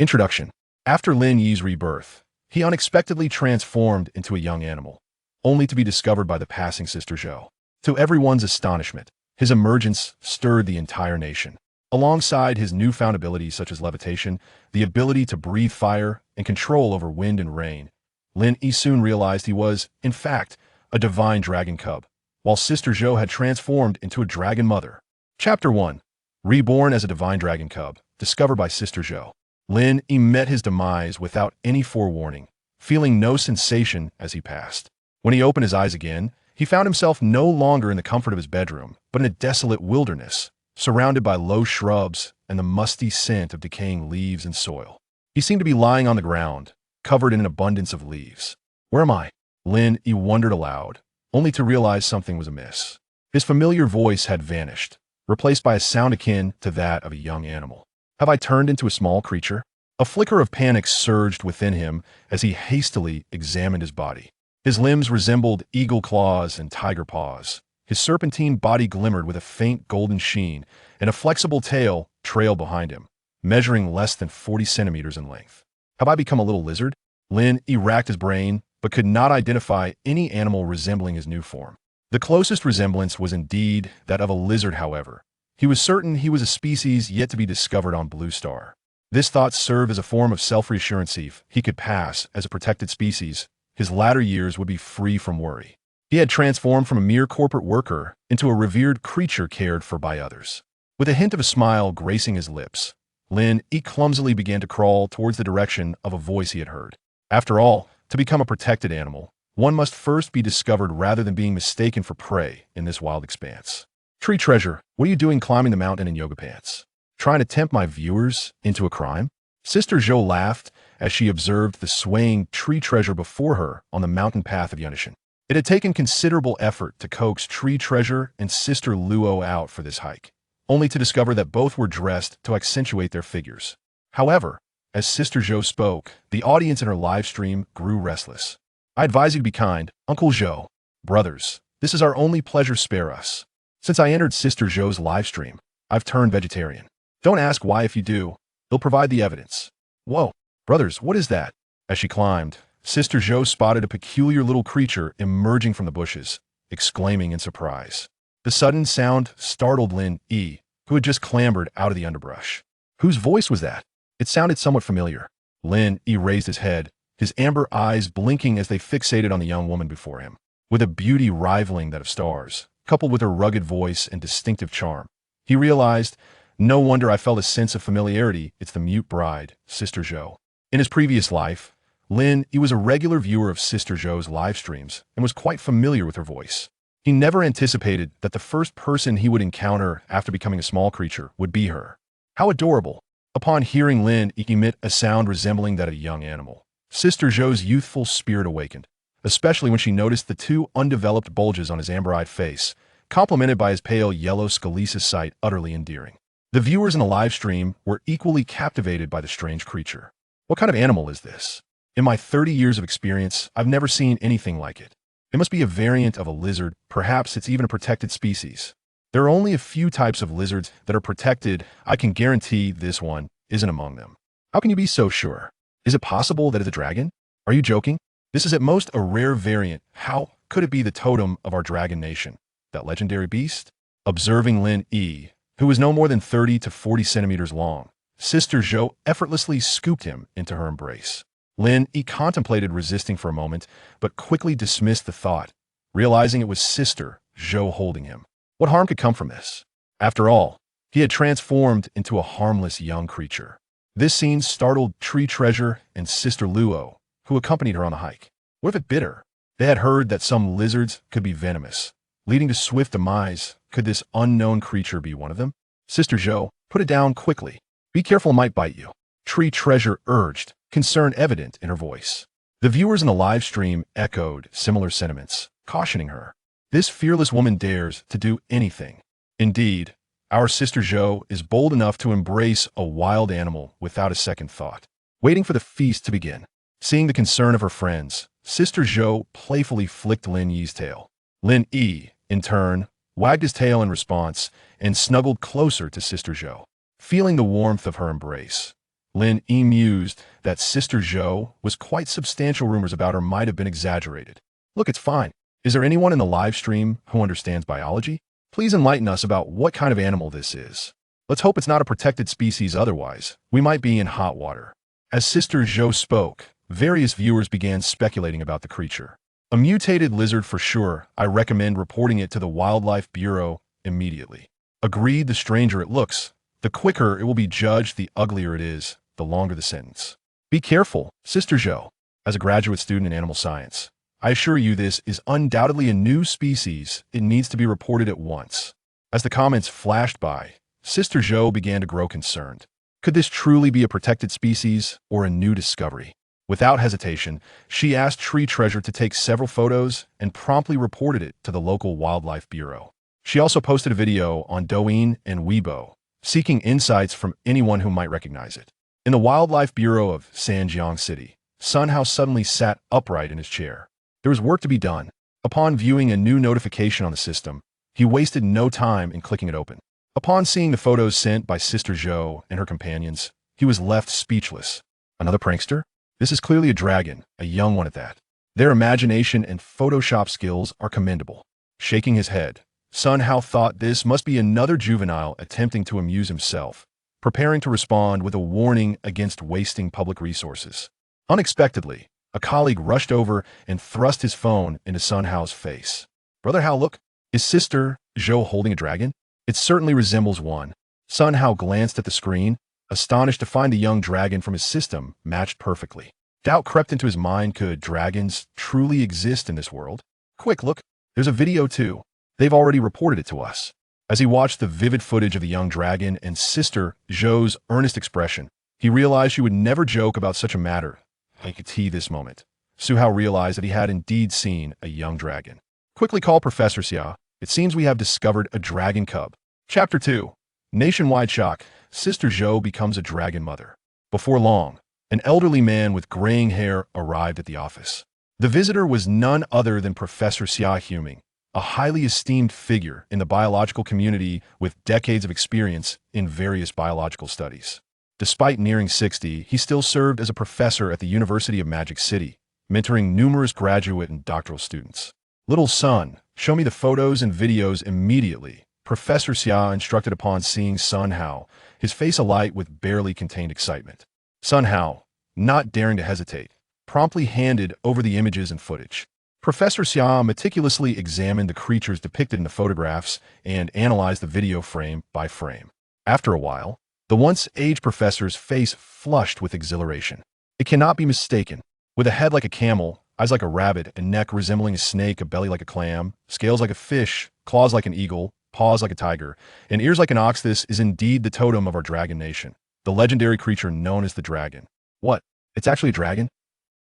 Introduction. After Lin Yi's rebirth, he unexpectedly transformed into a young animal, only to be discovered by the passing Sister Zhou. To everyone's astonishment, his emergence stirred the entire nation. Alongside his newfound abilities such as levitation, the ability to breathe fire, and control over wind and rain, Lin Yi soon realized he was, in fact, a divine dragon cub, while Sister Zhou had transformed into a dragon mother. Chapter 1. Reborn as a divine dragon cub, discovered by Sister Zhou. Lin Yi met his demise without any forewarning, feeling no sensation as he passed. When he opened his eyes again, he found himself no longer in the comfort of his bedroom, but in a desolate wilderness, surrounded by low shrubs and the musty scent of decaying leaves and soil. He seemed to be lying on the ground, covered in an abundance of leaves. Where am I? Lin Yi wondered aloud, only to realize something was amiss. His familiar voice had vanished, replaced by a sound akin to that of a young animal. Have I turned into a small creature? A flicker of panic surged within him as he hastily examined his body. His limbs resembled eagle claws and tiger paws. His serpentine body glimmered with a faint golden sheen, and a flexible tail trailed behind him, measuring less than 40 centimeters in length. Have I become a little lizard? Lin Yi racked his brain, but could not identify any animal resembling his new form. The closest resemblance was indeed that of a lizard, however. He was certain he was a species yet to be discovered on Blue Star. This thought served as a form of self-reassurance. If he could pass as a protected species, his latter years would be free from worry. He had transformed from a mere corporate worker into a revered creature cared for by others. With a hint of a smile gracing his lips, Lin Yi clumsily began to crawl towards the direction of a voice he had heard. After all, to become a protected animal, one must first be discovered rather than being mistaken for prey in this wild expanse. Tree treasure, what are you doing climbing the mountain in yoga pants? Trying to tempt my viewers into a crime? Sister Zhou laughed as she observed the swaying tree treasure before her on the mountain path of Yunishan. It had taken considerable effort to coax Tree Treasure and Sister Luo out for this hike, only to discover that both were dressed to accentuate their figures. However, as Sister Zhou spoke, the audience in her live stream grew restless. I advise you to be kind, Uncle Zhou. Brothers, this is our only pleasure, spare us. Since I entered Sister Zhou's live stream, I've turned vegetarian. Don't ask why if you do. They'll provide the evidence. Whoa, brothers, what is that? As she climbed, Sister Zhou spotted a peculiar little creature emerging from the bushes, exclaiming in surprise. The sudden sound startled Lin Yi, who had just clambered out of the underbrush. Whose voice was that? It sounded somewhat familiar. Lin Yi raised his head, his amber eyes blinking as they fixated on the young woman before him. With a beauty rivaling that of stars, coupled with her rugged voice and distinctive charm, he realized, no wonder I felt a sense of familiarity. It's the mute bride, Sister Zhou. In his previous life, Lin Yi was a regular viewer of Sister Zhou's live streams and was quite familiar with her voice. He never anticipated that the first person he would encounter after becoming a small creature would be her. How adorable! Upon hearing Lin Yi emit a sound resembling that of a young animal, Sister Zhou's youthful spirit awakened, especially when she noticed the two undeveloped bulges on his amber-eyed face, complemented by his pale yellow scalesis sight utterly endearing. The viewers in the live stream were equally captivated by the strange creature. What kind of animal is this? In my 30 years of experience, I've never seen anything like it. It must be a variant of a lizard, perhaps it's even a protected species. There are only a few types of lizards that are protected. I can guarantee this one isn't among them. How can you be so sure? Is it possible that it's a dragon? Are you joking? This is at most a rare variant. How could it be the totem of our dragon nation? That legendary beast? Observing Lin Yi, who was no more than 30 to 40 centimeters long, Sister Zhou effortlessly scooped him into her embrace. Lin Yi contemplated resisting for a moment, but quickly dismissed the thought, realizing it was Sister Zhou holding him. What harm could come from this? After all, he had transformed into a harmless young creature. This scene startled Tree Treasure and Sister Luo, who accompanied her on the hike. What if it bit her? They had heard that some lizards could be venomous, leading to swift demise. Could this unknown creature be one of them? Sister Zhou, put it down quickly. Be careful, it might bite you. Tree Treasure urged, concern evident in her voice. The viewers in the live stream echoed similar sentiments, cautioning her. This fearless woman dares to do anything. Indeed, our Sister Zhou is bold enough to embrace a wild animal without a second thought. Waiting for the feast to begin. Seeing the concern of her friends, Sister Zhou playfully flicked Lin Yi's tail. Lin Yi, in turn, wagged his tail in response and snuggled closer to Sister Zhou. Feeling the warmth of her embrace, Lin Yi mused that Sister Zhou was quite substantial. Rumors about her might have been exaggerated. Look, it's fine. Is there anyone in the live stream who understands biology? Please enlighten us about what kind of animal this is. Let's hope it's not a protected species, otherwise we might be in hot water. As Sister Zhou spoke, various viewers began speculating about the creature. A mutated lizard for sure. I recommend reporting it to the Wildlife Bureau immediately. Agreed, the stranger it looks, the quicker it will be judged. The uglier it is, the longer the sentence. Be careful, Sister Zhou. As a graduate student in animal science, I assure you this is undoubtedly a new species. It needs to be reported at once. As the comments flashed by, Sister Zhou began to grow concerned. Could this truly be a protected species or a new discovery? Without hesitation, she asked Tree Treasure to take several photos and promptly reported it to the local Wildlife Bureau. She also posted a video on Douyin and Weibo, seeking insights from anyone who might recognize it. In the Wildlife Bureau of Sanjiang City, Sun Hao suddenly sat upright in his chair. There was work to be done. Upon viewing a new notification on the system, he wasted no time in clicking it open. Upon seeing the photos sent by Sister Zhou and her companions, he was left speechless. Another prankster? This is clearly a dragon, a young one at that. Their imagination and Photoshop skills are commendable. Shaking his head, Sun Hao thought this must be another juvenile attempting to amuse himself, preparing to respond with a warning against wasting public resources. Unexpectedly, a colleague rushed over and thrust his phone into Sun Hao's face. Brother Hao, look, is Sister Zhou holding a dragon? It certainly resembles one. Sun Hao glanced at the screen, astonished to find the young dragon from his system matched perfectly. Doubt crept into his mind. Could dragons truly exist in this world? Quick, look, there's a video too. They've already reported it to us. As he watched the vivid footage of the young dragon and Sister Zhou's earnest expression, he realized she would never joke about such a matter. He could see this moment. Su Hao realized that he had indeed seen a young dragon. Quickly call Professor Xia. It seems we have discovered a dragon cub. Chapter 2. Nationwide shock. Sister Zhou becomes a dragon mother. Before long, an elderly man with graying hair arrived at the office. The visitor was none other than Professor Xia Huming, a highly esteemed figure in the biological community with decades of experience in various biological studies. Despite nearing 60, he still served as a professor at the University of Magic City, mentoring numerous graduate and doctoral students. Little son, show me the photos and videos immediately, Professor Xia instructed. Upon seeing Sun Hao, his face alight with barely contained excitement. Sun Hao, not daring to hesitate, promptly handed over the images and footage. Professor Xia meticulously examined the creatures depicted in the photographs and analyzed the video frame by frame. After a while, the once-aged professor's face flushed with exhilaration. It cannot be mistaken. With a head like a camel, eyes like a rabbit, a neck resembling a snake, a belly like a clam, scales like a fish, claws like an eagle, paws like a tiger, and ears like an ox, this is indeed the totem of our dragon nation, the legendary creature known as the dragon. What? It's actually a dragon?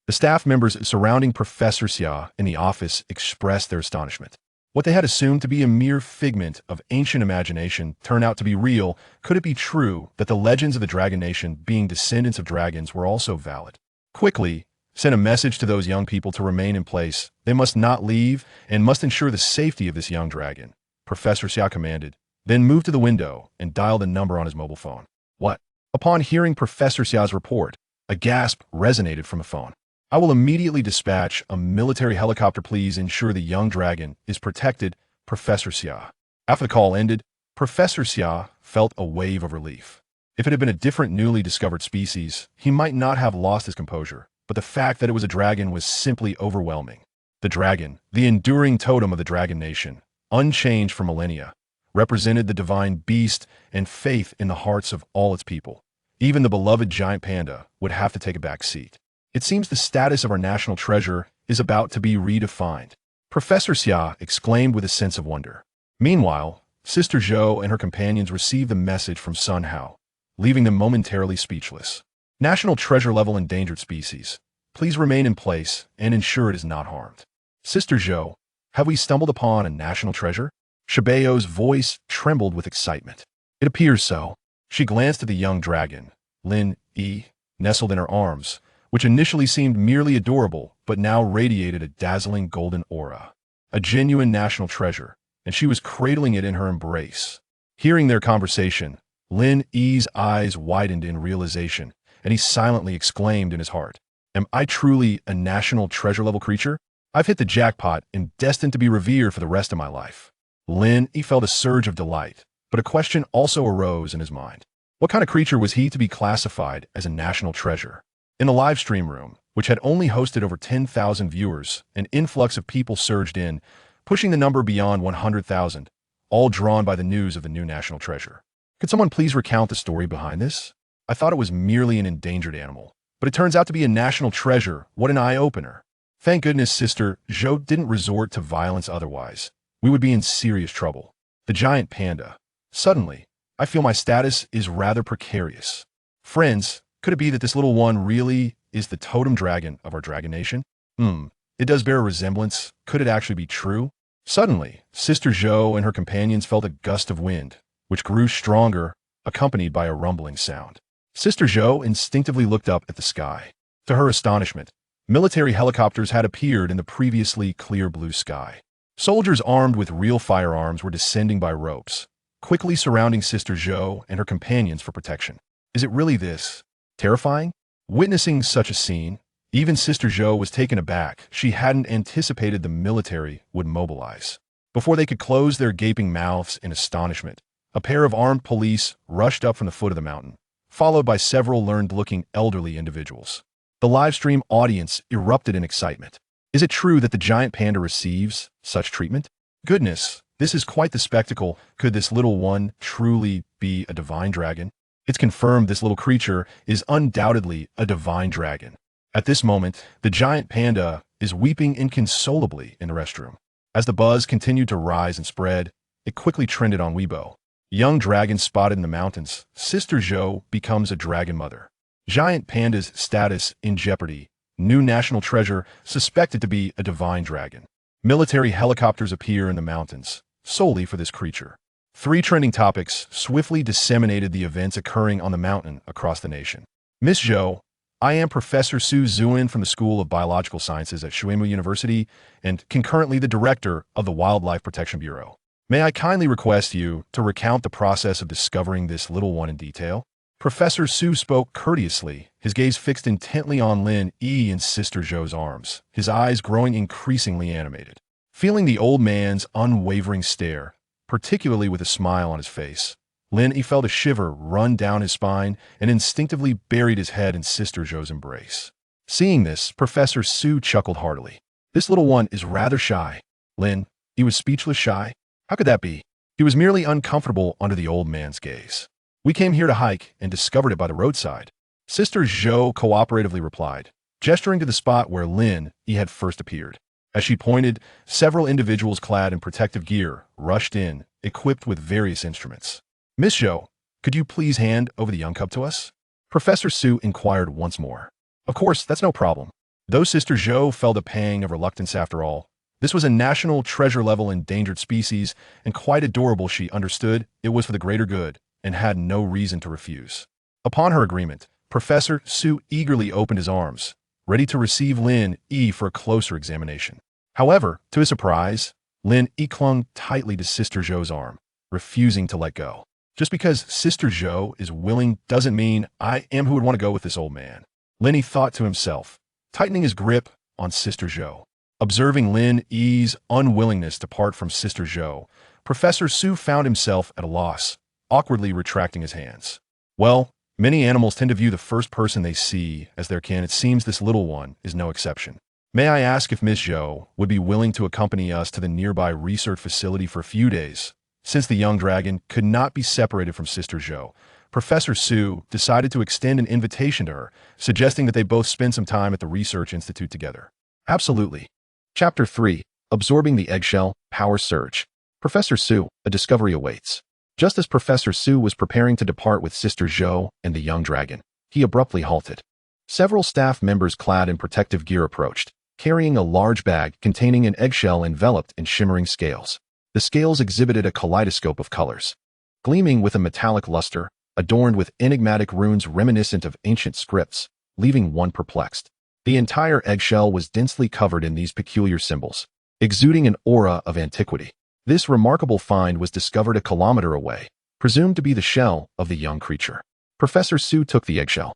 The staff members surrounding Professor Xia in the office expressed their astonishment. What they had assumed to be a mere figment of ancient imagination turned out to be real. Could it be true that the legends of the Dragon Nation, being descendants of dragons, were also valid? Quickly, send a message to those young people to remain in place. They must not leave and must ensure the safety of this young dragon, Professor Xia commanded, then moved to the window and dialed a number on his mobile phone. What? Upon hearing Professor Xia's report, a gasp resonated from the phone. I will immediately dispatch a military helicopter. Please ensure the young dragon is protected, Professor Xia. After the call ended, Professor Xia felt a wave of relief. If it had been a different newly discovered species, he might not have lost his composure, but the fact that it was a dragon was simply overwhelming. The dragon, the enduring totem of the Dragon Nation, unchanged for millennia, represented the divine beast and faith in the hearts of all its people. Even the beloved giant panda would have to take a back seat. It seems the status of our national treasure is about to be redefined, Professor Xia exclaimed with a sense of wonder. Meanwhile, Sister Zhou and her companions received the message from Sun Hao, leaving them momentarily speechless. National treasure level endangered species. Please remain in place and ensure it is not harmed. Sister Zhou, have we stumbled upon a national treasure? Shibeo's voice trembled with excitement. It appears so. She glanced at the young dragon, Lin Yi, nestled in her arms, which initially seemed merely adorable, but now radiated a dazzling golden aura. A genuine national treasure, and she was cradling it in her embrace. Hearing their conversation, Lin Yi's eyes widened in realization, and he silently exclaimed in his heart, "Am I truly a national treasure-level creature? I've hit the jackpot and destined to be revered for the rest of my life." Lin Yi felt a surge of delight, but a question also arose in his mind. What kind of creature was he to be classified as a national treasure? In the live stream room, which had only hosted over 10,000 viewers, an influx of people surged in, pushing the number beyond 100,000, all drawn by the news of the new national treasure. Could someone please recount the story behind this? I thought it was merely an endangered animal, but it turns out to be a national treasure. What an eye-opener. Thank goodness Sister Zhou didn't resort to violence otherwise. We would be in serious trouble. The giant panda. Suddenly, I feel my status is rather precarious. Friends, could it be that this little one really is the totem dragon of our dragon nation? It does bear a resemblance. Could it actually be true? Suddenly, Sister Zhou and her companions felt a gust of wind, which grew stronger, accompanied by a rumbling sound. Sister Zhou instinctively looked up at the sky. To her astonishment, military helicopters had appeared in the previously clear blue sky. Soldiers armed with real firearms were descending by ropes, quickly surrounding Sister Zhou and her companions for protection. Is it really this terrifying? Witnessing such a scene, even Sister Zhou was taken aback. She hadn't anticipated the military would mobilize. Before they could close their gaping mouths in astonishment, a pair of armed police rushed up from the foot of the mountain, followed by several learned-looking elderly individuals. The livestream audience erupted in excitement. Is it true that the giant panda receives such treatment? Goodness, this is quite the spectacle. Could this little one truly be a divine dragon? It's confirmed this little creature is undoubtedly a divine dragon. At this moment, the giant panda is weeping inconsolably in the restroom. As the buzz continued to rise and spread, it quickly trended on Weibo. Young dragon spotted in the mountains. Sister Zhou becomes a dragon mother. Giant panda's status in jeopardy. New national treasure suspected to be a divine dragon. Military helicopters appear in the mountains, solely for this creature. 3 trending topics swiftly disseminated the events occurring on the mountain across the nation. Miss Zhou, I am Professor Su Zuin from the School of Biological Sciences at Shuimu University and concurrently the Director of the Wildlife Protection Bureau. May I kindly request you to recount the process of discovering this little one in detail? Professor Su spoke courteously, his gaze fixed intently on Lin Yi and Sister Zhou's arms, his eyes growing increasingly animated. Feeling the old man's unwavering stare, particularly with a smile on his face, Lin Yi felt a shiver run down his spine and instinctively buried his head in Sister Zhou's embrace. Seeing this, Professor Su chuckled heartily. This little one is rather shy. Lin, he was speechless shy? How could that be? He was merely uncomfortable under the old man's gaze. We came here to hike and discovered it by the roadside. Sister Zhou cooperatively replied, gesturing to the spot where Lin Yi had first appeared. As she pointed, several individuals clad in protective gear rushed in, equipped with various instruments. Miss Zhou, could you please hand over the young cub to us? Professor Su inquired once more. Of course, that's no problem. Though Sister Zhou felt a pang of reluctance after all, this was a national treasure-level endangered species, and quite adorable. She understood it was for the greater good, and had no reason to refuse. Upon her agreement, Professor Su eagerly opened his arms, ready to receive Lin Yi for a closer examination. However, to his surprise, Lin Yi clung tightly to Sister Zhou's arm, refusing to let go. Just because Sister Zhou is willing doesn't mean I am who would want to go with this old man. Lin Yi thought to himself, tightening his grip on Sister Zhou. Observing Lin Yi's unwillingness to part from Sister Zhou, Professor Su found himself at a loss, awkwardly retracting his hands. Well, many animals tend to view the first person they see as their kin. It seems this little one is no exception. May I ask if Miss Zhou would be willing to accompany us to the nearby research facility for a few days? Since the young dragon could not be separated from Sister Zhou, Professor Su decided to extend an invitation to her, suggesting that they both spend some time at the Research Institute together. Absolutely. Chapter 3. Absorbing the Eggshell, Power Surge. Professor Su, a discovery awaits. Just as Professor Su was preparing to depart with Sister Zhou and the young dragon, he abruptly halted. Several staff members clad in protective gear approached, carrying a large bag containing an eggshell enveloped in shimmering scales. The scales exhibited a kaleidoscope of colors, gleaming with a metallic luster, adorned with enigmatic runes reminiscent of ancient scripts, leaving one perplexed. The entire eggshell was densely covered in these peculiar symbols, exuding an aura of antiquity. This remarkable find was discovered a kilometer away, presumed to be the shell of the young creature. Professor Su took the eggshell.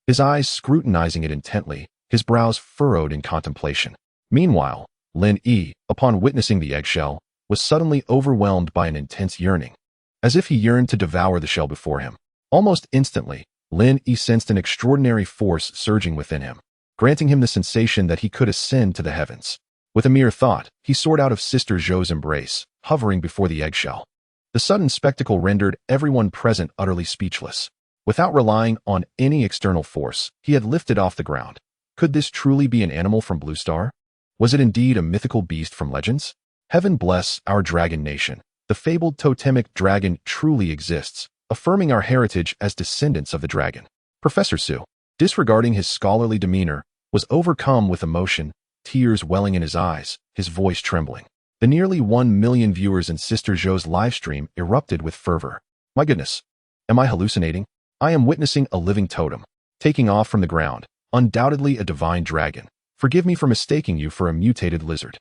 his eyes scrutinizing it intently, his brows furrowed in contemplation. Meanwhile, Lin Yi, upon witnessing the eggshell, was suddenly overwhelmed by an intense yearning, as if he yearned to devour the shell before him. Almost instantly, Lin Yi sensed an extraordinary force surging within him, granting him the sensation that he could ascend to the heavens. With a mere thought, he soared out of Sister Zhou's embrace, hovering before the eggshell. The sudden spectacle rendered everyone present utterly speechless. Without relying on any external force, he had lifted off the ground. Could this truly be an animal from Blue Star? Was it indeed a mythical beast from legends? Heaven bless our dragon nation. The fabled totemic dragon truly exists, affirming our heritage as descendants of the dragon. Professor Su, disregarding his scholarly demeanor, was overcome with emotion, tears welling in his eyes, his voice trembling. The nearly 1 million viewers in Sister Zhou's livestream erupted with fervor. My goodness, am I hallucinating? I am witnessing a living totem, taking off from the ground, undoubtedly a divine dragon. Forgive me for mistaking you for a mutated lizard.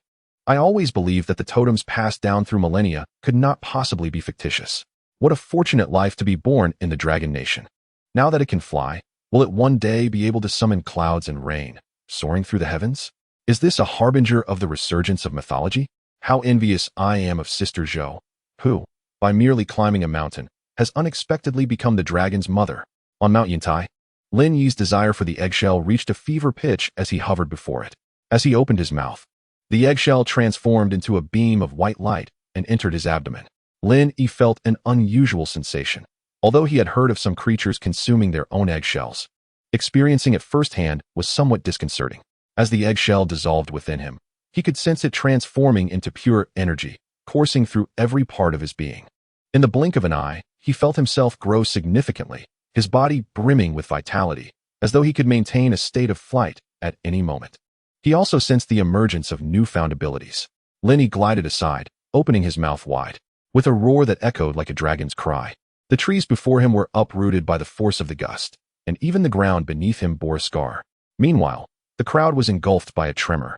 I always believed that the totems passed down through millennia could not possibly be fictitious. What a fortunate life to be born in the dragon nation. Now that it can fly, will it one day be able to summon clouds and rain, soaring through the heavens? Is this a harbinger of the resurgence of mythology? How envious I am of Sister Zhou, who, by merely climbing a mountain, has unexpectedly become the dragon's mother. On Mount Yantai, Lin Yi's desire for the eggshell reached a fever pitch as he hovered before it. As he opened his mouth, the eggshell transformed into a beam of white light and entered his abdomen. Lin Yi felt an unusual sensation. Although he had heard of some creatures consuming their own eggshells, experiencing it firsthand was somewhat disconcerting. As the eggshell dissolved within him, he could sense it transforming into pure energy, coursing through every part of his being. In the blink of an eye, he felt himself grow significantly, his body brimming with vitality, as though he could maintain a state of flight at any moment. He also sensed the emergence of newfound abilities. Lin Yi glided aside, opening his mouth wide. With a roar that echoed like a dragon's cry, the trees before him were uprooted by the force of the gust, and even the ground beneath him bore a scar. Meanwhile, the crowd was engulfed by a tremor,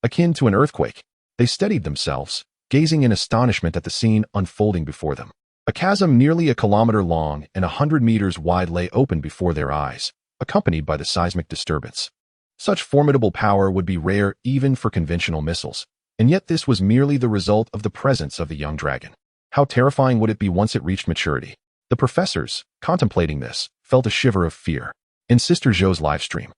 akin to an earthquake. They steadied themselves, gazing in astonishment at the scene unfolding before them. A chasm nearly a kilometer long and 100 meters wide lay open before their eyes, accompanied by the seismic disturbance. Such formidable power would be rare even for conventional missiles, and yet this was merely the result of the presence of the young dragon. How terrifying would it be once it reached maturity? The professors, contemplating this, felt a shiver of fear. In Sister Zhou's livestream,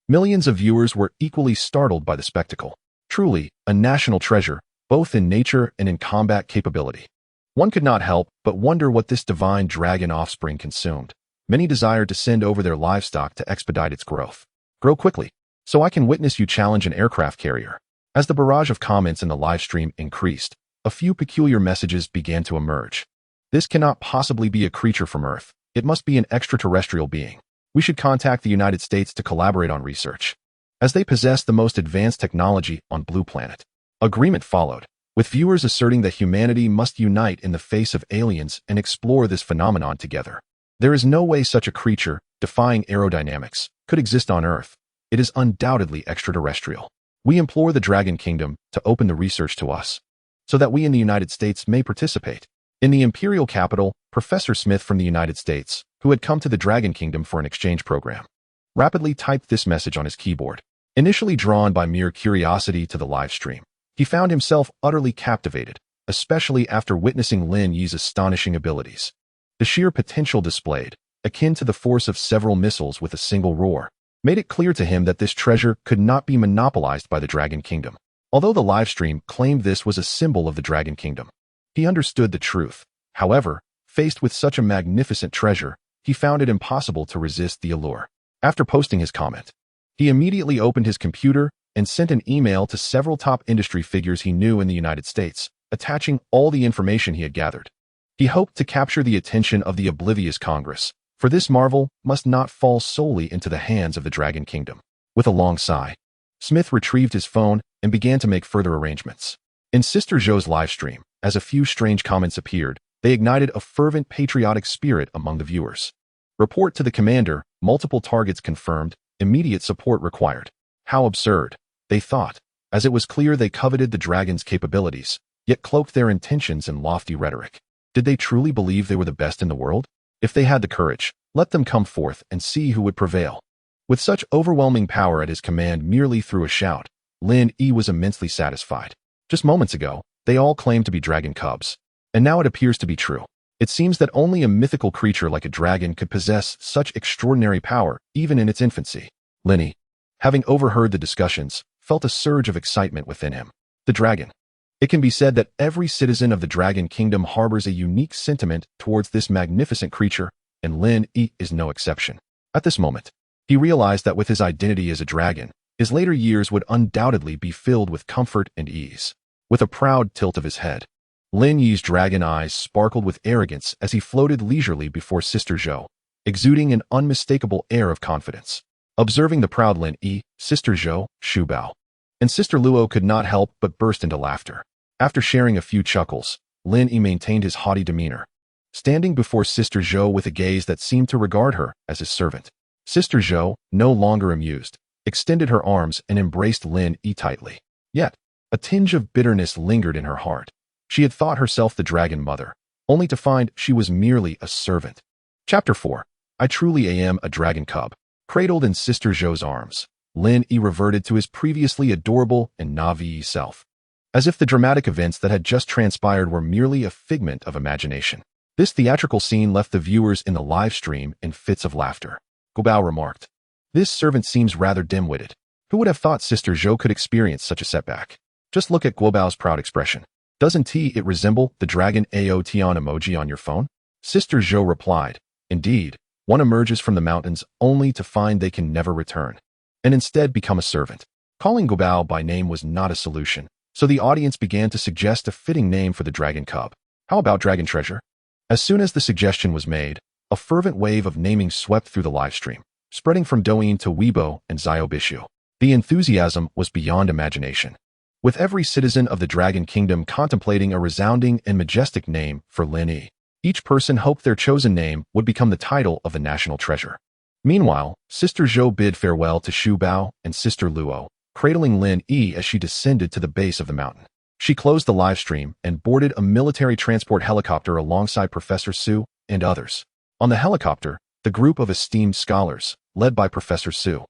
millions of viewers were equally startled by the spectacle. Truly, a national treasure, both in nature and in combat capability. One could not help but wonder what this divine dragon offspring consumed. Many desired to send over their livestock to expedite its growth. Grow quickly, so I can witness you challenge an aircraft carrier. As the barrage of comments in the livestream increased, a few peculiar messages began to emerge. This cannot possibly be a creature from Earth. It must be an extraterrestrial being. We should contact the United States to collaborate on research, as they possess the most advanced technology on Blue Planet. Agreement followed, with viewers asserting that humanity must unite in the face of aliens and explore this phenomenon together. There is no way such a creature, defying aerodynamics, could exist on Earth. It is undoubtedly extraterrestrial. We implore the Dragon Kingdom to open the research to us, so that we in the United States may participate. In the imperial capital, Professor Smith from the United States, who had come to the Dragon Kingdom for an exchange program, rapidly typed this message on his keyboard. Initially drawn by mere curiosity to the live stream, he found himself utterly captivated, especially after witnessing Lin Yi's astonishing abilities. The sheer potential displayed, akin to the force of several missiles with a single roar, made it clear to him that this treasure could not be monopolized by the Dragon Kingdom. Although the livestream claimed this was a symbol of the Dragon Kingdom, he understood the truth. However, faced with such a magnificent treasure, he found it impossible to resist the allure. After posting his comment, he immediately opened his computer and sent an email to several top industry figures he knew in the United States, attaching all the information he had gathered. He hoped to capture the attention of the oblivious Congress, for this marvel must not fall solely into the hands of the Dragon Kingdom. With a long sigh, Smith retrieved his phone and began to make further arrangements. In Sister Zhou's livestream, as a few strange comments appeared, they ignited a fervent patriotic spirit among the viewers. Report to the commander, multiple targets confirmed, immediate support required. How absurd, they thought, as it was clear they coveted the dragon's capabilities, yet cloaked their intentions in lofty rhetoric. Did they truly believe they were the best in the world? If they had the courage, let them come forth and see who would prevail. With such overwhelming power at his command merely through a shout, Lin Yi was immensely satisfied. Just moments ago, they all claimed to be dragon cubs. And now it appears to be true. It seems that only a mythical creature like a dragon could possess such extraordinary power, even in its infancy. Lin Yi, having overheard the discussions, felt a surge of excitement within him. The dragon. It can be said that every citizen of the Dragon Kingdom harbors a unique sentiment towards this magnificent creature, and Lin Yi is no exception. At this moment, he realized that with his identity as a dragon, his later years would undoubtedly be filled with comfort and ease. With a proud tilt of his head, Lin Yi's dragon eyes sparkled with arrogance as he floated leisurely before Sister Zhou, exuding an unmistakable air of confidence. Observing the proud Lin Yi, Sister Zhou, Shu Bao, and Sister Luo could not help but burst into laughter. After sharing a few chuckles, Lin Yi maintained his haughty demeanor, standing before Sister Zhou with a gaze that seemed to regard her as his servant. Sister Zhou, no longer amused, extended her arms and embraced Lin Yi tightly. Yet, a tinge of bitterness lingered in her heart. She had thought herself the dragon mother, only to find she was merely a servant. Chapter 4. I truly am a dragon cub. Cradled in Sister Zhou's arms, Lin Yi reverted to his previously adorable and naive self, as if the dramatic events that had just transpired were merely a figment of imagination. This theatrical scene left the viewers in the live stream in fits of laughter. Guobao remarked, "This servant seems rather dim-witted. Who would have thought Sister Zhou could experience such a setback? Just look at Guobao's proud expression. Doesn't it resemble the dragon Aotian emoji on your phone?" Sister Zhou replied, "Indeed, one emerges from the mountains only to find they can never return, and instead become a servant." Calling Guobao by name was not a solution, so the audience began to suggest a fitting name for the dragon cub. How about Dragon Treasure? As soon as the suggestion was made, a fervent wave of naming swept through the livestream, spreading from Douyin to Weibo and Xiaobishu. The enthusiasm was beyond imagination, with every citizen of the Dragon Kingdom contemplating a resounding and majestic name for Lin Yi. Each person hoped their chosen name would become the title of the national treasure. Meanwhile, Sister Zhou bid farewell to Shu Bao and Sister Luo, cradling Lin Yi as she descended to the base of the mountain. She closed the livestream and boarded a military transport helicopter alongside Professor Su and others. On the helicopter, the group of esteemed scholars, led by Professor Su,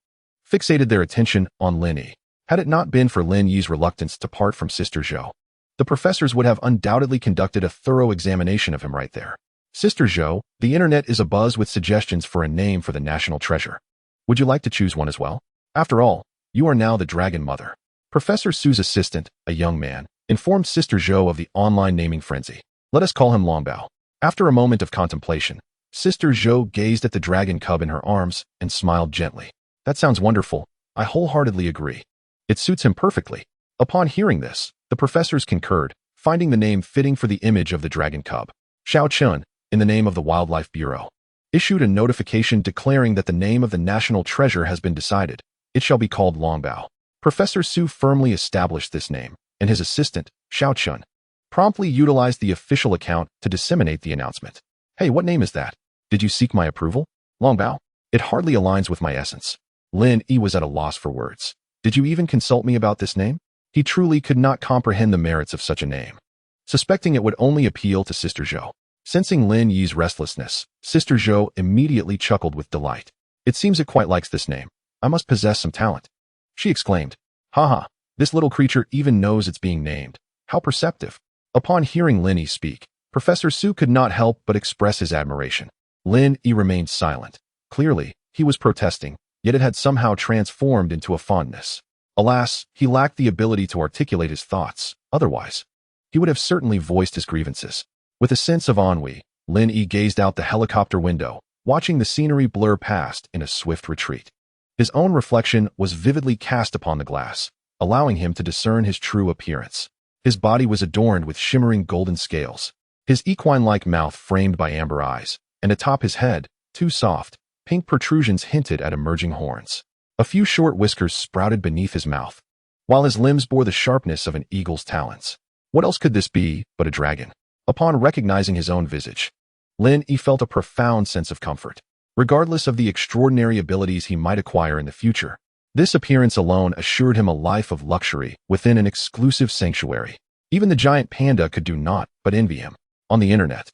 fixated their attention on Lin Yi. Had it not been for Lin Yi's reluctance to part from Sister Zhou, the professors would have undoubtedly conducted a thorough examination of him right there. Sister Zhou, the internet is abuzz with suggestions for a name for the national treasure. Would you like to choose one as well? After all, you are now the dragon mother. Professor Su's assistant, a young man, informed Sister Zhou of the online naming frenzy. Let us call him Longbao. After a moment of contemplation, Sister Zhou gazed at the dragon cub in her arms and smiled gently. That sounds wonderful. I wholeheartedly agree. It suits him perfectly. Upon hearing this, the professors concurred, finding the name fitting for the image of the dragon cub. Xiao Chun, in the name of the Wildlife Bureau, issued a notification declaring that the name of the national treasure has been decided. It shall be called Longbao. Professor Su firmly established this name, and his assistant, Xiao Chun, promptly utilized the official account to disseminate the announcement. Hey, what name is that? Did you seek my approval? Longbao? It hardly aligns with my essence. Lin Yi was at a loss for words. Did you even consult me about this name? He truly could not comprehend the merits of such a name, suspecting it would only appeal to Sister Zhou. Sensing Lin Yi's restlessness, Sister Zhou immediately chuckled with delight. It seems it quite likes this name. I must possess some talent. She exclaimed. Haha, this little creature even knows it's being named. How perceptive. Upon hearing Lin Yi speak, Professor Su could not help but express his admiration. Lin Yi remained silent. Clearly, he was protesting, yet it had somehow transformed into a fondness. Alas, he lacked the ability to articulate his thoughts. Otherwise, he would have certainly voiced his grievances. With a sense of ennui, Lin Yi gazed out the helicopter window, watching the scenery blur past in a swift retreat. His own reflection was vividly cast upon the glass, allowing him to discern his true appearance. His body was adorned with shimmering golden scales, his equine-like mouth framed by amber eyes, and atop his head, two soft, pink protrusions hinted at emerging horns. A few short whiskers sprouted beneath his mouth, while his limbs bore the sharpness of an eagle's talons. What else could this be but a dragon? Upon recognizing his own visage, Lin Yi felt a profound sense of comfort. Regardless of the extraordinary abilities he might acquire in the future, this appearance alone assured him a life of luxury within an exclusive sanctuary. Even the giant panda could do naught but envy him. On the internet,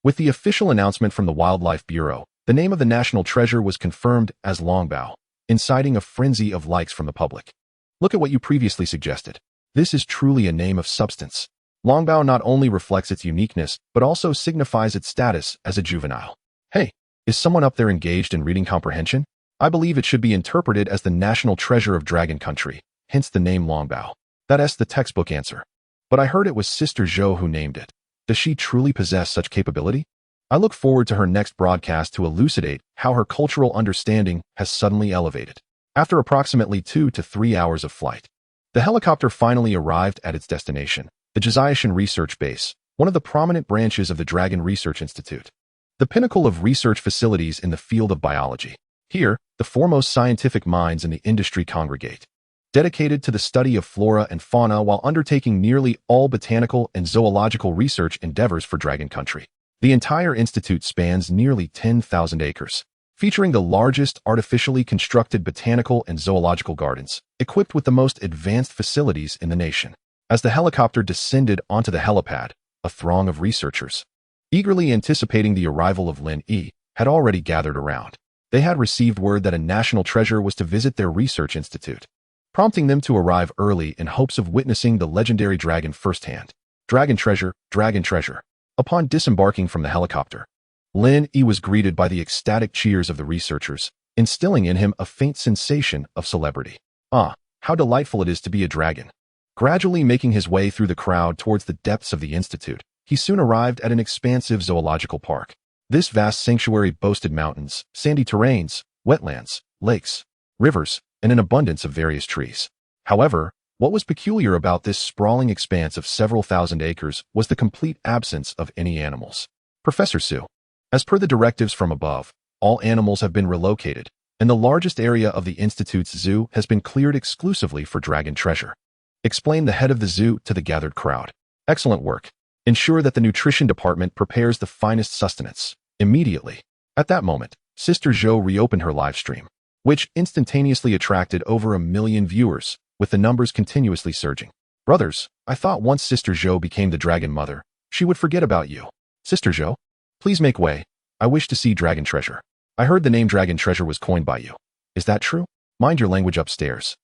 with the official announcement from the Wildlife Bureau, the name of the national treasure was confirmed as Longbao. inciting a frenzy of likes from the public. Look at what you previously suggested. This is truly a name of substance. Longbao not only reflects its uniqueness, but also signifies its status as a juvenile. Hey, is someone up there engaged in reading comprehension? I believe it should be interpreted as the national treasure of Dragon Country, hence the name Longbao. That's the textbook answer. But I heard it was Sister Zhou who named it. Does she truly possess such capability? I look forward to her next broadcast to elucidate how her cultural understanding has suddenly elevated. After approximately 2 to 3 hours of flight, the helicopter finally arrived at its destination, the Zhou Research Base, one of the prominent branches of the Dragon Research Institute. The pinnacle of research facilities in the field of biology. Here, the foremost scientific minds in the industry congregate, dedicated to the study of flora and fauna while undertaking nearly all botanical and zoological research endeavors for Dragon Country. The entire institute spans nearly 10,000 acres, featuring the largest artificially constructed botanical and zoological gardens, equipped with the most advanced facilities in the nation. As the helicopter descended onto the helipad, a throng of researchers, eagerly anticipating the arrival of Lin Yi, had already gathered around. They had received word that a national treasure was to visit their research institute, prompting them to arrive early in hopes of witnessing the legendary dragon firsthand. Dragon treasure, dragon treasure. Upon disembarking from the helicopter, Lin Yi was greeted by the ecstatic cheers of the researchers, instilling in him a faint sensation of celebrity. Ah, how delightful it is to be a dragon. Gradually making his way through the crowd towards the depths of the institute, he soon arrived at an expansive zoological park. This vast sanctuary boasted mountains, sandy terrains, wetlands, lakes, rivers, and an abundance of various trees. However, what was peculiar about this sprawling expanse of several thousand acres was the complete absence of any animals. Professor Su, as per the directives from above, all animals have been relocated, and the largest area of the institute's zoo has been cleared exclusively for dragon treasure. Explained the head of the zoo to the gathered crowd. Excellent work. Ensure that the nutrition department prepares the finest sustenance. Immediately. At that moment, Sister Zhou reopened her live stream, which instantaneously attracted over 1 million viewers, with the numbers continuously surging. Brothers, I thought once Sister Zhou became the dragon mother, she would forget about you. Sister Zhou, please make way. I wish to see dragon treasure. I heard the name dragon treasure was coined by you. Is that true? Mind your language upstairs.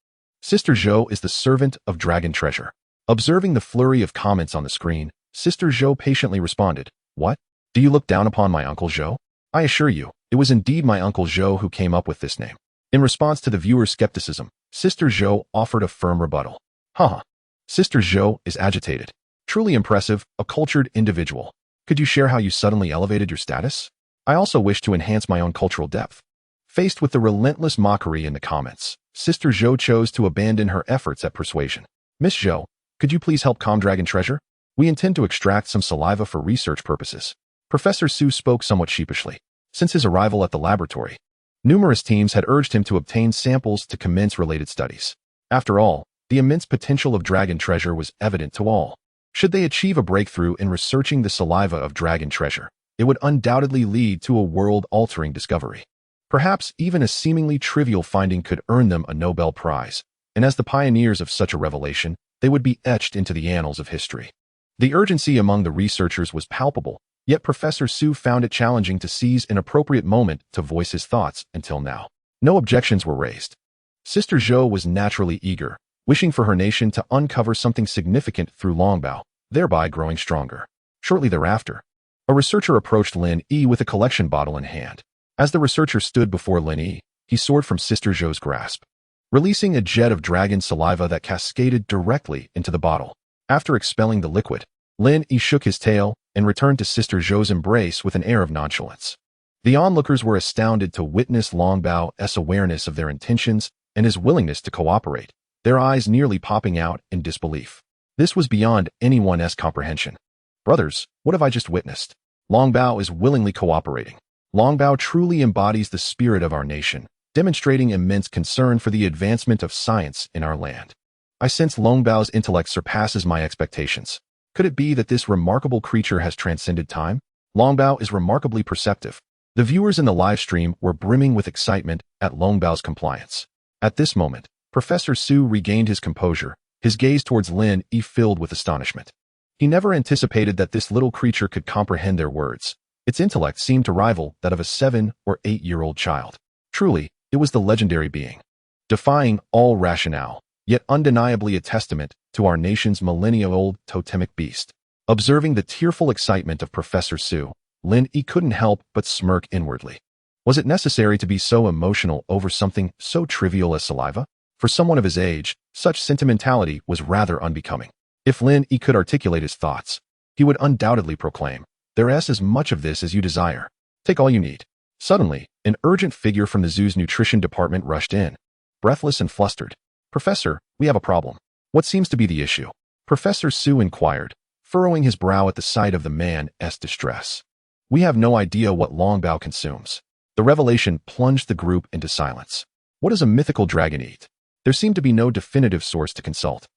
Sister Zhou is the servant of dragon treasure. Observing the flurry of comments on the screen, Sister Zhou patiently responded, What? Do you look down upon my Uncle Zhou? I assure you, it was indeed my Uncle Zhou who came up with this name. In response to the viewer's skepticism, Sister Zhou offered a firm rebuttal. Haha. Sister Zhou is agitated. Truly impressive, a cultured individual. Could you share how you suddenly elevated your status? I also wish to enhance my own cultural depth. Faced with the relentless mockery in the comments, Sister Zhou chose to abandon her efforts at persuasion. Miss Zhou, could you please help calm Dragon Treasure? We intend to extract some saliva for research purposes. Professor Su spoke somewhat sheepishly. Since his arrival at the laboratory, numerous teams had urged him to obtain samples to commence related studies. After all, the immense potential of Dragon Treasure was evident to all. Should they achieve a breakthrough in researching the saliva of Dragon Treasure, it would undoubtedly lead to a world-altering discovery. Perhaps even a seemingly trivial finding could earn them a Nobel Prize, and as the pioneers of such a revelation, they would be etched into the annals of history. The urgency among the researchers was palpable, yet Professor Su found it challenging to seize an appropriate moment to voice his thoughts until now. No objections were raised. Sister Zhou was naturally eager, wishing for her nation to uncover something significant through Longbao, thereby growing stronger. Shortly thereafter, a researcher approached Lin Yi with a collection bottle in hand. As the researcher stood before Lin Yi, he soared from Sister Zhou's grasp, releasing a jet of dragon saliva that cascaded directly into the bottle. After expelling the liquid, Lin Yi shook his tail and returned to Sister Zhou's embrace with an air of nonchalance. The onlookers were astounded to witness Longbao's awareness of their intentions and his willingness to cooperate, their eyes nearly popping out in disbelief. This was beyond anyone's comprehension. Brothers, what have I just witnessed? Longbao is willingly cooperating. Longbao truly embodies the spirit of our nation, demonstrating immense concern for the advancement of science in our land. I sense Longbao's intellect surpasses my expectations. Could it be that this remarkable creature has transcended time? Longbao is remarkably perceptive. The viewers in the live stream were brimming with excitement at Longbao's compliance. At this moment, Professor Su regained his composure, his gaze towards Lin Yi filled with astonishment. He never anticipated that this little creature could comprehend their words. Its intellect seemed to rival that of a 7- or 8-year-old child. Truly, It was the legendary being, defying all rationale, yet undeniably a testament to our nation's millennia-old totemic beast. Observing the tearful excitement of Professor Su, Lin Yi couldn't help but smirk inwardly. Was it necessary to be so emotional over something so trivial as saliva? For someone of his age, such sentimentality was rather unbecoming. If Lin Yi could articulate his thoughts, he would undoubtedly proclaim, "There's as much of this as you desire. Take all you need." Suddenly, an urgent figure from the zoo's nutrition department rushed in, breathless and flustered. "Professor, we have a problem." "What seems to be the issue?" Professor Su inquired, furrowing his brow at the sight of the man's distress. "We have no idea what Longbao consumes." The revelation plunged the group into silence. What does a mythical dragon eat? There seemed to be no definitive source to consult.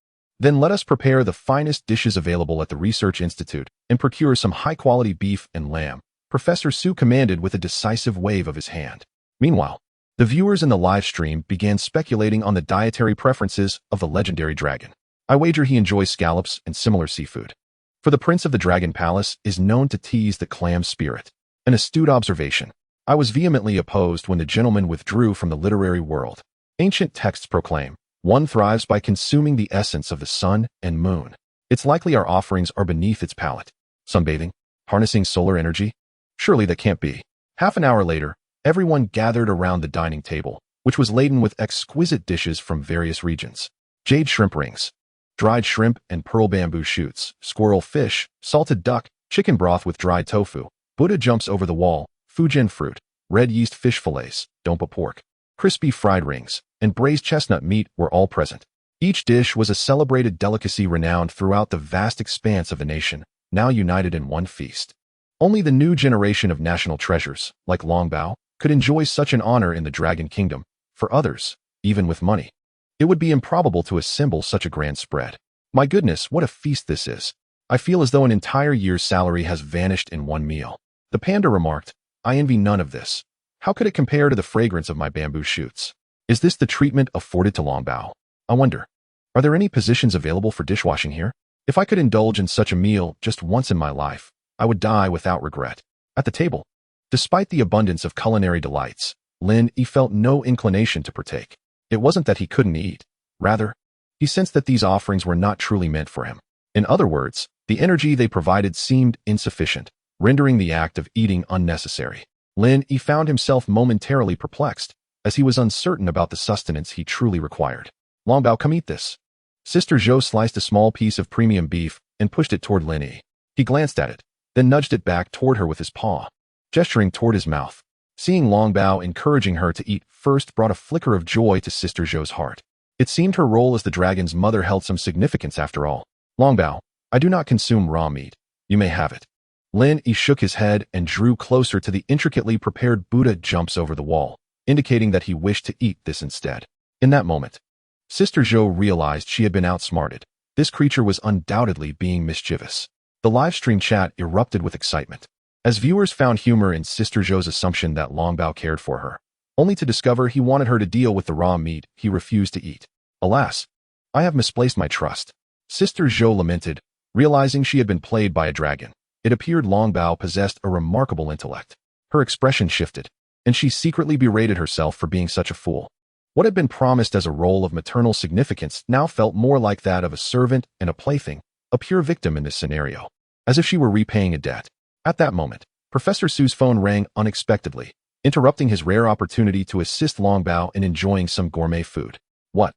"Then let us prepare the finest dishes available at the Research Institute and procure some high-quality beef and lamb," Professor Su commanded with a decisive wave of his hand. Meanwhile, the viewers in the live stream began speculating on the dietary preferences of the legendary dragon. "I wager he enjoys scallops and similar seafood. For the Prince of the Dragon Palace is known to tease the clam spirit." An astute observation. I was vehemently opposed when the gentleman withdrew from the literary world. Ancient texts proclaim, "One thrives by consuming the essence of the sun and moon." It's likely our offerings are beneath its palate. Sunbathing? Harnessing solar energy? Surely that can't be. Half an hour later, everyone gathered around the dining table, which was laden with exquisite dishes from various regions. Jade shrimp rings, dried shrimp and pearl bamboo shoots, squirrel fish, salted duck, chicken broth with dried tofu, Buddha jumps over the wall, Fujian fruit, red yeast fish fillets, dompa pork, crispy fried rings, and braised chestnut meat were all present. Each dish was a celebrated delicacy renowned throughout the vast expanse of the nation, now united in one feast. Only the new generation of national treasures, like Longbao, could enjoy such an honor in the Dragon Kingdom. For others, even with money, it would be improbable to assemble such a grand spread. My goodness, what a feast this is. I feel as though an entire year's salary has vanished in one meal. The panda remarked, "I envy none of this. How could it compare to the fragrance of my bamboo shoots? Is this the treatment afforded to Longbao? I wonder, are there any positions available for dishwashing here? If I could indulge in such a meal just once in my life, I would die without regret." At the table, despite the abundance of culinary delights, Lin Yi felt no inclination to partake. It wasn't that he couldn't eat. Rather, he sensed that these offerings were not truly meant for him. In other words, the energy they provided seemed insufficient, rendering the act of eating unnecessary. Lin Yi found himself momentarily perplexed, as he was uncertain about the sustenance he truly required. "Longbao, come eat this." Sister Zhou sliced a small piece of premium beef and pushed it toward Lin Yi. He glanced at it, then nudged it back toward her with his paw, gesturing toward his mouth. Seeing Longbao encouraging her to eat first brought a flicker of joy to Sister Zhou's heart. It seemed her role as the dragon's mother held some significance after all. "Longbao, I do not consume raw meat. You may have it." Lin Yi shook his head and drew closer to the intricately prepared Buddha jumps over the wall, indicating that he wished to eat this instead. In that moment, Sister Zhou realized she had been outsmarted. This creature was undoubtedly being mischievous. The livestream chat erupted with excitement, as viewers found humor in Sister Zhou's assumption that Longbao cared for her, only to discover he wanted her to deal with the raw meat he refused to eat. "Alas, I have misplaced my trust," Sister Zhou lamented, realizing she had been played by a dragon. It appeared Longbao possessed a remarkable intellect. Her expression shifted, and she secretly berated herself for being such a fool. What had been promised as a role of maternal significance now felt more like that of a servant and a plaything, a pure victim in this scenario, as if she were repaying a debt. At that moment, Professor Su's phone rang unexpectedly, interrupting his rare opportunity to assist Longbao in enjoying some gourmet food. "What?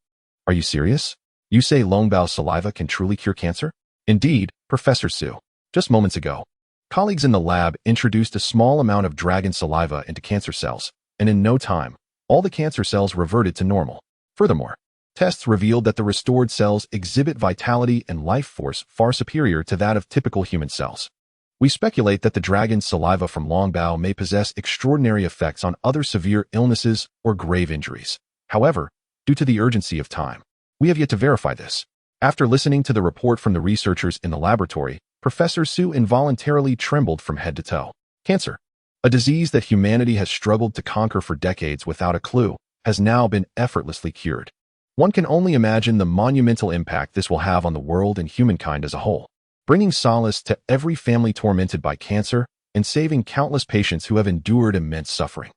Are you serious? You say Longbao's saliva can truly cure cancer?" "Indeed, Professor Su. Just moments ago, colleagues in the lab introduced a small amount of dragon saliva into cancer cells, and in no time, all the cancer cells reverted to normal. Furthermore, tests revealed that the restored cells exhibit vitality and life force far superior to that of typical human cells. We speculate that the dragon's saliva from Longbao may possess extraordinary effects on other severe illnesses or grave injuries. However, due to the urgency of time, we have yet to verify this." After listening to the report from the researchers in the laboratory, Professor Su involuntarily trembled from head to toe. Cancer, a disease that humanity has struggled to conquer for decades without a clue, has now been effortlessly cured. One can only imagine the monumental impact this will have on the world and humankind as a whole, bringing solace to every family tormented by cancer and saving countless patients who have endured immense suffering.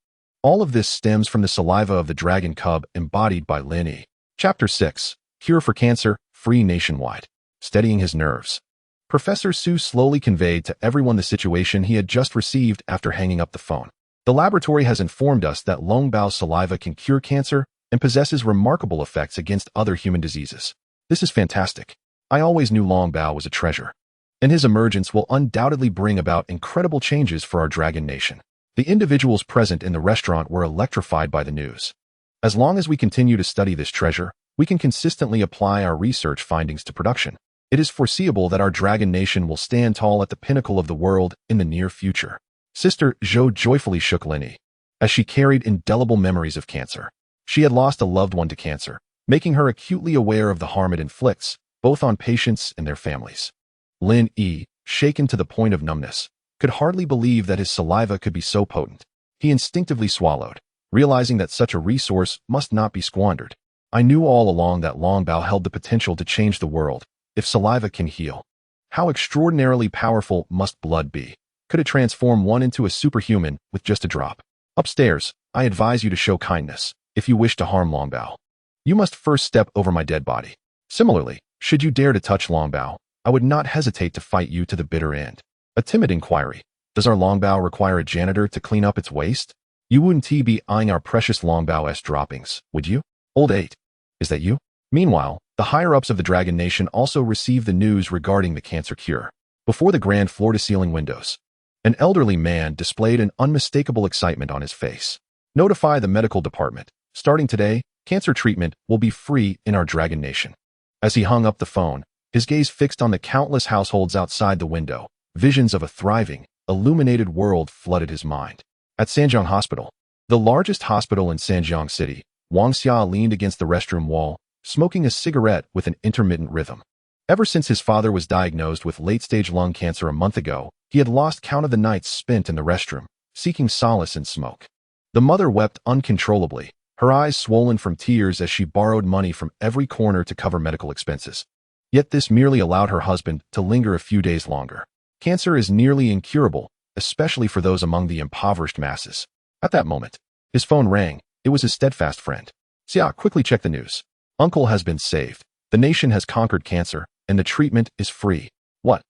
All of this stems from the saliva of the dragon cub embodied by Lin Yi. Chapter 6. Cure for Cancer, Free Nationwide. Steadying his nerves. Professor Su slowly conveyed to everyone the situation he had just received after hanging up the phone. The laboratory has informed us that Longbao's saliva can cure cancer and possesses remarkable effects against other human diseases. This is fantastic. I always knew Longbao was a treasure, and his emergence will undoubtedly bring about incredible changes for our dragon nation. The individuals present in the restaurant were electrified by the news. As long as we continue to study this treasure, we can consistently apply our research findings to production. It is foreseeable that our dragon nation will stand tall at the pinnacle of the world in the near future. Sister Zhou joyfully shook Lin Yi, as she carried indelible memories of cancer. She had lost a loved one to cancer, making her acutely aware of the harm it inflicts, both on patients and their families. Lin Yi, shaken to the point of numbness, could hardly believe that his saliva could be so potent. He instinctively swallowed, realizing that such a resource must not be squandered. I knew all along that Longbao held the potential to change the world. If saliva can heal, how extraordinarily powerful must blood be? Could it transform one into a superhuman with just a drop? Upstairs, I advise you to show kindness. If you wish to harm Longbao, you must first step over my dead body. Similarly, should you dare to touch Longbao, I would not hesitate to fight you to the bitter end. A timid inquiry. Does our Longbao require a janitor to clean up its waste? You wouldn't be eyeing our precious Longbao's droppings, would you? Old 8. Is that you? Meanwhile, the higher-ups of the Dragon Nation also received the news regarding the cancer cure. Before the grand floor-to-ceiling windows, an elderly man displayed an unmistakable excitement on his face. Notify the medical department. Starting today, cancer treatment will be free in our Dragon Nation. As he hung up the phone, his gaze fixed on the countless households outside the window. Visions of a thriving, illuminated world flooded his mind. At Sanjiang Hospital, the largest hospital in Sanjiang City, Wang Xia leaned against the restroom wall, smoking a cigarette with an intermittent rhythm. Ever since his father was diagnosed with late-stage lung cancer a month ago, he had lost count of the nights spent in the restroom, seeking solace in smoke. The mother wept uncontrollably, her eyes swollen from tears as she borrowed money from every corner to cover medical expenses. Yet this merely allowed her husband to linger a few days longer. Cancer is nearly incurable, especially for those among the impoverished masses. At that moment, his phone rang. It was his steadfast friend. Xia, quickly check the news. Uncle has been saved. The nation has conquered cancer, and the treatment is free. What?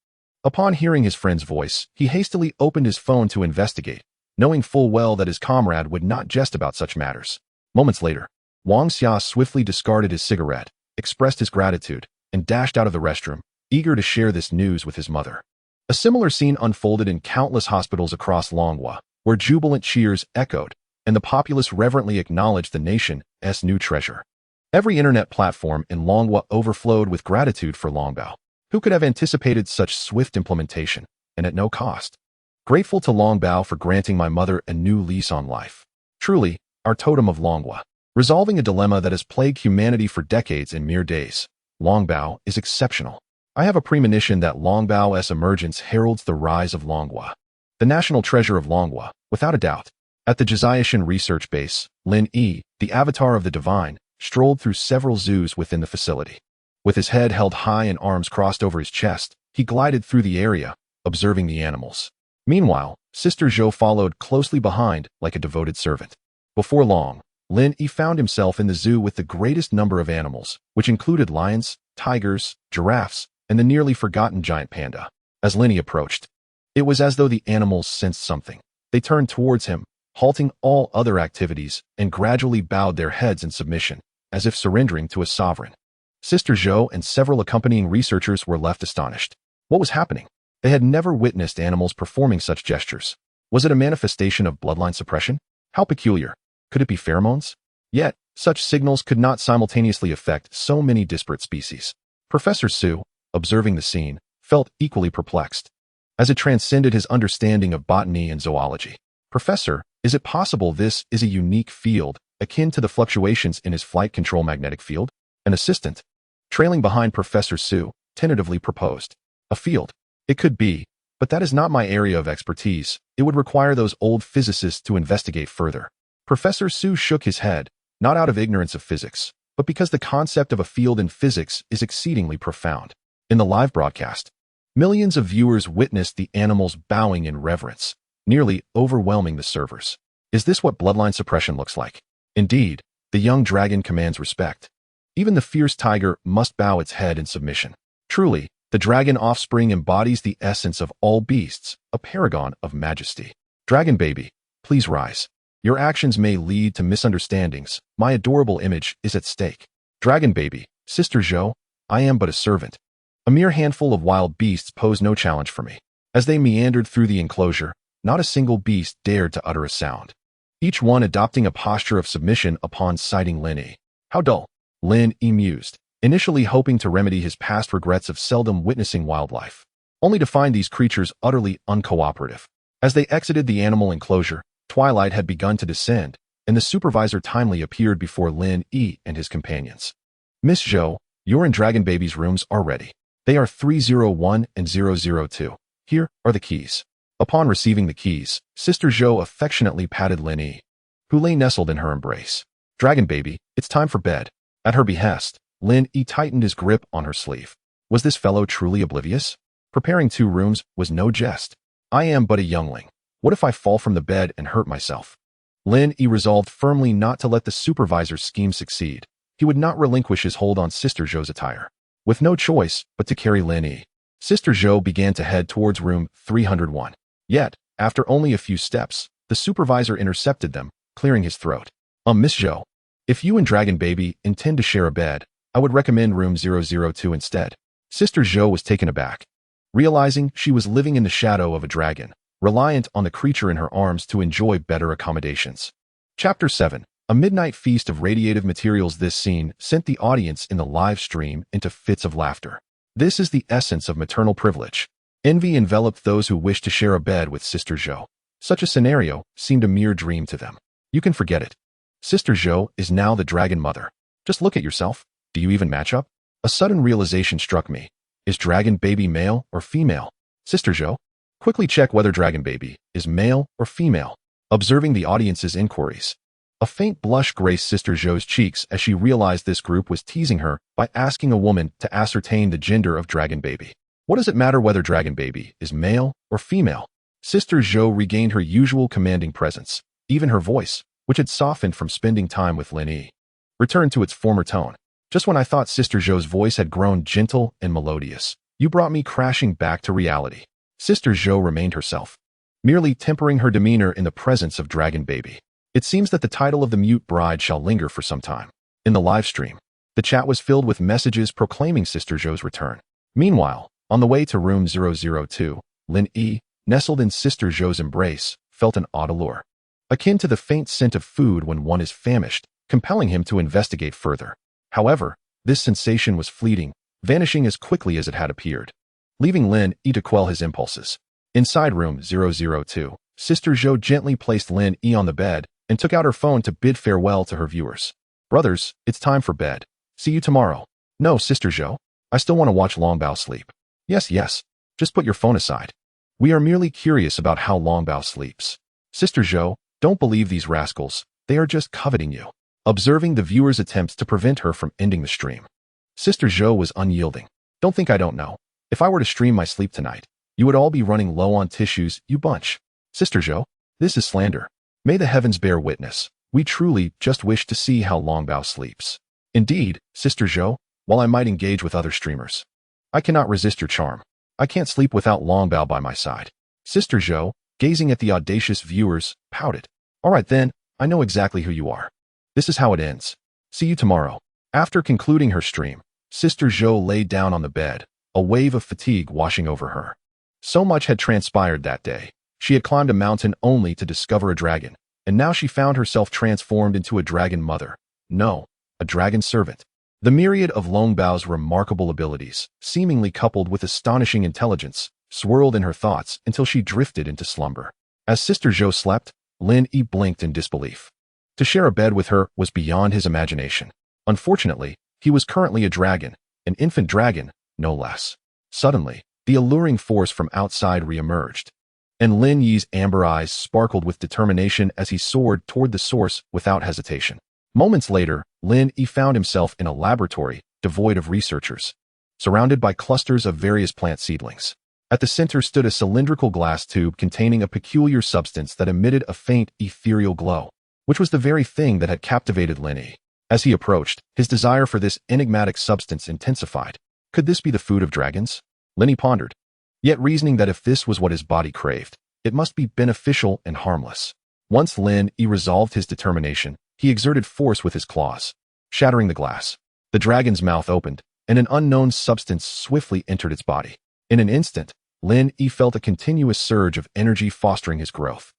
Upon hearing his friend's voice, he hastily opened his phone to investigate, knowing full well that his comrade would not jest about such matters. Moments later, Wang Xia swiftly discarded his cigarette, expressed his gratitude, and dashed out of the restroom, eager to share this news with his mother. A similar scene unfolded in countless hospitals across Longhua, where jubilant cheers echoed, and the populace reverently acknowledged the nation's new treasure. Every internet platform in Longhua overflowed with gratitude for Longbao. Who could have anticipated such swift implementation, and at no cost? Grateful to Longbao for granting my mother a new lease on life. Truly, our totem of Longhua. Resolving a dilemma that has plagued humanity for decades in mere days. Longbao is exceptional. I have a premonition that Longbao's emergence heralds the rise of Longhua, the national treasure of Longhua, without a doubt. At the Jiaishan research base, Lin Yi, the avatar of the divine, strolled through several zoos within the facility. With his head held high and arms crossed over his chest, he glided through the area, observing the animals. Meanwhile, Sister Zhou followed closely behind like a devoted servant. Before long, Lin Yi found himself in the zoo with the greatest number of animals, which included lions, tigers, giraffes, and the nearly forgotten giant panda. As Lin Yi approached, it was as though the animals sensed something. They turned towards him, halting all other activities, and gradually bowed their heads in submission, as if surrendering to a sovereign. Sister Zhou and several accompanying researchers were left astonished. What was happening? They had never witnessed animals performing such gestures. Was it a manifestation of bloodline suppression? How peculiar. Could it be pheromones? Yet, such signals could not simultaneously affect so many disparate species. Professor Su, observing the scene, felt equally perplexed, as it transcended his understanding of botany and zoology. Professor, is it possible this is a unique field, akin to the fluctuations in his flight control magnetic field? An assistant, trailing behind Professor Su, tentatively proposed. A field. It could be, but that is not my area of expertise. It would require those old physicists to investigate further. Professor Su shook his head, not out of ignorance of physics, but because the concept of a field in physics is exceedingly profound. In the live broadcast, millions of viewers witnessed the animals bowing in reverence, nearly overwhelming the servers. Is this what bloodline suppression looks like? Indeed, the young dragon commands respect. Even the fierce tiger must bow its head in submission. Truly, the dragon offspring embodies the essence of all beasts, a paragon of majesty. Dragon baby, please rise. Your actions may lead to misunderstandings. My adorable image is at stake. Dragon baby, Sister Zhou, I am but a servant. A mere handful of wild beasts pose no challenge for me. As they meandered through the enclosure, not a single beast dared to utter a sound, each one adopting a posture of submission upon sighting Lin Yi. How dull, Lin Yi mused, initially hoping to remedy his past regrets of seldom witnessing wildlife, only to find these creatures utterly uncooperative. As they exited the animal enclosure, twilight had begun to descend, and the supervisor timely appeared before Lin Yi and his companions. Miss Zhou, your and Dragon Baby's rooms are ready. They are 301 and 002. Here are the keys. Upon receiving the keys, Sister Zhou affectionately patted Lin Yi, who lay nestled in her embrace. Dragon baby, it's time for bed. At her behest, Lin Yi tightened his grip on her sleeve. Was this fellow truly oblivious? Preparing 2 rooms was no jest. I am but a youngling. What if I fall from the bed and hurt myself? Lin Yi resolved firmly not to let the supervisor's scheme succeed. He would not relinquish his hold on Sister Zhou's attire. With no choice but to carry Lin Yi, Sister Zhou began to head towards room 301. Yet, after only a few steps, the supervisor intercepted them, clearing his throat. Miss Zhou, if you and Dragon Baby intend to share a bed, I would recommend room 002 instead. Sister Zhou was taken aback, realizing she was living in the shadow of a dragon, reliant on the creature in her arms to enjoy better accommodations. Chapter 7. A midnight feast of radiative materials. This scene sent the audience in the live stream into fits of laughter. This is the essence of maternal privilege. Envy enveloped those who wished to share a bed with Sister Zhou. Such a scenario seemed a mere dream to them. You can forget it. Sister Zhou is now the dragon mother. Just look at yourself. Do you even match up? A sudden realization struck me. Is Dragon Baby male or female? Sister Zhou, quickly check whether Dragon Baby is male or female. Observing the audience's inquiries, a faint blush graced Sister Zhou's cheeks as she realized this group was teasing her by asking a woman to ascertain the gender of Dragon Baby. What does it matter whether Dragon Baby is male or female? Sister Zhou regained her usual commanding presence. Even her voice, which had softened from spending time with Lin Yi, returned to its former tone. Just when I thought Sister Zhou's voice had grown gentle and melodious, you brought me crashing back to reality. Sister Zhou remained herself, merely tempering her demeanor in the presence of Dragon Baby. It seems that the title of the mute bride shall linger for some time. In the live stream, the chat was filled with messages proclaiming Sister Zhou's return. Meanwhile, on the way to room 002, Lin Yi, nestled in Sister Zhou's embrace, felt an odd allure, akin to the faint scent of food when one is famished, compelling him to investigate further. However, this sensation was fleeting, vanishing as quickly as it had appeared, leaving Lin Yi to quell his impulses. Inside room 002, Sister Zhou gently placed Lin Yi on the bed and took out her phone to bid farewell to her viewers. Brothers, it's time for bed. See you tomorrow. No, Sister Zhou, I still want to watch Longbao sleep. Yes, just put your phone aside. We are merely curious about how Longbao sleeps. Sister Zhou, don't believe these rascals. They are just coveting you. Observing the viewer's attempts to prevent her from ending the stream, Sister Zhou was unyielding. Don't think I don't know. If I were to stream my sleep tonight, you would all be running low on tissues, you bunch. Sister Zhou, this is slander. May the heavens bear witness. We truly just wish to see how Longbao sleeps. Indeed, Sister Zhou, while I might engage with other streamers, I cannot resist your charm. I can't sleep without Longbao by my side. Sister Zhou, gazing at the audacious viewers, pouted. All right then, I know exactly who you are. This is how it ends. See you tomorrow. After concluding her stream, Sister Zhou lay down on the bed, a wave of fatigue washing over her. So much had transpired that day. She had climbed a mountain only to discover a dragon, and now she found herself transformed into a dragon mother. No, a dragon servant. The myriad of Longbao's remarkable abilities, seemingly coupled with astonishing intelligence, swirled in her thoughts until she drifted into slumber. As Sister Zhou slept, Lin Yi blinked in disbelief. To share a bed with her was beyond his imagination. Unfortunately, he was currently a dragon, an infant dragon, no less. Suddenly, the alluring force from outside re-emerged, and Lin Yi's amber eyes sparkled with determination as he soared toward the source without hesitation. Moments later, Lin Yi found himself in a laboratory devoid of researchers, surrounded by clusters of various plant seedlings. At the center stood a cylindrical glass tube containing a peculiar substance that emitted a faint, ethereal glow, which was the very thing that had captivated Lin Yi. As he approached, his desire for this enigmatic substance intensified. Could this be the food of dragons? Lin Yi pondered, yet reasoning that if this was what his body craved, it must be beneficial and harmless. Once Lin Yi resolved his determination, he exerted force with his claws, shattering the glass. The dragon's mouth opened, and an unknown substance swiftly entered its body. In an instant, Lin Yi felt a continuous surge of energy fostering his growth,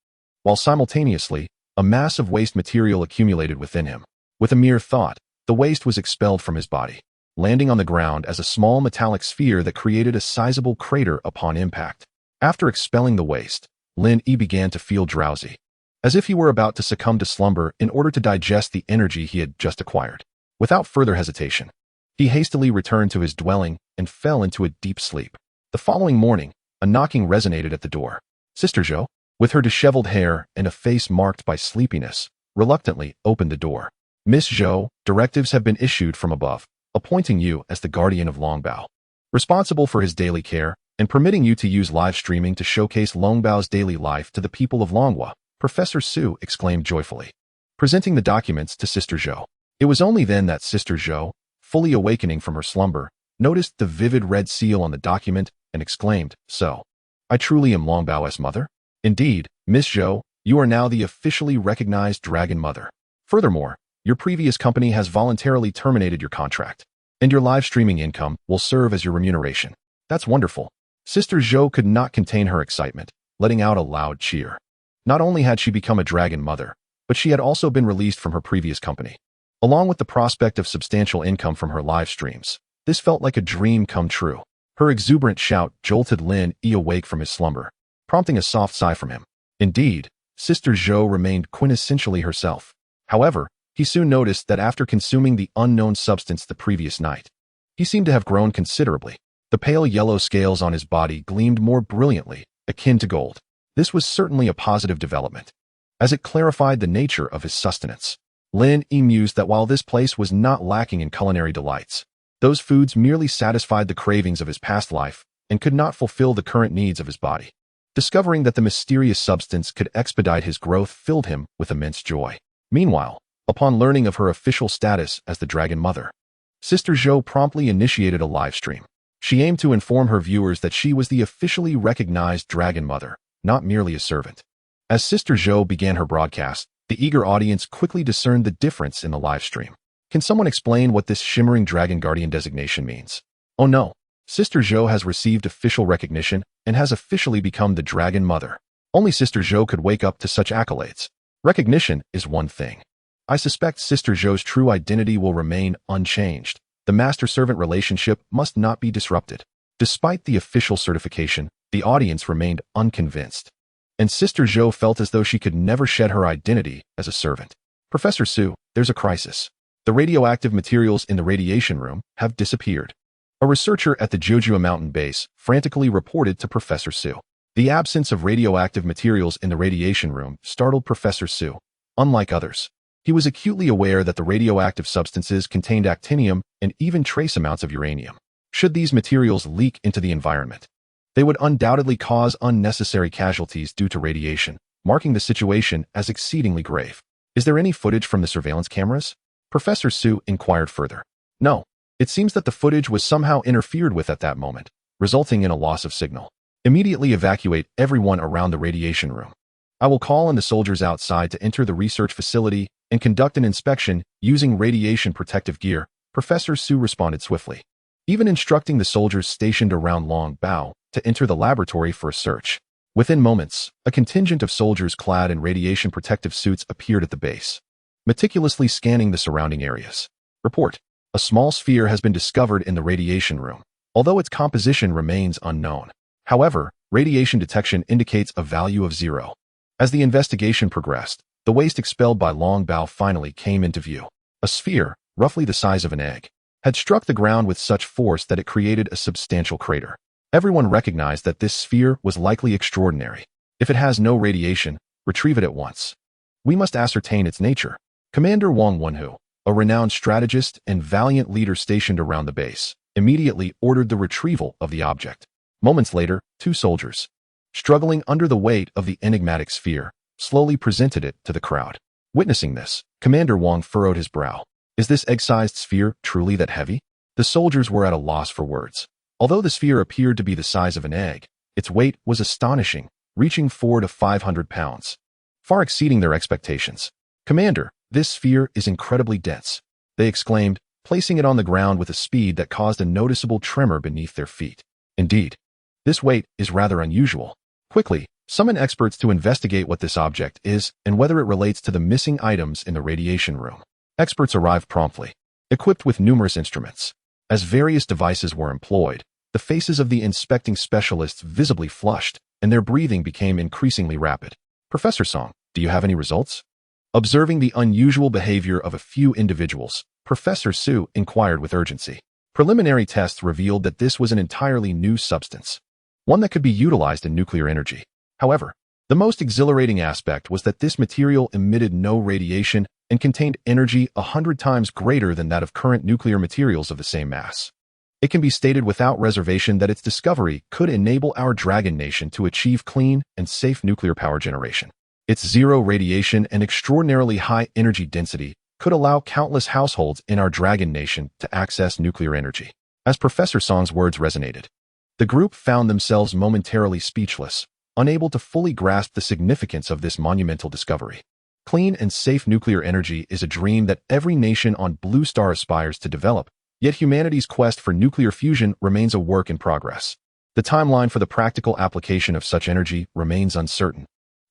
while simultaneously, a mass of waste material accumulated within him. With a mere thought, the waste was expelled from his body, landing on the ground as a small metallic sphere that created a sizable crater upon impact. After expelling the waste, Lin Yi began to feel drowsy, as if he were about to succumb to slumber in order to digest the energy he had just acquired. Without further hesitation, he hastily returned to his dwelling and fell into a deep sleep. The following morning, a knocking resonated at the door. Sister Zhou, with her disheveled hair and a face marked by sleepiness, reluctantly opened the door. Miss Zhou, directives have been issued from above, appointing you as the guardian of Longbao, responsible for his daily care and permitting you to use live streaming to showcase Longbao's daily life to the people of Longhua, Professor Su exclaimed joyfully, presenting the documents to Sister Zhou. It was only then that Sister Zhou, fully awakening from her slumber, noticed the vivid red seal on the document and exclaimed, "So, I truly am Longbao's mother? Indeed, Miss Zhou, you are now the officially recognized Dragon Mother. Furthermore, your previous company has voluntarily terminated your contract, and your live streaming income will serve as your remuneration." That's wonderful. Sister Zhou could not contain her excitement, letting out a loud cheer. Not only had she become a Dragon Mother, but she had also been released from her previous company. Along with the prospect of substantial income from her live streams, this felt like a dream come true. Her exuberant shout jolted Lin Yi awake from his slumber, prompting a soft sigh from him. Indeed, Sister Zhou remained quintessentially herself. However, he soon noticed that after consuming the unknown substance the previous night, he seemed to have grown considerably. The pale yellow scales on his body gleamed more brilliantly, akin to gold. This was certainly a positive development, as it clarified the nature of his sustenance. Lin Yi mused that while this place was not lacking in culinary delights, those foods merely satisfied the cravings of his past life and could not fulfill the current needs of his body. Discovering that the mysterious substance could expedite his growth filled him with immense joy. Meanwhile, upon learning of her official status as the Dragon Mother, Sister Zhou promptly initiated a live stream. She aimed to inform her viewers that she was the officially recognized Dragon Mother, not merely a servant. As Sister Zhou began her broadcast, the eager audience quickly discerned the difference in the live stream. Can someone explain what this shimmering Dragon Guardian designation means? Oh no, Sister Zhou has received official recognition and has officially become the Dragon Mother. Only Sister Zhou could wake up to such accolades. Recognition is one thing. I suspect Sister Zhou's true identity will remain unchanged. The master-servant relationship must not be disrupted. Despite the official certification, the audience remained unconvinced, and Sister Zhou felt as though she could never shed her identity as a servant. Professor Su, there's a crisis. The radioactive materials in the radiation room have disappeared. A researcher at the Zhou Jie mountain base frantically reported to Professor Su. The absence of radioactive materials in the radiation room startled Professor Su. Unlike others, he was acutely aware that the radioactive substances contained actinium and even trace amounts of uranium. Should these materials leak into the environment, they would undoubtedly cause unnecessary casualties due to radiation, marking the situation as exceedingly grave. Is there any footage from the surveillance cameras? Professor Su inquired further. No, it seems that the footage was somehow interfered with at that moment, resulting in a loss of signal. Immediately evacuate everyone around the radiation room. I will call on the soldiers outside to enter the research facility and conduct an inspection using radiation protective gear, Professor Su responded swiftly, even instructing the soldiers stationed around Longbao to enter the laboratory for a search. Within moments, a contingent of soldiers clad in radiation protective suits appeared at the base, meticulously scanning the surrounding areas. Report: a small sphere has been discovered in the radiation room, although its composition remains unknown. However, radiation detection indicates a value of 0. As the investigation progressed, the waste expelled by Longbao finally came into view. A sphere, roughly the size of an egg, had struck the ground with such force that it created a substantial crater. Everyone recognized that this sphere was likely extraordinary. If it has no radiation, retrieve it at once. We must ascertain its nature. Commander Wang Wenhu, a renowned strategist and valiant leader stationed around the base, immediately ordered the retrieval of the object. Moments later, two soldiers, struggling under the weight of the enigmatic sphere, slowly presented it to the crowd. Witnessing this, Commander Wang furrowed his brow. Is this egg-sized sphere truly that heavy? The soldiers were at a loss for words. Although the sphere appeared to be the size of an egg, its weight was astonishing, reaching 400 to 500 pounds, far exceeding their expectations. Commander, this sphere is incredibly dense, they exclaimed, placing it on the ground with a speed that caused a noticeable tremor beneath their feet. Indeed, this weight is rather unusual. Quickly, summon experts to investigate what this object is and whether it relates to the missing items in the radiation room. Experts arrived promptly, equipped with numerous instruments. As various devices were employed, the faces of the inspecting specialists visibly flushed, and their breathing became increasingly rapid. Professor Song, do you have any results? Observing the unusual behavior of a few individuals, Professor Su inquired with urgency. Preliminary tests revealed that this was an entirely new substance, one that could be utilized in nuclear energy. However, the most exhilarating aspect was that this material emitted no radiation and contained energy 100 times greater than that of current nuclear materials of the same mass. It can be stated without reservation that its discovery could enable our Dragon Nation to achieve clean and safe nuclear power generation. Its zero radiation and extraordinarily high energy density could allow countless households in our Dragon Nation to access nuclear energy. As Professor Song's words resonated, the group found themselves momentarily speechless, unable to fully grasp the significance of this monumental discovery. Clean and safe nuclear energy is a dream that every nation on Blue Star aspires to develop, yet humanity's quest for nuclear fusion remains a work in progress. The timeline for the practical application of such energy remains uncertain.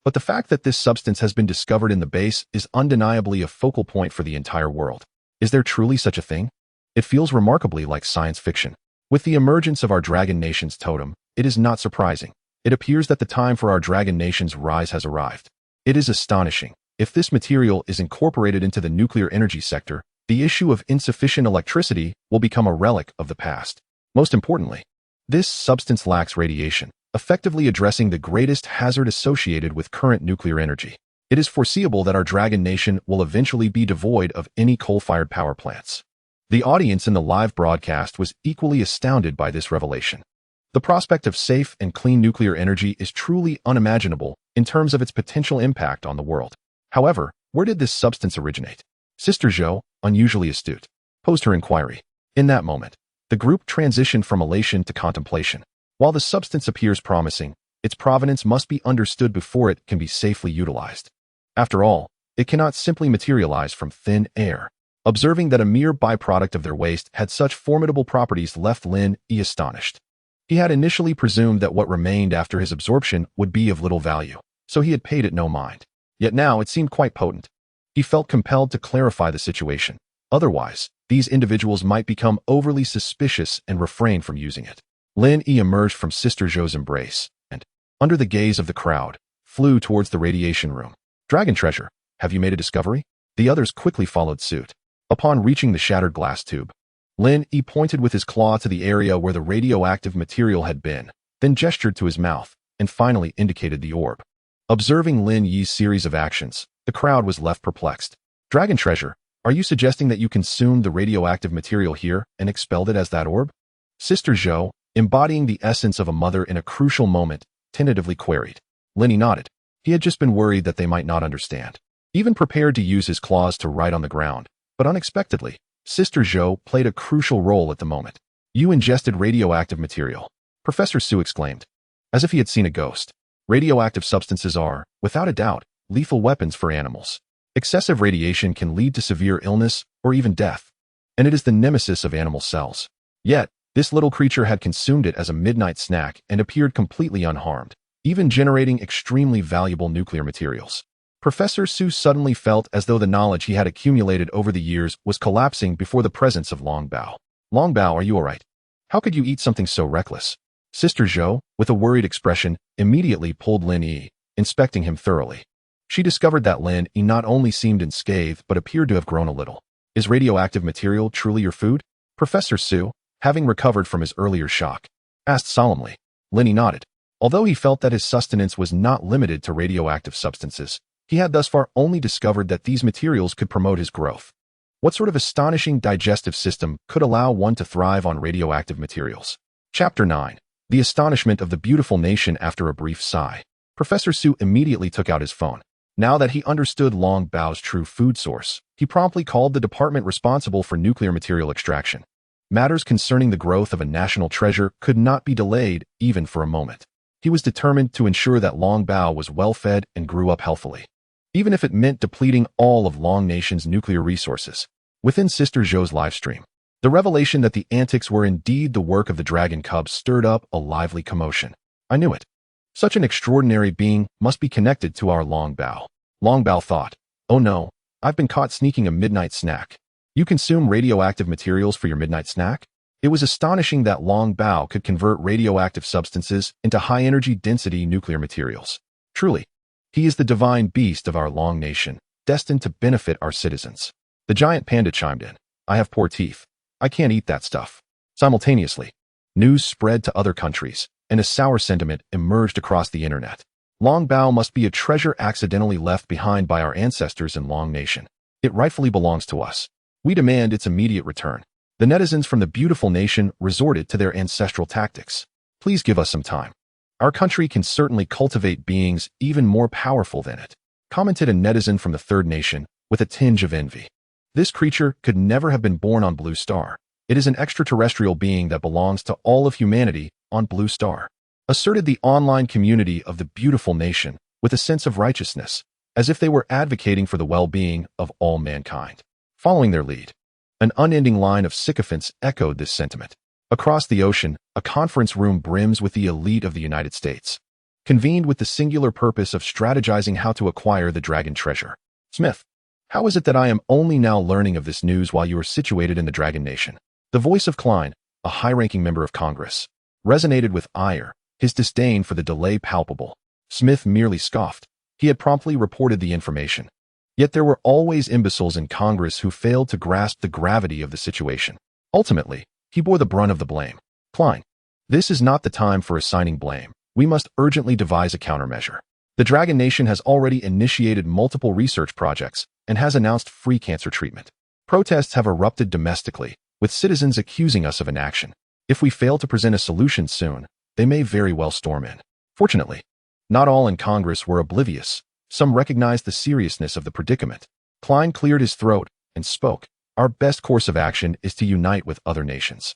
But the fact that this substance has been discovered in the base is undeniably a focal point for the entire world. Is there truly such a thing? It feels remarkably like science fiction. With the emergence of our Dragon Nation's totem, it is not surprising. It appears that the time for our Dragon Nation's rise has arrived. It is astonishing. If this material is incorporated into the nuclear energy sector, the issue of insufficient electricity will become a relic of the past. Most importantly, this substance lacks radiation, effectively addressing the greatest hazard associated with current nuclear energy. It is foreseeable that our Dragon Nation will eventually be devoid of any coal-fired power plants. The audience in the live broadcast was equally astounded by this revelation. The prospect of safe and clean nuclear energy is truly unimaginable in terms of its potential impact on the world. However, where did this substance originate? Sister Zhou, unusually astute, posed her inquiry. In that moment, the group transitioned from elation to contemplation. While the substance appears promising, its provenance must be understood before it can be safely utilized. After all, it cannot simply materialize from thin air. Observing that a mere byproduct of their waste had such formidable properties left Lin Yi astonished. He had initially presumed that what remained after his absorption would be of little value, so he had paid it no mind. Yet now it seemed quite potent. He felt compelled to clarify the situation. Otherwise, these individuals might become overly suspicious and refrain from using it. Lin Yi emerged from Sister Zhou's embrace and, under the gaze of the crowd, flew towards the radiation room. Dragon treasure, have you made a discovery? The others quickly followed suit. Upon reaching the shattered glass tube, Lin Yi pointed with his claw to the area where the radioactive material had been, then gestured to his mouth, and finally indicated the orb. Observing Lin Yi's series of actions, the crowd was left perplexed. Dragon treasure, are you suggesting that you consumed the radioactive material here and expelled it as that orb? Sister Zhou, embodying the essence of a mother in a crucial moment, tentatively queried. Lin Yi nodded. He had just been worried that they might not understand. Even prepared to use his claws to write on the ground, but unexpectedly, Sister Zhou played a crucial role at the moment. You ingested radioactive material, Professor Su exclaimed, as if he had seen a ghost. Radioactive substances are, without a doubt, lethal weapons for animals. Excessive radiation can lead to severe illness or even death, and it is the nemesis of animal cells. Yet, this little creature had consumed it as a midnight snack and appeared completely unharmed, even generating extremely valuable nuclear materials. Professor Su suddenly felt as though the knowledge he had accumulated over the years was collapsing before the presence of Long Bao. Long Bao, are you all right? How could you eat something so reckless? Sister Zhou, with a worried expression, immediately pulled Lin Yi, inspecting him thoroughly. She discovered that Lin Yi not only seemed unscathed but appeared to have grown a little. Is radioactive material truly your food? Professor Su, having recovered from his earlier shock, asked solemnly. Lin Yi nodded. Although he felt that his sustenance was not limited to radioactive substances, he had thus far only discovered that these materials could promote his growth. What sort of astonishing digestive system could allow one to thrive on radioactive materials? Chapter 9. The astonishment of the beautiful nation after a brief sigh. Professor Su immediately took out his phone. Now that he understood Long Bao's true food source, he promptly called the department responsible for nuclear material extraction. Matters concerning the growth of a national treasure could not be delayed even for a moment. He was determined to ensure that Long Bao was well-fed and grew up healthily, even if it meant depleting all of Long Nation's nuclear resources. Within Sister Zhou's livestream, the revelation that the antics were indeed the work of the dragon cubs stirred up a lively commotion. I knew it. Such an extraordinary being must be connected to our Long Bao. Long Bao thought, oh no, I've been caught sneaking a midnight snack. You consume radioactive materials for your midnight snack? It was astonishing that Long Bao could convert radioactive substances into high-energy density nuclear materials. Truly, he is the divine beast of our Long Nation, destined to benefit our citizens. The giant panda chimed in. I have poor teeth. I can't eat that stuff. Simultaneously, news spread to other countries, and a sour sentiment emerged across the internet. Long Bao must be a treasure accidentally left behind by our ancestors in Long Nation. It rightfully belongs to us. We demand its immediate return. The netizens from the beautiful nation resorted to their ancestral tactics. Please give us some time. Our country can certainly cultivate beings even more powerful than it, commented a netizen from the third nation with a tinge of envy. This creature could never have been born on Blue Star. It is an extraterrestrial being that belongs to all of humanity on Blue Star, asserted the online community of the beautiful nation with a sense of righteousness, as if they were advocating for the well-being of all mankind. Following their lead, an unending line of sycophants echoed this sentiment. Across the ocean, a conference room brims with the elite of the United States, convened with the singular purpose of strategizing how to acquire the dragon treasure. Smith, how is it that I am only now learning of this news while you are situated in the Dragon Nation? The voice of Klein, a high-ranking member of Congress, resonated with ire, his disdain for the delay palpable. Smith merely scoffed. He had promptly reported the information. Yet there were always imbeciles in Congress who failed to grasp the gravity of the situation. Ultimately, he bore the brunt of the blame. Klein, this is not the time for assigning blame. We must urgently devise a countermeasure. The Dragon Nation has already initiated multiple research projects and has announced free cancer treatment. Protests have erupted domestically, with citizens accusing us of inaction. If we fail to present a solution soon, they may very well storm in. Fortunately, not all in Congress were oblivious. Some recognized the seriousness of the predicament. Klein cleared his throat and spoke. Our best course of action is to unite with other nations.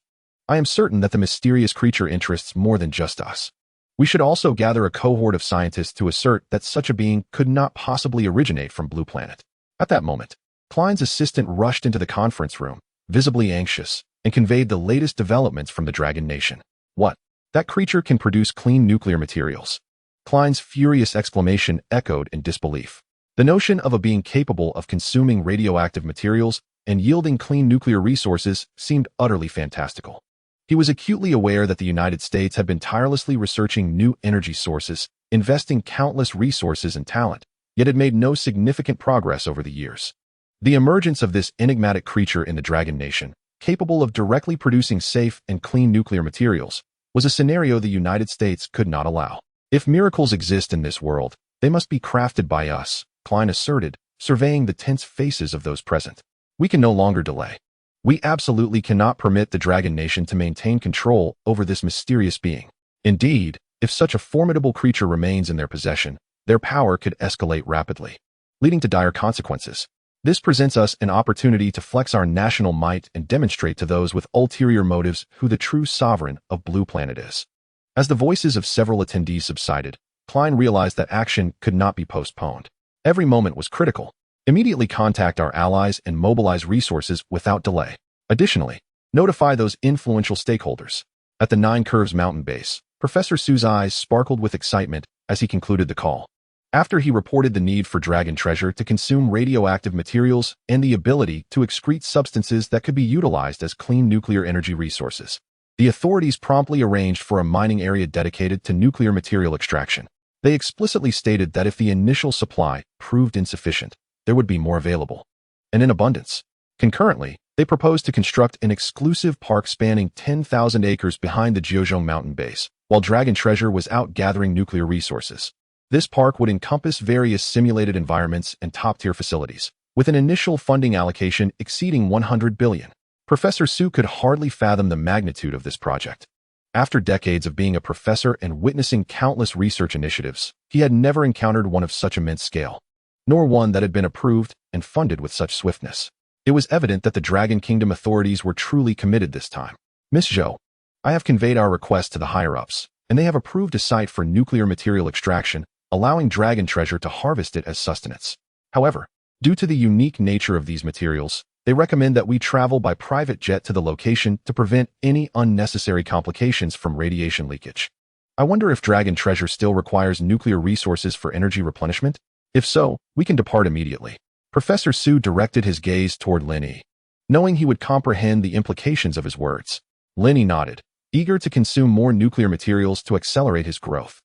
I am certain that the mysterious creature interests more than just us. We should also gather a cohort of scientists to assert that such a being could not possibly originate from Blue Planet. At that moment, Klein's assistant rushed into the conference room, visibly anxious, and conveyed the latest developments from the Dragon Nation. What? That creature can produce clean nuclear materials. Klein's furious exclamation echoed in disbelief. The notion of a being capable of consuming radioactive materials and yielding clean nuclear resources seemed utterly fantastical. He was acutely aware that the United States had been tirelessly researching new energy sources, investing countless resources and talent, yet had made no significant progress over the years. The emergence of this enigmatic creature in the Dragon Nation, capable of directly producing safe and clean nuclear materials, was a scenario the United States could not allow. If miracles exist in this world, they must be crafted by us, Klein asserted, surveying the tense faces of those present. We can no longer delay. We absolutely cannot permit the Dragon Nation to maintain control over this mysterious being. Indeed, if such a formidable creature remains in their possession, their power could escalate rapidly, leading to dire consequences. This presents us an opportunity to flex our national might and demonstrate to those with ulterior motives who the true sovereign of Blue Planet is. As the voices of several attendees subsided, Klein realized that action could not be postponed. Every moment was critical. Immediately contact our allies and mobilize resources without delay. Additionally, notify those influential stakeholders. At the Nine Curves mountain base, Professor Su's eyes sparkled with excitement as he concluded the call. After he reported the need for dragon treasure to consume radioactive materials and the ability to excrete substances that could be utilized as clean nuclear energy resources, the authorities promptly arranged for a mining area dedicated to nuclear material extraction. They explicitly stated that if the initial supply proved insufficient, there would be more available, and in abundance. Concurrently, they proposed to construct an exclusive park spanning 10,000 acres behind the Jiuzhou mountain base, while Dragon Treasure was out gathering nuclear resources. This park would encompass various simulated environments and top-tier facilities, with an initial funding allocation exceeding 100 billion. Professor Su could hardly fathom the magnitude of this project. After decades of being a professor and witnessing countless research initiatives, he had never encountered one of such immense scale, nor one that had been approved and funded with such swiftness. It was evident that the Dragon Kingdom authorities were truly committed this time. Miss Zhou, I have conveyed our request to the higher-ups, and they have approved a site for nuclear material extraction, allowing dragon treasure to harvest it as sustenance. However, due to the unique nature of these materials, they recommend that we travel by private jet to the location to prevent any unnecessary complications from radiation leakage. I wonder if dragon treasure still requires nuclear resources for energy replenishment? If so, we can depart immediately. Professor Su directed his gaze toward Lin Yi. Knowing he would comprehend the implications of his words, Lin Yi nodded, eager to consume more nuclear materials to accelerate his growth.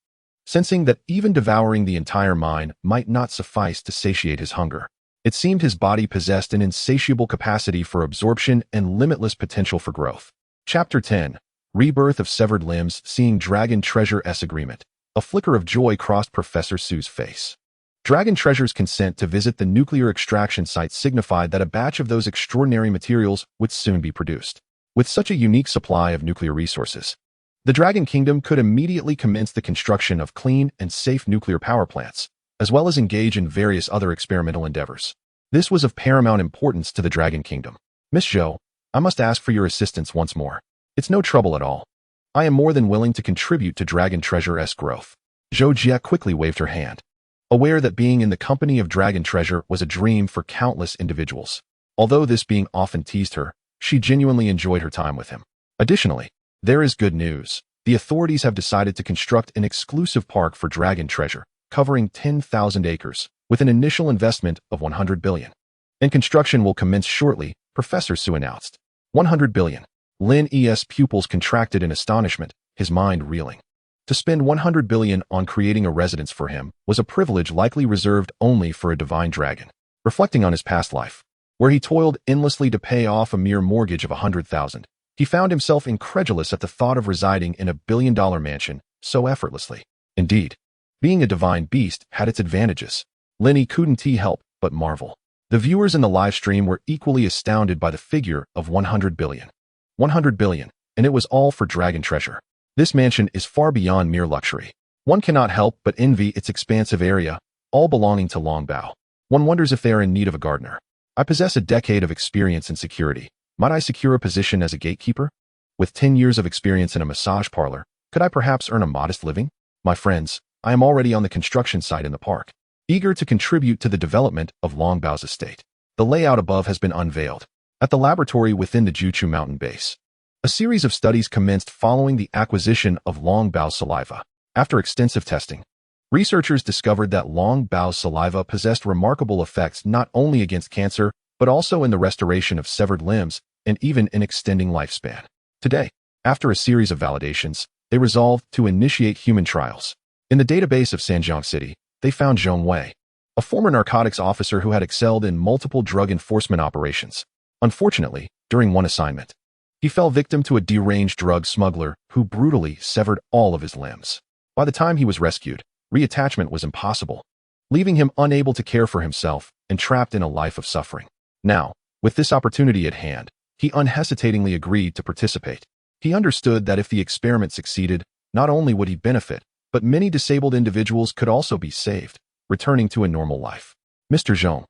Sensing that even devouring the entire mine might not suffice to satiate his hunger, it seemed his body possessed an insatiable capacity for absorption and limitless potential for growth. Chapter 10. Rebirth of Severed Limbs. Seeing Dragon Treasure S Agreement. A flicker of joy crossed Professor Su's face. Dragon Treasure's consent to visit the nuclear extraction site signified that a batch of those extraordinary materials would soon be produced. With such a unique supply of nuclear resources, the Dragon Kingdom could immediately commence the construction of clean and safe nuclear power plants, as well as engage in various other experimental endeavors. This was of paramount importance to the Dragon Kingdom. Miss Zhou, I must ask for your assistance once more. It's no trouble at all. I am more than willing to contribute to Dragon Treasure's growth. Zhou Jie quickly waved her hand, aware that being in the company of Dragon Treasure was a dream for countless individuals. Although this being often teased her, she genuinely enjoyed her time with him. Additionally, there is good news. The authorities have decided to construct an exclusive park for Dragon Treasure, covering 10,000 acres, with an initial investment of 100 billion. And construction will commence shortly, Professor Su announced. 100 billion. Lin Yi's pupils contracted in astonishment, his mind reeling. To spend 100 billion on creating a residence for him was a privilege likely reserved only for a divine dragon. Reflecting on his past life, where he toiled endlessly to pay off a mere mortgage of 100,000, he found himself incredulous at the thought of residing in a billion-dollar mansion so effortlessly. Indeed, being a divine beast had its advantages. Lin Yi couldn't help but marvel. The viewers in the live stream were equally astounded by the figure of 100 billion. 100 billion, and it was all for Dragon Treasure. This mansion is far beyond mere luxury. One cannot help but envy its expansive area, all belonging to Longbao. One wonders if they are in need of a gardener. I possess a decade of experience in security. Might I secure a position as a gatekeeper? With 10 years of experience in a massage parlor, could I perhaps earn a modest living? My friends, I am already on the construction site in the park, eager to contribute to the development of Longbao's estate. The layout above has been unveiled. At the laboratory within the Juchu mountain base, a series of studies commenced following the acquisition of Longbao's saliva. After extensive testing, researchers discovered that Longbao's saliva possessed remarkable effects not only against cancer, but also in the restoration of severed limbs and even in extending lifespan. Today, after a series of validations, they resolved to initiate human trials. In the database of Sanjiang City, they found Zhou Jie, a former narcotics officer who had excelled in multiple drug enforcement operations. Unfortunately, during one assignment, he fell victim to a deranged drug smuggler who brutally severed all of his limbs. By the time he was rescued, reattachment was impossible, leaving him unable to care for himself and trapped in a life of suffering. Now, with this opportunity at hand, he unhesitatingly agreed to participate. He understood that if the experiment succeeded, not only would he benefit, but many disabled individuals could also be saved, returning to a normal life. Mr. Zhou,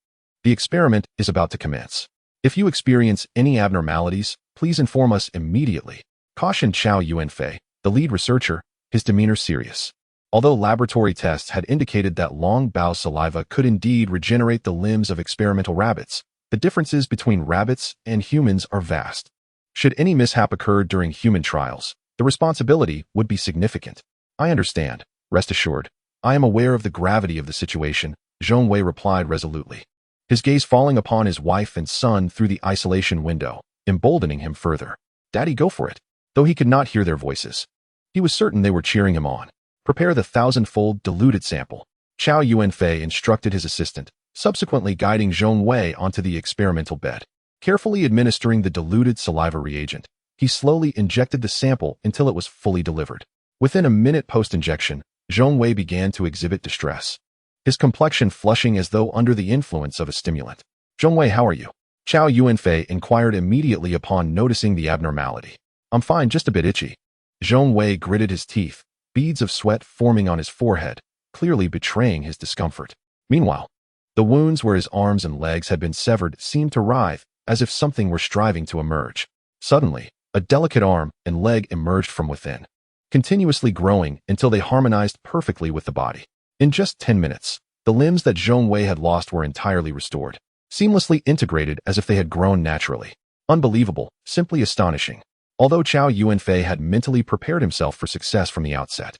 the experiment is about to commence. If you experience any abnormalities, please inform us immediately, cautioned Chao Yuanfei, the lead researcher, his demeanor serious. Although laboratory tests had indicated that Longbao's saliva could indeed regenerate the limbs of experimental rabbits, the differences between rabbits and humans are vast. Should any mishap occur during human trials, the responsibility would be significant. I understand. Rest assured. I am aware of the gravity of the situation, Zhou Jie replied resolutely, his gaze falling upon his wife and son through the isolation window, emboldening him further. Daddy, go for it. Though he could not hear their voices, he was certain they were cheering him on. Prepare the 1,000-fold diluted sample. Chao Yuanfei instructed his assistant, subsequently guiding Zhou Jie onto the experimental bed. Carefully administering the diluted saliva reagent, he slowly injected the sample until it was fully delivered. Within a minute post-injection, Zhou Jie began to exhibit distress, his complexion flushing as though under the influence of a stimulant. Zhou Jie, how are you? Chao Yuanfei inquired immediately upon noticing the abnormality. I'm fine, just a bit itchy. Zhou Jie gritted his teeth, beads of sweat forming on his forehead, clearly betraying his discomfort. Meanwhile, the wounds where his arms and legs had been severed seemed to writhe, as if something were striving to emerge. Suddenly, a delicate arm and leg emerged from within, continuously growing until they harmonized perfectly with the body. In just 10 minutes, the limbs that Zhou Jie had lost were entirely restored, seamlessly integrated as if they had grown naturally. Unbelievable, simply astonishing. Although Zhao Yuanfei had mentally prepared himself for success from the outset,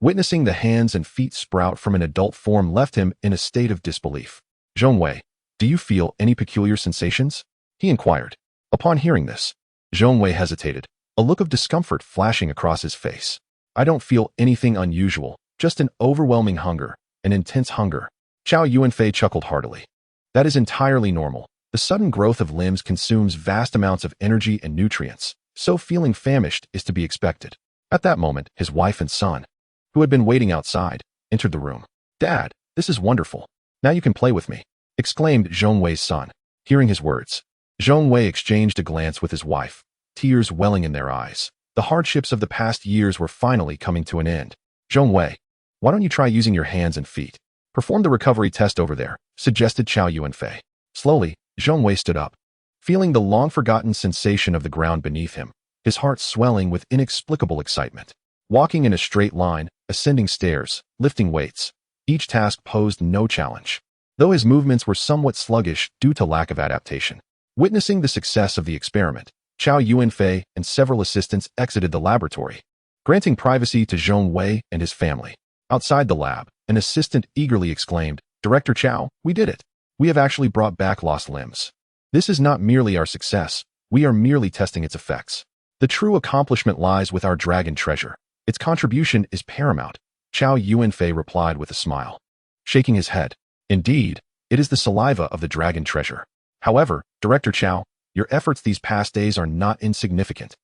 witnessing the hands and feet sprout from an adult form left him in a state of disbelief. Zhou Jie, do you feel any peculiar sensations? He inquired. Upon hearing this, Zhou Jie hesitated, a look of discomfort flashing across his face. I don't feel anything unusual, just an overwhelming hunger, an intense hunger. Zhao Yuanfei chuckled heartily. That is entirely normal. The sudden growth of limbs consumes vast amounts of energy and nutrients, so feeling famished is to be expected. At that moment, his wife and son, who had been waiting outside, entered the room. Dad, this is wonderful. Now you can play with me, exclaimed Zhou Jie's son. Hearing his words, Zhou Jie exchanged a glance with his wife, tears welling in their eyes. The hardships of the past years were finally coming to an end. Zhou Jie, why don't you try using your hands and feet? Perform the recovery test over there, suggested Zhao Yuanfei. Slowly, Zhou Jie stood up, feeling the long-forgotten sensation of the ground beneath him, his heart swelling with inexplicable excitement. Walking in a straight line, ascending stairs, lifting weights, each task posed no challenge, though his movements were somewhat sluggish due to lack of adaptation. Witnessing the success of the experiment, Zhao Yuanfei and several assistants exited the laboratory, granting privacy to Zhou Jie and his family. Outside the lab, an assistant eagerly exclaimed, Director Zhao, we did it. We have actually brought back lost limbs. This is not merely our success, we are merely testing its effects. The true accomplishment lies with our dragon treasure. Its contribution is paramount, Zhao Yuanfei replied with a smile, shaking his head. Indeed, it is the saliva of the dragon treasure. However, Director Zhao, your efforts these past days are not insignificant.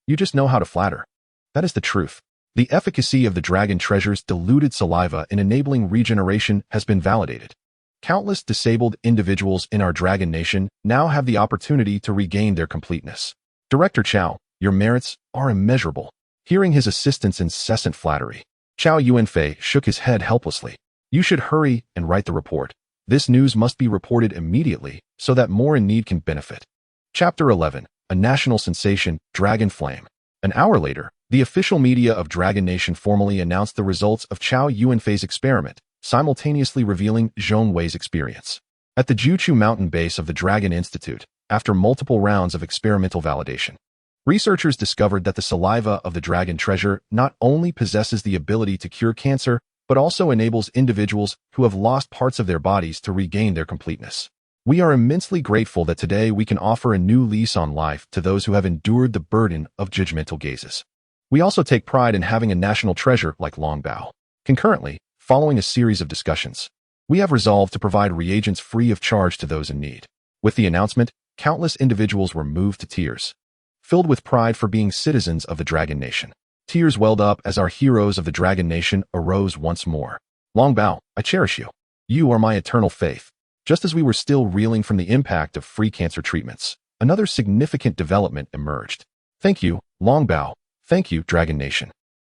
You just know how to flatter. That is the truth. The efficacy of the dragon treasure's diluted saliva in enabling regeneration has been validated. Countless disabled individuals in our dragon nation now have the opportunity to regain their completeness. Director Zhao, your merits are immeasurable. Hearing his assistant's incessant flattery, Zhao Yuanfei shook his head helplessly. You should hurry and write the report. This news must be reported immediately so that more in need can benefit. Chapter 11, a national sensation, Dragon Flame. An hour later, the official media of Dragon Nation formally announced the results of Zhao Yuanfei's experiment, simultaneously revealing Zhou Jie's experience. At the Juchu mountain base of the Dragon Institute, after multiple rounds of experimental validation, researchers discovered that the saliva of the dragon treasure not only possesses the ability to cure cancer, but also enables individuals who have lost parts of their bodies to regain their completeness. We are immensely grateful that today we can offer a new lease on life to those who have endured the burden of judgmental gazes. We also take pride in having a national treasure like Longbao. Concurrently, following a series of discussions, we have resolved to provide reagents free of charge to those in need. With the announcement, countless individuals were moved to tears, filled with pride for being citizens of the Dragon Nation. Tears welled up as our heroes of the Dragon Nation arose once more. Longbao, I cherish you. You are my eternal faith. Just as we were still reeling from the impact of free cancer treatments, another significant development emerged. Thank you, Longbao. Thank you, Dragon Nation,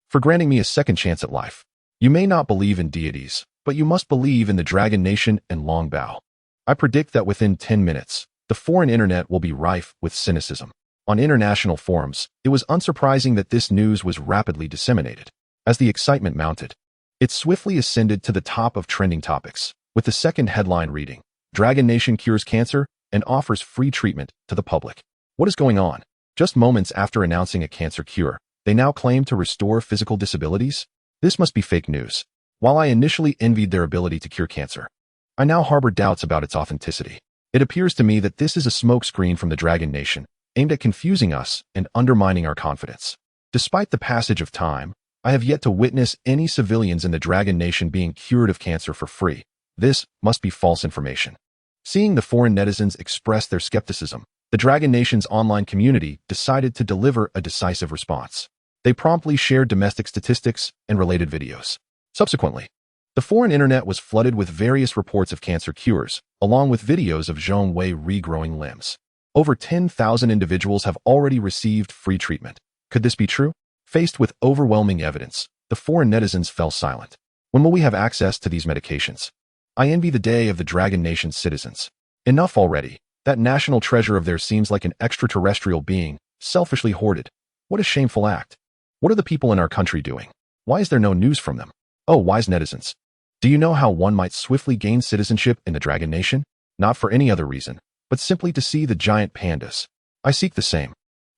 for granting me a second chance at life. You may not believe in deities, but you must believe in the Dragon Nation and Longbao. I predict that within 10 minutes, the foreign internet will be rife with cynicism. On international forums, it was unsurprising that this news was rapidly disseminated. As the excitement mounted, it swiftly ascended to the top of trending topics, with the second headline reading, Dragon Nation cures cancer and offers free treatment to the public. What is going on? Just moments after announcing a cancer cure, they now claim to restore physical disabilities? This must be fake news. While I initially envied their ability to cure cancer, I now harbor doubts about its authenticity. It appears to me that this is a smokescreen from the Dragon Nation, aimed at confusing us and undermining our confidence. Despite the passage of time, I have yet to witness any civilians in the Dragon Nation being cured of cancer for free. This must be false information. Seeing the foreign netizens express their skepticism, the Dragon Nation's online community decided to deliver a decisive response. They promptly shared domestic statistics and related videos. Subsequently, the foreign internet was flooded with various reports of cancer cures, along with videos of Zhou Jie regrowing limbs. Over 10,000 individuals have already received free treatment. Could this be true? Faced with overwhelming evidence, the foreign netizens fell silent. When will we have access to these medications? I envy the day of the Dragon Nation's citizens. Enough already. That national treasure of theirs seems like an extraterrestrial being, selfishly hoarded. What a shameful act. What are the people in our country doing? Why is there no news from them? Oh, wise netizens. Do you know how one might swiftly gain citizenship in the Dragon Nation? Not for any other reason, but simply to see the giant pandas. I seek the same.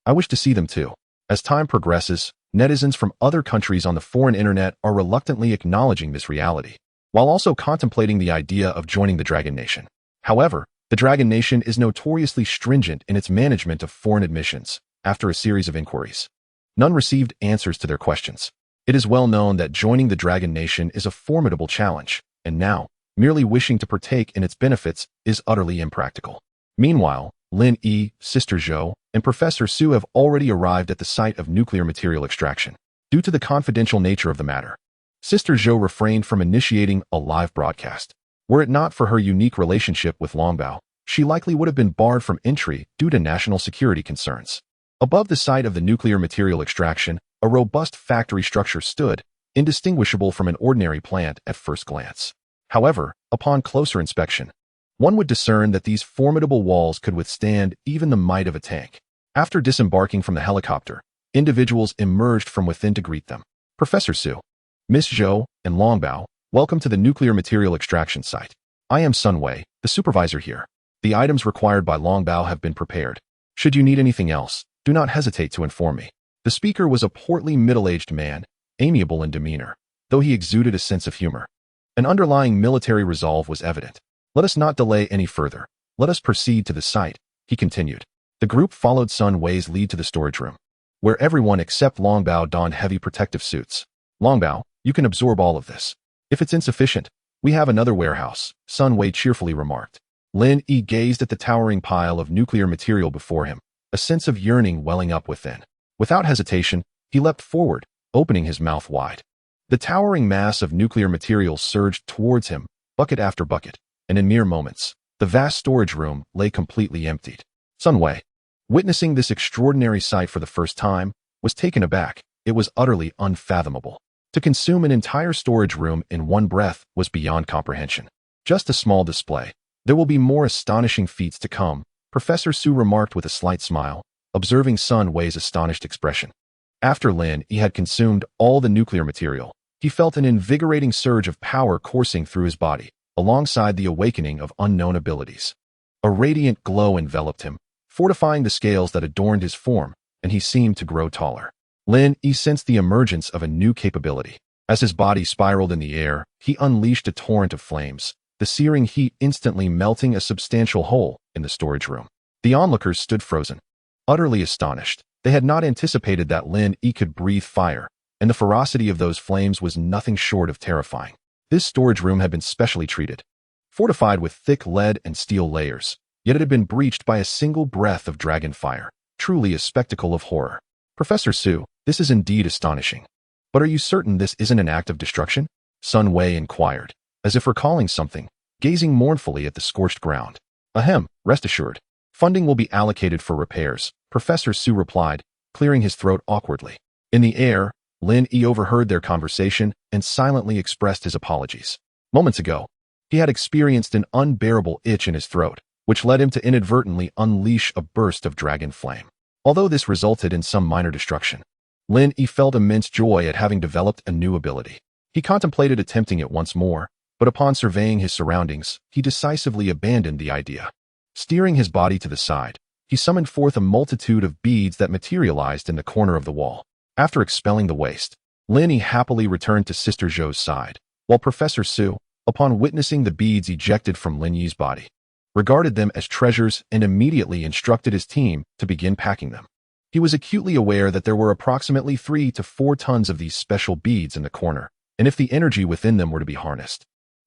I wish to see them too. As time progresses, netizens from other countries on the foreign internet are reluctantly acknowledging this reality, while also contemplating the idea of joining the Dragon Nation. However, the Dragon Nation is notoriously stringent in its management of foreign admissions. After a series of inquiries, none received answers to their questions. It is well known that joining the Dragon Nation is a formidable challenge, and now, merely wishing to partake in its benefits is utterly impractical. Meanwhile, Lin Yi, Sister Zhou, and Professor Su have already arrived at the site of nuclear material extraction. Due to the confidential nature of the matter, Sister Zhou refrained from initiating a live broadcast. Were it not for her unique relationship with Longbao, she likely would have been barred from entry due to national security concerns. Above the site of the nuclear material extraction, a robust factory structure stood, indistinguishable from an ordinary plant at first glance. However, upon closer inspection, one would discern that these formidable walls could withstand even the might of a tank. After disembarking from the helicopter, individuals emerged from within to greet them. Professor Su, Miss Zhou, and Longbao, welcome to the nuclear material extraction site. I am Sun Wei, the supervisor here. The items required by Longbao have been prepared. Should you need anything else, do not hesitate to inform me. The speaker was a portly middle-aged man, amiable in demeanor, though he exuded a sense of humor. An underlying military resolve was evident. Let us not delay any further. Let us proceed to the site, he continued. The group followed Sun Wei's lead to the storage room, where everyone except Longbao donned heavy protective suits. Longbao, you can absorb all of this. If it's insufficient, we have another warehouse, Sun Wei cheerfully remarked. Lin Yi gazed at the towering pile of nuclear material before him, a sense of yearning welling up within. Without hesitation, he leapt forward, opening his mouth wide. The towering mass of nuclear material surged towards him, bucket after bucket, and in mere moments, the vast storage room lay completely emptied. Sun Wei, witnessing this extraordinary sight for the first time, was taken aback. It was utterly unfathomable. To consume an entire storage room in one breath was beyond comprehension. Just a small display. There will be more astonishing feats to come, Professor Su remarked with a slight smile, observing Sun Wei's astonished expression. After Lin Yi had consumed all the nuclear material, he felt an invigorating surge of power coursing through his body, alongside the awakening of unknown abilities. A radiant glow enveloped him, fortifying the scales that adorned his form, and he seemed to grow taller. Lin Yi sensed the emergence of a new capability. As his body spiraled in the air, he unleashed a torrent of flames, the searing heat instantly melting a substantial hole in the storage room. The onlookers stood frozen, utterly astonished. They had not anticipated that Lin Yi could breathe fire, and the ferocity of those flames was nothing short of terrifying. This storage room had been specially treated, fortified with thick lead and steel layers, yet it had been breached by a single breath of dragon fire, truly a spectacle of horror. Professor Su, this is indeed astonishing. But are you certain this isn't an act of destruction? Sun Wei inquired, as if recalling something, gazing mournfully at the scorched ground. Ahem, rest assured. Funding will be allocated for repairs, Professor Su replied, clearing his throat awkwardly. In the air, Lin Yi overheard their conversation and silently expressed his apologies. Moments ago, he had experienced an unbearable itch in his throat, which led him to inadvertently unleash a burst of dragon flame. Although this resulted in some minor destruction, Lin Yi felt immense joy at having developed a new ability. He contemplated attempting it once more, but upon surveying his surroundings, he decisively abandoned the idea. Steering his body to the side, he summoned forth a multitude of beads that materialized in the corner of the wall. After expelling the waste, Lin Yi happily returned to Sister Zhou's side, while Professor Su, upon witnessing the beads ejected from Lin Yi's body, regarded them as treasures and immediately instructed his team to begin packing them. He was acutely aware that there were approximately 3 to 4 tons of these special beads in the corner, and if the energy within them were to be harnessed,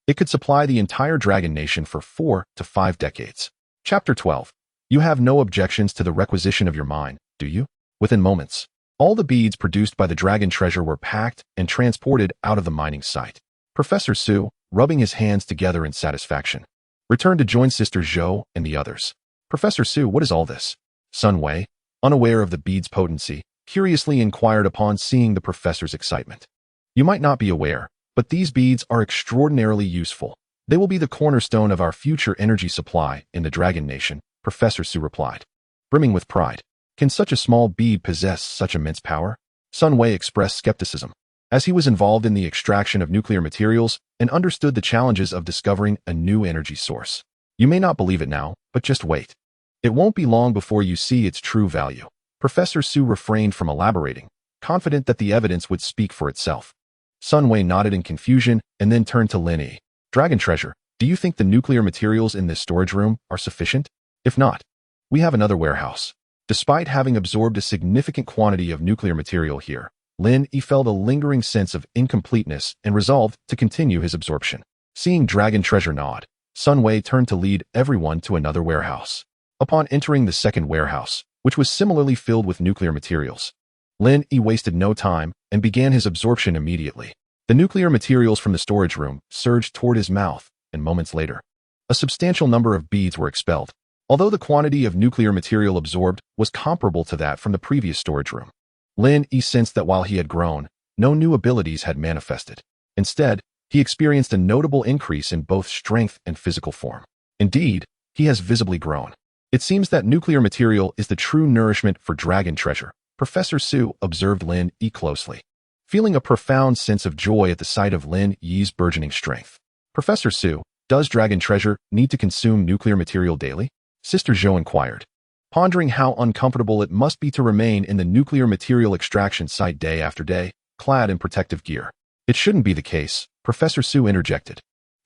it could supply the entire Dragon Nation for 4 to 5 decades. Chapter 12. You have no objections to the requisition of your mine, do you? Within moments, all the beads produced by the dragon treasure were packed and transported out of the mining site. Professor Su, rubbing his hands together in satisfaction, returned to join Sister Zhou and the others. Professor Su, what is all this? Sun Wei, unaware of the bead's potency, curiously inquired upon seeing the professor's excitement. You might not be aware, but these beads are extraordinarily useful. They will be the cornerstone of our future energy supply in the Dragon Nation, Professor Su replied, brimming with pride. Can such a small bead possess such immense power? Sun Wei expressed skepticism, as he was involved in the extraction of nuclear materials and understood the challenges of discovering a new energy source. You may not believe it now, but just wait. It won't be long before you see its true value. Professor Su refrained from elaborating, confident that the evidence would speak for itself. Sun Wei nodded in confusion and then turned to Lin Yi. Dragon treasure, do you think the nuclear materials in this storage room are sufficient? If not, we have another warehouse. Despite having absorbed a significant quantity of nuclear material here, Lin Yi felt a lingering sense of incompleteness and resolved to continue his absorption. Seeing Dragon treasure nod, Sun Wei turned to lead everyone to another warehouse. Upon entering the second warehouse, which was similarly filled with nuclear materials, Lin Yi wasted no time and began his absorption immediately. The nuclear materials from the storage room surged toward his mouth, and moments later, a substantial number of beads were expelled. Although the quantity of nuclear material absorbed was comparable to that from the previous storage room, Lin Yi sensed that while he had grown, no new abilities had manifested. Instead, he experienced a notable increase in both strength and physical form. Indeed, he has visibly grown. It seems that nuclear material is the true nourishment for dragon treasure. Professor Su observed Lin Yi closely, feeling a profound sense of joy at the sight of Lin Yi's burgeoning strength. Professor Su, does dragon treasure need to consume nuclear material daily? Sister Zhou inquired, pondering how uncomfortable it must be to remain in the nuclear material extraction site day after day, clad in protective gear. It shouldn't be the case, Professor Su interjected.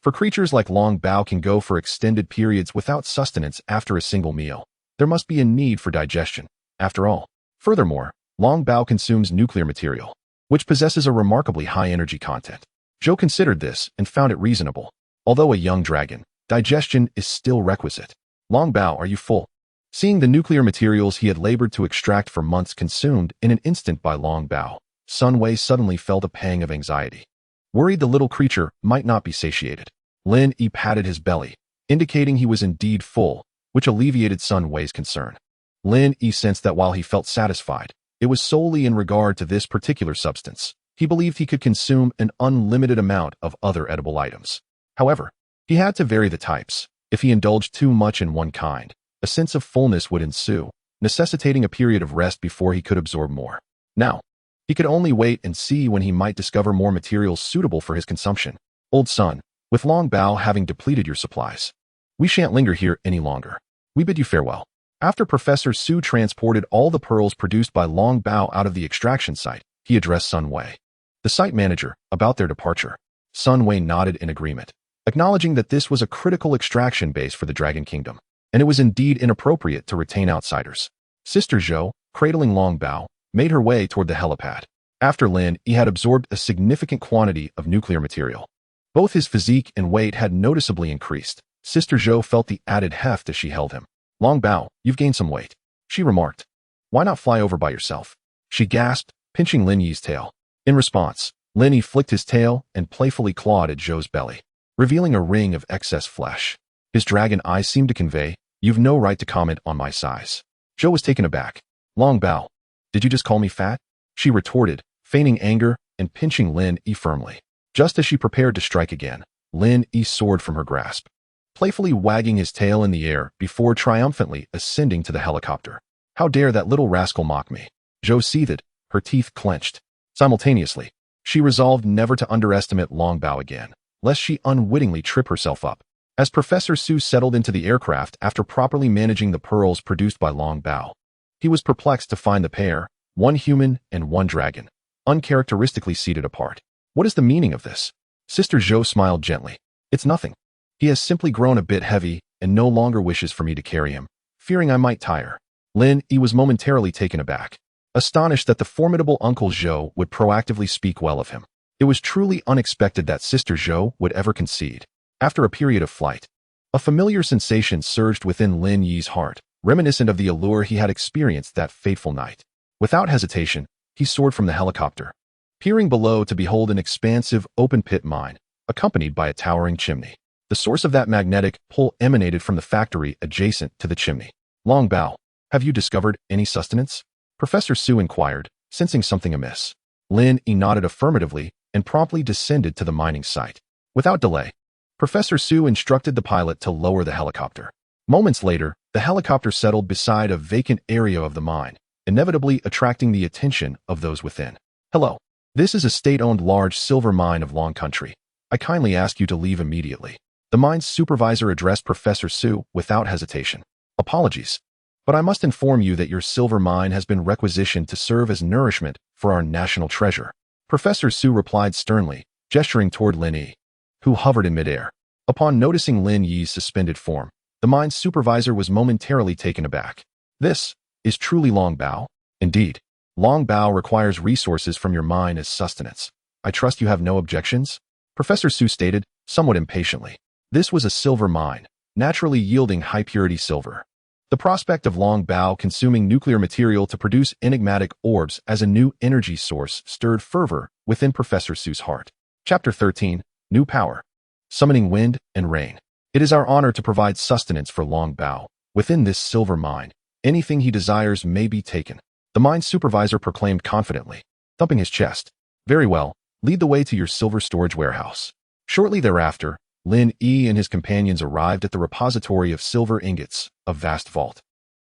For creatures like Long Bao can go for extended periods without sustenance after a single meal, there must be a need for digestion, after all. Furthermore, Long Bao consumes nuclear material, which possesses a remarkably high energy content. Zhou considered this and found it reasonable. Although a young dragon, digestion is still requisite. Long Bao, are you full? Seeing the nuclear materials he had labored to extract for months consumed in an instant by Long Bao, Sun Wei suddenly felt a pang of anxiety. Worried the little creature might not be satiated, Lin Yi patted his belly, indicating he was indeed full, which alleviated Sun Wei's concern. Lin Yi sensed that while he felt satisfied, it was solely in regard to this particular substance. He believed he could consume an unlimited amount of other edible items. However, he had to vary the types. If he indulged too much in one kind, a sense of fullness would ensue, necessitating a period of rest before he could absorb more. Now, he could only wait and see when he might discover more materials suitable for his consumption. Old son, with Long Bao having depleted your supplies, we shan't linger here any longer. We bid you farewell. After Professor Su transported all the pearls produced by Long Bao out of the extraction site, he addressed Sun Wei, the site manager, about their departure. Sun Wei nodded in agreement, acknowledging that this was a critical extraction base for the Dragon Kingdom, and it was indeed inappropriate to retain outsiders. Sister Zhou, cradling Long Bao, made her way toward the helipad. After Lin Yi had absorbed a significant quantity of nuclear material, both his physique and weight had noticeably increased. Sister Zhou felt the added heft as she held him. Long Bao, you've gained some weight, she remarked. Why not fly over by yourself? She gasped, pinching Lin Yi's tail. In response, Lin Yi flicked his tail and playfully clawed at Zhou's belly, revealing a ring of excess flesh. His dragon eyes seemed to convey, you've no right to comment on my size. Zhou was taken aback. Long Bao, did you just call me fat? She retorted, feigning anger and pinching Lin Yi firmly. Just as she prepared to strike again, Lin Yi soared from her grasp, playfully wagging his tail in the air before triumphantly ascending to the helicopter. How dare that little rascal mock me? Zhou seethed, her teeth clenched. Simultaneously, she resolved never to underestimate Long Bao again, lest she unwittingly trip herself up. As Professor Su settled into the aircraft after properly managing the pearls produced by Long Bao, he was perplexed to find the pair, one human and one dragon, uncharacteristically seated apart. What is the meaning of this? Sister Zhou smiled gently. It's nothing. He has simply grown a bit heavy and no longer wishes for me to carry him, fearing I might tire. Lin Yi was momentarily taken aback, astonished that the formidable Uncle Zhou would proactively speak well of him. It was truly unexpected that Sister Zhou would ever concede. After a period of flight, a familiar sensation surged within Lin Yi's heart, reminiscent of the allure he had experienced that fateful night. Without hesitation, he soared from the helicopter, peering below to behold an expansive open-pit mine, accompanied by a towering chimney. The source of that magnetic pull emanated from the factory adjacent to the chimney. Long Bao, have you discovered any sustenance? Professor Su inquired, sensing something amiss. Lin Yi nodded affirmatively and promptly descended to the mining site. Without delay, Professor Su instructed the pilot to lower the helicopter. Moments later, the helicopter settled beside a vacant area of the mine, inevitably attracting the attention of those within. Hello. This is a state-owned large silver mine of Long Country. I kindly ask you to leave immediately. The mine's supervisor addressed Professor Su without hesitation. Apologies, but I must inform you that your silver mine has been requisitioned to serve as nourishment for our national treasure. Professor Su replied sternly, gesturing toward Lin Yi, who hovered in midair. Upon noticing Lin Yi's suspended form, the mine's supervisor was momentarily taken aback. This is truly Long Bao? Indeed. Long Bao requires resources from your mine as sustenance. I trust you have no objections? Professor Su stated, somewhat impatiently. This was a silver mine, naturally yielding high-purity silver. The prospect of Long Bao consuming nuclear material to produce enigmatic orbs as a new energy source stirred fervor within Professor Su's heart. Chapter 13, New Power. Summoning Wind and Rain. It is our honor to provide sustenance for Long Bao. Within this silver mine, anything he desires may be taken. The mine supervisor proclaimed confidently, thumping his chest. Very well, lead the way to your silver storage warehouse. Shortly thereafter, Lin Yi and his companions arrived at the repository of silver ingots, a vast vault.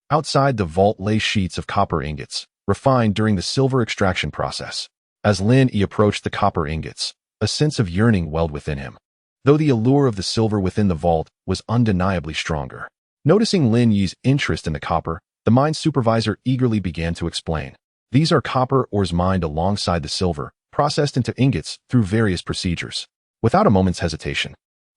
Outside the vault lay sheets of copper ingots, refined during the silver extraction process. As Lin Yi approached the copper ingots, a sense of yearning welled within him, though the allure of the silver within the vault was undeniably stronger. Noticing Lin Yi's interest in the copper, the mine supervisor eagerly began to explain. These are copper ores mined alongside the silver, processed into ingots through various procedures. Without a moment's hesitation,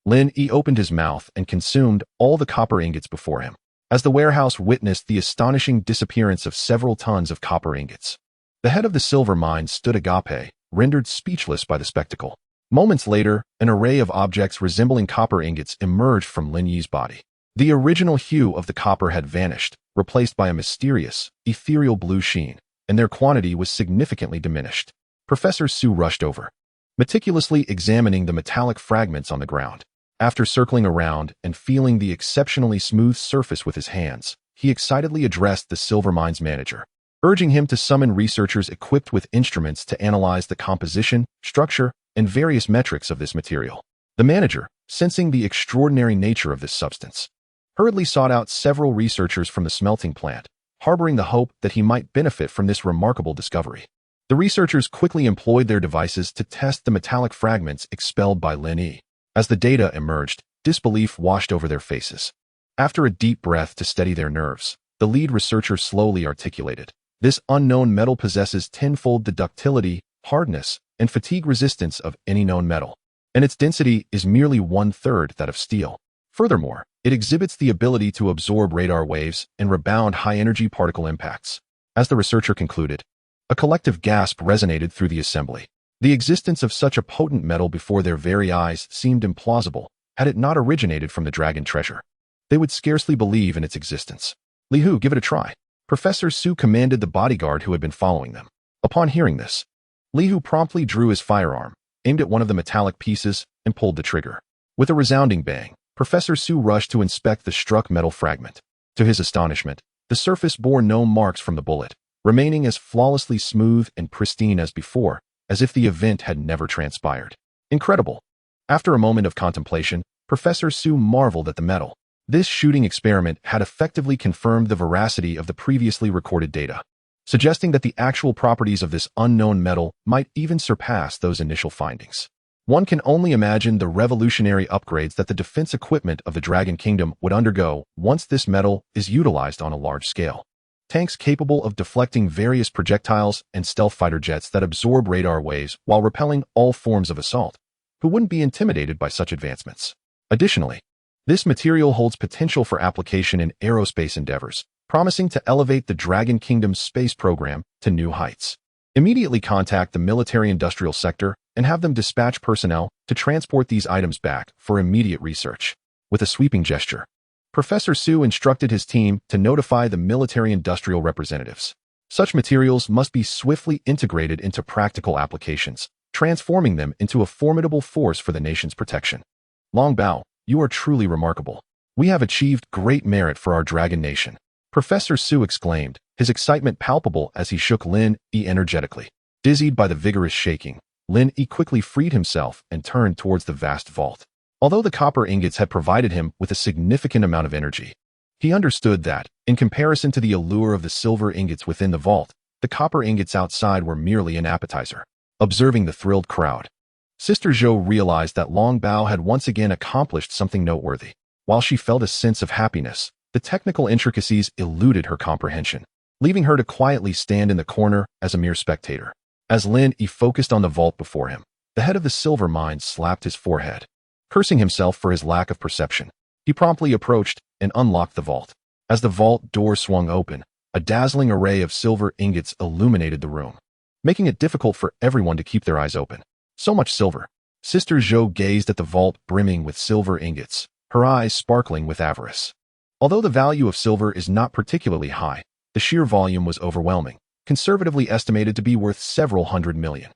Lin Yi opened his mouth and consumed all the copper ingots before him, as the warehouse witnessed the astonishing disappearance of several tons of copper ingots. The head of the silver mine stood agape, rendered speechless by the spectacle. Moments later, an array of objects resembling copper ingots emerged from Lin Yi's body. The original hue of the copper had vanished, replaced by a mysterious, ethereal blue sheen, and their quantity was significantly diminished. Professor Su rushed over, meticulously examining the metallic fragments on the ground. After circling around and feeling the exceptionally smooth surface with his hands, he excitedly addressed the silver mine's manager, urging him to summon researchers equipped with instruments to analyze the composition, structure, and various metrics of this material. The manager, sensing the extraordinary nature of this substance, hurriedly sought out several researchers from the smelting plant, harboring the hope that he might benefit from this remarkable discovery. The researchers quickly employed their devices to test the metallic fragments expelled by Lin Yi. As the data emerged, disbelief washed over their faces. After a deep breath to steady their nerves, the lead researcher slowly articulated, "This unknown metal possesses tenfold the ductility, hardness, and fatigue resistance of any known metal, and its density is merely 1/3 that of steel. Furthermore, it exhibits the ability to absorb radar waves and rebound high-energy particle impacts." As the researcher concluded, a collective gasp resonated through the assembly. The existence of such a potent metal before their very eyes seemed implausible, had it not originated from the dragon treasure. They would scarcely believe in its existence. "Li Hu, give it a try." Professor Su commanded the bodyguard who had been following them. Upon hearing this, Li Hu promptly drew his firearm, aimed at one of the metallic pieces, and pulled the trigger. With a resounding bang, Professor Su rushed to inspect the struck metal fragment. To his astonishment, the surface bore no marks from the bullet, remaining as flawlessly smooth and pristine as before, as if the event had never transpired. Incredible! After a moment of contemplation, Professor Su marveled at the metal. This shooting experiment had effectively confirmed the veracity of the previously recorded data, suggesting that the actual properties of this unknown metal might even surpass those initial findings. One can only imagine the revolutionary upgrades that the defense equipment of the Dragon Kingdom would undergo once this metal is utilized on a large scale. Tanks capable of deflecting various projectiles and stealth fighter jets that absorb radar waves while repelling all forms of assault. Who wouldn't be intimidated by such advancements? Additionally, this material holds potential for application in aerospace endeavors, promising to elevate the Dragon Kingdom's space program to new heights. Immediately contact the military-industrial sector and have them dispatch personnel to transport these items back for immediate research. With a sweeping gesture, Professor Su instructed his team to notify the military-industrial representatives. Such materials must be swiftly integrated into practical applications, transforming them into a formidable force for the nation's protection. Long Bao, you are truly remarkable. We have achieved great merit for our dragon nation. Professor Su exclaimed, his excitement palpable as he shook Lin Yi energetically. Dizzied by the vigorous shaking, Lin Yi quickly freed himself and turned towards the vast vault. Although the copper ingots had provided him with a significant amount of energy, he understood that, in comparison to the allure of the silver ingots within the vault, the copper ingots outside were merely an appetizer. Observing the thrilled crowd, Sister Zhou realized that Long Bao had once again accomplished something noteworthy. While she felt a sense of happiness, the technical intricacies eluded her comprehension, leaving her to quietly stand in the corner as a mere spectator. As Lin Yi focused on the vault before him, the head of the silver mine slapped his forehead. Cursing himself for his lack of perception, he promptly approached and unlocked the vault. As the vault door swung open, a dazzling array of silver ingots illuminated the room, making it difficult for everyone to keep their eyes open. So much silver. Sister Zhou gazed at the vault brimming with silver ingots, her eyes sparkling with avarice. Although the value of silver is not particularly high, the sheer volume was overwhelming, conservatively estimated to be worth several hundred million.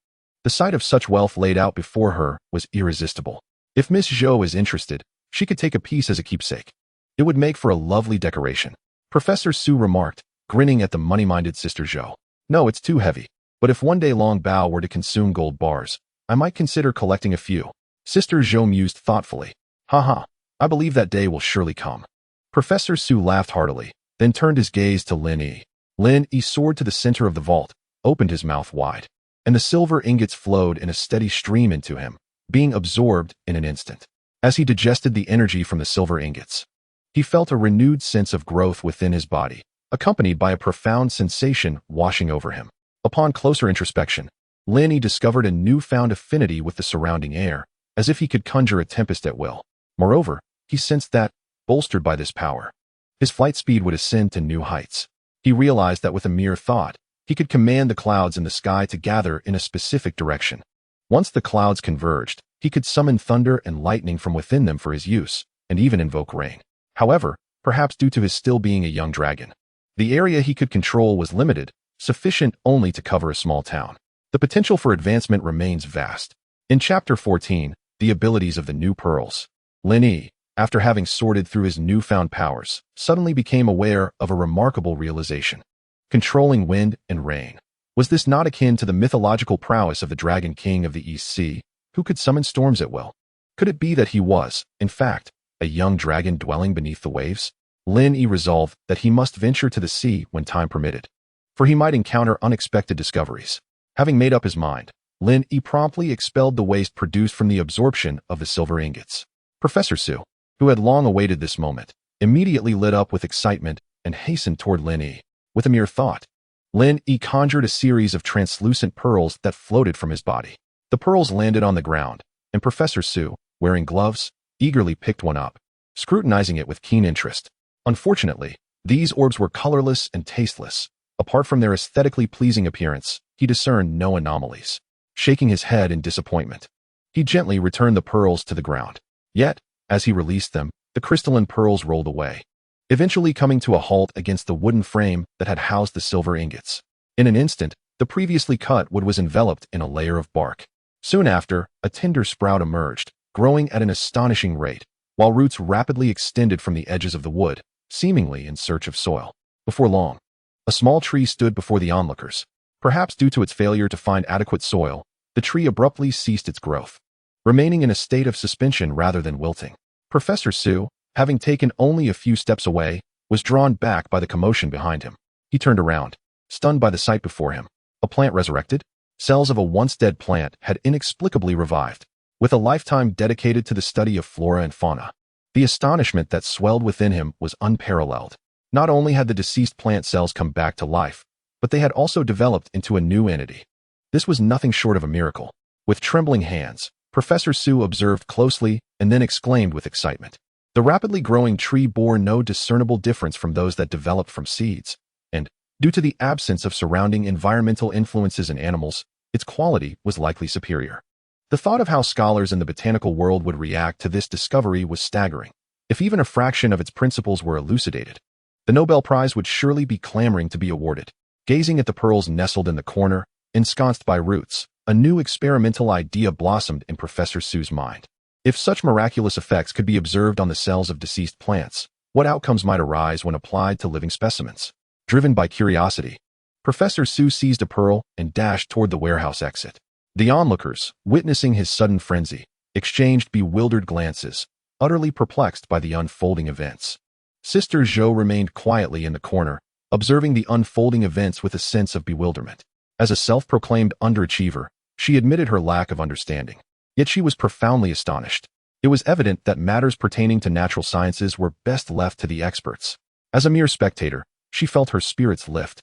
The sight of such wealth laid out before her was irresistible. If Miss Zhou is interested, she could take a piece as a keepsake. It would make for a lovely decoration. Professor Su remarked, grinning at the money-minded Sister Zhou. No, it's too heavy. But if one day Long Bao were to consume gold bars, I might consider collecting a few. Sister Zhou mused thoughtfully. Haha, I believe that day will surely come. Professor Su laughed heartily, then turned his gaze to Lin Yi. Lin Yi soared to the center of the vault, opened his mouth wide, and the silver ingots flowed in a steady stream into him, being absorbed in an instant. As he digested the energy from the silver ingots, he felt a renewed sense of growth within his body, accompanied by a profound sensation washing over him. Upon closer introspection, Lin Yi discovered a newfound affinity with the surrounding air, as if he could conjure a tempest at will. Moreover, he sensed that, bolstered by this power, his flight speed would ascend to new heights. He realized that with a mere thought, he could command the clouds in the sky to gather in a specific direction. Once the clouds converged, he could summon thunder and lightning from within them for his use, and even invoke rain. However, perhaps due to his still being a young dragon, the area he could control was limited, sufficient only to cover a small town. The potential for advancement remains vast. In Chapter 14, The Abilities of the New Pearls, Lin Yi, after having sorted through his newfound powers, suddenly became aware of a remarkable realization. Controlling wind and rain. Was this not akin to the mythological prowess of the Dragon King of the East Sea, who could summon storms at will? Could it be that he was, in fact, a young dragon dwelling beneath the waves? Lin Yi resolved that he must venture to the sea when time permitted, for he might encounter unexpected discoveries. Having made up his mind, Lin Yi promptly expelled the waste produced from the absorption of the silver ingots. Professor Su, who had long awaited this moment, immediately lit up with excitement and hastened toward Lin Yi. With a mere thought, Lin Yi conjured a series of translucent pearls that floated from his body. The pearls landed on the ground, and Professor Su, wearing gloves, eagerly picked one up, scrutinizing it with keen interest. Unfortunately, these orbs were colorless and tasteless. Apart from their aesthetically pleasing appearance, he discerned no anomalies. Shaking his head in disappointment, he gently returned the pearls to the ground. Yet, as he released them, the crystalline pearls rolled away, eventually coming to a halt against the wooden frame that had housed the silver ingots. In an instant, the previously cut wood was enveloped in a layer of bark. Soon after, a tender sprout emerged, growing at an astonishing rate, while roots rapidly extended from the edges of the wood, seemingly in search of soil. Before long, a small tree stood before the onlookers. Perhaps due to its failure to find adequate soil, the tree abruptly ceased its growth, remaining in a state of suspension rather than wilting. Professor Su, having taken only a few steps away, was drawn back by the commotion behind him. He turned around, stunned by the sight before him. A plant resurrected? Cells of a once dead plant had inexplicably revived, with a lifetime dedicated to the study of flora and fauna. The astonishment that swelled within him was unparalleled. Not only had the deceased plant cells come back to life, but they had also developed into a new entity. This was nothing short of a miracle. With trembling hands, Professor Su observed closely and then exclaimed with excitement. The rapidly growing tree bore no discernible difference from those that developed from seeds, and, due to the absence of surrounding environmental influences in animals, its quality was likely superior. The thought of how scholars in the botanical world would react to this discovery was staggering. If even a fraction of its principles were elucidated, the Nobel Prize would surely be clamoring to be awarded. Gazing at the pearls nestled in the corner, ensconced by roots, a new experimental idea blossomed in Professor Su's mind. If such miraculous effects could be observed on the cells of deceased plants, what outcomes might arise when applied to living specimens? Driven by curiosity, Professor Su seized a pearl and dashed toward the warehouse exit. The onlookers, witnessing his sudden frenzy, exchanged bewildered glances, utterly perplexed by the unfolding events. Sister Zhou remained quietly in the corner, observing the unfolding events with a sense of bewilderment. As a self-proclaimed underachiever, she admitted her lack of understanding. Yet she was profoundly astonished. It was evident that matters pertaining to natural sciences were best left to the experts. As a mere spectator, she felt her spirits lift,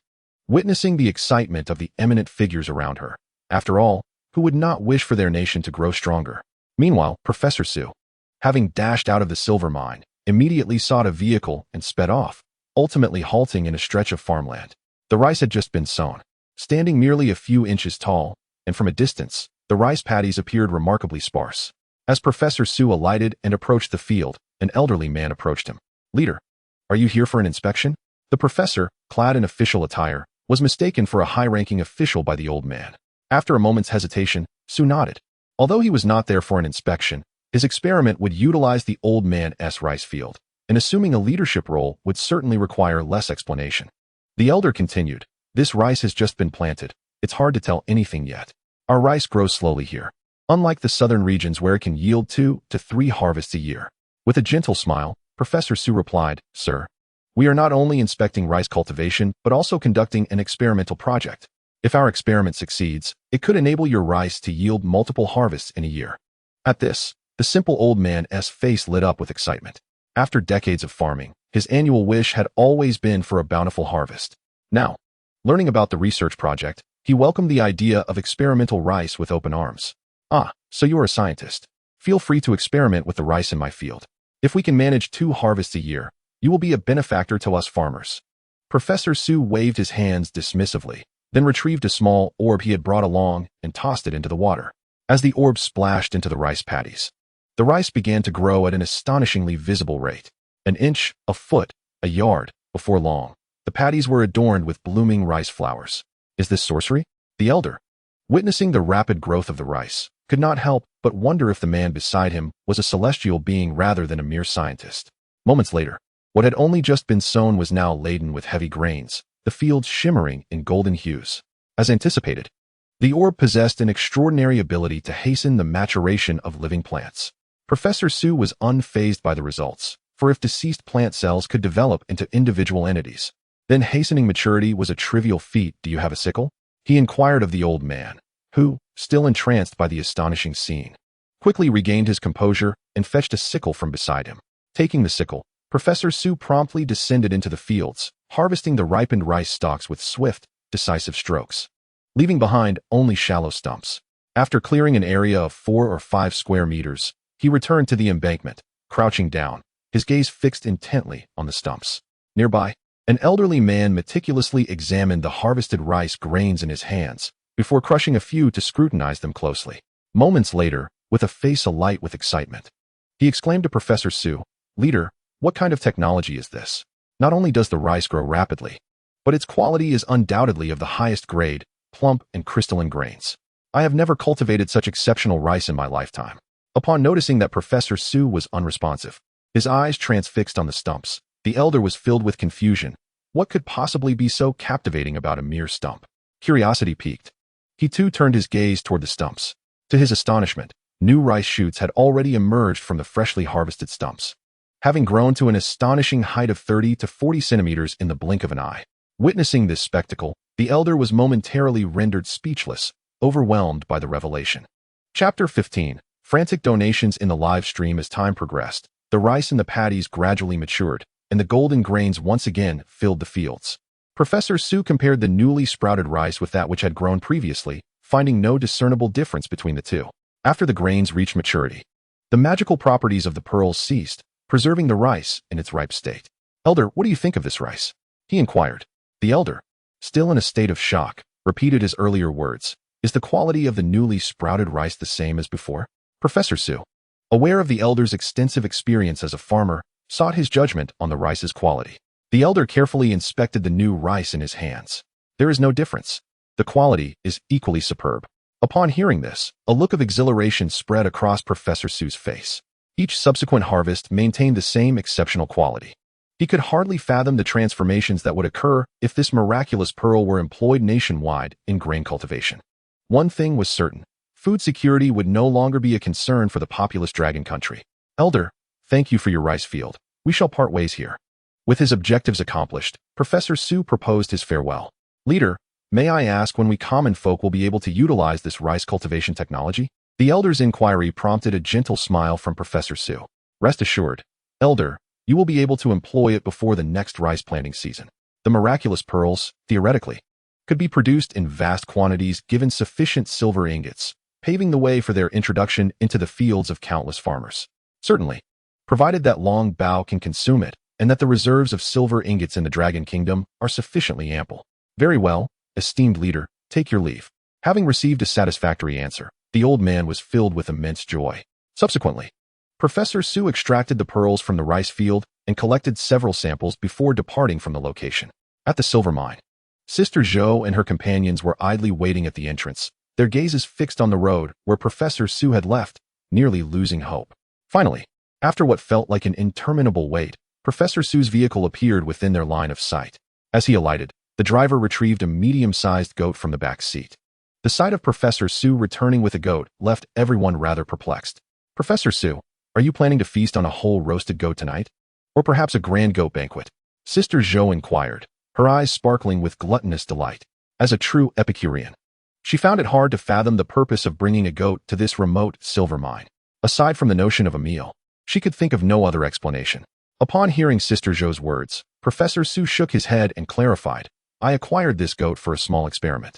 witnessing the excitement of the eminent figures around her. After all, who would not wish for their nation to grow stronger? Meanwhile, Professor Su, having dashed out of the silver mine, immediately sought a vehicle and sped off, ultimately halting in a stretch of farmland. The rice had just been sown, standing merely a few inches tall, and from a distance, the rice paddies appeared remarkably sparse. As Professor Su alighted and approached the field, an elderly man approached him. "Leader, are you here for an inspection?" The professor, clad in official attire, was mistaken for a high-ranking official by the old man. After a moment's hesitation, Su nodded. Although he was not there for an inspection, his experiment would utilize the old man's rice field, and assuming a leadership role would certainly require less explanation. The elder continued, "This rice has just been planted. It's hard to tell anything yet. Our rice grows slowly here, unlike the southern regions where it can yield 2 to 3 harvests a year." With a gentle smile, Professor Su replied, "Sir, we are not only inspecting rice cultivation, but also conducting an experimental project. If our experiment succeeds, it could enable your rice to yield multiple harvests in a year." At this, the simple old man's face lit up with excitement. After decades of farming, his annual wish had always been for a bountiful harvest. Now, learning about the research project, he welcomed the idea of experimental rice with open arms. "Ah, so you are a scientist. Feel free to experiment with the rice in my field. If we can manage 2 harvests a year, you will be a benefactor to us farmers." Professor Su waved his hands dismissively, then retrieved a small orb he had brought along and tossed it into the water. As the orb splashed into the rice paddies, the rice began to grow at an astonishingly visible rate. An inch, a foot, a yard, before long, the paddies were adorned with blooming rice flowers. "Is this sorcery?" The elder, witnessing the rapid growth of the rice, could not help but wonder if the man beside him was a celestial being rather than a mere scientist. Moments later, what had only just been sown was now laden with heavy grains, the fields shimmering in golden hues. As anticipated, the orb possessed an extraordinary ability to hasten the maturation of living plants. Professor Su was unfazed by the results, for if deceased plant cells could develop into individual entities, then hastening maturity was a trivial feat. "Do you have a sickle?" he inquired of the old man, who, still entranced by the astonishing scene, quickly regained his composure and fetched a sickle from beside him. Taking the sickle, Professor Su promptly descended into the fields, harvesting the ripened rice stalks with swift, decisive strokes, leaving behind only shallow stumps. After clearing an area of 4 or 5 square meters, he returned to the embankment, crouching down, his gaze fixed intently on the stumps. Nearby, an elderly man meticulously examined the harvested rice grains in his hands, before crushing a few to scrutinize them closely. Moments later, with a face alight with excitement, he exclaimed to Professor Su, "Leader, what kind of technology is this? Not only does the rice grow rapidly, but its quality is undoubtedly of the highest grade, plump and crystalline grains. I have never cultivated such exceptional rice in my lifetime." Upon noticing that Professor Su was unresponsive, his eyes transfixed on the stumps, the elder was filled with confusion. What could possibly be so captivating about a mere stump? Curiosity piqued. He too turned his gaze toward the stumps. To his astonishment, new rice shoots had already emerged from the freshly harvested stumps, having grown to an astonishing height of 30 to 40 centimeters in the blink of an eye. Witnessing this spectacle, the elder was momentarily rendered speechless, overwhelmed by the revelation. Chapter 15. Frantic donations in the live stream. As time progressed, the rice in the paddies gradually matured, and the golden grains once again filled the fields. Professor Su compared the newly sprouted rice with that which had grown previously, finding no discernible difference between the two. After the grains reached maturity, the magical properties of the pearls ceased, preserving the rice in its ripe state. "Elder, what do you think of this rice?" he inquired. The elder, still in a state of shock, repeated his earlier words. "Is the quality of the newly sprouted rice the same as before?" Professor Su, aware of the elder's extensive experience as a farmer, sought his judgment on the rice's quality. The elder carefully inspected the new rice in his hands. "There is no difference. The quality is equally superb." Upon hearing this, a look of exhilaration spread across Professor Su's face. Each subsequent harvest maintained the same exceptional quality. He could hardly fathom the transformations that would occur if this miraculous pearl were employed nationwide in grain cultivation. One thing was certain: food security would no longer be a concern for the populous dragon country. Elder, thank you for your rice field. We shall part ways here. With his objectives accomplished, Professor Su proposed his farewell. Leader, may I ask when we common folk will be able to utilize this rice cultivation technology? The elder's inquiry prompted a gentle smile from Professor Su. Rest assured, Elder, you will be able to employ it before the next rice planting season. The miraculous pearls, theoretically, could be produced in vast quantities given sufficient silver ingots, paving the way for their introduction into the fields of countless farmers. Certainly, provided that Long Bao can consume it, and that the reserves of silver ingots in the Dragon Kingdom are sufficiently ample. Very well, esteemed leader, take your leave. Having received a satisfactory answer, the old man was filled with immense joy. Subsequently, Professor Su extracted the pearls from the rice field and collected several samples before departing from the location. At the silver mine, Sister Zhou and her companions were idly waiting at the entrance, their gazes fixed on the road where Professor Su had left, nearly losing hope. Finally, after what felt like an interminable wait, Professor Su's vehicle appeared within their line of sight. As he alighted, the driver retrieved a medium-sized goat from the back seat. The sight of Professor Su returning with a goat left everyone rather perplexed. Professor Su, are you planning to feast on a whole roasted goat tonight? Or perhaps a grand goat banquet? Sister Zhou inquired, her eyes sparkling with gluttonous delight. As a true Epicurean, she found it hard to fathom the purpose of bringing a goat to this remote silver mine. Aside from the notion of a meal, she could think of no other explanation. Upon hearing Sister Zhou's words, Professor Su shook his head and clarified, I acquired this goat for a small experiment.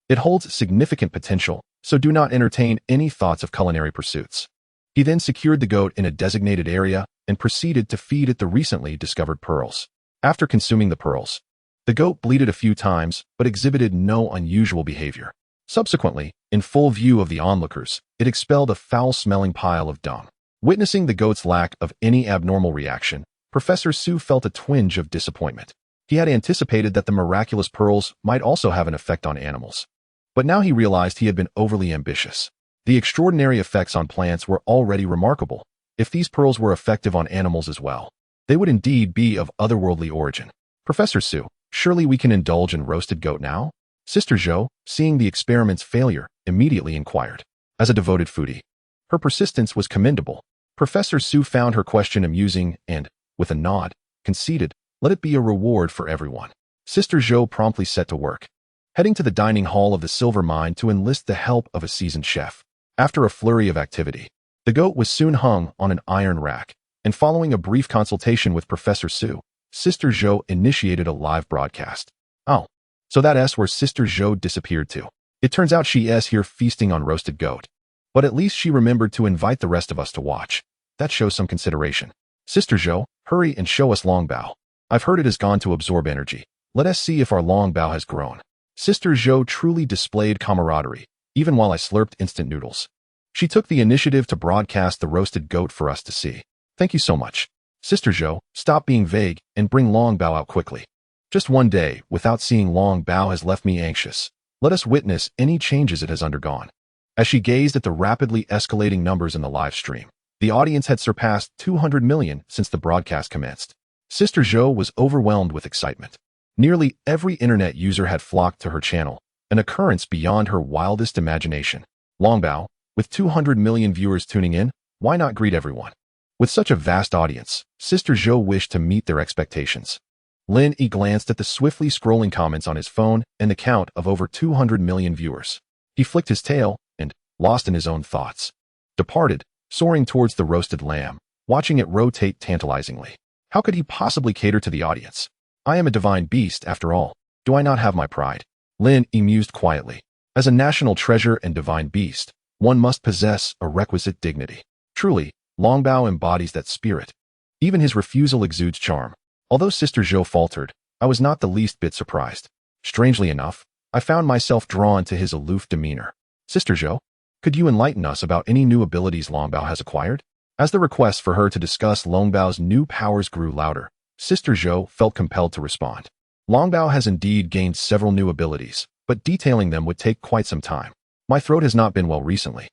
It holds significant potential, so do not entertain any thoughts of culinary pursuits. He then secured the goat in a designated area and proceeded to feed it the recently discovered pearls. After consuming the pearls, the goat bleated a few times but exhibited no unusual behavior. Subsequently, in full view of the onlookers, it expelled a foul-smelling pile of dung. Witnessing the goat's lack of any abnormal reaction, Professor Su felt a twinge of disappointment. He had anticipated that the miraculous pearls might also have an effect on animals. But now he realized he had been overly ambitious. The extraordinary effects on plants were already remarkable. If these pearls were effective on animals as well, they would indeed be of otherworldly origin. Professor Su, surely we can indulge in roasted goat now? Sister Zhou, seeing the experiment's failure, immediately inquired. As a devoted foodie, her persistence was commendable. Professor Su found her question amusing and, with a nod, conceded, let it be a reward for everyone. Sister Zhou promptly set to work, heading to the dining hall of the silver mine to enlist the help of a seasoned chef. After a flurry of activity, the goat was soon hung on an iron rack, and following a brief consultation with Professor Su, Sister Zhou initiated a live broadcast. Oh, so that's where Sister Zhou disappeared to. It turns out she is here feasting on roasted goat. But at least she remembered to invite the rest of us to watch. That shows some consideration. Sister Zhou, hurry and show us Long Bao. I've heard it has gone to absorb energy. Let us see if our Long Bao has grown. Sister Zhou truly displayed camaraderie, even while I slurped instant noodles. She took the initiative to broadcast the roasted goat for us to see. Thank you so much. Sister Zhou, stop being vague and bring Long Bao out quickly. Just one day without seeing Long Bao has left me anxious. Let us witness any changes it has undergone. As she gazed at the rapidly escalating numbers in the live stream, the audience had surpassed 200 million since the broadcast commenced. Sister Zhou was overwhelmed with excitement. Nearly every internet user had flocked to her channel, an occurrence beyond her wildest imagination. Long Bao, with 200 million viewers tuning in, why not greet everyone? With such a vast audience, Sister Zhou wished to meet their expectations. Lin Yi glanced at the swiftly scrolling comments on his phone and the count of over 200 million viewers. He flicked his tail and, lost in his own thoughts, departed, soaring towards the roasted lamb, watching it rotate tantalizingly. How could he possibly cater to the audience? I am a divine beast, after all. Do I not have my pride? Lin Yi mused quietly. As a national treasure and divine beast, one must possess a requisite dignity. Truly, Long Bao embodies that spirit. Even his refusal exudes charm. Although Sister Zhou faltered, I was not the least bit surprised. Strangely enough, I found myself drawn to his aloof demeanor. Sister Zhou, could you enlighten us about any new abilities Long Bao has acquired? As the request for her to discuss Long Bao's new powers grew louder, Sister Zhou felt compelled to respond. Long Bao has indeed gained several new abilities, but detailing them would take quite some time. My throat has not been well recently,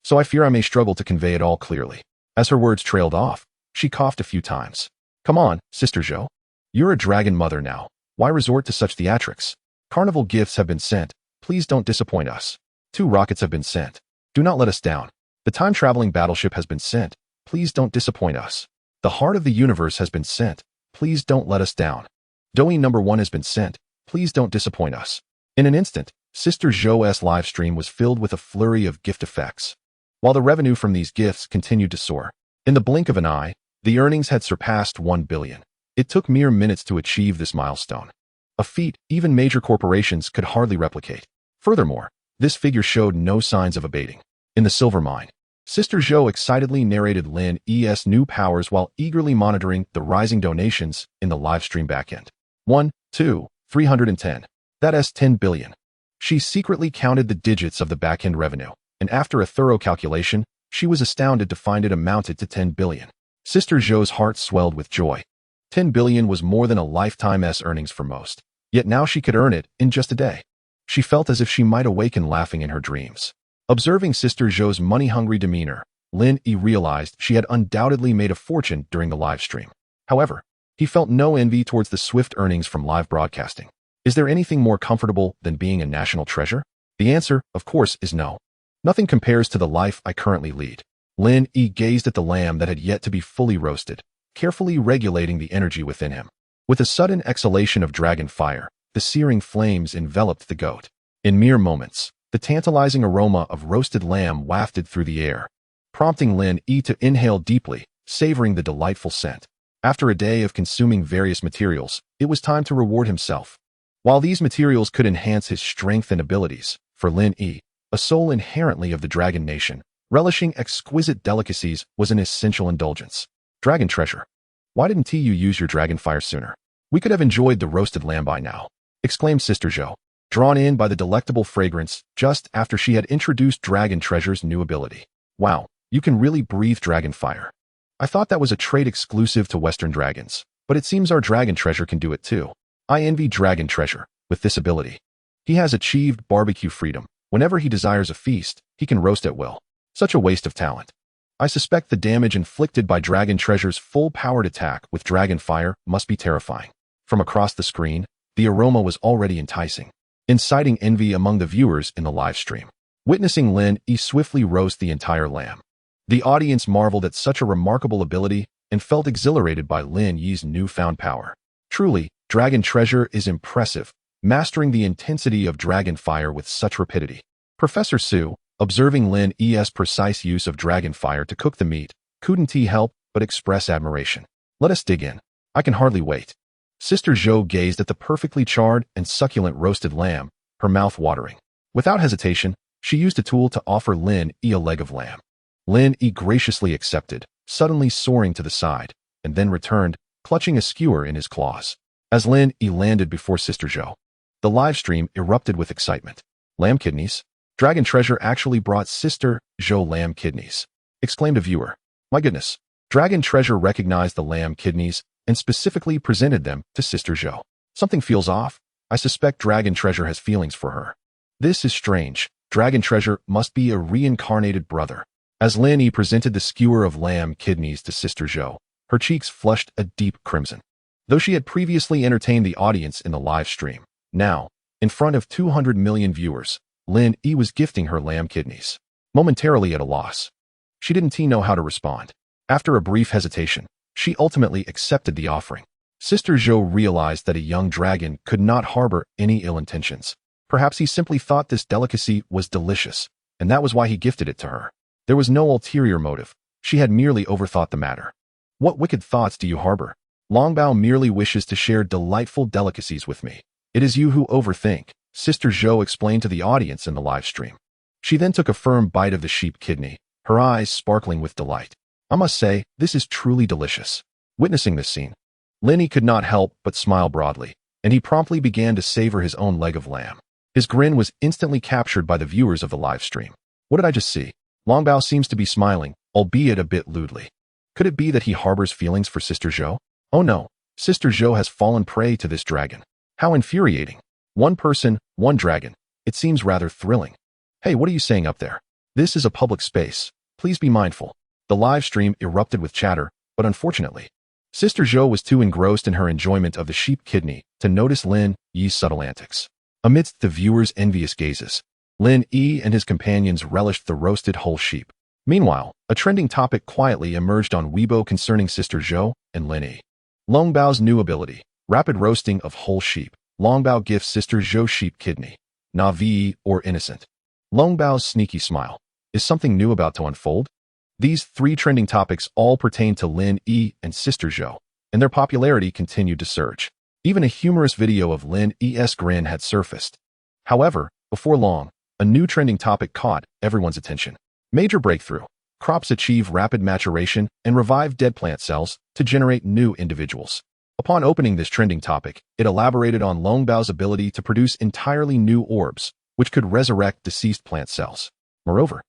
so I fear I may struggle to convey it all clearly. As her words trailed off, she coughed a few times. Come on, Sister Zhou. You're a dragon mother now. Why resort to such theatrics? Carnival gifts have been sent. Please don't disappoint us. 2 rockets have been sent. Do not let us down. The time-traveling battleship has been sent. Please don't disappoint us. The heart of the universe has been sent. Please don't let us down. Doe number 1 has been sent. Please don't disappoint us. In an instant, Sister Zhou's livestream was filled with a flurry of gift effects. While the revenue from these gifts continued to soar, in the blink of an eye, the earnings had surpassed 1 billion. It took mere minutes to achieve this milestone, a feat even major corporations could hardly replicate. Furthermore, this figure showed no signs of abating. In the silver mine, Sister Zhou excitedly narrated Lin Yi's new powers while eagerly monitoring the rising donations in the livestream backend. 1, 2, 310. That's 10 billion. She secretly counted the digits of the backend revenue, and after a thorough calculation, she was astounded to find it amounted to 10 billion. Sister Zhou's heart swelled with joy. 10 billion was more than a lifetime's earnings for most, yet now she could earn it in just a day. She felt as if she might awaken laughing in her dreams. Observing Sister Zhou's money-hungry demeanor, Lin Yi realized she had undoubtedly made a fortune during the live stream. However, he felt no envy towards the swift earnings from live broadcasting. Is there anything more comfortable than being a national treasure? The answer, of course, is no. Nothing compares to the life I currently lead. Lin Yi gazed at the lamb that had yet to be fully roasted, carefully regulating the energy within him. With a sudden exhalation of dragon fire, the searing flames enveloped the goat. In mere moments, the tantalizing aroma of roasted lamb wafted through the air, prompting Lin Yi to inhale deeply, savoring the delightful scent. After a day of consuming various materials, it was time to reward himself. While these materials could enhance his strength and abilities, for Lin Yi, a soul inherently of the dragon nation, relishing exquisite delicacies was an essential indulgence. Dragon treasure. Why didn't you use your dragon fire sooner? We could have enjoyed the roasted lamb by now, exclaimed Sister Zhou, drawn in by the delectable fragrance just after she had introduced Dragon Treasure's new ability. Wow, you can really breathe dragon fire. I thought that was a trait exclusive to Western dragons, but it seems our Dragon Treasure can do it too. I envy Dragon Treasure with this ability. He has achieved barbecue freedom. Whenever he desires a feast, he can roast at will. Such a waste of talent. I suspect the damage inflicted by Dragon Treasure's full-powered attack with Dragon Fire must be terrifying. From across the screen, the aroma was already enticing, inciting envy among the viewers in the live stream. Witnessing Lin Yi swiftly roast the entire lamb, the audience marveled at such a remarkable ability and felt exhilarated by Lin Yi's newfound power. Truly, Dragon Treasure is impressive, mastering the intensity of dragon fire with such rapidity. Professor Su, observing Lin Yi's precise use of dragon fire to cook the meat, couldn't help but express admiration. Let us dig in. I can hardly wait. Sister Zhou gazed at the perfectly charred and succulent roasted lamb, her mouth watering. Without hesitation, she used a tool to offer Lin Yi a leg of lamb. Lin Yi graciously accepted, suddenly soaring to the side, and then returned, clutching a skewer in his claws. As Lin Yi landed before Sister Zhou, the live stream erupted with excitement. Lamb kidneys? Dragon Treasure actually brought Sister Zhou lamb kidneys, exclaimed a viewer. My goodness. Dragon Treasure recognized the lamb kidneys and specifically presented them to Sister Zhou. Something feels off. I suspect Dragon Treasure has feelings for her. This is strange. Dragon Treasure must be a reincarnated brother. As Lin Yi presented the skewer of lamb kidneys to Sister Zhou, her cheeks flushed a deep crimson. Though she had previously entertained the audience in the live stream, now, in front of 200 million viewers, Lin Yi was gifting her lamb kidneys. Momentarily at a loss, she didn't know how to respond. After a brief hesitation, she ultimately accepted the offering. Sister Zhou realized that a young dragon could not harbor any ill intentions. Perhaps he simply thought this delicacy was delicious, and that was why he gifted it to her. There was no ulterior motive. She had merely overthought the matter. What wicked thoughts do you harbor? Longbao merely wishes to share delightful delicacies with me. It is you who overthink, Sister Zhou explained to the audience in the live stream. She then took a firm bite of the sheep kidney, her eyes sparkling with delight. I must say, this is truly delicious. Witnessing this scene, Lin Yi could not help but smile broadly, and he promptly began to savor his own leg of lamb. His grin was instantly captured by the viewers of the live stream. What did I just see? Longbao seems to be smiling, albeit a bit lewdly. Could it be that he harbors feelings for Sister Zhou? Oh no, Sister Zhou has fallen prey to this dragon. How infuriating. One person, one dragon. It seems rather thrilling. Hey, what are you saying up there? This is a public space. Please be mindful. The live stream erupted with chatter, but unfortunately, Sister Zhou was too engrossed in her enjoyment of the sheep kidney to notice Lin Yi's subtle antics. Amidst the viewers' envious gazes, Lin Yi and his companions relished the roasted whole sheep. Meanwhile, a trending topic quietly emerged on Weibo concerning Sister Zhou and Lin Yi. Longbao's new ability, rapid roasting of whole sheep. Longbao gifts Sister Zhou sheep kidney. Naive or innocent. Longbao's sneaky smile. Is something new about to unfold? These three trending topics all pertain to Lin Yi and Sister Zhou, and their popularity continued to surge. Even a humorous video of Lin Yi's grin had surfaced. However, before long, a new trending topic caught everyone's attention. Major breakthrough. Crops achieve rapid maturation and revive dead plant cells to generate new individuals. Upon opening this trending topic, it elaborated on Longbao's ability to produce entirely new orbs, which could resurrect deceased plant cells. Moreover,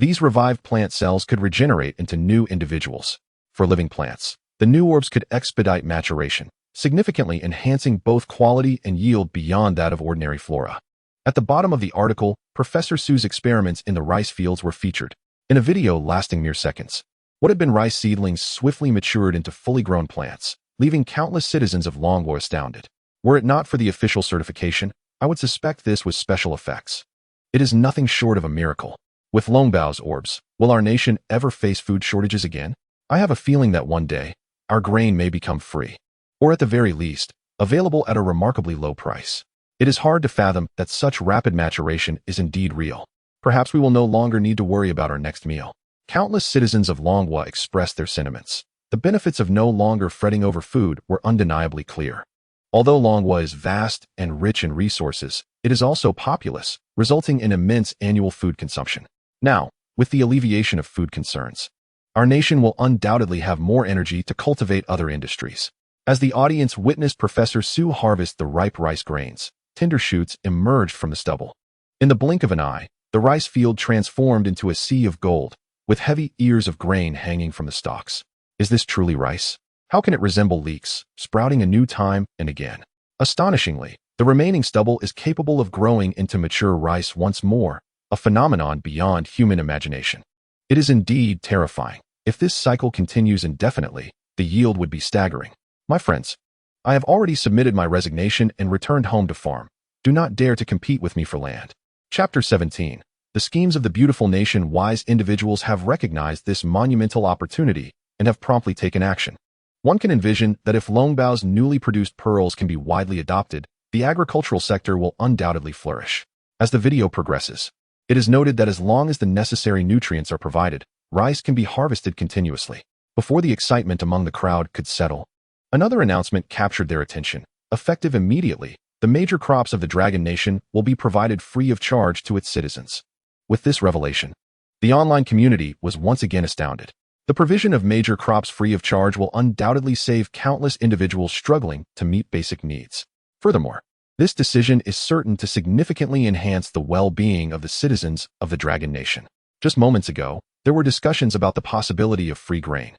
these revived plant cells could regenerate into new individuals. For living plants, the new orbs could expedite maturation, significantly enhancing both quality and yield beyond that of ordinary flora. At the bottom of the article, Professor Su's experiments in the rice fields were featured. In a video lasting mere seconds, what had been rice seedlings swiftly matured into fully grown plants, leaving countless citizens of Longwo astounded. Were it not for the official certification, I would suspect this was special effects. It is nothing short of a miracle. With Longbao's orbs, will our nation ever face food shortages again? I have a feeling that one day, our grain may become free, or at the very least, available at a remarkably low price. It is hard to fathom that such rapid maturation is indeed real. Perhaps we will no longer need to worry about our next meal. Countless citizens of Longwa expressed their sentiments. The benefits of no longer fretting over food were undeniably clear. Although Longwa is vast and rich in resources, it is also populous, resulting in immense annual food consumption. Now, with the alleviation of food concerns, our nation will undoubtedly have more energy to cultivate other industries. As the audience witnessed Professor Su harvest the ripe rice grains, tender shoots emerged from the stubble. In the blink of an eye, the rice field transformed into a sea of gold, with heavy ears of grain hanging from the stalks. Is this truly rice? How can it resemble leeks, sprouting anew time and again? Astonishingly, the remaining stubble is capable of growing into mature rice once more, a phenomenon beyond human imagination. It is indeed terrifying. If this cycle continues indefinitely, the yield would be staggering. My friends, I have already submitted my resignation and returned home to farm. Do not dare to compete with me for land. Chapter 17. The schemes of the beautiful nation. Wise individuals have recognized this monumental opportunity and have promptly taken action. One can envision that if Longbao's newly produced pearls can be widely adopted, the agricultural sector will undoubtedly flourish. As the video progresses, it is noted that as long as the necessary nutrients are provided, rice can be harvested continuously. Before the excitement among the crowd could settle, another announcement captured their attention. Effective immediately, the major crops of the Dragon Nation will be provided free of charge to its citizens. With this revelation, the online community was once again astounded. The provision of major crops free of charge will undoubtedly save countless individuals struggling to meet basic needs. Furthermore, this decision is certain to significantly enhance the well-being of the citizens of the Dragon Nation. Just moments ago, there were discussions about the possibility of free grain.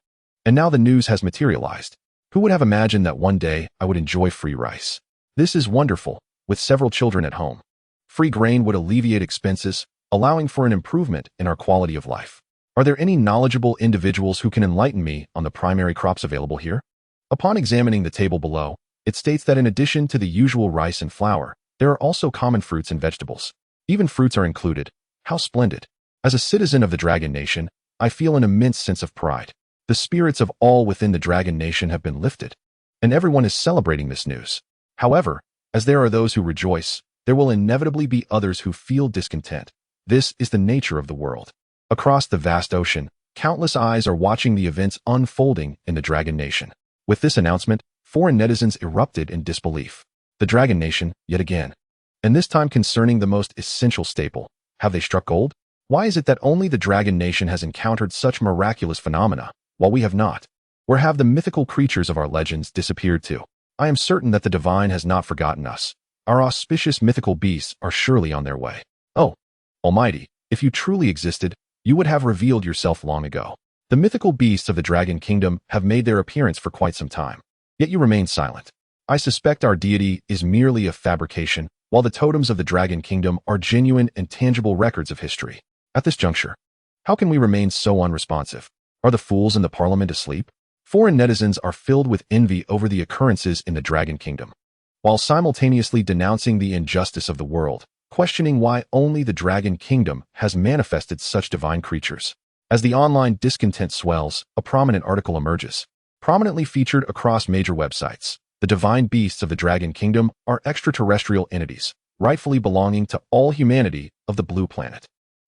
And now the news has materialized. Who would have imagined that one day I would enjoy free rice? This is wonderful, with several children at home. Free grain would alleviate expenses, allowing for an improvement in our quality of life. Are there any knowledgeable individuals who can enlighten me on the primary crops available here? Upon examining the table below, it states that in addition to the usual rice and flour, there are also common fruits and vegetables. Even fruits are included. How splendid. As a citizen of the Dragon Nation, I feel an immense sense of pride. The spirits of all within the Dragon Nation have been lifted, and everyone is celebrating this news. However, as there are those who rejoice, there will inevitably be others who feel discontent. This is the nature of the world. Across the vast ocean, countless eyes are watching the events unfolding in the Dragon Nation. With this announcement, foreign netizens erupted in disbelief. The Dragon Nation, yet again. And this time concerning the most essential staple. Have they struck gold? Why is it that only the Dragon Nation has encountered such miraculous phenomena, while we have not? Where have the mythical creatures of our legends disappeared to? I am certain that the divine has not forgotten us. Our auspicious mythical beasts are surely on their way. Oh, Almighty, if you truly existed, you would have revealed yourself long ago. The mythical beasts of the Dragon Kingdom have made their appearance for quite some time, yet you remain silent. I suspect our deity is merely a fabrication, while the totems of the Dragon Kingdom are genuine and tangible records of history. At this juncture, how can we remain so unresponsive? Are the fools in the parliament asleep? Foreign netizens are filled with envy over the occurrences in the Dragon Kingdom, while simultaneously denouncing the injustice of the world, questioning why only the Dragon Kingdom has manifested such divine creatures. As the online discontent swells, a prominent article emerges. Prominently featured across major websites, the divine beasts of the Dragon Kingdom are extraterrestrial entities, rightfully belonging to all humanity of the Blue Planet.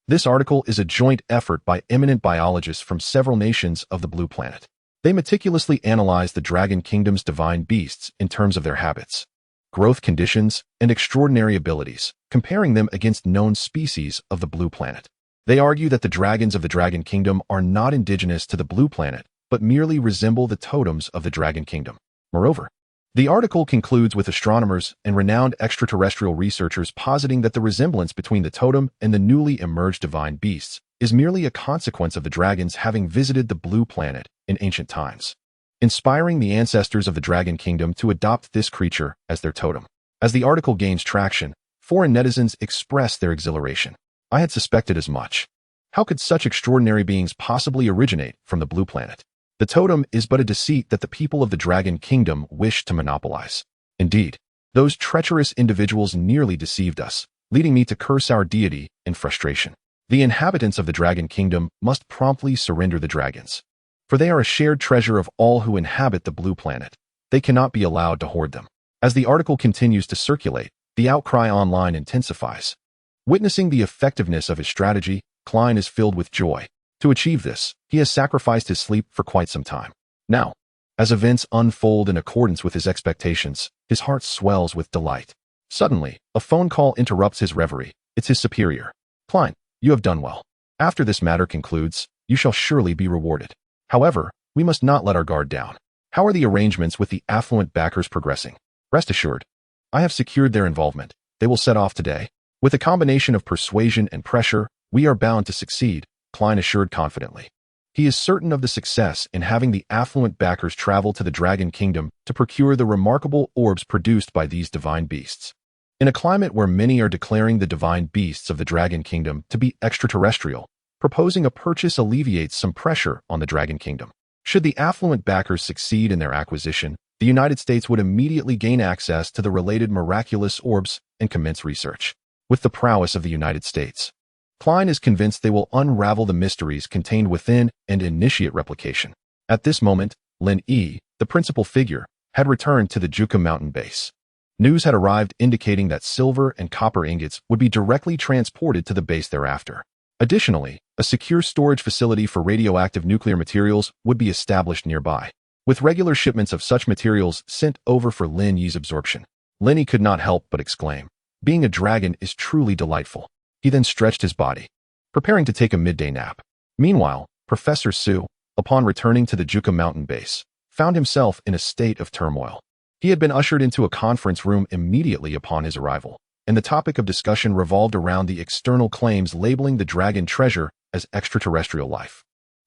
This article is a joint effort by eminent biologists from several nations of the Blue Planet. They meticulously analyze the Dragon Kingdom's divine beasts in terms of their habits, growth conditions, and extraordinary abilities, comparing them against known species of the Blue Planet. They argue that the dragons of the Dragon Kingdom are not indigenous to the Blue Planet, but merely resemble the totems of the Dragon Kingdom. Moreover, the article concludes with astronomers and renowned extraterrestrial researchers positing that the resemblance between the totem and the newly emerged divine beasts is merely a consequence of the dragons having visited the Blue Planet in ancient times, inspiring the ancestors of the Dragon Kingdom to adopt this creature as their totem. As the article gains traction, foreign netizens express their exhilaration. I had suspected as much. How could such extraordinary beings possibly originate from the Blue Planet? The totem is but a deceit that the people of the Dragon Kingdom wish to monopolize. Indeed, those treacherous individuals nearly deceived us, leading me to curse our deity in frustration. The inhabitants of the Dragon Kingdom must promptly surrender the dragons, for they are a shared treasure of all who inhabit the Blue Planet. They cannot be allowed to hoard them. As the article continues to circulate, the outcry online intensifies. Witnessing the effectiveness of his strategy, Klein is filled with joy. To achieve this, he has sacrificed his sleep for quite some time. Now, as events unfold in accordance with his expectations, his heart swells with delight. Suddenly, a phone call interrupts his reverie. It's his superior. Klein, you have done well. After this matter concludes, you shall surely be rewarded. However, we must not let our guard down. How are the arrangements with the affluent backers progressing? Rest assured, I have secured their involvement. They will set off today. With a combination of persuasion and pressure, we are bound to succeed, Klein assured confidently. He is certain of the success in having the affluent backers travel to the Dragon Kingdom to procure the remarkable orbs produced by these divine beasts. In a climate where many are declaring the divine beasts of the Dragon Kingdom to be extraterrestrial, proposing a purchase alleviates some pressure on the Dragon Kingdom. Should the affluent backers succeed in their acquisition, the United States would immediately gain access to the related miraculous orbs and commence research. With the prowess of the United States, Klein is convinced they will unravel the mysteries contained within and initiate replication. At this moment, Lin Yi, the principal figure, had returned to the Juka mountain base. News had arrived indicating that silver and copper ingots would be directly transported to the base thereafter. Additionally, a secure storage facility for radioactive nuclear materials would be established nearby, with regular shipments of such materials sent over for Lin Yi's absorption. Lin Yi could not help but exclaim, "Being a dragon is truly delightful." He then stretched his body, preparing to take a midday nap. Meanwhile, Professor Su, upon returning to the Juka mountain base, found himself in a state of turmoil. He had been ushered into a conference room immediately upon his arrival, and the topic of discussion revolved around the external claims labeling the dragon treasure as extraterrestrial life.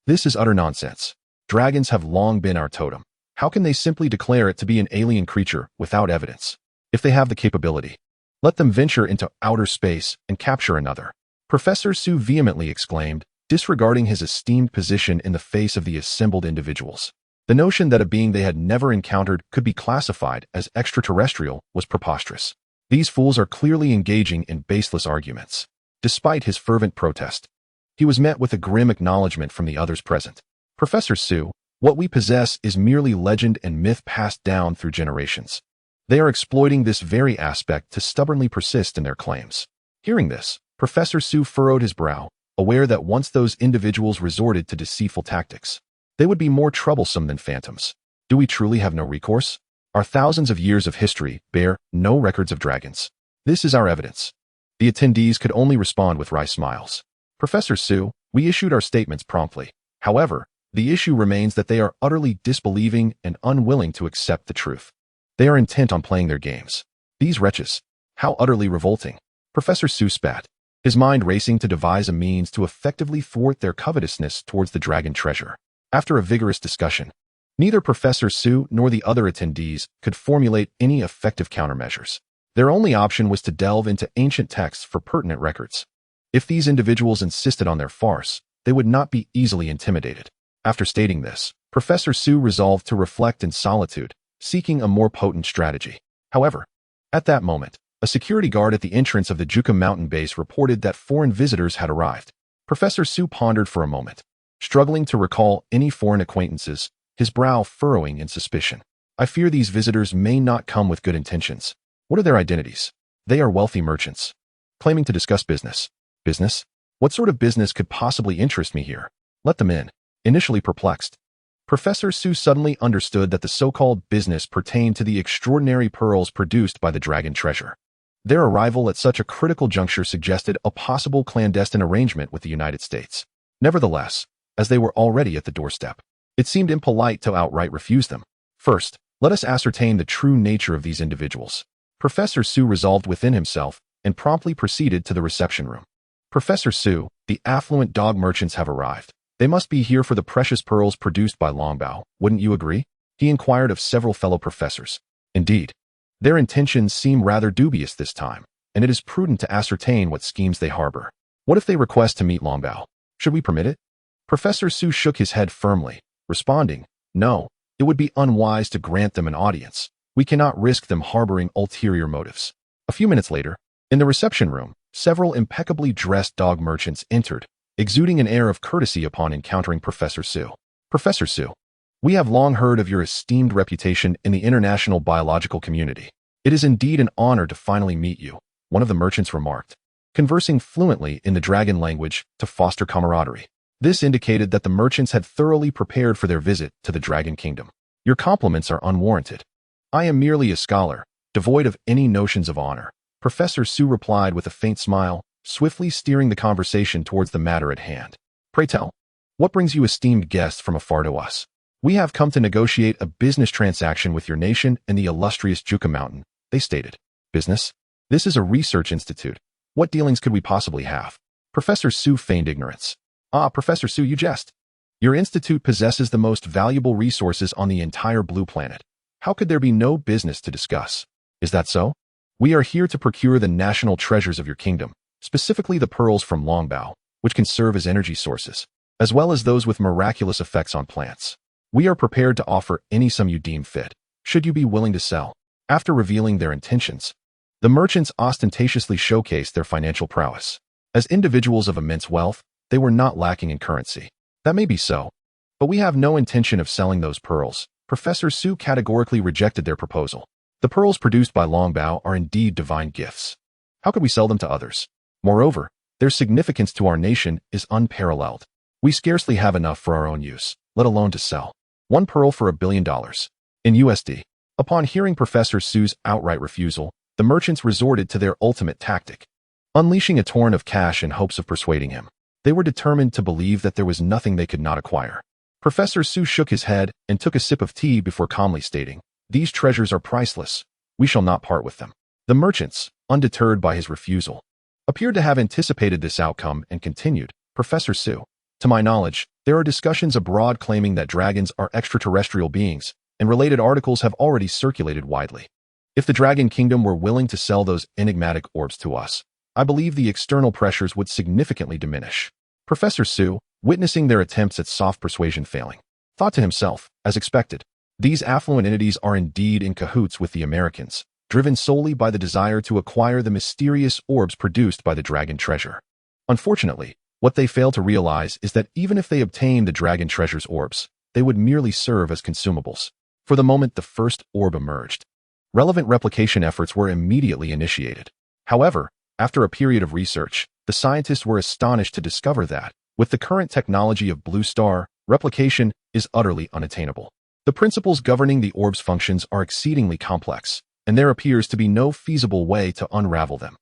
This is utter nonsense. Dragons have long been our totem. How can they simply declare it to be an alien creature without evidence? If they have the capability, let them venture into outer space and capture another. Professor Su vehemently exclaimed, disregarding his esteemed position in the face of the assembled individuals. The notion that a being they had never encountered could be classified as extraterrestrial was preposterous. These fools are clearly engaging in baseless arguments. Despite his fervent protest, he was met with a grim acknowledgement from the others present. Professor Su, what we possess is merely legend and myth passed down through generations. They are exploiting this very aspect to stubbornly persist in their claims. Hearing this, Professor Su furrowed his brow, aware that once those individuals resorted to deceitful tactics, they would be more troublesome than phantoms. Do we truly have no recourse? Our thousands of years of history bear no records of dragons. This is our evidence. The attendees could only respond with wry smiles. Professor Su, we issued our statements promptly. However, the issue remains that they are utterly disbelieving and unwilling to accept the truth. They are intent on playing their games. These wretches. How utterly revolting. Professor Su spat, his mind racing to devise a means to effectively thwart their covetousness towards the dragon treasure. After a vigorous discussion, neither Professor Su nor the other attendees could formulate any effective countermeasures. Their only option was to delve into ancient texts for pertinent records. If these individuals insisted on their farce, they would not be easily intimidated. After stating this, Professor Su resolved to reflect in solitude, seeking a more potent strategy. However, at that moment, a security guard at the entrance of the Juka mountain base reported that foreign visitors had arrived. Professor Su pondered for a moment, struggling to recall any foreign acquaintances, his brow furrowing in suspicion. I fear these visitors may not come with good intentions. What are their identities? They are wealthy merchants, claiming to discuss business. Business? What sort of business could possibly interest me here? Let them in. Initially perplexed, Professor Su suddenly understood that the so-called business pertained to the extraordinary pearls produced by the dragon treasure. Their arrival at such a critical juncture suggested a possible clandestine arrangement with the United States. Nevertheless, as they were already at the doorstep, it seemed impolite to outright refuse them. First, let us ascertain the true nature of these individuals. Professor Su resolved within himself and promptly proceeded to the reception room. Professor Su, the affluent dog merchants have arrived. They must be here for the precious pearls produced by Longbao, wouldn't you agree? He inquired of several fellow professors. Indeed, their intentions seem rather dubious this time, and it is prudent to ascertain what schemes they harbor. What if they request to meet Longbao? Should we permit it? Professor Su shook his head firmly, responding, no, it would be unwise to grant them an audience. We cannot risk them harboring ulterior motives. A few minutes later, in the reception room, several impeccably dressed dog merchants entered, exuding an air of courtesy upon encountering Professor Su. Professor Su, we have long heard of your esteemed reputation in the international biological community. It is indeed an honor to finally meet you, one of the merchants remarked, conversing fluently in the dragon language to foster camaraderie. This indicated that the merchants had thoroughly prepared for their visit to the Dragon Kingdom. Your compliments are unwarranted. I am merely a scholar, devoid of any notions of honor. Professor Su replied with a faint smile, swiftly steering the conversation towards the matter at hand. Pray tell, what brings you esteemed guests from afar to us? We have come to negotiate a business transaction with your nation and the illustrious Juka Mountain, they stated. Business? This is a research institute. What dealings could we possibly have? Professor Su feigned ignorance. Ah, Professor Su, you jest. Your institute possesses the most valuable resources on the entire blue planet. How could there be no business to discuss? Is that so? We are here to procure the national treasures of your kingdom, specifically the pearls from Longbao, which can serve as energy sources, as well as those with miraculous effects on plants. We are prepared to offer any sum you deem fit, should you be willing to sell. After revealing their intentions, the merchants ostentatiously showcased their financial prowess. As individuals of immense wealth, they were not lacking in currency. That may be so, but we have no intention of selling those pearls. Professor Su categorically rejected their proposal. The pearls produced by Longbao are indeed divine gifts. How could we sell them to others? Moreover, their significance to our nation is unparalleled. We scarcely have enough for our own use, let alone to sell. One pearl for $1 billion. In USD. Upon hearing Professor Su's outright refusal, the merchants resorted to their ultimate tactic, unleashing a torrent of cash in hopes of persuading him. They were determined to believe that there was nothing they could not acquire. Professor Su shook his head and took a sip of tea before calmly stating, these treasures are priceless. We shall not part with them. The merchants, undeterred by his refusal, appeared to have anticipated this outcome and continued, Professor Su, to my knowledge, there are discussions abroad claiming that dragons are extraterrestrial beings, and related articles have already circulated widely. If the Dragon Kingdom were willing to sell those enigmatic orbs to us, I believe the external pressures would significantly diminish. Professor Su, witnessing their attempts at soft persuasion failing, thought to himself, as expected, these affluent entities are indeed in cahoots with the Americans, driven solely by the desire to acquire the mysterious orbs produced by the dragon treasure. Unfortunately, what they fail to realize is that even if they obtain the dragon treasure's orbs, they would merely serve as consumables. For the moment the first orb emerged, relevant replication efforts were immediately initiated. However, after a period of research, the scientists were astonished to discover that, with the current technology of Blue Star, replication is utterly unattainable. The principles governing the orb's functions are exceedingly complex, and there appears to be no feasible way to unravel them.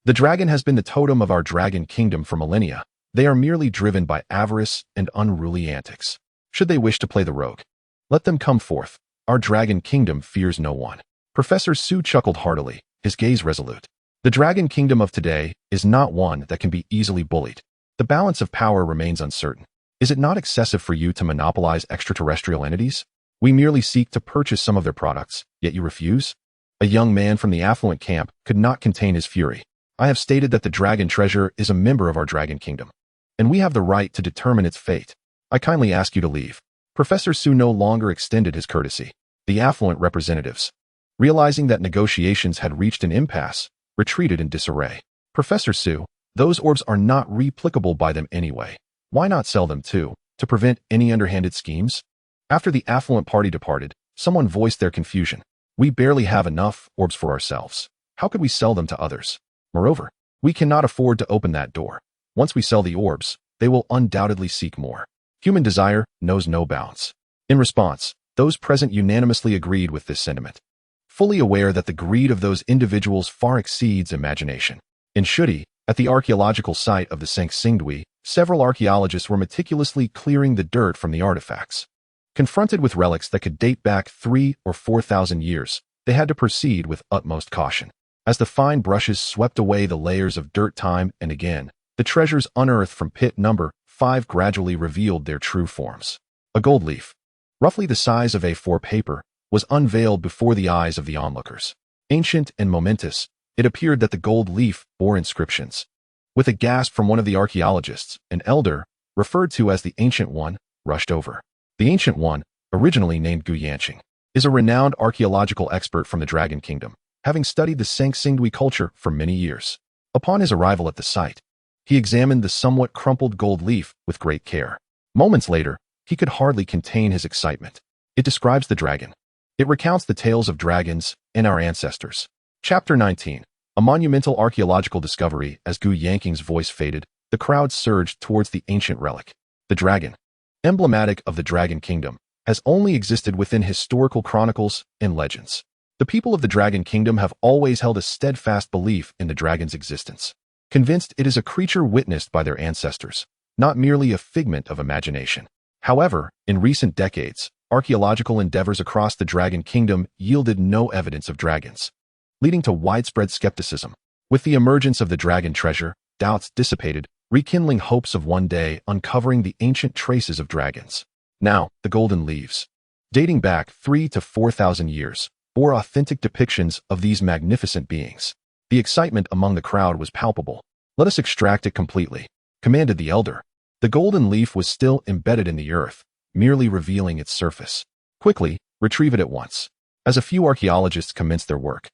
The dragon has been the totem of our Dragon Kingdom for millennia. They are merely driven by avarice and unruly antics. Should they wish to play the rogue, let them come forth. Our Dragon Kingdom fears no one. Professor Su chuckled heartily, his gaze resolute. The Dragon Kingdom of today is not one that can be easily bullied. The balance of power remains uncertain. Is it not excessive for you to monopolize extraterrestrial entities? We merely seek to purchase some of their products, yet you refuse? A young man from the affluent camp could not contain his fury. I have stated that the dragon treasure is a member of our Dragon Kingdom, and we have the right to determine its fate. I kindly ask you to leave. Professor Su no longer extended his courtesy. The affluent representatives, realizing that negotiations had reached an impasse, retreated in disarray. Professor Su, those orbs are not replicable by them anyway. Why not sell them too, to prevent any underhanded schemes? After the affluent party departed, someone voiced their confusion. We barely have enough orbs for ourselves. How could we sell them to others? Moreover, we cannot afford to open that door. Once we sell the orbs, they will undoubtedly seek more. Human desire knows no bounds. In response, those present unanimously agreed with this sentiment, fully aware that the greed of those individuals far exceeds imagination. In Shudi, at the archaeological site of the Sangxingdui, several archaeologists were meticulously clearing the dirt from the artifacts. Confronted with relics that could date back 3,000 or 4,000 years, they had to proceed with utmost caution. As the fine brushes swept away the layers of dirt time and again, the treasures unearthed from pit number 5 gradually revealed their true forms. A gold leaf, roughly the size of A4 paper, was unveiled before the eyes of the onlookers. Ancient and momentous, it appeared that the gold leaf bore inscriptions. With a gasp from one of the archaeologists, an elder, referred to as the Ancient One, rushed over. The Ancient One, originally named Gu Yanqing, is a renowned archaeological expert from the Dragon Kingdom, having studied the Sangxingdui culture for many years. Upon his arrival at the site, he examined the somewhat crumpled gold leaf with great care. Moments later, he could hardly contain his excitement. It describes the dragon. It recounts the tales of dragons and our ancestors. Chapter 19. A monumental archaeological discovery. As Gu Yanqing's voice faded, the crowd surged towards the ancient relic. The dragon, emblematic of the Dragon Kingdom, has only existed within historical chronicles and legends. The people of the Dragon Kingdom have always held a steadfast belief in the dragon's existence, convinced it is a creature witnessed by their ancestors, not merely a figment of imagination. However, in recent decades, archaeological endeavors across the Dragon Kingdom yielded no evidence of dragons, leading to widespread skepticism. With the emergence of the dragon treasure, doubts dissipated, rekindling hopes of one day uncovering the ancient traces of dragons. Now, the golden leaves, dating back 3,000 to 4,000 years, bore authentic depictions of these magnificent beings. The excitement among the crowd was palpable. Let us extract it completely, commanded the elder. The golden leaf was still embedded in the earth, merely revealing its surface. Quickly, retrieve it at once. As a few archaeologists commenced their work,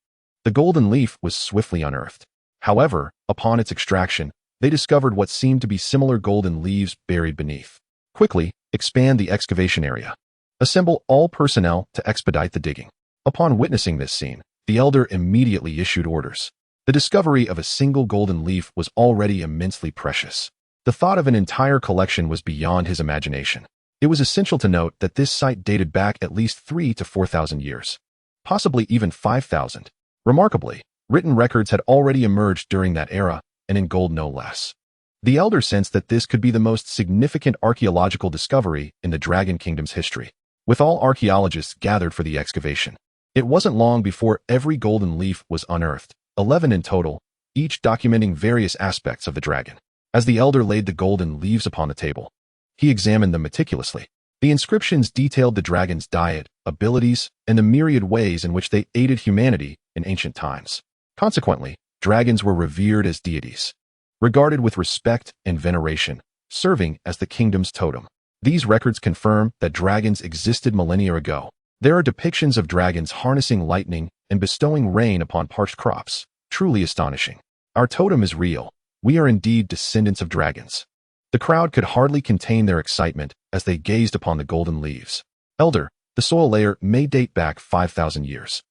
the golden leaf was swiftly unearthed. However, upon its extraction, they discovered what seemed to be similar golden leaves buried beneath. Quickly, expand the excavation area. Assemble all personnel to expedite the digging. Upon witnessing this scene, the elder immediately issued orders. The discovery of a single golden leaf was already immensely precious. The thought of an entire collection was beyond his imagination. It was essential to note that this site dated back at least 3,000 to 4,000 years, possibly even 5,000. Remarkably, written records had already emerged during that era, and in gold no less. The elder sensed that this could be the most significant archaeological discovery in the Dragon Kingdom's history. With all archaeologists gathered for the excavation, it wasn't long before every golden leaf was unearthed, 11 in total, each documenting various aspects of the dragon. As the elder laid the golden leaves upon the table, he examined them meticulously. The inscriptions detailed the dragon's diet, abilities, and the myriad ways in which they aided humanity in ancient times. Consequently, dragons were revered as deities, regarded with respect and veneration, serving as the kingdom's totem. These records confirm that dragons existed millennia ago. There are depictions of dragons harnessing lightning and bestowing rain upon parched crops, truly astonishing. Our totem is real. We are indeed descendants of dragons. The crowd could hardly contain their excitement as they gazed upon the golden leaves. Elder, the soil layer may date back 5,000 years.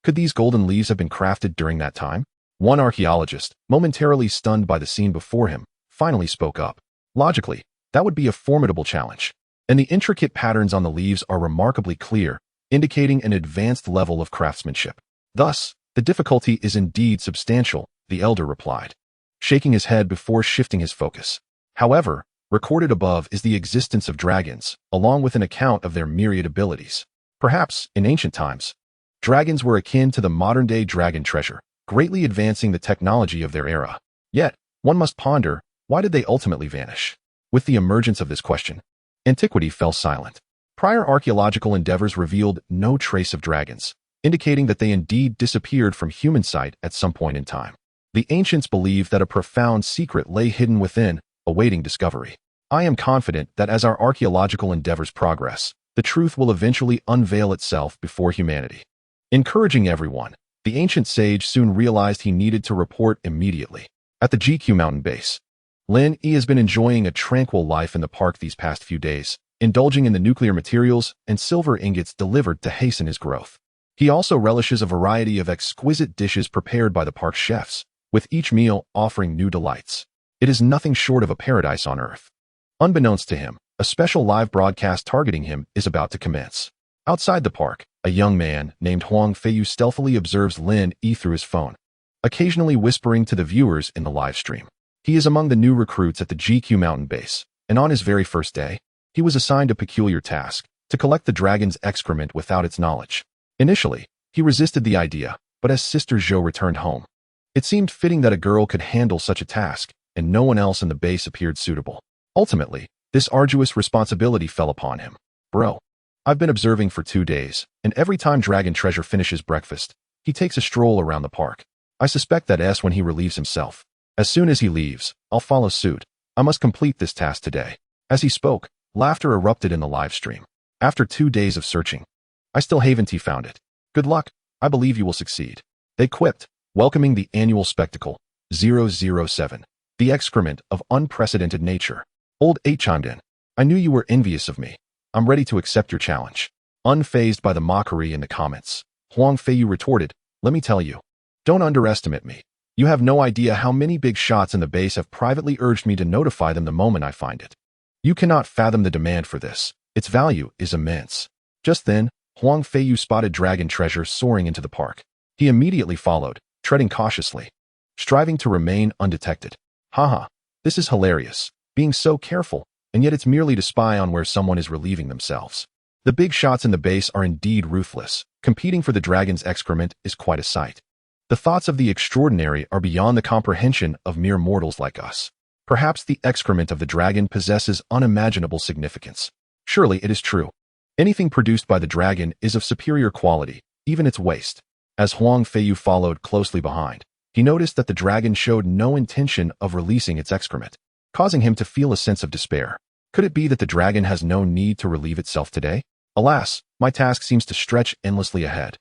Could these golden leaves have been crafted during that time? One archaeologist, momentarily stunned by the scene before him, finally spoke up. Logically, that would be a formidable challenge. And the intricate patterns on the leaves are remarkably clear, indicating an advanced level of craftsmanship. Thus, the difficulty is indeed substantial, the elder replied, shaking his head before shifting his focus. However, recorded above is the existence of dragons, along with an account of their myriad abilities. Perhaps, in ancient times, dragons were akin to the modern-day dragon treasure, greatly advancing the technology of their era. Yet, one must ponder, why did they ultimately vanish? With the emergence of this question, antiquity fell silent. Prior archaeological endeavors revealed no trace of dragons, indicating that they indeed disappeared from human sight at some point in time. The ancients believed that a profound secret lay hidden within, awaiting discovery. I am confident that as our archaeological endeavors progress, The truth will eventually unveil itself before humanity. Encouraging everyone, the ancient sage soon realized he needed to report immediately. At the GQ mountain base, Lin Yi has been enjoying a tranquil life in the park these past few days, indulging in the nuclear materials and silver ingots delivered to hasten his growth. He also relishes a variety of exquisite dishes prepared by the park's chefs, with each meal offering new delights. It is nothing short of a paradise on earth. Unbeknownst to him, a special live broadcast targeting him is about to commence. Outside the park, a young man named Huang Feiyu stealthily observes Lin Yi through his phone, occasionally whispering to the viewers in the live stream. He is among the new recruits at the GQ mountain base, and on his very first day, he was assigned a peculiar task, to collect the dragon's excrement without its knowledge. Initially, he resisted the idea, but as Sister Zhou returned home, it seemed fitting that a girl could handle such a task, and no one else in the base appeared suitable. Ultimately, this arduous responsibility fell upon him. Bro, I've been observing for 2 days, and every time Dragon Treasure finishes breakfast, he takes a stroll around the park. I suspect that's when he relieves himself. As soon as he leaves, I'll follow suit. I must complete this task today. As he spoke, laughter erupted in the live stream. After 2 days of searching, I still haven't found it. Good luck. I believe you will succeed. They quipped, welcoming the annual spectacle, 007, the excrement of unprecedented nature. Old 8 chimed in. I knew you were envious of me. I'm ready to accept your challenge. Unfazed by the mockery in the comments, Huang Feiyu retorted, let me tell you. Don't underestimate me. You have no idea how many big shots in the base have privately urged me to notify them the moment I find it. You cannot fathom the demand for this. Its value is immense. Just then, Huang Feiyu spotted Dragon Treasure soaring into the park. He immediately followed, treading cautiously, striving to remain undetected. Haha, this is hilarious, being so careful, and yet it's merely to spy on where someone is relieving themselves. The big shots in the base are indeed ruthless. Competing for the dragon's excrement is quite a sight. The thoughts of the extraordinary are beyond the comprehension of mere mortals like us. Perhaps the excrement of the dragon possesses unimaginable significance. Surely it is true. Anything produced by the dragon is of superior quality, even its waste. As Huang Feiyu followed closely behind, he noticed that the dragon showed no intention of releasing its excrement, causing him to feel a sense of despair. Could it be that the dragon has no need to relieve itself today? Alas, my task seems to stretch endlessly ahead.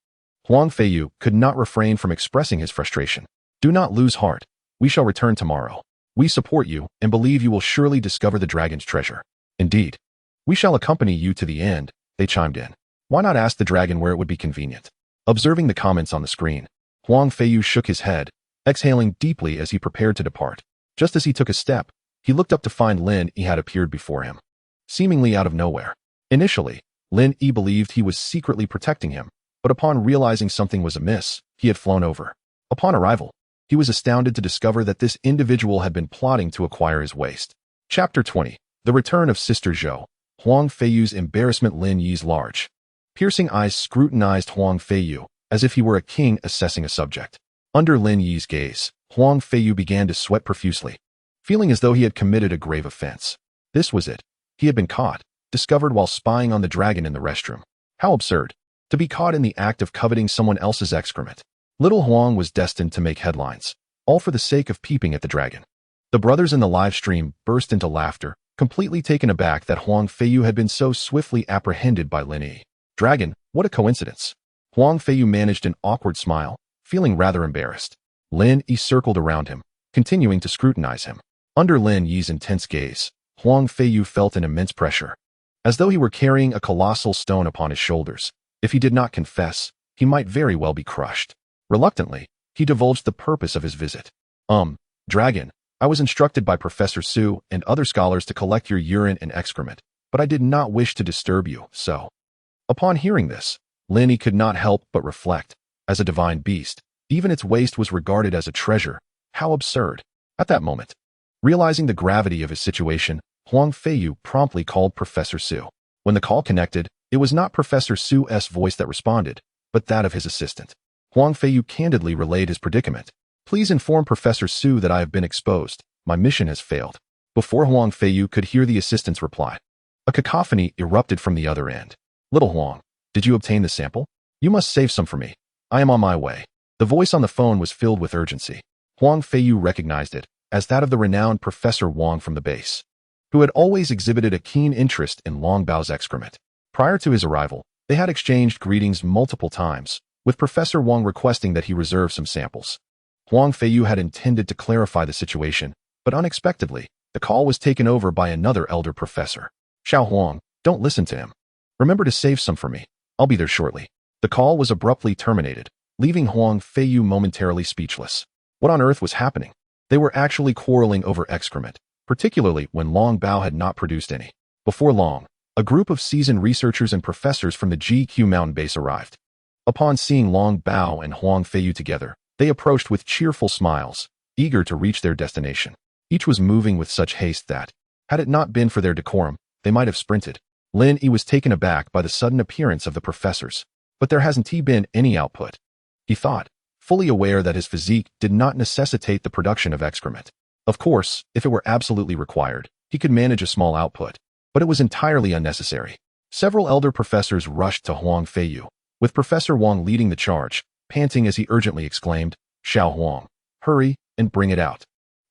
Huang Feiyu could not refrain from expressing his frustration. Do not lose heart. We shall return tomorrow. We support you and believe you will surely discover the dragon's treasure. Indeed. We shall accompany you to the end, they chimed in. Why not ask the dragon where it would be convenient? Observing the comments on the screen, Huang Feiyu shook his head, exhaling deeply as he prepared to depart. Just as he took a step, he looked up to find Lin Yi had appeared before him, seemingly out of nowhere. Initially, Lin Yi believed he was secretly protecting him, but upon realizing something was amiss, he had flown over. Upon arrival, he was astounded to discover that this individual had been plotting to acquire his waist. Chapter 20. The Return of Sister Zhou. Huang Feiyu's embarrassment. Lin Yi's large, piercing eyes scrutinized Huang Feiyu, as if he were a king assessing a subject. Under Lin Yi's gaze, Huang Feiyu began to sweat profusely, feeling as though he had committed a grave offense. This was it. He had been caught, discovered while spying on the dragon in the restroom. How absurd. To be caught in the act of coveting someone else's excrement. Little Huang was destined to make headlines, all for the sake of peeping at the dragon. The brothers in the live stream burst into laughter, completely taken aback that Huang Feiyu had been so swiftly apprehended by Lin Yi. Dragon, what a coincidence. Huang Feiyu managed an awkward smile, feeling rather embarrassed. Lin Yi circled around him, continuing to scrutinize him. Under Lin Yi's intense gaze, Huang Feiyu felt an immense pressure, as though he were carrying a colossal stone upon his shoulders. If he did not confess, he might very well be crushed. Reluctantly, he divulged the purpose of his visit. Dragon, I was instructed by Professor Su and other scholars to collect your urine and excrement, but I did not wish to disturb you, so. Upon hearing this, Lin Yi could not help but reflect. As a divine beast, even its waste was regarded as a treasure. How absurd. At that moment, realizing the gravity of his situation, Huang Feiyu promptly called Professor Su. When the call connected, it was not Professor Su's voice that responded, but that of his assistant. Huang Feiyu candidly relayed his predicament. Please inform Professor Su that I have been exposed. My mission has failed. Before Huang Feiyu could hear the assistant's reply, a cacophony erupted from the other end. Little Huang, did you obtain the sample? You must save some for me. I am on my way. The voice on the phone was filled with urgency. Huang Feiyu recognized it as that of the renowned Professor Wang from the base, who had always exhibited a keen interest in Long Bao's excrement. Prior to his arrival, they had exchanged greetings multiple times, with Professor Wang requesting that he reserve some samples. Huang Feiyu had intended to clarify the situation, but unexpectedly, the call was taken over by another elder professor. Xiao Huang, don't listen to him. Remember to save some for me. I'll be there shortly. The call was abruptly terminated, leaving Huang Feiyu momentarily speechless. What on earth was happening? They were actually quarreling over excrement, particularly when Long Bao had not produced any. Before long, a group of seasoned researchers and professors from the GQ mountain base arrived. Upon seeing Long Bao and Huang Feiyu together, they approached with cheerful smiles, eager to reach their destination. Each was moving with such haste that, had it not been for their decorum, they might have sprinted. Lin Yi was taken aback by the sudden appearance of the professors. But there hasn't been any output, he thought, fully aware that his physique did not necessitate the production of excrement. Of course, if it were absolutely required, he could manage a small output, but it was entirely unnecessary. Several elder professors rushed to Huang Feiyu, with Professor Wang leading the charge, panting as he urgently exclaimed, "Xiao Huang, hurry and bring it out.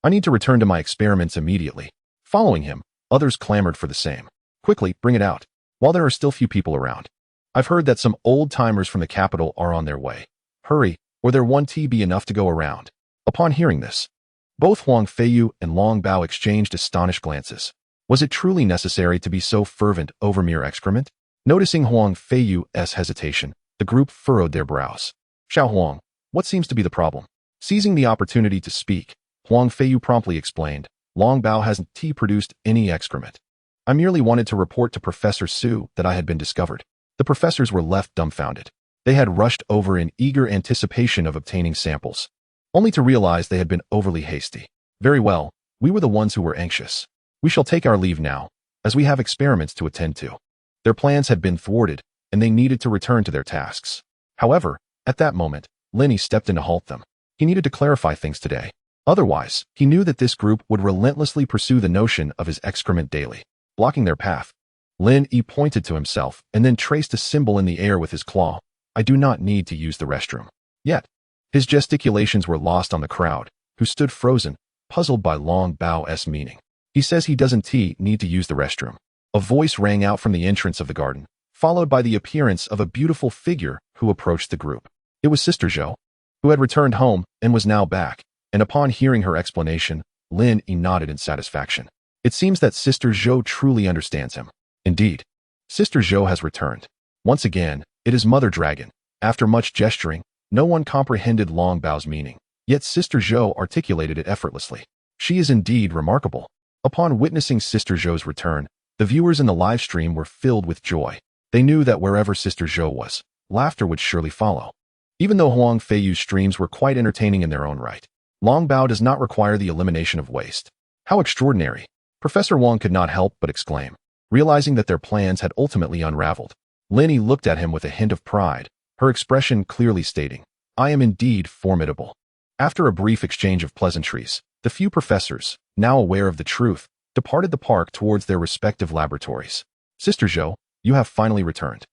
I need to return to my experiments immediately." Following him, others clamored for the same. "Quickly, bring it out, while there are still few people around. I've heard that some old-timers from the capital are on their way. Hurry, or there won't be enough to go around." Upon hearing this, both Huang Feiyu and Long Bao exchanged astonished glances. Was it truly necessary to be so fervent over mere excrement? Noticing Huang Feiyu's hesitation, the group furrowed their brows. "Xiao Huang, what seems to be the problem?" Seizing the opportunity to speak, Huang Feiyu promptly explained, "Long Bao hasn't produced any excrement. I merely wanted to report to Professor Su that I had been discovered." The professors were left dumbfounded. They had rushed over in eager anticipation of obtaining samples, only to realize they had been overly hasty. "Very well, we were the ones who were anxious. We shall take our leave now, as we have experiments to attend to." Their plans had been thwarted, and they needed to return to their tasks. However, at that moment, Lin Yi stepped in to halt them. He needed to clarify things today. Otherwise, he knew that this group would relentlessly pursue the notion of his excrement daily, blocking their path. Lin Yi pointed to himself and then traced a symbol in the air with his claw. "I do not need to use the restroom." Yet, his gesticulations were lost on the crowd, who stood frozen, puzzled by Long Bao's meaning. "He says he doesn't need to use the restroom." A voice rang out from the entrance of the garden, followed by the appearance of a beautiful figure who approached the group. It was Sister Zhou, who had returned home and was now back, and upon hearing her explanation, Lin Yi nodded in satisfaction. It seems that Sister Zhou truly understands him. Indeed, Sister Zhou has returned. Once again, it is Mother Dragon. After much gesturing, no one comprehended Long Bao's meaning, yet Sister Zhou articulated it effortlessly. She is indeed remarkable. Upon witnessing Sister Zhou's return, the viewers in the live stream were filled with joy. They knew that wherever Sister Zhou was, laughter would surely follow. Even though Huang Feiyu's streams were quite entertaining in their own right, Long Bao does not require the elimination of waste. How extraordinary! Professor Wang could not help but exclaim, realizing that their plans had ultimately unraveled. Lin Yi looked at him with a hint of pride, her expression clearly stating, "I am indeed formidable." After a brief exchange of pleasantries, the few professors, now aware of the truth, departed the park towards their respective laboratories. "Sister Zhou, you have finally returned.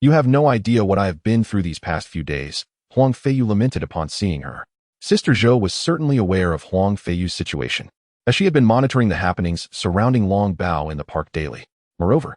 You have no idea what I have been through these past few days," Huang Feiyu lamented upon seeing her. Sister Zhou was certainly aware of Huang Feiyu's situation, as she had been monitoring the happenings surrounding Long Bao in the park daily. Moreover,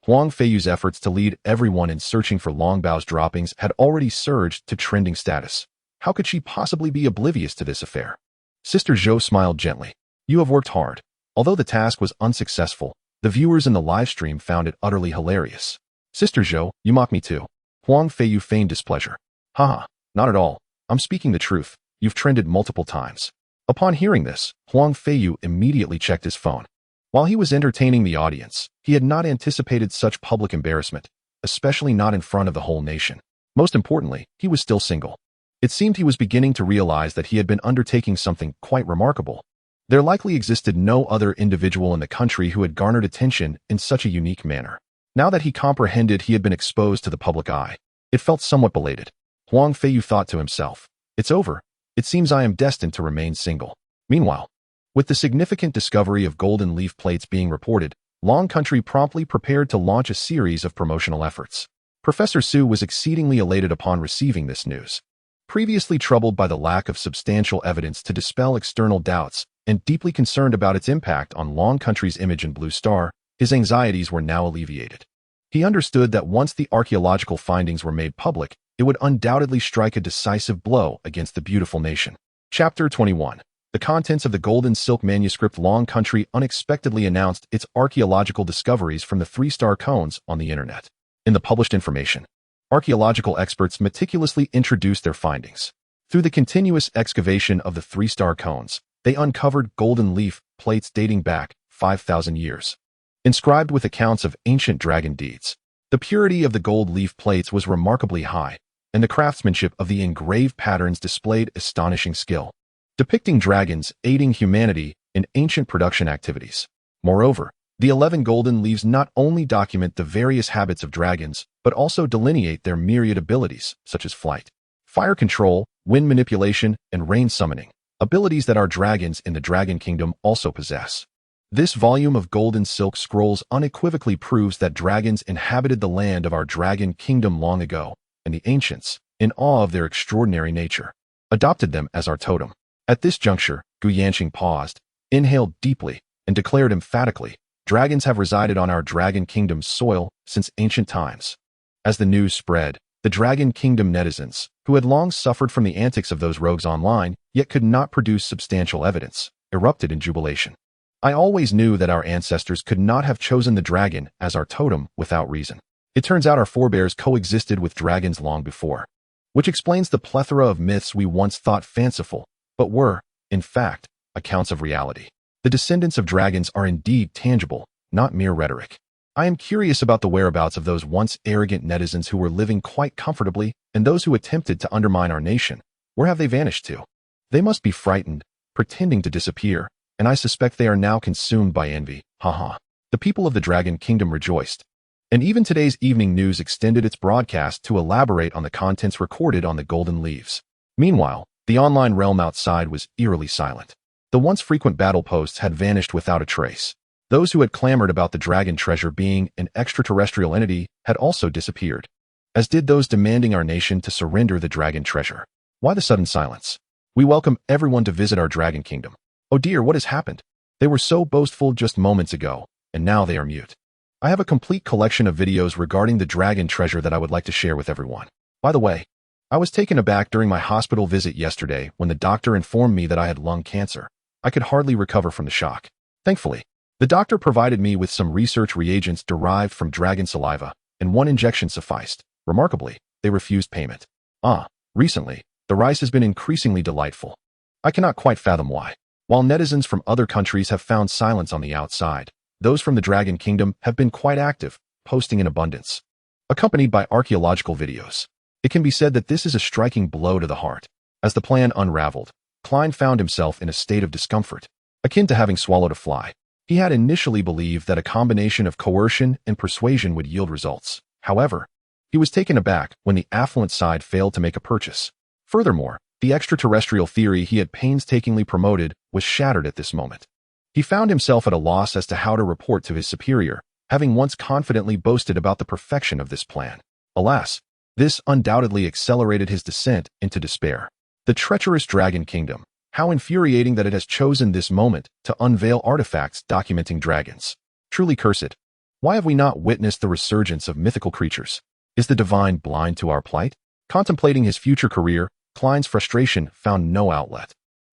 Huang Feiyu's efforts to lead everyone in searching for Long Bao's droppings had already surged to trending status. How could she possibly be oblivious to this affair? Sister Zhou smiled gently. "You have worked hard." Although the task was unsuccessful, the viewers in the live stream found it utterly hilarious. "Sister Zhou, you mock me too." Huang Feiyu feigned displeasure. "Haha, not at all. I'm speaking the truth. You've trended multiple times." Upon hearing this, Huang Feiyu immediately checked his phone. While he was entertaining the audience, he had not anticipated such public embarrassment, especially not in front of the whole nation. Most importantly, he was still single. It seemed he was beginning to realize that he had been undertaking something quite remarkable. There likely existed no other individual in the country who had garnered attention in such a unique manner. Now that he comprehended he had been exposed to the public eye, it felt somewhat belated. Huang Feiyu thought to himself, "It's over. It seems I am destined to remain single." Meanwhile, with the significant discovery of golden leaf plates being reported, Long Country promptly prepared to launch a series of promotional efforts. Professor Su was exceedingly elated upon receiving this news. Previously troubled by the lack of substantial evidence to dispel external doubts and deeply concerned about its impact on Long Country's image in Blue Star, his anxieties were now alleviated. He understood that once the archaeological findings were made public, it would undoubtedly strike a decisive blow against the beautiful nation. Chapter 21. The contents of the Golden Silk manuscript. Long Country unexpectedly announced its archaeological discoveries from the three-star cones on the internet. In the published information, archaeological experts meticulously introduced their findings. Through the continuous excavation of the three-star cones, they uncovered golden leaf plates dating back 5,000 years, inscribed with accounts of ancient dragon deeds. The purity of the gold leaf plates was remarkably high, and the craftsmanship of the engraved patterns displayed astonishing skill, depicting dragons aiding humanity in ancient production activities. Moreover, the 11 golden leaves not only document the various habits of dragons, but also delineate their myriad abilities, such as flight, fire control, wind manipulation, and rain summoning, abilities that our dragons in the Dragon Kingdom also possess. This volume of golden silk scrolls unequivocally proves that dragons inhabited the land of our Dragon Kingdom long ago, and the ancients, in awe of their extraordinary nature, adopted them as our totem. At this juncture, Gu Yanqing paused, inhaled deeply, and declared emphatically, "Dragons have resided on our Dragon Kingdom's soil since ancient times." As the news spread, the Dragon Kingdom netizens, who had long suffered from the antics of those rogues online, yet could not produce substantial evidence, erupted in jubilation. "I always knew that our ancestors could not have chosen the dragon as our totem without reason. It turns out our forebears coexisted with dragons long before, which explains the plethora of myths we once thought fanciful, but were, in fact, accounts of reality. The descendants of dragons are indeed tangible, not mere rhetoric. I am curious about the whereabouts of those once arrogant netizens who were living quite comfortably, and those who attempted to undermine our nation. Where have they vanished to? They must be frightened, pretending to disappear, and I suspect they are now consumed by envy. Haha." The people of the Dragon Kingdom rejoiced, and even today's evening news extended its broadcast to elaborate on the contents recorded on the golden leaves. Meanwhile, the online realm outside was eerily silent. The once frequent battle posts had vanished without a trace. Those who had clamored about the dragon treasure being an extraterrestrial entity had also disappeared, as did those demanding our nation to surrender the dragon treasure. Why the sudden silence? "We welcome everyone to visit our Dragon Kingdom." Oh dear, what has happened? They were so boastful just moments ago, and now they are mute. I have a complete collection of videos regarding the dragon treasure that I would like to share with everyone. By the way, I was taken aback during my hospital visit yesterday when the doctor informed me that I had lung cancer. I could hardly recover from the shock. Thankfully, the doctor provided me with some research reagents derived from dragon saliva, and one injection sufficed. Remarkably, they refused payment. Recently, the rice has been increasingly delightful. I cannot quite fathom why. While netizens from other countries have found silence on the outside, those from the Dragon Kingdom have been quite active, posting in abundance, accompanied by archaeological videos. It can be said that this is a striking blow to the heart. As the plan unraveled, Klein found himself in a state of discomfort, akin to having swallowed a fly. He had initially believed that a combination of coercion and persuasion would yield results. However, he was taken aback when the affluent side failed to make a purchase. Furthermore, the extraterrestrial theory he had painstakingly promoted was shattered at this moment. He found himself at a loss as to how to report to his superior, having once confidently boasted about the perfection of this plan. Alas, this undoubtedly accelerated his descent into despair. The treacherous Dragon Kingdom. How infuriating that it has chosen this moment to unveil artifacts documenting dragons. Truly cursed. Why have we not witnessed the resurgence of mythical creatures? Is the divine blind to our plight? Contemplating his future career, Klein's frustration found no outlet.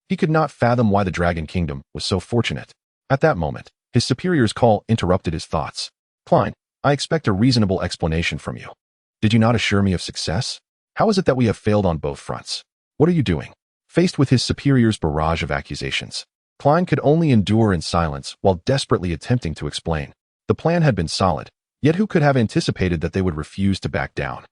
He could not fathom why the Dragon Kingdom was so fortunate. At that moment, his superior's call interrupted his thoughts. "Klein, I expect a reasonable explanation from you. Did you not assure me of success? How is it that we have failed on both fronts? What are you doing?" Faced with his superior's barrage of accusations, Klein could only endure in silence while desperately attempting to explain. The plan had been solid, yet who could have anticipated that they would refuse to back down?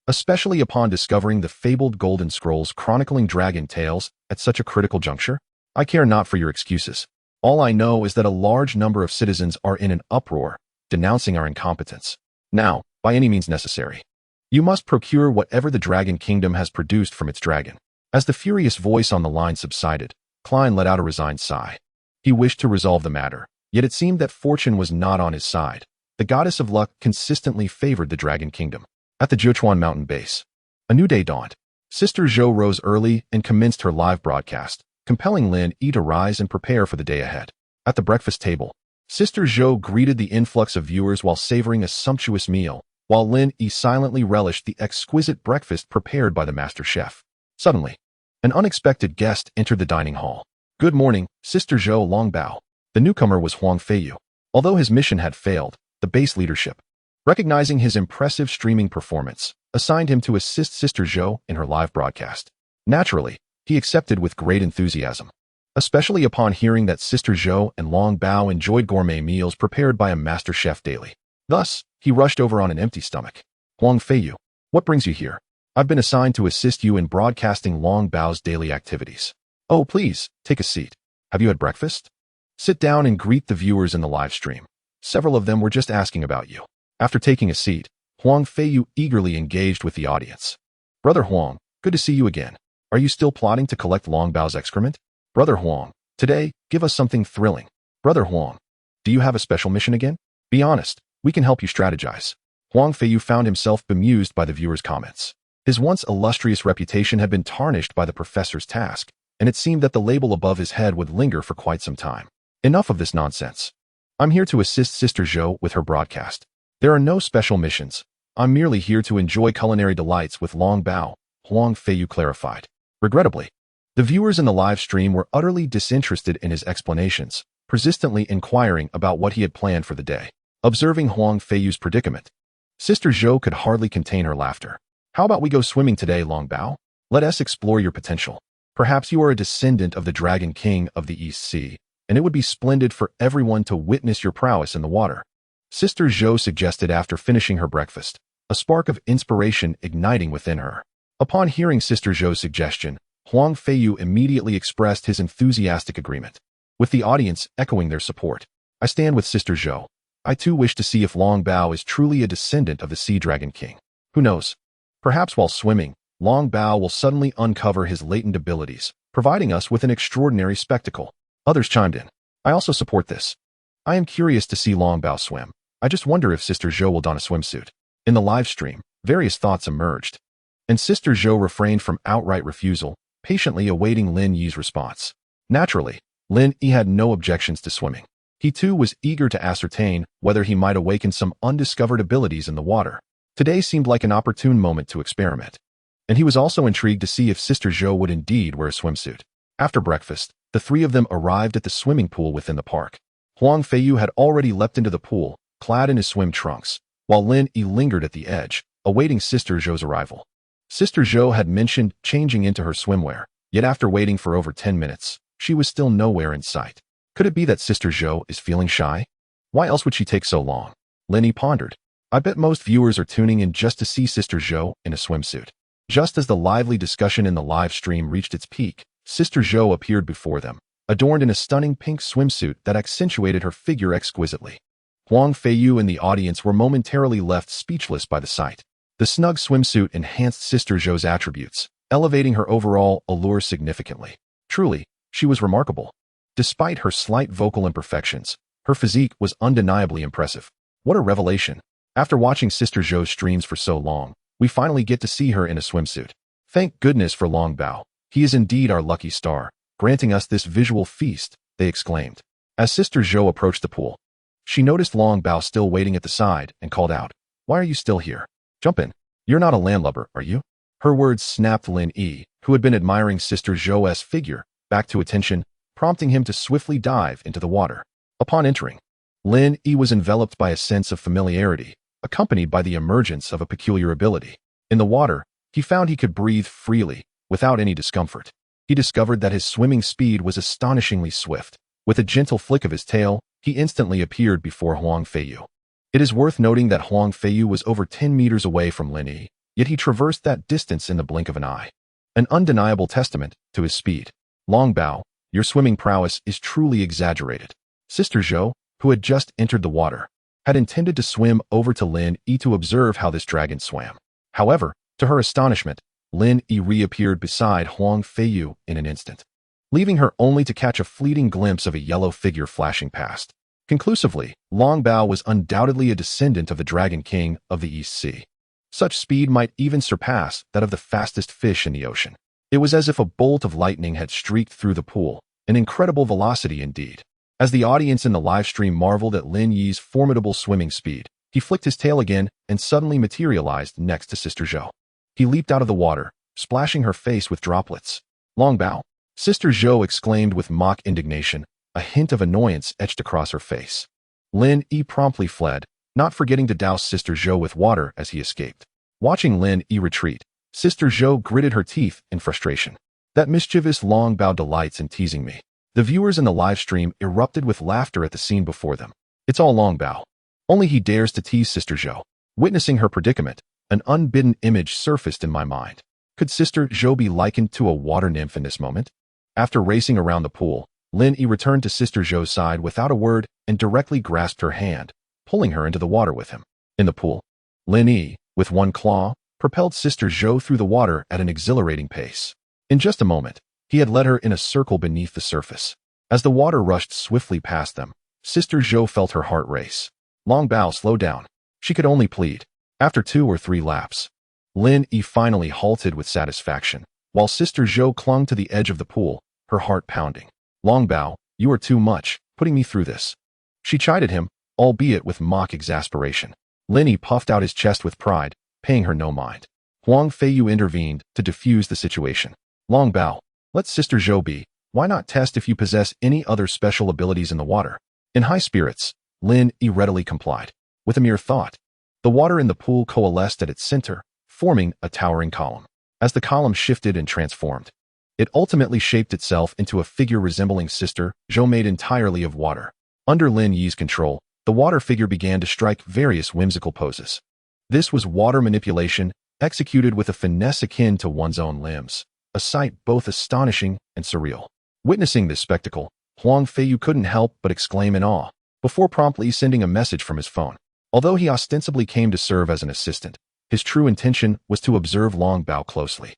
Especially upon discovering the fabled golden scrolls chronicling dragon tales at such a critical juncture? "I care not for your excuses. All I know is that a large number of citizens are in an uproar, denouncing our incompetence. Now, by any means necessary, you must procure whatever the Dragon Kingdom has produced from its dragon." As the furious voice on the line subsided, Klein let out a resigned sigh. He wished to resolve the matter, yet it seemed that fortune was not on his side. The goddess of luck consistently favored the Dragon Kingdom. At the Jiuquan mountain base, a new day dawned. Sister Zhou rose early and commenced her live broadcast, compelling Lin Yi to rise and prepare for the day ahead. At the breakfast table, Sister Zhou greeted the influx of viewers while savoring a sumptuous meal, while Lin Yi silently relished the exquisite breakfast prepared by the master chef. Suddenly, an unexpected guest entered the dining hall. "Good morning, Sister Zhou Longbao." The newcomer was Huang Feiyu. Although his mission had failed, the base leadership, recognizing his impressive streaming performance, assigned him to assist Sister Zhou in her live broadcast. Naturally, he accepted with great enthusiasm, especially upon hearing that Sister Zhou and Long Bao enjoyed gourmet meals prepared by a master chef daily. Thus, he rushed over on an empty stomach. "Huang Feiyu, what brings you here?" "I've been assigned to assist you in broadcasting Long Bao's daily activities." "Oh, please, take a seat. Have you had breakfast? Sit down and greet the viewers in the live stream. Several of them were just asking about you." After taking a seat, Huang Feiyu eagerly engaged with the audience. "Brother Huang, good to see you again. Are you still plotting to collect Long Bao's excrement?" "Brother Huang, today, give us something thrilling." "Brother Huang, do you have a special mission again? Be honest, we can help you strategize." Huang Feiyu found himself bemused by the viewers' comments. His once illustrious reputation had been tarnished by the professor's task, and it seemed that the label above his head would linger for quite some time. Enough of this nonsense. I'm here to assist Sister Zhou with her broadcast. There are no special missions. I'm merely here to enjoy culinary delights with Long Bao, Huang Feiyu clarified. Regrettably, the viewers in the live stream were utterly disinterested in his explanations, persistently inquiring about what he had planned for the day. Observing Huang Feiyu's predicament, Sister Zhou could hardly contain her laughter. "How about we go swimming today, Long Bao? Let us explore your potential. Perhaps you are a descendant of the Dragon King of the East Sea, and it would be splendid for everyone to witness your prowess in the water," Sister Zhou suggested after finishing her breakfast, a spark of inspiration igniting within her. Upon hearing Sister Zhou's suggestion, Huang Feiyu immediately expressed his enthusiastic agreement, with the audience echoing their support. "I stand with Sister Zhou. I too wish to see if Long Bao is truly a descendant of the Sea Dragon King. Who knows? Perhaps while swimming, Long Bao will suddenly uncover his latent abilities, providing us with an extraordinary spectacle." Others chimed in. "I also support this. I am curious to see Long Bao swim. I just wonder if Sister Zhou will don a swimsuit." In the live stream, various thoughts emerged, and Sister Zhou refrained from outright refusal, patiently awaiting Lin Yi's response. Naturally, Lin Yi had no objections to swimming. He too was eager to ascertain whether he might awaken some undiscovered abilities in the water. Today seemed like an opportune moment to experiment, and he was also intrigued to see if Sister Zhou would indeed wear a swimsuit. After breakfast, the three of them arrived at the swimming pool within the park. Huang Feiyu had already leapt into the pool, clad in his swim trunks, while Lin Yi lingered at the edge, awaiting Sister Zhou's arrival. Sister Zhou had mentioned changing into her swimwear, yet after waiting for over 10 minutes, she was still nowhere in sight. Could it be that Sister Zhou is feeling shy? Why else would she take so long? Lin Yi pondered. I bet most viewers are tuning in just to see Sister Zhou in a swimsuit. Just as the lively discussion in the live stream reached its peak, Sister Zhou appeared before them, adorned in a stunning pink swimsuit that accentuated her figure exquisitely. Huang Feiyu and the audience were momentarily left speechless by the sight. The snug swimsuit enhanced Sister Zhou's attributes, elevating her overall allure significantly. Truly, she was remarkable. Despite her slight vocal imperfections, her physique was undeniably impressive. What a revelation! After watching Sister Zhou's streams for so long, we finally get to see her in a swimsuit. Thank goodness for Long Bao. He is indeed our lucky star, granting us this visual feast, they exclaimed. As Sister Zhou approached the pool, she noticed Long Bao still waiting at the side and called out, "Why are you still here? Jump in. You're not a landlubber, are you?" Her words snapped Lin Yi, who had been admiring Sister Zhou's figure, back to attention, prompting him to swiftly dive into the water. Upon entering, Lin Yi was enveloped by a sense of familiarity, accompanied by the emergence of a peculiar ability. In the water, he found he could breathe freely, without any discomfort. He discovered that his swimming speed was astonishingly swift. With a gentle flick of his tail, he instantly appeared before Huang Feiyu. It is worth noting that Huang Feiyu was over 10 meters away from Lin Yi, yet he traversed that distance in the blink of an eye. An undeniable testament to his speed. Long Bao, your swimming prowess is truly exaggerated. Sister Zhou, who had just entered the water, had intended to swim over to Lin Yi to observe how this dragon swam. However, to her astonishment, Lin Yi reappeared beside Huang Feiyu in an instant, leaving her only to catch a fleeting glimpse of a yellow figure flashing past. Conclusively, Long Bao was undoubtedly a descendant of the Dragon King of the East Sea. Such speed might even surpass that of the fastest fish in the ocean. It was as if a bolt of lightning had streaked through the pool, an incredible velocity indeed. As the audience in the live stream marveled at Lin Yi's formidable swimming speed, he flicked his tail again and suddenly materialized next to Sister Zhou. He leaped out of the water, splashing her face with droplets. Long bow. Sister Zhou exclaimed with mock indignation, a hint of annoyance etched across her face. Lin Yi promptly fled, not forgetting to douse Sister Zhou with water as he escaped. Watching Lin Yi retreat, Sister Zhou gritted her teeth in frustration. That mischievous Long Bao delights in teasing me. The viewers in the live stream erupted with laughter at the scene before them. It's all Long Bao. Only he dares to tease Sister Zhou. Witnessing her predicament, an unbidden image surfaced in my mind. Could Sister Zhou be likened to a water nymph in this moment? After racing around the pool, Lin Yi returned to Sister Zhou's side without a word and directly grasped her hand, pulling her into the water with him. In the pool, Lin Yi, with one claw, propelled Sister Zhou through the water at an exhilarating pace. In just a moment, he had led her in a circle beneath the surface. As the water rushed swiftly past them, Sister Zhou felt her heart race. Long Bao, slow down. She could only plead. After 2 or 3 laps, Lin Yi finally halted with satisfaction, while Sister Zhou clung to the edge of the pool, her heart pounding. Long Bao, you are too much, putting me through this. She chided him, albeit with mock exasperation. Lin Yi puffed out his chest with pride, paying her no mind. Huang Feiyu intervened to defuse the situation. Long Bao, let Sister Zhou be. Why not test if you possess any other special abilities in the water? In high spirits, Lin Yi readily complied. With a mere thought, the water in the pool coalesced at its center, forming a towering column. As the column shifted and transformed, it ultimately shaped itself into a figure resembling Sister Zhou made entirely of water. Under Lin Yi's control, the water figure began to strike various whimsical poses. This was water manipulation, executed with a finesse akin to one's own limbs, a sight both astonishing and surreal. Witnessing this spectacle, Huang Feiyu couldn't help but exclaim in awe, before promptly sending a message from his phone. Although he ostensibly came to serve as an assistant, his true intention was to observe Long Bao closely,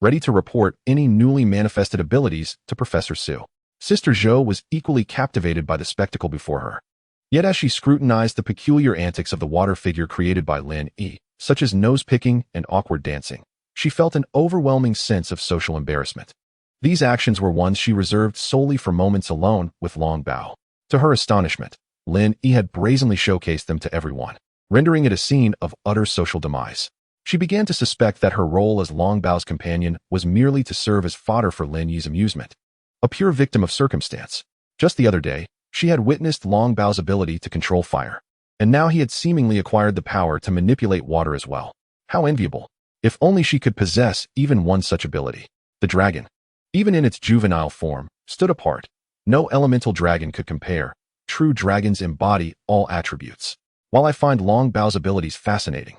ready to report any newly manifested abilities to Professor Su. Sister Zhou was equally captivated by the spectacle before her. Yet as she scrutinized the peculiar antics of the water figure created by Lin Yi, such as nose-picking and awkward dancing, she felt an overwhelming sense of social embarrassment. These actions were ones she reserved solely for moments alone with Long Bao. To her astonishment, Lin Yi had brazenly showcased them to everyone, rendering it a scene of utter social demise. She began to suspect that her role as Long Bao's companion was merely to serve as fodder for Lin Yi's amusement. A pure victim of circumstance. Just the other day, she had witnessed Long Bao's ability to control fire, and now he had seemingly acquired the power to manipulate water as well. How enviable. If only she could possess even one such ability. The dragon, even in its juvenile form, stood apart. No elemental dragon could compare. True dragons embody all attributes. While I find Long Bao's abilities fascinating,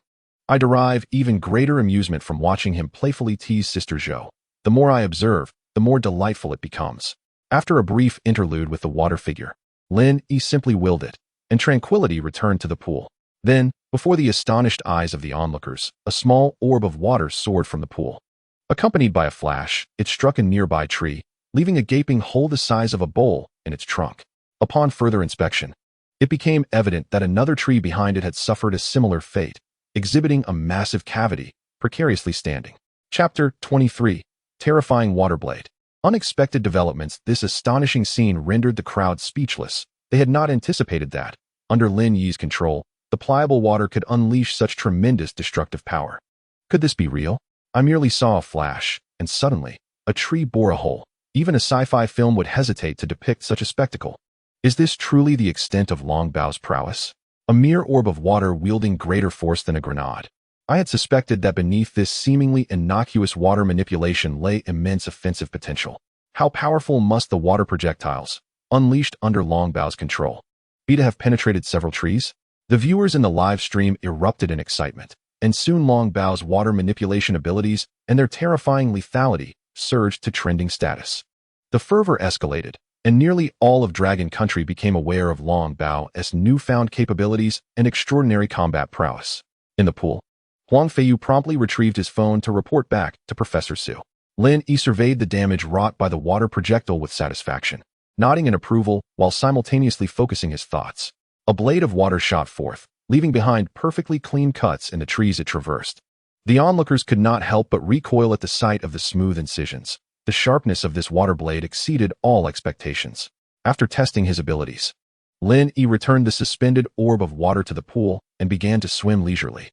I derive even greater amusement from watching him playfully tease Sister Zhou. The more I observe, the more delightful it becomes. After a brief interlude with the water figure, Lin Yi simply willed it, and tranquility returned to the pool. Then, before the astonished eyes of the onlookers, a small orb of water soared from the pool. Accompanied by a flash, it struck a nearby tree, leaving a gaping hole the size of a bowl in its trunk. Upon further inspection, it became evident that another tree behind it had suffered a similar fate, exhibiting a massive cavity, precariously standing. Chapter 23. Terrifying Water Blade. Unexpected developments. This astonishing scene rendered the crowd speechless. They had not anticipated that, under Lin Yi's control, the pliable water could unleash such tremendous destructive power. Could this be real? I merely saw a flash, and suddenly, a tree bore a hole. Even a sci-fi film would hesitate to depict such a spectacle. Is this truly the extent of Long Bao's prowess? A mere orb of water wielding greater force than a grenade. I had suspected that beneath this seemingly innocuous water manipulation lay immense offensive potential. How powerful must the water projectiles, unleashed under Long Bao's control, be to have penetrated several trees? The viewers in the live stream erupted in excitement, and soon Long Bao's water manipulation abilities and their terrifying lethality surged to trending status. The fervor escalated, and nearly all of Dragon Country became aware of Long Bao's newfound capabilities and extraordinary combat prowess. In the pool, Huang Feiyu promptly retrieved his phone to report back to Professor Su. Lin Yi surveyed the damage wrought by the water projectile with satisfaction, nodding in approval while simultaneously focusing his thoughts. A blade of water shot forth, leaving behind perfectly clean cuts in the trees it traversed. The onlookers could not help but recoil at the sight of the smooth incisions. The sharpness of this water blade exceeded all expectations. After testing his abilities, Lin Yi returned the suspended orb of water to the pool and began to swim leisurely,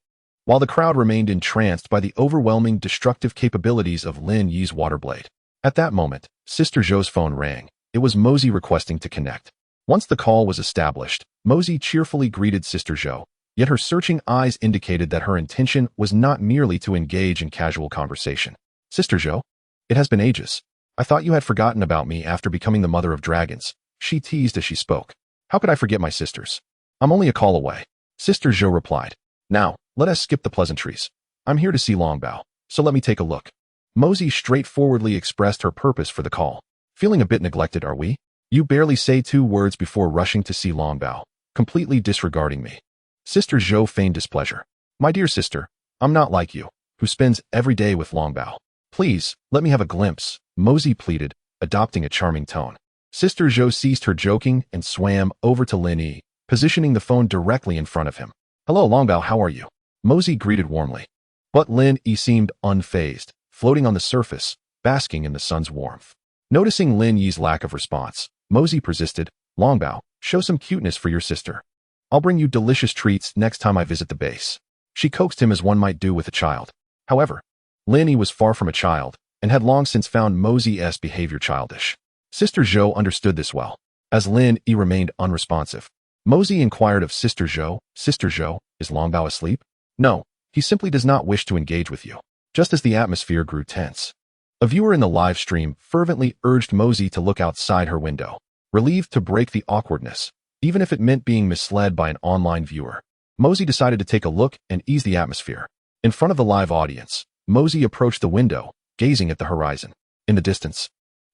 while the crowd remained entranced by the overwhelming destructive capabilities of Lin Yi's water blade. At that moment, Sister Zhou's phone rang. It was Mosey requesting to connect. Once the call was established, Mosey cheerfully greeted Sister Zhou, yet her searching eyes indicated that her intention was not merely to engage in casual conversation. Sister Zhou, it has been ages. I thought you had forgotten about me after becoming the mother of dragons, she teased as she spoke. How could I forget my sisters? I'm only a call away. Sister Zhou replied. Now, let us skip the pleasantries. I'm here to see Longbao, so let me take a look. Mosey straightforwardly expressed her purpose for the call. Feeling a bit neglected, are we? You barely say 2 words before rushing to see Longbao, completely disregarding me. Sister Zhou feigned displeasure. My dear sister, I'm not like you, who spends every day with Longbao. Please, let me have a glimpse, Mosey pleaded, adopting a charming tone. Sister Zhou ceased her joking and swam over to Lin Yi, positioning the phone directly in front of him. Hello Longbao, how are you? Mosey greeted warmly. But Lin Yi seemed unfazed, floating on the surface, basking in the sun's warmth. Noticing Lin Yi's lack of response, Mosey persisted. Longbao, show some cuteness for your sister. I'll bring you delicious treats next time I visit the base. She coaxed him as one might do with a child. However, Lin Yi was far from a child, and had long since found Mosey's behavior childish. Sister Zhou understood this well. As Lin Yi remained unresponsive, Mosey inquired of Sister Zhou, Sister Zhou, is Longbao asleep? No, he simply does not wish to engage with you. Just as the atmosphere grew tense, a viewer in the live stream fervently urged Mosey to look outside her window, relieved to break the awkwardness, even if it meant being misled by an online viewer. Mosey decided to take a look and ease the atmosphere. In front of the live audience, Mosey approached the window, gazing at the horizon. In the distance,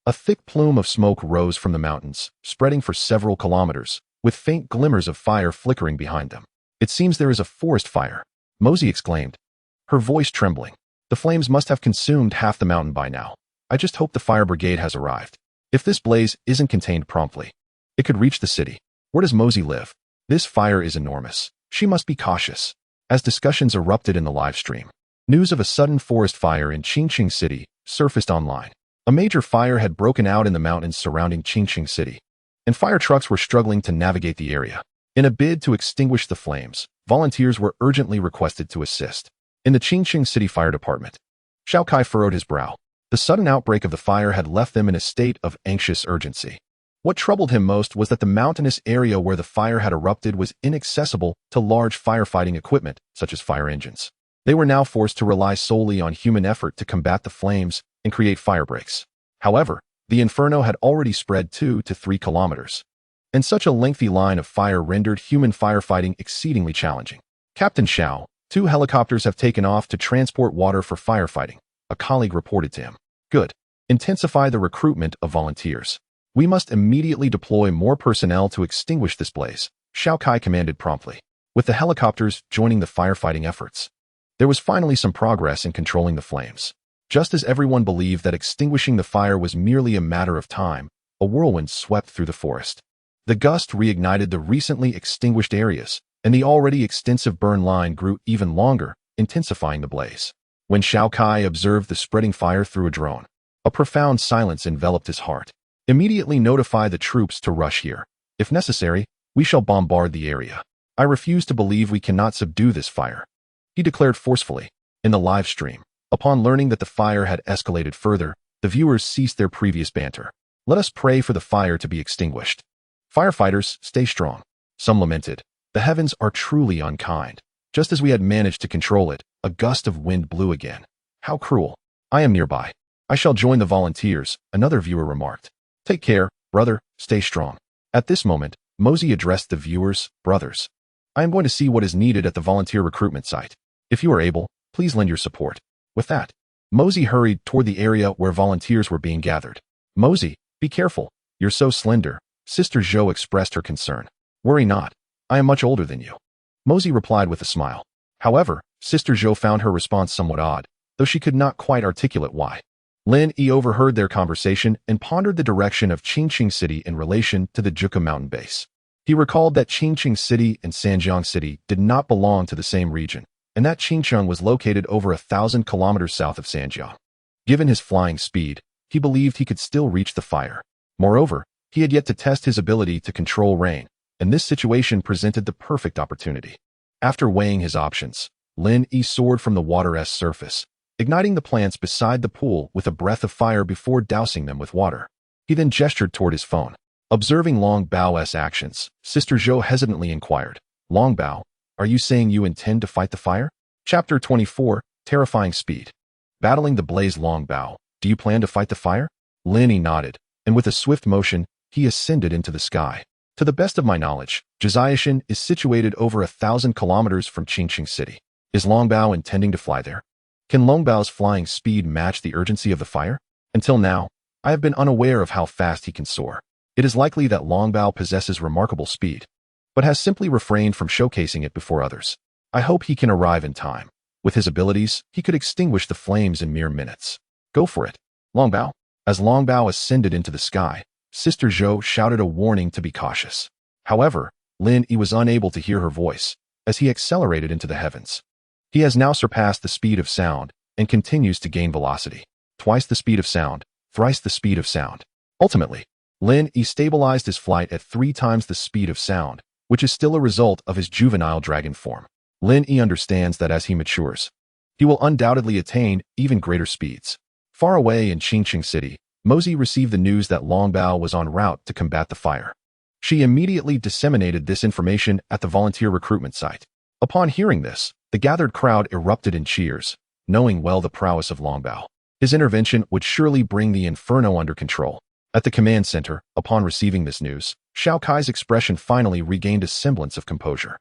a thick plume of smoke rose from the mountains, spreading for several kilometers, with faint glimmers of fire flickering behind them. It seems there is a forest fire, Mosey exclaimed, her voice trembling. The flames must have consumed half the mountain by now. I just hope the fire brigade has arrived. If this blaze isn't contained promptly, it could reach the city. Where does Mosey live? This fire is enormous. She must be cautious. As discussions erupted in the live stream, news of a sudden forest fire in Qingqing City surfaced online. A major fire had broken out in the mountains surrounding Qingqing City, and fire trucks were struggling to navigate the area. In a bid to extinguish the flames, volunteers were urgently requested to assist. In the Qingqing City Fire Department, Xiao Kai furrowed his brow. The sudden outbreak of the fire had left them in a state of anxious urgency. What troubled him most was that the mountainous area where the fire had erupted was inaccessible to large firefighting equipment, such as fire engines. They were now forced to rely solely on human effort to combat the flames and create fire breaks. However, the inferno had already spread 2 to 3 kilometers, and such a lengthy line of fire rendered human firefighting exceedingly challenging. Captain Xiao, 2 helicopters have taken off to transport water for firefighting, a colleague reported to him. Good. Intensify the recruitment of volunteers. We must immediately deploy more personnel to extinguish this blaze, Xiao Kai commanded promptly. With the helicopters joining the firefighting efforts, there was finally some progress in controlling the flames. Just as everyone believed that extinguishing the fire was merely a matter of time, a whirlwind swept through the forest. The gust reignited the recently extinguished areas, and the already extensive burn line grew even longer, intensifying the blaze. When Xiao Kai observed the spreading fire through a drone, a profound silence enveloped his heart. Immediately notify the troops to rush here. If necessary, we shall bombard the area. I refuse to believe we cannot subdue this fire, he declared forcefully. In the live stream, upon learning that the fire had escalated further, the viewers ceased their previous banter. Let us pray for the fire to be extinguished. Firefighters, stay strong. Some lamented. The heavens are truly unkind. Just as we had managed to control it, a gust of wind blew again. How cruel. I am nearby. I shall join the volunteers, another viewer remarked. Take care, brother, stay strong. At this moment, Mosey addressed the viewers, brothers. I am going to see what is needed at the volunteer recruitment site. If you are able, please lend your support. With that, Mosey hurried toward the area where volunteers were being gathered. Mosey, be careful. You're so slender, Sister Zhou expressed her concern. Worry not. I am much older than you. Mosey replied with a smile. However, Sister Zhou found her response somewhat odd, though she could not quite articulate why. Lin Yi overheard their conversation and pondered the direction of Qingqing City in relation to the Zhuge mountain base. He recalled that Qingqing City and Sanjiang City did not belong to the same region, and that Qingqiang was located over 1,000 kilometers south of Sanjiang. Given his flying speed, he believed he could still reach the fire. Moreover, He had yet to test his ability to control rain, and this situation presented the perfect opportunity. After weighing his options, Lin Yi soared from the water's surface, igniting the plants beside the pool with a breath of fire before dousing them with water. He then gestured toward his phone. Observing Long Bao's actions, Sister Zhou hesitantly inquired, "Long Bao, are you saying you intend to fight the fire?" Chapter 24, Terrifying Speed. Battling the blaze. Long Bao, do you plan to fight the fire? Lin Yi nodded, and with a swift motion, he ascended into the sky. To the best of my knowledge, Jiaishan is situated over 1,000 kilometers from Qingqing City. Is Long Bao intending to fly there? Can Long Bao's flying speed match the urgency of the fire? Until now, I have been unaware of how fast he can soar. It is likely that Long Bao possesses remarkable speed, but has simply refrained from showcasing it before others. I hope he can arrive in time. With his abilities, he could extinguish the flames in mere minutes. Go for it, Long Bao. As Long Bao ascended into the sky, Sister Zhou shouted a warning to be cautious. However, Lin Yi was unable to hear her voice as he accelerated into the heavens. He has now surpassed the speed of sound and continues to gain velocity. Twice the speed of sound, thrice the speed of sound. Ultimately, Lin Yi stabilized his flight at 3 times the speed of sound, which is still a result of his juvenile dragon form. Lin Yi understands that as he matures, he will undoubtedly attain even greater speeds. Far away in Qingqing City, Mozi received the news that Long Bao was en route to combat the fire. She immediately disseminated this information at the volunteer recruitment site. Upon hearing this, the gathered crowd erupted in cheers, knowing well the prowess of Long Bao. His intervention would surely bring the inferno under control. At the command center, upon receiving this news, Xiao Kai's expression finally regained a semblance of composure.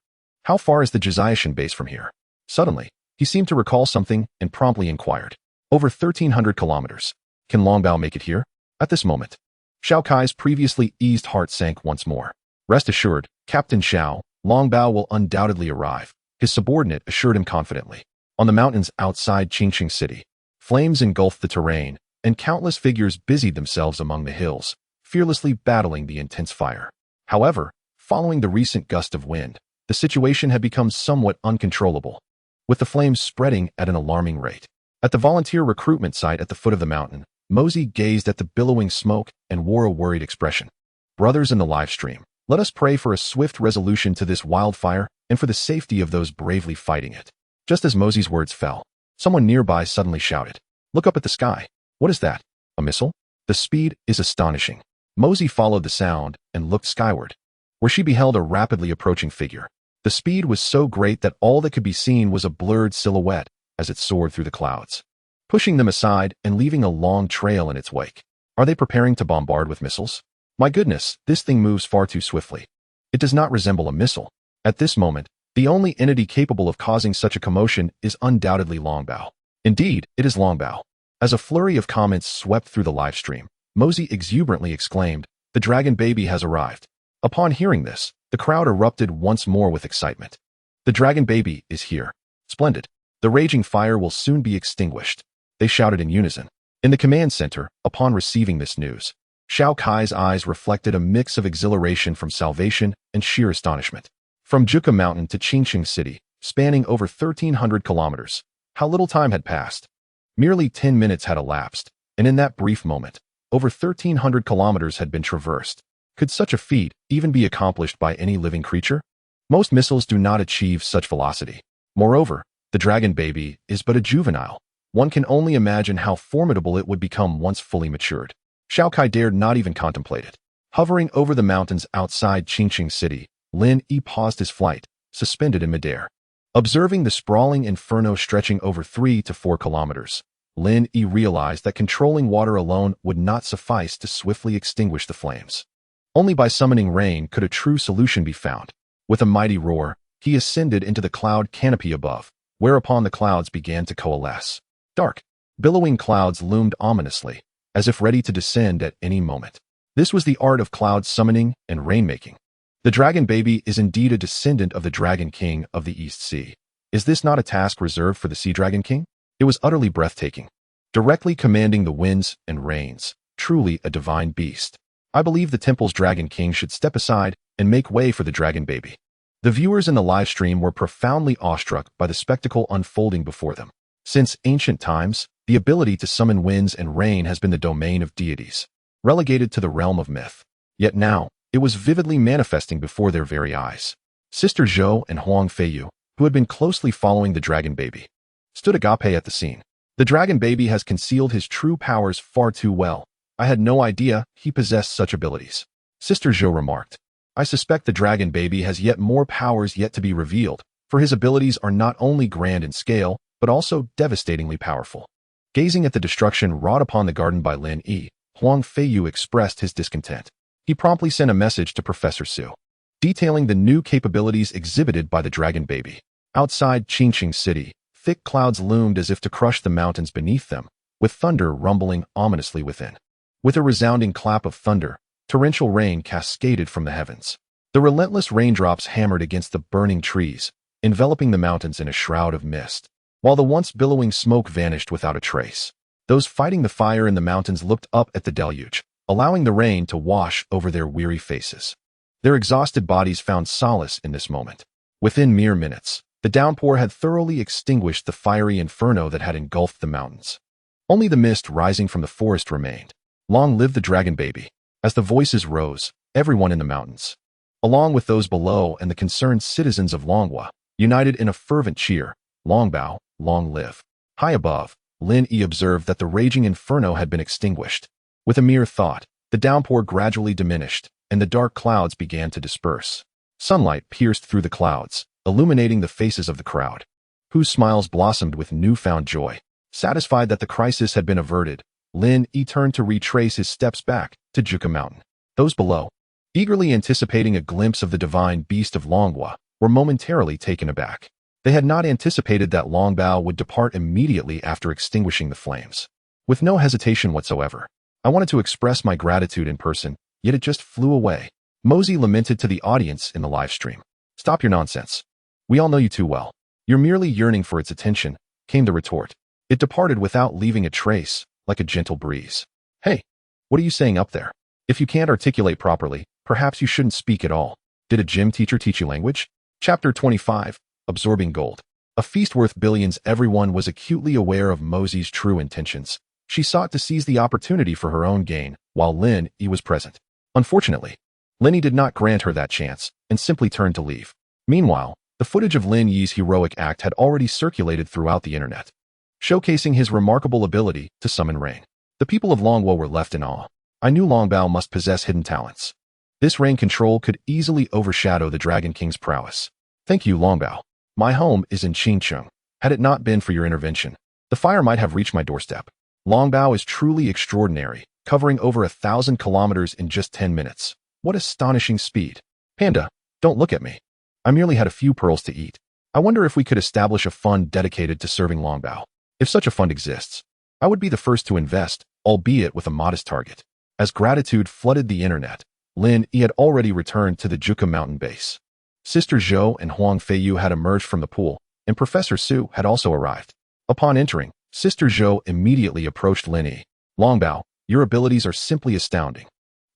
How far is the Jiaishan base from here? Suddenly, he seemed to recall something and promptly inquired. Over 1,300 kilometers. Can Long Bao make it here? At this moment, Xiao Kai's previously eased heart sank once more. Rest assured, Captain Xiao, Long Bao will undoubtedly arrive, his subordinate assured him confidently. On the mountains outside Qingqing City, flames engulfed the terrain, and countless figures busied themselves among the hills, fearlessly battling the intense fire. However, following the recent gust of wind, the situation had become somewhat uncontrollable, with the flames spreading at an alarming rate. At the volunteer recruitment site at the foot of the mountain, Mozi gazed at the billowing smoke and wore a worried expression. Brothers in the live stream, let us pray for a swift resolution to this wildfire and for the safety of those bravely fighting it. Just as Mozi's words fell, someone nearby suddenly shouted, "Look up at the sky. What is that? A missile?" The speed is astonishing. Mozi followed the sound and looked skyward, where she beheld a rapidly approaching figure. The speed was so great that all that could be seen was a blurred silhouette as it soared through the clouds, pushing them aside and leaving a long trail in its wake. Are they preparing to bombard with missiles? My goodness, this thing moves far too swiftly. It does not resemble a missile. At this moment, the only entity capable of causing such a commotion is undoubtedly Long Bao. Indeed, it is Long Bao. As a flurry of comments swept through the live stream, Mozi exuberantly exclaimed, "The dragon baby has arrived." Upon hearing this, the crowd erupted once more with excitement. "The dragon baby is here. Splendid. The raging fire will soon be extinguished," they shouted in unison. In the command center, upon receiving this news, Xiao Kai's eyes reflected a mix of exhilaration from salvation and sheer astonishment. From Juka Mountain to Qingqing City, spanning over 1,300 kilometers, how little time had passed. Merely 10 minutes had elapsed, and in that brief moment, over 1,300 kilometers had been traversed. Could such a feat even be accomplished by any living creature? Most missiles do not achieve such velocity. Moreover, the dragon baby is but a juvenile. One can only imagine how formidable it would become once fully matured. Xiao Kai dared not even contemplate it. Hovering over the mountains outside Qingqing City, Lin Yi paused his flight, suspended in midair. Observing the sprawling inferno stretching over 3 to 4 kilometers, Lin Yi realized that controlling water alone would not suffice to swiftly extinguish the flames. Only by summoning rain could a true solution be found. With a mighty roar, he ascended into the cloud canopy above, whereupon the clouds began to coalesce. Dark, billowing clouds loomed ominously, as if ready to descend at any moment. This was the art of cloud summoning and rainmaking. The dragon baby is indeed a descendant of the Dragon King of the East Sea. Is this not a task reserved for the Sea Dragon King? It was utterly breathtaking. Directly commanding the winds and rains, truly a divine beast. I believe the temple's Dragon King should step aside and make way for the dragon baby. The viewers in the live stream were profoundly awestruck by the spectacle unfolding before them. Since ancient times, the ability to summon winds and rain has been the domain of deities, relegated to the realm of myth. Yet now, it was vividly manifesting before their very eyes. Sister Zhou and Huang Feiyu, who had been closely following the dragon baby, stood agape at the scene. The dragon baby has concealed his true powers far too well. I had no idea he possessed such abilities. Sister Zhou remarked. I suspect the dragon baby has yet more powers yet to be revealed, for his abilities are not only grand in scale, but also devastatingly powerful. Gazing at the destruction wrought upon the garden by Lin Yi, Huang Feiyu expressed his discontent. He promptly sent a message to Professor Su, detailing the new capabilities exhibited by the dragon baby. Outside Qingqing City, thick clouds loomed as if to crush the mountains beneath them, with thunder rumbling ominously within. With a resounding clap of thunder, torrential rain cascaded from the heavens. The relentless raindrops hammered against the burning trees, enveloping the mountains in a shroud of mist, while the once billowing smoke vanished without a trace. Those fighting the fire in the mountains looked up at the deluge, allowing the rain to wash over their weary faces. Their exhausted bodies found solace in this moment. Within mere minutes, the downpour had thoroughly extinguished the fiery inferno that had engulfed the mountains. Only the mist rising from the forest remained. Long live the dragon baby! As the voices rose, everyone in the mountains, along with those below and the concerned citizens of Longhua, united in a fervent cheer. Longbao, long live. High above, Lin Yi observed that the raging inferno had been extinguished. With a mere thought, the downpour gradually diminished, and the dark clouds began to disperse. Sunlight pierced through the clouds, illuminating the faces of the crowd, whose smiles blossomed with newfound joy. Satisfied that the crisis had been averted, Lin Yi turned to retrace his steps back to Juka Mountain. Those below, eagerly anticipating a glimpse of the divine beast of Longhua, were momentarily taken aback. They had not anticipated that Longbao would depart immediately after extinguishing the flames. With no hesitation whatsoever, I wanted to express my gratitude in person, yet it just flew away. Mosey lamented to the audience in the live stream. Stop your nonsense. We all know you too well. You're merely yearning for its attention, came the retort. It departed without leaving a trace, like a gentle breeze. Hey, what are you saying up there? If you can't articulate properly, perhaps you shouldn't speak at all. Did a gym teacher teach you language? Chapter 25. Absorbing gold. A feast worth billions. Everyone was acutely aware of Mosey's true intentions. She sought to seize the opportunity for her own gain, while Lin Yi was present. Unfortunately, Lin Yi did not grant her that chance, and simply turned to leave. Meanwhile, the footage of Lin Yi's heroic act had already circulated throughout the internet, showcasing his remarkable ability to summon rain. The people of Longhua were left in awe. I knew Longbao must possess hidden talents. This rain control could easily overshadow the Dragon King's prowess. Thank you, Longbao. My home is in Qingqing. Had it not been for your intervention, the fire might have reached my doorstep. Longbao is truly extraordinary, covering over 1,000 kilometers in just 10 minutes. What astonishing speed. Panda, don't look at me. I merely had a few pearls to eat. I wonder if we could establish a fund dedicated to serving Longbao. If such a fund exists, I would be the first to invest, albeit with a modest target. As gratitude flooded the internet, Lin Yi had already returned to the Juka mountain base. Sister Zhou and Huang Feiyu had emerged from the pool, and Professor Su had also arrived. Upon entering, Sister Zhou immediately approached Lin Yi. Longbao, your abilities are simply astounding.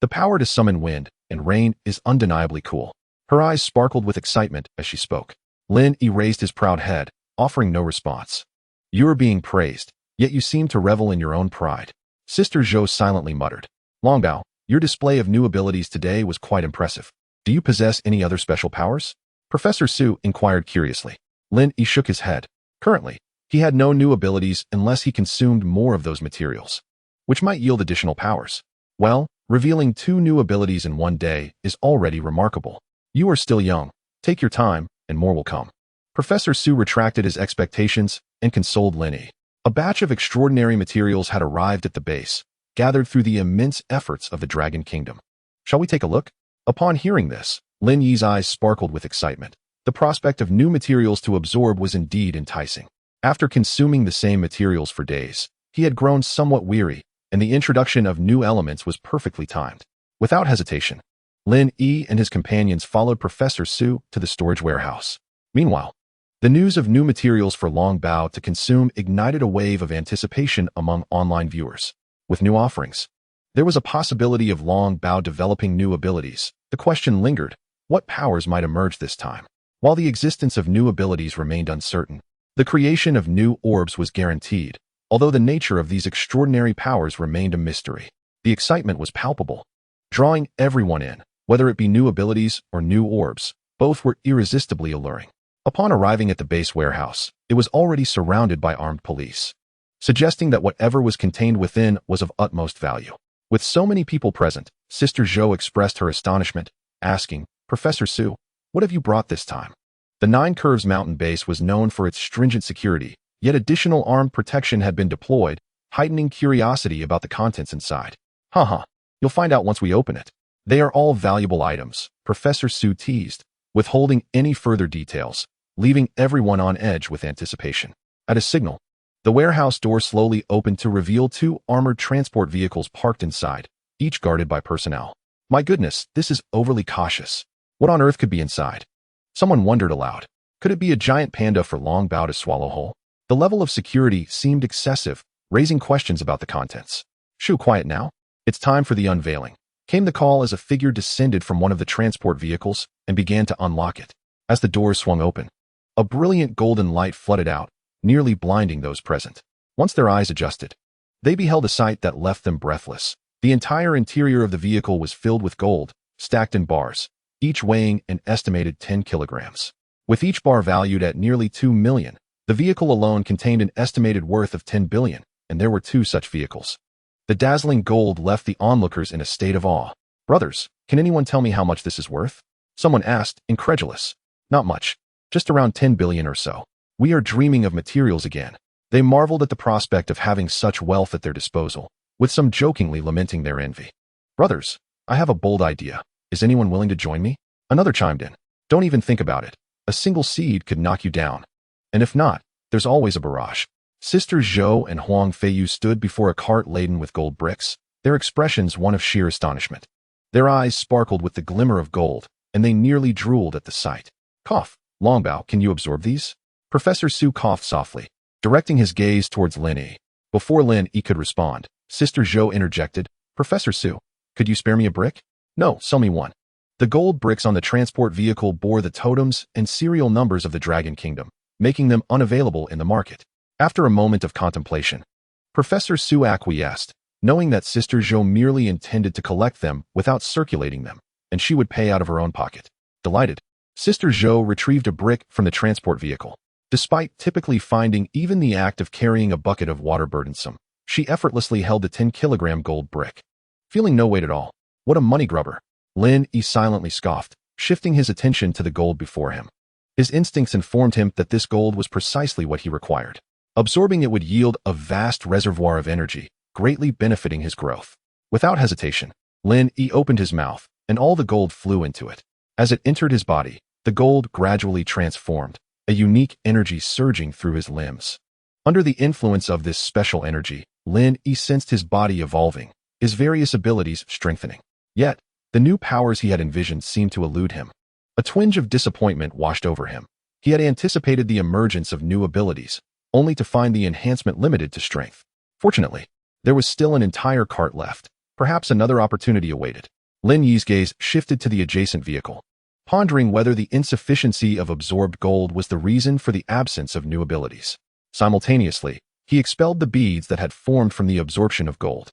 The power to summon wind and rain is undeniably cool. Her eyes sparkled with excitement as she spoke. Lin Yi raised his proud head, offering no response. You are being praised, yet you seem to revel in your own pride. Sister Zhou silently muttered. Longbao, your display of new abilities today was quite impressive. Do you possess any other special powers? Professor Su inquired curiously. Lin Yi shook his head. Currently, he had no new abilities unless he consumed more of those materials, which might yield additional powers. Well, revealing 2 new abilities in one day is already remarkable. You are still young. Take your time, and more will come. Professor Su retracted his expectations and consoled Lin Yi. A batch of extraordinary materials had arrived at the base, gathered through the immense efforts of the Dragon Kingdom. Shall we take a look? Upon hearing this, Lin Yi's eyes sparkled with excitement. The prospect of new materials to absorb was indeed enticing. After consuming the same materials for days, he had grown somewhat weary, and the introduction of new elements was perfectly timed. Without hesitation, Lin Yi and his companions followed Professor Su to the storage warehouse. Meanwhile, the news of new materials for Longbao to consume ignited a wave of anticipation among online viewers. With new offerings, there was a possibility of Longbao developing new abilities. The question lingered, what powers might emerge this time? While the existence of new abilities remained uncertain, the creation of new orbs was guaranteed, although the nature of these extraordinary powers remained a mystery. The excitement was palpable. drawing everyone in, whether it be new abilities or new orbs. Both were irresistibly alluring. Upon arriving at the base warehouse, it was already surrounded by armed police, suggesting that whatever was contained within was of utmost value. With so many people present, Sister Zhou expressed her astonishment, asking, "Professor Su, what have you brought this time?" The Nine Curves mountain base was known for its stringent security, yet additional armed protection had been deployed, heightening curiosity about the contents inside. Haha, you'll find out once we open it. They are all valuable items, Professor Su teased, withholding any further details, leaving everyone on edge with anticipation. At a signal, the warehouse door slowly opened to reveal two armored transport vehicles parked inside, each guarded by personnel. My goodness, this is overly cautious. What on earth could be inside? Someone wondered aloud. Could it be a giant panda for Long Bao to swallow whole? The level of security seemed excessive, raising questions about the contents. Shoo, quiet now. It's time for the unveiling. Came the call as a figure descended from one of the transport vehicles and began to unlock it. As the doors swung open, a brilliant golden light flooded out, nearly blinding those present. Once their eyes adjusted, they beheld a sight that left them breathless. The entire interior of the vehicle was filled with gold, stacked in bars, each weighing an estimated 10 kilograms. With each bar valued at nearly 2 million, the vehicle alone contained an estimated worth of 10 billion, and there were two such vehicles. The dazzling gold left the onlookers in a state of awe. Brothers, can anyone tell me how much this is worth? Someone asked, incredulous. Not much. Just around 10 billion or so. We are dreaming of materials again. They marveled at the prospect of having such wealth at their disposal, with some jokingly lamenting their envy. Brothers, I have a bold idea. Is anyone willing to join me? Another chimed in. Don't even think about it. A single seed could knock you down. And if not, there's always a barrage. Sisters Zhou and Huang Feiyu stood before a cart laden with gold bricks, their expressions one of sheer astonishment. Their eyes sparkled with the glimmer of gold, and they nearly drooled at the sight. Cough. Longbao, can you absorb these? Professor Su coughed softly, directing his gaze towards Lin Yi. Before Lin Yi could respond, Sister Zhou interjected, Professor Su, could you spare me a brick? No, sell me one. The gold bricks on the transport vehicle bore the totems and serial numbers of the Dragon Kingdom, making them unavailable in the market. After a moment of contemplation, Professor Su acquiesced, knowing that Sister Zhou merely intended to collect them without circulating them, and she would pay out of her own pocket. Delighted, Sister Zhou retrieved a brick from the transport vehicle. Despite typically finding even the act of carrying a bucket of water burdensome, she effortlessly held the 10-kilogram gold brick. Feeling no weight at all. What a money grubber. Lin Yi silently scoffed, shifting his attention to the gold before him. His instincts informed him that this gold was precisely what he required. Absorbing it would yield a vast reservoir of energy, greatly benefiting his growth. Without hesitation, Lin Yi opened his mouth, and all the gold flew into it. As it entered his body, the gold gradually transformed, a unique energy surging through his limbs. Under the influence of this special energy, Lin Yi sensed his body evolving, his various abilities strengthening. Yet, the new powers he had envisioned seemed to elude him. A twinge of disappointment washed over him. He had anticipated the emergence of new abilities, only to find the enhancement limited to strength. Fortunately, there was still an entire cart left. Perhaps another opportunity awaited. Lin Yi's gaze shifted to the adjacent vehicle, pondering whether the insufficiency of absorbed gold was the reason for the absence of new abilities. Simultaneously, he expelled the beads that had formed from the absorption of gold.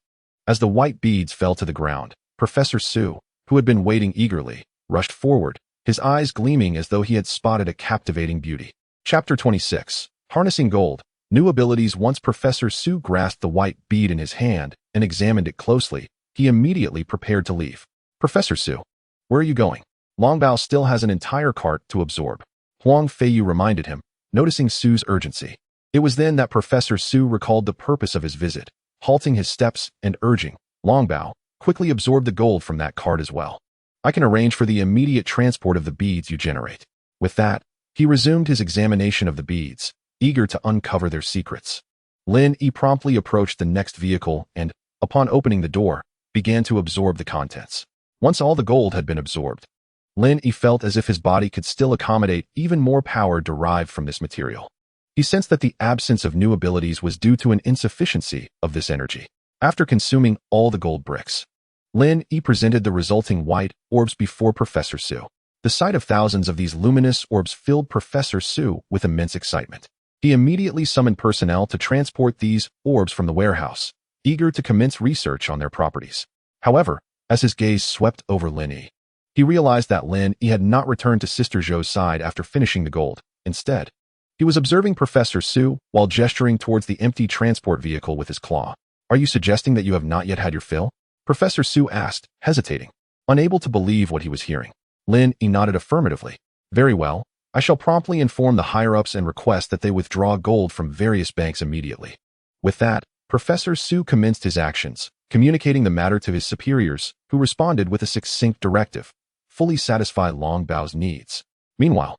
As the white beads fell to the ground, Professor Su, who had been waiting eagerly, rushed forward, his eyes gleaming as though he had spotted a captivating beauty. Chapter 26. Harnessing Gold. New abilities. Once Professor Su grasped the white bead in his hand and examined it closely, he immediately prepared to leave. Professor Su, where are you going? Longbao still has an entire cart to absorb. Huang Feiyu reminded him, noticing Su's urgency. It was then that Professor Su recalled the purpose of his visit, halting his steps and urging, Longbao, quickly absorb the gold from that cart as well. I can arrange for the immediate transport of the beads you generate. With that, he resumed his examination of the beads, eager to uncover their secrets. Lin Yi promptly approached the next vehicle and, upon opening the door, began to absorb the contents. Once all the gold had been absorbed, Lin Yi felt as if his body could still accommodate even more power derived from this material. He sensed that the absence of new abilities was due to an insufficiency of this energy. After consuming all the gold bricks, Lin Yi presented the resulting white orbs before Professor Su. The sight of thousands of these luminous orbs filled Professor Su with immense excitement. He immediately summoned personnel to transport these orbs from the warehouse, eager to commence research on their properties. However, As his gaze swept over Lin Yi, he realized that Lin Yi had not returned to Sister Zhou's side after finishing the gold. Instead, he was observing Professor Su while gesturing towards the empty transport vehicle with his claw. Are you suggesting that you have not yet had your fill? Professor Su asked, hesitating, unable to believe what he was hearing. Lin Yi nodded affirmatively. Very well. I shall promptly inform the higher-ups and request that they withdraw gold from various banks immediately. With that, Professor Su commenced his actions, communicating the matter to his superiors, who responded with a succinct directive, fully satisfy Long Bao's needs. Meanwhile,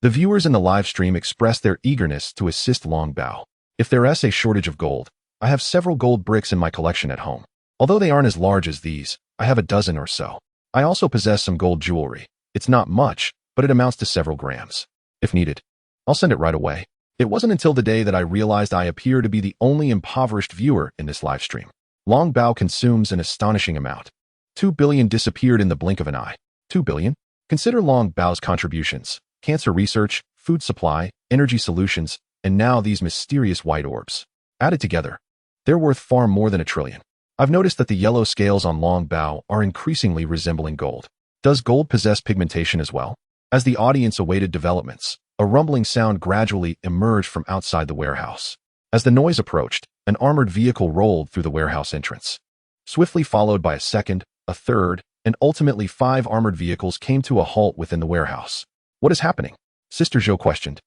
the viewers in the live stream expressed their eagerness to assist Long Bao. If there is a shortage of gold, I have several gold bricks in my collection at home. Although they aren't as large as these, I have a dozen or so. I also possess some gold jewelry. It's not much, but it amounts to several grams. If needed, I'll send it right away. It wasn't until the day that I realized I appear to be the only impoverished viewer in this live stream. Long Bao consumes an astonishing amount. 2 billion disappeared in the blink of an eye. 2 billion? Consider Long Bao's contributions: cancer research, food supply, energy solutions, and now these mysterious white orbs. Added together, they're worth far more than 1 trillion. I've noticed that the yellow scales on Long Bao are increasingly resembling gold. Does gold possess pigmentation as well? As the audience awaited developments, a rumbling sound gradually emerged from outside the warehouse. As the noise approached, an armored vehicle rolled through the warehouse entrance. Swiftly followed by a second, a third, and ultimately 5 armored vehicles came to a halt within the warehouse. What is happening? Sister Zhou questioned,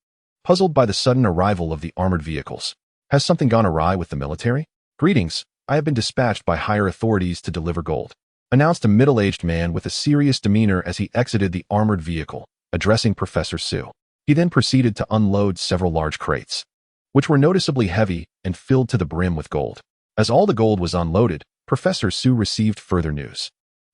puzzled by the sudden arrival of the armored vehicles. Has something gone awry with the military? Greetings, I have been dispatched by higher authorities to deliver gold, announced a middle-aged man with a serious demeanor as he exited the armored vehicle, addressing Professor Su. He then proceeded to unload several large crates, which were noticeably heavy and filled to the brim with gold. As all the gold was unloaded, Professor Su received further news.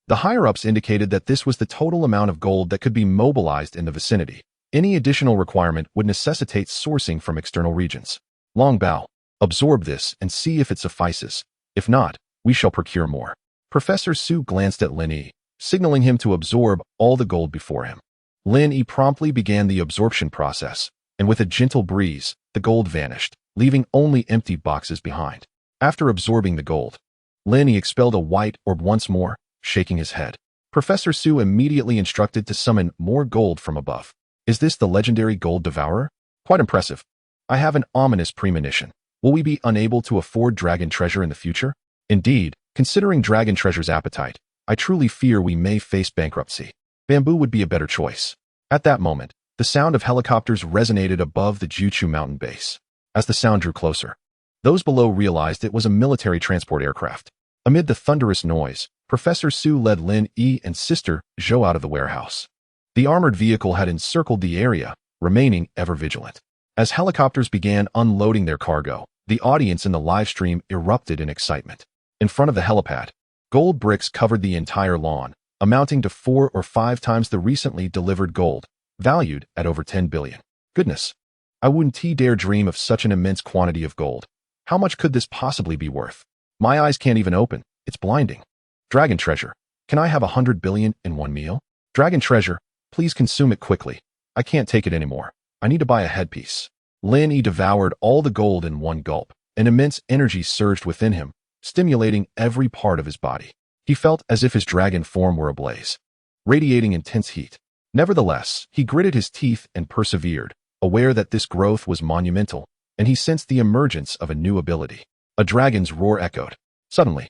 The higher-ups indicated that this was the total amount of gold that could be mobilized in the vicinity. Any additional requirement would necessitate sourcing from external regions. Long Bao, absorb this and see if it suffices. If not, we shall procure more. Professor Su glanced at Lin Yi, signaling him to absorb all the gold before him. Lin Yi promptly began the absorption process, and with a gentle breeze, the gold vanished, leaving only empty boxes behind. After absorbing the gold, Lin Yi expelled a white orb once more, shaking his head. Professor Su immediately instructed to summon more gold from above. Is this the legendary gold devourer? Quite impressive. I have an ominous premonition. Will we be unable to afford dragon treasure in the future? Indeed, considering dragon treasure's appetite, I truly fear we may face bankruptcy. Bamboo would be a better choice. At that moment, the sound of helicopters resonated above the Juchu mountain base. As the sound drew closer, those below realized it was a military transport aircraft. Amid the thunderous noise, Professor Su led Lin Yi and Sister Zhou out of the warehouse. The armored vehicle had encircled the area, remaining ever vigilant. As helicopters began unloading their cargo, the audience in the live stream erupted in excitement. In front of the helipad, gold bricks covered the entire lawn, amounting to 4 or 5 times the recently delivered gold, valued at over 10 billion. Goodness, I wouldn't dare dream of such an immense quantity of gold. How much could this possibly be worth? My eyes can't even open. It's blinding. Dragon treasure. Can I have 100 billion in one meal? Dragon treasure, please consume it quickly. I can't take it anymore. I need to buy a headpiece. Lin Yi devoured all the gold in one gulp. An immense energy surged within him, stimulating every part of his body. He felt as if his dragon form were ablaze, radiating intense heat. Nevertheless, he gritted his teeth and persevered, aware that this growth was monumental, and he sensed the emergence of a new ability. A dragon's roar echoed. Suddenly,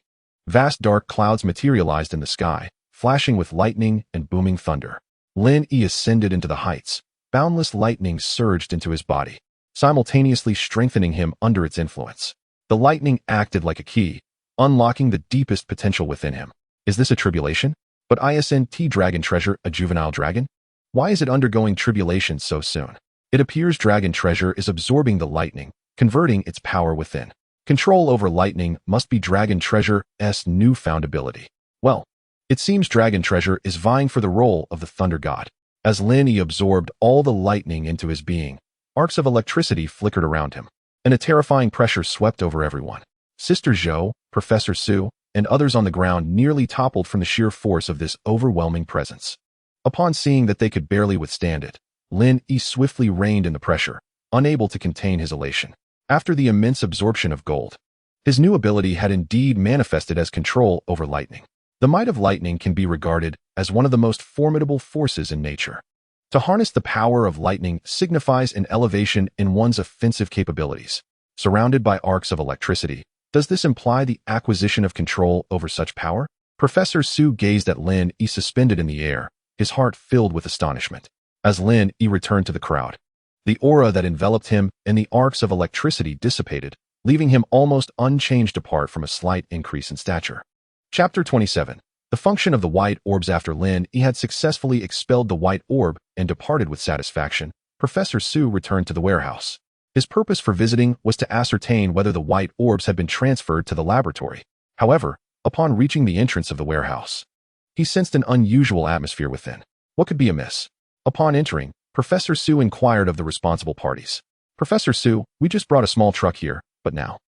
vast dark clouds materialized in the sky, flashing with lightning and booming thunder. Lin Yi ascended into the heights. Boundless lightning surged into his body, simultaneously strengthening him under its influence. The lightning acted like a key, unlocking the deepest potential within him. Is this a tribulation? But isn't dragon treasure a juvenile dragon? Why is it undergoing tribulation so soon? It appears dragon treasure is absorbing the lightning, converting its power within. Control over lightning must be dragon treasure's newfound ability. Well, it seems dragon treasure is vying for the role of the thunder god. As Lin Yi absorbed all the lightning into his being, arcs of electricity flickered around him, and a terrifying pressure swept over everyone. Sister Zhou, Professor Su, and others on the ground nearly toppled from the sheer force of this overwhelming presence. Upon seeing that they could barely withstand it, Lin Yi swiftly reined in the pressure, unable to contain his elation. After the immense absorption of gold, his new ability had indeed manifested as control over lightning. The might of lightning can be regarded as one of the most formidable forces in nature. To harness the power of lightning signifies an elevation in one's offensive capabilities. Surrounded by arcs of electricity, does this imply the acquisition of control over such power? Professor Zhou gazed at Lin Yi suspended in the air, his heart filled with astonishment. As Lin Yi returned to the crowd, the aura that enveloped him and the arcs of electricity dissipated, leaving him almost unchanged apart from a slight increase in stature. Chapter 27. The function of the white orbs. After Lin Yi had successfully expelled the white orb and departed with satisfaction, Professor Zhou returned to the warehouse. His purpose for visiting was to ascertain whether the white orbs had been transferred to the laboratory. However, upon reaching the entrance of the warehouse, he sensed an unusual atmosphere within. What could be amiss? Upon entering, Professor Zhou inquired of the responsible parties. Professor Zhou, we just brought a small truck here, but now,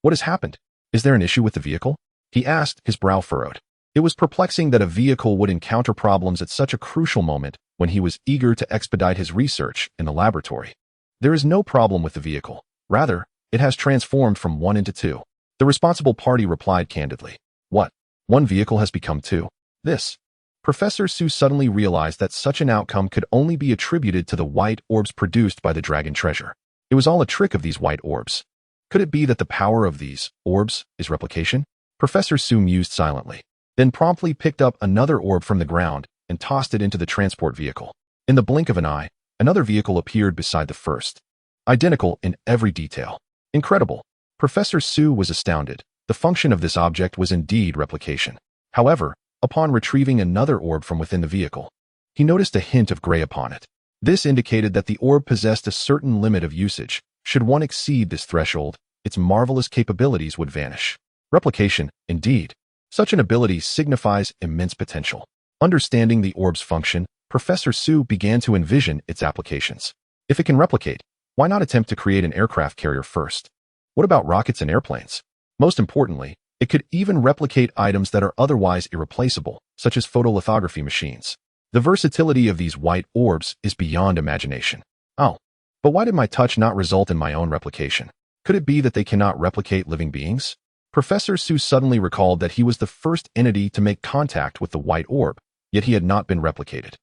what has happened? Is there an issue with the vehicle? He asked, his brow furrowed. It was perplexing that a vehicle would encounter problems at such a crucial moment when he was eager to expedite his research in the laboratory. There is no problem with the vehicle. Rather, it has transformed from one into two. The responsible party replied candidly. What? One vehicle has become two? This. Professor Zhou suddenly realized that such an outcome could only be attributed to the white orbs produced by the dragon treasure. It was all a trick of these white orbs. Could it be that the power of these orbs is replication? Professor Zhou mused silently, then promptly picked up another orb from the ground and tossed it into the transport vehicle. In the blink of an eye, another vehicle appeared beside the first, identical in every detail. Incredible. Professor Zhou was astounded. The function of this object was indeed replication. However, upon retrieving another orb from within the vehicle, he noticed a hint of gray upon it. This indicated that the orb possessed a certain limit of usage. Should one exceed this threshold, its marvelous capabilities would vanish. Replication, indeed. Such an ability signifies immense potential. Understanding the orb's function, Professor Zhou began to envision its applications. If it can replicate, why not attempt to create an aircraft carrier first? What about rockets and airplanes? Most importantly, it could even replicate items that are otherwise irreplaceable, such as photolithography machines. The versatility of these white orbs is beyond imagination. Oh, but why did my touch not result in my own replication? Could it be that they cannot replicate living beings? Professor Zhou suddenly recalled that he was the first entity to make contact with the white orb, yet he had not been replicated.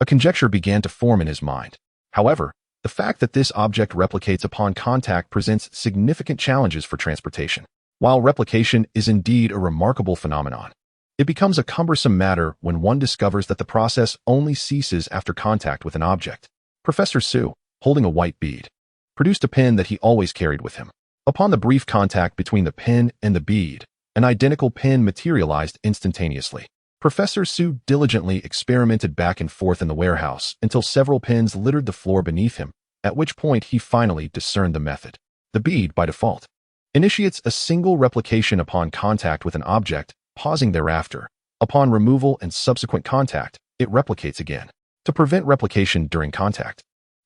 A conjecture began to form in his mind. However, the fact that this object replicates upon contact presents significant challenges for transportation. While replication is indeed a remarkable phenomenon, it becomes a cumbersome matter when one discovers that the process only ceases after contact with an object. Professor Zhou, holding a white bead, produced a pin that he always carried with him. Upon the brief contact between the pin and the bead, an identical pin materialized instantaneously. Professor Zhou diligently experimented back and forth in the warehouse until several pins littered the floor beneath him, at which point he finally discerned the method. The bead, by default, initiates a single replication upon contact with an object, pausing thereafter. Upon removal and subsequent contact, it replicates again. To prevent replication during contact,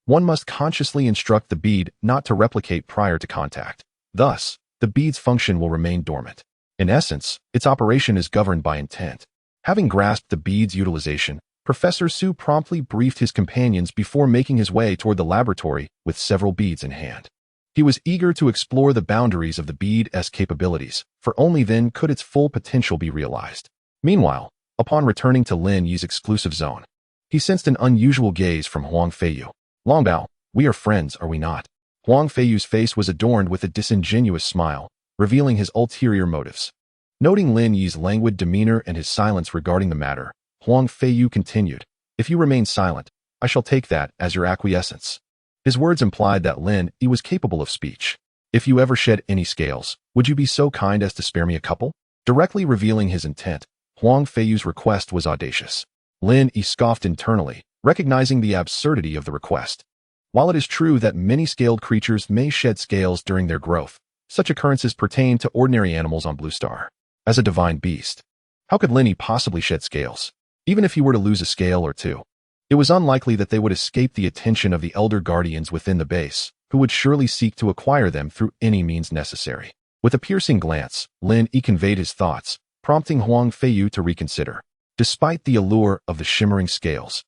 one must consciously instruct the bead not to replicate prior to contact. Thus, the bead's function will remain dormant. In essence, its operation is governed by intent. Having grasped the bead's utilization, Professor Zhou promptly briefed his companions before making his way toward the laboratory with several beads in hand. He was eager to explore the boundaries of the bead's capabilities, for only then could its full potential be realized. Meanwhile, upon returning to Lin Yi's exclusive zone, he sensed an unusual gaze from Huang Feiyu. Longbao, we are friends, are we not? Huang Feiyu's face was adorned with a disingenuous smile, revealing his ulterior motives. Noting Lin Yi's languid demeanor and his silence regarding the matter, Huang Feiyu continued, if you remain silent, I shall take that as your acquiescence. His words implied that Lin Yi was capable of speech. If you ever shed any scales, would you be so kind as to spare me a couple? Directly revealing his intent, Huang Feiyu's request was audacious. Lin Yi scoffed internally, recognizing the absurdity of the request. While it is true that many scaled creatures may shed scales during their growth, such occurrences pertain to ordinary animals on Blue Star. As a divine beast, how could Lin Yi possibly shed scales? Even if he were to lose a scale or two, it was unlikely that they would escape the attention of the elder guardians within the base, who would surely seek to acquire them through any means necessary. With a piercing glance, Lin Yi conveyed his thoughts, prompting Huang Feiyu to reconsider. Despite the allure of the shimmering scales,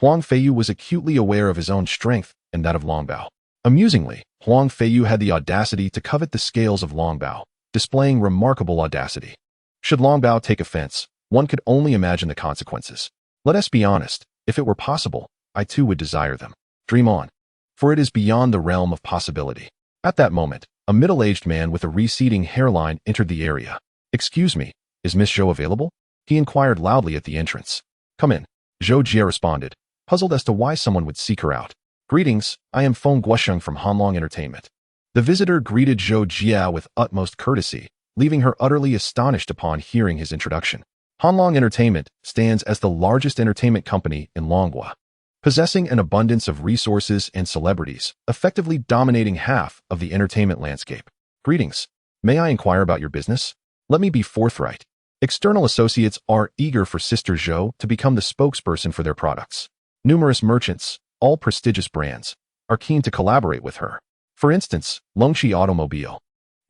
Huang Feiyu was acutely aware of his own strength and that of Longbao. Amusingly, Huang Feiyu had the audacity to covet the scales of Longbao, displaying remarkable audacity. Should Longbao take offense, One could only imagine the consequences. Let us be honest, if it were possible, I too would desire them. Dream on. For it is beyond the realm of possibility. At that moment, a middle-aged man with a receding hairline entered the area. "Excuse me, is Miss Zhou available?" he inquired loudly at the entrance. "Come in," Zhou Jie responded, puzzled as to why someone would seek her out. "Greetings, I am Feng Guosheng from Hanlong Entertainment." The visitor greeted Zhou Jie with utmost courtesy, leaving her utterly astonished upon hearing his introduction. Hanlong Entertainment stands as the largest entertainment company in Longhua, possessing an abundance of resources and celebrities, effectively dominating half of the entertainment landscape. "Greetings. May I inquire about your business?" Let me be forthright. External associates are eager for Sister Zhou to become the spokesperson for their products. Numerous merchants, all prestigious brands, are keen to collaborate with her. For instance, Longqi Automobile,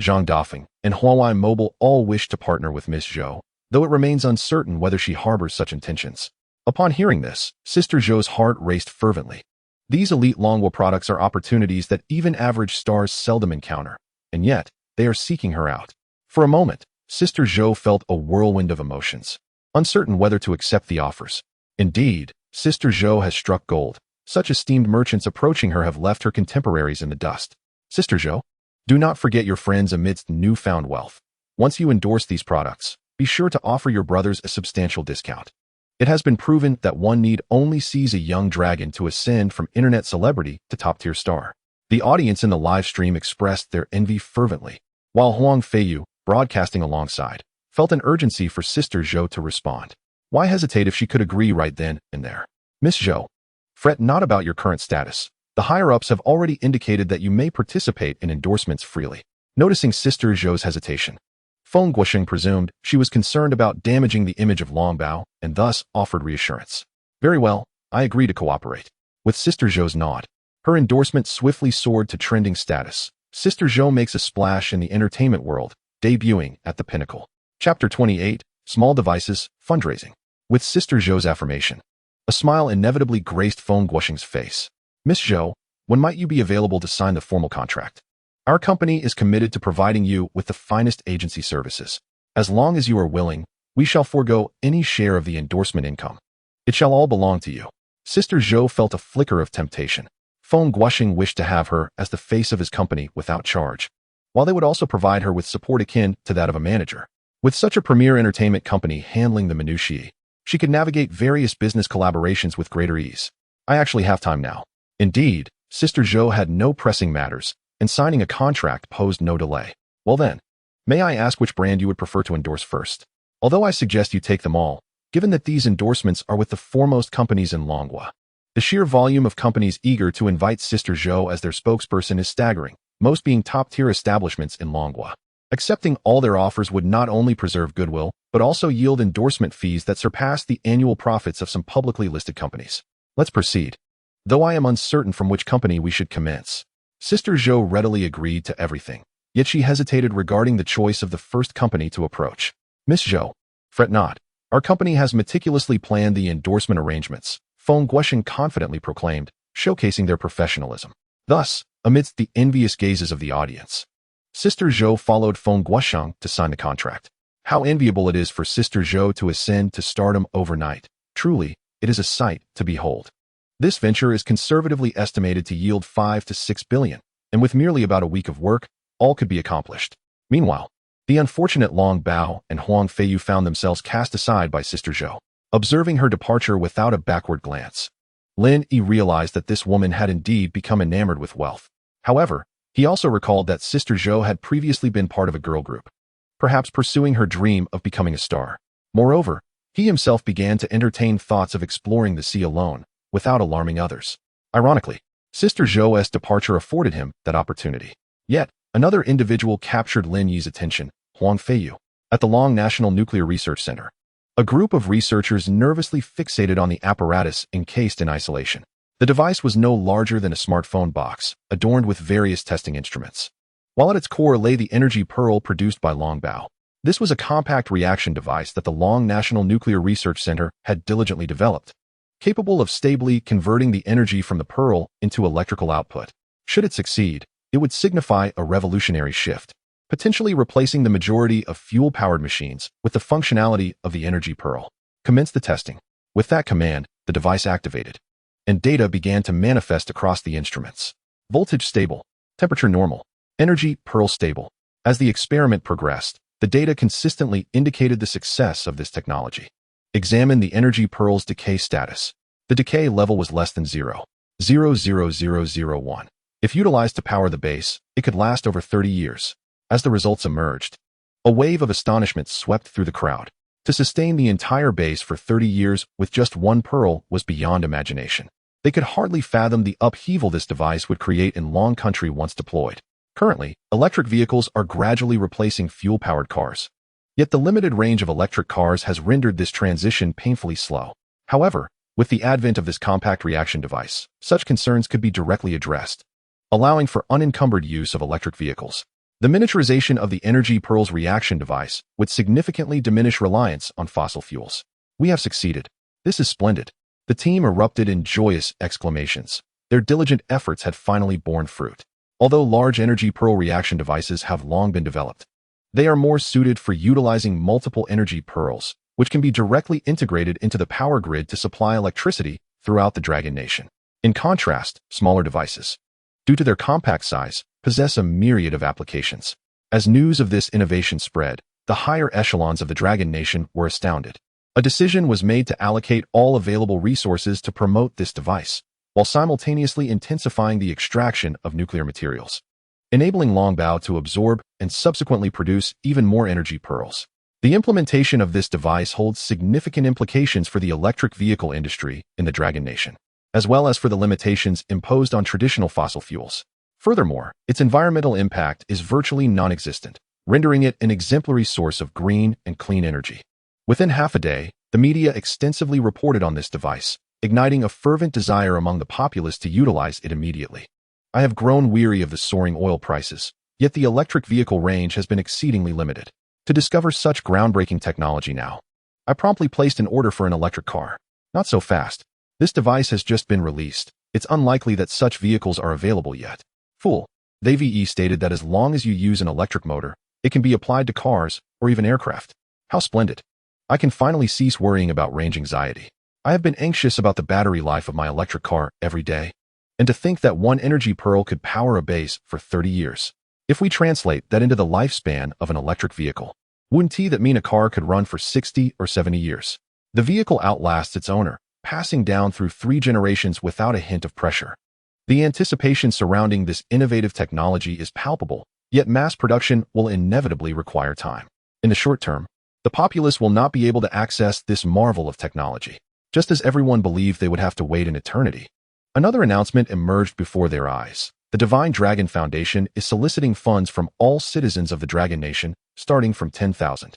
Zhang Dafeng, and Huawei Mobile all wish to partner with Miss Zhou, though it remains uncertain whether she harbors such intentions. Upon hearing this, Sister Zhou's heart raced fervently. These elite Longhua products are opportunities that even average stars seldom encounter, and yet, they are seeking her out. For a moment, Sister Zhou felt a whirlwind of emotions, uncertain whether to accept the offers. Indeed, Sister Zhou has struck gold. Such esteemed merchants approaching her have left her contemporaries in the dust. Sister Zhou, do not forget your friends amidst newfound wealth. Once you endorse these products, be sure to offer your brothers a substantial discount. It has been proven that one need only seize a young dragon to ascend from internet celebrity to top-tier star. The audience in the live stream expressed their envy fervently, while Huang Feiyu, broadcasting alongside, felt an urgency for Sister Zhou to respond. Why hesitate if she could agree right then and there? "Miss Zhou, fret not about your current status. The higher-ups have already indicated that you may participate in endorsements freely." Noticing Sister Zhou's hesitation, Feng Guosheng presumed she was concerned about damaging the image of Longbao and thus offered reassurance. "Very well, I agree to cooperate." With Sister Zhou's nod, her endorsement swiftly soared to trending status. Sister Zhou makes a splash in the entertainment world, debuting at the pinnacle. Chapter 28, Small Devices, Fundraising. With Sister Zhou's affirmation, a smile inevitably graced Feng Guosheng's face. "Miss Zhou, when might you be available to sign the formal contract? Our company is committed to providing you with the finest agency services. As long as you are willing, we shall forego any share of the endorsement income. It shall all belong to you." Sister Zhou felt a flicker of temptation. Feng Guosheng wished to have her as the face of his company without charge, while they would also provide her with support akin to that of a manager. With such a premier entertainment company handling the minutiae, she could navigate various business collaborations with greater ease. "I actually have time now." Indeed, Sister Zhou had no pressing matters, and signing a contract posed no delay. "Well then, may I ask which brand you would prefer to endorse first? Although I suggest you take them all, given that these endorsements are with the foremost companies in Longhua. The sheer volume of companies eager to invite Sister Zhou as their spokesperson is staggering, most being top-tier establishments in Longhua. Accepting all their offers would not only preserve goodwill, but also yield endorsement fees that surpass the annual profits of some publicly listed companies. Let's proceed. Though I am uncertain from which company we should commence." Sister Zhou readily agreed to everything, yet she hesitated regarding the choice of the first company to approach. "Miss Zhou, fret not. Our company has meticulously planned the endorsement arrangements," Feng Guosheng confidently proclaimed, showcasing their professionalism. Thus, amidst the envious gazes of the audience, Sister Zhou followed Feng Guosheng to sign the contract. How enviable it is for Sister Zhou to ascend to stardom overnight. Truly, it is a sight to behold. This venture is conservatively estimated to yield 5 to 6 billion, and with merely about a week of work, all could be accomplished. Meanwhile, the unfortunate Long Bao and Huang Feiyu found themselves cast aside by Sister Zhou. Observing her departure without a backward glance, Lin Yi realized that this woman had indeed become enamored with wealth. However, he also recalled that Sister Zhou had previously been part of a girl group, perhaps pursuing her dream of becoming a star. Moreover, he himself began to entertain thoughts of exploring the sea alone, without alarming others. Ironically, Sister Zhou's departure afforded him that opportunity. Yet, another individual captured Lin Yi's attention, Huang Feiyu. At the Long National Nuclear Research Center, a group of researchers nervously fixated on the apparatus encased in isolation. The device was no larger than a smartphone box, adorned with various testing instruments. While at its core lay the energy pearl produced by Longbao. This was a compact reaction device that the Long National Nuclear Research Center had diligently developed, capable of stably converting the energy from the pearl into electrical output. Should it succeed, it would signify a revolutionary shift. potentially replacing the majority of fuel-powered machines with the functionality of the energy pearl. Commence the testing. With that command, the device activated, and data began to manifest across the instruments. Voltage stable, temperature normal, energy pearl stable. As the experiment progressed, the data consistently indicated the success of this technology. Examine the energy pearl's decay status. The decay level was less than 0.00001. If utilized to power the base, it could last over 30 years. As the results emerged, a wave of astonishment swept through the crowd. To sustain the entire base for 30 years with just one pearl was beyond imagination. They could hardly fathom the upheaval this device would create in long country once deployed. Currently, electric vehicles are gradually replacing fuel-powered cars. Yet the limited range of electric cars has rendered this transition painfully slow. However, with the advent of this compact reaction device, such concerns could be directly addressed, allowing for unencumbered use of electric vehicles. The miniaturization of the energy pearl's reaction device would significantly diminish reliance on fossil fuels. We have succeeded. This is splendid. The team erupted in joyous exclamations. Their diligent efforts had finally borne fruit. Although large energy pearl reaction devices have long been developed, they are more suited for utilizing multiple energy pearls, which can be directly integrated into the power grid to supply electricity throughout the Dragon Nation. In contrast, smaller devices, due to their compact size, possess a myriad of applications. As news of this innovation spread, the higher echelons of the Dragon Nation were astounded. A decision was made to allocate all available resources to promote this device, while simultaneously intensifying the extraction of nuclear materials, enabling Longbao to absorb and subsequently produce even more energy pearls. The implementation of this device holds significant implications for the electric vehicle industry in the Dragon Nation, as well as for the limitations imposed on traditional fossil fuels. Furthermore, its environmental impact is virtually non-existent, rendering it an exemplary source of green and clean energy. Within half a day, the media extensively reported on this device, igniting a fervent desire among the populace to utilize it immediately. I have grown weary of the soaring oil prices, yet the electric vehicle range has been exceedingly limited. To discover such groundbreaking technology now, I promptly placed an order for an electric car. Not so fast. This device has just been released. It's unlikely that such vehicles are available yet. Fool. The VE stated that as long as you use an electric motor, it can be applied to cars or even aircraft. How splendid. I can finally cease worrying about range anxiety. I have been anxious about the battery life of my electric car every day. And to think that one energy pearl could power a base for 30 years. If we translate that into the lifespan of an electric vehicle, wouldn't that mean a car could run for 60 or 70 years? The vehicle outlasts its owner, passing down through 3 generations without a hint of pressure. The anticipation surrounding this innovative technology is palpable, yet mass production will inevitably require time. In the short term, the populace will not be able to access this marvel of technology, just as everyone believed they would have to wait an eternity. Another announcement emerged before their eyes. The Divine Dragon Foundation is soliciting funds from all citizens of the Dragon Nation, starting from 10,000.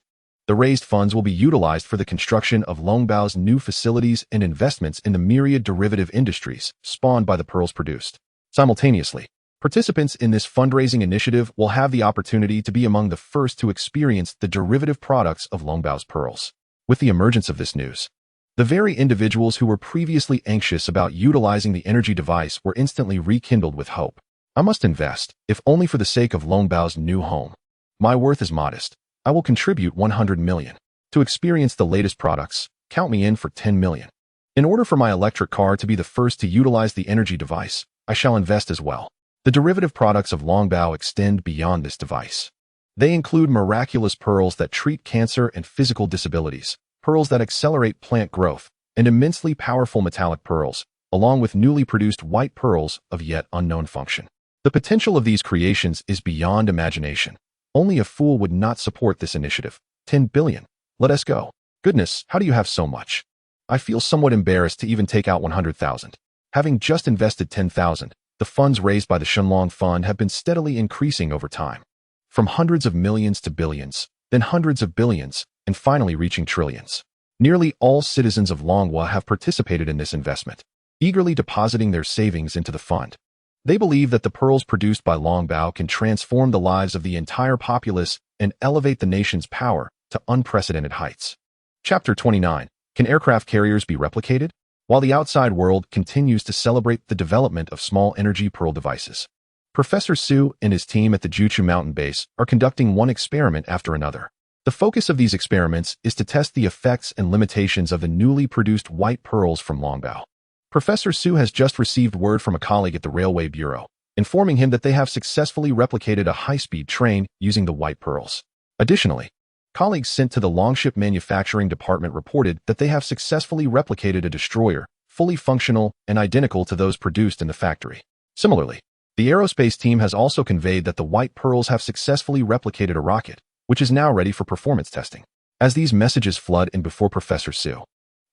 The raised funds will be utilized for the construction of Longbao's new facilities and investments in the myriad derivative industries spawned by the pearls produced. Simultaneously, participants in this fundraising initiative will have the opportunity to be among the first to experience the derivative products of Longbao's pearls. With the emergence of this news, the very individuals who were previously anxious about utilizing the energy device were instantly rekindled with hope. I must invest, if only for the sake of Longbao's new home. My worth is modest. I will contribute 100 million. To experience the latest products, count me in for 10 million. In order for my electric car to be the first to utilize the energy device, I shall invest as well. The derivative products of Longbao extend beyond this device. They include miraculous pearls that treat cancer and physical disabilities, pearls that accelerate plant growth, and immensely powerful metallic pearls, along with newly produced white pearls of yet unknown function. The potential of these creations is beyond imagination. Only a fool would not support this initiative. 10 billion. Let us go. Goodness, how do you have so much? I feel somewhat embarrassed to even take out 100,000. Having just invested 10,000, the funds raised by the Shenlong Fund have been steadily increasing over time. From hundreds of millions to billions, then hundreds of billions, and finally reaching trillions. Nearly all citizens of Longhua have participated in this investment, eagerly depositing their savings into the fund. They believe that the pearls produced by Longbao can transform the lives of the entire populace and elevate the nation's power to unprecedented heights. Chapter 29. Can aircraft carriers be replicated? While the outside world continues to celebrate the development of small energy pearl devices, Professor Su and his team at the Juchu mountain base are conducting one experiment after another. The focus of these experiments is to test the effects and limitations of the newly produced white pearls from Longbao. Professor Su has just received word from a colleague at the Railway Bureau, informing him that they have successfully replicated a high-speed train using the white pearls. Additionally, colleagues sent to the Longship Manufacturing Department reported that they have successfully replicated a destroyer, fully functional and identical to those produced in the factory. Similarly, the aerospace team has also conveyed that the white pearls have successfully replicated a rocket, which is now ready for performance testing. As these messages flood in before Professor Su,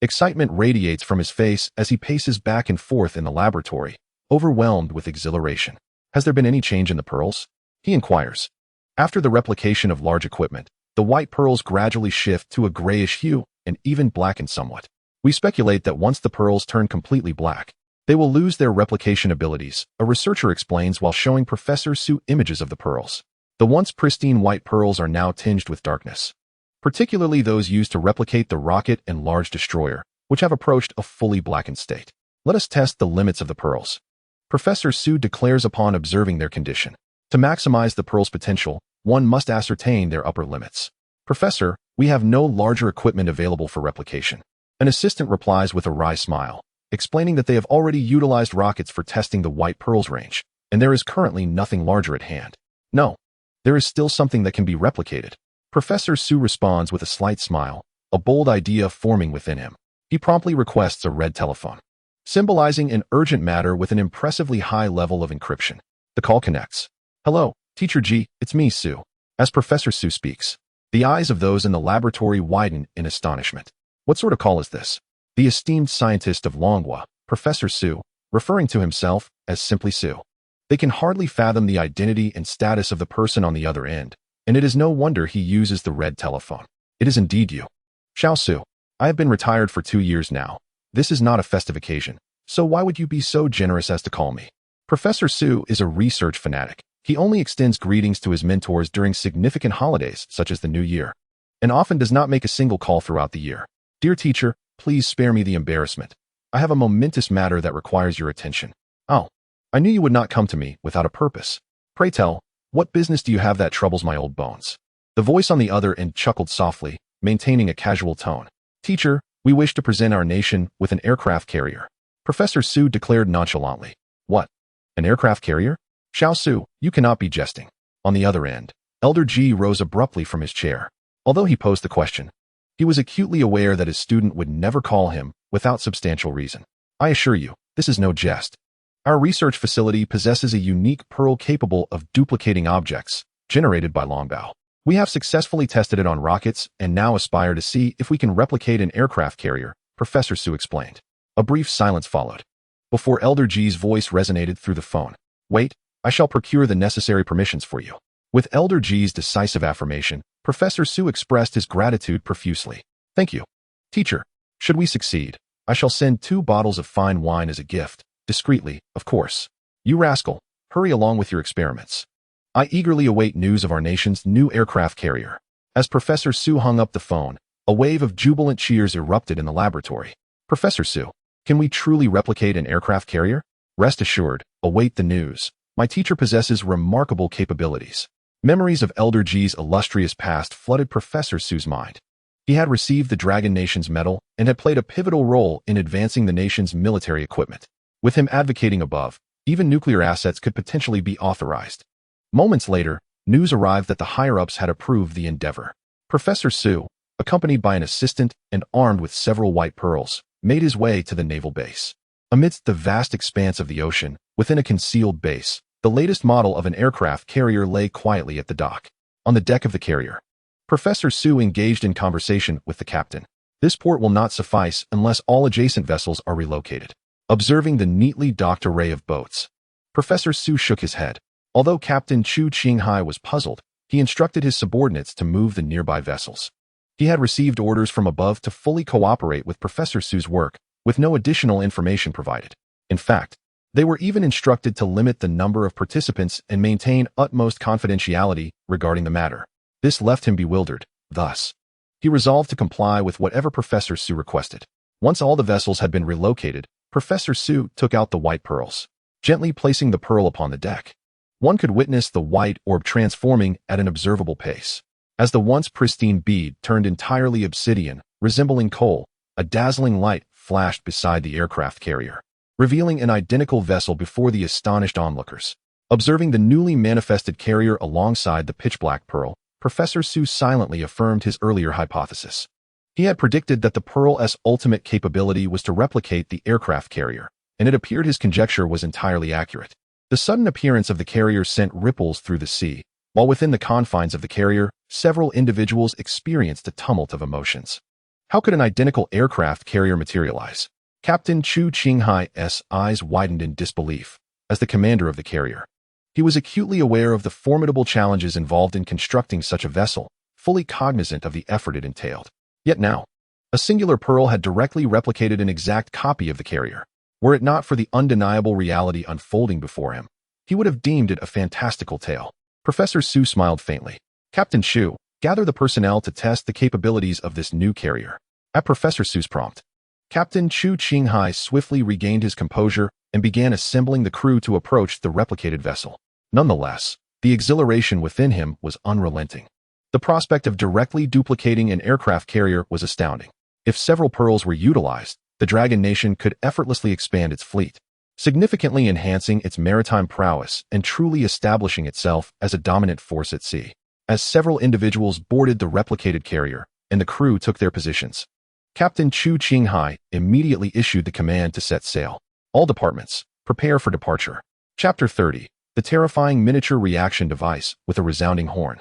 excitement radiates from his face as he paces back and forth in the laboratory, overwhelmed with exhilaration. Has there been any change in the pearls? He inquires. After the replication of large equipment, the white pearls gradually shift to a grayish hue and even blacken somewhat. We speculate that once the pearls turn completely black, they will lose their replication abilities, a researcher explains while showing Professor Su images of the pearls. The once pristine white pearls are now tinged with darkness, particularly those used to replicate the rocket and large destroyer, which have approached a fully blackened state. Let us test the limits of the pearls. Professor Su declares upon observing their condition. To maximize the pearl's potential, one must ascertain their upper limits. Professor, we have no larger equipment available for replication. An assistant replies with a wry smile, explaining that they have already utilized rockets for testing the white pearls range, and there is currently nothing larger at hand. No, there is still something that can be replicated. Professor Su responds with a slight smile, a bold idea forming within him. He promptly requests a red telephone, symbolizing an urgent matter with an impressively high level of encryption. The call connects. Hello, Teacher Ji, it's me, Su. As Professor Su speaks, the eyes of those in the laboratory widen in astonishment. What sort of call is this? The esteemed scientist of Longhua, Professor Su, referring to himself as simply Su. They can hardly fathom the identity and status of the person on the other end, and it is no wonder he uses the red telephone. It is indeed you. Xiao Su, I have been retired for 2 years now. This is not a festive occasion, so why would you be so generous as to call me? Professor Su is a research fanatic. He only extends greetings to his mentors during significant holidays, such as the New Year, and often does not make a single call throughout the year. Dear teacher, please spare me the embarrassment. I have a momentous matter that requires your attention. Oh, I knew you would not come to me without a purpose. Pray tell, what business do you have that troubles my old bones? The voice on the other end chuckled softly, maintaining a casual tone. Teacher, we wish to present our nation with an aircraft carrier. Professor Su declared nonchalantly. What? An aircraft carrier? Xiao Su, you cannot be jesting. On the other end, Elder Ji rose abruptly from his chair. Although he posed the question, he was acutely aware that his student would never call him without substantial reason. I assure you, this is no jest. Our research facility possesses a unique pearl capable of duplicating objects, generated by Longbao. We have successfully tested it on rockets and now aspire to see if we can replicate an aircraft carrier, Professor Su explained. A brief silence followed, before Elder Ji's voice resonated through the phone. Wait, I shall procure the necessary permissions for you. With Elder Ji's decisive affirmation, Professor Su expressed his gratitude profusely. Thank you. Teacher, should we succeed, I shall send 2 bottles of fine wine as a gift, discreetly, of course. You rascal, hurry along with your experiments. I eagerly await news of our nation's new aircraft carrier. As Professor Su hung up the phone, a wave of jubilant cheers erupted in the laboratory. Professor Su, can we truly replicate an aircraft carrier? Rest assured, await the news. My teacher possesses remarkable capabilities. Memories of Elder Ji's illustrious past flooded Professor Su's mind. He had received the Dragon Nation's medal and had played a pivotal role in advancing the nation's military equipment. With him advocating above, even nuclear assets could potentially be authorized. Moments later, news arrived that the higher-ups had approved the endeavor. Professor Su, accompanied by an assistant and armed with several white pearls, made his way to the naval base. Amidst the vast expanse of the ocean, within a concealed base, the latest model of an aircraft carrier lay quietly at the dock. On the deck of the carrier, Professor Su engaged in conversation with the captain. This port will not suffice unless all adjacent vessels are relocated. Observing the neatly docked array of boats, Professor Su shook his head. Although Captain Chu Qinghai was puzzled, he instructed his subordinates to move the nearby vessels. He had received orders from above to fully cooperate with Professor Su's work, with no additional information provided. In fact, they were even instructed to limit the number of participants and maintain utmost confidentiality regarding the matter. This left him bewildered. Thus, he resolved to comply with whatever Professor Su requested. Once all the vessels had been relocated, Professor Su took out the white pearls, gently placing the pearl upon the deck. One could witness the white orb transforming at an observable pace. As the once pristine bead turned entirely obsidian, resembling coal, a dazzling light flashed beside the aircraft carrier, revealing an identical vessel before the astonished onlookers. Observing the newly manifested carrier alongside the pitch-black pearl, Professor Su silently affirmed his earlier hypothesis. He had predicted that the Pearl's ultimate capability was to replicate the aircraft carrier, and it appeared his conjecture was entirely accurate. The sudden appearance of the carrier sent ripples through the sea, while within the confines of the carrier, several individuals experienced a tumult of emotions. How could an identical aircraft carrier materialize? Captain Chu Qinghai's eyes widened in disbelief. As the commander of the carrier, he was acutely aware of the formidable challenges involved in constructing such a vessel, fully cognizant of the effort it entailed. Yet now, a singular pearl had directly replicated an exact copy of the carrier. Were it not for the undeniable reality unfolding before him, he would have deemed it a fantastical tale. Professor Su smiled faintly. Captain Chu, gather the personnel to test the capabilities of this new carrier. At Professor Su's prompt, Captain Chu Qinghai swiftly regained his composure and began assembling the crew to approach the replicated vessel. Nonetheless, the exhilaration within him was unrelenting. The prospect of directly duplicating an aircraft carrier was astounding. If several pearls were utilized, the Dragon Nation could effortlessly expand its fleet, significantly enhancing its maritime prowess and truly establishing itself as a dominant force at sea. As several individuals boarded the replicated carrier and the crew took their positions, Captain Chu Qinghai immediately issued the command to set sail. All departments, prepare for departure. Chapter 30. The terrifying miniature reaction device with a resounding horn.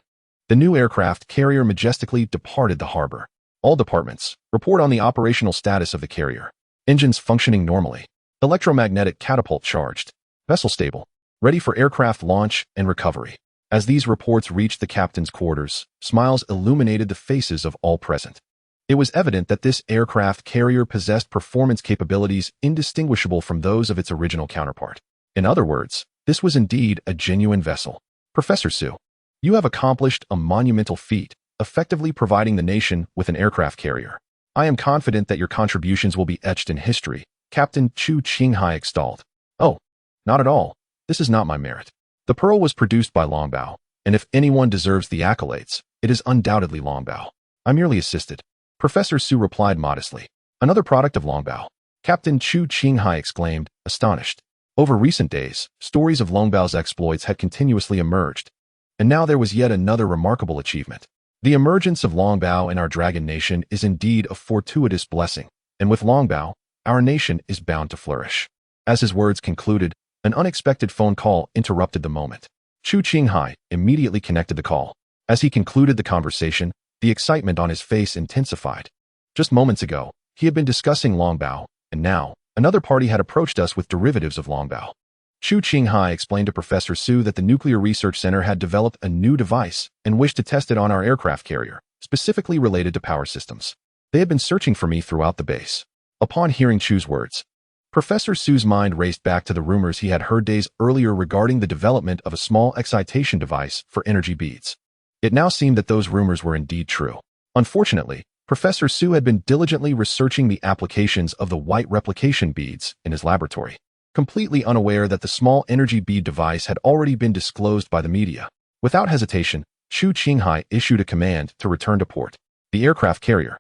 The new aircraft carrier majestically departed the harbor. All departments, report on the operational status of the carrier. Engines functioning normally. Electromagnetic catapult charged. Vessel stable. Ready for aircraft launch and recovery. As these reports reached the captain's quarters, smiles illuminated the faces of all present. It was evident that this aircraft carrier possessed performance capabilities indistinguishable from those of its original counterpart. In other words, this was indeed a genuine vessel. Professor Su, you have accomplished a monumental feat, effectively providing the nation with an aircraft carrier. I am confident that your contributions will be etched in history, Captain Chu Qinghai extolled. Oh, not at all. This is not my merit. The pearl was produced by Longbao, and if anyone deserves the accolades, it is undoubtedly Longbao. I merely assisted. Professor Su replied modestly. Another product of Longbao. Captain Chu Qinghai exclaimed, astonished. Over recent days, stories of Longbao's exploits had continuously emerged, and now there was yet another remarkable achievement. The emergence of Longbao in our Dragon Nation is indeed a fortuitous blessing, and with Longbao, our nation is bound to flourish. As his words concluded, an unexpected phone call interrupted the moment. Chu Qinghai immediately connected the call. As he concluded the conversation, the excitement on his face intensified. Just moments ago, he had been discussing Longbao, and now, another party had approached us with derivatives of Longbao. Chu Qinghai explained to Professor Su that the Nuclear Research Center had developed a new device and wished to test it on our aircraft carrier, specifically related to power systems. They had been searching for me throughout the base. Upon hearing Chu's words, Professor Su's mind raced back to the rumors he had heard days earlier regarding the development of a small excitation device for energy beads. It now seemed that those rumors were indeed true. Unfortunately, Professor Su had been diligently researching the applications of the white replication beads in his laboratory, completely unaware that the small energy bead device had already been disclosed by the media. Without hesitation, Chu Qinghai issued a command to return to port. The aircraft carrier,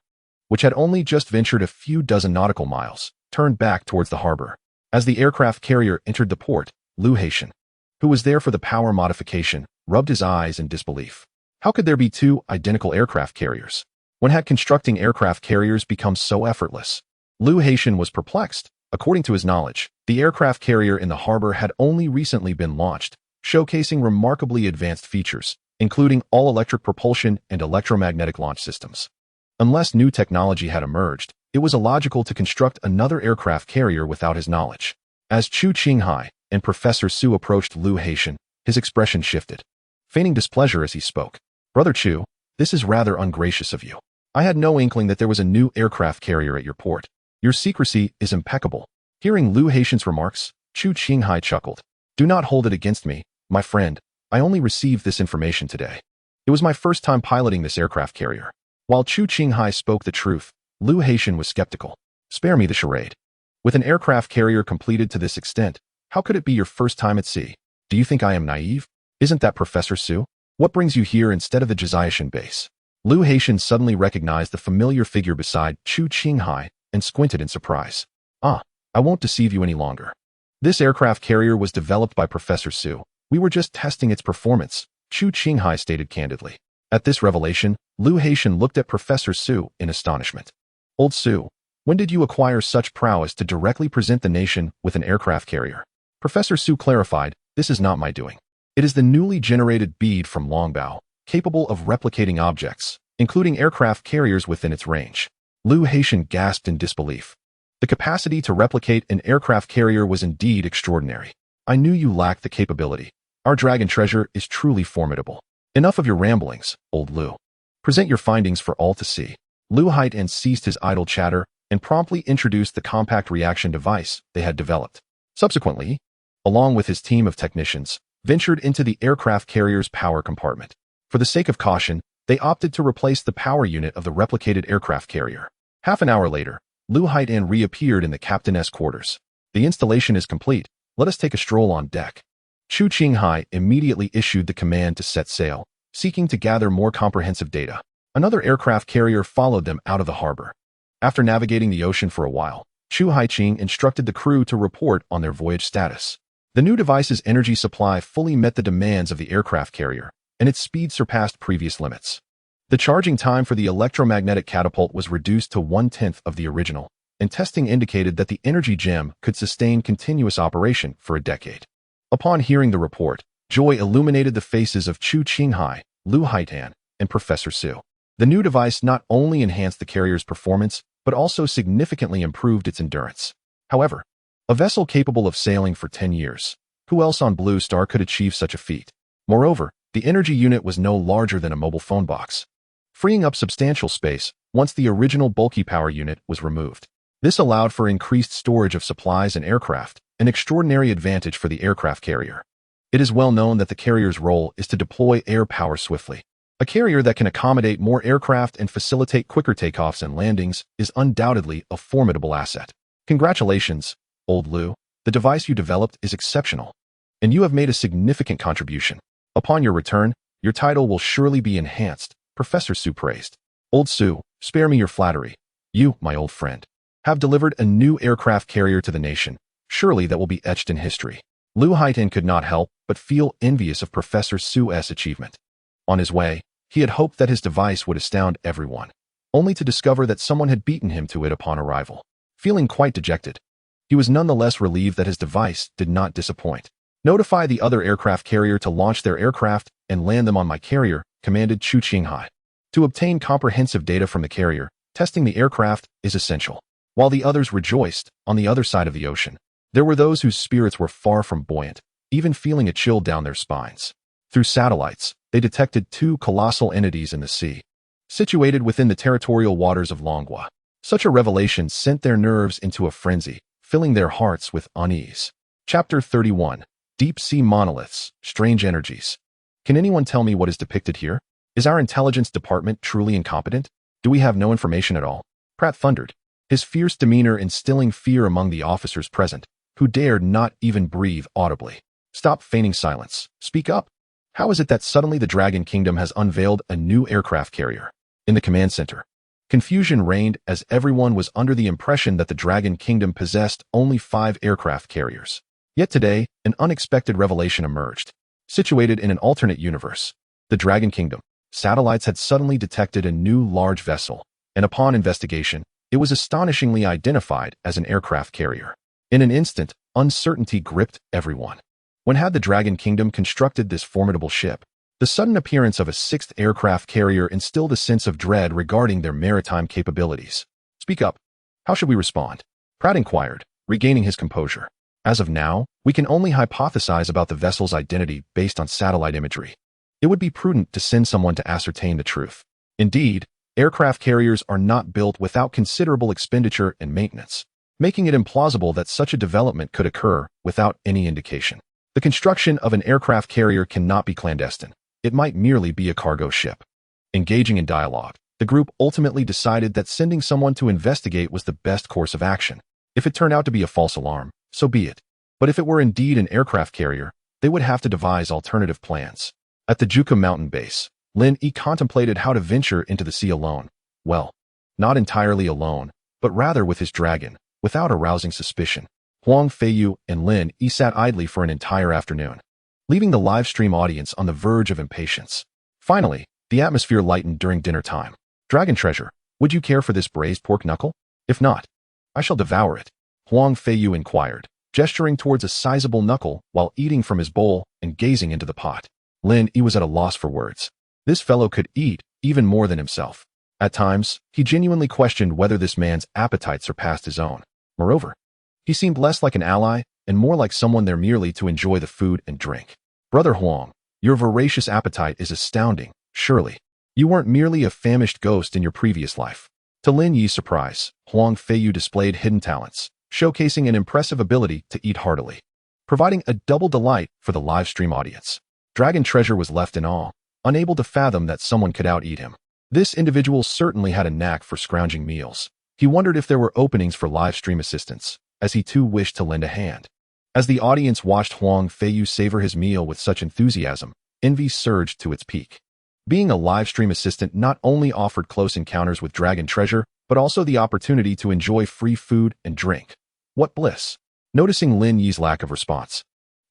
which had only just ventured a few dozen nautical miles, turned back towards the harbor. As the aircraft carrier entered the port, Liu Haitian, who was there for the power modification, rubbed his eyes in disbelief. How could there be two identical aircraft carriers? When had constructing aircraft carriers become so effortless? Liu Haitian was perplexed. According to his knowledge, the aircraft carrier in the harbor had only recently been launched, showcasing remarkably advanced features, including all-electric propulsion and electromagnetic launch systems. Unless new technology had emerged, it was illogical to construct another aircraft carrier without his knowledge. As Chu Qinghai and Professor Su approached Liu Haitian, his expression shifted, feigning displeasure as he spoke. Brother Chu, this is rather ungracious of you. I had no inkling that there was a new aircraft carrier at your port. Your secrecy is impeccable. Hearing Liu Haitian's remarks, Chu Qinghai chuckled. Do not hold it against me, my friend. I only received this information today. It was my first time piloting this aircraft carrier. While Chu Qinghai spoke the truth, Liu Haitian was skeptical. Spare me the charade. With an aircraft carrier completed to this extent, how could it be your first time at sea? Do you think I am naive? Isn't that Professor Su? What brings you here instead of the Jiaishan base? Lu Haitian suddenly recognized the familiar figure beside Chu Qinghai and squinted in surprise. Ah, I won't deceive you any longer. This aircraft carrier was developed by Professor Su. We were just testing its performance, Chu Qinghai stated candidly. At this revelation, Lu Haitian looked at Professor Su in astonishment. Old Su, when did you acquire such prowess to directly present the nation with an aircraft carrier? Professor Su clarified, this is not my doing. It is the newly generated bead from Longbao, capable of replicating objects, including aircraft carriers within its range. Lu Haitian gasped in disbelief. The capacity to replicate an aircraft carrier was indeed extraordinary. I knew you lacked the capability. Our dragon treasure is truly formidable. Enough of your ramblings, old Lu. Present your findings for all to see. Lu Haitian ceased his idle chatter and promptly introduced the compact reaction device they had developed. Subsequently, along with his team of technicians, ventured into the aircraft carrier's power compartment. For the sake of caution, they opted to replace the power unit of the replicated aircraft carrier. Half an hour later, Lu Haitian reappeared in the captain's quarters. The installation is complete. Let us take a stroll on deck. Chu Qinghai immediately issued the command to set sail, seeking to gather more comprehensive data. Another aircraft carrier followed them out of the harbor. After navigating the ocean for a while, Chu Haiqing instructed the crew to report on their voyage status. The new device's energy supply fully met the demands of the aircraft carrier, and its speed surpassed previous limits. The charging time for the electromagnetic catapult was reduced to 1/10 of the original, and testing indicated that the energy gem could sustain continuous operation for a decade. Upon hearing the report, joy illuminated the faces of Chu Qinghai, Lu Haitian, and Professor Su. The new device not only enhanced the carrier's performance, but also significantly improved its endurance. However, a vessel capable of sailing for 10 years, who else on Blue Star could achieve such a feat? Moreover, the energy unit was no larger than a mobile phone box, freeing up substantial space once the original bulky power unit was removed. This allowed for increased storage of supplies and aircraft, an extraordinary advantage for the aircraft carrier. It is well known that the carrier's role is to deploy air power swiftly. A carrier that can accommodate more aircraft and facilitate quicker takeoffs and landings is undoubtedly a formidable asset. Congratulations, old Lu. The device you developed is exceptional, and you have made a significant contribution. Upon your return, your title will surely be enhanced, Professor Su praised. Old Su, spare me your flattery. You, my old friend, have delivered a new aircraft carrier to the nation. Surely that will be etched in history. Lu Haitian could not help but feel envious of Professor Su's achievement. On his way, he had hoped that his device would astound everyone, only to discover that someone had beaten him to it upon arrival. Feeling quite dejected, he was nonetheless relieved that his device did not disappoint. Notify the other aircraft carrier to launch their aircraft and land them on my carrier, commanded Chu Qinghai. To obtain comprehensive data from the carrier, testing the aircraft is essential. While the others rejoiced, on the other side of the ocean, there were those whose spirits were far from buoyant, even feeling a chill down their spines. Through satellites, they detected two colossal entities in the sea, situated within the territorial waters of Longhua. Such a revelation sent their nerves into a frenzy, filling their hearts with unease. Chapter 31. Deep Sea Monoliths, Strange Energies. Can anyone tell me what is depicted here? Is our intelligence department truly incompetent? Do we have no information at all? Pratt thundered, his fierce demeanor instilling fear among the officers present, who dared not even breathe audibly. Stop feigning silence. Speak up. How is it that suddenly the Dragon Kingdom has unveiled a new aircraft carrier? In the command center, confusion reigned as everyone was under the impression that the Dragon Kingdom possessed only 5 aircraft carriers. Yet today, an unexpected revelation emerged. Situated in an alternate universe, the Dragon Kingdom, satellites had suddenly detected a new large vessel, and upon investigation, it was astonishingly identified as an aircraft carrier. In an instant, uncertainty gripped everyone. When had the Dragon Kingdom constructed this formidable ship? The sudden appearance of a 6th aircraft carrier instilled a sense of dread regarding their maritime capabilities. Speak up. How should we respond? Pratt inquired, regaining his composure. As of now, we can only hypothesize about the vessel's identity based on satellite imagery. It would be prudent to send someone to ascertain the truth. Indeed, aircraft carriers are not built without considerable expenditure and maintenance, making it implausible that such a development could occur without any indication. The construction of an aircraft carrier cannot be clandestine. It might merely be a cargo ship. Engaging in dialogue, the group ultimately decided that sending someone to investigate was the best course of action. If it turned out to be a false alarm, so be it. But if it were indeed an aircraft carrier, they would have to devise alternative plans. At the Juka mountain base, Lin Yi contemplated how to venture into the sea alone. Well, not entirely alone, but rather with his dragon, without arousing suspicion. Huang Feiyu and Lin Yi sat idly for an entire afternoon, leaving the live stream audience on the verge of impatience. Finally, the atmosphere lightened during dinner time. Dragon treasure, would you care for this braised pork knuckle? If not, I shall devour it, Huang Feiyu inquired, gesturing towards a sizable knuckle while eating from his bowl and gazing into the pot. Lin Yi was at a loss for words. This fellow could eat even more than himself. At times, he genuinely questioned whether this man's appetite surpassed his own. Moreover, he seemed less like an ally and more like someone there merely to enjoy the food and drink. Brother Huang, your voracious appetite is astounding, surely. You weren't merely a famished ghost in your previous life. To Lin Yi's surprise, Huang Feiyu displayed hidden talents, showcasing an impressive ability to eat heartily, providing a double delight for the live stream audience. Dragon treasure was left in awe, unable to fathom that someone could out-eat him. This individual certainly had a knack for scrounging meals. He wondered if there were openings for live stream assistance, as he too wished to lend a hand. As the audience watched Huang Feiyu savor his meal with such enthusiasm, envy surged to its peak. Being a live stream assistant not only offered close encounters with dragon treasure, but also the opportunity to enjoy free food and drink. What bliss! Noticing Lin Yi's lack of response,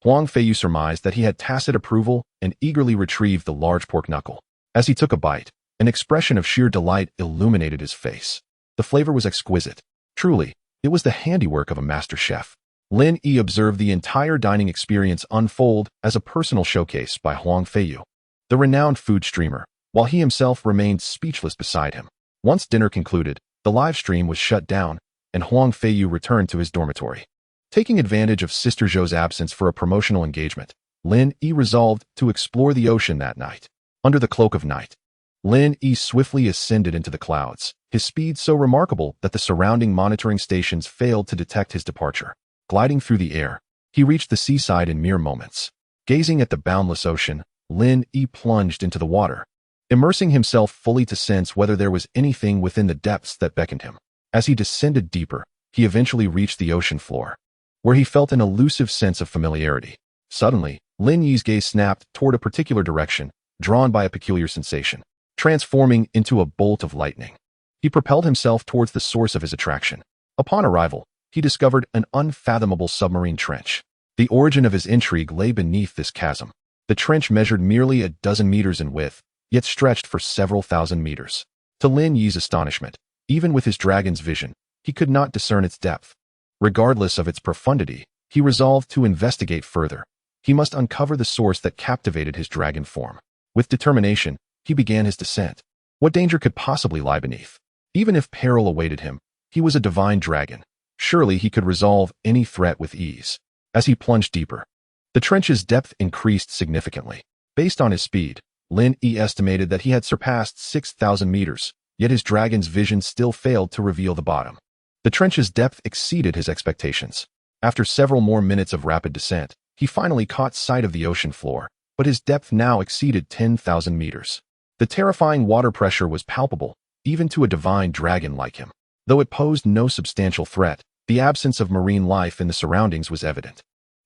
Huang Feiyu surmised that he had tacit approval and eagerly retrieved the large pork knuckle. As he took a bite, an expression of sheer delight illuminated his face. The flavor was exquisite. Truly, it was the handiwork of a master chef. Lin Yi observed the entire dining experience unfold as a personal showcase by Huang Feiyu, the renowned food streamer, while he himself remained speechless beside him. Once dinner concluded, the live stream was shut down, and Huang Feiyu returned to his dormitory. Taking advantage of Sister Zhou's absence for a promotional engagement, Lin Yi resolved to explore the ocean that night. Under the cloak of night, Lin Yi swiftly ascended into the clouds, his speed so remarkable that the surrounding monitoring stations failed to detect his departure. Gliding through the air, he reached the seaside in mere moments. Gazing at the boundless ocean, Lin Yi plunged into the water, immersing himself fully to sense whether there was anything within the depths that beckoned him. As he descended deeper, he eventually reached the ocean floor, where he felt an elusive sense of familiarity. Suddenly, Lin Yi's gaze snapped toward a particular direction, drawn by a peculiar sensation, transforming into a bolt of lightning. He propelled himself towards the source of his attraction. Upon arrival, he discovered an unfathomable submarine trench. The origin of his intrigue lay beneath this chasm. The trench measured merely a dozen meters in width, yet stretched for several thousand meters. To Lin Yi's astonishment, even with his dragon's vision, he could not discern its depth. Regardless of its profundity, he resolved to investigate further. He must uncover the source that captivated his dragon form. With determination, he began his descent. What danger could possibly lie beneath? Even if peril awaited him, he was a divine dragon. Surely he could resolve any threat with ease. As he plunged deeper, the trench's depth increased significantly. Based on his speed, Lin Yi estimated that he had surpassed 6,000 meters, yet his dragon's vision still failed to reveal the bottom. The trench's depth exceeded his expectations. After several more minutes of rapid descent, he finally caught sight of the ocean floor, but his depth now exceeded 10,000 meters. The terrifying water pressure was palpable, even to a divine dragon like him. Though it posed no substantial threat, the absence of marine life in the surroundings was evident.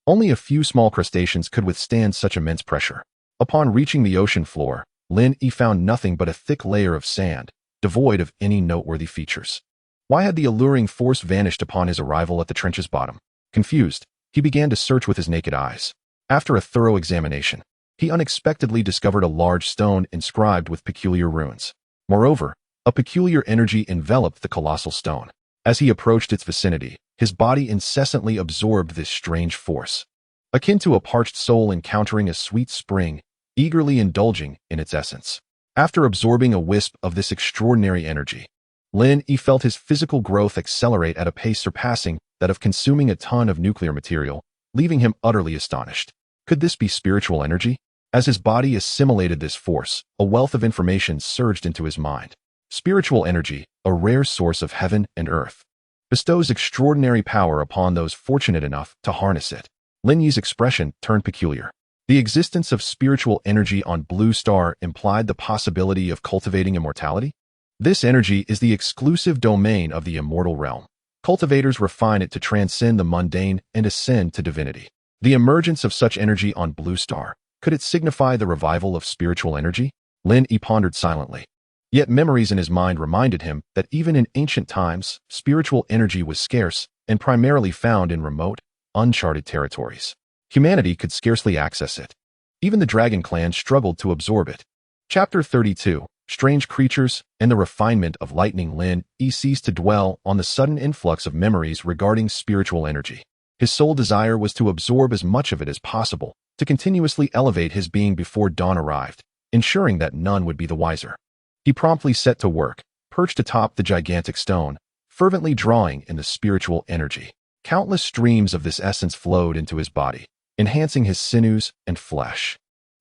Only a few small crustaceans could withstand such immense pressure. Upon reaching the ocean floor, Lin Yi found nothing but a thick layer of sand, devoid of any noteworthy features. Why had the alluring force vanished upon his arrival at the trench's bottom? Confused, he began to search with his naked eyes. After a thorough examination, he unexpectedly discovered a large stone inscribed with peculiar runes. Moreover, a peculiar energy enveloped the colossal stone. As he approached its vicinity, his body incessantly absorbed this strange force, akin to a parched soul encountering a sweet spring, eagerly indulging in its essence. After absorbing a wisp of this extraordinary energy, Lin Yi felt his physical growth accelerate at a pace surpassing that of consuming a ton of nuclear material, leaving him utterly astonished. Could this be spiritual energy? As his body assimilated this force, a wealth of information surged into his mind. Spiritual energy, a rare source of heaven and earth, bestows extraordinary power upon those fortunate enough to harness it. Lin Yi's expression turned peculiar. The existence of spiritual energy on Blue Star implied the possibility of cultivating immortality. This energy is the exclusive domain of the immortal realm. Cultivators refine it to transcend the mundane and ascend to divinity. The emergence of such energy on Blue Star, could it signify the revival of spiritual energy? Lin Yi pondered silently. Yet memories in his mind reminded him that even in ancient times, spiritual energy was scarce and primarily found in remote, uncharted territories. Humanity could scarcely access it. Even the Dragon Clan struggled to absorb it. Chapter 32, Strange Creatures and the Refinement of Lightning. Lin Yi ceased to dwell on the sudden influx of memories regarding spiritual energy. His sole desire was to absorb as much of it as possible, to continuously elevate his being before dawn arrived, ensuring that none would be the wiser. He promptly set to work, perched atop the gigantic stone, fervently drawing in the spiritual energy. Countless streams of this essence flowed into his body, enhancing his sinews and flesh.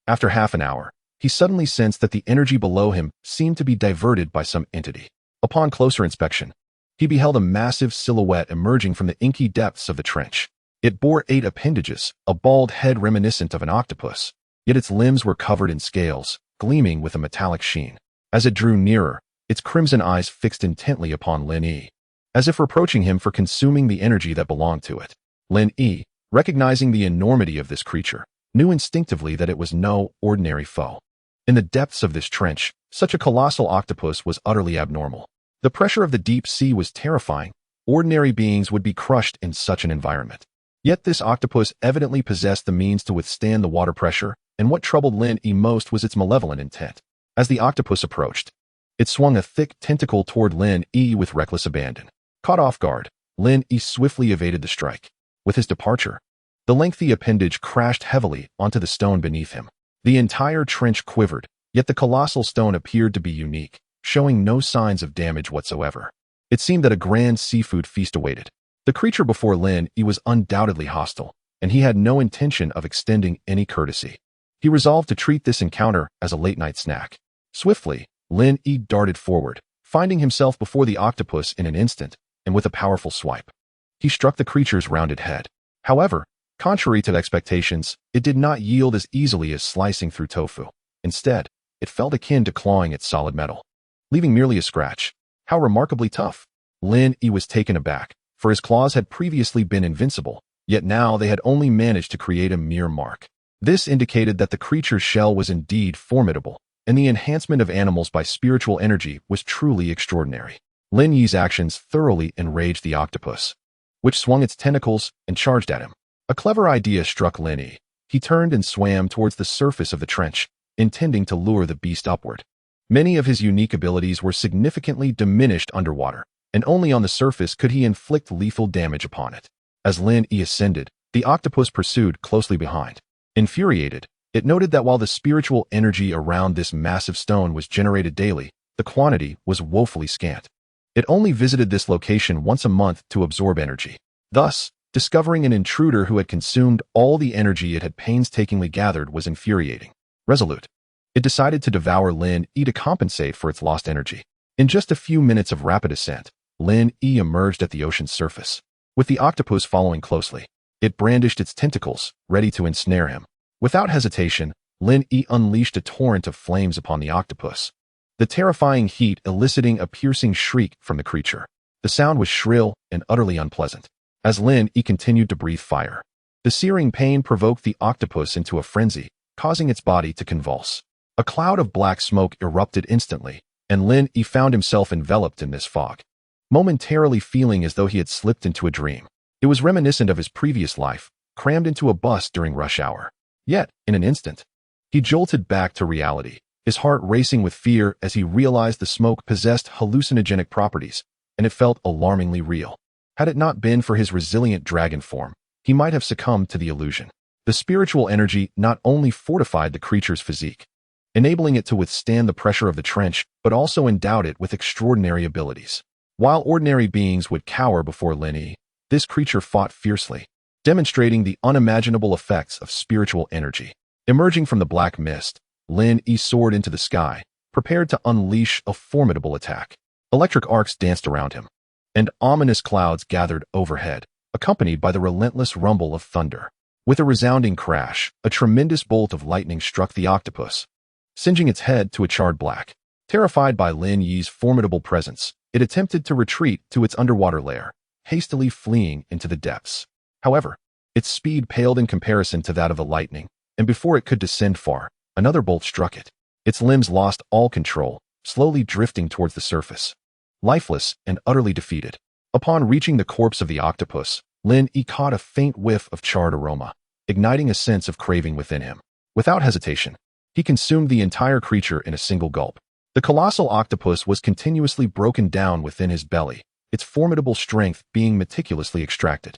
After half an hour, he suddenly sensed that the energy below him seemed to be diverted by some entity. Upon closer inspection, he beheld a massive silhouette emerging from the inky depths of the trench. It bore 8 appendages, a bald head reminiscent of an octopus, yet its limbs were covered in scales, gleaming with a metallic sheen. As it drew nearer, its crimson eyes fixed intently upon Lin Yi, as if reproaching him for consuming the energy that belonged to it. Lin Yi, recognizing the enormity of this creature, knew instinctively that it was no ordinary foe. In the depths of this trench, such a colossal octopus was utterly abnormal. The pressure of the deep sea was terrifying. Ordinary beings would be crushed in such an environment. Yet this octopus evidently possessed the means to withstand the water pressure, and what troubled Lin Yi most was its malevolent intent. As the octopus approached, it swung a thick tentacle toward Lin Yi with reckless abandon. Caught off guard, Lin Yi swiftly evaded the strike. With his departure, the lengthy appendage crashed heavily onto the stone beneath him. The entire trench quivered, yet the colossal stone appeared to be unique, showing no signs of damage whatsoever. It seemed that a grand seafood feast awaited. The creature before Lin Yi was undoubtedly hostile, and he had no intention of extending any courtesy. He resolved to treat this encounter as a late-night snack. Swiftly, Lin Yi darted forward, finding himself before the octopus in an instant, and with a powerful swipe, he struck the creature's rounded head. However, contrary to expectations, it did not yield as easily as slicing through tofu. Instead, it felt akin to clawing at solid metal, leaving merely a scratch. How remarkably tough! Lin Yi was taken aback, for his claws had previously been invincible, yet now they had only managed to create a mere mark. This indicated that the creature's shell was indeed formidable, and the enhancement of animals by spiritual energy was truly extraordinary. Lin Yi's actions thoroughly enraged the octopus, which swung its tentacles and charged at him. A clever idea struck Lin Yi. He turned and swam towards the surface of the trench, intending to lure the beast upward. Many of his unique abilities were significantly diminished underwater, and only on the surface could he inflict lethal damage upon it. As Lin Yi ascended, the octopus pursued closely behind. Infuriated, it noted that while the spiritual energy around this massive stone was generated daily, the quantity was woefully scant. It only visited this location once a month to absorb energy. Thus, discovering an intruder who had consumed all the energy it had painstakingly gathered was infuriating. Resolute, it decided to devour Lin Yi to compensate for its lost energy. In just a few minutes of rapid ascent, Lin Yi emerged at the ocean's surface. With the octopus following closely, it brandished its tentacles, ready to ensnare him. Without hesitation, Lin Yi unleashed a torrent of flames upon the octopus, the terrifying heat eliciting a piercing shriek from the creature. The sound was shrill and utterly unpleasant. As Lin Yi continued to breathe fire, the searing pain provoked the octopus into a frenzy, causing its body to convulse. A cloud of black smoke erupted instantly, and Lin Yi found himself enveloped in this fog, momentarily feeling as though he had slipped into a dream. It was reminiscent of his previous life, crammed into a bus during rush hour. Yet, in an instant, he jolted back to reality, his heart racing with fear as he realized the smoke possessed hallucinogenic properties, and it felt alarmingly real. Had it not been for his resilient dragon form, he might have succumbed to the illusion. The spiritual energy not only fortified the creature's physique, enabling it to withstand the pressure of the trench, but also endowed it with extraordinary abilities. While ordinary beings would cower before Lin Yi, this creature fought fiercely, demonstrating the unimaginable effects of spiritual energy. Emerging from the black mist, Lin Yi soared into the sky, prepared to unleash a formidable attack. Electric arcs danced around him, and ominous clouds gathered overhead, accompanied by the relentless rumble of thunder. With a resounding crash, a tremendous bolt of lightning struck the octopus, singeing its head to a charred black. Terrified by Lin Yi's formidable presence, it attempted to retreat to its underwater lair, hastily fleeing into the depths. However, Its speed paled in comparison to that of the lightning, and before it could descend far, another bolt struck it. Its limbs lost all control, slowly drifting towards the surface. Lifeless and utterly defeated. Upon reaching the corpse of the octopus, Lin Yi caught a faint whiff of charred aroma, igniting a sense of craving within him. Without hesitation, he consumed the entire creature in a single gulp. The colossal octopus was continuously broken down within his belly, its formidable strength being meticulously extracted.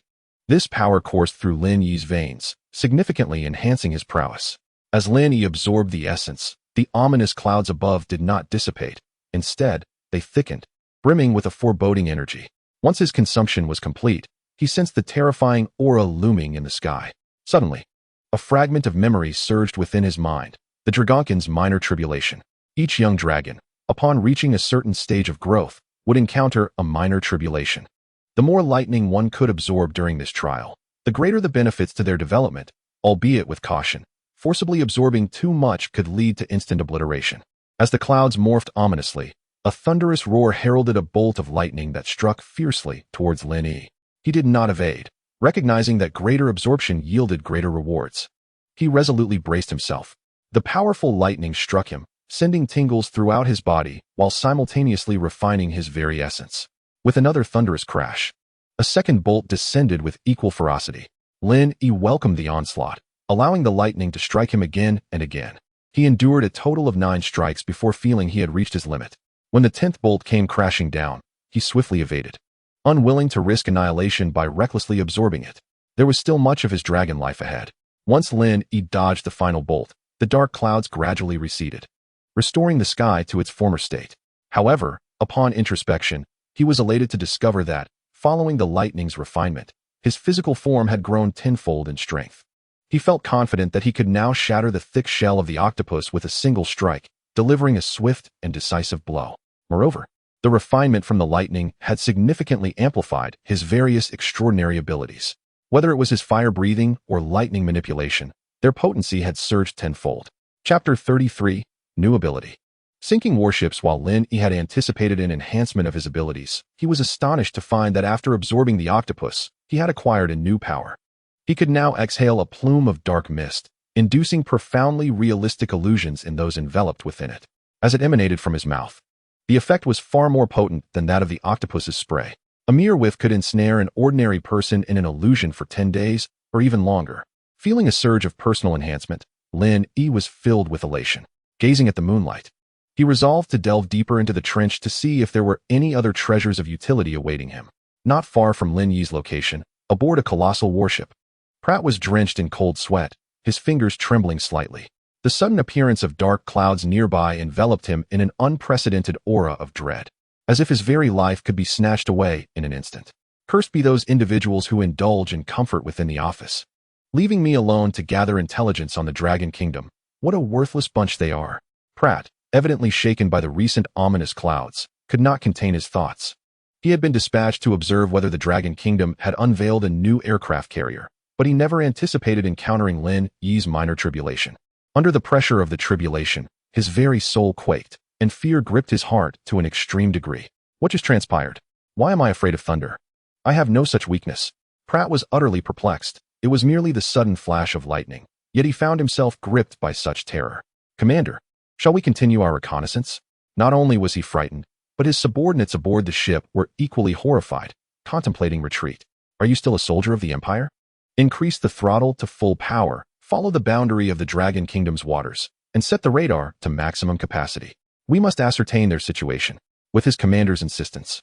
This power coursed through Lin Yi's veins, significantly enhancing his prowess. As Lin Yi absorbed the essence, the ominous clouds above did not dissipate. Instead, they thickened, brimming with a foreboding energy. Once his consumption was complete, he sensed the terrifying aura looming in the sky. Suddenly, a fragment of memory surged within his mind, the Dragonkin's minor tribulation. Each young dragon, upon reaching a certain stage of growth, would encounter a minor tribulation. The more lightning one could absorb during this trial, the greater the benefits to their development, albeit with caution. Forcibly absorbing too much could lead to instant obliteration. As the clouds morphed ominously, a thunderous roar heralded a bolt of lightning that struck fiercely towards Lin Yi. He did not evade, recognizing that greater absorption yielded greater rewards. He resolutely braced himself. The powerful lightning struck him, sending tingles throughout his body while simultaneously refining his very essence. With another thunderous crash, a second bolt descended with equal ferocity. Lin Yi welcomed the onslaught, allowing the lightning to strike him again and again. He endured a total of 9 strikes before feeling he had reached his limit. When the 10th bolt came crashing down, he swiftly evaded, unwilling to risk annihilation by recklessly absorbing it. There was still much of his dragon life ahead. Once Lin Yi dodged the final bolt, the dark clouds gradually receded, restoring the sky to its former state. However, upon introspection, he was elated to discover that, following the lightning's refinement, his physical form had grown tenfold in strength. He felt confident that he could now shatter the thick shell of the octopus with a single strike, delivering a swift and decisive blow. Moreover, the refinement from the lightning had significantly amplified his various extraordinary abilities. Whether it was his fire-breathing or lightning manipulation, their potency had surged tenfold. Chapter 33, New Ability. Sinking warships. While Lin Yi had anticipated an enhancement of his abilities, he was astonished to find that after absorbing the octopus, he had acquired a new power. He could now exhale a plume of dark mist, inducing profoundly realistic illusions in those enveloped within it. As it emanated from his mouth, the effect was far more potent than that of the octopus's spray. A mere whiff could ensnare an ordinary person in an illusion for 10 days, or even longer. Feeling a surge of personal enhancement, Lin Yi was filled with elation. Gazing at the moonlight, he resolved to delve deeper into the trench to see if there were any other treasures of utility awaiting him. Not far from Lin Yi's location, aboard a colossal warship, Pratt was drenched in cold sweat, his fingers trembling slightly. The sudden appearance of dark clouds nearby enveloped him in an unprecedented aura of dread, as if his very life could be snatched away in an instant. Cursed be those individuals who indulge in comfort within the office, leaving me alone to gather intelligence on the Dragon Kingdom. What a worthless bunch they are. Pratt, evidently shaken by the recent ominous clouds, could not contain his thoughts. He had been dispatched to observe whether the Dragon Kingdom had unveiled a new aircraft carrier, but he never anticipated encountering Lin Yi's minor tribulation. Under the pressure of the tribulation, his very soul quaked, and fear gripped his heart to an extreme degree. What just transpired? Why am I afraid of thunder? I have no such weakness. Pratt was utterly perplexed. It was merely the sudden flash of lightning, yet he found himself gripped by such terror. Commander, shall we continue our reconnaissance? Not only was he frightened, but his subordinates aboard the ship were equally horrified, contemplating retreat. Are you still a soldier of the Empire? Increase the throttle to full power, follow the boundary of the Dragon Kingdom's waters, and set the radar to maximum capacity. We must ascertain their situation. With his commander's insistence,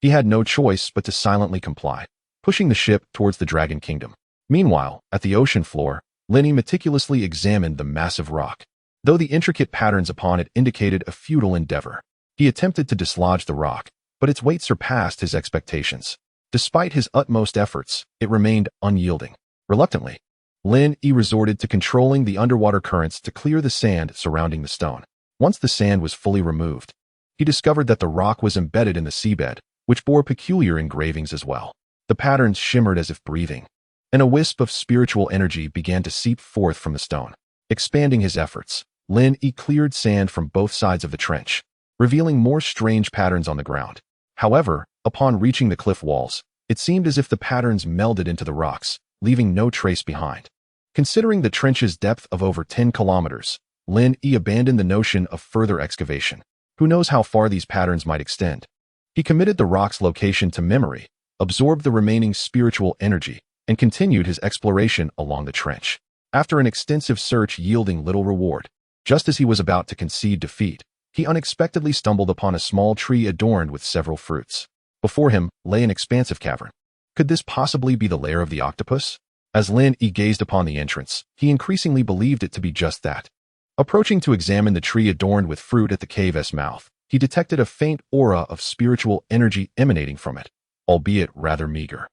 he had no choice but to silently comply, pushing the ship towards the Dragon Kingdom. Meanwhile, at the ocean floor, Lin Yi meticulously examined the massive rock. Though the intricate patterns upon it indicated a futile endeavor, he attempted to dislodge the rock, but its weight surpassed his expectations. Despite his utmost efforts, it remained unyielding. Reluctantly, Lin Yi resorted to controlling the underwater currents to clear the sand surrounding the stone. Once the sand was fully removed, he discovered that the rock was embedded in the seabed, which bore peculiar engravings as well. The patterns shimmered as if breathing, and a wisp of spiritual energy began to seep forth from the stone. Expanding his efforts, Lin Yi cleared sand from both sides of the trench, revealing more strange patterns on the ground. However, upon reaching the cliff walls, it seemed as if the patterns melded into the rocks, leaving no trace behind. Considering the trench's depth of over 10 kilometers, Lin Yi abandoned the notion of further excavation. Who knows how far these patterns might extend? He committed the rock's location to memory, absorbed the remaining spiritual energy, and continued his exploration along the trench. After an extensive search yielding little reward, just as he was about to concede defeat, he unexpectedly stumbled upon a small tree adorned with several fruits. Before him lay an expansive cavern. Could this possibly be the lair of the octopus? As Lin Yi gazed upon the entrance, he increasingly believed it to be just that. Approaching to examine the tree adorned with fruit at the cave's mouth, he detected a faint aura of spiritual energy emanating from it, albeit rather meager.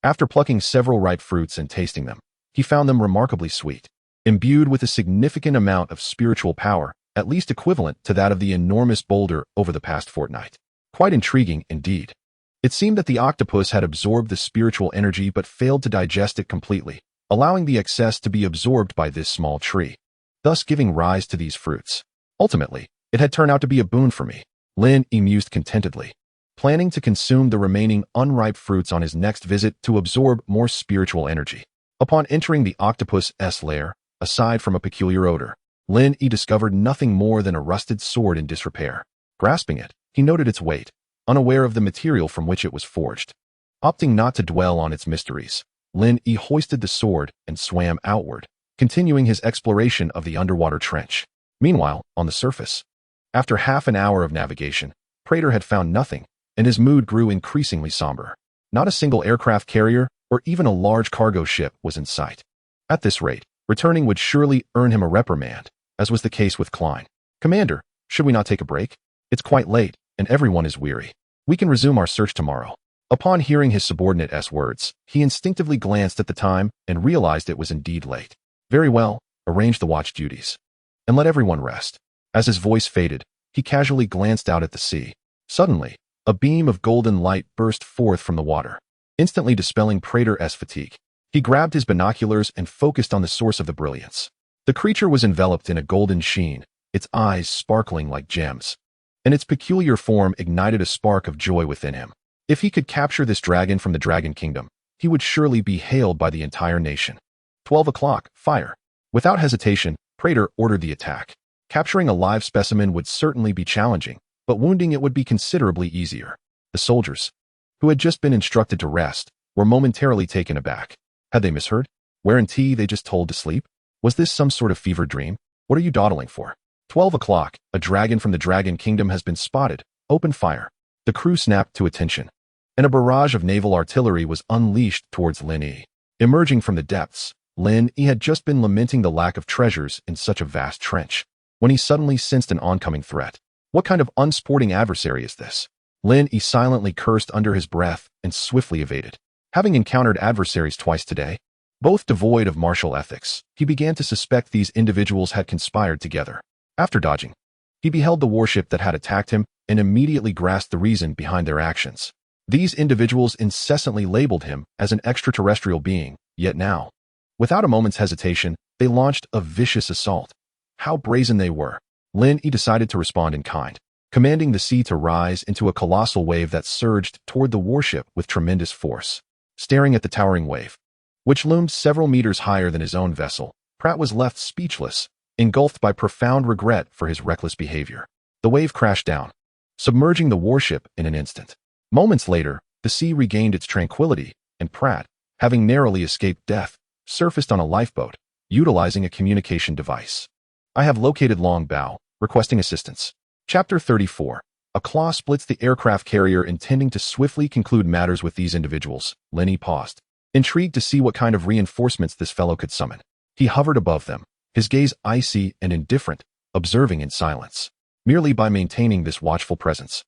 After plucking several ripe fruits and tasting them, he found them remarkably sweet, imbued with a significant amount of spiritual power, at least equivalent to that of the enormous boulder over the past fortnight. Quite intriguing indeed. It seemed that the octopus had absorbed the spiritual energy but failed to digest it completely, allowing the excess to be absorbed by this small tree, thus giving rise to these fruits. Ultimately, it had turned out to be a boon for me, Lin Yi mused contentedly, planning to consume the remaining unripe fruits on his next visit to absorb more spiritual energy. Upon entering the octopus's lair, aside from a peculiar odor, Lin Yi discovered nothing more than a rusted sword in disrepair. Grasping it, he noted its weight, unaware of the material from which it was forged. Opting not to dwell on its mysteries, Lin Yi hoisted the sword and swam outward, continuing his exploration of the underwater trench. Meanwhile, on the surface, after half an hour of navigation, Prater had found nothing, and his mood grew increasingly somber. Not a single aircraft carrier or even a large cargo ship was in sight. At this rate, returning would surely earn him a reprimand, as was the case with Klein. "Commander, should we not take a break? It's quite late, and everyone is weary. We can resume our search tomorrow." Upon hearing his subordinate's words, he instinctively glanced at the time and realized it was indeed late. "Very well, arrange the watch duties. And let everyone rest." As his voice faded, he casually glanced out at the sea. Suddenly, a beam of golden light burst forth from the water, instantly dispelling Prater's fatigue. He grabbed his binoculars and focused on the source of the brilliance. The creature was enveloped in a golden sheen, its eyes sparkling like gems, and its peculiar form ignited a spark of joy within him. If he could capture this dragon from the Dragon Kingdom, he would surely be hailed by the entire nation. 12 o'clock, fire. Without hesitation, Prater ordered the attack. Capturing a live specimen would certainly be challenging, but wounding it would be considerably easier. The soldiers, who had just been instructed to rest, were momentarily taken aback. Had they misheard? Weren't they just told to sleep? Was this some sort of fever dream? What are you dawdling for? 12 o'clock, a dragon from the Dragon Kingdom has been spotted. Open fire. The crew snapped to attention, and a barrage of naval artillery was unleashed towards Lin Yi. Emerging from the depths, Lin Yi had just been lamenting the lack of treasures in such a vast trench, when he suddenly sensed an oncoming threat. What kind of unsporting adversary is this? Lin Yi silently cursed under his breath and swiftly evaded. Having encountered adversaries twice today, both devoid of martial ethics, he began to suspect these individuals had conspired together. After dodging, he beheld the warship that had attacked him and immediately grasped the reason behind their actions. These individuals incessantly labeled him as an extraterrestrial being, yet now, without a moment's hesitation, they launched a vicious assault. How brazen they were! Lin Yi decided to respond in kind, commanding the sea to rise into a colossal wave that surged toward the warship with tremendous force. Staring at the towering wave, which loomed several meters higher than his own vessel, Pratt was left speechless, engulfed by profound regret for his reckless behavior. The wave crashed down, submerging the warship in an instant. Moments later, the sea regained its tranquility, and Pratt, having narrowly escaped death, surfaced on a lifeboat, utilizing a communication device. "I have located Long Bow, requesting assistance." Chapter 34. A claw splits the aircraft carrier. Intending to swiftly conclude matters with these individuals, Lin Yi paused, intrigued to see what kind of reinforcements this fellow could summon. He hovered above them, his gaze icy and indifferent, observing in silence. Merely by maintaining this watchful presence,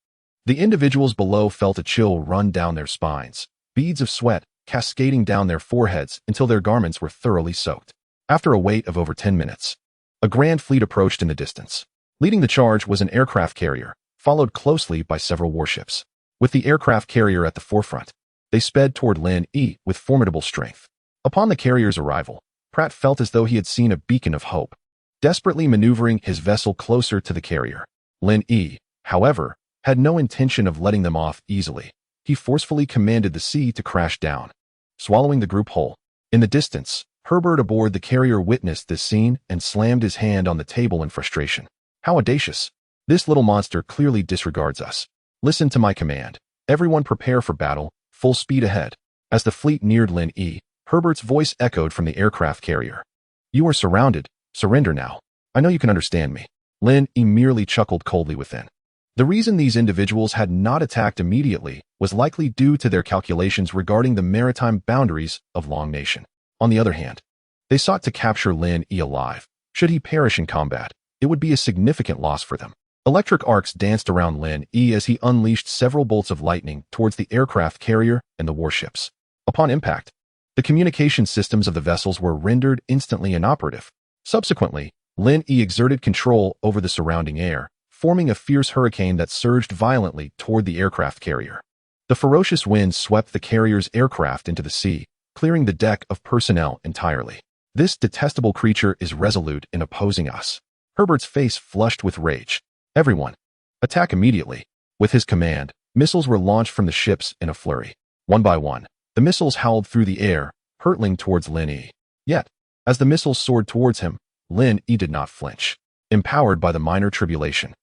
the individuals below felt a chill run down their spines, beads of sweat cascading down their foreheads until their garments were thoroughly soaked. After a wait of over 10 minutes, a grand fleet approached in the distance. Leading the charge was an aircraft carrier, followed closely by several warships. With the aircraft carrier at the forefront, they sped toward Lin Yi with formidable strength. Upon the carrier's arrival, Pratt felt as though he had seen a beacon of hope. Desperately maneuvering his vessel closer to the carrier, Lin Yi, however, had no intention of letting them off easily. He forcefully commanded the sea to crash down, swallowing the group whole. In the distance, Herbert aboard the carrier witnessed this scene and slammed his hand on the table in frustration. How audacious! This little monster clearly disregards us. Listen to my command. Everyone prepare for battle, full speed ahead. As the fleet neared Lin Yi, Herbert's voice echoed from the aircraft carrier. You are surrounded. Surrender now. I know you can understand me. Lin Yi merely chuckled coldly within. The reason these individuals had not attacked immediately was likely due to their calculations regarding the maritime boundaries of Long Nation. On the other hand, they sought to capture Lin Yi alive. Should he perish in combat, it would be a significant loss for them. Electric arcs danced around Lin Yi as he unleashed several bolts of lightning towards the aircraft carrier and the warships. Upon impact, the communication systems of the vessels were rendered instantly inoperative. Subsequently, Lin Yi exerted control over the surrounding air, forming a fierce hurricane that surged violently toward the aircraft carrier. The ferocious wind swept the carrier's aircraft into the sea, clearing the deck of personnel entirely. This detestable creature is resolute in opposing us. Herbert's face flushed with rage. Everyone, attack immediately. With his command, missiles were launched from the ships in a flurry. One by one, the missiles howled through the air, hurtling towards Lin Yi. Yet, as the missiles soared towards him, Lin Yi did not flinch. Empowered by the minor tribulation,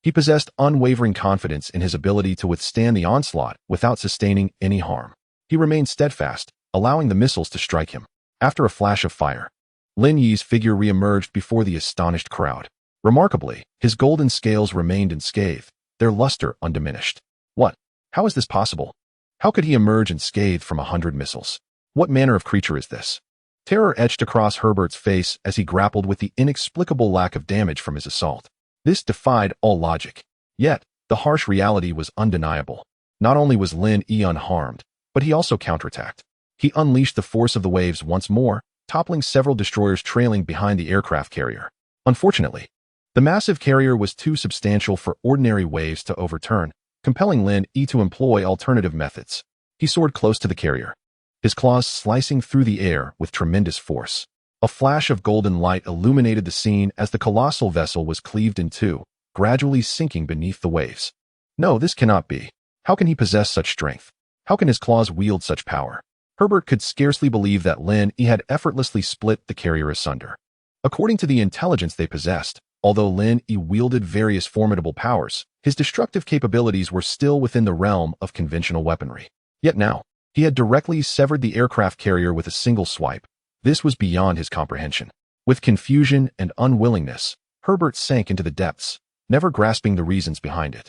he possessed unwavering confidence in his ability to withstand the onslaught without sustaining any harm. He remained steadfast, allowing the missiles to strike him. After a flash of fire, Lin Yi's figure re-emerged before the astonished crowd. Remarkably, his golden scales remained unscathed, their luster undiminished. What? How is this possible? How could he emerge unscathed from 100 missiles? What manner of creature is this? Terror etched across Herbert's face as he grappled with the inexplicable lack of damage from his assault. This defied all logic. Yet, the harsh reality was undeniable. Not only was Lin Yi unharmed, but he also counterattacked. He unleashed the force of the waves once more, toppling several destroyers trailing behind the aircraft carrier. Unfortunately, the massive carrier was too substantial for ordinary waves to overturn, compelling Lin Yi to employ alternative methods. He soared close to the carrier, his claws slicing through the air with tremendous force. A flash of golden light illuminated the scene as the colossal vessel was cleaved in two, gradually sinking beneath the waves. No, this cannot be. How can he possess such strength? How can his claws wield such power? Herbert could scarcely believe that Lin Yi had effortlessly split the carrier asunder. According to the intelligence they possessed, although Lin Yi wielded various formidable powers, his destructive capabilities were still within the realm of conventional weaponry. Yet now, he had directly severed the aircraft carrier with a single swipe. This was beyond his comprehension. With confusion and unwillingness, Herbert sank into the depths, never grasping the reasons behind it.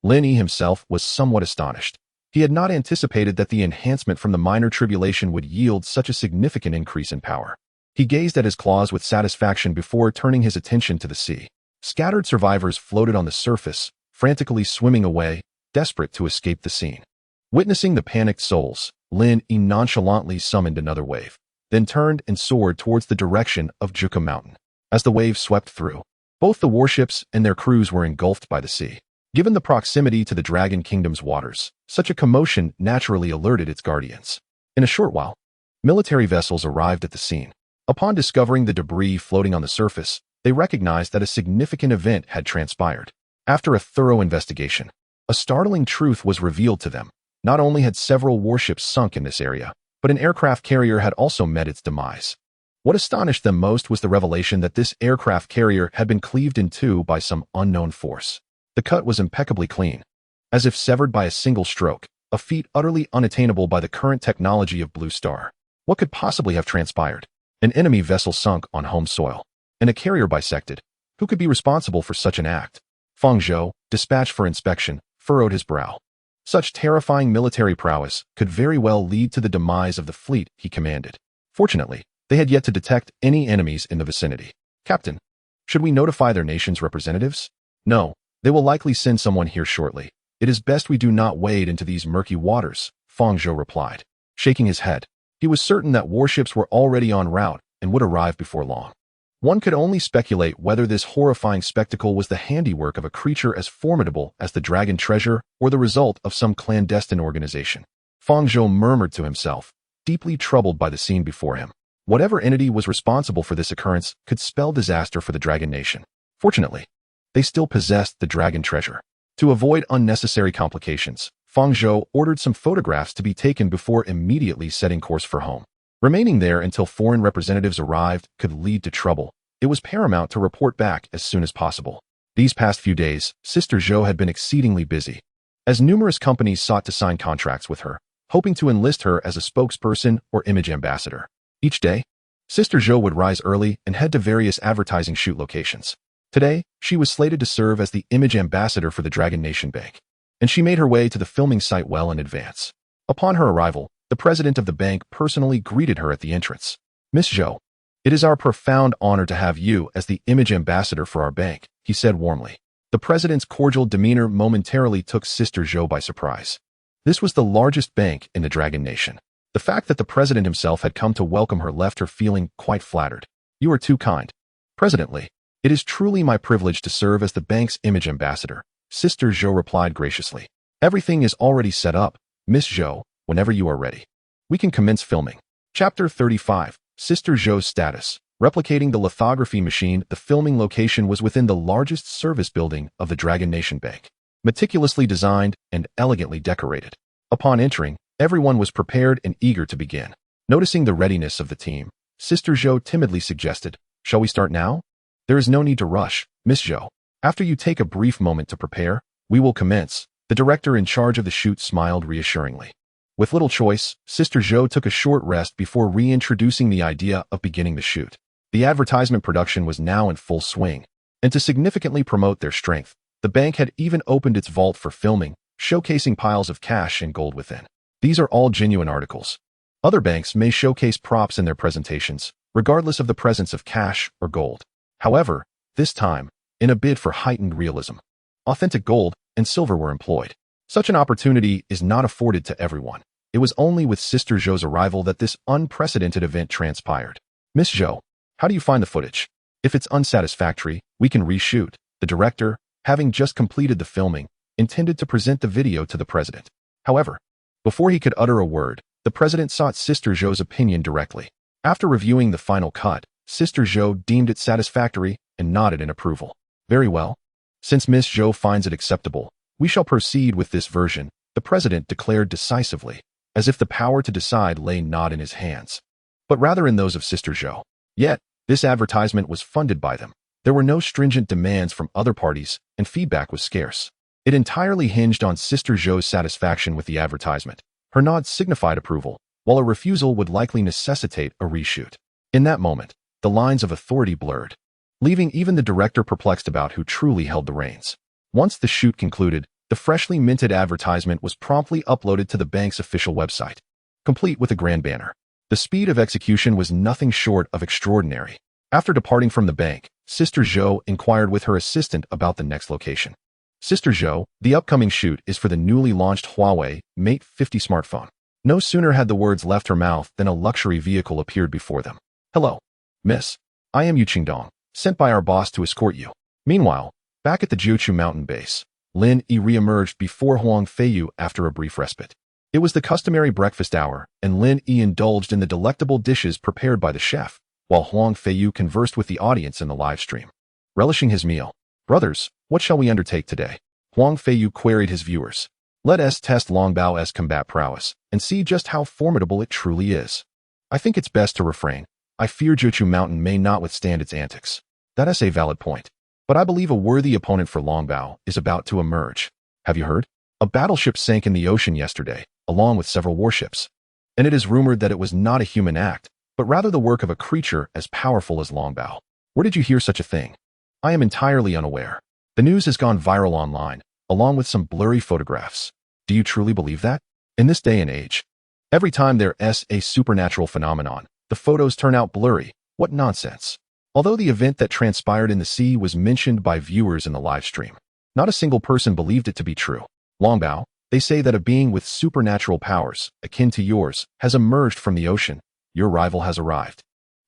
Lin Yi himself was somewhat astonished. He had not anticipated that the enhancement from the minor tribulation would yield such a significant increase in power. He gazed at his claws with satisfaction before turning his attention to the sea. Scattered survivors floated on the surface, frantically swimming away, desperate to escape the scene. Witnessing the panicked souls, Lin Yi nonchalantly summoned another wave, then turned and soared towards the direction of Juka Mountain. As the wave swept through, both the warships and their crews were engulfed by the sea. Given the proximity to the Dragon Kingdom's waters, such a commotion naturally alerted its guardians. In a short while, military vessels arrived at the scene. Upon discovering the debris floating on the surface, they recognized that a significant event had transpired. After a thorough investigation, a startling truth was revealed to them. Not only had several warships sunk in this area, but an aircraft carrier had also met its demise. What astonished them most was the revelation that this aircraft carrier had been cleaved in two by some unknown force. The cut was impeccably clean, as if severed by a single stroke, a feat utterly unattainable by the current technology of Blue Star. What could possibly have transpired? An enemy vessel sunk on home soil, and a carrier bisected. Who could be responsible for such an act? Feng Zhou, dispatched for inspection, furrowed his brow. Such terrifying military prowess could very well lead to the demise of the fleet he commanded. Fortunately, they had yet to detect any enemies in the vicinity. Captain, should we notify their nation's representatives? No, they will likely send someone here shortly. It is best we do not wade into these murky waters, Feng Zhou replied, shaking his head. He was certain that warships were already en route and would arrive before long. One could only speculate whether this horrifying spectacle was the handiwork of a creature as formidable as the Dragon Treasure or the result of some clandestine organization. Feng Zhou murmured to himself, deeply troubled by the scene before him. Whatever entity was responsible for this occurrence could spell disaster for the Dragon Nation. Fortunately, they still possessed the Dragon Treasure. To avoid unnecessary complications, Feng Zhou ordered some photographs to be taken before immediately setting course for home. Remaining there until foreign representatives arrived could lead to trouble. It was paramount to report back as soon as possible. These past few days, Sister Zhou had been exceedingly busy, as numerous companies sought to sign contracts with her, hoping to enlist her as a spokesperson or image ambassador. Each day, Sister Zhou would rise early and head to various advertising shoot locations. Today, she was slated to serve as the image ambassador for the Dragon Nation Bank, and she made her way to the filming site well in advance. Upon her arrival, the president of the bank personally greeted her at the entrance. "Miss Zhou, it is our profound honor to have you as the image ambassador for our bank," he said warmly. The president's cordial demeanor momentarily took Sister Zhou by surprise. This was the largest bank in the Dragon Nation. The fact that the president himself had come to welcome her left her feeling quite flattered. "You are too kind. President Li, it is truly my privilege to serve as the bank's image ambassador," Sister Zhou replied graciously. "Everything is already set up, Miss Zhou. Whenever you are ready, we can commence filming." Chapter 35. Sister Zhou's status. Replicating the lithography machine, the filming location was within the largest service building of the Dragon Nation Bank, meticulously designed and elegantly decorated. Upon entering, everyone was prepared and eager to begin. Noticing the readiness of the team, Sister Zhou timidly suggested, "Shall we start now?" "There is no need to rush, Miss Zhou. After you take a brief moment to prepare, we will commence." The director in charge of the shoot smiled reassuringly. With little choice, Sister Zhou took a short rest before reintroducing the idea of beginning the shoot. The advertisement production was now in full swing, and to significantly promote their strength, the bank had even opened its vault for filming, showcasing piles of cash and gold within. These are all genuine articles. Other banks may showcase props in their presentations, regardless of the presence of cash or gold. However, this time, in a bid for heightened realism, authentic gold and silver were employed. Such an opportunity is not afforded to everyone. It was only with Sister Zhou's arrival that this unprecedented event transpired. "Miss Zhou, how do you find the footage? If it's unsatisfactory, we can reshoot." The director, having just completed the filming, intended to present the video to the president. However, before he could utter a word, the president sought Sister Zhou's opinion directly. After reviewing the final cut, Sister Zhou deemed it satisfactory and nodded in approval. "Very well. Since Miss Zhou finds it acceptable, we shall proceed with this version," the president declared decisively, as if the power to decide lay not in his hands, but rather in those of Sister Zhou. Yet, this advertisement was funded by them. There were no stringent demands from other parties, and feedback was scarce. It entirely hinged on Sister Zhou's satisfaction with the advertisement. Her nod signified approval, while a refusal would likely necessitate a reshoot. In that moment, the lines of authority blurred, leaving even the director perplexed about who truly held the reins. Once the shoot concluded, the freshly minted advertisement was promptly uploaded to the bank's official website, complete with a grand banner. The speed of execution was nothing short of extraordinary. After departing from the bank, Sister Zhou inquired with her assistant about the next location. "Sister Zhou, the upcoming shoot is for the newly launched Huawei Mate 50 smartphone." No sooner had the words left her mouth than a luxury vehicle appeared before them. "Hello, miss. I am Yu Qingdong, sent by our boss to escort you." Meanwhile, back at the Jiuqiu mountain base, Lin Yi re-emerged before Huang Feiyu after a brief respite. It was the customary breakfast hour, and Lin Yi indulged in the delectable dishes prepared by the chef, while Huang Feiyu conversed with the audience in the live stream. Relishing his meal, "Brothers, what shall we undertake today?" Huang Feiyu queried his viewers. "Let us test Long Bao's combat prowess, and see just how formidable it truly is. I think it's best to refrain. I fear Jiuqiu Mountain may not withstand its antics." "That is a valid point. But I believe a worthy opponent for Long Bao is about to emerge. Have you heard? A battleship sank in the ocean yesterday, along with several warships. And it is rumored that it was not a human act, but rather the work of a creature as powerful as Long Bao. Where did you hear such a thing?" "I am entirely unaware. The news has gone viral online, along with some blurry photographs." "Do you truly believe that? In this day and age, every time there's a supernatural phenomenon, the photos turn out blurry. What nonsense." Although the event that transpired in the sea was mentioned by viewers in the live stream, not a single person believed it to be true. "Long Bao, they say that a being with supernatural powers, akin to yours, has emerged from the ocean. Your rival has arrived."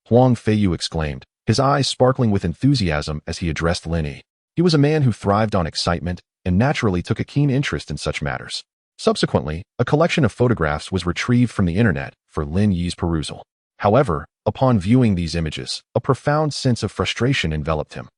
Huang Feiyu exclaimed, his eyes sparkling with enthusiasm as he addressed Lin Yi. He was a man who thrived on excitement and naturally took a keen interest in such matters. Subsequently, a collection of photographs was retrieved from the internet for Lin Yi's perusal. However, upon viewing these images, a profound sense of frustration enveloped him.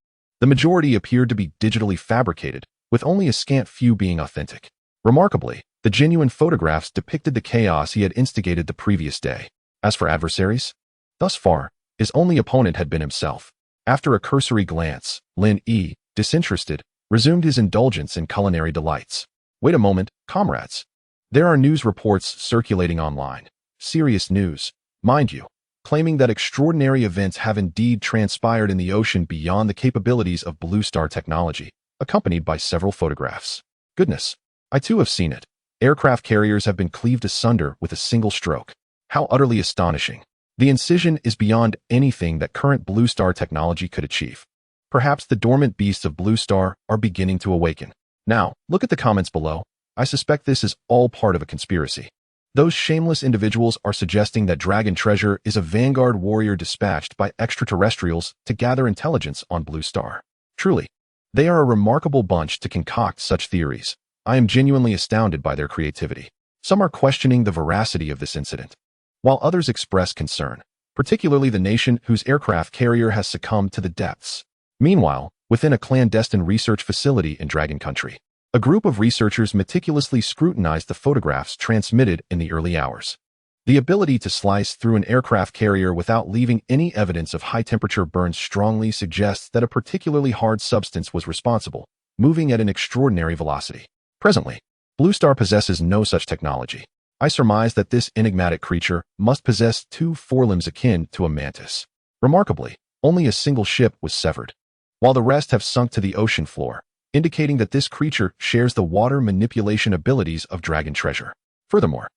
The majority appeared to be digitally fabricated, with only a scant few being authentic. Remarkably, the genuine photographs depicted the chaos he had instigated the previous day. As for adversaries, thus far, his only opponent had been himself. After a cursory glance, Lin Yi, disinterested, resumed his indulgence in culinary delights. Wait a moment, comrades. There are news reports circulating online. Serious news, mind you, claiming that extraordinary events have indeed transpired in the ocean beyond the capabilities of Blue Star technology, accompanied by several photographs. Goodness, I too have seen it. Aircraft carriers have been cleaved asunder with a single stroke. How utterly astonishing. The incision is beyond anything that current Blue Star technology could achieve. Perhaps the dormant beasts of Blue Star are beginning to awaken. Now, look at the comments below. I suspect this is all part of a conspiracy. Those shameless individuals are suggesting that Dragon Treasure is a vanguard warrior dispatched by extraterrestrials to gather intelligence on Blue Star. Truly, they are a remarkable bunch to concoct such theories. I am genuinely astounded by their creativity. Some are questioning the veracity of this incident, while others express concern, particularly the nation whose aircraft carrier has succumbed to the depths. Meanwhile, within a clandestine research facility in Dragon Country, a group of researchers meticulously scrutinized the photographs transmitted in the early hours. The ability to slice through an aircraft carrier without leaving any evidence of high-temperature burns strongly suggests that a particularly hard substance was responsible, moving at an extraordinary velocity. Presently, Blue Star possesses no such technology. I surmise that this enigmatic creature must possess two forelimbs akin to a mantis. Remarkably, only a single ship was severed, while the rest have sunk to the ocean floor, indicating that this creature shares the water manipulation abilities of Dragon Treasure. Furthermore,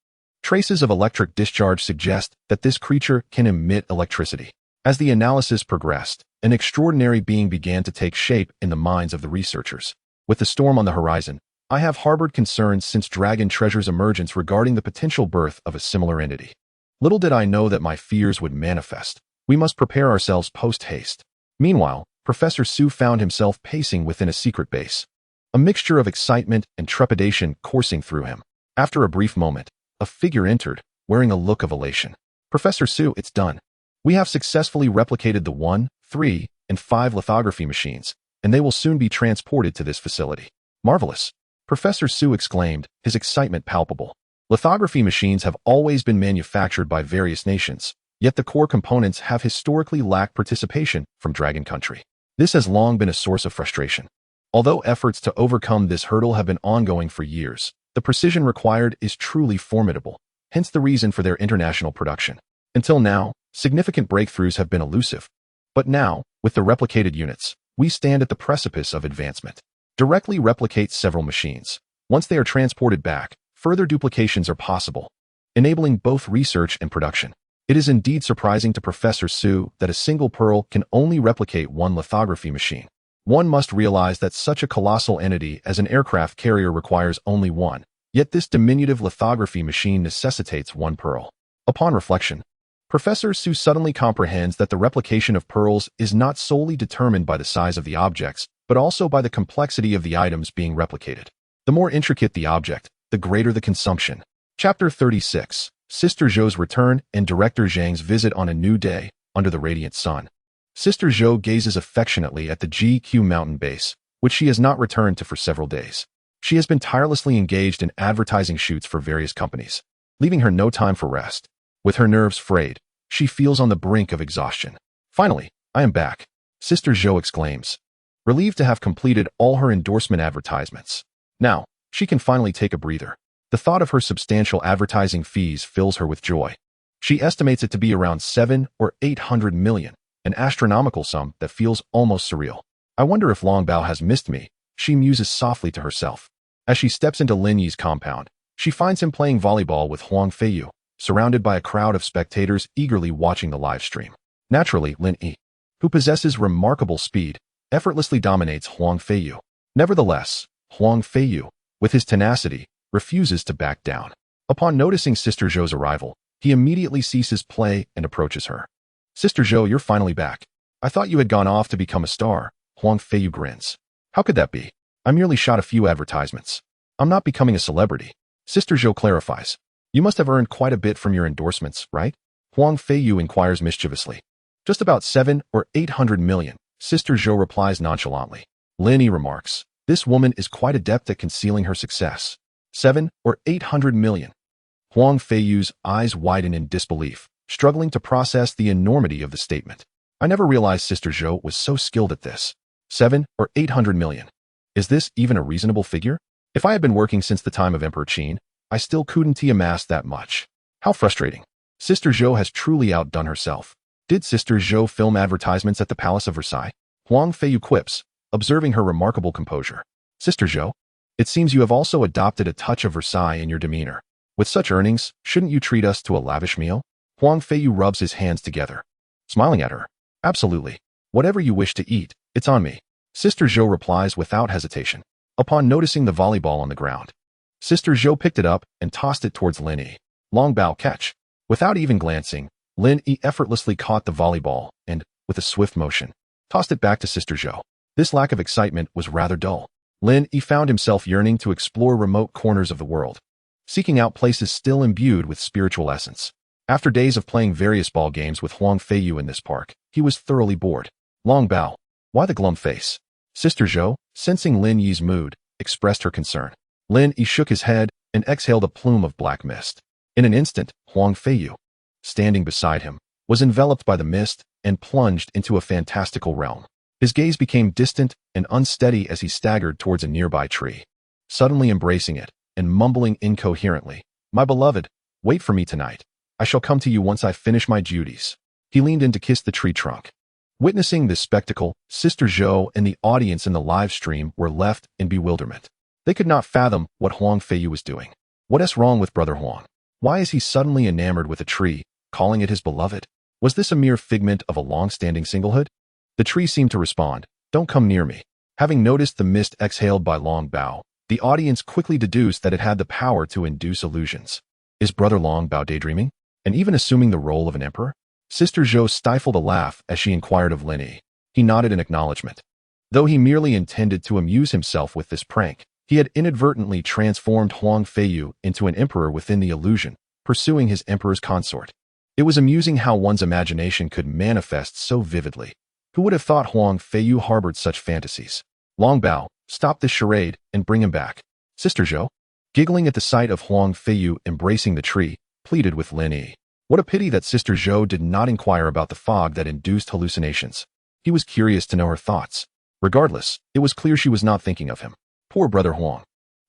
traces of electric discharge suggest that this creature can emit electricity. As the analysis progressed, an extraordinary being began to take shape in the minds of the researchers. With the storm on the horizon, I have harbored concerns since Dragon Treasure's emergence regarding the potential birth of a similar entity. Little did I know that my fears would manifest. We must prepare ourselves post-haste. Meanwhile, Professor Su found himself pacing within a secret base, a mixture of excitement and trepidation coursing through him. After a brief moment, a figure entered, wearing a look of elation. Professor Su, it's done. We have successfully replicated the 1, 3, and 5 lithography machines, and they will soon be transported to this facility. Marvelous. Professor Su exclaimed, his excitement palpable. Lithography machines have always been manufactured by various nations, yet the core components have historically lacked participation from Dragon Country. This has long been a source of frustration. Although efforts to overcome this hurdle have been ongoing for years, the precision required is truly formidable, hence the reason for their international production. Until now, significant breakthroughs have been elusive. But now, with the replicated units, we stand at the precipice of advancement. Directly replicate several machines. Once they are transported back, further duplications are possible, enabling both research and production. It is indeed surprising to Professor Su that a single pearl can only replicate one lithography machine. One must realize that such a colossal entity as an aircraft carrier requires only one, yet this diminutive lithography machine necessitates one pearl. Upon reflection, Professor Su suddenly comprehends that the replication of pearls is not solely determined by the size of the objects, but also by the complexity of the items being replicated. The more intricate the object, the greater the consumption. Chapter 36, Sister Zhou's Return and Director Zhang's Visit on a New Day, Under the Radiant Sun. Sister Zhou gazes affectionately at the GQ mountain base, which she has not returned to for several days. She has been tirelessly engaged in advertising shoots for various companies, leaving her no time for rest. With her nerves frayed, she feels on the brink of exhaustion. Finally, I am back, Sister Zhou exclaims, relieved to have completed all her endorsement advertisements. Now, she can finally take a breather. The thought of her substantial advertising fees fills her with joy. She estimates it to be around 700 or 800 million, an astronomical sum that feels almost surreal. I wonder if Longbao has missed me, she muses softly to herself. As she steps into Lin Yi's compound, she finds him playing volleyball with Huang Feiyu, surrounded by a crowd of spectators eagerly watching the live stream. Naturally, Lin Yi, who possesses remarkable speed, effortlessly dominates Huang Feiyu. Nevertheless, Huang Feiyu, with his tenacity, refuses to back down. Upon noticing Sister Zhou's arrival, he immediately ceases play and approaches her. Sister Zhou, you're finally back. I thought you had gone off to become a star, Huang Feiyu grins. How could that be? I merely shot a few advertisements. I'm not becoming a celebrity. Sister Zhou clarifies. You must have earned quite a bit from your endorsements, right? Huang Feiyu inquires mischievously. Just about 700 or 800 million, Sister Zhou replies nonchalantly. Lin Yi remarks, this woman is quite adept at concealing her success. 700 or 800 million. Huang Feiyu's eyes widen in disbelief. struggling to process the enormity of the statement. I never realized Sister Zhou was so skilled at this. 7 or 800 million. Is this even a reasonable figure? If I had been working since the time of Emperor Qin, I still couldn't amass that much. How frustrating. Sister Zhou has truly outdone herself. Did Sister Zhou film advertisements at the Palace of Versailles? Huang Feiyu quips, observing her remarkable composure. Sister Zhou, it seems you have also adopted a touch of Versailles in your demeanor. With such earnings, shouldn't you treat us to a lavish meal? Huang Feiyu rubs his hands together, smiling at her. Absolutely. Whatever you wish to eat, it's on me. Sister Zhou replies without hesitation. Upon noticing the volleyball on the ground, Sister Zhou picked it up and tossed it towards Lin Yi. Long bow catch. Without even glancing, Lin Yi effortlessly caught the volleyball and, with a swift motion, tossed it back to Sister Zhou. This lack of excitement was rather dull. Lin Yi found himself yearning to explore remote corners of the world, seeking out places still imbued with spiritual essence. After days of playing various ball games with Huang Feiyu in this park, he was thoroughly bored. Long bow. Why the glum face? Sister Zhou, sensing Lin Yi's mood, expressed her concern. Lin Yi shook his head and exhaled a plume of black mist. In an instant, Huang Feiyu, standing beside him, was enveloped by the mist and plunged into a fantastical realm. His gaze became distant and unsteady as he staggered towards a nearby tree, suddenly embracing it and mumbling incoherently, "My beloved, wait for me tonight. I shall come to you once I finish my duties." He leaned in to kiss the tree trunk. Witnessing this spectacle, Sister Zhou and the audience in the live stream were left in bewilderment. They could not fathom what Huang Feiyu was doing. What is wrong with Brother Huang? Why is he suddenly enamored with a tree, calling it his beloved? Was this a mere figment of a long-standing singlehood? The tree seemed to respond, "Don't come near me." Having noticed the mist exhaled by Long Bao, the audience quickly deduced that it had the power to induce illusions. Is Brother Long Bao daydreaming? And even assuming the role of an emperor? Sister Zhou stifled a laugh as she inquired of Lin Yi. He nodded in acknowledgement. Though he merely intended to amuse himself with this prank, he had inadvertently transformed Huang Feiyu into an emperor within the illusion, pursuing his emperor's consort. It was amusing how one's imagination could manifest so vividly. Who would have thought Huang Feiyu harbored such fantasies? Long Bao, stop this charade and bring him back. Sister Zhou, giggling at the sight of Huang Feiyu embracing the tree, pleaded with Lin Yi. What a pity that Sister Zhou did not inquire about the fog that induced hallucinations. He was curious to know her thoughts. Regardless, it was clear she was not thinking of him. Poor Brother Huang.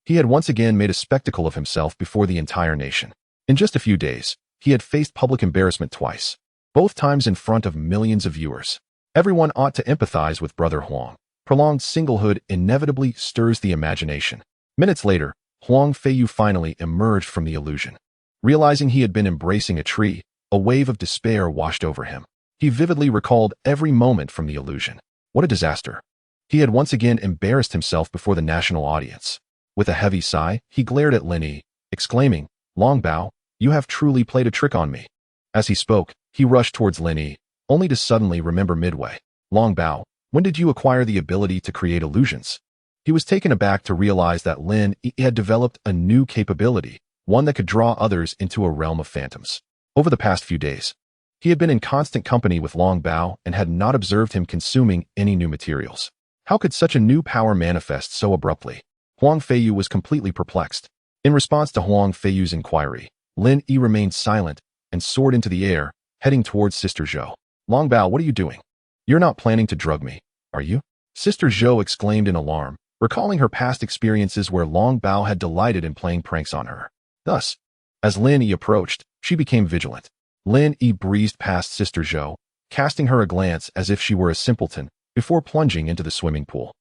He had once again made a spectacle of himself before the entire nation. In just a few days, he had faced public embarrassment twice, both times in front of millions of viewers. Everyone ought to empathize with Brother Huang. Prolonged singlehood inevitably stirs the imagination. Minutes later, Huang Feiyu finally emerged from the illusion. Realizing he had been embracing a tree, a wave of despair washed over him. He vividly recalled every moment from the illusion. What a disaster. He had once again embarrassed himself before the national audience. With a heavy sigh, he glared at Lin Yi, exclaiming, "Long Bao, you have truly played a trick on me." As he spoke, he rushed towards Lin Yi, only to suddenly remember midway. "Long Bao, when did you acquire the ability to create illusions?" He was taken aback to realize that Lin Yi had developed a new capability, one that could draw others into a realm of phantoms. Over the past few days, he had been in constant company with Long Bao and had not observed him consuming any new materials. How could such a new power manifest so abruptly? Huang Feiyu was completely perplexed. In response to Huang Feiyu's inquiry, Lin Yi remained silent and soared into the air, heading towards Sister Zhou. "Long Bao, what are you doing? You're not planning to drug me, are you?" Sister Zhou exclaimed in alarm, recalling her past experiences where Long Bao had delighted in playing pranks on her. Thus, as Lin Yi approached, she became vigilant. Lin Yi breezed past Sister Zhou, casting her a glance as if she were a simpleton, before plunging into the swimming pool.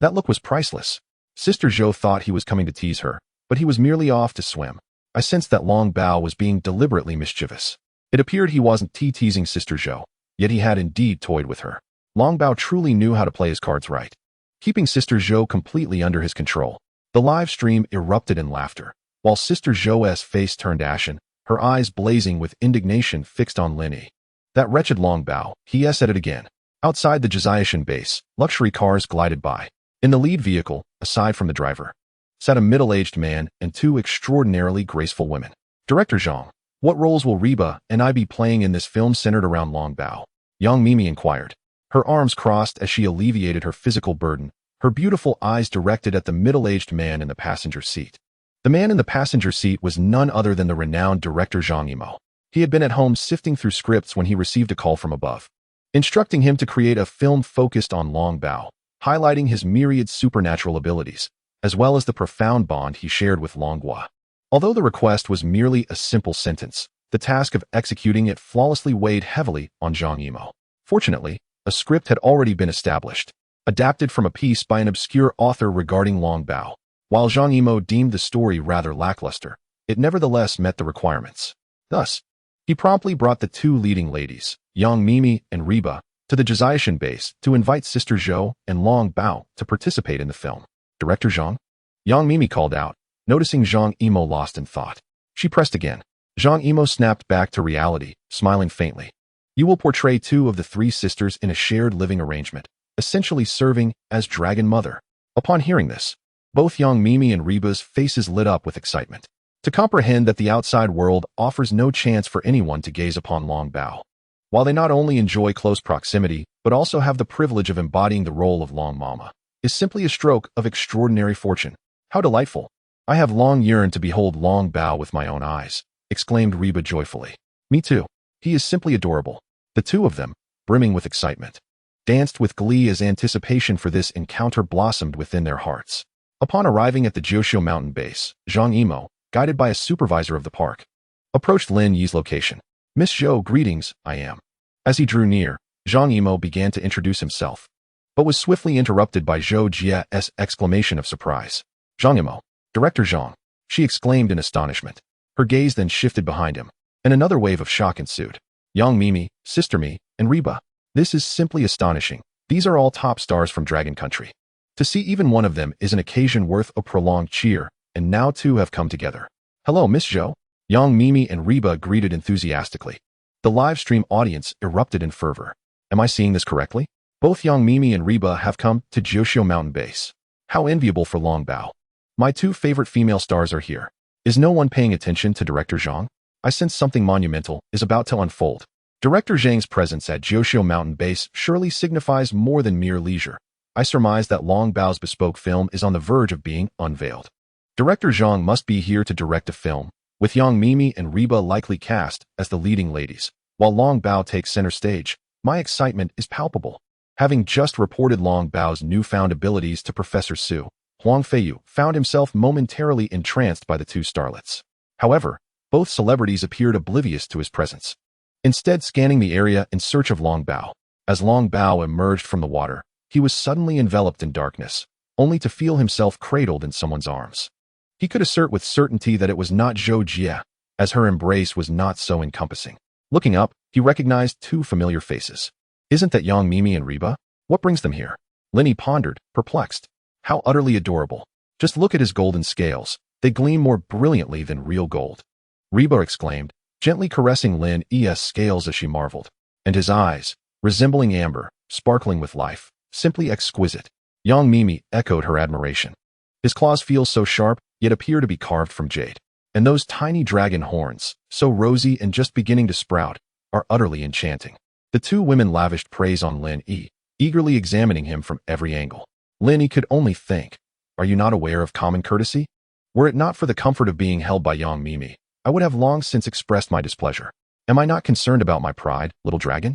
That look was priceless. Sister Zhou thought he was coming to tease her, but he was merely off to swim. I sensed that Long Bao was being deliberately mischievous. It appeared he wasn't teasing Sister Zhou, yet he had indeed toyed with her. Long Bao truly knew how to play his cards right. Keeping Sister Zhou completely under his control, the live stream erupted in laughter. While Sister Zhou's face turned ashen, her eyes blazing with indignation fixed on Lin Yi. "That wretched Long Bao," he said it again. Outside the Jiaishan base, luxury cars glided by. In the lead vehicle, aside from the driver, sat a middle-aged man and two extraordinarily graceful women. "Director Zhang, what roles will Reba and I be playing in this film centered around Long Bao?" Young Mimi inquired. Her arms crossed as she alleviated her physical burden, her beautiful eyes directed at the middle-aged man in the passenger seat. The man in the passenger seat was none other than the renowned director Zhang Yimou. He had been at home sifting through scripts when he received a call from above, instructing him to create a film focused on Long Bao, highlighting his myriad supernatural abilities, as well as the profound bond he shared with Long Gua. Although the request was merely a simple sentence, the task of executing it flawlessly weighed heavily on Zhang Yimou. Fortunately, a script had already been established, adapted from a piece by an obscure author regarding Long Bao. While Zhang Yimou deemed the story rather lackluster, it nevertheless met the requirements. Thus, he promptly brought the two leading ladies, Yang Mimi and Reba, to the Jiaishan base to invite Sister Zhou and Long Bao to participate in the film. Director Zhang? Yang Mimi called out, noticing Zhang Yimou lost in thought. She pressed again. Zhang Yimou snapped back to reality, smiling faintly. You will portray two of the three sisters in a shared living arrangement, essentially serving as Dragon Mother. Upon hearing this, both Yang Mimi and Reba's faces lit up with excitement. To comprehend that the outside world offers no chance for anyone to gaze upon Long Bao, while they not only enjoy close proximity, but also have the privilege of embodying the role of Long Mama, is simply a stroke of extraordinary fortune. How delightful! I have long yearned to behold Long Bao with my own eyes, exclaimed Reba joyfully. Me too. He is simply adorable. The two of them, brimming with excitement, danced with glee as anticipation for this encounter blossomed within their hearts. Upon arriving at the Jiuxiu mountain base, Zhang Yimou, guided by a supervisor of the park, approached Lin Yi's location. Miss Zhou, greetings, I am. As he drew near, Zhang Yimou began to introduce himself, but was swiftly interrupted by Zhou Jie's exclamation of surprise. Zhang Yimou, Director Zhang, she exclaimed in astonishment. Her gaze then shifted behind him, and another wave of shock ensued. Yang Mimi, Sister Mi, and Reba. This is simply astonishing. These are all top stars from Dragon Country. To see even one of them is an occasion worth a prolonged cheer, and now two have come together. Hello, Miss Zhou. Yang Mimi and Reba greeted enthusiastically. The live stream audience erupted in fervor. Am I seeing this correctly? Both Yang Mimi and Reba have come to Jiuxiu Mountain Base. How enviable for Long Bao. My two favorite female stars are here. Is no one paying attention to Director Zhang? I sense something monumental is about to unfold. Director Zhang's presence at Jiuxiu Mountain Base surely signifies more than mere leisure. I surmise that Long Bao's bespoke film is on the verge of being unveiled. Director Zhang must be here to direct a film, with Yang Mimi and Reba likely cast as the leading ladies, while Long Bao takes center stage. My excitement is palpable. Having just reported Long Bao's newfound abilities to Professor Su, Huang Feiyu found himself momentarily entranced by the two starlets. However, both celebrities appeared oblivious to his presence, instead scanning the area in search of Long Bao. As Long Bao emerged from the water, he was suddenly enveloped in darkness, only to feel himself cradled in someone's arms. He could assert with certainty that it was not Zhou Jie, as her embrace was not so encompassing. Looking up, he recognized two familiar faces. Isn't that Yang Mimi and Reba? What brings them here? Lin Yi pondered, perplexed. How utterly adorable. Just look at his golden scales. They gleam more brilliantly than real gold. Reba exclaimed, gently caressing Lin Yi's scales as she marveled. And his eyes, resembling amber, sparkling with life, simply exquisite. Yang Mimi echoed her admiration. His claws feel so sharp, yet appear to be carved from jade. And those tiny dragon horns, so rosy and just beginning to sprout, are utterly enchanting. The two women lavished praise on Lin Yi, eagerly examining him from every angle. Lin Yi could only think, are you not aware of common courtesy? Were it not for the comfort of being held by Yang Mimi, I would have long since expressed my displeasure. Am I not concerned about my pride, little dragon?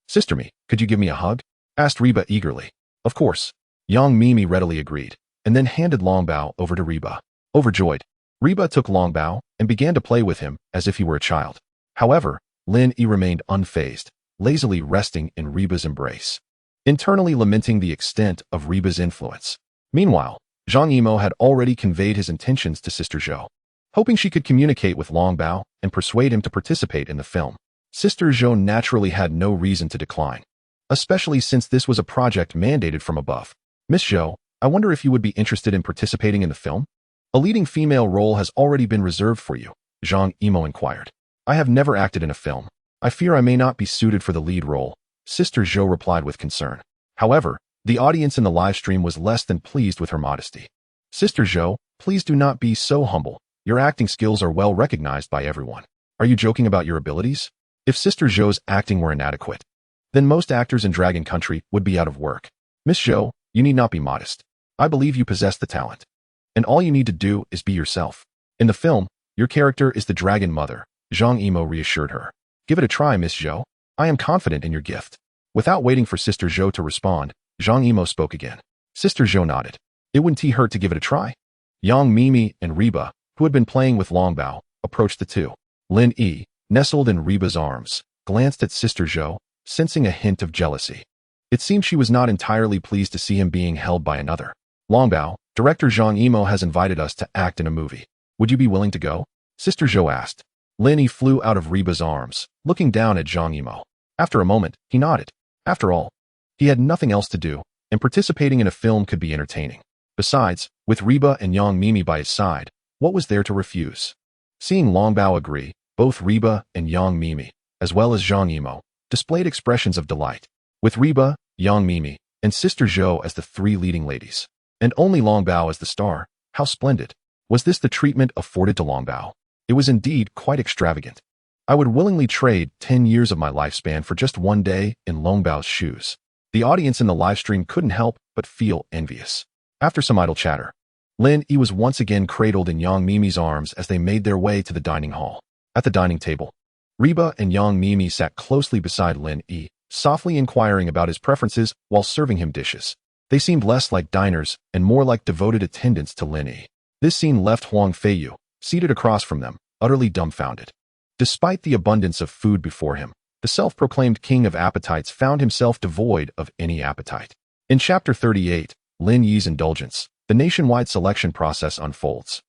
Sister Mi, could you give me a hug? Asked Reba eagerly. Of course. Yang Mimi readily agreed, and then handed Long Bao over to Reba. Overjoyed, Reba took Long Bao and began to play with him as if he were a child. However, Lin Yi remained unfazed, lazily resting in Reba's embrace, internally lamenting the extent of Reba's influence. Meanwhile, Zhang Yimou had already conveyed his intentions to Sister Zhou, hoping she could communicate with Long Bao and persuade him to participate in the film. Sister Zhou naturally had no reason to decline, especially since this was a project mandated from above. Miss Zhou, I wonder if you would be interested in participating in the film? A leading female role has already been reserved for you, Zhang Yimou inquired. I have never acted in a film. I fear I may not be suited for the lead role, Sister Zhou replied with concern. However, the audience in the live stream was less than pleased with her modesty. Sister Zhou, please do not be so humble. Your acting skills are well recognized by everyone. Are you joking about your abilities? If Sister Zhou's acting were inadequate, then most actors in Dragon Country would be out of work. Miss Zhou, you need not be modest. I believe you possess the talent. And all you need to do is be yourself. In the film, your character is the Dragon Mother, Zhang Yimou reassured her. Give it a try, Miss Zhou. I am confident in your gift. Without waiting for Sister Zhou to respond, Zhang Yimou spoke again. Sister Zhou nodded. It wouldn't hurt to give it a try. Yang Mimi and Reba, who had been playing with Longbao, approached the two. Lin Yi, nestled in Reba's arms, glanced at Sister Zhou, sensing a hint of jealousy. It seemed she was not entirely pleased to see him being held by another. Longbao, director Zhang Yimou has invited us to act in a movie. Would you be willing to go? Sister Zhou asked. Lin Yi flew out of Reba's arms, looking down at Zhang Yimou. After a moment, he nodded. After all, he had nothing else to do, and participating in a film could be entertaining. Besides, with Reba and Yang Mimi by his side, what was there to refuse? Seeing Longbao agree, both Reba and Yang Mimi, as well as Zhang Yimou, displayed expressions of delight. With Reba, Yang Mimi, and Sister Zhou as the three leading ladies, and only Longbao as the star, how splendid. Was this the treatment afforded to Longbao? It was indeed quite extravagant. I would willingly trade 10 years of my lifespan for just one day in Longbao's shoes. The audience in the livestream couldn't help but feel envious. After some idle chatter, Lin Yi was once again cradled in Yang Mimi's arms as they made their way to the dining hall. At the dining table, Reba and Yang Mimi sat closely beside Lin Yi, softly inquiring about his preferences while serving him dishes. They seemed less like diners and more like devoted attendants to Lin Yi. This scene left Huang Feiyu, seated across from them, utterly dumbfounded. Despite the abundance of food before him, the self-proclaimed king of appetites found himself devoid of any appetite. In Chapter 38, Lin Yi's Indulgence, the nationwide selection process unfolds.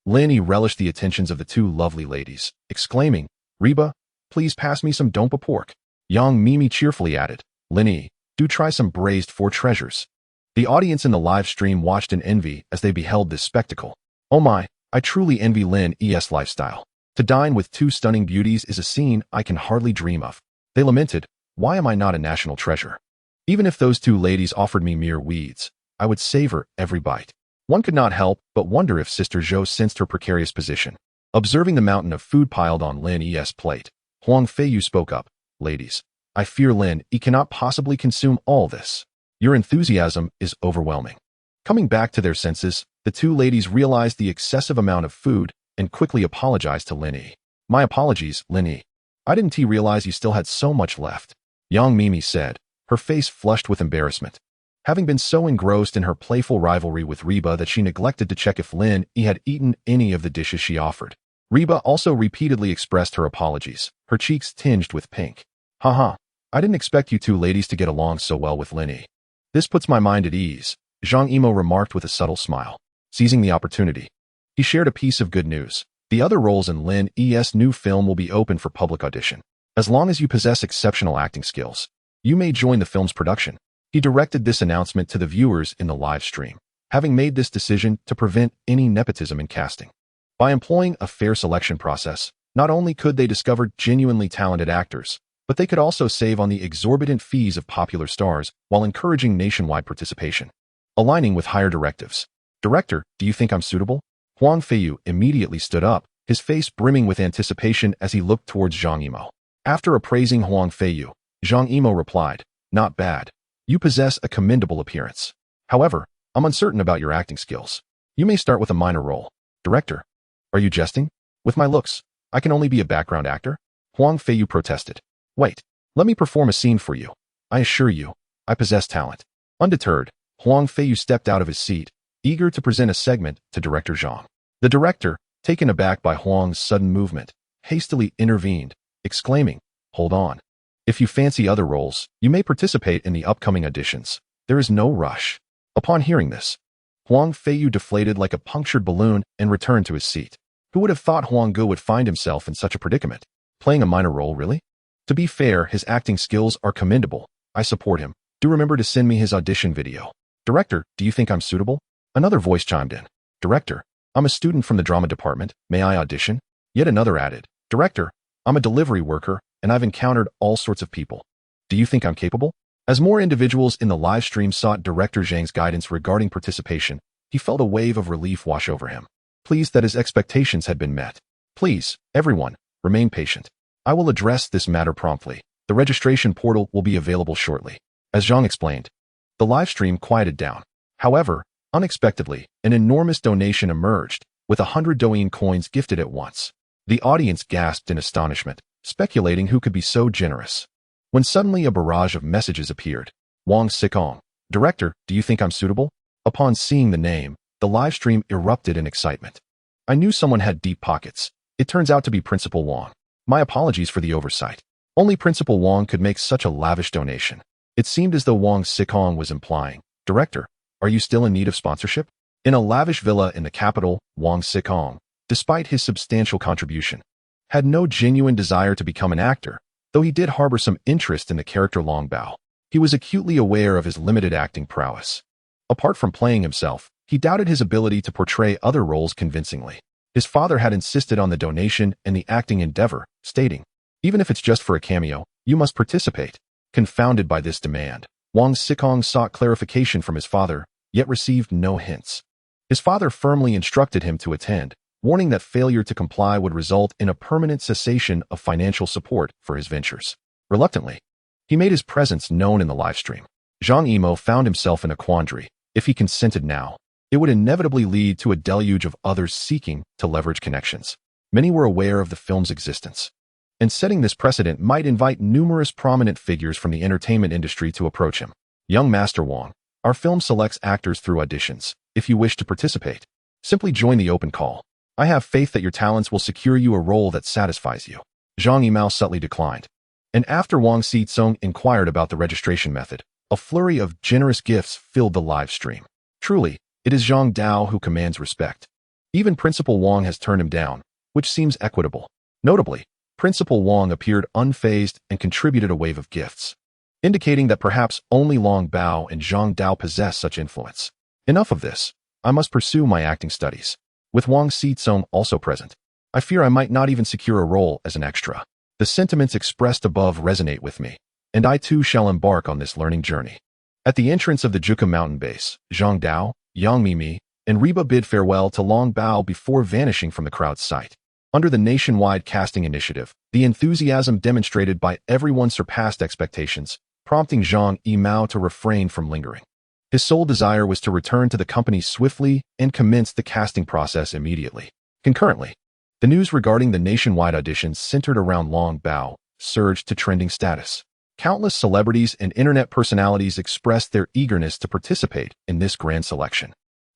Lin Yi relished the attentions of the two lovely ladies, exclaiming, Reba, please pass me some dompa pork. Yang Mimi cheerfully added, Lin Yi, do try some braised four treasures. The audience in the live stream watched in envy as they beheld this spectacle. Oh my, I truly envy Lin Yi's lifestyle. To dine with two stunning beauties is a scene I can hardly dream of. They lamented, why am I not a national treasure? Even if those two ladies offered me mere weeds, I would savor every bite. One could not help but wonder if Sister Zhou sensed her precarious position. Observing the mountain of food piled on Lin Yi's plate, Huang Feiyu spoke up, Ladies, I fear Lin Yi cannot possibly consume all this. Your enthusiasm is overwhelming. Coming back to their senses, the two ladies realized the excessive amount of food and quickly apologized to Lin Yi. My apologies, Lin Yi. I didn't realize you still had so much left. Yang Mimi said, her face flushed with embarrassment. Having been so engrossed in her playful rivalry with Reba that she neglected to check if Lin Yi had eaten any of the dishes she offered. Reba also repeatedly expressed her apologies, her cheeks tinged with pink. Haha, I didn't expect you two ladies to get along so well with Lin Yi. This puts my mind at ease, Zhang Yimou remarked with a subtle smile. Seizing the opportunity, he shared a piece of good news. The other roles in Lin Yi's new film will be open for public audition. As long as you possess exceptional acting skills, you may join the film's production. He directed this announcement to the viewers in the live stream, having made this decision to prevent any nepotism in casting. By employing a fair selection process, not only could they discover genuinely talented actors, but they could also save on the exorbitant fees of popular stars while encouraging nationwide participation. Aligning with higher directives. Director, do you think I'm suitable? Huang Feiyu immediately stood up, his face brimming with anticipation as he looked towards Zhang Yimou. After appraising Huang Feiyu, Zhang Yimou replied, Not bad. You possess a commendable appearance. However, I'm uncertain about your acting skills. You may start with a minor role. Director, are you jesting? With my looks, I can only be a background actor? Huang Feiyu protested. Wait, let me perform a scene for you. I assure you, I possess talent. Undeterred, Huang Feiyu stepped out of his seat, eager to present a segment to Director Zhang. The director, taken aback by Huang's sudden movement, hastily intervened, exclaiming, Hold on. If you fancy other roles, you may participate in the upcoming auditions. There is no rush. Upon hearing this, Huang Feiyu deflated like a punctured balloon and returned to his seat. Who would have thought Huang Ge would find himself in such a predicament? Playing a minor role, really? To be fair, his acting skills are commendable. I support him. Do remember to send me his audition video. Director, do you think I'm suitable? Another voice chimed in. Director, I'm a student from the drama department. May I audition? Yet another added. Director, I'm a delivery worker, and I've encountered all sorts of people. Do you think I'm capable? As more individuals in the live stream sought Director Zhang's guidance regarding participation, he felt a wave of relief wash over him, pleased that his expectations had been met. Please, everyone, remain patient. I will address this matter promptly. The registration portal will be available shortly. As Zhang explained, the live stream quieted down. However, unexpectedly, an enormous donation emerged, with 100 Douyin coins gifted at once. The audience gasped in astonishment, speculating who could be so generous. When suddenly a barrage of messages appeared. Wang Xikong, Director, do you think I'm suitable? Upon seeing the name, the live stream erupted in excitement. I knew someone had deep pockets. It turns out to be Principal Wang. My apologies for the oversight. Only Principal Wang could make such a lavish donation. It seemed as though Wang Xikong was implying, Director, are you still in need of sponsorship? In a lavish villa in the capital, Wang Xikong, despite his substantial contribution, had no genuine desire to become an actor, though he did harbor some interest in the character Long Bao. He was acutely aware of his limited acting prowess. Apart from playing himself, he doubted his ability to portray other roles convincingly. His father had insisted on the donation and the acting endeavor, stating, even if it's just for a cameo, you must participate. Confounded by this demand, Wang Xikong sought clarification from his father, yet received no hints. His father firmly instructed him to attend, warning that failure to comply would result in a permanent cessation of financial support for his ventures. Reluctantly, he made his presence known in the livestream. Zhang Yimou found himself in a quandary. If he consented now, it would inevitably lead to a deluge of others seeking to leverage connections. Many were aware of the film's existence, and setting this precedent might invite numerous prominent figures from the entertainment industry to approach him. Young Master Wang, our film selects actors through auditions. If you wish to participate, simply join the open call. I have faith that your talents will secure you a role that satisfies you. Zhang Yimou subtly declined. And after Wang Xizong inquired about the registration method, a flurry of generous gifts filled the live stream. Truly, it is Zhang Dao who commands respect. Even Principal Wang has turned him down, which seems equitable. Notably, Principal Wang appeared unfazed and contributed a wave of gifts, indicating that perhaps only Long Bao and Zhang Dao possess such influence. Enough of this. I must pursue my acting studies. With Wang Xizong also present, I fear I might not even secure a role as an extra. The sentiments expressed above resonate with me, and I too shall embark on this learning journey. At the entrance of the Juka mountain base, Zhang Dao, Yang Mimi, and Reba bid farewell to Long Bao before vanishing from the crowd's sight. Under the nationwide casting initiative, the enthusiasm demonstrated by everyone surpassed expectations, prompting Zhang Yimou to refrain from lingering. His sole desire was to return to the company swiftly and commence the casting process immediately. Concurrently, the news regarding the nationwide auditions centered around Long Bao surged to trending status. Countless celebrities and internet personalities expressed their eagerness to participate in this grand selection.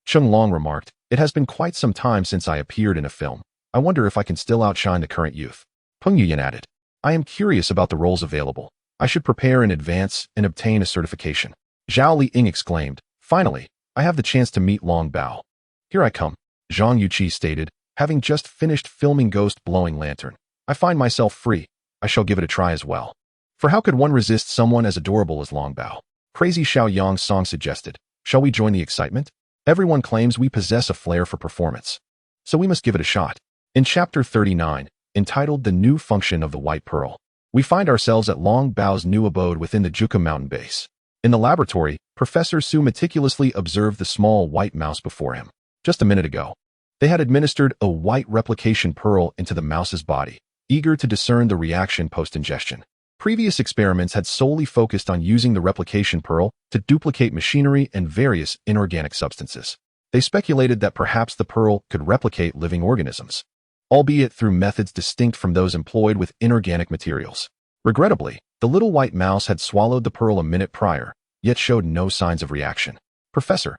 Cheng Long remarked, "It has been quite some time since I appeared in a film. I wonder if I can still outshine the current youth." Peng Yuyan added, "I am curious about the roles available. I should prepare in advance and obtain a certification." Zhao Liying exclaimed, "Finally, I have the chance to meet Long Bao. Here I come," Zhang Yuqi stated, having just finished filming Ghost Blowing Lantern. "I find myself free. I shall give it a try as well. For how could one resist someone as adorable as Long Bao?" Crazy Xiao Yang Song suggested, "Shall we join the excitement? Everyone claims we possess a flair for performance, so we must give it a shot." In Chapter 39, entitled The New Function of the White Pearl, we find ourselves at Long Bao's new abode within the Juka mountain base. In the laboratory, Professor Su meticulously observed the small white mouse before him. Just a minute ago, they had administered a white replication pearl into the mouse's body, eager to discern the reaction post-ingestion. Previous experiments had solely focused on using the replication pearl to duplicate machinery and various inorganic substances. They speculated that perhaps the pearl could replicate living organisms, albeit through methods distinct from those employed with inorganic materials. Regrettably, the little white mouse had swallowed the pearl a minute prior, yet showed no signs of reaction. "Professor,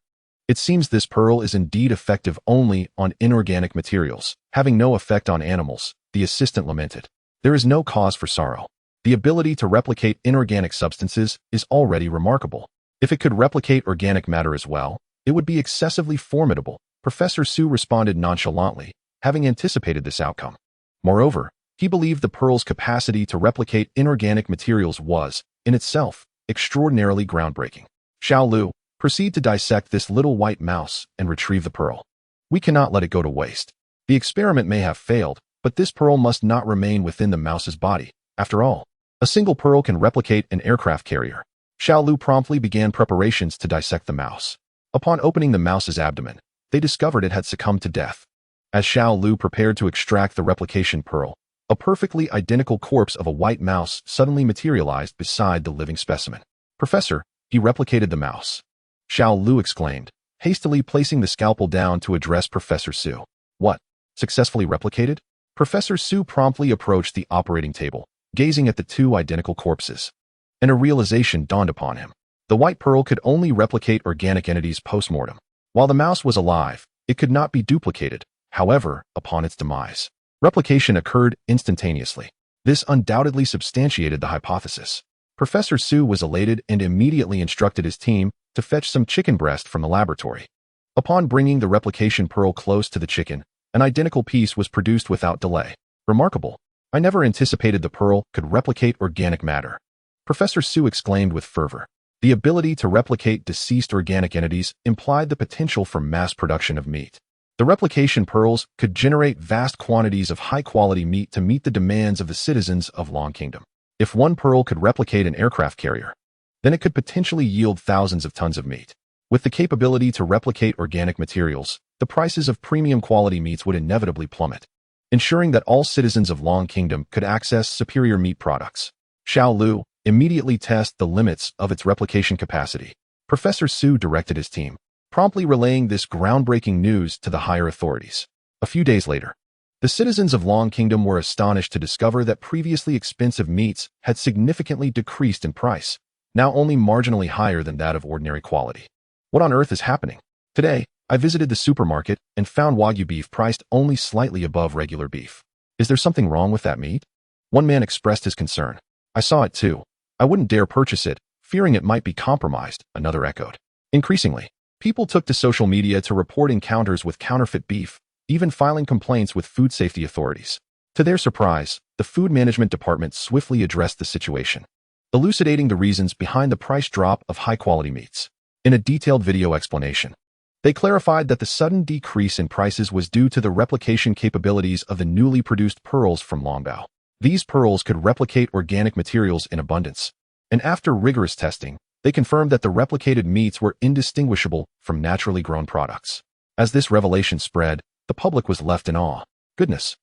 it seems this pearl is indeed effective only on inorganic materials, having no effect on animals," the assistant lamented. "There is no cause for sorrow. The ability to replicate inorganic substances is already remarkable. If it could replicate organic matter as well, it would be excessively formidable." Professor Su responded nonchalantly, having anticipated this outcome. Moreover, he believed the pearl's capacity to replicate inorganic materials was, in itself, extraordinarily groundbreaking. "Xiao Lu, proceed to dissect this little white mouse and retrieve the pearl. We cannot let it go to waste. The experiment may have failed, but this pearl must not remain within the mouse's body. After all, a single pearl can replicate an aircraft carrier." Xiao Lu promptly began preparations to dissect the mouse. Upon opening the mouse's abdomen, they discovered it had succumbed to death. As Xiao Lu prepared to extract the replication pearl, a perfectly identical corpse of a white mouse suddenly materialized beside the living specimen. "Professor, he replicated the mouse," Xiao Lu exclaimed, hastily placing the scalpel down to address Professor Su. "What? Successfully replicated?" Professor Su promptly approached the operating table, gazing at the two identical corpses. And a realization dawned upon him. The white pearl could only replicate organic entities post-mortem. While the mouse was alive, it could not be duplicated. However, upon its demise, replication occurred instantaneously. This undoubtedly substantiated the hypothesis. Professor Su was elated and immediately instructed his team to fetch some chicken breast from the laboratory. Upon bringing the replication pearl close to the chicken, an identical piece was produced without delay. Remarkable. I never anticipated the pearl could replicate organic matter. Professor Su exclaimed with fervor. The ability to replicate deceased organic entities implied the potential for mass production of meat. The replication pearls could generate vast quantities of high-quality meat to meet the demands of the citizens of Long Kingdom. If one pearl could replicate an aircraft carrier, then it could potentially yield thousands of tons of meat. With the capability to replicate organic materials, the prices of premium quality meats would inevitably plummet, ensuring that all citizens of Long Kingdom could access superior meat products. Xiao Lu immediately test the limits of its replication capacity. Professor Su directed his team, promptly relaying this groundbreaking news to the higher authorities. A few days later, the citizens of Long Kingdom were astonished to discover that previously expensive meats had significantly decreased in price, now only marginally higher than that of ordinary quality. What on earth is happening? Today, I visited the supermarket and found Wagyu beef priced only slightly above regular beef. Is there something wrong with that meat? One man expressed his concern. I saw it too. I wouldn't dare purchase it, fearing it might be compromised, another echoed. Increasingly, people took to social media to report encounters with counterfeit beef, even filing complaints with food safety authorities. To their surprise, the Food Management Department swiftly addressed the situation, elucidating the reasons behind the price drop of high-quality meats. In a detailed video explanation, they clarified that the sudden decrease in prices was due to the replication capabilities of the newly produced pearls from Longbao. These pearls could replicate organic materials in abundance, and after rigorous testing, they confirmed that the replicated meats were indistinguishable from naturally grown products. As this revelation spread, the public was left in awe. Goodness,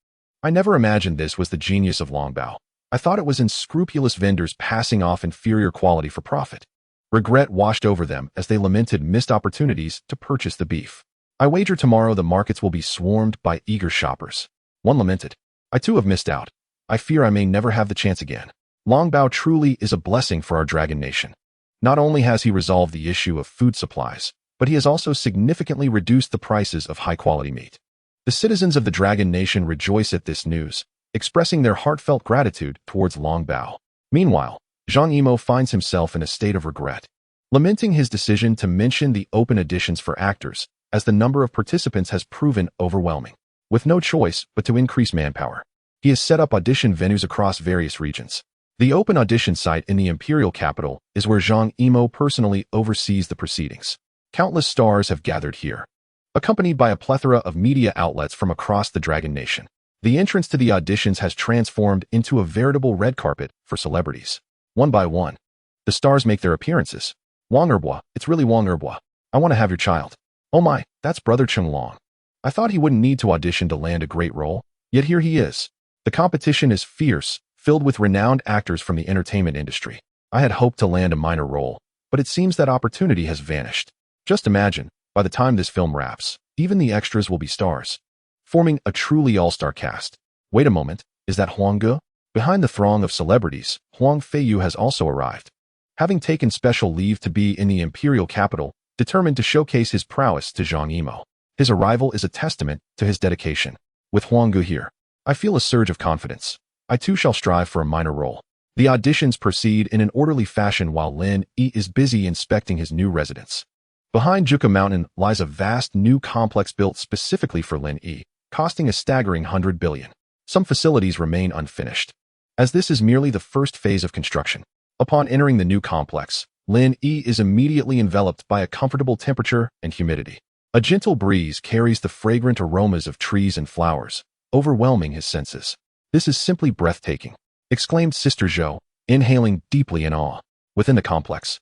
I never imagined this was the genius of Longbao. I thought it was unscrupulous vendors passing off inferior quality for profit. Regret washed over them as they lamented missed opportunities to purchase the beef. I wager tomorrow the markets will be swarmed by eager shoppers. One lamented. I too have missed out. I fear I may never have the chance again. Longbao truly is a blessing for our dragon nation. Not only has he resolved the issue of food supplies, but he has also significantly reduced the prices of high-quality meat. The citizens of the dragon nation rejoice at this news, expressing their heartfelt gratitude towards Longbao. Meanwhile, Zhang Yimou finds himself in a state of regret, lamenting his decision to mention the open auditions for actors, as the number of participants has proven overwhelming. With no choice but to increase manpower, he has set up audition venues across various regions. The open audition site in the imperial capital is where Zhang Yimou personally oversees the proceedings. Countless stars have gathered here, accompanied by a plethora of media outlets from across the Dragon Nation. The entrance to the auditions has transformed into a veritable red carpet for celebrities. One by one, the stars make their appearances. Wang Erbo, it's really Wang Erbo. I want to have your child. Oh my, that's Brother Chenglong. I thought he wouldn't need to audition to land a great role, yet here he is. The competition is fierce, filled with renowned actors from the entertainment industry. I had hoped to land a minor role, but it seems that opportunity has vanished. Just imagine, by the time this film wraps, even the extras will be stars, forming a truly all-star cast. Wait a moment, is that Huang Ge? Behind the throng of celebrities, Huang Feiyu has also arrived. Having taken special leave to be in the imperial capital, determined to showcase his prowess to Zhang Yimou. His arrival is a testament to his dedication. With Huang Ge here, I feel a surge of confidence. I too shall strive for a minor role. The auditions proceed in an orderly fashion while Lin Yi is busy inspecting his new residence. Behind Juka Mountain lies a vast new complex built specifically for Lin Yi, costing a staggering 100 billion. Some facilities remain unfinished, as this is merely the first phase of construction. Upon entering the new complex, Lin Yi is immediately enveloped by a comfortable temperature and humidity. A gentle breeze carries the fragrant aromas of trees and flowers, overwhelming his senses. This is simply breathtaking, exclaimed Sister Zhou, inhaling deeply in awe. Within the complex,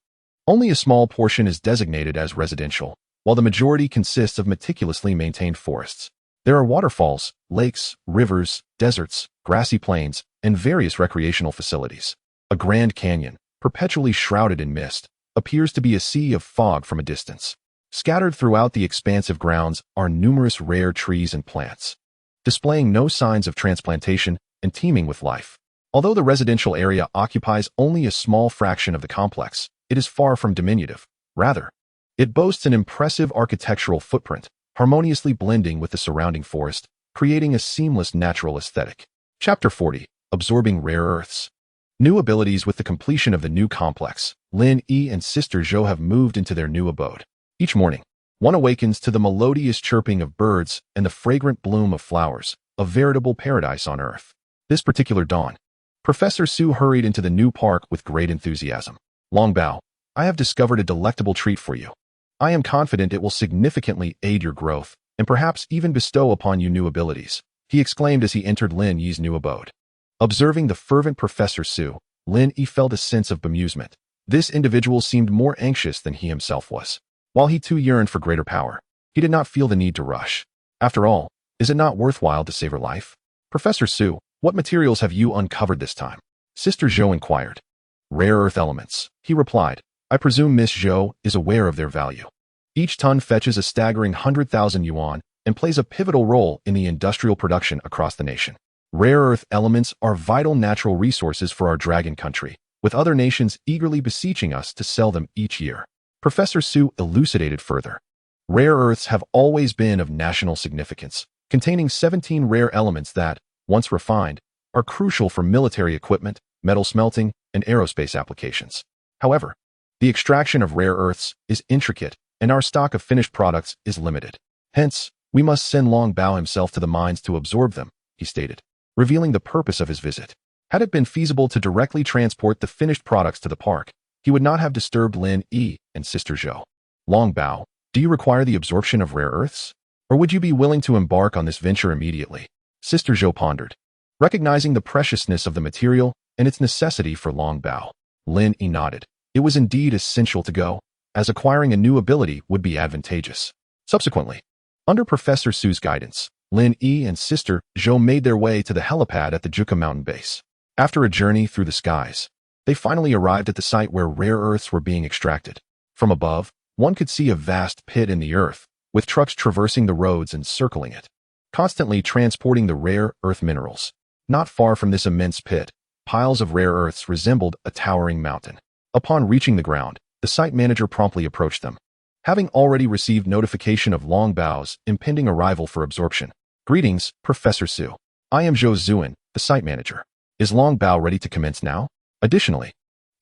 only a small portion is designated as residential, while the majority consists of meticulously maintained forests. There are waterfalls, lakes, rivers, deserts, grassy plains, and various recreational facilities. A grand canyon, perpetually shrouded in mist, appears to be a sea of fog from a distance. Scattered throughout the expansive grounds are numerous rare trees and plants, displaying no signs of transplantation and teeming with life. Although the residential area occupies only a small fraction of the complex, it is far from diminutive. Rather, it boasts an impressive architectural footprint, harmoniously blending with the surrounding forest, creating a seamless natural aesthetic. Chapter 40. Absorbing Rare Earths. New abilities. With the completion of the new complex, Lin Yi and Sister Zhou have moved into their new abode. Each morning, one awakens to the melodious chirping of birds and the fragrant bloom of flowers, a veritable paradise on Earth. This particular dawn, Professor Su hurried into the new park with great enthusiasm. Long Bao, I have discovered a delectable treat for you. I am confident it will significantly aid your growth and perhaps even bestow upon you new abilities, he exclaimed as he entered Lin Yi's new abode. Observing the fervent Professor Su, Lin Yi felt a sense of bemusement. This individual seemed more anxious than he himself was. While he too yearned for greater power, he did not feel the need to rush. After all, is it not worthwhile to savor life? Professor Su, what materials have you uncovered this time? Sister Zhou inquired. Rare earth elements, he replied. I presume Miss Zhou is aware of their value. Each ton fetches a staggering 100,000 yuan and plays a pivotal role in the industrial production across the nation. Rare earth elements are vital natural resources for our dragon country, with other nations eagerly beseeching us to sell them each year. Professor Su elucidated further. Rare earths have always been of national significance, containing 17 rare elements that, once refined, are crucial for military equipment, metal smelting, and aerospace applications. However, the extraction of rare earths is intricate, and our stock of finished products is limited. Hence, we must send Long Bao himself to the mines to absorb them, he stated, revealing the purpose of his visit. Had it been feasible to directly transport the finished products to the park, he would not have disturbed Lin Yi and Sister Zhou. Long Bao, do you require the absorption of rare earths? Or would you be willing to embark on this venture immediately? Sister Zhou pondered. Recognizing the preciousness of the material and its necessity for Long Bao, Lin Yi nodded. It was indeed essential to go, as acquiring a new ability would be advantageous. Subsequently, under Professor Su's guidance, Lin Yi and Sister Zhou made their way to the helipad at the Juka mountain base. After a journey through the skies, they finally arrived at the site where rare earths were being extracted. From above, one could see a vast pit in the earth, with trucks traversing the roads and circling it, constantly transporting the rare earth minerals. Not far from this immense pit, piles of rare earths resembled a towering mountain. Upon reaching the ground, the site manager promptly approached them. Having already received notification of Long Bao's impending arrival for absorption. Greetings, Professor Su. I am Zhou Zuan, the site manager. Is Long Bao ready to commence now? Additionally,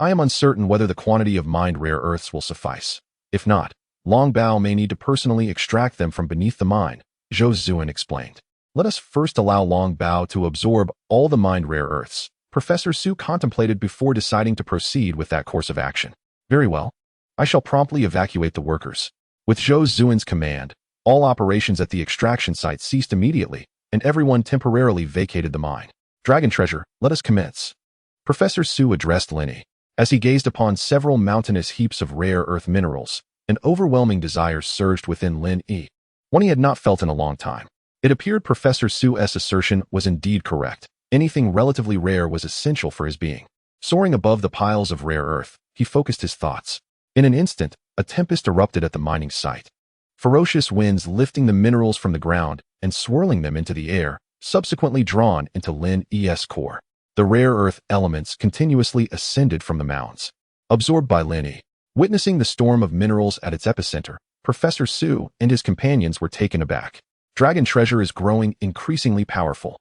I am uncertain whether the quantity of mined rare earths will suffice. If not, Long Bao may need to personally extract them from beneath the mine, Zhou Zuan explained. Let us first allow Long Bao to absorb all the mined rare earths, Professor Su contemplated before deciding to proceed with that course of action. Very well. I shall promptly evacuate the workers. With Zhou Zuan's command, all operations at the extraction site ceased immediately, and everyone temporarily vacated the mine. Dragon treasure, let us commence. Professor Su addressed Lin Yi. As he gazed upon several mountainous heaps of rare earth minerals, an overwhelming desire surged within Lin Yi, one he had not felt in a long time. It appeared Professor Su's assertion was indeed correct. Anything relatively rare was essential for his being. Soaring above the piles of rare earth, he focused his thoughts. In an instant, a tempest erupted at the mining site. Ferocious winds lifting the minerals from the ground and swirling them into the air, subsequently drawn into Lin Yi's core. The rare earth elements continuously ascended from the mounds, absorbed by Lin Yi. Witnessing the storm of minerals at its epicenter, Professor Su and his companions were taken aback. Dragon treasure is growing increasingly powerful,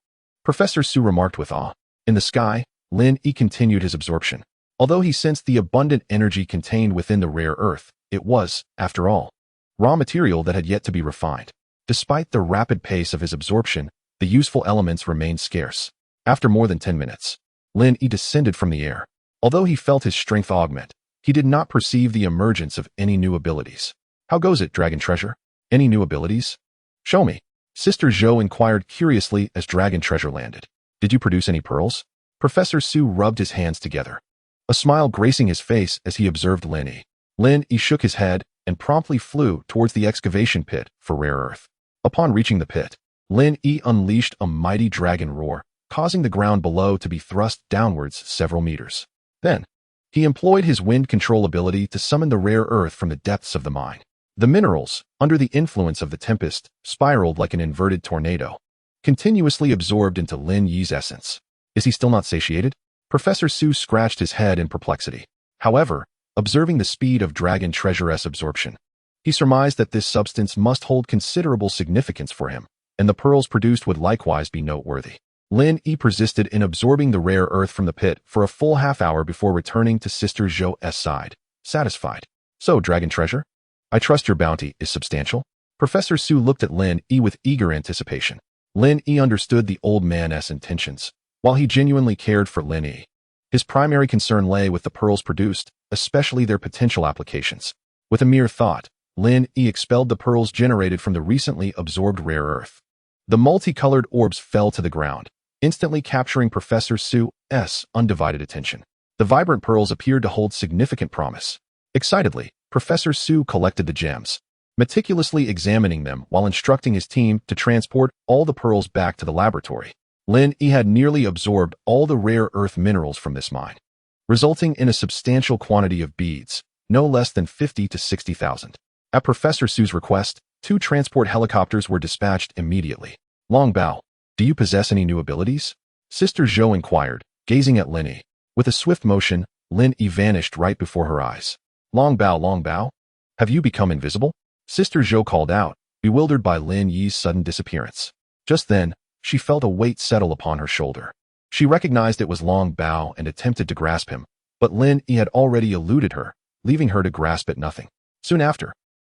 Professor Su remarked with awe. In the sky, Lin Yi continued his absorption. Although he sensed the abundant energy contained within the rare earth, it was, after all, raw material that had yet to be refined. Despite the rapid pace of his absorption, the useful elements remained scarce. After more than 10 minutes, Lin Yi descended from the air. Although he felt his strength augment, he did not perceive the emergence of any new abilities. How goes it, Dragon Treasure? Any new abilities? Show me. Sister Zhou inquired curiously as Dragon Treasure landed. Did you produce any pearls? Professor Su rubbed his hands together, a smile gracing his face as he observed Lin Yi. Lin Yi shook his head and promptly flew towards the excavation pit for rare earth. Upon reaching the pit, Lin Yi unleashed a mighty dragon roar, causing the ground below to be thrust downwards several meters. Then, he employed his wind control ability to summon the rare earth from the depths of the mine. The minerals, under the influence of the tempest, spiraled like an inverted tornado, continuously absorbed into Lin Yi's essence. Is he still not satiated? Professor Su scratched his head in perplexity. However, observing the speed of dragon treasure's absorption, he surmised that this substance must hold considerable significance for him, and the pearls produced would likewise be noteworthy. Lin Yi persisted in absorbing the rare earth from the pit for a full half-hour before returning to Sister Zhou's side, satisfied. So, dragon treasure? I trust your bounty is substantial? Professor Su looked at Lin Yi with eager anticipation. Lin Yi understood the old man's intentions. While he genuinely cared for Lin Yi, his primary concern lay with the pearls produced, especially their potential applications. With a mere thought, Lin Yi expelled the pearls generated from the recently absorbed rare earth. The multicolored orbs fell to the ground, instantly capturing Professor Su's undivided attention. The vibrant pearls appeared to hold significant promise. Excitedly, Professor Su collected the gems, meticulously examining them while instructing his team to transport all the pearls back to the laboratory. Lin Yi had nearly absorbed all the rare earth minerals from this mine, resulting in a substantial quantity of beads, no less than 50 to 60,000. At Professor Su's request, 2 transport helicopters were dispatched immediately. Long Bao, do you possess any new abilities? Sister Zhou inquired, gazing at Lin Yi. With a swift motion, Lin Yi vanished right before her eyes. Long Bao, have you become invisible? Sister Zhou called out, bewildered by Lin Yi's sudden disappearance. Just then, she felt a weight settle upon her shoulder. She recognized it was Long Bao and attempted to grasp him, but Lin Yi had already eluded her, leaving her to grasp at nothing. Soon after,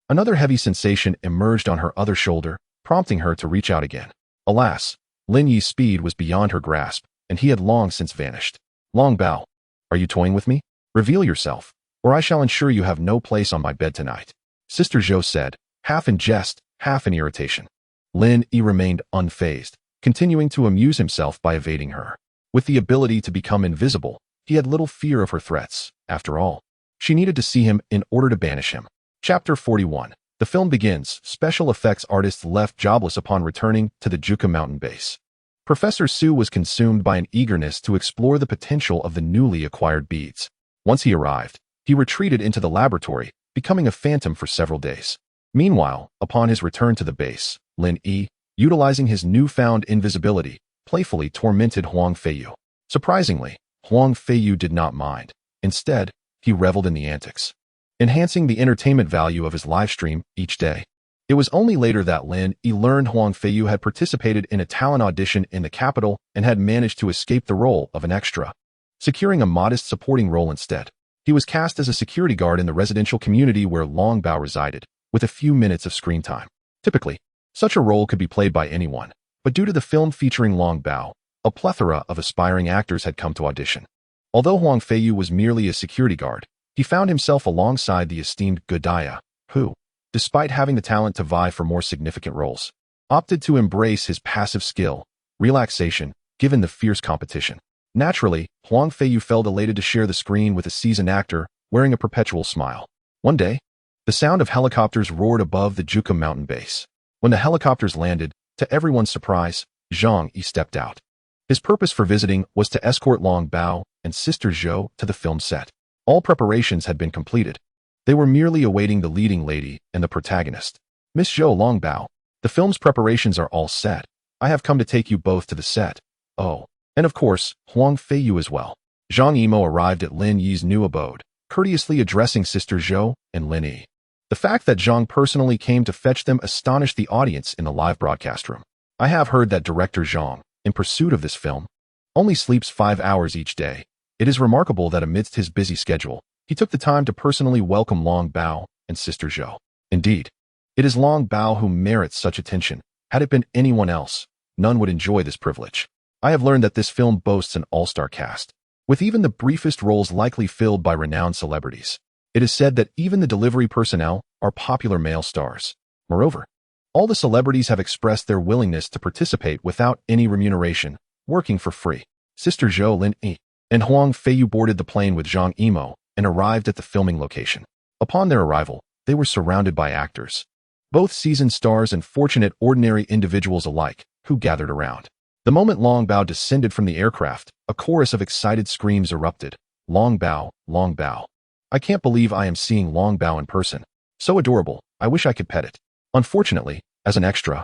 another heavy sensation emerged on her other shoulder, prompting her to reach out again. Alas, Lin Yi's speed was beyond her grasp, and he had long since vanished. Long Bao, are you toying with me? Reveal yourself, or I shall ensure you have no place on my bed tonight. Sister Zhou said, half in jest, half in irritation. Lin Yi remained unfazed, continuing to amuse himself by evading her. With the ability to become invisible, he had little fear of her threats. After all, she needed to see him in order to banish him. Chapter 41. The film begins. Special effects artists left jobless upon returning to the Juka mountain base. Professor Su was consumed by an eagerness to explore the potential of the newly acquired beads. Once he arrived, he retreated into the laboratory, becoming a phantom for several days. Meanwhile, upon his return to the base, Lin Yi, utilizing his newfound invisibility, playfully tormented Huang Feiyu. Surprisingly, Huang Feiyu did not mind. Instead, he reveled in the antics, enhancing the entertainment value of his livestream each day. It was only later that Lin Yi learned Huang Feiyu had participated in a talent audition in the capital and had managed to escape the role of an extra, securing a modest supporting role instead. He was cast as a security guard in the residential community where Long Bao resided, with a few minutes of screen time. Typically, such a role could be played by anyone, but due to the film featuring Long Bao, a plethora of aspiring actors had come to audition. Although Huang Feiyu was merely a security guard, he found himself alongside the esteemed Godaya, who, despite having the talent to vie for more significant roles, opted to embrace his passive skill, relaxation, given the fierce competition. Naturally, Huang Feiyu felt elated to share the screen with a seasoned actor, wearing a perpetual smile. One day, the sound of helicopters roared above the Juka mountain base. When the helicopters landed, to everyone's surprise, Zhang Yi stepped out. His purpose for visiting was to escort Long Bao and Sister Zhou to the film set. All preparations had been completed. They were merely awaiting the leading lady and the protagonist. Miss Zhou, Long Bao, the film's preparations are all set. I have come to take you both to the set. Oh, and of course, Huang Feiyu as well. Zhang Yimou arrived at Lin Yi's new abode, courteously addressing Sister Zhou and Lin Yi. The fact that Zhang personally came to fetch them astonished the audience in the live broadcast room. I have heard that director Zhang, in pursuit of this film, only sleeps 5 hours each day. It is remarkable that amidst his busy schedule, he took the time to personally welcome Long Bao and Sister Zhou. Indeed, it is Long Bao who merits such attention. Had it been anyone else, none would enjoy this privilege. I have learned that this film boasts an all-star cast, with even the briefest roles likely filled by renowned celebrities. It is said that even the delivery personnel are popular male stars. Moreover, all the celebrities have expressed their willingness to participate without any remuneration, working for free. Sister Zhou, Lin Yi, and Huang Feiyu boarded the plane with Zhang Yimou and arrived at the filming location. Upon their arrival, they were surrounded by actors, both seasoned stars and fortunate ordinary individuals alike, who gathered around. The moment Long Bao descended from the aircraft, a chorus of excited screams erupted. Long Bao, Long Bao. I can't believe I am seeing Long Bao in person. So adorable, I wish I could pet it. Unfortunately, as an extra,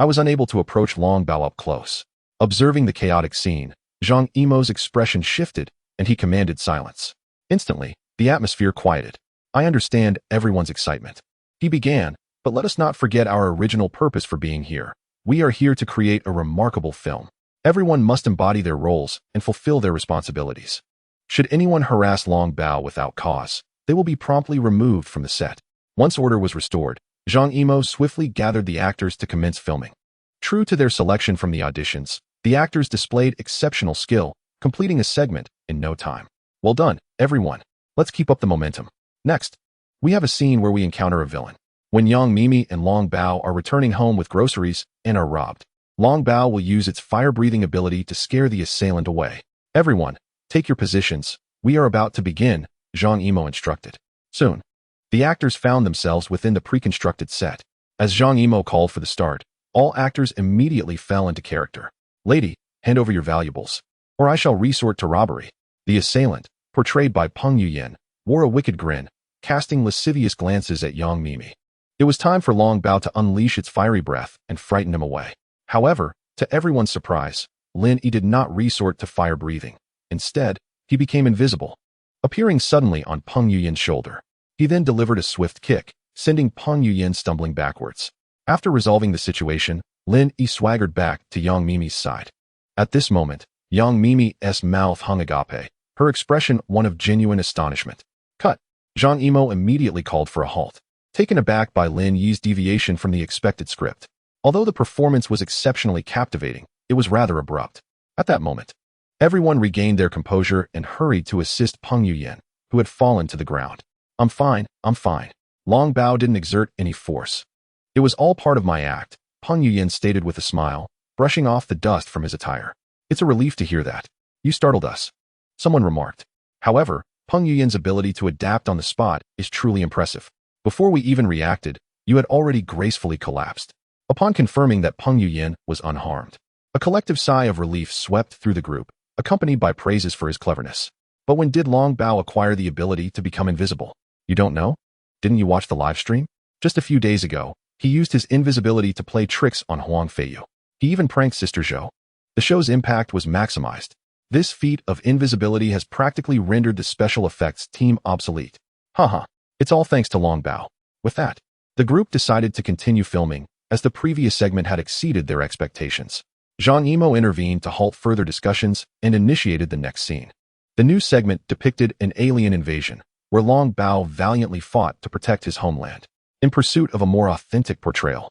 I was unable to approach Long Bao up close. Observing the chaotic scene, Zhang Yimou's expression shifted, and he commanded silence. Instantly, the atmosphere quieted. I understand everyone's excitement. He began, but let us not forget our original purpose for being here. We are here to create a remarkable film. Everyone must embody their roles and fulfill their responsibilities. Should anyone harass Long Bao without cause, they will be promptly removed from the set. Once order was restored, Zhang Yimou swiftly gathered the actors to commence filming. True to their selection from the auditions, the actors displayed exceptional skill, completing a segment in no time. Well done, everyone. Let's keep up the momentum. Next, we have a scene where we encounter a villain. When Yang Mimi and Long Bao are returning home with groceries and are robbed, Long Bao will use its fire-breathing ability to scare the assailant away. Everyone, take your positions. We are about to begin, Zhang Yimou instructed. Soon, the actors found themselves within the pre-constructed set. As Zhang Yimou called for the start, all actors immediately fell into character. Lady, hand over your valuables, or I shall resort to robbery. The assailant, portrayed by Peng Yuyan, wore a wicked grin, casting lascivious glances at Yang Mimi. It was time for Long Bao to unleash its fiery breath and frighten him away. However, to everyone's surprise, Lin Yi did not resort to fire breathing. Instead, he became invisible, appearing suddenly on Peng Yuyan's shoulder. He then delivered a swift kick, sending Peng Yuyan stumbling backwards. After resolving the situation, Lin Yi swaggered back to Yang Mimi's side. At this moment, Yang Mimi's mouth hung agape, her expression one of genuine astonishment. Cut! Zhang Yimou immediately called for a halt, taken aback by Lin Yi's deviation from the expected script. Although the performance was exceptionally captivating, it was rather abrupt. At that moment, everyone regained their composure and hurried to assist Peng Yuyan, who had fallen to the ground. I'm fine. Long Bao didn't exert any force. It was all part of my act, Peng Yuyan stated with a smile, brushing off the dust from his attire. It's a relief to hear that. You startled us, someone remarked. However, Peng Yuyan's ability to adapt on the spot is truly impressive. Before we even reacted, you had already gracefully collapsed. Upon confirming that Peng Yuyan was unharmed, a collective sigh of relief swept through the group, accompanied by praises for his cleverness. But when did Long Bao acquire the ability to become invisible? You don't know? Didn't you watch the live stream? Just a few days ago, he used his invisibility to play tricks on Huang Feiyu. He even pranked Sister Zhou. The show's impact was maximized. This feat of invisibility has practically rendered the special effects team obsolete. Haha, it's all thanks to Long Bao. With that, the group decided to continue filming, as the previous segment had exceeded their expectations. Zhang Yimou intervened to halt further discussions and initiated the next scene. The new segment depicted an alien invasion, where Long Bao valiantly fought to protect his homeland. In pursuit of a more authentic portrayal,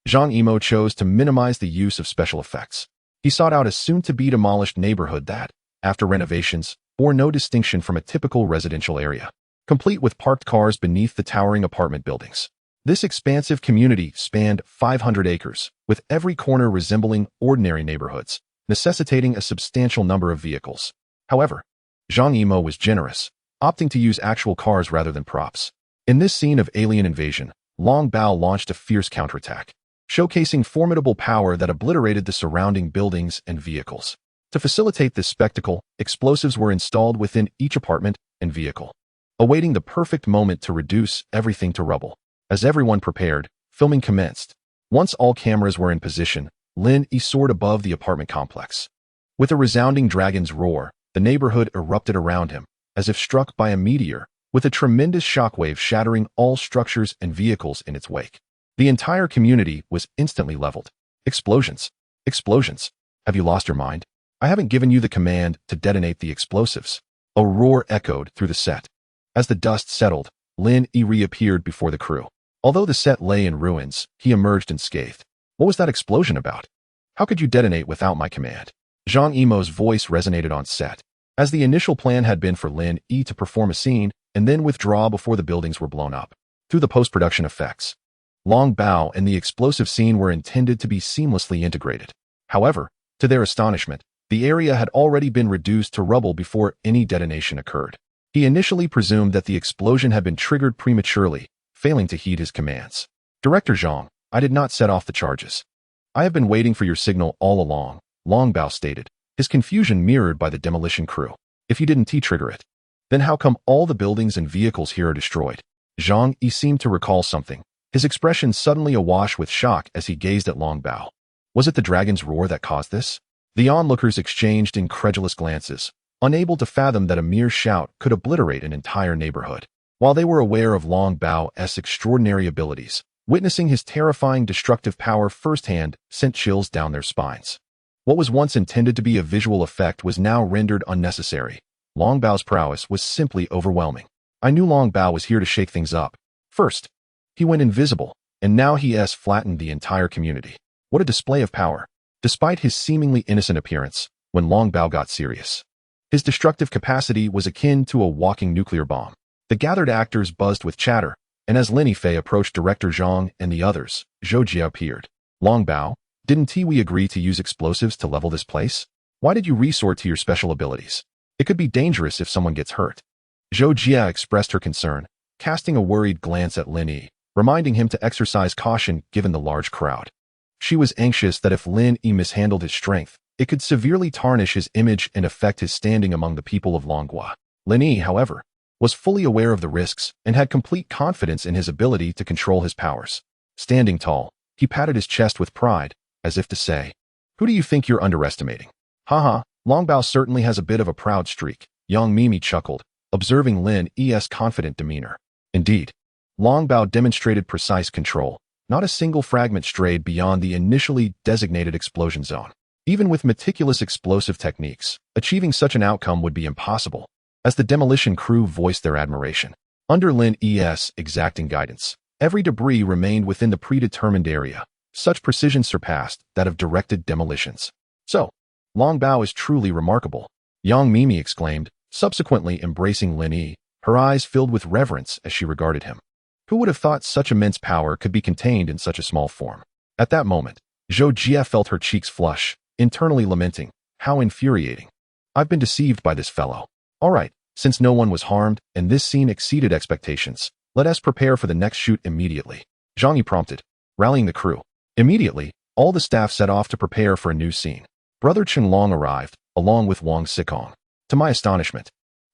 Zhang Yimou chose to minimize the use of special effects. He sought out a soon-to-be demolished neighborhood that, after renovations, bore no distinction from a typical residential area, complete with parked cars beneath the towering apartment buildings. This expansive community spanned 500 acres, with every corner resembling ordinary neighborhoods, necessitating a substantial number of vehicles. However, Zhang Yimou was generous, opting to use actual cars rather than props. In this scene of alien invasion, Long Bao launched a fierce counterattack, showcasing formidable power that obliterated the surrounding buildings and vehicles. To facilitate this spectacle, explosives were installed within each apartment and vehicle, awaiting the perfect moment to reduce everything to rubble. As everyone prepared, filming commenced. Once all cameras were in position, Lin Yi soared above the apartment complex. With a resounding dragon's roar, the neighborhood erupted around him, as if struck by a meteor, with a tremendous shockwave shattering all structures and vehicles in its wake. The entire community was instantly leveled. Explosions. Explosions. Have you lost your mind? I haven't given you the command to detonate the explosives. A roar echoed through the set. As the dust settled, Lin Yi reappeared before the crew. Although the set lay in ruins, he emerged unscathed. What was that explosion about? How could you detonate without my command? Zhang Yimou's voice resonated on set, as the initial plan had been for Lin Yi to perform a scene and then withdraw before the buildings were blown up. Through the post-production effects, Long Bao and the explosive scene were intended to be seamlessly integrated. However, to their astonishment, the area had already been reduced to rubble before any detonation occurred. He initially presumed that the explosion had been triggered prematurely, failing to heed his commands. Director Zhang, I did not set off the charges. I have been waiting for your signal all along, Long Bao stated, his confusion mirrored by the demolition crew. If you didn't T-trigger it, then how come all the buildings and vehicles here are destroyed? Zhang Yi seemed to recall something, his expression suddenly awash with shock as he gazed at Long Bao. Was it the dragon's roar that caused this? The onlookers exchanged incredulous glances, unable to fathom that a mere shout could obliterate an entire neighborhood. While they were aware of Long Bao's extraordinary abilities, witnessing his terrifying destructive power firsthand sent chills down their spines. What was once intended to be a visual effect was now rendered unnecessary. Long Bao's prowess was simply overwhelming. I knew Long Bao was here to shake things up. First, he went invisible, and now he has flattened the entire community. What a display of power. Despite his seemingly innocent appearance, when Long Bao got serious, his destructive capacity was akin to a walking nuclear bomb. The gathered actors buzzed with chatter, and as Lin Yi approached director Zhang and the others, Zhou Jie appeared. Long Bao, didn't we agree to use explosives to level this place? Why did you resort to your special abilities? It could be dangerous if someone gets hurt. Zhou Jie expressed her concern, casting a worried glance at Lin Yi, reminding him to exercise caution given the large crowd. She was anxious that if Lin Yi mishandled his strength, it could severely tarnish his image and affect his standing among the people of Longhua. Lin Yi, however, was fully aware of the risks and had complete confidence in his ability to control his powers. Standing tall, he patted his chest with pride, as if to say, "Who do you think you're underestimating?" Haha, Long Bao certainly has a bit of a proud streak, Yang Mimi chuckled, observing Lin Yi's confident demeanor. Indeed, Long Bao demonstrated precise control. Not a single fragment strayed beyond the initially designated explosion zone. Even with meticulous explosive techniques, achieving such an outcome would be impossible. As the demolition crew voiced their admiration, under Lin Yi's exacting guidance, every debris remained within the predetermined area. Such precision surpassed that of directed demolitions. So, Long Bao is truly remarkable, Yang Mimi exclaimed, subsequently embracing Lin Yi, her eyes filled with reverence as she regarded him. Who would have thought such immense power could be contained in such a small form? At that moment, Zhou Jie felt her cheeks flush, internally lamenting, how infuriating. I've been deceived by this fellow. All right, since no one was harmed and this scene exceeded expectations, let us prepare for the next shoot immediately. Zhang Yi prompted, rallying the crew. Immediately, all the staff set off to prepare for a new scene. Brother Chen Long arrived, along with Wang Sikong. To my astonishment,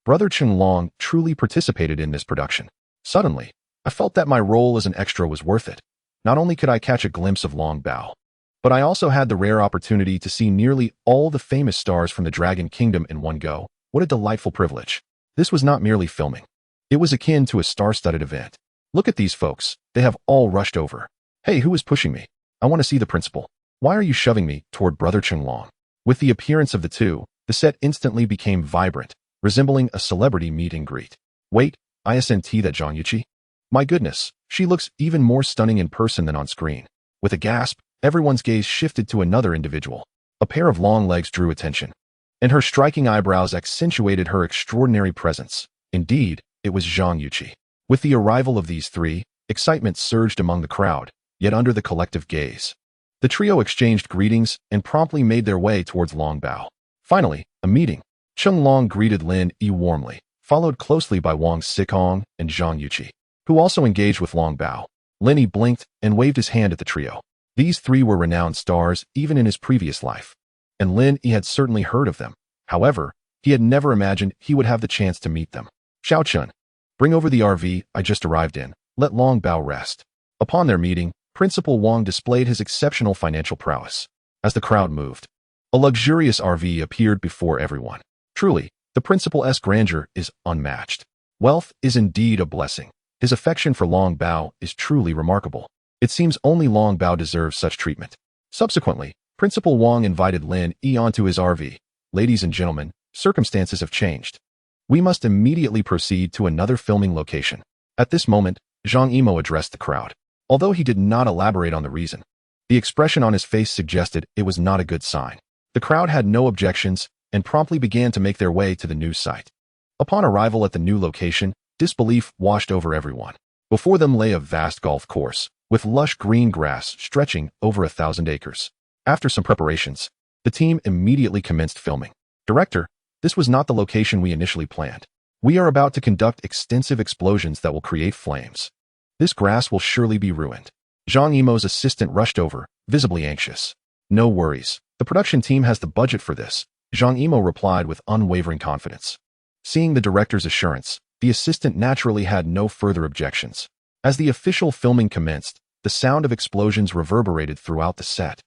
Brother Chen Long truly participated in this production. Suddenly, I felt that my role as an extra was worth it. Not only could I catch a glimpse of Long Bao, but I also had the rare opportunity to see nearly all the famous stars from the Dragon Kingdom in one go. What a delightful privilege. This was not merely filming. It was akin to a star-studded event. Look at these folks. They have all rushed over. Hey, who is pushing me? I want to see the principal. Why are you shoving me toward Brother Chen Long? With the appearance of the two, the set instantly became vibrant, resembling a celebrity meet and greet. Wait, isn't that Zhang Yuqi? My goodness, she looks even more stunning in person than on screen. With a gasp, everyone's gaze shifted to another individual. A pair of long legs drew attention, and her striking eyebrows accentuated her extraordinary presence. Indeed, it was Zhang Yuqi. With the arrival of these three, excitement surged among the crowd, yet under the collective gaze. The trio exchanged greetings and promptly made their way towards Long Bao. Finally, a meeting. Chen Long greeted Lin Yi warmly, followed closely by Wang Sikong and Zhang Yuqi, who also engaged with Long Bao. Lin Yi blinked and waved his hand at the trio. These three were renowned stars even in his previous life, and Lin Yi had certainly heard of them. However, he had never imagined he would have the chance to meet them. Xiao Chun, bring over the RV I just arrived in. Let Long Bao rest. Upon their meeting, Principal Wang displayed his exceptional financial prowess. As the crowd moved, a luxurious RV appeared before everyone. Truly, the principal's grandeur is unmatched. Wealth is indeed a blessing. His affection for Long Bao is truly remarkable. It seems only Long Bao deserves such treatment. Subsequently, Principal Wang invited Lin Yi onto his RV. Ladies and gentlemen, circumstances have changed. We must immediately proceed to another filming location. At this moment, Zhang Yimou addressed the crowd. Although he did not elaborate on the reason, the expression on his face suggested it was not a good sign. The crowd had no objections and promptly began to make their way to the new site. Upon arrival at the new location, disbelief washed over everyone. Before them lay a vast golf course, with lush green grass stretching over 1,000 acres. After some preparations, the team immediately commenced filming. Director, this was not the location we initially planned. We are about to conduct extensive explosions that will create flames. This grass will surely be ruined. Zhang Yimou's assistant rushed over, visibly anxious. No worries. The production team has the budget for this, Zhang Yimou replied with unwavering confidence. Seeing the director's assurance, the assistant naturally had no further objections. As the official filming commenced, the sound of explosions reverberated throughout the set.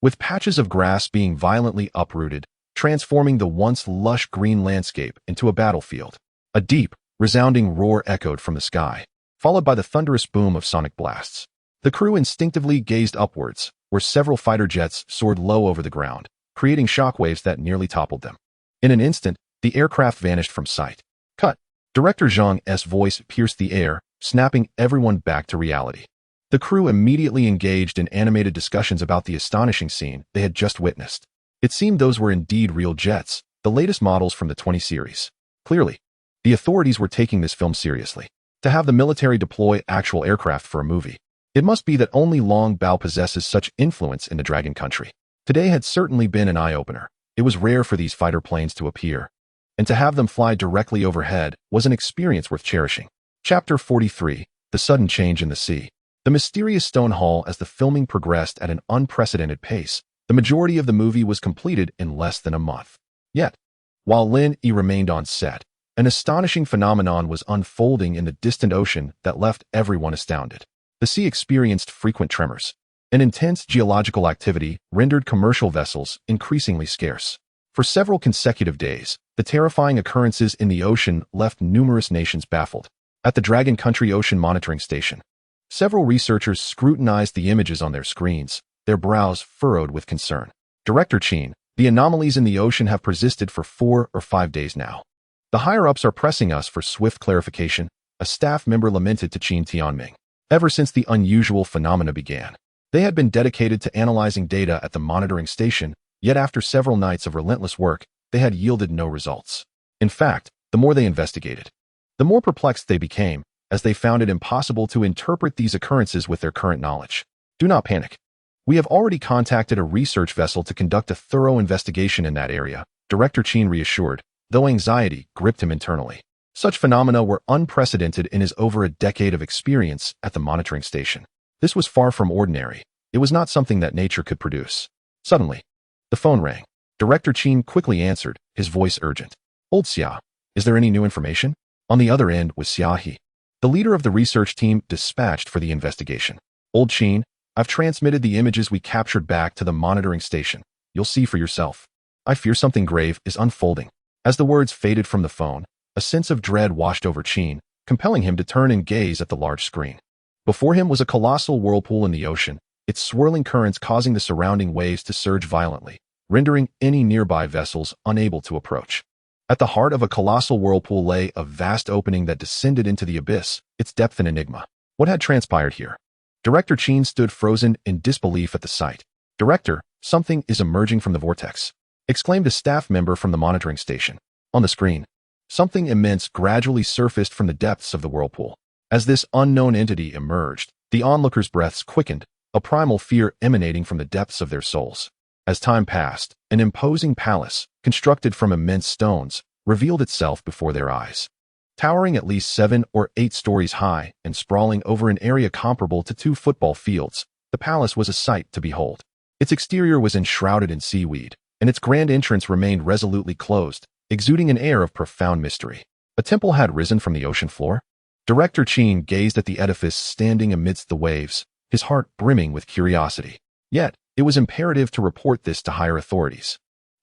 with patches of grass being violently uprooted, transforming the once lush green landscape into a battlefield. A deep, resounding roar echoed from the sky, followed by the thunderous boom of sonic blasts. The crew instinctively gazed upwards, where several fighter jets soared low over the ground, creating shockwaves that nearly toppled them. In an instant, the aircraft vanished from sight. Cut. Director Zhang's voice pierced the air, snapping everyone back to reality. The crew immediately engaged in animated discussions about the astonishing scene they had just witnessed. It seemed those were indeed real jets, the latest models from the 20 series. Clearly, the authorities were taking this film seriously. To have the military deploy actual aircraft for a movie, it must be that only Long Bao possesses such influence in the Dragon Country. Today had certainly been an eye-opener. It was rare for these fighter planes to appear, and to have them fly directly overhead was an experience worth cherishing. Chapter 43, The Sudden Change in the Sea. The mysterious stone hull. As the filming progressed at an unprecedented pace, the majority of the movie was completed in less than a month. Yet, while Lin Yi remained on set, an astonishing phenomenon was unfolding in the distant ocean that left everyone astounded. The sea experienced frequent tremors. An intense geological activity rendered commercial vessels increasingly scarce. For several consecutive days, the terrifying occurrences in the ocean left numerous nations baffled. At the Dragon Country Ocean Monitoring Station, several researchers scrutinized the images on their screens, their brows furrowed with concern. Director Qin, the anomalies in the ocean have persisted for 4 or 5 days now. The higher-ups are pressing us for swift clarification, a staff member lamented to Qin Tianming. Ever since the unusual phenomena began, they had been dedicated to analyzing data at the monitoring station, yet after several nights of relentless work, they had yielded no results. In fact, the more they investigated, the more perplexed they became, as they found it impossible to interpret these occurrences with their current knowledge. Do not panic. We have already contacted a research vessel to conduct a thorough investigation in that area, Director Qin reassured, though anxiety gripped him internally. Such phenomena were unprecedented in his over a decade of experience at the monitoring station. This was far from ordinary. It was not something that nature could produce. Suddenly, the phone rang. Director Qin quickly answered, his voice urgent. Old Xia, is there any new information? On the other end was Xia He, the leader of the research team dispatched for the investigation. Old Qin, I've transmitted the images we captured back to the monitoring station. You'll see for yourself. I fear something grave is unfolding. As the words faded from the phone, a sense of dread washed over Qin, compelling him to turn and gaze at the large screen. Before him was a colossal whirlpool in the ocean, its swirling currents causing the surrounding waves to surge violently, rendering any nearby vessels unable to approach. At the heart of a colossal whirlpool lay a vast opening that descended into the abyss, its depth an enigma. What had transpired here? Director Qin stood frozen in disbelief at the sight. Director, something is emerging from the vortex, exclaimed a staff member from the monitoring station. On the screen, something immense gradually surfaced from the depths of the whirlpool. As this unknown entity emerged, the onlookers' breaths quickened, a primal fear emanating from the depths of their souls. As time passed, an imposing palace, constructed from immense stones, revealed itself before their eyes. Towering at least 7 or 8 stories high and sprawling over an area comparable to 2 football fields, the palace was a sight to behold. Its exterior was enshrouded in seaweed, and its grand entrance remained resolutely closed, exuding an air of profound mystery. A temple had risen from the ocean floor. Director Qin gazed at the edifice standing amidst the waves, his heart brimming with curiosity. Yet, it was imperative to report this to higher authorities.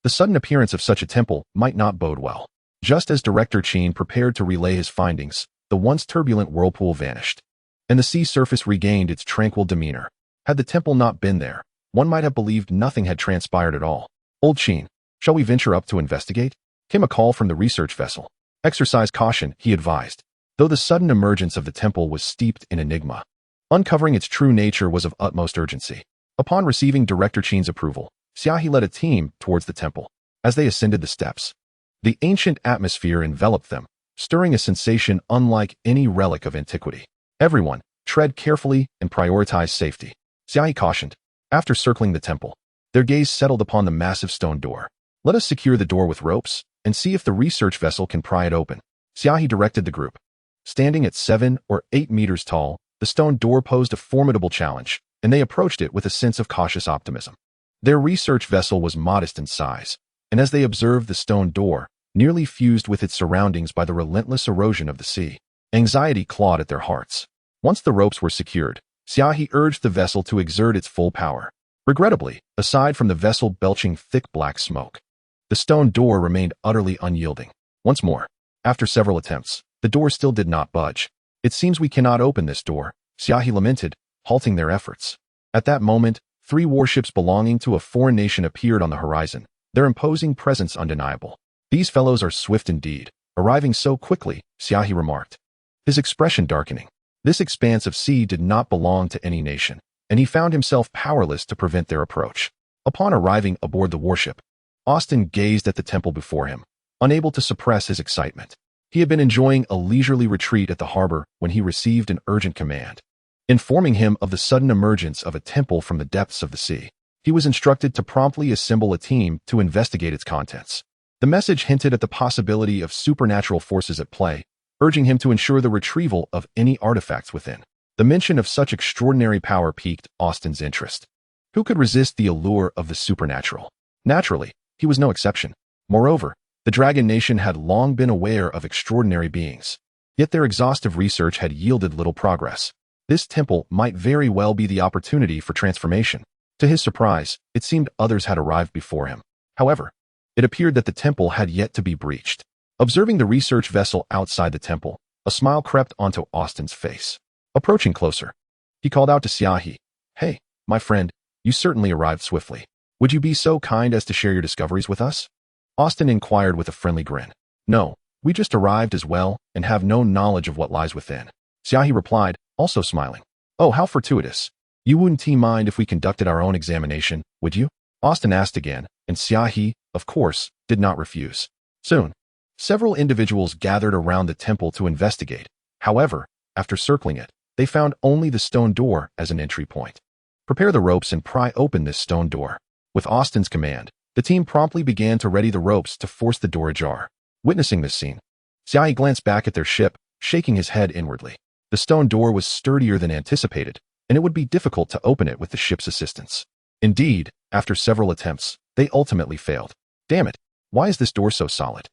The sudden appearance of such a temple might not bode well. Just as Director Qin prepared to relay his findings, the once turbulent whirlpool vanished, and the sea surface regained its tranquil demeanor. Had the temple not been there, one might have believed nothing had transpired at all. Old Qin, shall we venture up to investigate? Came a call from the research vessel. Exercise caution, he advised, though the sudden emergence of the temple was steeped in enigma. Uncovering its true nature was of utmost urgency. Upon receiving Director Qin's approval, Xia He led a team towards the temple. As they ascended the steps, the ancient atmosphere enveloped them, stirring a sensation unlike any relic of antiquity. Everyone, tread carefully and prioritize safety, Xia He cautioned. After circling the temple, their gaze settled upon the massive stone door. Let us secure the door with ropes and see if the research vessel can pry it open, Xia He directed the group. Standing at 7 or 8 meters tall, the stone door posed a formidable challenge, and they approached it with a sense of cautious optimism. Their research vessel was modest in size, and as they observed the stone door, nearly fused with its surroundings by the relentless erosion of the sea, anxiety clawed at their hearts. Once the ropes were secured, Xia He urged the vessel to exert its full power. Regrettably, aside from the vessel belching thick black smoke, the stone door remained utterly unyielding. Once more, after several attempts, the door still did not budge. It seems we cannot open this door, Zhou Jie lamented, halting their efforts. At that moment, 3 warships belonging to a foreign nation appeared on the horizon, their imposing presence undeniable. These fellows are swift indeed, arriving so quickly, Zhou Jie remarked, his expression darkening. This expanse of sea did not belong to any nation, and he found himself powerless to prevent their approach. Upon arriving aboard the warship, Austin gazed at the temple before him, unable to suppress his excitement. He had been enjoying a leisurely retreat at the harbor when he received an urgent command, informing him of the sudden emergence of a temple from the depths of the sea. He was instructed to promptly assemble a team to investigate its contents. The message hinted at the possibility of supernatural forces at play, urging him to ensure the retrieval of any artifacts within. The mention of such extraordinary power piqued Austin's interest. Who could resist the allure of the supernatural? Naturally, he was no exception. Moreover, the Dragon Nation had long been aware of extraordinary beings. Yet their exhaustive research had yielded little progress. This temple might very well be the opportunity for transformation. To his surprise, it seemed others had arrived before him. However, it appeared that the temple had yet to be breached. Observing the research vessel outside the temple, a smile crept onto Austin's face. Approaching closer, he called out to Zhou Jie, "Hey, my friend, you certainly arrived swiftly. Would you be so kind as to share your discoveries with us?" Austin inquired with a friendly grin. "No, we just arrived as well and have no knowledge of what lies within," Zhou Jie replied, also smiling. "Oh, how fortuitous. You wouldn't mind if we conducted our own examination, would you?" Austin asked again, and Zhou Jie, of course, did not refuse. Soon, several individuals gathered around the temple to investigate. However, after circling it, they found only the stone door as an entry point. "Prepare the ropes and pry open this stone door." With Austin's command, the team promptly began to ready the ropes to force the door ajar. Witnessing this scene, Zhou Jie glanced back at their ship, shaking his head inwardly. The stone door was sturdier than anticipated, and it would be difficult to open it with the ship's assistance. Indeed, after several attempts, they ultimately failed. "Damn it, why is this door so solid?"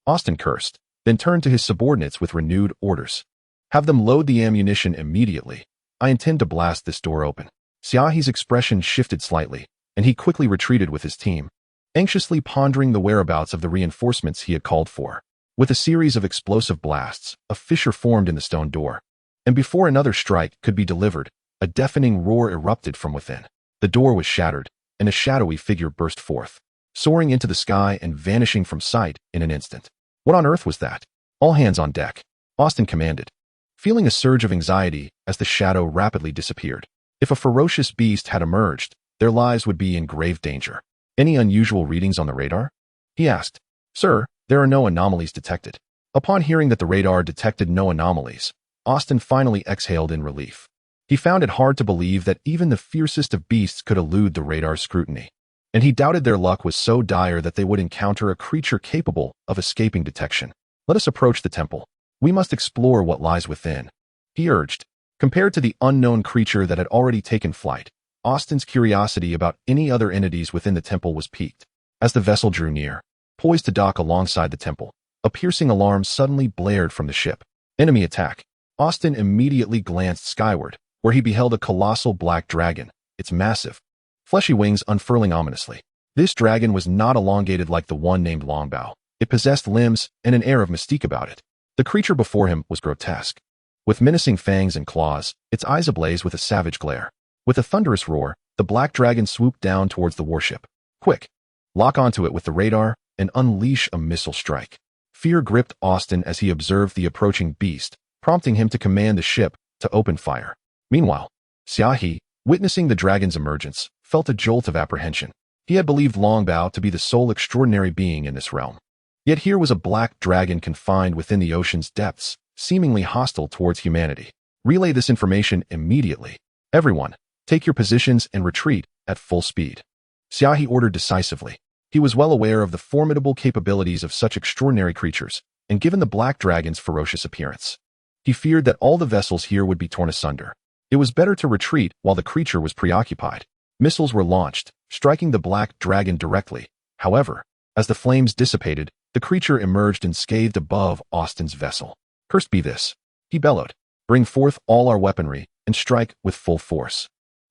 Austin cursed, then turned to his subordinates with renewed orders. "Have them load the ammunition immediately. I intend to blast this door open." Zhou Jie's expression shifted slightly, and he quickly retreated with his team, anxiously pondering the whereabouts of the reinforcements he had called for. With a series of explosive blasts, a fissure formed in the stone door, and before another strike could be delivered, a deafening roar erupted from within. The door was shattered, and a shadowy figure burst forth, soaring into the sky and vanishing from sight in an instant. What on earth was that? "All hands on deck," Austin commanded, feeling a surge of anxiety as the shadow rapidly disappeared. If a ferocious beast had emerged, their lives would be in grave danger. "Any unusual readings on the radar?" he asked. "Sir, there are no anomalies detected." Upon hearing that the radar detected no anomalies, Austin finally exhaled in relief. He found it hard to believe that even the fiercest of beasts could elude the radar's scrutiny, and he doubted their luck was so dire that they would encounter a creature capable of escaping detection. "Let us approach the temple. We must explore what lies within," he urged. Compared to the unknown creature that had already taken flight, Austin's curiosity about any other entities within the temple was piqued. As the vessel drew near, poised to dock alongside the temple, a piercing alarm suddenly blared from the ship. "Enemy attack." Austin immediately glanced skyward, where he beheld a colossal black dragon, its massive, fleshy wings unfurling ominously. This dragon was not elongated like the one named Longbao. It possessed limbs and an air of mystique about it. The creature before him was grotesque. With menacing fangs and claws, its eyes ablaze with a savage glare. With a thunderous roar, the black dragon swooped down towards the warship. "Quick! Lock onto it with the radar and unleash a missile strike." Fear gripped Austin as he observed the approaching beast, prompting him to command the ship to open fire. Meanwhile, Zhou Jie, witnessing the dragon's emergence, felt a jolt of apprehension. He had believed Longbao to be the sole extraordinary being in this realm. Yet here was a black dragon confined within the ocean's depths, seemingly hostile towards humanity. "Relay this information immediately. Everyone, take your positions and retreat at full speed," Zhou Jie ordered decisively. He was well aware of the formidable capabilities of such extraordinary creatures, and given the black dragon's ferocious appearance, he feared that all the vessels here would be torn asunder. It was better to retreat while the creature was preoccupied. Missiles were launched, striking the black dragon directly. However, as the flames dissipated, the creature emerged unscathed above Austin's vessel. "Cursed be this," he bellowed. "Bring forth all our weaponry and strike with full force."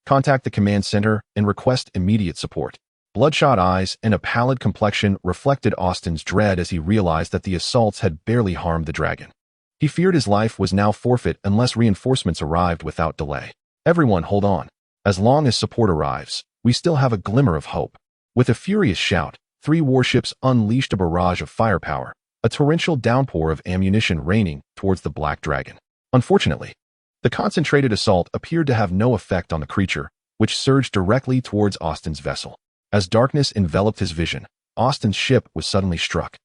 Contact the command center and request immediate support. Bloodshot eyes and a pallid complexion reflected Austin's dread as he realized that the assaults had barely harmed the dragon. He feared his life was now forfeit unless reinforcements arrived without delay. Everyone hold on. As long as support arrives, we still have a glimmer of hope. With a furious shout, 3 warships unleashed a barrage of firepower, a torrential downpour of ammunition raining towards the black dragon. Unfortunately, the concentrated assault appeared to have no effect on the creature, which surged directly towards Austin's vessel. As darkness enveloped his vision, Austin's ship was suddenly struck.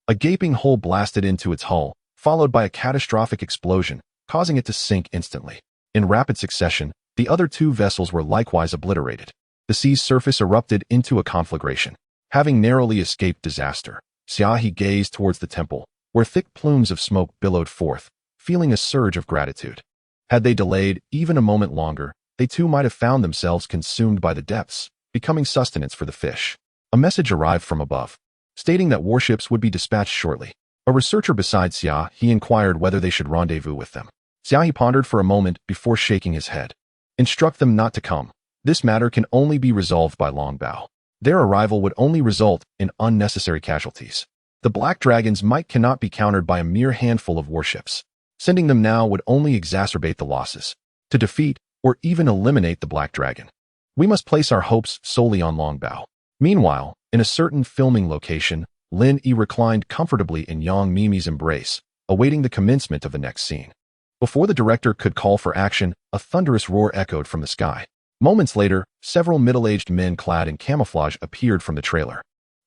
A gaping hole blasted into its hull, followed by a catastrophic explosion, causing it to sink instantly. In rapid succession, the other 2 vessels were likewise obliterated. The sea's surface erupted into a conflagration. Having narrowly escaped disaster, Xiaohe gazed towards the temple, where thick plumes of smoke billowed forth, feeling a surge of gratitude. Had they delayed even a moment longer, they too might have found themselves consumed by the depths, becoming sustenance for the fish. A message arrived from above, stating that warships would be dispatched shortly. A researcher beside Xia, he inquired whether they should rendezvous with them. Xiaohe pondered for a moment before shaking his head. Instruct them not to come. This matter can only be resolved by Longbao. Their arrival would only result in unnecessary casualties. The black dragons might cannot be countered by a mere handful of warships. Sending them now would only exacerbate the losses. To defeat, or even eliminate the black dragon, we must place our hopes solely on Longbao. Meanwhile, in a certain filming location, Lin Yi reclined comfortably in Yang Mimi's embrace, awaiting the commencement of the next scene. Before the director could call for action, a thunderous roar echoed from the sky. Moments later, several middle-aged men clad in camouflage appeared from the trailer,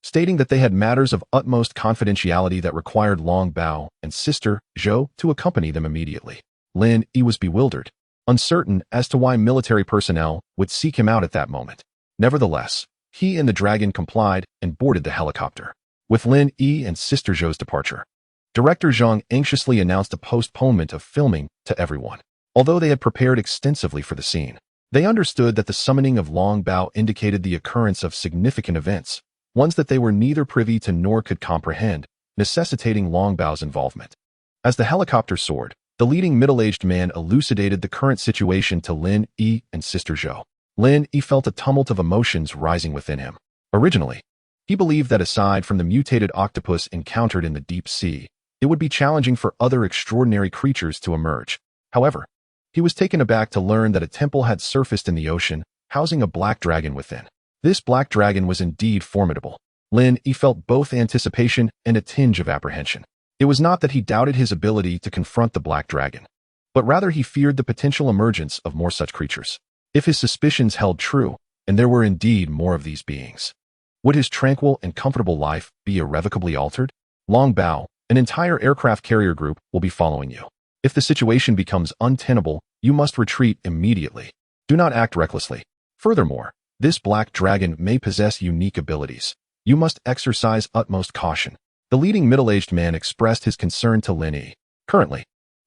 stating that they had matters of utmost confidentiality that required Longbao and sister, Zhou, to accompany them immediately. Lin Yi was bewildered, uncertain as to why military personnel would seek him out at that moment. Nevertheless, he and the dragon complied and boarded the helicopter. With Lin Yi and sister Zhou's departure, Director Zhang anxiously announced a postponement of filming to everyone. Although they had prepared extensively for the scene, they understood that the summoning of Longbao indicated the occurrence of significant events, ones that they were neither privy to nor could comprehend, necessitating Longbao's involvement. As the helicopter soared, the leading middle-aged man elucidated the current situation to Lin Yi and sister Zhou. Lin Yi felt a tumult of emotions rising within him. Originally, he believed that aside from the mutated octopus encountered in the deep sea, it would be challenging for other extraordinary creatures to emerge. However, he was taken aback to learn that a temple had surfaced in the ocean, housing a black dragon within. This black dragon was indeed formidable. Lin Yi felt both anticipation and a tinge of apprehension. It was not that he doubted his ability to confront the black dragon, but rather he feared the potential emergence of more such creatures. If his suspicions held true, and there were indeed more of these beings, would his tranquil and comfortable life be irrevocably altered? Longbao, an entire aircraft carrier group will be following you. If the situation becomes untenable, you must retreat immediately. Do not act recklessly. Furthermore, this black dragon may possess unique abilities. You must exercise utmost caution. The leading middle-aged man expressed his concern to Lin Yi. Currently,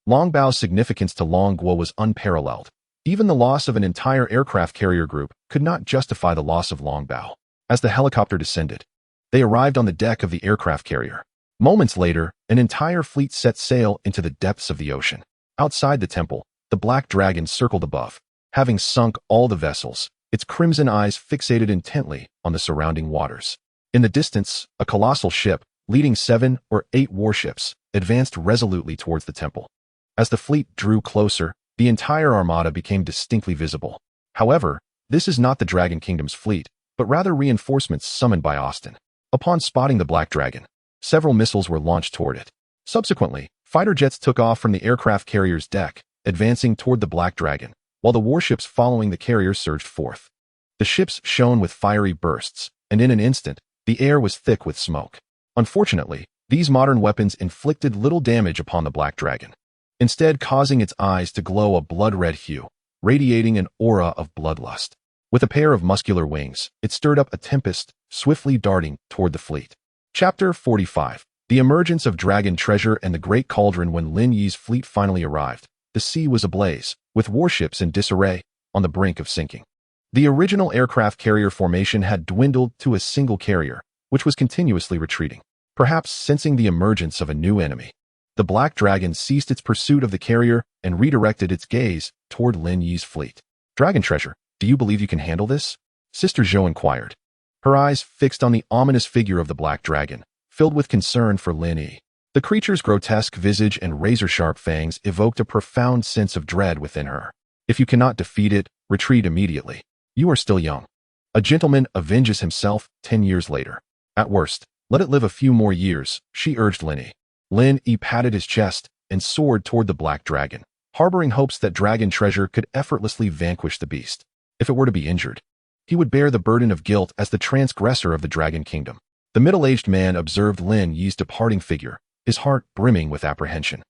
Longbao's significance to Longguo was unparalleled. Even the loss of an entire aircraft carrier group could not justify the loss of Longbao. As the helicopter descended, they arrived on the deck of the aircraft carrier. Moments later, an entire fleet set sail into the depths of the ocean. Outside the temple, the black dragon circled above. Having sunk all the vessels, its crimson eyes fixated intently on the surrounding waters. In the distance, a colossal ship, leading 7 or 8 warships, advanced resolutely towards the temple. As the fleet drew closer, the entire armada became distinctly visible. However, this is not the Dragon Kingdom's fleet, but rather reinforcements summoned by Austin. Upon spotting the black dragon, several missiles were launched toward it. Subsequently, fighter jets took off from the aircraft carrier's deck, advancing toward the black dragon, while the warships following the carrier surged forth. The ships shone with fiery bursts, and in an instant, the air was thick with smoke. Unfortunately, these modern weapons inflicted little damage upon the black dragon, instead causing its eyes to glow a blood-red hue, radiating an aura of bloodlust. With a pair of muscular wings, it stirred up a tempest, swiftly darting toward the fleet. Chapter 45. The emergence of dragon treasure and the great cauldron. When Lin Yi's fleet finally arrived, the sea was ablaze, with warships in disarray, on the brink of sinking. The original aircraft carrier formation had dwindled to a single carrier, which was continuously retreating. Perhaps sensing the emergence of a new enemy, the black dragon ceased its pursuit of the carrier and redirected its gaze toward Lin Yi's fleet. Dragon treasure. Do you believe you can handle this? Sister Zhou inquired, her eyes fixed on the ominous figure of the black dragon, filled with concern for Lin Yi. The creature's grotesque visage and razor-sharp fangs evoked a profound sense of dread within her. If you cannot defeat it, retreat immediately. You are still young. A gentleman avenges himself 10 years later. At worst, let it live a few more years, she urged Lin Yi. Lin Yi patted his chest and soared toward the black dragon, harboring hopes that dragon treasure could effortlessly vanquish the beast. If it were to be injured, he would bear the burden of guilt as the transgressor of the dragon kingdom. The middle-aged man observed Lin Yi's departing figure, his heart brimming with apprehension.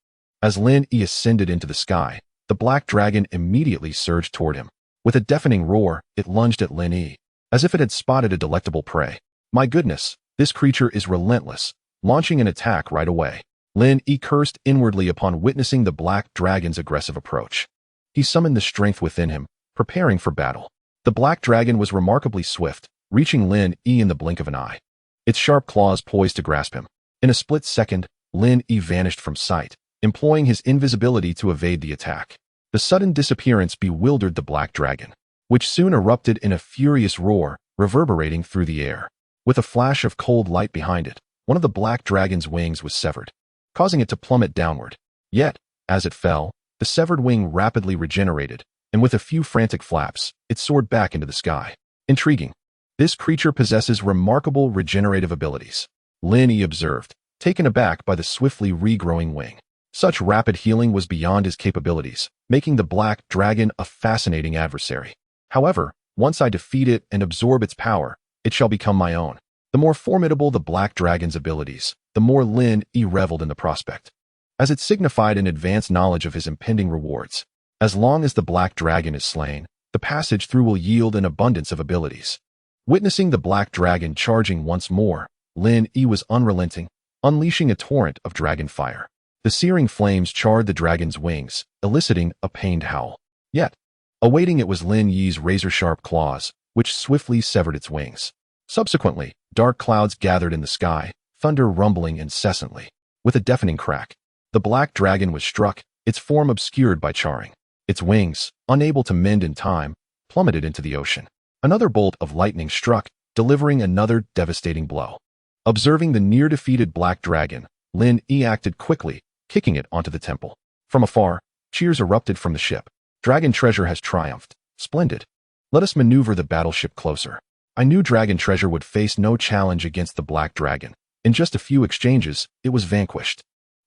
As Lin Yi ascended into the sky, the black dragon immediately surged toward him. With a deafening roar, it lunged at Lin Yi, as if it had spotted a delectable prey. My goodness, this creature is relentless, launching an attack right away. Lin Yi cursed inwardly upon witnessing the black dragon's aggressive approach. He summoned the strength within him, preparing for battle. The black dragon was remarkably swift, reaching Lin Yi in the blink of an eye. Its sharp claws poised to grasp him. In a split second, Lin Yi vanished from sight, employing his invisibility to evade the attack. The sudden disappearance bewildered the black dragon, which soon erupted in a furious roar, reverberating through the air. With a flash of cold light behind it, one of the black dragon's wings was severed, causing it to plummet downward. Yet, as it fell, the severed wing rapidly regenerated, and with a few frantic flaps, it soared back into the sky. Intriguing. This creature possesses remarkable regenerative abilities, Lin Yi observed, taken aback by the swiftly regrowing wing. Such rapid healing was beyond his capabilities, making the black dragon a fascinating adversary. However, once I defeat it and absorb its power, it shall become my own. The more formidable the black dragon's abilities, the more Lin Yi reveled in the prospect, as it signified an advanced knowledge of his impending rewards. As long as the black dragon is slain, the passage through will yield an abundance of abilities. Witnessing the black dragon charging once more, Lin Yi was unrelenting, unleashing a torrent of dragon fire. The searing flames charred the dragon's wings, eliciting a pained howl. Yet, awaiting it was Lin Yi's razor-sharp claws, which swiftly severed its wings. Subsequently, dark clouds gathered in the sky, thunder rumbling incessantly. With a deafening crack, the black dragon was struck, its form obscured by charring. Its wings, unable to mend in time, plummeted into the ocean. Another bolt of lightning struck, delivering another devastating blow. Observing the near-defeated black dragon, Lin Yi acted quickly, kicking it onto the temple. From afar, cheers erupted from the ship. Dragon treasure has triumphed. Splendid. Let us maneuver the battleship closer. I knew dragon treasure would face no challenge against the black dragon. In just a few exchanges, it was vanquished.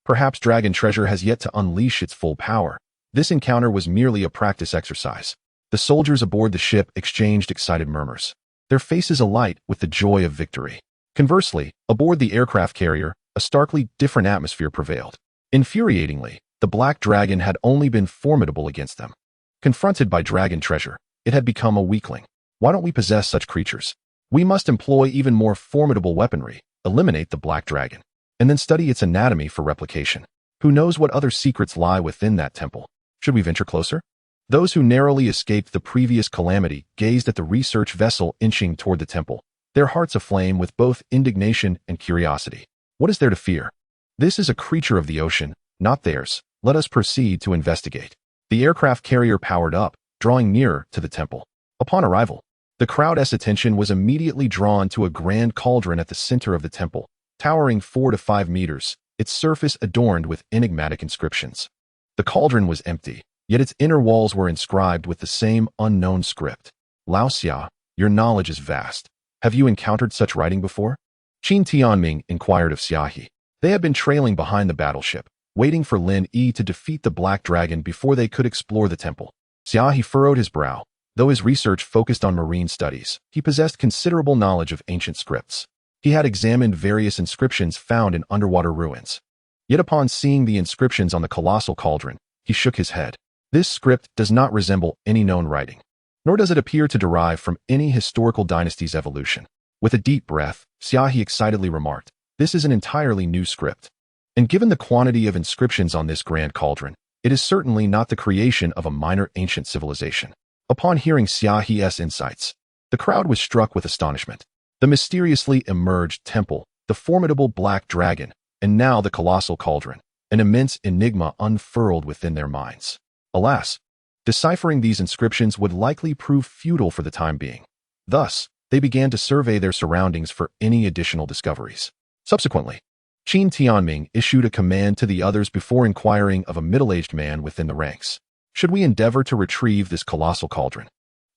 Perhaps dragon treasure has yet to unleash its full power. This encounter was merely a practice exercise. The soldiers aboard the ship exchanged excited murmurs, their faces alight with the joy of victory. Conversely, aboard the aircraft carrier, a starkly different atmosphere prevailed. Infuriatingly, the black dragon had only been formidable against them. Confronted by dragon treasure, it had become a weakling. Why don't we possess such creatures? We must employ even more formidable weaponry, eliminate the black dragon, and then study its anatomy for replication. Who knows what other secrets lie within that temple? Should we venture closer? Those who narrowly escaped the previous calamity gazed at the research vessel inching toward the temple, their hearts aflame with both indignation and curiosity. What is there to fear? This is a creature of the ocean, not theirs. Let us proceed to investigate. The aircraft carrier powered up, drawing nearer to the temple. Upon arrival, the crowd's attention was immediately drawn to a grand cauldron at the center of the temple, towering 4 to 5 meters, its surface adorned with enigmatic inscriptions. The cauldron was empty, yet its inner walls were inscribed with the same unknown script. Lao Xia, your knowledge is vast. Have you encountered such writing before? Qin Tianming inquired of Xiaohe. They had been trailing behind the battleship, waiting for Lin Yi to defeat the black dragon before they could explore the temple. Xiaohe furrowed his brow. Though his research focused on marine studies, he possessed considerable knowledge of ancient scripts. He had examined various inscriptions found in underwater ruins. Yet upon seeing the inscriptions on the colossal cauldron, he shook his head. This script does not resemble any known writing, nor does it appear to derive from any historical dynasty's evolution. With a deep breath, Xiaohe excitedly remarked, "This is an entirely new script. And given the quantity of inscriptions on this grand cauldron, it is certainly not the creation of a minor ancient civilization." Upon hearing Xiaohe's insights, the crowd was struck with astonishment. The mysteriously emerged temple, the formidable black dragon, and now the colossal cauldron, an immense enigma unfurled within their minds. Alas, Deciphering these inscriptions would likely prove futile for the time being. Thus, they began to survey their surroundings for any additional discoveries. Subsequently, Qin Tianming issued a command to the others before inquiring of a middle-aged man within the ranks. Should we endeavor to retrieve this colossal cauldron?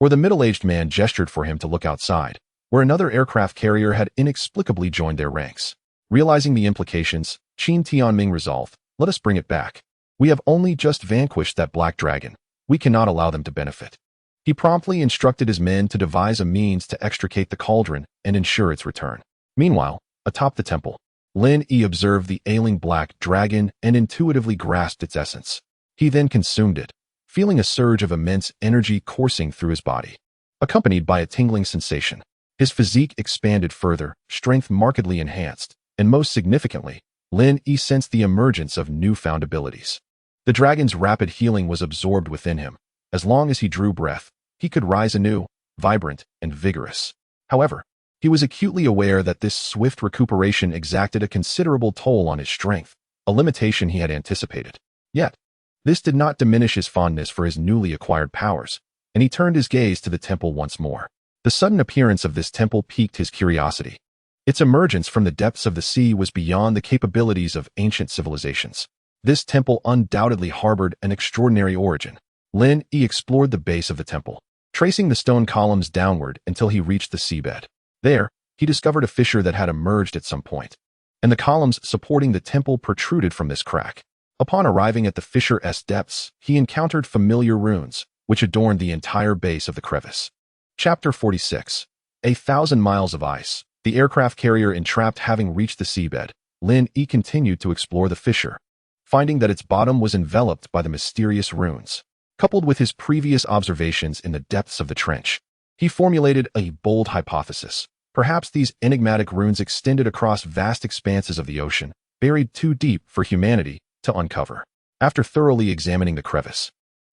Or the middle-aged man gestured for him to look outside, where another aircraft carrier had inexplicably joined their ranks. Realizing the implications, Qin Tianming resolved, let us bring it back. We have only just vanquished that black dragon. We cannot allow them to benefit. He promptly instructed his men to devise a means to extricate the cauldron and ensure its return. Meanwhile, atop the temple, Lin Yi observed the ailing black dragon and intuitively grasped its essence. He then consumed it, feeling a surge of immense energy coursing through his body, accompanied by a tingling sensation. His physique expanded further, strength markedly enhanced, and most significantly, Lin Yi sensed the emergence of newfound abilities. The dragon's rapid healing was absorbed within him. As long as he drew breath, he could rise anew, vibrant and vigorous. However, he was acutely aware that this swift recuperation exacted a considerable toll on his strength, a limitation he had anticipated. Yet, this did not diminish his fondness for his newly acquired powers, and he turned his gaze to the temple once more. The sudden appearance of this temple piqued his curiosity. Its emergence from the depths of the sea was beyond the capabilities of ancient civilizations. This temple undoubtedly harbored an extraordinary origin. Lin Yi explored the base of the temple, tracing the stone columns downward until he reached the seabed. There, he discovered a fissure that had emerged at some point, and the columns supporting the temple protruded from this crack. Upon arriving at the fissure's depths, he encountered familiar runes, which adorned the entire base of the crevice. Chapter 46. 1,000 miles of ice. The aircraft carrier entrapped having reached the seabed, Lin Yi continued to explore the fissure, finding that its bottom was enveloped by the mysterious runes. Coupled with his previous observations in the depths of the trench, he formulated a bold hypothesis. Perhaps these enigmatic runes extended across vast expanses of the ocean, buried too deep for humanity to uncover. After thoroughly examining the crevice,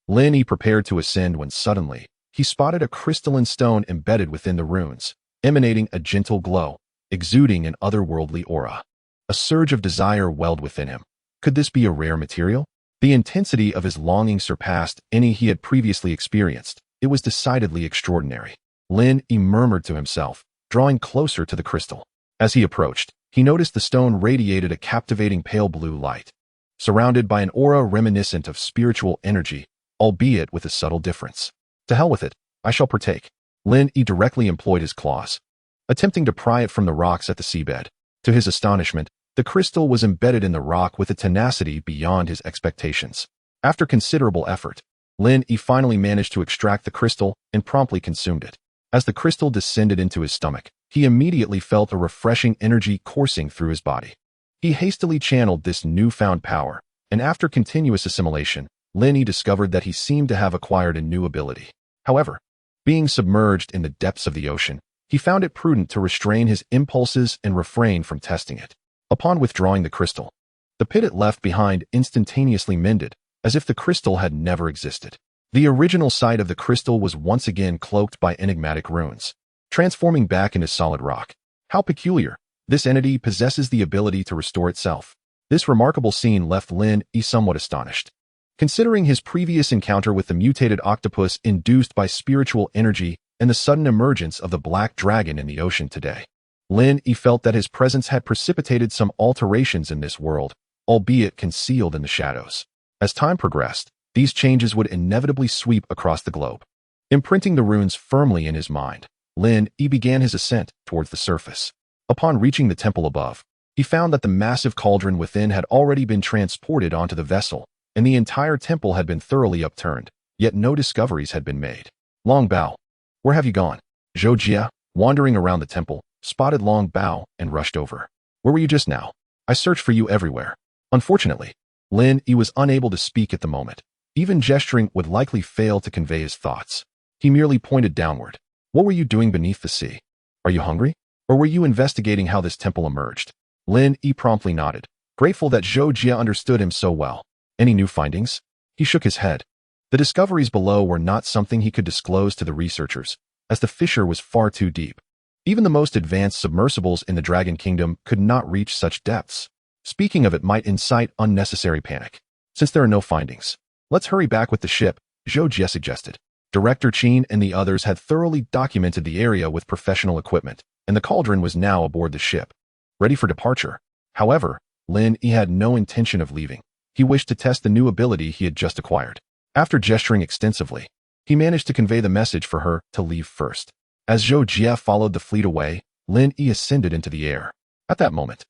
Lin Yi prepared to ascend when suddenly, he spotted a crystalline stone embedded within the runes, emanating a gentle glow, exuding an otherworldly aura. A surge of desire welled within him. Could this be a rare material? The intensity of his longing surpassed any he had previously experienced. It was decidedly extraordinary. Lin Yi murmured to himself, drawing closer to the crystal. As he approached, he noticed the stone radiated a captivating pale blue light, surrounded by an aura reminiscent of spiritual energy, albeit with a subtle difference. To hell with it, I shall partake. Lin Yi directly employed his claws, attempting to pry it from the rocks at the seabed. To his astonishment, the crystal was embedded in the rock with a tenacity beyond his expectations. After considerable effort, Lin Yi finally managed to extract the crystal and promptly consumed it. As the crystal descended into his stomach, he immediately felt a refreshing energy coursing through his body. He hastily channeled this newfound power, and after continuous assimilation, Lin Yi discovered that he seemed to have acquired a new ability. However, being submerged in the depths of the ocean, he found it prudent to restrain his impulses and refrain from testing it. Upon withdrawing the crystal, the pit it left behind instantaneously mended, as if the crystal had never existed. The original site of the crystal was once again cloaked by enigmatic runes, transforming back into solid rock. How peculiar! This entity possesses the ability to restore itself. This remarkable scene left Lin Yi somewhat astonished. Considering his previous encounter with the mutated octopus induced by spiritual energy and the sudden emergence of the black dragon in the ocean today, Lin Yi felt that his presence had precipitated some alterations in this world, albeit concealed in the shadows. As time progressed, these changes would inevitably sweep across the globe. Imprinting the runes firmly in his mind, Lin Yi began his ascent towards the surface. Upon reaching the temple above, he found that the massive cauldron within had already been transported onto the vessel, and the entire temple had been thoroughly upturned, yet no discoveries had been made. Long Bao, where have you gone? Zhou Jie, wandering around the temple, spotted Long Bao and rushed over. Where were you just now? I searched for you everywhere. Unfortunately, Lin Yi was unable to speak at the moment. Even gesturing would likely fail to convey his thoughts. He merely pointed downward. What were you doing beneath the sea? Are you hungry? Or were you investigating how this temple emerged? Lin Yi promptly nodded, grateful that Zhou Jie understood him so well. Any new findings? He shook his head. The discoveries below were not something he could disclose to the researchers, as the fissure was far too deep. Even the most advanced submersibles in the Dragon Kingdom could not reach such depths. Speaking of it might incite unnecessary panic. Since there are no findings, let's hurry back with the ship, Zhou Jie suggested. Director Qin and the others had thoroughly documented the area with professional equipment, and the cauldron was now aboard the ship, ready for departure. However, Lin Yi had no intention of leaving. He wished to test the new ability he had just acquired. After gesturing extensively, he managed to convey the message for her to leave first. As Zhou Jie followed the fleet away, Lin Yi ascended into the air. At that moment,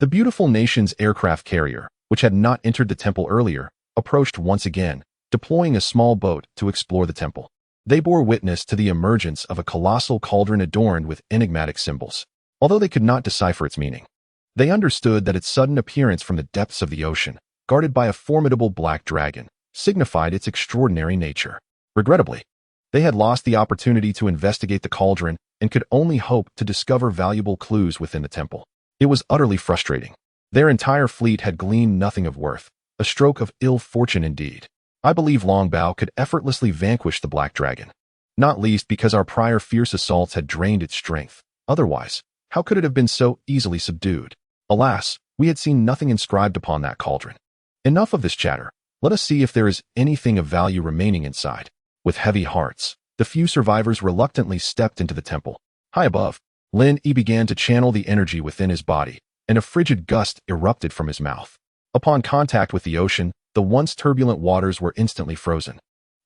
the beautiful nation's aircraft carrier, which had not entered the temple earlier, approached once again, deploying a small boat to explore the temple. They bore witness to the emergence of a colossal cauldron adorned with enigmatic symbols. Although they could not decipher its meaning, they understood that its sudden appearance from the depths of the ocean, guarded by a formidable black dragon, signified its extraordinary nature. Regrettably, they had lost the opportunity to investigate the cauldron and could only hope to discover valuable clues within the temple. It was utterly frustrating. Their entire fleet had gleaned nothing of worth, a stroke of ill fortune indeed. I believe Longbao could effortlessly vanquish the black dragon, not least because our prior fierce assaults had drained its strength. Otherwise, how could it have been so easily subdued? Alas, we had seen nothing inscribed upon that cauldron. Enough of this chatter. Let us see if there is anything of value remaining inside. With heavy hearts, the few survivors reluctantly stepped into the temple. High above, Lin Yi began to channel the energy within his body, and a frigid gust erupted from his mouth. Upon contact with the ocean, the once turbulent waters were instantly frozen,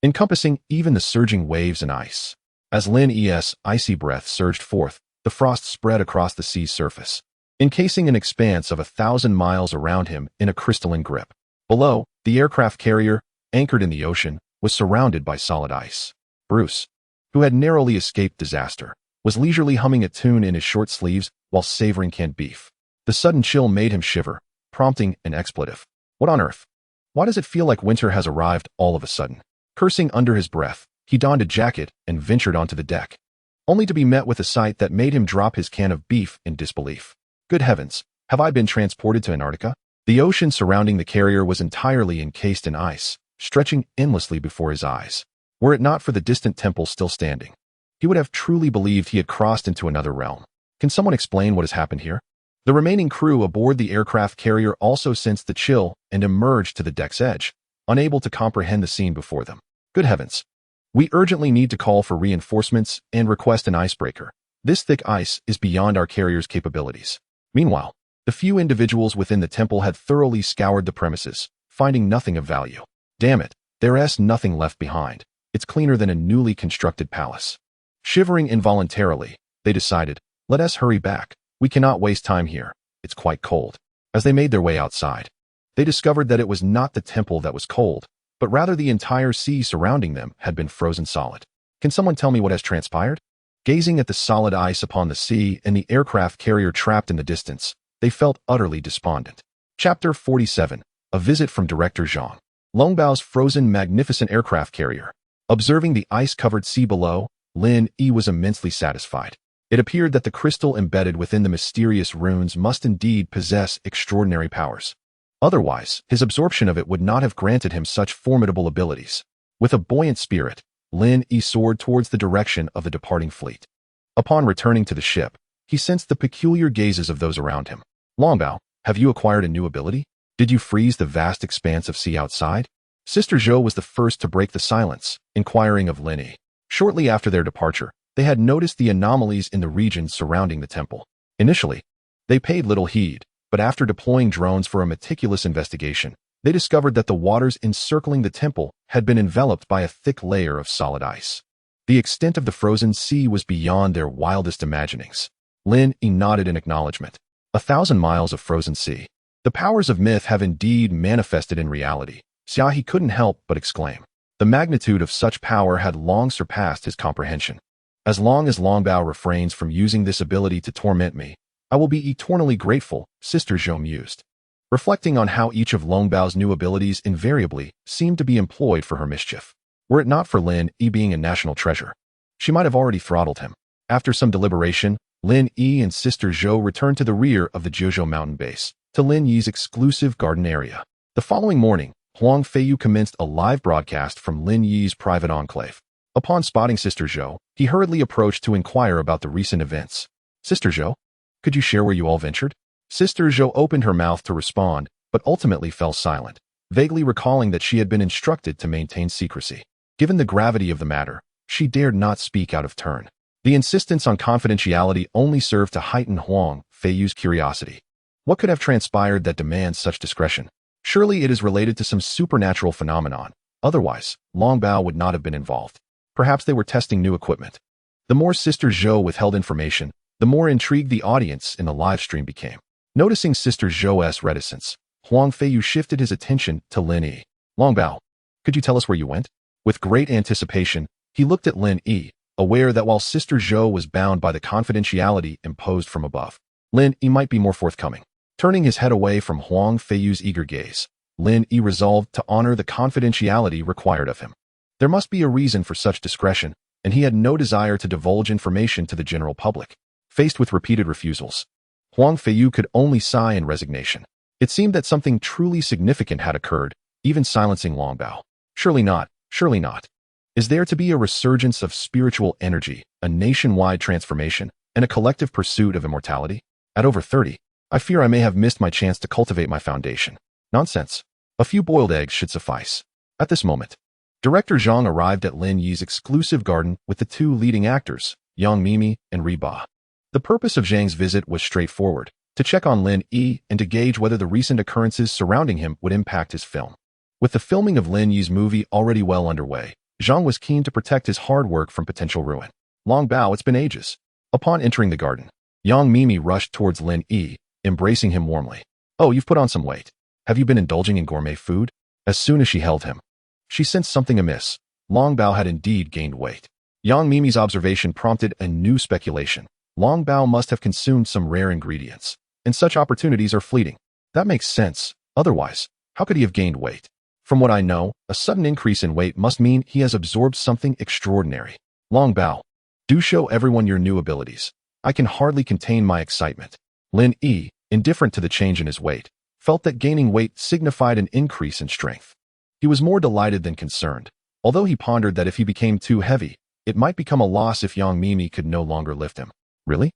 encompassing even the surging waves and ice. As Lin Yi's icy breath surged forth, the frost spread across the sea's surface, encasing an expanse of 1,000 miles around him in a crystalline grip. Below, the aircraft carrier, anchored in the ocean, was surrounded by solid ice. Bruce, who had narrowly escaped disaster, was leisurely humming a tune in his short sleeves while savoring canned beef. The sudden chill made him shiver, prompting an expletive. What on earth? Why does it feel like winter has arrived all of a sudden? Cursing under his breath, he donned a jacket and ventured onto the deck, only to be met with a sight that made him drop his can of beef in disbelief. Good heavens, have I been transported to Antarctica? The ocean surrounding the carrier was entirely encased in ice, stretching endlessly before his eyes. Were it not for the distant temple still standing, he would have truly believed he had crossed into another realm. Can someone explain what has happened here? The remaining crew aboard the aircraft carrier also sensed the chill and emerged to the deck's edge, unable to comprehend the scene before them. Good heavens. We urgently need to call for reinforcements and request an icebreaker. This thick ice is beyond our carrier's capabilities. Meanwhile, the few individuals within the temple had thoroughly scoured the premises, finding nothing of value. Damn it, there's nothing left behind. It's cleaner than a newly constructed palace. Shivering involuntarily, they decided, let us hurry back. We cannot waste time here. It's quite cold. As they made their way outside, they discovered that it was not the temple that was cold, but rather the entire sea surrounding them had been frozen solid. Can someone tell me what has transpired? Gazing at the solid ice upon the sea and the aircraft carrier trapped in the distance, they felt utterly despondent. Chapter 47. A Visit from Director Zhang. Longbao's frozen magnificent aircraft carrier. Observing the ice-covered sea below, Lin Yi was immensely satisfied. It appeared that the crystal embedded within the mysterious runes must indeed possess extraordinary powers. Otherwise, his absorption of it would not have granted him such formidable abilities. With a buoyant spirit, Lin Yi soared towards the direction of the departing fleet. Upon returning to the ship, he sensed the peculiar gazes of those around him. Longbao, have you acquired a new ability? Did you freeze the vast expanse of sea outside? Sister Zhou was the first to break the silence, inquiring of Lin Yi. Shortly after their departure, they had noticed the anomalies in the region surrounding the temple. Initially, they paid little heed, but after deploying drones for a meticulous investigation, they discovered that the waters encircling the temple had been enveloped by a thick layer of solid ice. The extent of the frozen sea was beyond their wildest imaginings. Lin Yi nodded in acknowledgement. 1,000 miles of frozen sea. The powers of myth have indeed manifested in reality. Xiaohe couldn't help but exclaim. The magnitude of such power had long surpassed his comprehension. As long as Longbao refrains from using this ability to torment me, I will be eternally grateful, Sister Zhou mused, reflecting on how each of Longbao's new abilities invariably seemed to be employed for her mischief. Were it not for Lin Yi being a national treasure, she might have already throttled him. After some deliberation, Lin Yi and Sister Zhou returned to the rear of the Zhou mountain base, to Lin Yi's exclusive garden area. The following morning, Huang Feiyu commenced a live broadcast from Lin Yi's private enclave. Upon spotting Sister Zhou, he hurriedly approached to inquire about the recent events. Sister Zhou, could you share where you all ventured? Sister Zhou opened her mouth to respond, but ultimately fell silent, vaguely recalling that she had been instructed to maintain secrecy. Given the gravity of the matter, she dared not speak out of turn. The insistence on confidentiality only served to heighten Huang Feiyu's curiosity. What could have transpired that demands such discretion? Surely it is related to some supernatural phenomenon. Otherwise, Long Bao would not have been involved. Perhaps they were testing new equipment. The more Sister Zhou withheld information, the more intrigued the audience in the live stream became. Noticing Sister Zhou's reticence, Huang Feiyu shifted his attention to Lin Yi. Long Bao, could you tell us where you went? With great anticipation, he looked at Lin Yi, aware that while Sister Zhou was bound by the confidentiality imposed from above, Lin Yi might be more forthcoming. Turning his head away from Huang Feiyu's eager gaze, Lin Yi resolved to honor the confidentiality required of him. There must be a reason for such discretion, and he had no desire to divulge information to the general public. Faced with repeated refusals, Huang Feiyu could only sigh in resignation. It seemed that something truly significant had occurred, even silencing Long Bao. Surely not, surely not. Is there to be a resurgence of spiritual energy, a nationwide transformation, and a collective pursuit of immortality? At over 30, I fear I may have missed my chance to cultivate my foundation. Nonsense. A few boiled eggs should suffice. At this moment, Director Zhang arrived at Lin Yi's exclusive garden with the two leading actors, Yang Mimi and Reborn. The purpose of Zhang's visit was straightforward, to check on Lin Yi and to gauge whether the recent occurrences surrounding him would impact his film. With the filming of Lin Yi's movie already well underway, Zhang was keen to protect his hard work from potential ruin. Long Bao, it's been ages. Upon entering the garden, Yang Mimi rushed towards Lin Yi, embracing him warmly. Oh, you've put on some weight. Have you been indulging in gourmet food? As soon as she held him, she sensed something amiss. Long Bao had indeed gained weight. Yang Mimi's observation prompted a new speculation. Long Bao must have consumed some rare ingredients, and such opportunities are fleeting. That makes sense. Otherwise, how could he have gained weight? From what I know, a sudden increase in weight must mean he has absorbed something extraordinary. Long Bao, do show everyone your new abilities. I can hardly contain my excitement. Lin Yi, indifferent to the change in his weight, felt that gaining weight signified an increase in strength. He was more delighted than concerned, although he pondered that if he became too heavy, it might become a loss if Yang Mimi could no longer lift him. Really?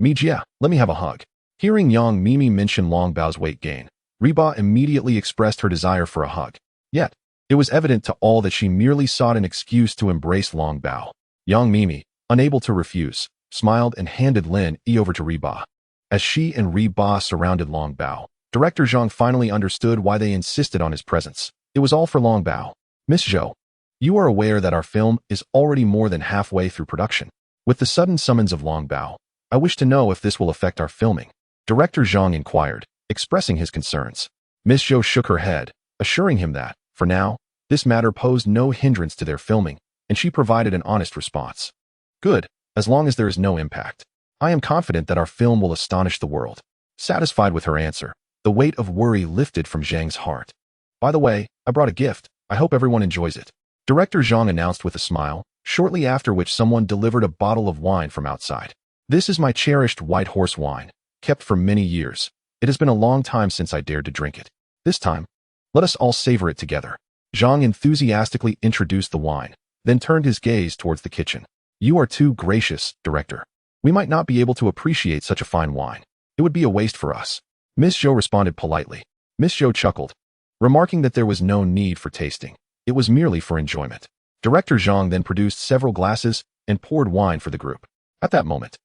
Mijia, let me have a hug. Hearing Yang Mimi mention Long Bao's weight gain, Reba immediately expressed her desire for a hug. Yet, it was evident to all that she merely sought an excuse to embrace Long Bao. Yang Mimi, unable to refuse, smiled and handed Lin Yi over to Reba. As she and Reba surrounded Long Bao, Director Zhang finally understood why they insisted on his presence. It was all for Long Bao. Miss Zhou, you are aware that our film is already more than halfway through production. With the sudden summons of Long Bao, I wish to know if this will affect our filming. Director Zhang inquired, expressing his concerns. Miss Zhou shook her head, assuring him that, for now, this matter posed no hindrance to their filming, and she provided an honest response. Good, as long as there is no impact. I am confident that our film will astonish the world. Satisfied with her answer, the weight of worry lifted from Zhang's heart. By the way, I brought a gift. I hope everyone enjoys it. Director Zhang announced with a smile, shortly after which someone delivered a bottle of wine from outside. This is my cherished white horse wine, kept for many years. It has been a long time since I dared to drink it. This time, let us all savor it together. Zhang enthusiastically introduced the wine, then turned his gaze towards the kitchen. You are too gracious, Director. We might not be able to appreciate such a fine wine. It would be a waste for us. Miss Zhou responded politely. Miss Zhou chuckled, remarking that there was no need for tasting. It was merely for enjoyment. Director Zhang then produced several glasses and poured wine for the group. At that moment,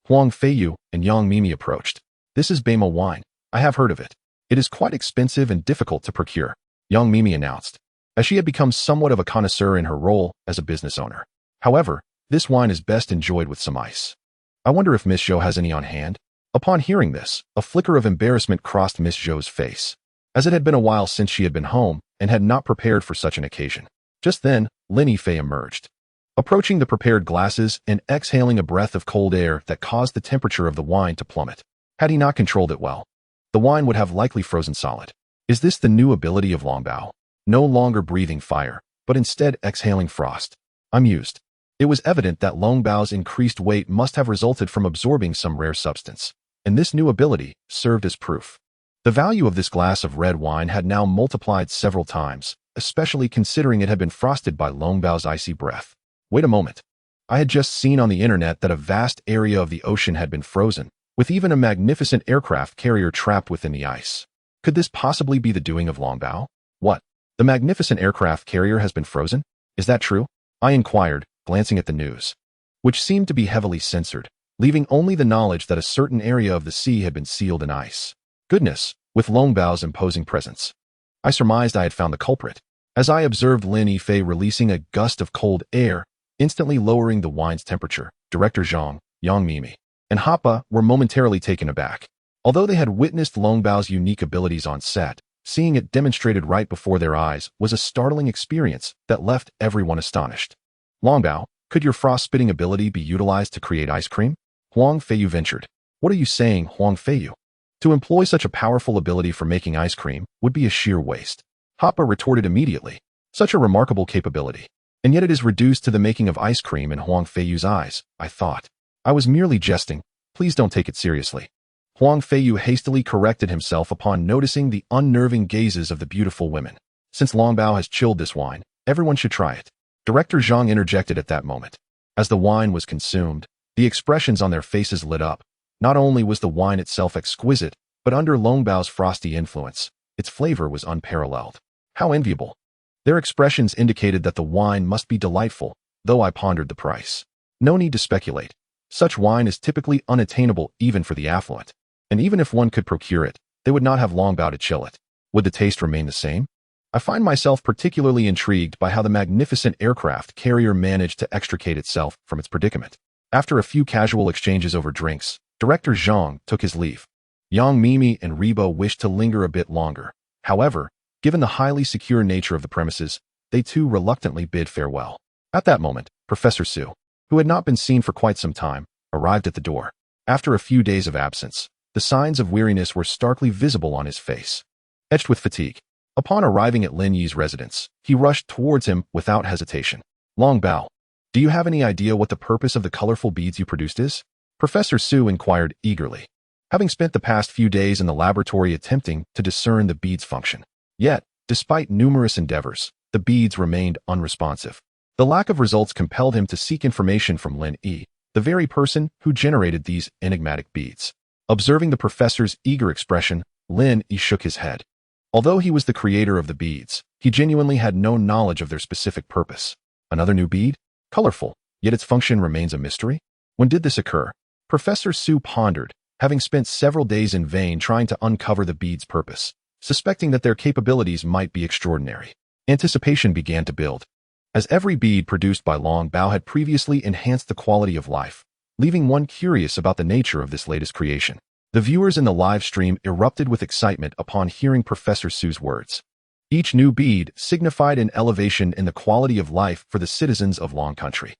Huang Feiyu and Yang Mimi approached. This is Beima wine. I have heard of it. It is quite expensive and difficult to procure, Yang Mimi announced, as she had become somewhat of a connoisseur in her role as a business owner. However, this wine is best enjoyed with some ice. I wonder if Miss Zhou has any on hand? Upon hearing this, a flicker of embarrassment crossed Miss Zhou's face, as it had been a while since she had been home and had not prepared for such an occasion. Just then, Lin Yi emerged, approaching the prepared glasses and exhaling a breath of cold air that caused the temperature of the wine to plummet. Had he not controlled it well, the wine would have likely frozen solid. Is this the new ability of Long Bao? No longer breathing fire, but instead exhaling frost. Amused. It was evident that Long Bao's increased weight must have resulted from absorbing some rare substance, and this new ability served as proof. The value of this glass of red wine had now multiplied several times, especially considering it had been frosted by Long Bao's icy breath. Wait a moment. I had just seen on the internet that a vast area of the ocean had been frozen, with even a magnificent aircraft carrier trapped within the ice. Could this possibly be the doing of Long Bao? What? The magnificent aircraft carrier has been frozen? Is that true? I inquired, glancing at the news, which seemed to be heavily censored, leaving only the knowledge that a certain area of the sea had been sealed in ice. Goodness, with Longbao's imposing presence. I surmised I had found the culprit, as I observed Lin Yi releasing a gust of cold air, instantly lowering the wine's temperature. Director Zhang, Yang Mimi, and Hapa were momentarily taken aback. Although they had witnessed Longbao's unique abilities on set, seeing it demonstrated right before their eyes was a startling experience that left everyone astonished. Longbao, could your frost-spitting ability be utilized to create ice cream? Huang Feiyu ventured. What are you saying, Huang Feiyu? To employ such a powerful ability for making ice cream would be a sheer waste. Hapa retorted immediately. Such a remarkable capability. And yet it is reduced to the making of ice cream in Huang Feiyu's eyes, I thought. I was merely jesting. Please don't take it seriously. Huang Feiyu hastily corrected himself upon noticing the unnerving gazes of the beautiful women. Since Longbao has chilled this wine, everyone should try it. Director Zhang interjected at that moment. As the wine was consumed, the expressions on their faces lit up. Not only was the wine itself exquisite, but under Longbao's frosty influence, its flavor was unparalleled. How enviable. Their expressions indicated that the wine must be delightful, though I pondered the price. No need to speculate. Such wine is typically unattainable even for the affluent. And even if one could procure it, they would not have Longbao to chill it. Would the taste remain the same? I find myself particularly intrigued by how the magnificent aircraft carrier managed to extricate itself from its predicament. After a few casual exchanges over drinks, Director Zhang took his leave. Yang Mimi and Rebo wished to linger a bit longer. However, given the highly secure nature of the premises, they too reluctantly bid farewell. At that moment, Professor Su, who had not been seen for quite some time, arrived at the door. After a few days of absence, the signs of weariness were starkly visible on his face, etched with fatigue. Upon arriving at Lin Yi's residence, he rushed towards him without hesitation. Longbao, do you have any idea what the purpose of the colorful beads you produced is? Professor Su inquired eagerly, having spent the past few days in the laboratory attempting to discern the beads' function. Yet, despite numerous endeavors, the beads remained unresponsive. The lack of results compelled him to seek information from Lin Yi, the very person who generated these enigmatic beads. Observing the professor's eager expression, Lin Yi shook his head. Although he was the creator of the beads, he genuinely had no knowledge of their specific purpose. Another new bead? Colorful, yet its function remains a mystery? When did this occur? Professor Su pondered, having spent several days in vain trying to uncover the beads' purpose, suspecting that their capabilities might be extraordinary. Anticipation began to build, as every bead produced by Longbao had previously enhanced the quality of life, leaving one curious about the nature of this latest creation. The viewers in the live stream erupted with excitement upon hearing Professor Su's words. Each new bead signified an elevation in the quality of life for the citizens of Long Country.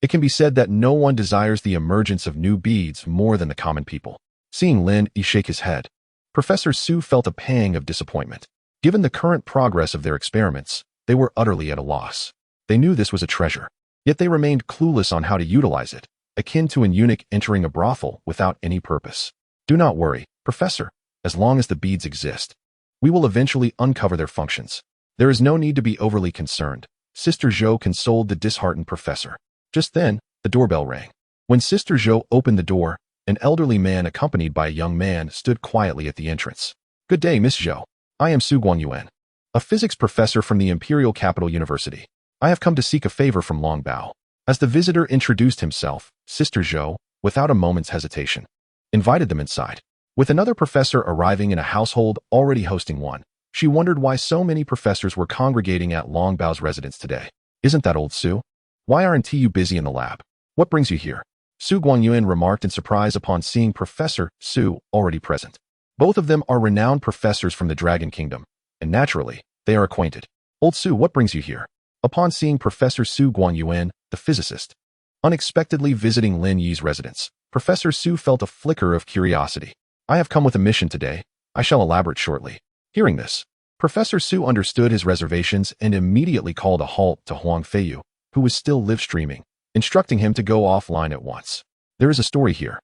It can be said that no one desires the emergence of new beads more than the common people. Seeing Lin Yi shake his head, Professor Su felt a pang of disappointment. Given the current progress of their experiments, they were utterly at a loss. They knew this was a treasure, yet they remained clueless on how to utilize it, akin to an eunuch entering a brothel without any purpose. Do not worry, Professor. As long as the beads exist, we will eventually uncover their functions. There is no need to be overly concerned. Sister Zhou consoled the disheartened professor. Just then, the doorbell rang. When Sister Zhou opened the door, an elderly man accompanied by a young man stood quietly at the entrance. Good day, Miss Zhou. I am Su Guanyuan, a physics professor from the Imperial Capital University. I have come to seek a favor from Longbao. As the visitor introduced himself, Sister Zhou, without a moment's hesitation, invited them inside. With another professor arriving in a household already hosting one, she wondered why so many professors were congregating at Longbao's residence today. Isn't that old Su? Why aren't you busy in the lab? What brings you here? Su Guanyuan remarked in surprise upon seeing Professor Su already present. Both of them are renowned professors from the Dragon Kingdom, and naturally, they are acquainted. Old Su, what brings you here? Upon seeing Professor Su Guanyuan, the physicist, unexpectedly visiting Lin Yi's residence, Professor Su felt a flicker of curiosity. I have come with a mission today. I shall elaborate shortly. Hearing this, Professor Su understood his reservations and immediately called a halt to Huang Feiyu, who was still live streaming, instructing him to go offline at once. There is a story here.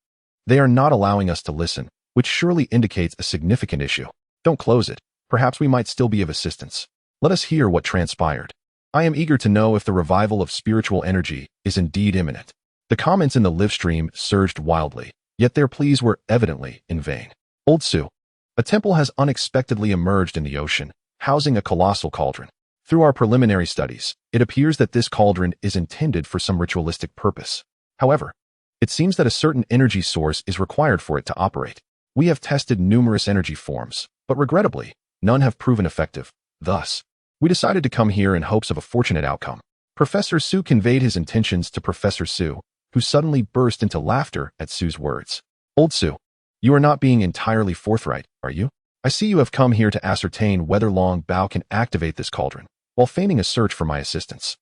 They are not allowing us to listen, which surely indicates a significant issue. Don't close it. Perhaps we might still be of assistance. Let us hear what transpired. I am eager to know if the revival of spiritual energy is indeed imminent. The comments in the live stream surged wildly, yet their pleas were evidently in vain. Old Su. A temple has unexpectedly emerged in the ocean, housing a colossal cauldron, Through our preliminary studies, it appears that this cauldron is intended for some ritualistic purpose. However, it seems that a certain energy source is required for it to operate. We have tested numerous energy forms, but regrettably, none have proven effective. Thus, we decided to come here in hopes of a fortunate outcome. Professor Su conveyed his intentions to Professor Su, who suddenly burst into laughter at Su's words. Old Su, you are not being entirely forthright, are you? I see you have come here to ascertain whether Long Bao can activate this cauldron, while feigning a search for my assistance.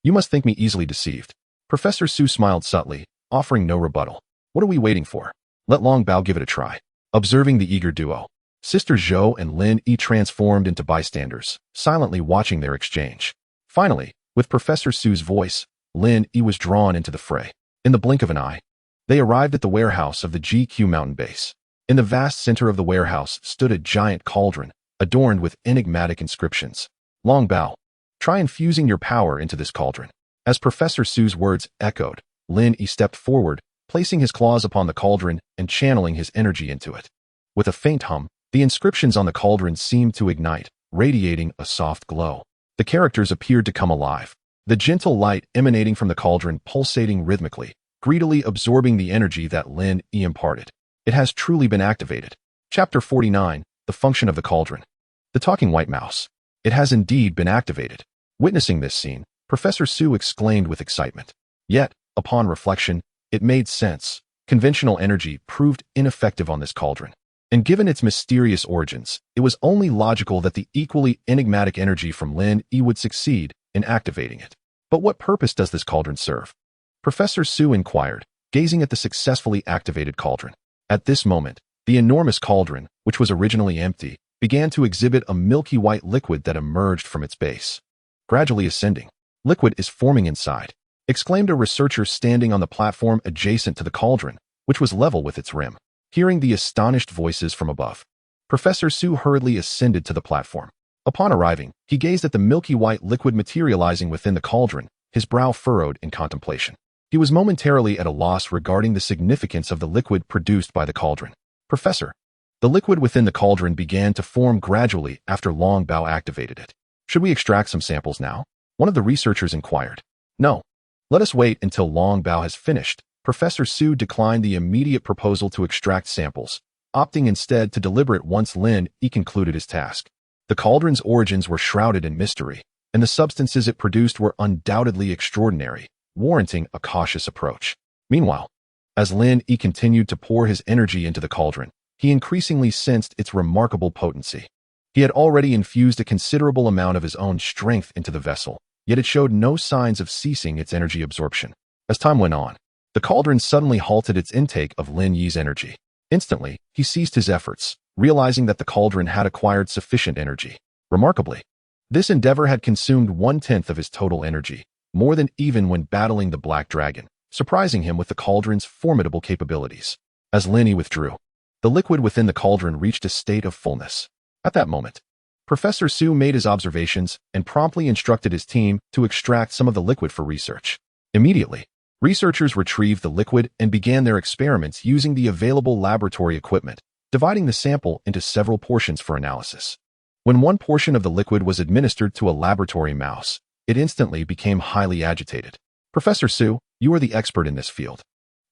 You must think me easily deceived. Professor Su smiled subtly, offering no rebuttal. What are we waiting for? Let Long Bao give it a try. Observing the eager duo, Sister Zhou and Lin Yi transformed into bystanders, silently watching their exchange. Finally, with Professor Su's voice, Lin Yi was drawn into the fray. In the blink of an eye, they arrived at the warehouse of the GQ mountain base. In the vast center of the warehouse stood a giant cauldron, adorned with enigmatic inscriptions. Long Bao, try infusing your power into this cauldron. As Professor Su's words echoed, Lin Yi stepped forward, placing his claws upon the cauldron and channeling his energy into it. With a faint hum, the inscriptions on the cauldron seemed to ignite, radiating a soft glow. The characters appeared to come alive, the gentle light emanating from the cauldron pulsating rhythmically, greedily absorbing the energy that Lin Yi imparted. It has truly been activated. Chapter 49, The Function of the Cauldron. The Talking White Mouse. It has indeed been activated. Witnessing this scene, Professor Su exclaimed with excitement. Yet, upon reflection, it made sense. Conventional energy proved ineffective on this cauldron. And given its mysterious origins, it was only logical that the equally enigmatic energy from Lin Yi would succeed in activating it. But what purpose does this cauldron serve? Professor Su inquired, gazing at the successfully activated cauldron. At this moment, the enormous cauldron, which was originally empty, began to exhibit a milky white liquid that emerged from its base. Gradually ascending, liquid is forming inside, exclaimed a researcher standing on the platform adjacent to the cauldron, which was level with its rim. Hearing the astonished voices from above, Professor Su hurriedly ascended to the platform. Upon arriving, he gazed at the milky white liquid materializing within the cauldron, his brow furrowed in contemplation. He was momentarily at a loss regarding the significance of the liquid produced by the cauldron. Professor, the liquid within the cauldron began to form gradually after Long Bao activated it. Should we extract some samples now? One of the researchers inquired. No. Let us wait until Long Bao has finished. Professor Su declined the immediate proposal to extract samples, opting instead to deliberate once Lin Yi concluded his task. The cauldron's origins were shrouded in mystery, and the substances it produced were undoubtedly extraordinary, warranting a cautious approach. Meanwhile, as Lin Yi continued to pour his energy into the cauldron, he increasingly sensed its remarkable potency. He had already infused a considerable amount of his own strength into the vessel, yet it showed no signs of ceasing its energy absorption. As time went on, the cauldron suddenly halted its intake of Lin Yi's energy. Instantly, he ceased his efforts, realizing that the cauldron had acquired sufficient energy. Remarkably, this endeavor had consumed 1/10 of his total energy, more than even when battling the Black Dragon, surprising him with the cauldron's formidable capabilities. As Lin Yi withdrew, the liquid within the cauldron reached a state of fullness. At that moment, Professor Su made his observations and promptly instructed his team to extract some of the liquid for research. Immediately, researchers retrieved the liquid and began their experiments using the available laboratory equipment, dividing the sample into several portions for analysis. When one portion of the liquid was administered to a laboratory mouse, it instantly became highly agitated. Professor Su, you are the expert in this field.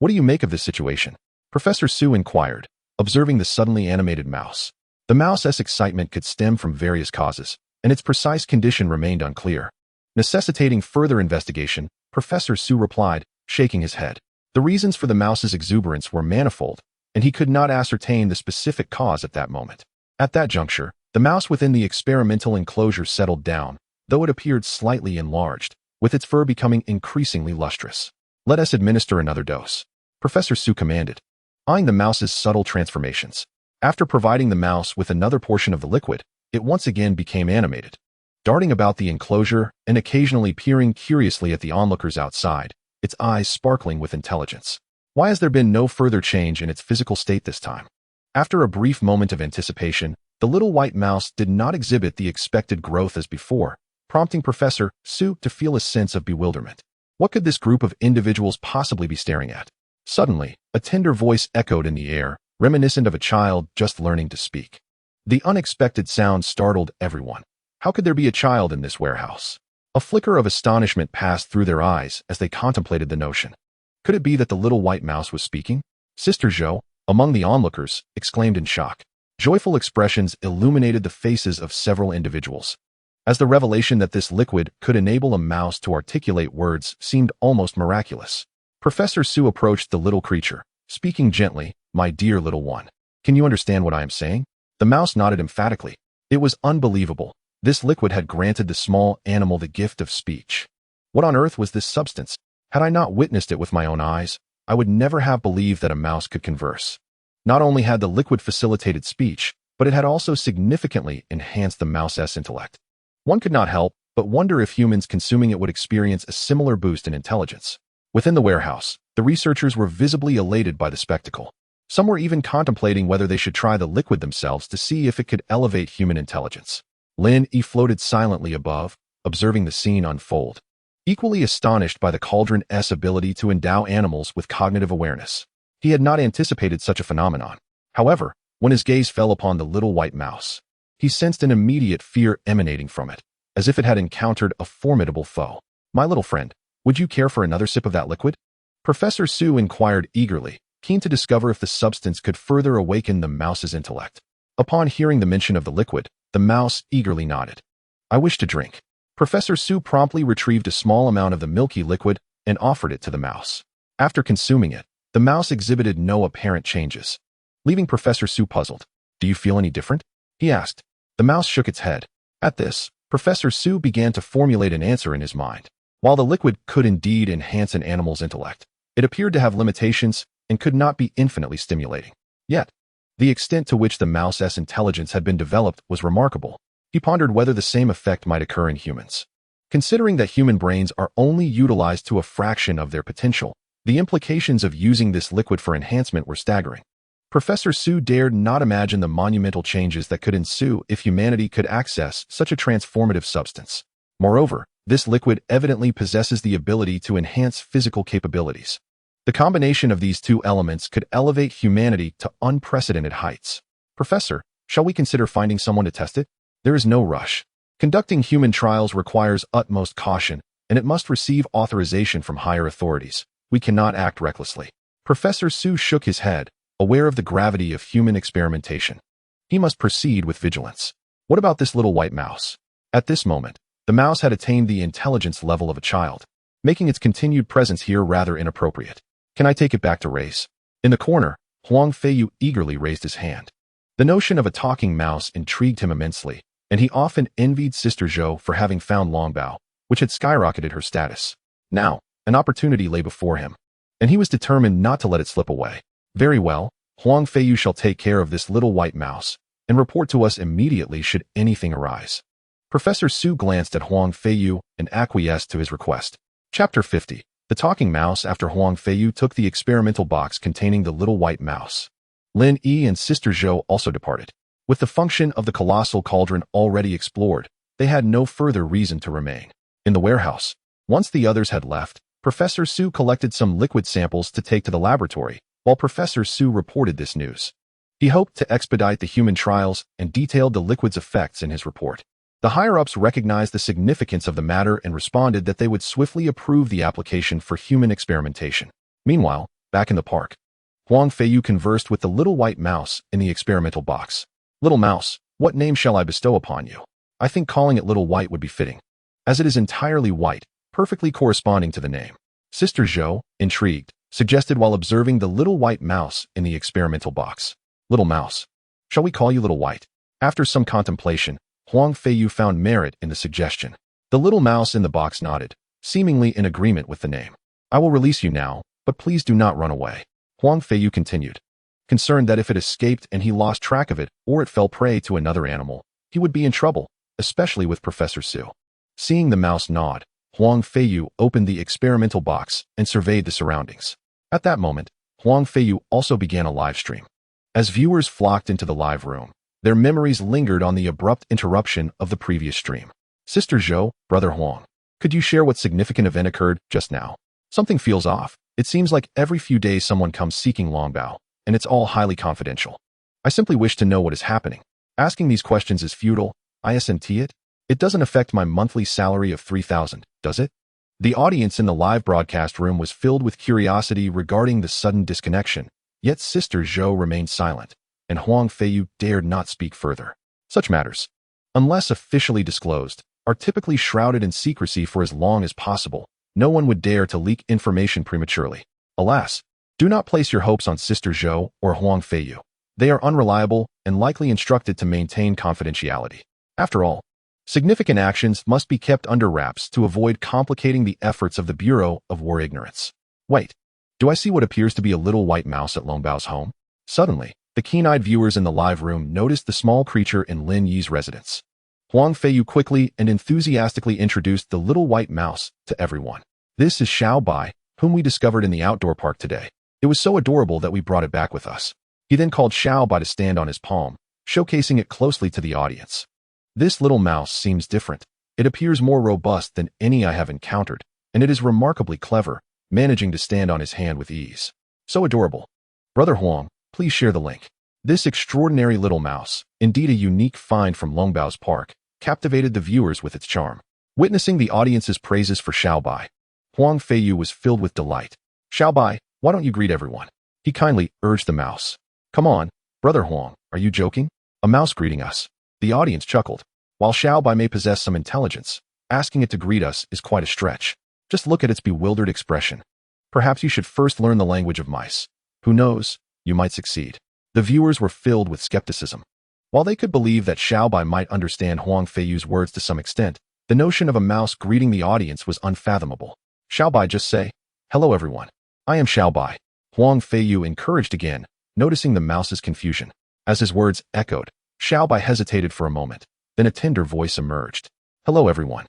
What do you make of this situation? Professor Su inquired, observing the suddenly animated mouse. The mouse's excitement could stem from various causes, and its precise condition remained unclear. Necessitating further investigation, Professor Su replied, shaking his head. The reasons for the mouse's exuberance were manifold, and he could not ascertain the specific cause at that moment. At that juncture, the mouse within the experimental enclosure settled down, though it appeared slightly enlarged, with its fur becoming increasingly lustrous. Let us administer another dose, Professor Su commanded, eyeing the mouse's subtle transformations. After providing the mouse with another portion of the liquid, it once again became animated, darting about the enclosure and occasionally peering curiously at the onlookers outside, its eyes sparkling with intelligence. Why has there been no further change in its physical state this time? After a brief moment of anticipation, the little white mouse did not exhibit the expected growth as before, prompting Professor Su to feel a sense of bewilderment. What could this group of individuals possibly be staring at? Suddenly, a tender voice echoed in the air, reminiscent of a child just learning to speak. The unexpected sound startled everyone. How could there be a child in this warehouse? A flicker of astonishment passed through their eyes as they contemplated the notion. Could it be that the little white mouse was speaking? Sister Zhou, among the onlookers, exclaimed in shock. Joyful expressions illuminated the faces of several individuals, as the revelation that this liquid could enable a mouse to articulate words seemed almost miraculous. Professor Su approached the little creature, speaking gently, "My dear little one, can you understand what I am saying?" The mouse nodded emphatically. It was unbelievable. This liquid had granted the small animal the gift of speech. What on earth was this substance? Had I not witnessed it with my own eyes, I would never have believed that a mouse could converse. Not only had the liquid facilitated speech, but it had also significantly enhanced the mouse's intellect. One could not help but wonder if humans consuming it would experience a similar boost in intelligence. Within the warehouse, the researchers were visibly elated by the spectacle. Some were even contemplating whether they should try the liquid themselves to see if it could elevate human intelligence. Lin Yi floated silently above, observing the scene unfold, equally astonished by the cauldron's ability to endow animals with cognitive awareness. He had not anticipated such a phenomenon. However, when his gaze fell upon the little white mouse, he sensed an immediate fear emanating from it, as if it had encountered a formidable foe. "My little friend, would you care for another sip of that liquid?" Professor Su inquired eagerly, keen to discover if the substance could further awaken the mouse's intellect. Upon hearing the mention of the liquid, the mouse eagerly nodded. "I wish to drink." Professor Su promptly retrieved a small amount of the milky liquid and offered it to the mouse. After consuming it, the mouse exhibited no apparent changes, leaving Professor Su puzzled. "Do you feel any different?" he asked. The mouse shook its head. At this, Professor Su began to formulate an answer in his mind. While the liquid could indeed enhance an animal's intellect, it appeared to have limitations and could not be infinitely stimulating. Yet, the extent to which the mouse's intelligence had been developed was remarkable. He pondered whether the same effect might occur in humans. Considering that human brains are only utilized to a fraction of their potential, the implications of using this liquid for enhancement were staggering. Professor Su dared not imagine the monumental changes that could ensue if humanity could access such a transformative substance. Moreover, this liquid evidently possesses the ability to enhance physical capabilities. The combination of these two elements could elevate humanity to unprecedented heights. "Professor, shall we consider finding someone to test it?" "There is no rush. Conducting human trials requires utmost caution, and it must receive authorization from higher authorities. We cannot act recklessly." Professor Su shook his head, aware of the gravity of human experimentation. He must proceed with vigilance. What about this little white mouse? At this moment, the mouse had attained the intelligence level of a child, making its continued presence here rather inappropriate. "Can I take it back to race?" In the corner, Huang Feiyu eagerly raised his hand. The notion of a talking mouse intrigued him immensely, and he often envied Sister Zhou for having found Longbao, which had skyrocketed her status. Now, an opportunity lay before him, and he was determined not to let it slip away. "Very well, Huang Feiyu shall take care of this little white mouse, and report to us immediately should anything arise." Professor Su glanced at Huang Feiyu and acquiesced to his request. Chapter 50. The Talking Mouse. After Huang Feiyu took the experimental box containing the little white mouse, Lin Yi and Sister Zhou also departed. With the function of the colossal cauldron already explored, they had no further reason to remain. In the warehouse, once the others had left, Professor Su collected some liquid samples to take to the laboratory, while Professor Su reported this news. He hoped to expedite the human trials and detailed the liquid's effects in his report. The higher-ups recognized the significance of the matter and responded that they would swiftly approve the application for human experimentation. Meanwhile, back in the park, Huang Feiyu conversed with the little white mouse in the experimental box. "Little mouse, what name shall I bestow upon you? I think calling it Little White would be fitting, as it is entirely white, perfectly corresponding to the name." Sister Zhou, intrigued, suggested while observing the little white mouse in the experimental box. "Little mouse, shall we call you Little White?" After some contemplation, Huang Feiyu found merit in the suggestion. The little mouse in the box nodded, seemingly in agreement with the name. "I will release you now, but please do not run away," Huang Feiyu continued, concerned that if it escaped and he lost track of it or it fell prey to another animal, he would be in trouble, especially with Professor Su. Seeing the mouse nod, Huang Feiyu opened the experimental box and surveyed the surroundings. At that moment, Huang Feiyu also began a live stream. As viewers flocked into the live room, their memories lingered on the abrupt interruption of the previous stream. "Sister Zhou, Brother Huang, could you share what significant event occurred just now? Something feels off. It seems like every few days someone comes seeking Longbao, and it's all highly confidential. I simply wish to know what is happening. Asking these questions is futile, I assent it." It doesn't affect my monthly salary of 3,000, does it? The audience in the live broadcast room was filled with curiosity regarding the sudden disconnection, yet Sister Zhou remained silent, and Huang Feiyu dared not speak further. Such matters, unless officially disclosed, are typically shrouded in secrecy for as long as possible. No one would dare to leak information prematurely. Alas, do not place your hopes on Sister Zhou or Huang Feiyu. They are unreliable and likely instructed to maintain confidentiality. After all, significant actions must be kept under wraps to avoid complicating the efforts of the Bureau of War Ignorance. Wait, do I see what appears to be a little white mouse at Longbao's home? Suddenly, the keen-eyed viewers in the live room noticed the small creature in Lin Yi's residence. Huang Feiyu quickly and enthusiastically introduced the little white mouse to everyone. This is Xiao Bai, whom we discovered in the outdoor park today. It was so adorable that we brought it back with us. He then called Xiao Bai to stand on his palm, showcasing it closely to the audience. This little mouse seems different. It appears more robust than any I have encountered, and it is remarkably clever, managing to stand on his hand with ease. So adorable. Brother Huang, please share the link. This extraordinary little mouse, indeed a unique find from Longbao's park, captivated the viewers with its charm. Witnessing the audience's praises for Xiao Bai, Huang Feiyu was filled with delight. Xiao Bai, why don't you greet everyone? He kindly urged the mouse. Come on, Brother Huang, are you joking? A mouse greeting us. The audience chuckled. While Xiao Bai may possess some intelligence, asking it to greet us is quite a stretch. Just look at its bewildered expression. Perhaps you should first learn the language of mice. Who knows, you might succeed. The viewers were filled with skepticism. While they could believe that Xiao Bai might understand Huang Feiyu's words to some extent, the notion of a mouse greeting the audience was unfathomable. Xiao Bai, just say, hello everyone. I am Xiao Bai. Huang Feiyu encouraged again, noticing the mouse's confusion. As his words echoed, Xiao Bai hesitated for a moment. Then a tender voice emerged. Hello everyone.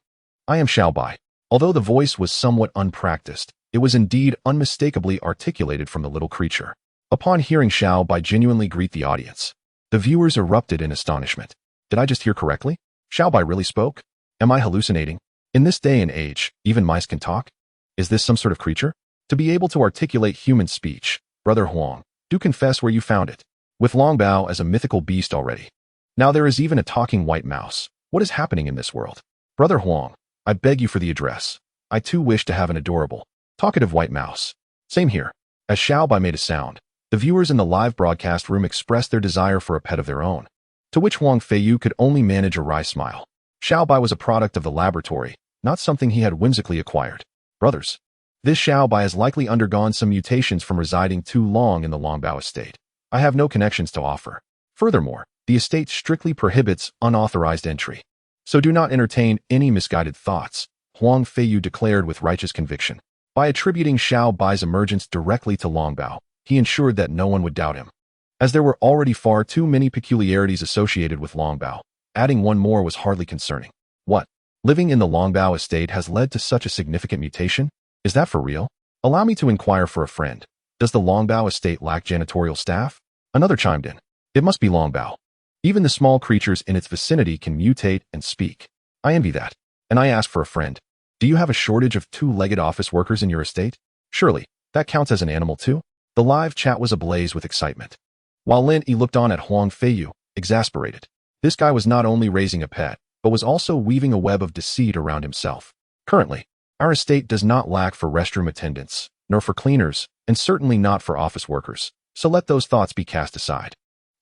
I am Xiao Bai. Although the voice was somewhat unpracticed, it was indeed unmistakably articulated from the little creature. Upon hearing Xiao Bai genuinely greet the audience, the viewers erupted in astonishment. Did I just hear correctly? Xiao Bai really spoke? Am I hallucinating? In this day and age, even mice can talk? Is this some sort of creature? To be able to articulate human speech, Brother Huang, do confess where you found it. With Longbao as a mythical beast already. Now there is even a talking white mouse. What is happening in this world? Brother Huang, I beg you for the address. I too wish to have an adorable, talkative white mouse. Same here. As Xiao Bai made a sound, the viewers in the live broadcast room expressed their desire for a pet of their own, to which Huang Feiyu could only manage a wry smile. Xiao Bai was a product of the laboratory, not something he had whimsically acquired. Brothers, this Xiao Bai has likely undergone some mutations from residing too long in the Longbao estate. I have no connections to offer. Furthermore, the estate strictly prohibits unauthorized entry. So do not entertain any misguided thoughts, Huang Feiyu declared with righteous conviction. By attributing Xiao Bai's emergence directly to Longbao, he ensured that no one would doubt him. As there were already far too many peculiarities associated with Longbao, adding one more was hardly concerning. What? Living in the Longbao estate has led to such a significant mutation? Is that for real? Allow me to inquire for a friend. Does the Longbao estate lack janitorial staff? Another chimed in. It must be Longbao. Even the small creatures in its vicinity can mutate and speak. I envy that. And I ask for a friend. Do you have a shortage of two-legged office workers in your estate? Surely, that counts as an animal too? The live chat was ablaze with excitement. While Lin Yi looked on at Huang Feiyu, exasperated. This guy was not only raising a pet, but was also weaving a web of deceit around himself. Currently, our estate does not lack for restroom attendants, nor for cleaners, and certainly not for office workers, so let those thoughts be cast aside.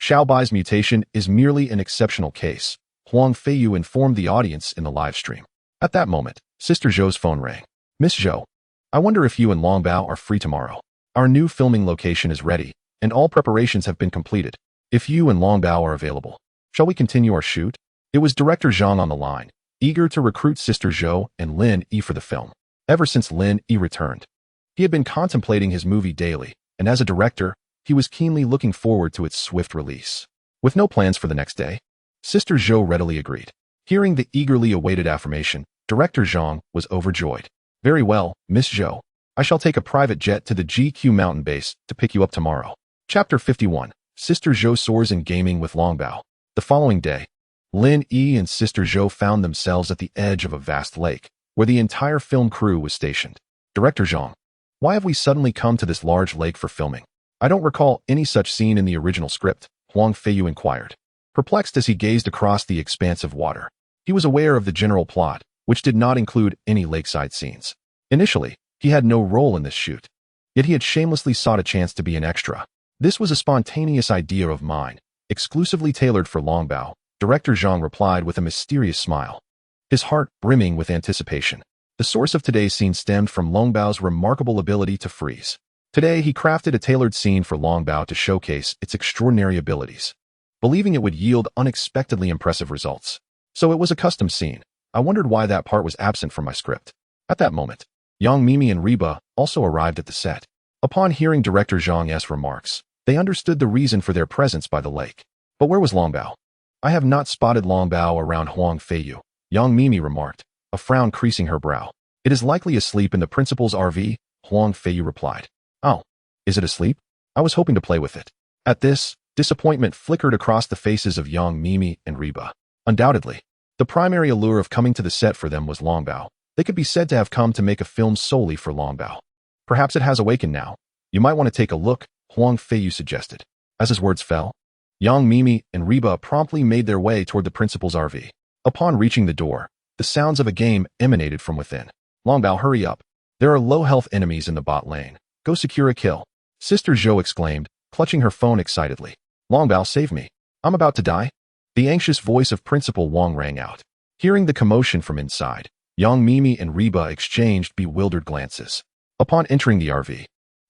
Xiao Bai's mutation is merely an exceptional case, Huang Feiyu informed the audience in the live stream. At that moment, Sister Zhou's phone rang. Miss Zhou, I wonder if you and Longbao are free tomorrow. Our new filming location is ready, and all preparations have been completed. If you and Longbao are available, shall we continue our shoot? It was Director Zhang on the line, eager to recruit Sister Zhou and Lin Yi for the film. Ever since Lin Yi returned, he had been contemplating his movie daily, and as a director, he was keenly looking forward to its swift release. With no plans for the next day, Sister Zhou readily agreed. Hearing the eagerly awaited affirmation, Director Zhang was overjoyed. Very well, Miss Zhou. I shall take a private jet to the GQ mountain base to pick you up tomorrow. Chapter 51. Sister Zhou soars in gaming with Longbao. The following day, Lin Yi and Sister Zhou found themselves at the edge of a vast lake, where the entire film crew was stationed. Director Zhang, why have we suddenly come to this large lake for filming? I don't recall any such scene in the original script, Huang Feiyu inquired, perplexed as he gazed across the expanse of water. He was aware of the general plot, which did not include any lakeside scenes. Initially, he had no role in this shoot. Yet he had shamelessly sought a chance to be an extra. This was a spontaneous idea of mine, exclusively tailored for Longbao, Director Zhang replied with a mysterious smile, his heart brimming with anticipation. The source of today's scene stemmed from Longbao's remarkable ability to freeze. Today, he crafted a tailored scene for Longbao to showcase its extraordinary abilities, believing it would yield unexpectedly impressive results. So it was a custom scene. I wondered why that part was absent from my script. At that moment, Yang Mimi and Reba also arrived at the set. Upon hearing Director Zhang's remarks, they understood the reason for their presence by the lake. But where was Longbao? I have not spotted Longbao around Huang Feiyu, Yang Mimi remarked, a frown creasing her brow. It is likely asleep in the principal's RV, Huang Feiyu replied. Oh, is it asleep? I was hoping to play with it. At this, disappointment flickered across the faces of Yang Mimi and Reba. Undoubtedly, the primary allure of coming to the set for them was Longbao. They could be said to have come to make a film solely for Longbao. Perhaps it has awakened now. You might want to take a look, Huang Feiyu suggested. As his words fell, Yang Mimi and Reba promptly made their way toward the principal's RV. Upon reaching the door, the sounds of a game emanated from within. Longbao, hurry up. There are low-health enemies in the bot lane. Go secure a kill. Sister Zhou exclaimed, clutching her phone excitedly. Longbao, save me. I'm about to die. The anxious voice of Principal Wang rang out. Hearing the commotion from inside, Yang Mimi and Reba exchanged bewildered glances. Upon entering the RV,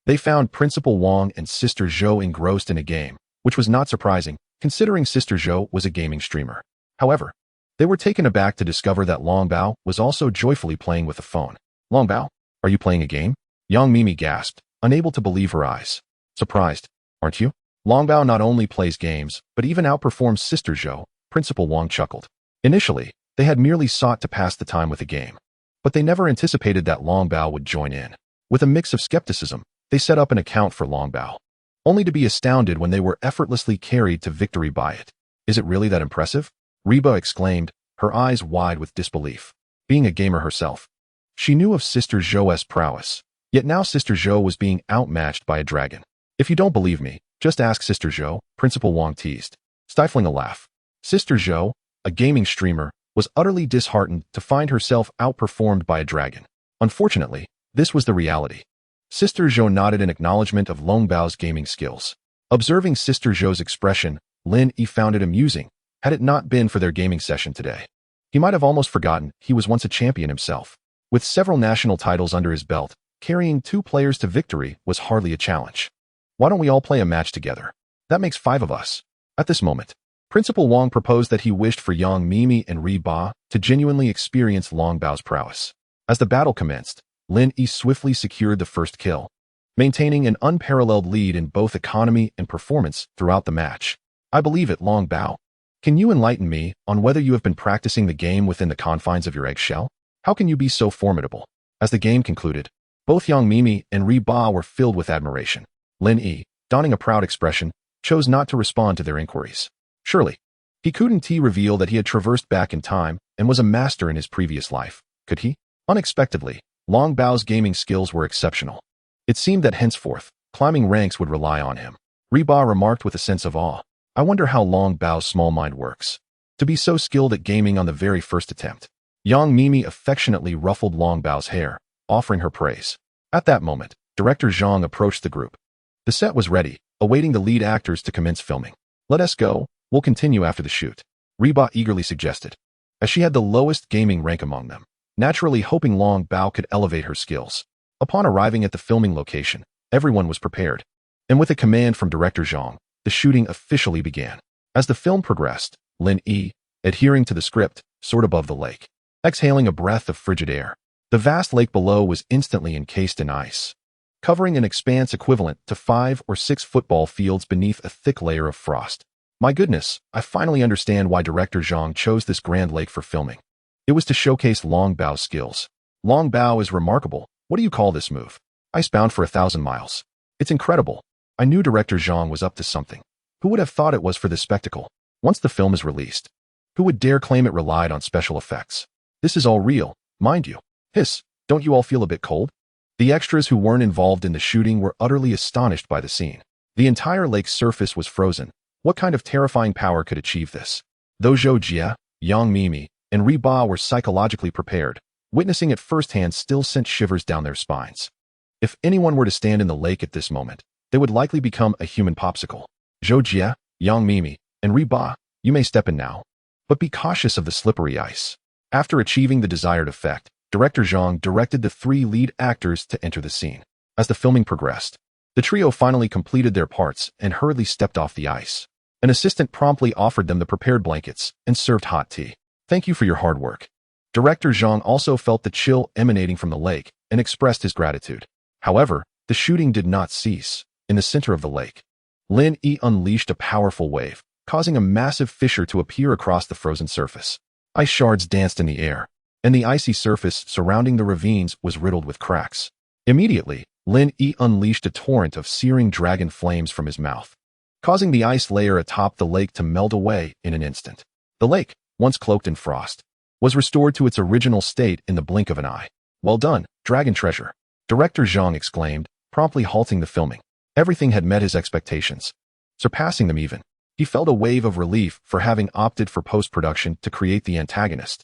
they found Principal Wang and Sister Zhou engrossed in a game, which was not surprising, considering Sister Zhou was a gaming streamer. However, they were taken aback to discover that Longbao was also joyfully playing with a phone. Longbao, are you playing a game? Yang Mimi gasped, unable to believe her eyes. Surprised, aren't you? Longbao not only plays games, but even outperforms Sister Zhou, Principal Wang chuckled. Initially, they had merely sought to pass the time with a game, but they never anticipated that Longbao would join in. With a mix of skepticism, they set up an account for Longbao, only to be astounded when they were effortlessly carried to victory by it. Is it really that impressive? Reba exclaimed, her eyes wide with disbelief. Being a gamer herself, she knew of Sister Zhou's prowess, yet now Sister Zhou was being outmatched by a dragon. If you don't believe me, just ask Sister Zhou, Principal Wang teased, stifling a laugh. Sister Zhou, a gaming streamer, was utterly disheartened to find herself outperformed by a dragon. Unfortunately, this was the reality. Sister Zhou nodded in acknowledgement of Longbao's gaming skills. Observing Sister Zhou's expression, Lin Yi found it amusing, had it not been for their gaming session today. He might have almost forgotten he was once a champion himself. With several national titles under his belt, carrying 2 players to victory was hardly a challenge. Why don't we all play a match together? That makes 5 of us. At this moment, Principal Wang proposed that he wished for Yang Mimi and Reba to genuinely experience Longbao's prowess. As the battle commenced, Lin Yi swiftly secured the first kill, maintaining an unparalleled lead in both economy and performance throughout the match. I believe it, Longbao. Can you enlighten me on whether you have been practicing the game within the confines of your eggshell? How can you be so formidable? As the game concluded, both Yang Mimi and Reba were filled with admiration. Lin Yi, donning a proud expression, chose not to respond to their inquiries. Surely, he couldn't reveal that he had traversed back in time and was a master in his previous life, could he? Unexpectedly, Longbao's gaming skills were exceptional. It seemed that henceforth, climbing ranks would rely on him. Reba remarked with a sense of awe. I wonder how Longbao's small mind works. To be so skilled at gaming on the very first attempt. Yang Mimi affectionately ruffled Longbao's hair, offering her praise. At that moment, Director Zhang approached the group. The set was ready, awaiting the lead actors to commence filming. Let us go, we'll continue after the shoot, Reba eagerly suggested, as she had the lowest gaming rank among them, naturally hoping Longbao could elevate her skills. Upon arriving at the filming location, everyone was prepared, and with a command from Director Zhang, the shooting officially began. As the film progressed, Lin Yi, adhering to the script, soared above the lake, exhaling a breath of frigid air. The vast lake below was instantly encased in ice, covering an expanse equivalent to 5 or 6 football fields beneath a thick layer of frost. My goodness, I finally understand why Director Zhang chose this grand lake for filming. It was to showcase Longbao's skills. Longbao is remarkable. What do you call this move? Icebound for 1,000 miles. It's incredible. I knew Director Zhang was up to something. Who would have thought it was for this spectacle? Once the film is released, who would dare claim it relied on special effects? This is all real, mind you. Hiss, don't you all feel a bit cold? The extras who weren't involved in the shooting were utterly astonished by the scene. The entire lake's surface was frozen. What kind of terrifying power could achieve this? Though Zhou Jie, Yang Mimi, and Reborn were psychologically prepared. Witnessing it firsthand still sent shivers down their spines. If anyone were to stand in the lake at this moment, they would likely become a human popsicle. Zhou Jie, Yang Mimi, and Reborn, you may step in now. But be cautious of the slippery ice. After achieving the desired effect, Director Zhang directed the 3 lead actors to enter the scene. As the filming progressed, the trio finally completed their parts and hurriedly stepped off the ice. An assistant promptly offered them the prepared blankets and served hot tea. Thank you for your hard work. Director Zhang also felt the chill emanating from the lake and expressed his gratitude. However, the shooting did not cease. In the center of the lake, Lin Yi unleashed a powerful wave, causing a massive fissure to appear across the frozen surface. Ice shards danced in the air, and the icy surface surrounding the ravines was riddled with cracks. Immediately, Lin Yi unleashed a torrent of searing dragon flames from his mouth, causing the ice layer atop the lake to melt away in an instant. The lake, once cloaked in frost, was restored to its original state in the blink of an eye. Well done, Dragon Treasure, Director Zhang exclaimed, promptly halting the filming. Everything had met his expectations, surpassing them even. He felt a wave of relief for having opted for post-production to create the antagonist.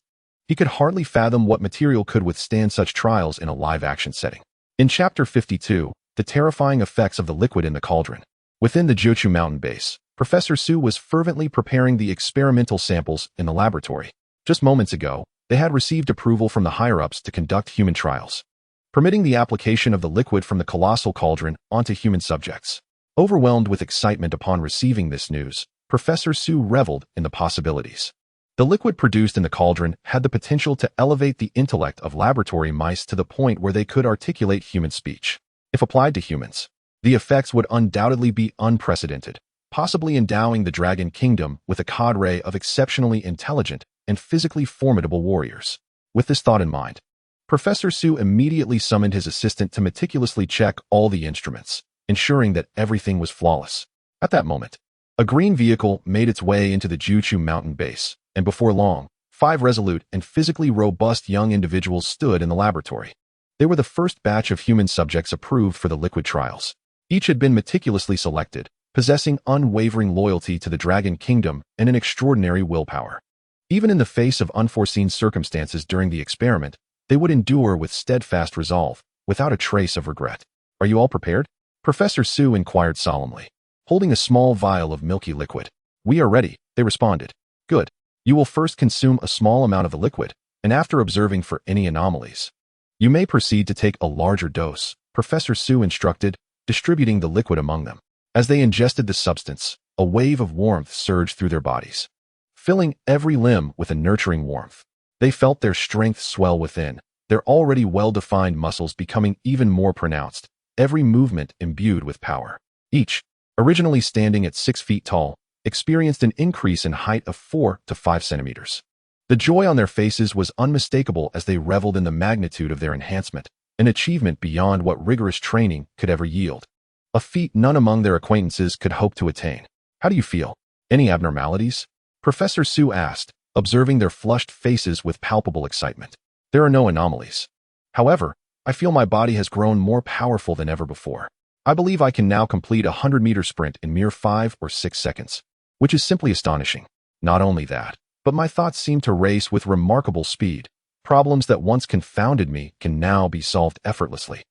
He could hardly fathom what material could withstand such trials in a live-action setting. In Chapter 52, the terrifying effects of the liquid in the cauldron. Within the Jiu mountain base, Professor Su was fervently preparing the experimental samples in the laboratory. Just moments ago, they had received approval from the higher-ups to conduct human trials, permitting the application of the liquid from the colossal cauldron onto human subjects. Overwhelmed with excitement upon receiving this news, Professor Su reveled in the possibilities. The liquid produced in the cauldron had the potential to elevate the intellect of laboratory mice to the point where they could articulate human speech. If applied to humans, the effects would undoubtedly be unprecedented, possibly endowing the Dragon Kingdom with a cadre of exceptionally intelligent and physically formidable warriors. With this thought in mind, Professor Su immediately summoned his assistant to meticulously check all the instruments, ensuring that everything was flawless. At that moment, a green vehicle made its way into the Jiu mountain base, and before long, 5 resolute and physically robust young individuals stood in the laboratory. They were the first batch of human subjects approved for the liquid trials. Each had been meticulously selected, possessing unwavering loyalty to the Dragon Kingdom and an extraordinary willpower. Even in the face of unforeseen circumstances during the experiment, they would endure with steadfast resolve, without a trace of regret. Are you all prepared? Professor Su inquired solemnly, holding a small vial of milky liquid. We are ready, they responded. Good. You will first consume a small amount of the liquid, and after observing for any anomalies, you may proceed to take a larger dose, Professor Su instructed, distributing the liquid among them. As they ingested the substance, a wave of warmth surged through their bodies, filling every limb with a nurturing warmth. They felt their strength swell within, their already well-defined muscles becoming even more pronounced, every movement imbued with power. Each, originally standing at 6 feet tall, experienced an increase in height of 4 to 5 centimeters. The joy on their faces was unmistakable as they reveled in the magnitude of their enhancement, an achievement beyond what rigorous training could ever yield. A feat none among their acquaintances could hope to attain. How do you feel? Any abnormalities? Professor Su asked, observing their flushed faces with palpable excitement. There are no anomalies. However, I feel my body has grown more powerful than ever before. I believe I can now complete a 100-meter sprint in mere 5 or 6 seconds, which is simply astonishing. Not only that, but my thoughts seem to race with remarkable speed. Problems that once confounded me can now be solved effortlessly,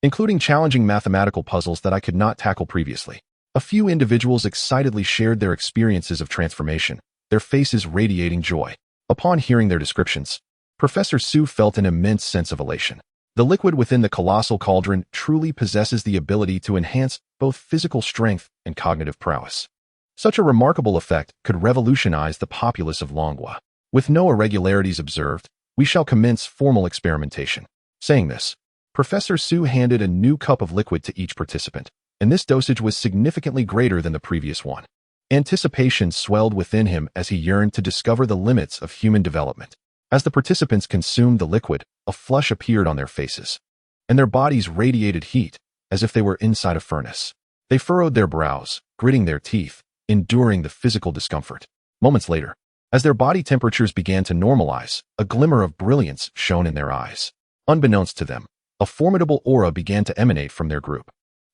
including challenging mathematical puzzles that I could not tackle previously. A few individuals excitedly shared their experiences of transformation, their faces radiating joy. Upon hearing their descriptions, Professor Su felt an immense sense of elation. The liquid within the colossal cauldron truly possesses the ability to enhance both physical strength and cognitive prowess. Such a remarkable effect could revolutionize the populace of Longhua. With no irregularities observed, we shall commence formal experimentation. Saying this, Professor Su handed a new cup of liquid to each participant, and this dosage was significantly greater than the previous one. Anticipation swelled within him as he yearned to discover the limits of human development. As the participants consumed the liquid, a flush appeared on their faces, and their bodies radiated heat, as if they were inside a furnace. They furrowed their brows, gritting their teeth, enduring the physical discomfort. Moments later, as their body temperatures began to normalize, a glimmer of brilliance shone in their eyes. Unbeknownst to them, a formidable aura began to emanate from their group.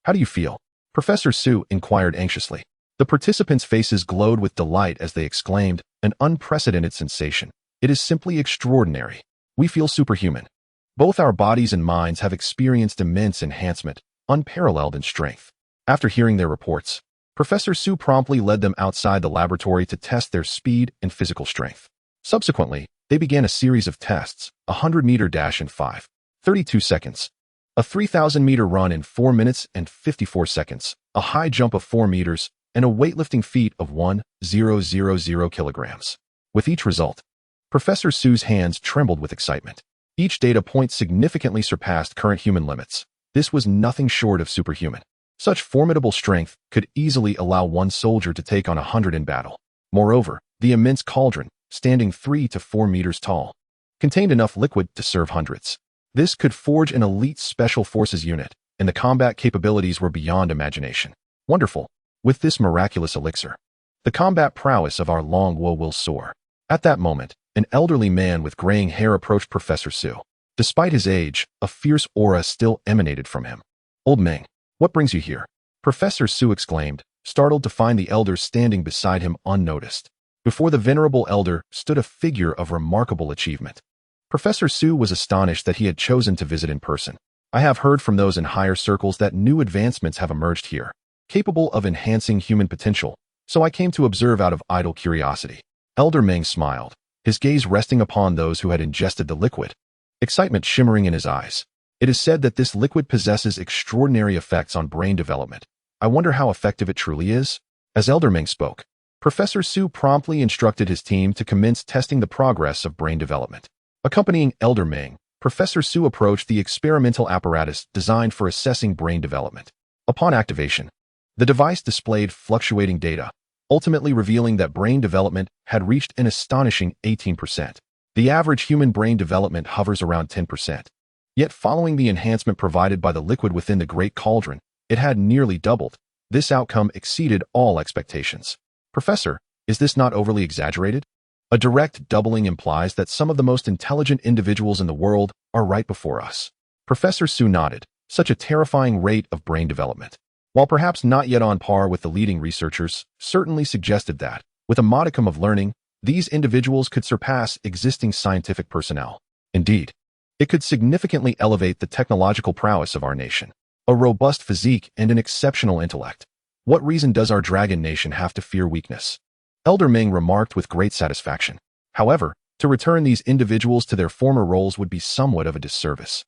How do you feel? Professor Su inquired anxiously. The participants' faces glowed with delight as they exclaimed, an unprecedented sensation. It is simply extraordinary. We feel superhuman. Both our bodies and minds have experienced immense enhancement, unparalleled in strength. After hearing their reports, Professor Su promptly led them outside the laboratory to test their speed and physical strength. Subsequently, they began a series of tests: a 100-meter dash in 5:32 seconds, a 3,000-meter run in 4 minutes and 54 seconds, a high jump of 4 meters, and a weightlifting feat of 1,000 kilograms. With each result, Professor Su's hands trembled with excitement. Each data point significantly surpassed current human limits. This was nothing short of superhuman. Such formidable strength could easily allow one soldier to take on 100 in battle. Moreover, the immense cauldron, standing 3 to 4 meters tall, contained enough liquid to serve hundreds. This could forge an elite special forces unit, and the combat capabilities were beyond imagination. Wonderful. With this miraculous elixir, the combat prowess of our Long Wo will soar. At that moment, an elderly man with graying hair approached Professor Su. Despite his age, a fierce aura still emanated from him. "Old Meng, what brings you here?" Professor Su exclaimed, startled to find the elder standing beside him unnoticed. Before the venerable elder stood a figure of remarkable achievement. Professor Su was astonished that he had chosen to visit in person. "I have heard from those in higher circles that new advancements have emerged here, capable of enhancing human potential, so I came to observe out of idle curiosity." Elder Meng smiled, his gaze resting upon those who had ingested the liquid, excitement shimmering in his eyes. "It is said that this liquid possesses extraordinary effects on brain development. I wonder how effective it truly is." As Elder Meng spoke, Professor Su promptly instructed his team to commence testing the progress of brain development. Accompanying Elder Meng, Professor Su approached the experimental apparatus designed for assessing brain development. Upon activation, the device displayed fluctuating data, ultimately revealing that brain development had reached an astonishing 18%. The average human brain development hovers around 10%. Yet following the enhancement provided by the liquid within the Great Cauldron, it had nearly doubled. This outcome exceeded all expectations. "Professor, is this not overly exaggerated?" A direct doubling implies that some of the most intelligent individuals in the world are right before us. Professor Su nodded. Such a terrifying rate of brain development, while perhaps not yet on par with the leading researchers, certainly suggested that, with a modicum of learning, these individuals could surpass existing scientific personnel. Indeed, it could significantly elevate the technological prowess of our nation. A robust physique and an exceptional intellect. What reason does our dragon nation have to fear weakness? Elder Ming remarked with great satisfaction. However, to return these individuals to their former roles would be somewhat of a disservice.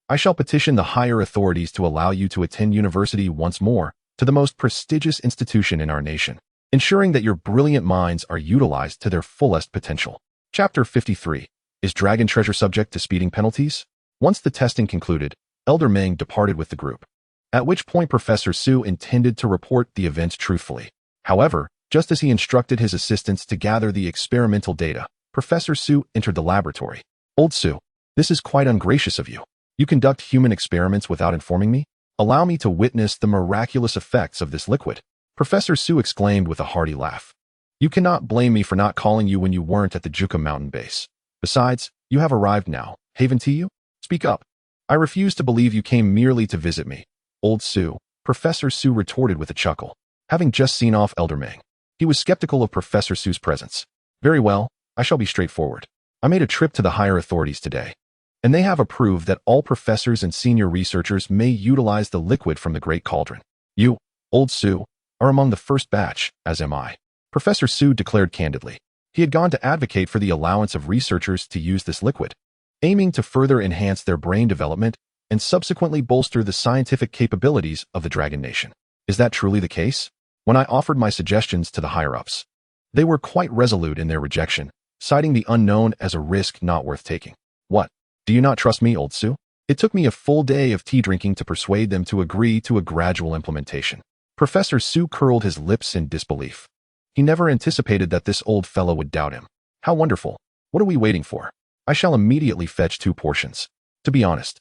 I shall petition the higher authorities to allow you to attend university once more, to the most prestigious institution in our nation, ensuring that your brilliant minds are utilized to their fullest potential. Chapter 53. Is Dragon Treasure subject to speeding penalties? Once the testing concluded, Elder Ming departed with the group, at which point Professor Su intended to report the events truthfully. However, just as he instructed his assistants to gather the experimental data, Professor Su entered the laboratory. "Old Su, this is quite ungracious of you. You conduct human experiments without informing me? Allow me to witness the miraculous effects of this liquid." Professor Su exclaimed with a hearty laugh. "You cannot blame me for not calling you when you weren't at the Juka mountain base. Besides, you have arrived now, haven't you? Speak up. I refuse to believe you came merely to visit me." "Old Su," Professor Su retorted with a chuckle, having just seen off Elder Ming. He was skeptical of Professor Su's presence. "Very well, I shall be straightforward. I made a trip to the higher authorities today, and they have approved that all professors and senior researchers may utilize the liquid from the Great Cauldron. You, Old Su, are among the first batch, as am I." Professor Su declared candidly. He had gone to advocate for the allowance of researchers to use this liquid, aiming to further enhance their brain development and subsequently bolster the scientific capabilities of the Dragon Nation. Is that truly the case? When I offered my suggestions to the higher-ups, they were quite resolute in their rejection, citing the unknown as a risk not worth taking. "What? Do you not trust me, Old Su?" It took me a full day of tea drinking to persuade them to agree to a gradual implementation. Professor Su curled his lips in disbelief. He never anticipated that this old fellow would doubt him. "How wonderful. What are we waiting for? I shall immediately fetch 2 portions. To be honest,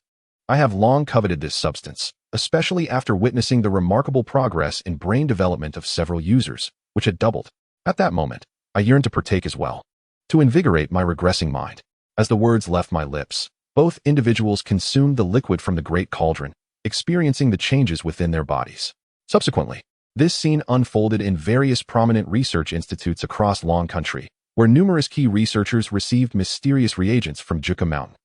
I have long coveted this substance, especially after witnessing the remarkable progress in brain development of several users, which had doubled. At that moment, I yearned to partake as well, to invigorate my regressing mind." As the words left my lips, both individuals consumed the liquid from the Great Cauldron, experiencing the changes within their bodies. Subsequently, this scene unfolded in various prominent research institutes across Long Country, where numerous key researchers received mysterious reagents from Zhou Jie Mountain.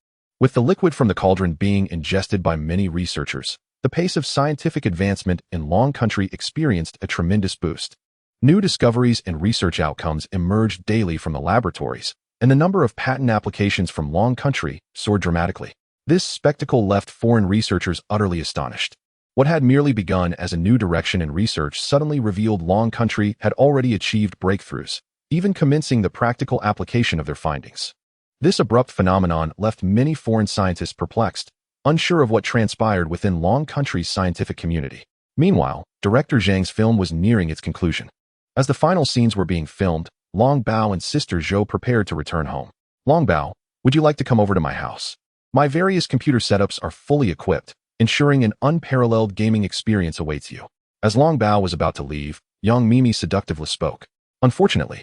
With the liquid from the cauldron being ingested by many researchers, the pace of scientific advancement in Long Country experienced a tremendous boost. New discoveries and research outcomes emerged daily from the laboratories, and the number of patent applications from Long Country soared dramatically. This spectacle left foreign researchers utterly astonished. What had merely begun as a new direction in research suddenly revealed Long Country had already achieved breakthroughs, even commencing the practical application of their findings. This abrupt phenomenon left many foreign scientists perplexed, unsure of what transpired within Long Country's scientific community. Meanwhile, director Zhang's film was nearing its conclusion. As the final scenes were being filmed, Long Bao and sister Zhou prepared to return home. Long Bao, would you like to come over to my house? My various computer setups are fully equipped, ensuring an unparalleled gaming experience awaits you. As Long Bao was about to leave, young Mimi seductively spoke. Unfortunately,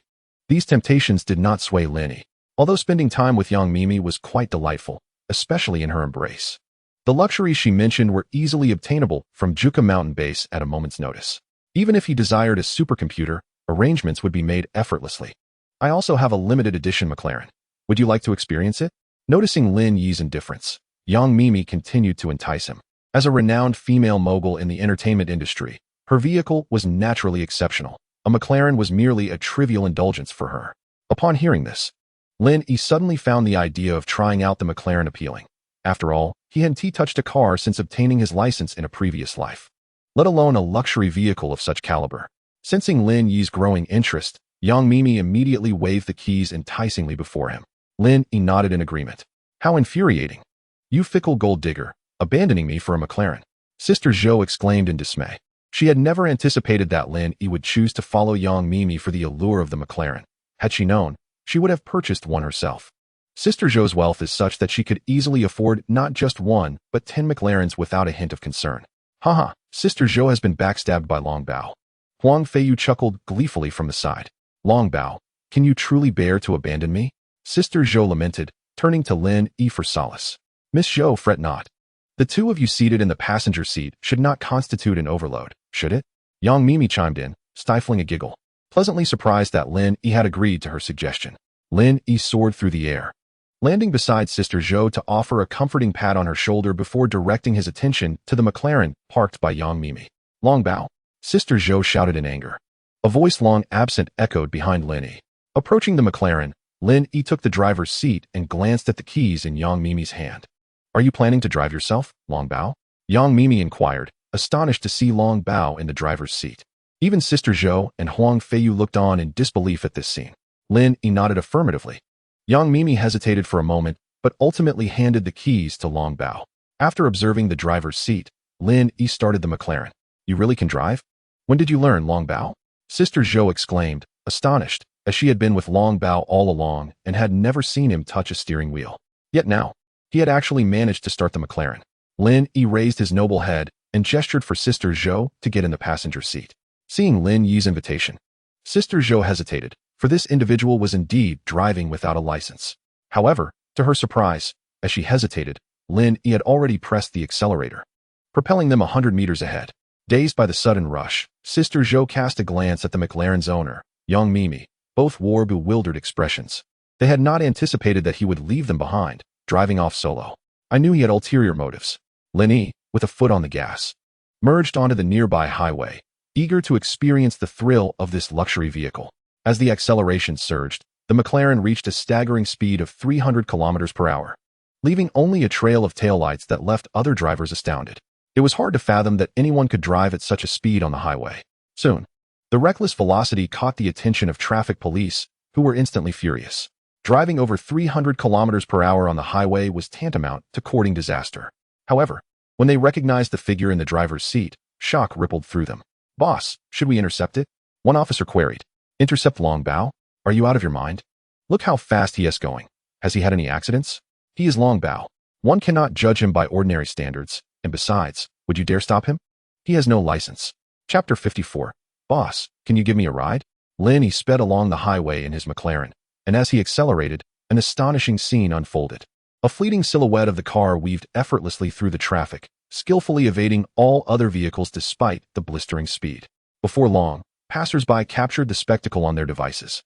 these temptations did not sway Lin Yi, although spending time with young Mimi was quite delightful, especially in her embrace. The luxuries she mentioned were easily obtainable from Zhou Jie Mountain Base at a moment's notice. Even if he desired a supercomputer, arrangements would be made effortlessly. I also have a limited edition McLaren. Would you like to experience it? Noticing Lin Yi's indifference, young Mimi continued to entice him. As a renowned female mogul in the entertainment industry, her vehicle was naturally exceptional. A McLaren was merely a trivial indulgence for her. Upon hearing this, Lin Yi suddenly found the idea of trying out the McLaren appealing. After all, he hadn't touched a car since obtaining his license in a previous life, let alone a luxury vehicle of such caliber. Sensing Lin Yi's growing interest, young Mimi immediately waved the keys enticingly before him. Lin Yi nodded in agreement. How infuriating. You fickle gold digger, abandoning me for a McLaren. Sister Zhou exclaimed in dismay. She had never anticipated that Lin Yi would choose to follow young Mimi for the allure of the McLaren. Had she known, she would have purchased one herself. Sister Zhou's wealth is such that she could easily afford not just one, but 10 McLarens without a hint of concern. Haha, Sister Zhou has been backstabbed by Long Bao. Huang Feiyu chuckled gleefully from the side. Long Bao, can you truly bear to abandon me? Sister Zhou lamented, turning to Lin Yi for solace. Miss Zhou, fret not. The two of you seated in the passenger seat should not constitute an overload, should it? Young Mimi chimed in, stifling a giggle, pleasantly surprised that Lin Yi had agreed to her suggestion. Lin Yi soared through the air, landing beside Sister Zhou to offer a comforting pat on her shoulder before directing his attention to the McLaren parked by young Mimi. Long Bao, Sister Zhou shouted in anger. A voice long absent echoed behind Lin Yi. Approaching the McLaren, Lin Yi took the driver's seat and glanced at the keys in young Mimi's hand. Are you planning to drive yourself, Long Bao? Young Mimi inquired, astonished to see Long Bao in the driver's seat. Even Sister Zhou and Huang Feiyu looked on in disbelief at this scene. Lin Yi nodded affirmatively. Young Mimi hesitated for a moment, but ultimately handed the keys to Long Bao. After observing the driver's seat, Lin Yi started the McLaren. You really can drive? When did you learn, Long Bao? Sister Zhou exclaimed, astonished, as she had been with Long Bao all along and had never seen him touch a steering wheel. Yet now, he had actually managed to start the McLaren. Lin Yi raised his noble head and gestured for Sister Zhou to get in the passenger seat. Seeing Lin Yi's invitation, Sister Zhou hesitated, for this individual was indeed driving without a license. However, to her surprise, as she hesitated, Lin Yi had already pressed the accelerator, propelling them 100 meters ahead. Dazed by the sudden rush, Sister Zhou cast a glance at the McLaren's owner, young Mimi. Both wore bewildered expressions. They had not anticipated that he would leave them behind, driving off solo. I knew he had ulterior motives. Lin Yi, with a foot on the gas, merged onto the nearby highway, eager to experience the thrill of this luxury vehicle. As the acceleration surged, the McLaren reached a staggering speed of 300 kilometers per hour, leaving only a trail of taillights that left other drivers astounded. It was hard to fathom that anyone could drive at such a speed on the highway. Soon, the reckless velocity caught the attention of traffic police, who were instantly furious. Driving over 300 kilometers per hour on the highway was tantamount to courting disaster. However, when they recognized the figure in the driver's seat, shock rippled through them. Boss, should we intercept it? One officer queried. Intercept Long Bao? Are you out of your mind? Look how fast he is going. Has he had any accidents? He is Long Bao. One cannot judge him by ordinary standards, and besides, would you dare stop him? He has no license. Chapter 54. Boss, can you give me a ride? Lin Yi sped along the highway in his McLaren, and as he accelerated, an astonishing scene unfolded. A fleeting silhouette of the car weaved effortlessly through the traffic, skillfully evading all other vehicles despite the blistering speed. Before long, passers-by captured the spectacle on their devices.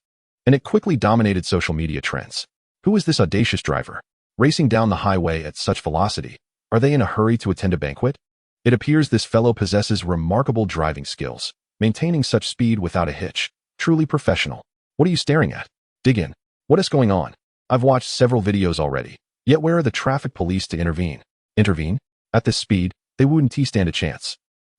and it quickly dominated social media trends. Who is this audacious driver? Racing down the highway at such velocity. Are they in a hurry to attend a banquet? It appears this fellow possesses remarkable driving skills, maintaining such speed without a hitch. Truly professional. What are you staring at? Dig in. What is going on? I've watched several videos already. Yet where are the traffic police to intervene? Intervene? At this speed, they wouldn't stand a chance.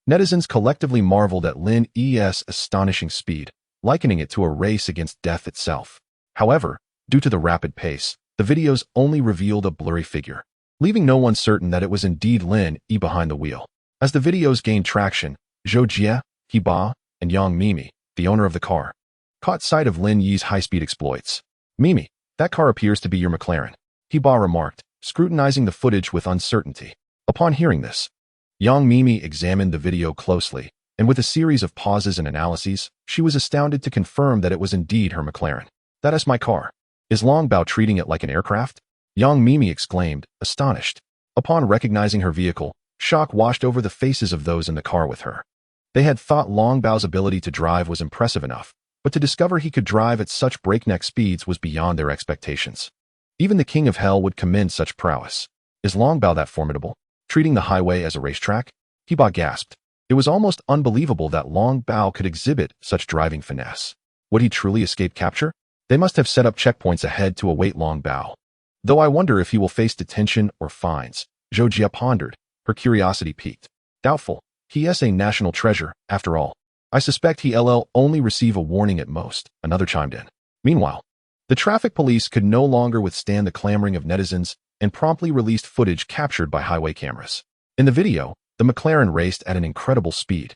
Netizens collectively marveled at Lin Yi's astonishing speed, likening it to a race against death itself. However, due to the rapid pace, the videos only revealed a blurry figure, leaving no one certain that it was indeed Lin Yi behind the wheel. As the videos gained traction, Zhou Jie, Ba, and Yang Mimi, the owner of the car, caught sight of Lin Yi's high-speed exploits. "Mimi, that car appears to be your McLaren," Ba remarked, scrutinizing the footage with uncertainty. Upon hearing this, Yang Mimi examined the video closely, and with a series of pauses and analyses, she was astounded to confirm that it was indeed her McLaren. "That is my car. Is Long Bao treating it like an aircraft?" Yang Mimi exclaimed, astonished. Upon recognizing her vehicle, shock washed over the faces of those in the car with her. They had thought Long Bao's ability to drive was impressive enough, but to discover he could drive at such breakneck speeds was beyond their expectations. Even the King of Hell would commend such prowess. Is Long Bao that formidable, treating the highway as a racetrack? Ba gasped. It was almost unbelievable that Long Bao could exhibit such driving finesse. Would he truly escape capture? They must have set up checkpoints ahead to await Long Bao. Though I wonder if he will face detention or fines, Zhou Jie pondered, her curiosity piqued. Doubtful. He is a national treasure, after all. I suspect he'll only receive a warning at most, another chimed in. Meanwhile, the traffic police could no longer withstand the clamoring of netizens and promptly released footage captured by highway cameras. In the video, the McLaren raced at an incredible speed,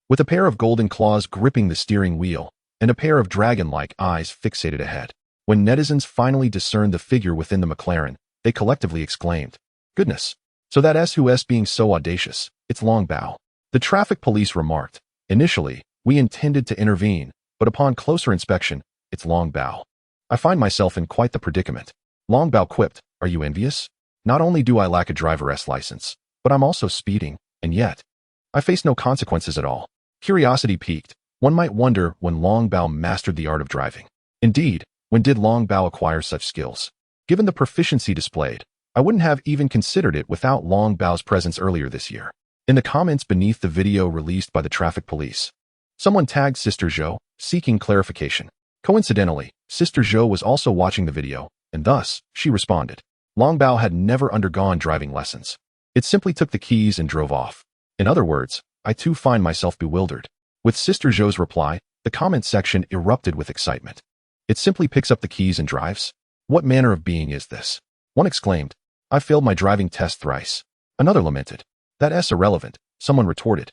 with a pair of golden claws gripping the steering wheel and a pair of dragon-like eyes fixated ahead. When netizens finally discerned the figure within the McLaren, they collectively exclaimed, "Goodness! So that who's being so audacious, it's Long Bao." The traffic police remarked, "Initially, we intended to intervene, but upon closer inspection, it's Long Bao. I find myself in quite the predicament." Long Bao quipped, "Are you envious? Not only do I lack a driver's license, but I'm also speeding, and yet, I face no consequences at all." Curiosity piqued. One might wonder when Long Bao mastered the art of driving. Indeed, when did Long Bao acquire such skills? Given the proficiency displayed, I wouldn't have even considered it without Long Bao's presence earlier this year. In the comments beneath the video released by the traffic police, someone tagged Sister Zhou, seeking clarification. Coincidentally, Sister Zhou was also watching the video, and thus, she responded. Long Bao had never undergone driving lessons. It simply took the keys and drove off. In other words, I too find myself bewildered. With Sister Zhou's reply, the comment section erupted with excitement. It simply picks up the keys and drives? What manner of being is this? One exclaimed, I failed my driving test thrice. Another lamented, that's irrelevant. Someone retorted,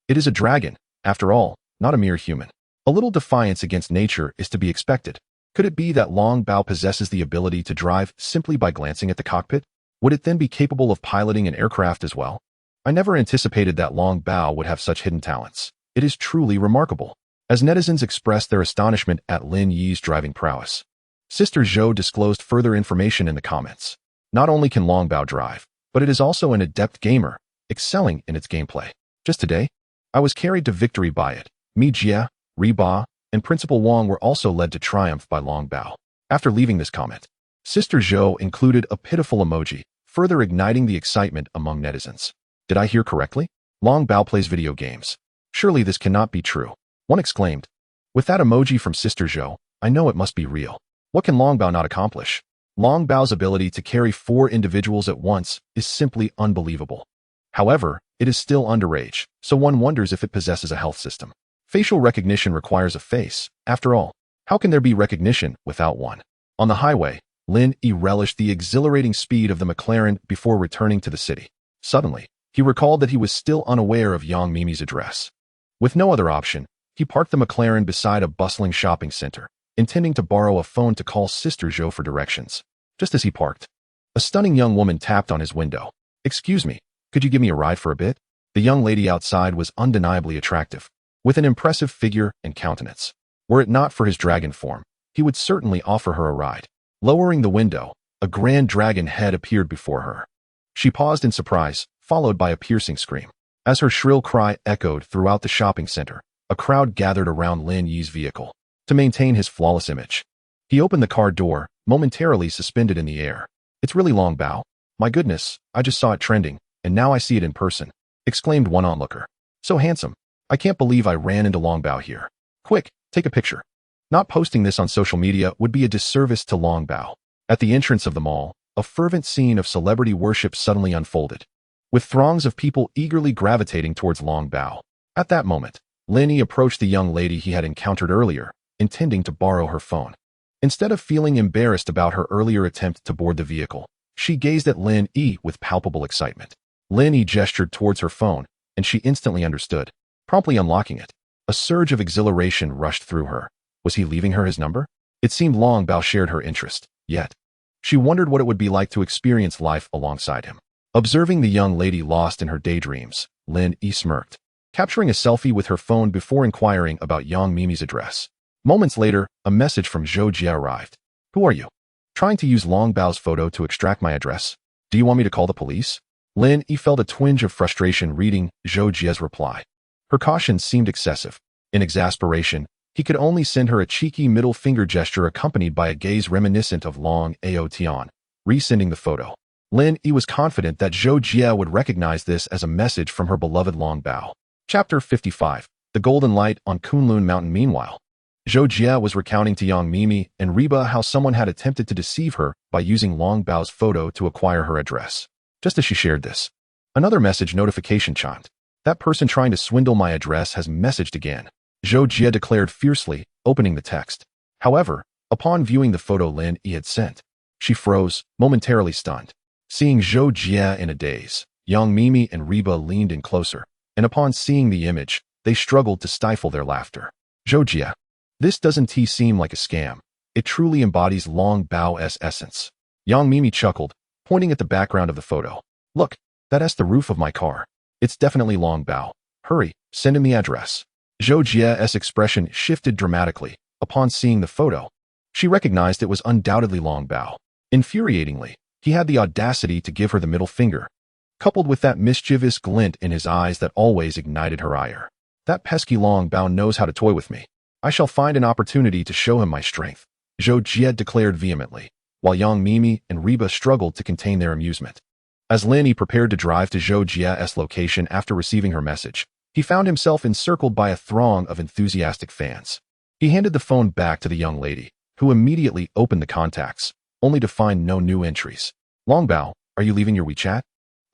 it is a dragon, after all, not a mere human. A little defiance against nature is to be expected. Could it be that Long Bao possesses the ability to drive simply by glancing at the cockpit? Would it then be capable of piloting an aircraft as well? I never anticipated that Long Bao would have such hidden talents. It is truly remarkable. As netizens expressed their astonishment at Lin Yi's driving prowess, Sister Zhou disclosed further information in the comments. Not only can Long Bao drive, but it is also an adept gamer, excelling in its gameplay. Just today, I was carried to victory by it. Mi Jie, Ba, and Principal Wang were also led to triumph by Long Bao. After leaving this comment, Sister Zhou included a pitiful emoji, further igniting the excitement among netizens. Did I hear correctly? Long Bao plays video games. Surely this cannot be true. One exclaimed. With that emoji from Sister Zhou, I know it must be real. What can Long Bao not accomplish? Long Bao's ability to carry 4 individuals at once is simply unbelievable. However, it is still underage, so one wonders if it possesses a health system. Facial recognition requires a face. After all, how can there be recognition without one? On the highway, Lin Yi relished the exhilarating speed of the McLaren before returning to the city. Suddenly, he recalled that he was still unaware of Yang Mimi's address. With no other option, he parked the McLaren beside a bustling shopping center, intending to borrow a phone to call Sister Zhou for directions. Just as he parked, a stunning young woman tapped on his window. Excuse me, could you give me a ride for a bit? The young lady outside was undeniably attractive, with an impressive figure and countenance. Were it not for his dragon form, he would certainly offer her a ride. Lowering the window, a grand dragon head appeared before her. She paused in surprise, followed by a piercing scream. As her shrill cry echoed throughout the shopping center, a crowd gathered around Lin Yi's vehicle to maintain his flawless image. He opened the car door, momentarily suspended in the air. "It's really Long Bao. My goodness, I just saw it trending, and now I see it in person," exclaimed one onlooker. "So handsome. I can't believe I ran into Long Bao here. Quick, take a picture." Not posting this on social media would be a disservice to Long Bao. At the entrance of the mall, a fervent scene of celebrity worship suddenly unfolded, with throngs of people eagerly gravitating towards Long Bao. At that moment, Lin Yi approached the young lady he had encountered earlier, intending to borrow her phone. Instead of feeling embarrassed about her earlier attempt to board the vehicle, she gazed at Lin Yi with palpable excitement. Lin Yi gestured towards her phone, and she instantly understood, promptly unlocking it. A surge of exhilaration rushed through her. Was he leaving her his number? It seemed Long Bao shared her interest, yet she wondered what it would be like to experience life alongside him. Observing the young lady lost in her daydreams, Lin Yi smirked, capturing a selfie with her phone before inquiring about young Mimi's address. Moments later, a message from Zhou Jie arrived. "Who are you? Trying to use Long Bao's photo to extract my address? Do you want me to call the police?" Lin Yi felt a twinge of frustration reading Zhou Jie's reply. Her caution seemed excessive. In exasperation, he could only send her a cheeky middle finger gesture accompanied by a gaze reminiscent of Long Ao Tian, resending the photo. Lin Yi was confident that Zhou Jie would recognize this as a message from her beloved Long Bao. Chapter 55. The Golden Light on Kunlun Mountain. Meanwhile, Zhou Jie was recounting to young Mimi and Reba how someone had attempted to deceive her by using Long Bao's photo to acquire her address. Just as she shared this, another message notification chimed. "That person trying to swindle my address has messaged again," Zhou Jie declared fiercely, opening the text. However, upon viewing the photo Lin Yi had sent, she froze, momentarily stunned. Seeing Zhou Jie in a daze, young Mimi and Reba leaned in closer, and upon seeing the image, they struggled to stifle their laughter. "Zhou Jie, this doesn't seem like a scam. It truly embodies Long Bao's essence." Young Mimi chuckled, pointing at the background of the photo. "Look, that's the roof of my car. It's definitely Long Bao. Hurry, send him the address." Zhou Jie's expression shifted dramatically. Upon seeing the photo, she recognized it was undoubtedly Long Bao. Infuriatingly, he had the audacity to give her the middle finger, coupled with that mischievous glint in his eyes that always ignited her ire. "That pesky Long Bao knows how to toy with me. I shall find an opportunity to show him my strength," Zhou Jie declared vehemently, while young Mimi and Reba struggled to contain their amusement. As Lin Yi prepared to drive to Zhou Jie's location after receiving her message, he found himself encircled by a throng of enthusiastic fans. He handed the phone back to the young lady, who immediately opened the contacts, only to find no new entries. "Long Bao, are you leaving your WeChat?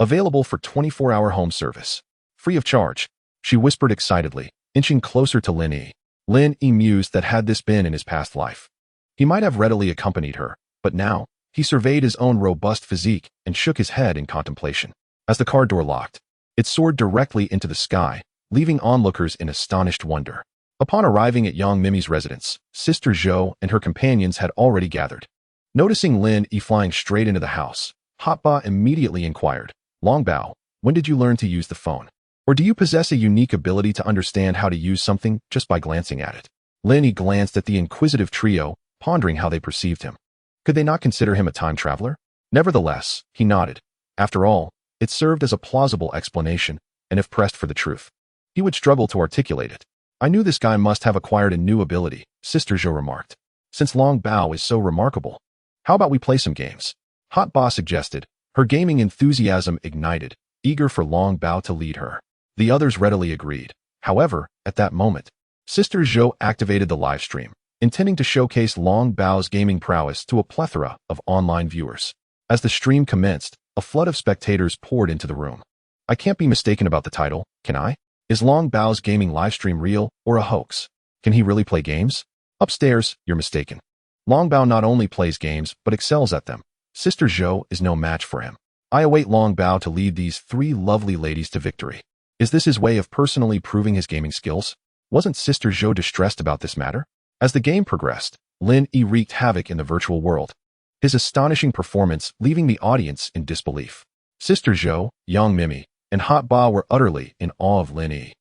Available for 24-hour home service. Free of charge," she whispered excitedly, inching closer to Lin Yi. Lin Yi mused that had this been in his past life, he might have readily accompanied her, but now, he surveyed his own robust physique and shook his head in contemplation. As the car door locked, it soared directly into the sky, leaving onlookers in astonished wonder. Upon arriving at young Mimi's residence, Sister Zhou and her companions had already gathered. Noticing Lin Yi flying straight into the house, Hotba immediately inquired, "Long Bao, when did you learn to use the phone? Or do you possess a unique ability to understand how to use something just by glancing at it?" Lin Yi glanced at the inquisitive trio, pondering how they perceived him. Could they not consider him a time traveler? Nevertheless, he nodded. After all, it served as a plausible explanation, and if pressed for the truth, he would struggle to articulate it. "I knew this guy must have acquired a new ability," Sister Zhou remarked. "Since Long Bao is so remarkable, how about we play some games?" Hot Ba suggested, her gaming enthusiasm ignited, eager for Long Bao to lead her. The others readily agreed. However, at that moment, Sister Zhou activated the live stream, intending to showcase Long Bao's gaming prowess to a plethora of online viewers. As the stream commenced, a flood of spectators poured into the room. "I can't be mistaken about the title, can I? Is Long Bao's gaming livestream real or a hoax? Can he really play games? Upstairs, you're mistaken. Long Bao not only plays games, but excels at them. Sister Zhou is no match for him. I await Long Bao to lead these three lovely ladies to victory." Is this his way of personally proving his gaming skills? Wasn't Sister Zhou distressed about this matter? As the game progressed, Lin Yi wreaked havoc in the virtual world, his astonishing performance leaving the audience in disbelief. Sister Zhou, young Mimi, and Hot Ba were utterly in awe of Lin Yi,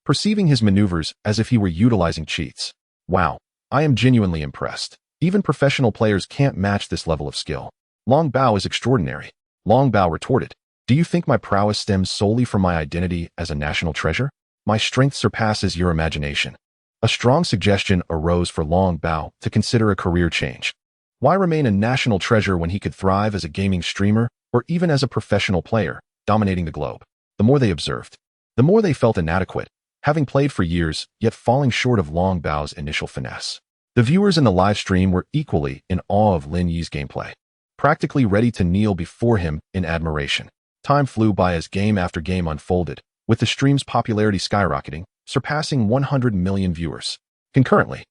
perceiving his maneuvers as if he were utilizing cheats. "Wow, I am genuinely impressed. Even professional players can't match this level of skill. Long Bao is extraordinary." Long Bao retorted, "Do you think my prowess stems solely from my identity as a national treasure? My strength surpasses your imagination." A strong suggestion arose for Long Bao to consider a career change. Why remain a national treasure when he could thrive as a gaming streamer or even as a professional player, dominating the globe? The more they observed, the more they felt inadequate, having played for years, yet falling short of Long Bao's initial finesse. The viewers in the live stream were equally in awe of Lin Yi's gameplay, practically ready to kneel before him in admiration. Time flew by as game after game unfolded, with the stream's popularity skyrocketing, surpassing 100 million viewers. Concurrently,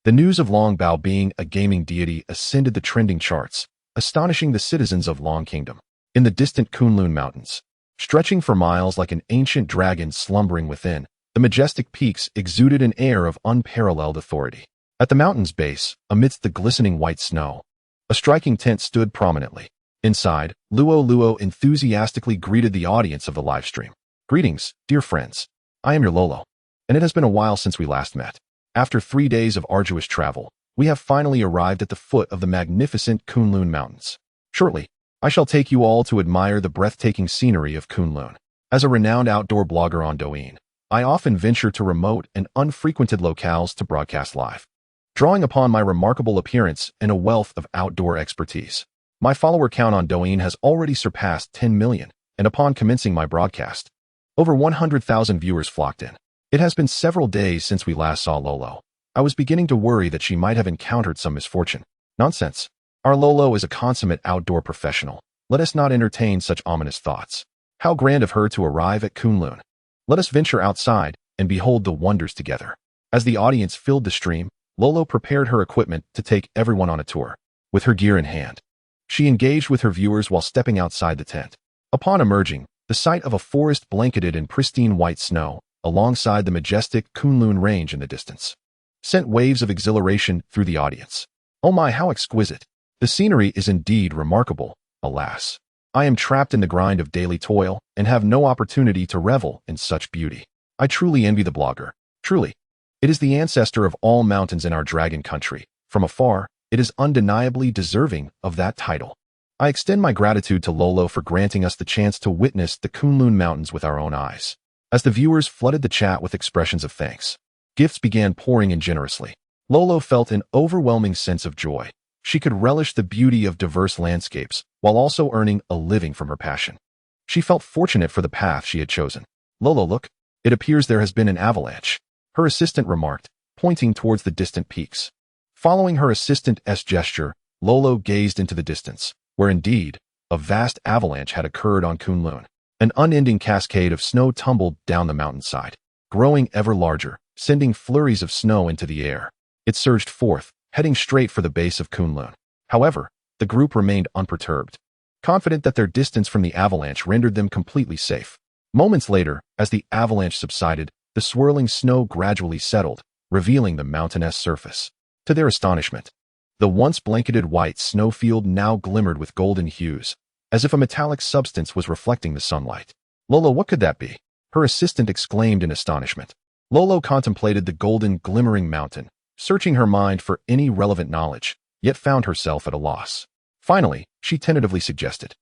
the news of Long Bao being a gaming deity ascended the trending charts, astonishing the citizens of Long Kingdom. In the distant Kunlun Mountains, stretching for miles like an ancient dragon slumbering within, the majestic peaks exuded an air of unparalleled authority. At the mountain's base, amidst the glistening white snow, a striking tent stood prominently. Inside, Luo enthusiastically greeted the audience of the livestream. "Greetings, dear friends. I am your Lolo, and it has been a while since we last met. After 3 days of arduous travel, we have finally arrived at the foot of the magnificent Kunlun Mountains. Shortly, I shall take you all to admire the breathtaking scenery of Kunlun. As a renowned outdoor blogger on Douyin, I often venture to remote and unfrequented locales to broadcast live. Drawing upon my remarkable appearance and a wealth of outdoor expertise, my follower count on Douyin has already surpassed 10 million, and upon commencing my broadcast, over 100,000 viewers flocked in. It has been several days since we last saw Lolo. I was beginning to worry that she might have encountered some misfortune. Nonsense. Our Lolo is a consummate outdoor professional. Let us not entertain such ominous thoughts. How grand of her to arrive at Kunlun. Let us venture outside and behold the wonders together." As the audience filled the stream, Lolo prepared her equipment to take everyone on a tour. With her gear in hand, she engaged with her viewers while stepping outside the tent. Upon emerging, the sight of a forest blanketed in pristine white snow, alongside the majestic Kunlun Range in the distance, sent waves of exhilaration through the audience. "Oh my, how exquisite! The scenery is indeed remarkable. Alas, I am trapped in the grind of daily toil and have no opportunity to revel in such beauty. I truly envy the blogger. Truly, it is the ancestor of all mountains in our dragon country. From afar, it is undeniably deserving of that title. I extend my gratitude to Lolo for granting us the chance to witness the Kunlun Mountains with our own eyes." As the viewers flooded the chat with expressions of thanks, gifts began pouring in generously. Lolo felt an overwhelming sense of joy. She could relish the beauty of diverse landscapes while also earning a living from her passion. She felt fortunate for the path she had chosen. "Lolo, look. It appears there has been an avalanche," her assistant remarked, pointing towards the distant peaks. Following her assistant's gesture, Lolo gazed into the distance, where indeed, a vast avalanche had occurred on Kunlun. An unending cascade of snow tumbled down the mountainside, growing ever larger, sending flurries of snow into the air. It surged forth, heading straight for the base of Kunlun. However, the group remained unperturbed, confident that their distance from the avalanche rendered them completely safe. Moments later, as the avalanche subsided, the swirling snow gradually settled, revealing the mountainous surface. To their astonishment, the once blanketed white snowfield now glimmered with golden hues, as if a metallic substance was reflecting the sunlight. "Lolo, what could that be?" her assistant exclaimed in astonishment. Lolo contemplated the golden, glimmering mountain, searching her mind for any relevant knowledge, yet found herself at a loss. Finally, she tentatively suggested,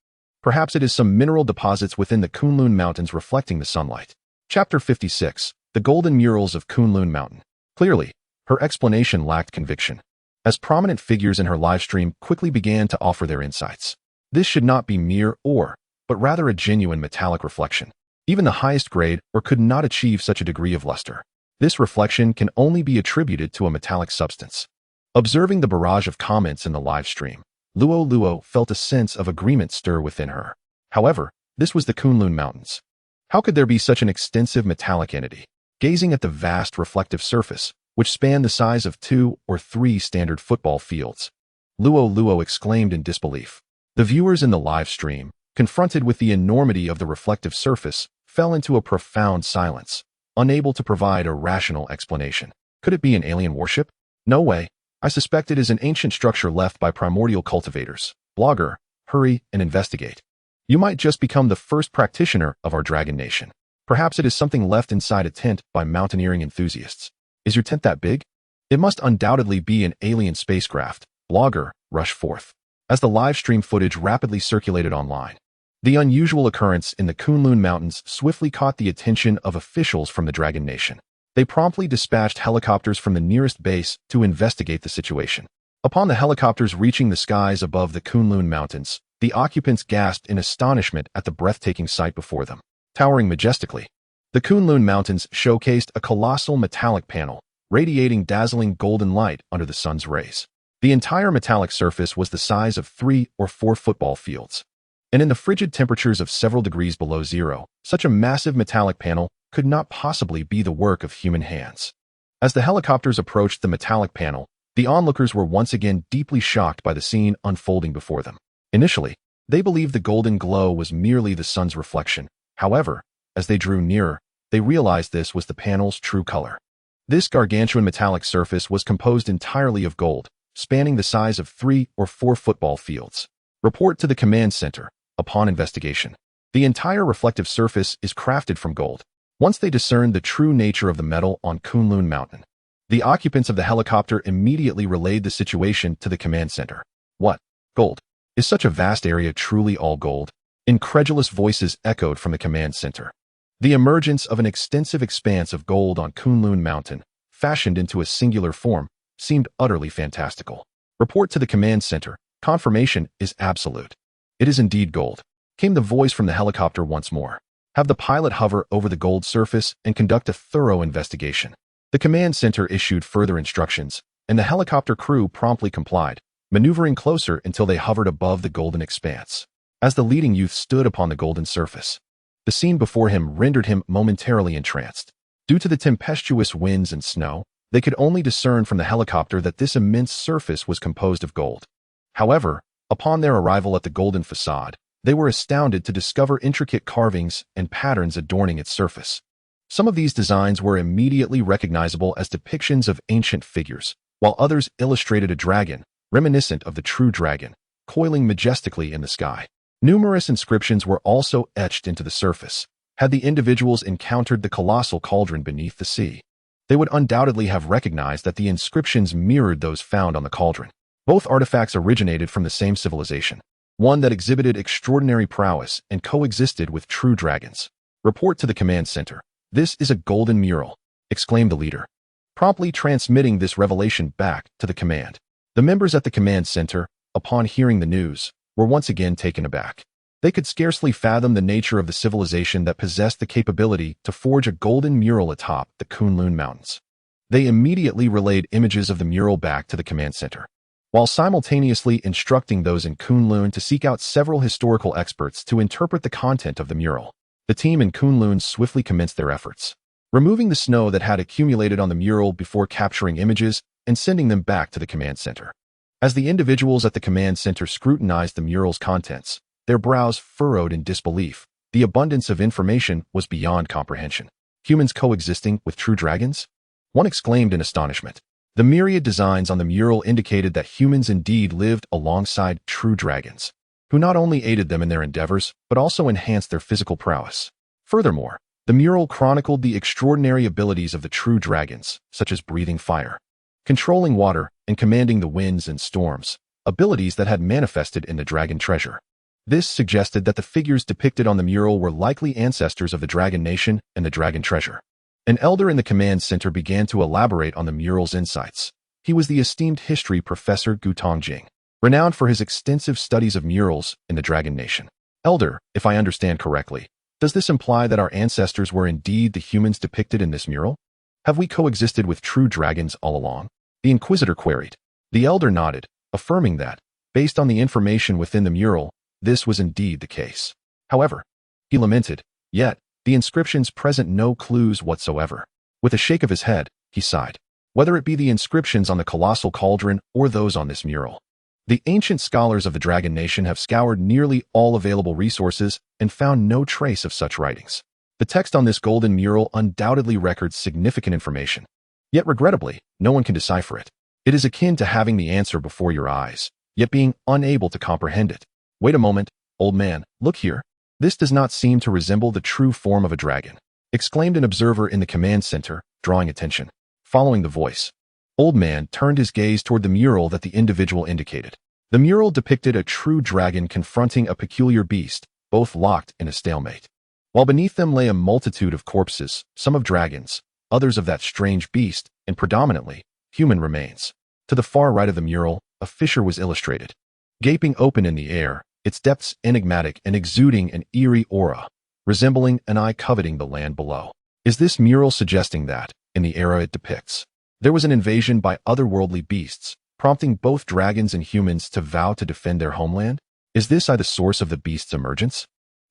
"Perhaps it is some mineral deposits within the Kunlun Mountains reflecting the sunlight." Chapter 56. The Golden Murals of Kunlun Mountain. Clearly, her explanation lacked conviction, as prominent figures in her livestream quickly began to offer their insights. This should not be mere ore, but rather a genuine metallic reflection. Even the highest grade ore could not achieve such a degree of luster. This reflection can only be attributed to a metallic substance. Observing the barrage of comments in the live stream, Luo felt a sense of agreement stir within her. However, this was the Kunlun Mountains. How could there be such an extensive metallic entity? Gazing at the vast reflective surface, which spanned the size of 2 or 3 standard football fields, Luo exclaimed in disbelief. The viewers in the live stream, confronted with the enormity of the reflective surface, fell into a profound silence, unable to provide a rational explanation. Could it be an alien warship? No way. I suspect it is an ancient structure left by primordial cultivators. Blogger, hurry and investigate. You might just become the first practitioner of our dragon nation. Perhaps it is something left inside a tent by mountaineering enthusiasts. Is your tent that big? It must undoubtedly be an alien spacecraft. Blogger, rush forth. As the live stream footage rapidly circulated online, the unusual occurrence in the Kunlun Mountains swiftly caught the attention of officials from the Dragon Nation. They promptly dispatched helicopters from the nearest base to investigate the situation. Upon the helicopters reaching the skies above the Kunlun Mountains, the occupants gasped in astonishment at the breathtaking sight before them. Towering majestically, the Kunlun Mountains showcased a colossal metallic panel, radiating dazzling golden light under the sun's rays. The entire metallic surface was the size of 3 or 4 football fields. And in the frigid temperatures of several degrees below zero, such a massive metallic panel could not possibly be the work of human hands. As the helicopters approached the metallic panel, the onlookers were once again deeply shocked by the scene unfolding before them. Initially, they believed the golden glow was merely the sun's reflection. However, as they drew nearer, they realized this was the panel's true color. This gargantuan metallic surface was composed entirely of gold, spanning the size of 3 or 4 football fields. Report to the command center. Upon investigation, the entire reflective surface is crafted from gold. Once they discerned the true nature of the metal on Kunlun Mountain, the occupants of the helicopter immediately relayed the situation to the command center. What? Gold? Is such a vast area truly all gold? Incredulous voices echoed from the command center. The emergence of an extensive expanse of gold on Kunlun Mountain, fashioned into a singular form, seemed utterly fantastical. Report to the command center. Confirmation is absolute. It is indeed gold, came the voice from the helicopter once more. Have the pilot hover over the gold surface and conduct a thorough investigation. The command center issued further instructions, and the helicopter crew promptly complied, maneuvering closer until they hovered above the golden expanse. As the leading youth stood upon the golden surface, the scene before him rendered him momentarily entranced. Due to the tempestuous winds and snow, they could only discern from the helicopter that this immense surface was composed of gold. However, upon their arrival at the golden facade, they were astounded to discover intricate carvings and patterns adorning its surface. Some of these designs were immediately recognizable as depictions of ancient figures, while others illustrated a dragon, reminiscent of the true dragon, coiling majestically in the sky. Numerous inscriptions were also etched into the surface. Had the individuals encountered the colossal cauldron beneath the sea, they would undoubtedly have recognized that the inscriptions mirrored those found on the cauldron. Both artifacts originated from the same civilization, one that exhibited extraordinary prowess and coexisted with true dragons. Report to the command center. This is a golden mural, exclaimed the leader, promptly transmitting this revelation back to the command. The members at the command center, upon hearing the news, were once again taken aback. They could scarcely fathom the nature of the civilization that possessed the capability to forge a golden mural atop the Kunlun Mountains. They immediately relayed images of the mural back to the command center, while simultaneously instructing those in Kunlun to seek out several historical experts to interpret the content of the mural. The team in Kunlun swiftly commenced their efforts, removing the snow that had accumulated on the mural before capturing images and sending them back to the command center. As the individuals at the command center scrutinized the mural's contents, their brows furrowed in disbelief. The abundance of information was beyond comprehension. Humans coexisting with true dragons? One exclaimed in astonishment. The myriad designs on the mural indicated that humans indeed lived alongside true dragons, who not only aided them in their endeavors, but also enhanced their physical prowess. Furthermore, the mural chronicled the extraordinary abilities of the true dragons, such as breathing fire, controlling water, and commanding the winds and storms, abilities that had manifested in the dragon treasure. This suggested that the figures depicted on the mural were likely ancestors of the dragon nation and the dragon treasure. An elder in the command center began to elaborate on the mural's insights. He was the esteemed history professor Gu Tongjing, renowned for his extensive studies of murals in the dragon nation. Elder, if I understand correctly, does this imply that our ancestors were indeed the humans depicted in this mural? Have we coexisted with true dragons all along? The inquisitor queried. The elder nodded, affirming that, based on the information within the mural, this was indeed the case. However, he lamented, yet, the inscriptions present no clues whatsoever. With a shake of his head, he sighed. Whether it be the inscriptions on the colossal cauldron or those on this mural, the ancient scholars of the Dragon Nation have scoured nearly all available resources and found no trace of such writings. The text on this golden mural undoubtedly records significant information. Yet regrettably, no one can decipher it. It is akin to having the answer before your eyes, yet being unable to comprehend it. Wait a moment, old man, look here. This does not seem to resemble the true form of a dragon, exclaimed an observer in the command center, drawing attention. Following the voice, Old Man turned his gaze toward the mural that the individual indicated. The mural depicted a true dragon confronting a peculiar beast, both locked in a stalemate. While beneath them lay a multitude of corpses, some of dragons, others of that strange beast, and predominantly human remains. To the far right of the mural, a fissure was illustrated, gaping open in the air, its depths enigmatic and exuding an eerie aura, resembling an eye coveting the land below. Is this mural suggesting that, in the era it depicts, there was an invasion by otherworldly beasts, prompting both dragons and humans to vow to defend their homeland? Is this the source of the beast's emergence?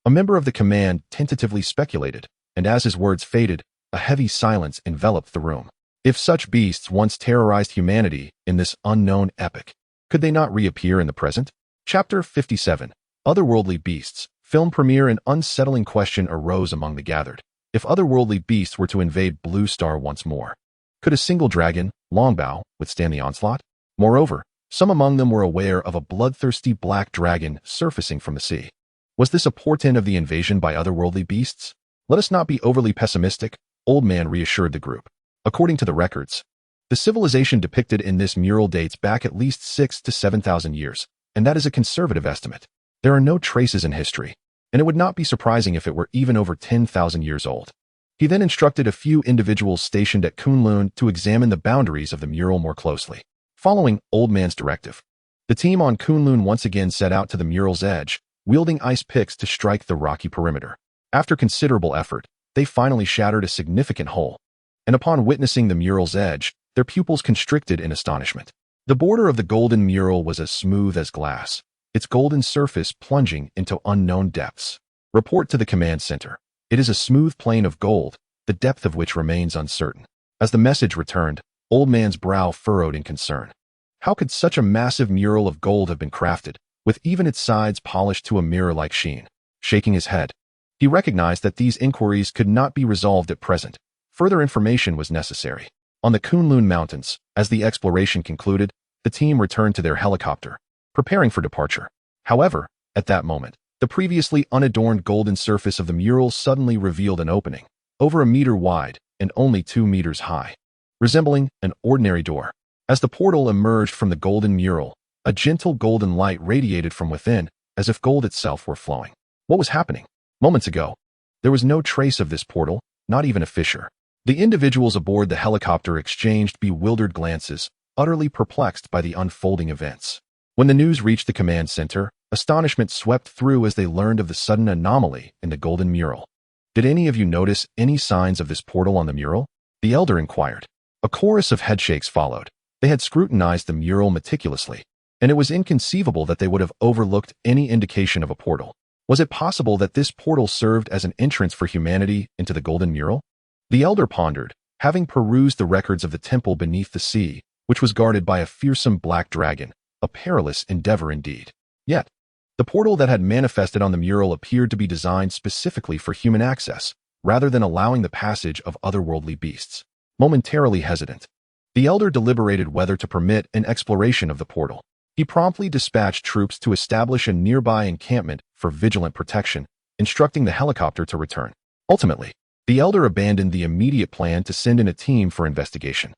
A member of the command tentatively speculated, and as his words faded, a heavy silence enveloped the room. If such beasts once terrorized humanity in this unknown epoch, could they not reappear in the present? Chapter 57. Otherworldly Beasts. Film premiere. An unsettling question arose among the gathered. If otherworldly beasts were to invade Blue Star once more, could a single dragon, Longbow, withstand the onslaught? Moreover, some among them were aware of a bloodthirsty black dragon surfacing from the sea. Was this a portent of the invasion by otherworldly beasts? Let us not be overly pessimistic, Old Man reassured the group. According to the records, the civilization depicted in this mural dates back at least 6,000 to 7,000 years, and that is a conservative estimate. There are no traces in history, and it would not be surprising if it were even over 10,000 years old. He then instructed a few individuals stationed at Kunlun to examine the boundaries of the mural more closely. Following Old Man's directive, the team on Kunlun once again set out to the mural's edge, wielding ice picks to strike the rocky perimeter. After considerable effort, they finally shattered a significant hole, and upon witnessing the mural's edge, their pupils constricted in astonishment. The border of the golden mural was as smooth as glass, its golden surface plunging into unknown depths. Report to the command center. It is a smooth plain of gold, the depth of which remains uncertain. As the message returned, Old Man's brow furrowed in concern. How could such a massive mural of gold have been crafted, with even its sides polished to a mirror-like sheen? Shaking his head, he recognized that these inquiries could not be resolved at present. Further information was necessary. On the Kunlun Mountains, as the exploration concluded, the team returned to their helicopter, preparing for departure. However, at that moment, the previously unadorned golden surface of the mural suddenly revealed an opening, over a meter wide and only 2 meters high, resembling an ordinary door. As the portal emerged from the golden mural, a gentle golden light radiated from within, as if gold itself were flowing. What was happening? Moments ago, there was no trace of this portal, not even a fissure. The individuals aboard the helicopter exchanged bewildered glances, utterly perplexed by the unfolding events. When the news reached the command center, astonishment swept through as they learned of the sudden anomaly in the golden mural. Did any of you notice any signs of this portal on the mural? The elder inquired. A chorus of headshakes followed. They had scrutinized the mural meticulously, and it was inconceivable that they would have overlooked any indication of a portal. Was it possible that this portal served as an entrance for humanity into the golden mural? The elder pondered, having perused the records of the temple beneath the sea, which was guarded by a fearsome black dragon, a perilous endeavor indeed. Yet, the portal that had manifested on the mural appeared to be designed specifically for human access, rather than allowing the passage of otherworldly beasts. Momentarily hesitant, the elder deliberated whether to permit an exploration of the portal. He promptly dispatched troops to establish a nearby encampment for vigilant protection, instructing the helicopter to return. Ultimately, the elder abandoned the immediate plan to send in a team for investigation,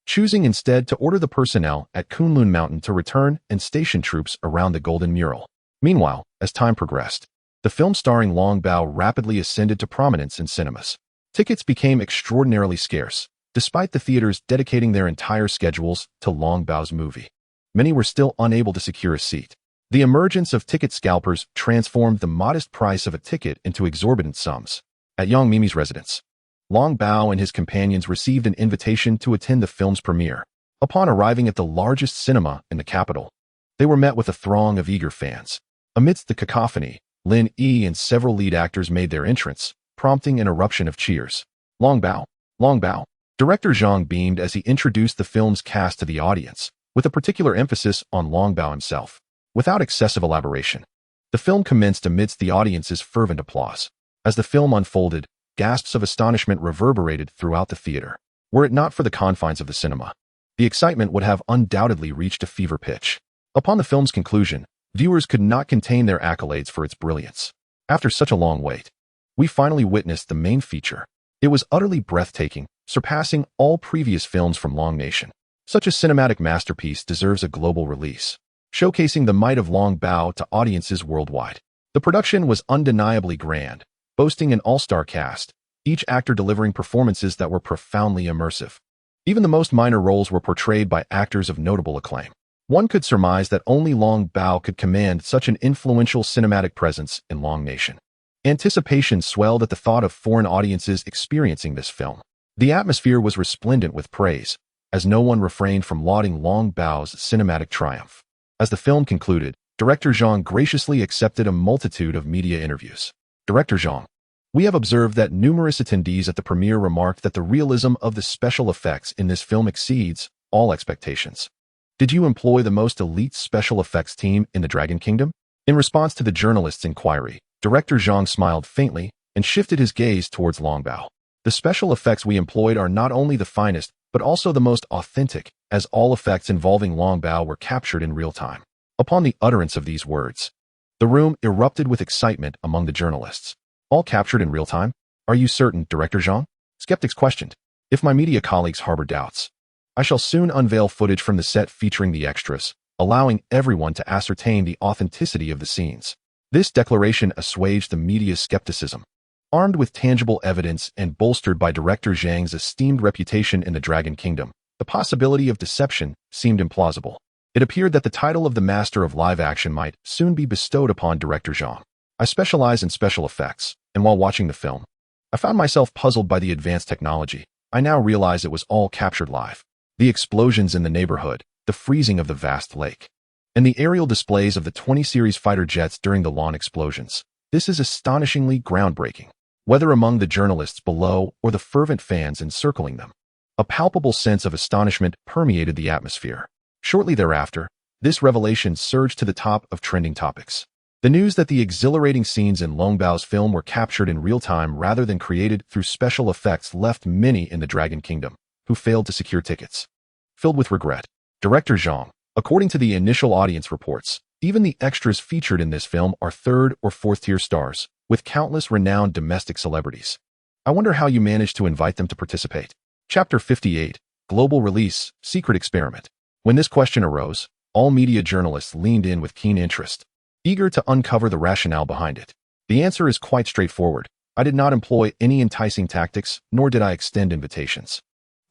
choosing instead to order the personnel at Kunlun Mountain to return and station troops around the golden mural. Meanwhile, as time progressed, the film starring Longbow rapidly ascended to prominence in cinemas. Tickets became extraordinarily scarce, despite the theaters dedicating their entire schedules to Longbow's movie. Many were still unable to secure a seat. The emergence of ticket scalpers transformed the modest price of a ticket into exorbitant sums. At Yang Mimi's residence, Longbow and his companions received an invitation to attend the film's premiere. Upon arriving at the largest cinema in the capital, they were met with a throng of eager fans. Amidst the cacophony, Lin Yi and several lead actors made their entrance, prompting an eruption of cheers. Longbow, Longbow. Director Zhang beamed as he introduced the film's cast to the audience, with a particular emphasis on Longbow himself. Without excessive elaboration, the film commenced amidst the audience's fervent applause. As the film unfolded, gasps of astonishment reverberated throughout the theater. Were it not for the confines of the cinema, the excitement would have undoubtedly reached a fever pitch. Upon the film's conclusion, viewers could not contain their accolades for its brilliance. After such a long wait, we finally witnessed the main feature. It was utterly breathtaking, surpassing all previous films from Long Nation. Such a cinematic masterpiece deserves a global release, showcasing the might of Longbow to audiences worldwide. The production was undeniably grand, boasting an all-star cast, each actor delivering performances that were profoundly immersive. Even the most minor roles were portrayed by actors of notable acclaim. One could surmise that only Long Bao could command such an influential cinematic presence in Long Nation. Anticipation swelled at the thought of foreign audiences experiencing this film. The atmosphere was resplendent with praise, as no one refrained from lauding Long Bao's cinematic triumph. As the film concluded, Director Zhang graciously accepted a multitude of media interviews. Director Zhang, we have observed that numerous attendees at the premiere remarked that the realism of the special effects in this film exceeds all expectations. Did you employ the most elite special effects team in the Dragon Kingdom? In response to the journalist's inquiry, Director Zhang smiled faintly and shifted his gaze towards Long Bao. The special effects we employed are not only the finest, but also the most authentic, as all effects involving Long Bao were captured in real time. Upon the utterance of these words, the room erupted with excitement among the journalists. All captured in real time? Are you certain, Director Zhang? Skeptics questioned. If my media colleagues harbor doubts, I shall soon unveil footage from the set featuring the extras, allowing everyone to ascertain the authenticity of the scenes. This declaration assuaged the media's skepticism. Armed with tangible evidence and bolstered by Director Zhang's esteemed reputation in the Dragon Kingdom, the possibility of deception seemed implausible. It appeared that the title of the Master of Live Action might soon be bestowed upon Director Zhang. I specialize in special effects, and while watching the film, I found myself puzzled by the advanced technology. I now realize it was all captured live. The explosions in the neighborhood, the freezing of the vast lake, and the aerial displays of the 20 series fighter jets during the lawn explosions. This is astonishingly groundbreaking. Whether among the journalists below or the fervent fans encircling them, a palpable sense of astonishment permeated the atmosphere. Shortly thereafter, this revelation surged to the top of trending topics. The news that the exhilarating scenes in Long Bao's film were captured in real time rather than created through special effects left many in the Dragon Kingdom, who failed to secure tickets, filled with regret. Director Zhang, according to the initial audience reports, even the extras featured in this film are third or fourth tier stars, with countless renowned domestic celebrities. I wonder how you managed to invite them to participate. Chapter 58, Global Release, Secret Experiment. When this question arose, all media journalists leaned in with keen interest, eager to uncover the rationale behind it. The answer is quite straightforward. I did not employ any enticing tactics, nor did I extend invitations.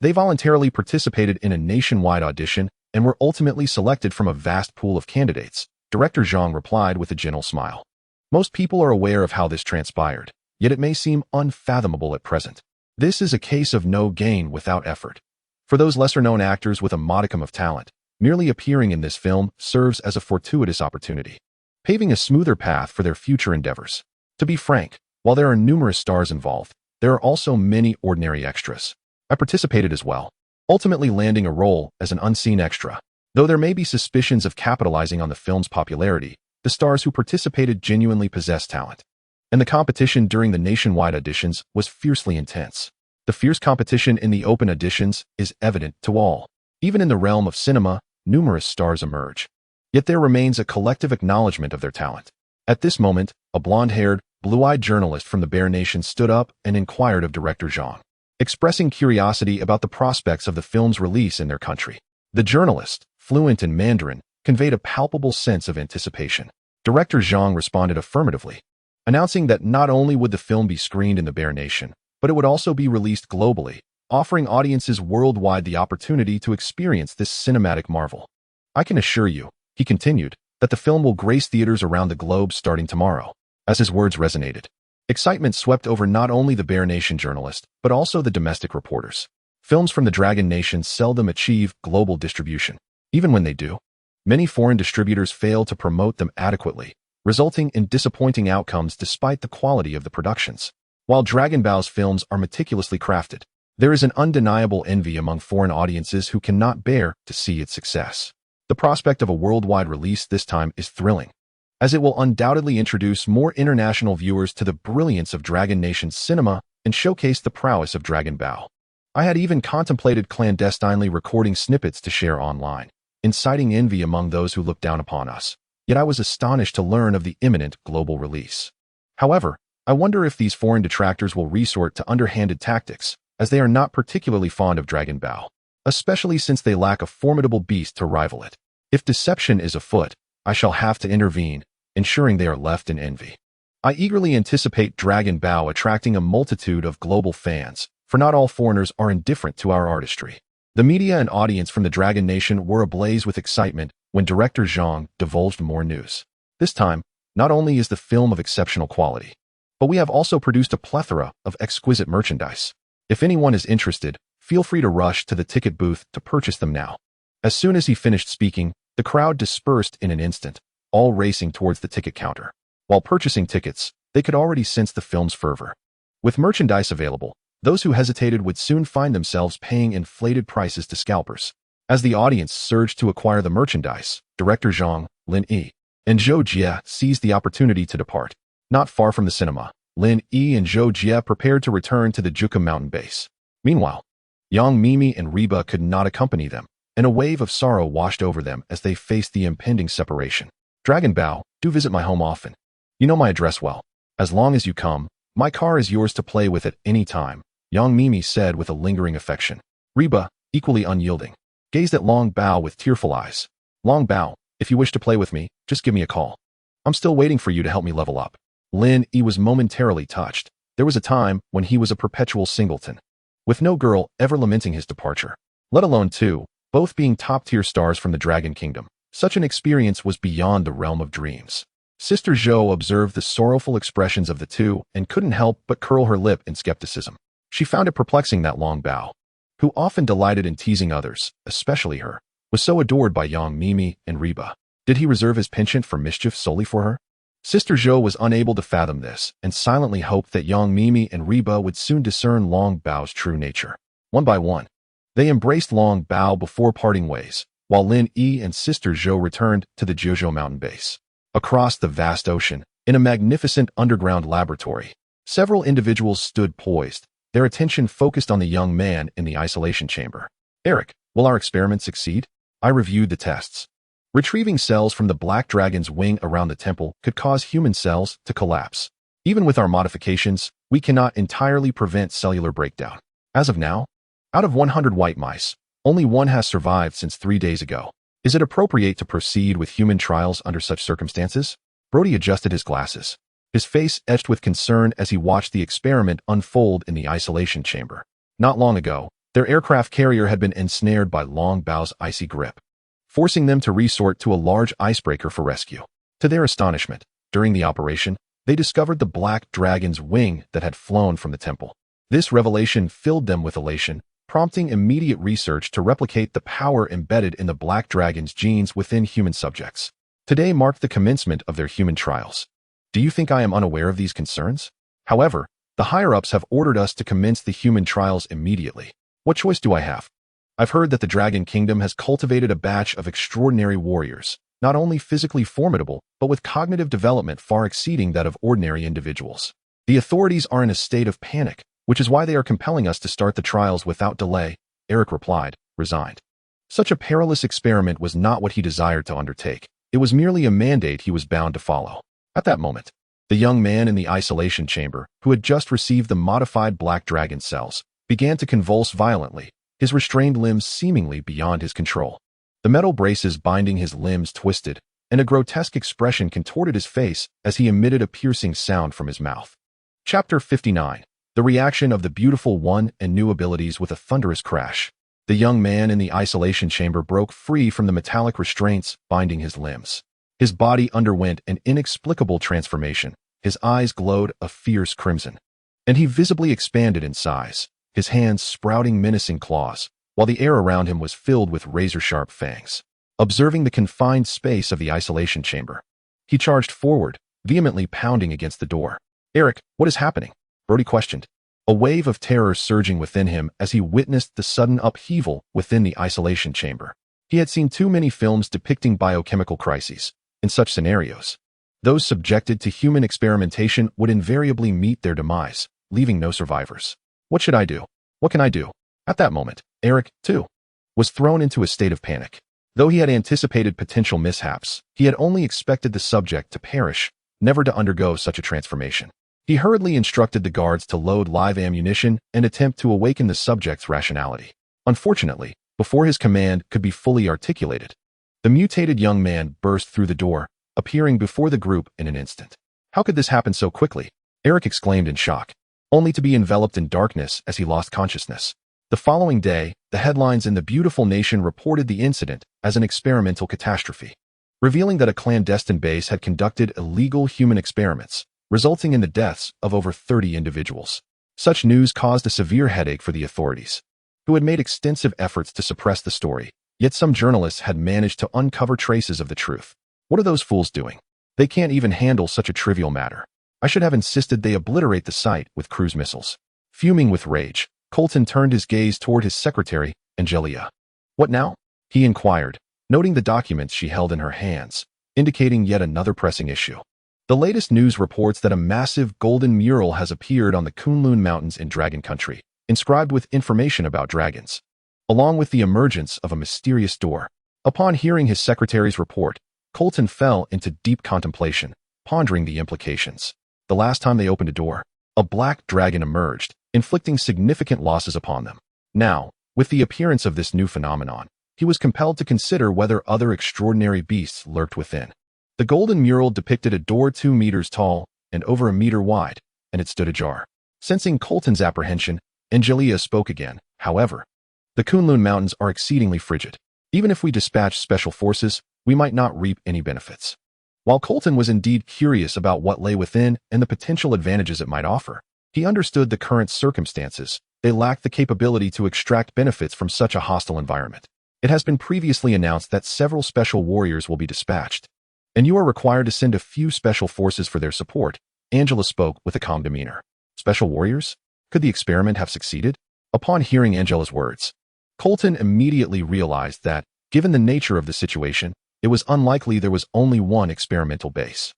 They voluntarily participated in a nationwide audition and were ultimately selected from a vast pool of candidates, Director Zhang replied with a gentle smile. Most people are aware of how this transpired, yet it may seem unfathomable at present. This is a case of no gain without effort. For those lesser-known actors with a modicum of talent, merely appearing in this film serves as a fortuitous opportunity, paving a smoother path for their future endeavors. To be frank, while there are numerous stars involved, there are also many ordinary extras. I participated as well, ultimately landing a role as an unseen extra. Though there may be suspicions of capitalizing on the film's popularity, the stars who participated genuinely possess talent. And the competition during the nationwide auditions was fiercely intense. The fierce competition in the open auditions is evident to all. Even in the realm of cinema, numerous stars emerge. Yet there remains a collective acknowledgement of their talent. At this moment, a blonde-haired, blue-eyed journalist from the Bear Nation stood up and inquired of Director Zhang, expressing curiosity about the prospects of the film's release in their country. The journalist, fluent in Mandarin, conveyed a palpable sense of anticipation. Director Zhang responded affirmatively, announcing that not only would the film be screened in the Bear Nation, but it would also be released globally, offering audiences worldwide the opportunity to experience this cinematic marvel. I can assure you, he continued, that the film will grace theaters around the globe starting tomorrow. As his words resonated, excitement swept over not only the Bear Nation journalist, but also the domestic reporters. Films from the Dragon Nation seldom achieve global distribution. Even when they do, many foreign distributors fail to promote them adequately, resulting in disappointing outcomes despite the quality of the productions. While Dragon Bao's films are meticulously crafted, there is an undeniable envy among foreign audiences who cannot bear to see its success. The prospect of a worldwide release this time is thrilling, as it will undoubtedly introduce more international viewers to the brilliance of Dragon Nation's cinema and showcase the prowess of Dragon Bao. I had even contemplated clandestinely recording snippets to share online, inciting envy among those who looked down upon us. Yet I was astonished to learn of the imminent global release. However, I wonder if these foreign detractors will resort to underhanded tactics, as they are not particularly fond of Dragon Bao, especially since they lack a formidable beast to rival it. If deception is afoot, I shall have to intervene, ensuring they are left in envy. I eagerly anticipate Dragon Bao attracting a multitude of global fans, for not all foreigners are indifferent to our artistry. The media and audience from the Dragon Nation were ablaze with excitement when director Zhang divulged more news. This time, not only is the film of exceptional quality, but we have also produced a plethora of exquisite merchandise. If anyone is interested, feel free to rush to the ticket booth to purchase them now. As soon as he finished speaking, the crowd dispersed in an instant, all racing towards the ticket counter. While purchasing tickets, they could already sense the film's fervor. With merchandise available, those who hesitated would soon find themselves paying inflated prices to scalpers. As the audience surged to acquire the merchandise, director Zhang, Lin Yi, and Zhou Jie seized the opportunity to depart. Not far from the cinema, Lin Yi and Zhou Jie prepared to return to the Juka mountain base. Meanwhile, Yang Mimi and Reba could not accompany them, and a wave of sorrow washed over them as they faced the impending separation. Dragon Bao, do visit my home often. You know my address well. As long as you come, my car is yours to play with at any time, Yang Mimi said with a lingering affection. Reba, equally unyielding, gazed at Long Bao with tearful eyes. Long Bao, if you wish to play with me, just give me a call. I'm still waiting for you to help me level up. Lin Yi was momentarily touched. There was a time when he was a perpetual singleton, with no girl ever lamenting his departure, let alone two, both being top-tier stars from the Dragon Kingdom. Such an experience was beyond the realm of dreams. Sister Zhou observed the sorrowful expressions of the two and couldn't help but curl her lip in skepticism. She found it perplexing that Long Bao, who often delighted in teasing others, especially her, was so adored by Yang Mimi and Reba. Did he reserve his penchant for mischief solely for her? Sister Zhou was unable to fathom this and silently hoped that Yang Mimi and Reba would soon discern Long Bao's true nature. One by one, they embraced Long Bao before parting ways, while Lin Yi and Sister Zhou returned to the Zhou mountain base. Across the vast ocean, in a magnificent underground laboratory, several individuals stood poised, their attention focused on the young man in the isolation chamber. Eric, will our experiment succeed? I reviewed the tests. Retrieving cells from the black dragon's wing around the temple could cause human cells to collapse. Even with our modifications, we cannot entirely prevent cellular breakdown. As of now, out of 100 white mice, only one has survived since 3 days ago. Is it appropriate to proceed with human trials under such circumstances? Brody adjusted his glasses, his face etched with concern as he watched the experiment unfold in the isolation chamber. Not long ago, their aircraft carrier had been ensnared by Long Bao's icy grip, forcing them to resort to a large icebreaker for rescue. To their astonishment, during the operation, they discovered the black dragon's wing that had flown from the temple. This revelation filled them with elation, prompting immediate research to replicate the power embedded in the black dragon's genes within human subjects. Today marked the commencement of their human trials. Do you think I am unaware of these concerns? However, the higher-ups have ordered us to commence the human trials immediately. What choice do I have? I've heard that the Dragon Kingdom has cultivated a batch of extraordinary warriors, not only physically formidable, but with cognitive development far exceeding that of ordinary individuals. The authorities are in a state of panic, which is why they are compelling us to start the trials without delay, Eric replied, resigned. Such a perilous experiment was not what he desired to undertake. It was merely a mandate he was bound to follow. At that moment, the young man in the isolation chamber, who had just received the modified black dragon cells, began to convulse violently, his restrained limbs seemingly beyond his control. The metal braces binding his limbs twisted, and a grotesque expression contorted his face as he emitted a piercing sound from his mouth. Chapter 59. The reaction of the beautiful one and new abilities with a thunderous crash. The young man in the isolation chamber broke free from the metallic restraints binding his limbs. His body underwent an inexplicable transformation. His eyes glowed a fierce crimson, and he visibly expanded in size, his hands sprouting menacing claws, while the air around him was filled with razor-sharp fangs. Observing the confined space of the isolation chamber, he charged forward, vehemently pounding against the door. Eric, what is happening? Brody questioned, a wave of terror surging within him as he witnessed the sudden upheaval within the isolation chamber. He had seen too many films depicting biochemical crises. In such scenarios, those subjected to human experimentation would invariably meet their demise, leaving no survivors. What should I do? What can I do? At that moment, Eric, too, was thrown into a state of panic. Though he had anticipated potential mishaps, he had only expected the subject to perish, never to undergo such a transformation. He hurriedly instructed the guards to load live ammunition and attempt to awaken the subject's rationality. Unfortunately, before his command could be fully articulated, the mutated young man burst through the door, appearing before the group in an instant. How could this happen so quickly? Eric exclaimed in shock, only to be enveloped in darkness as he lost consciousness. The following day, the headlines in the beautiful nation reported the incident as an experimental catastrophe, revealing that a clandestine base had conducted illegal human experiments, resulting in the deaths of over 30 individuals. Such news caused a severe headache for the authorities, who had made extensive efforts to suppress the story, yet some journalists had managed to uncover traces of the truth. What are those fools doing? They can't even handle such a trivial matter. I should have insisted they obliterate the site with cruise missiles. Fuming with rage, Colton turned his gaze toward his secretary, Angelia. What now? He inquired, noting the documents she held in her hands, indicating yet another pressing issue. The latest news reports that a massive golden mural has appeared on the Kunlun Mountains in Dragon Country, inscribed with information about dragons, along with the emergence of a mysterious door. Upon hearing his secretary's report, Colton fell into deep contemplation, pondering the implications. The last time they opened a door, a black dragon emerged, inflicting significant losses upon them. Now, with the appearance of this new phenomenon, he was compelled to consider whether other extraordinary beasts lurked within. The golden mural depicted a door 2 meters tall and over a meter wide, and it stood ajar. Sensing Colton's apprehension, Angelia spoke again. However, the Kunlun Mountains are exceedingly frigid. Even if we dispatch special forces, we might not reap any benefits. While Colton was indeed curious about what lay within and the potential advantages it might offer, he understood the current circumstances. They lacked the capability to extract benefits from such a hostile environment. It has been previously announced that several special warriors will be dispatched, and you are required to send a few special forces for their support. Angela spoke with a calm demeanor. Special warriors? Could the experiment have succeeded? Upon hearing Angela's words, Colton immediately realized that, given the nature of the situation, it was unlikely there was only one experimental base.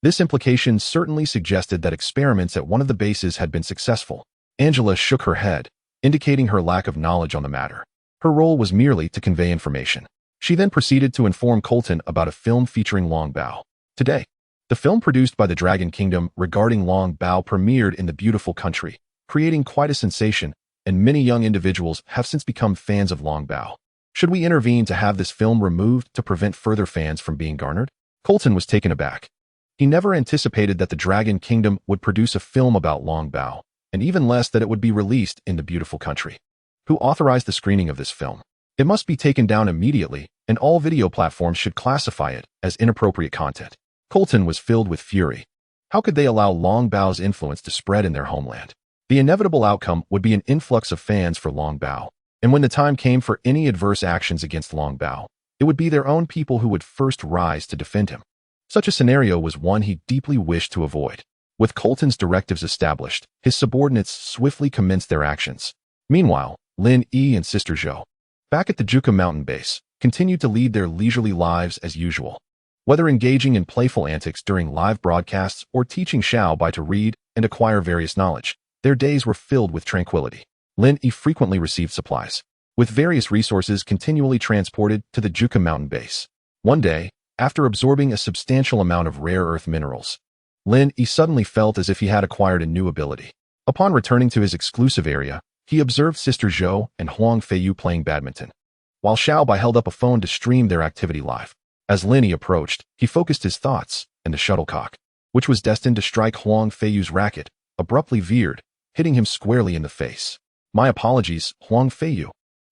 This implication certainly suggested that experiments at one of the bases had been successful. Angela shook her head, indicating her lack of knowledge on the matter. Her role was merely to convey information. She then proceeded to inform Colton about a film featuring Long Bao. Today, the film produced by the Dragon Kingdom regarding Long Bao premiered in the beautiful country, creating quite a sensation, and many young individuals have since become fans of Long Bao. Should we intervene to have this film removed to prevent further fans from being garnered? Colton was taken aback. He never anticipated that the Dragon Kingdom would produce a film about Long Bao, and even less that it would be released in the beautiful country. Who authorized the screening of this film? It must be taken down immediately, and all video platforms should classify it as inappropriate content. Colton was filled with fury. How could they allow Long Bao's influence to spread in their homeland? The inevitable outcome would be an influx of fans for Long Bao, and when the time came for any adverse actions against Long Bao, it would be their own people who would first rise to defend him. Such a scenario was one he deeply wished to avoid. With Colton's directives established, his subordinates swiftly commenced their actions. Meanwhile, Lin Yi and Sister Zhou, back at the Juka mountain base, continued to lead their leisurely lives as usual. Whether engaging in playful antics during live broadcasts or teaching Xiao Bai to read and acquire various knowledge, their days were filled with tranquility. Lin Yi frequently received supplies, with various resources continually transported to the Juka mountain base. One day, after absorbing a substantial amount of rare earth minerals, Lin Yi suddenly felt as if he had acquired a new ability. Upon returning to his exclusive area, he observed Sister Zhou and Huang Feiyu playing badminton, while Xiao Bai held up a phone to stream their activity live. As Lin Yi approached, he focused his thoughts, and the shuttlecock, which was destined to strike Huang Feiyu's racket, abruptly veered, hitting him squarely in the face. My apologies, Huang Feiyu.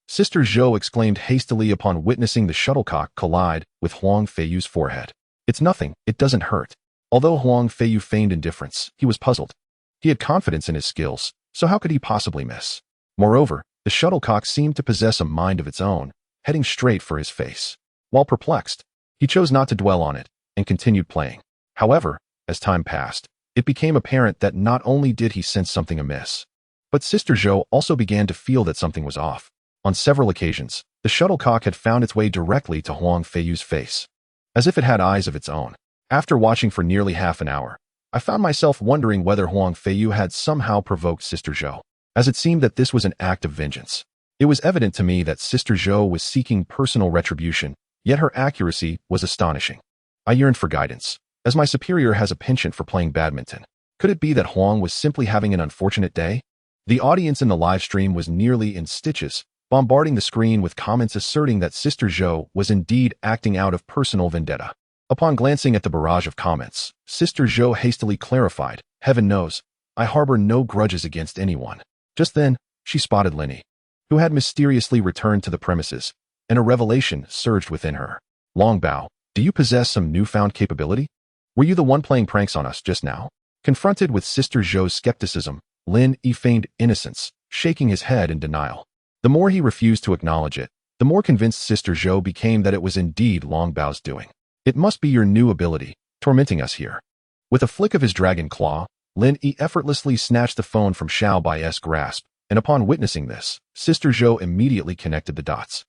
Sister Zhou exclaimed hastily upon witnessing the shuttlecock collide with Huang Feiyu's forehead. It's nothing, it doesn't hurt. Although Huang Feiyu feigned indifference, he was puzzled. He had confidence in his skills, so how could he possibly miss? Moreover, the shuttlecock seemed to possess a mind of its own, heading straight for his face. While perplexed, he chose not to dwell on it and continued playing. However, as time passed, it became apparent that not only did he sense something amiss, but Sister Zhou also began to feel that something was off. On several occasions, the shuttlecock had found its way directly to Huang Feiyu's face, as if it had eyes of its own. After watching for nearly half an hour, I found myself wondering whether Huang Feiyu had somehow provoked Sister Zhou, as it seemed that this was an act of vengeance. It was evident to me that Sister Zhou was seeking personal retribution, yet her accuracy was astonishing. I yearned for guidance, as my superior has a penchant for playing badminton. Could it be that Huang was simply having an unfortunate day? The audience in the live stream was nearly in stitches, bombarding the screen with comments asserting that Sister Zhou was indeed acting out of personal vendetta. Upon glancing at the barrage of comments, Sister Zhou hastily clarified, "Heaven knows, I harbor no grudges against anyone." Just then, she spotted Lin Yi, who had mysteriously returned to the premises, and a revelation surged within her. "Long Bao, do you possess some newfound capability? Were you the one playing pranks on us just now?" Confronted with Sister Zhou's skepticism, Lin Yi feigned innocence, shaking his head in denial. The more he refused to acknowledge it, the more convinced Sister Zhou became that it was indeed Long Bao's doing. "It must be your new ability, tormenting us here." With a flick of his dragon claw, Lin Yi effortlessly snatched the phone from Xiao Bai's grasp, and upon witnessing this, Sister Zhou immediately connected the dots.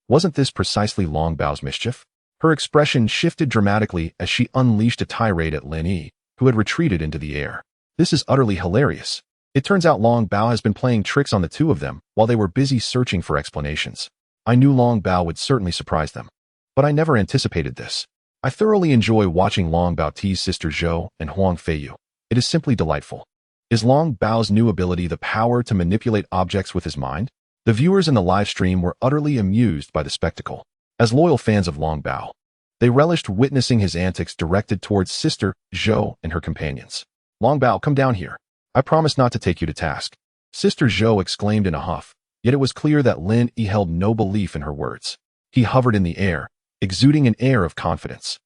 Wasn't this precisely Long Bao's mischief? Her expression shifted dramatically as she unleashed a tirade at Lin Yi, who had retreated into the air. "This is utterly hilarious. It turns out Long Bao has been playing tricks on the two of them while they were busy searching for explanations. I knew Long Bao would certainly surprise them, but I never anticipated this. I thoroughly enjoy watching Long Bao tease Sister Zhou and Huang Feiyu. It is simply delightful." Is Long Bao's new ability the power to manipulate objects with his mind? The viewers in the live stream were utterly amused by the spectacle. As loyal fans of Long Bao, they relished witnessing his antics directed towards Sister Zhou and her companions. "Long Bao, come down here. I promise not to take you to task." Sister Zhou exclaimed in a huff, yet it was clear that Lin Yi held no belief in her words. He hovered in the air, exuding an air of confidence.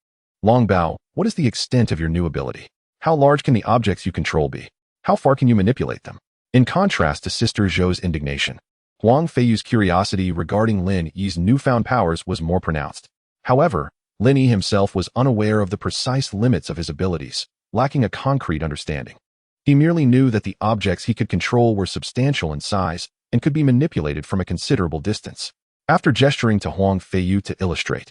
"Long Bao, what is the extent of your new ability? How large can the objects you control be? How far can you manipulate them?" In contrast to Sister Zhou's indignation, Huang Feiyu's curiosity regarding Lin Yi's newfound powers was more pronounced. However, Lin Yi himself was unaware of the precise limits of his abilities, lacking a concrete understanding. He merely knew that the objects he could control were substantial in size and could be manipulated from a considerable distance. After gesturing to Huang Feiyu to illustrate,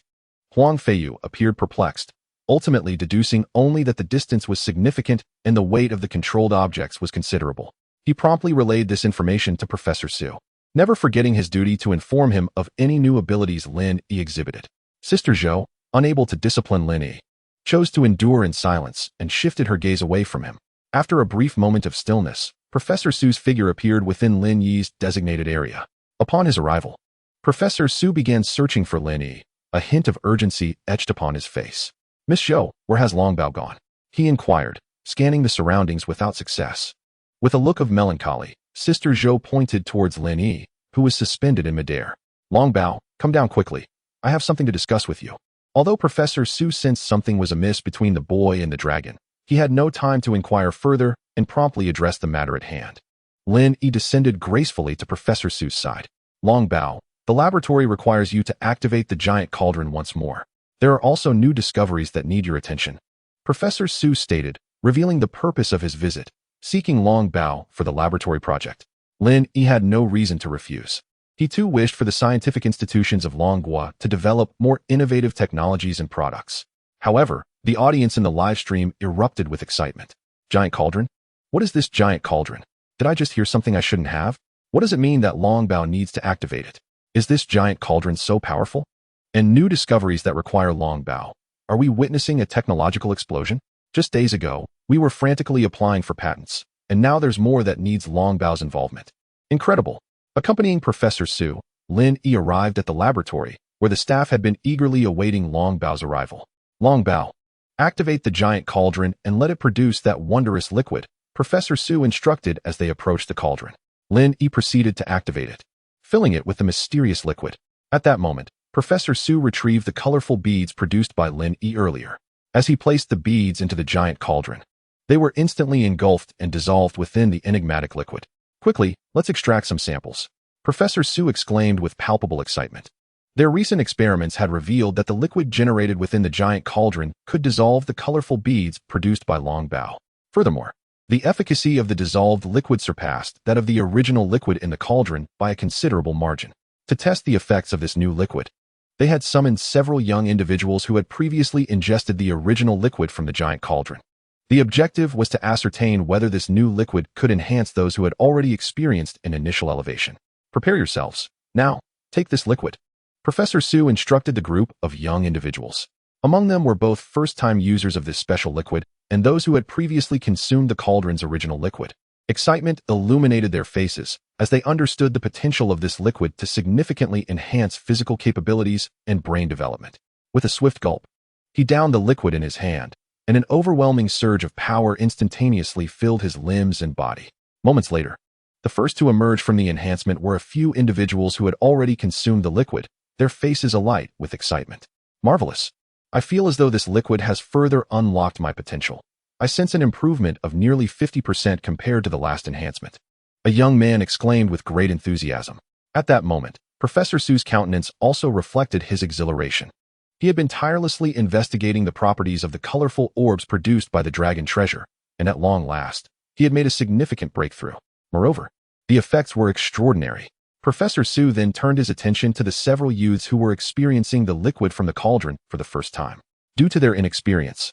Huang Feiyu appeared perplexed, ultimately deducing only that the distance was significant and the weight of the controlled objects was considerable. He promptly relayed this information to Professor Su, never forgetting his duty to inform him of any new abilities Lin Yi exhibited. Sister Zhou, unable to discipline Lin Yi, chose to endure in silence and shifted her gaze away from him. After a brief moment of stillness, Professor Su's figure appeared within Lin Yi's designated area. Upon his arrival, Professor Su began searching for Lin Yi, a hint of urgency etched upon his face. "Miss Zhou, where has Long Bao gone?" he inquired, scanning the surroundings without success. With a look of melancholy, Sister Zhou pointed towards Lin Yi, who was suspended in midair. "Long Bao, come down quickly. I have something to discuss with you." Although Professor Su sensed something was amiss between the boy and the dragon, he had no time to inquire further and promptly addressed the matter at hand. Lin Yi descended gracefully to Professor Su's side. "Long Bao, the laboratory requires you to activate the giant cauldron once more. There are also new discoveries that need your attention," Professor Su stated, revealing the purpose of his visit, seeking Long Bao for the laboratory project. Lin Yi had no reason to refuse. He too wished for the scientific institutions of Longhua to develop more innovative technologies and products. However, the audience in the live stream erupted with excitement. "Giant cauldron? What is this giant cauldron? Did I just hear something I shouldn't have? What does it mean that Long Bao needs to activate it? Is this giant cauldron so powerful? And new discoveries that require Long Bao. Are we witnessing a technological explosion? Just days ago, we were frantically applying for patents, and now there's more that needs Long Bao's involvement. Incredible." Accompanying Professor Su, Lin Yi arrived at the laboratory, where the staff had been eagerly awaiting Long Bao's arrival. "Long Bao, activate the giant cauldron and let it produce that wondrous liquid," Professor Su instructed as they approached the cauldron. Lin Yi proceeded to activate it, filling it with the mysterious liquid. At that moment, Professor Su retrieved the colorful beads produced by Lin Yi earlier. As he placed the beads into the giant cauldron, they were instantly engulfed and dissolved within the enigmatic liquid. "Quickly, let's extract some samples," Professor Su exclaimed with palpable excitement. Their recent experiments had revealed that the liquid generated within the giant cauldron could dissolve the colorful beads produced by Long Bao. Furthermore, the efficacy of the dissolved liquid surpassed that of the original liquid in the cauldron by a considerable margin. To test the effects of this new liquid, they had summoned several young individuals who had previously ingested the original liquid from the giant cauldron. The objective was to ascertain whether this new liquid could enhance those who had already experienced an initial elevation. "Prepare yourselves. Now, take this liquid," Professor Su instructed the group of young individuals. Among them were both first-time users of this special liquid and those who had previously consumed the cauldron's original liquid. Excitement illuminated their faces as they understood the potential of this liquid to significantly enhance physical capabilities and brain development. With a swift gulp, He downed the liquid in his hand, and an overwhelming surge of power instantaneously filled his limbs and body. Moments later, the first to emerge from the enhancement were a few individuals who had already consumed the liquid, their faces alight with excitement. Marvelous. I feel as though this liquid has further unlocked my potential. I sense an improvement of nearly 50% compared to the last enhancement. A young man exclaimed with great enthusiasm. At that moment, Professor Su's countenance also reflected his exhilaration. He had been tirelessly investigating the properties of the colorful orbs produced by the dragon treasure, and at long last, he had made a significant breakthrough. Moreover, the effects were extraordinary. Professor Su then turned his attention to the several youths who were experiencing the liquid from the cauldron for the first time. Due to their inexperience,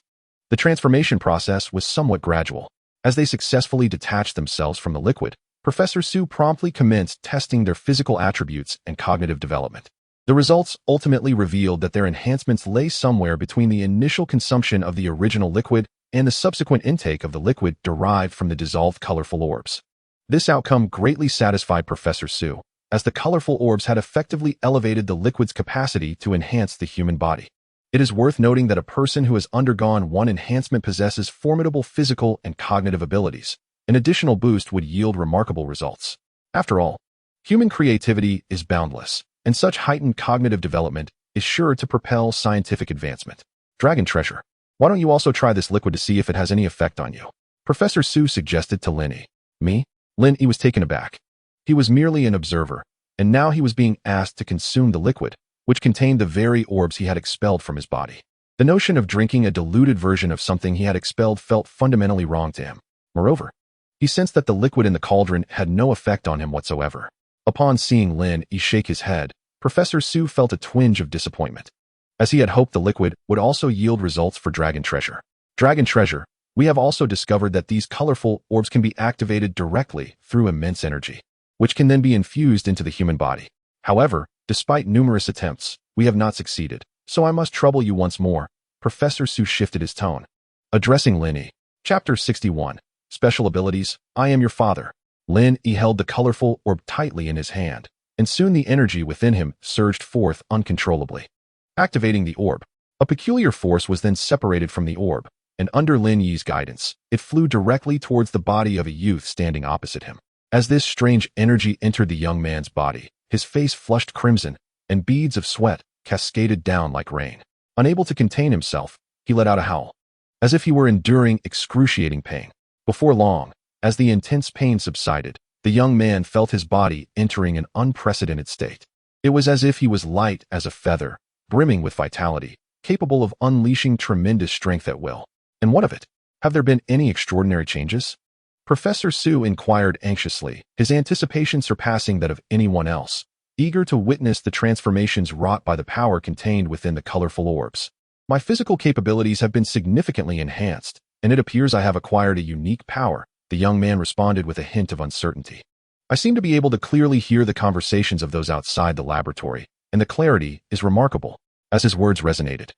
the transformation process was somewhat gradual. As they successfully detached themselves from the liquid, Professor Su promptly commenced testing their physical attributes and cognitive development. The results ultimately revealed that their enhancements lay somewhere between the initial consumption of the original liquid and the subsequent intake of the liquid derived from the dissolved colorful orbs. This outcome greatly satisfied Professor Su, as the colorful orbs had effectively elevated the liquid's capacity to enhance the human body. It is worth noting that a person who has undergone one enhancement possesses formidable physical and cognitive abilities. An additional boost would yield remarkable results. After all, human creativity is boundless, and such heightened cognitive development is sure to propel scientific advancement. Dragon treasure. Why don't you also try this liquid to see if it has any effect on you? Professor Su suggested to Lin Yi. Me? Lin Yi was taken aback. He was merely an observer, and now he was being asked to consume the liquid, which contained the very orbs he had expelled from his body. The notion of drinking a diluted version of something he had expelled felt fundamentally wrong to him. Moreover, he sensed that the liquid in the cauldron had no effect on him whatsoever. Upon seeing Lin Yi shake his head, Professor Su felt a twinge of disappointment, as he had hoped the liquid would also yield results for dragon treasure. Dragon treasure. We have also discovered that these colorful orbs can be activated directly through immense energy, which can then be infused into the human body. However, despite numerous attempts, we have not succeeded, so I must trouble you once more. Professor Su shifted his tone. Addressing Lin Yi. Chapter 61. Special abilities. I am your father. Lin Yi held the colorful orb tightly in his hand, and soon the energy within him surged forth uncontrollably. Activating the orb, a peculiar force was then separated from the orb, and under Lin Yi's guidance, it flew directly towards the body of a youth standing opposite him. As this strange energy entered the young man's body, his face flushed crimson, and beads of sweat cascaded down like rain. Unable to contain himself, he let out a howl, as if he were enduring excruciating pain. Before long, as the intense pain subsided, the young man felt his body entering an unprecedented state. It was as if he was light as a feather, brimming with vitality, capable of unleashing tremendous strength at will. And what of it? Have there been any extraordinary changes? Professor Su inquired anxiously, his anticipation surpassing that of anyone else, eager to witness the transformations wrought by the power contained within the colorful orbs. My physical capabilities have been significantly enhanced, and it appears I have acquired a unique power, the young man responded with a hint of uncertainty. I seem to be able to clearly hear the conversations of those outside the laboratory, and the clarity is remarkable. As his words resonated,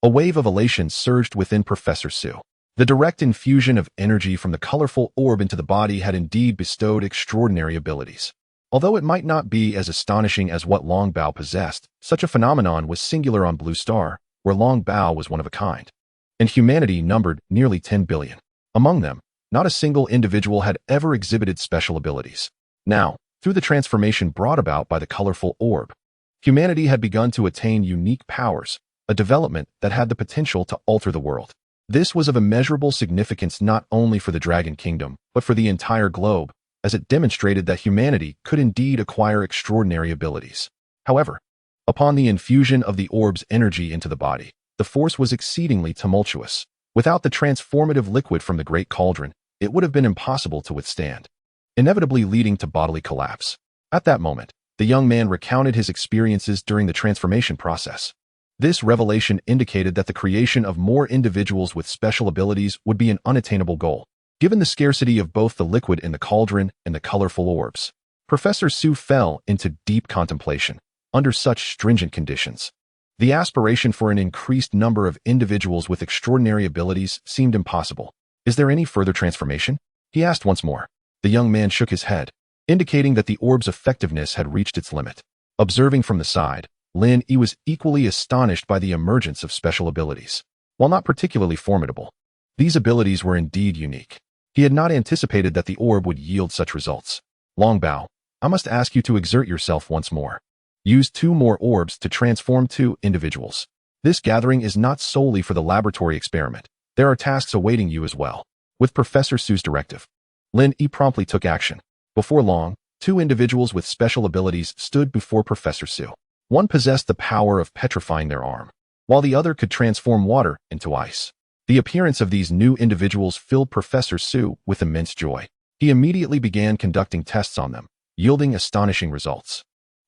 a wave of elation surged within Professor Su. The direct infusion of energy from the colorful orb into the body had indeed bestowed extraordinary abilities. Although it might not be as astonishing as what Long Bao possessed, such a phenomenon was singular on Blue Star, where Long Bao was one of a kind, and humanity numbered nearly 10 billion. Among them, not a single individual had ever exhibited special abilities. Now, through the transformation brought about by the colorful orb, humanity had begun to attain unique powers, a development that had the potential to alter the world. This was of immeasurable significance not only for the Dragon Kingdom, but for the entire globe, as it demonstrated that humanity could indeed acquire extraordinary abilities. However, upon the infusion of the orb's energy into the body, the force was exceedingly tumultuous. Without the transformative liquid from the Great Cauldron, it would have been impossible to withstand, inevitably leading to bodily collapse. At that moment, the young man recounted his experiences during the transformation process. This revelation indicated that the creation of more individuals with special abilities would be an unattainable goal, given the scarcity of both the liquid in the cauldron and the colorful orbs. Professor Su fell into deep contemplation. Under such stringent conditions, the aspiration for an increased number of individuals with extraordinary abilities seemed impossible. Is there any further transformation? He asked once more. The young man shook his head, indicating that the orb's effectiveness had reached its limit. Observing from the side, Lin Yi was equally astonished by the emergence of special abilities. While not particularly formidable, these abilities were indeed unique. He had not anticipated that the orb would yield such results. Longbow, I must ask you to exert yourself once more. Use 2 more orbs to transform 2 individuals. This gathering is not solely for the laboratory experiment. There are tasks awaiting you as well. With Professor Su's directive, Lin Yi promptly took action. Before long, 2 individuals with special abilities stood before Professor Su. One possessed the power of petrifying their arm, while the other could transform water into ice. The appearance of these new individuals filled Professor Su with immense joy. He immediately began conducting tests on them, yielding astonishing results.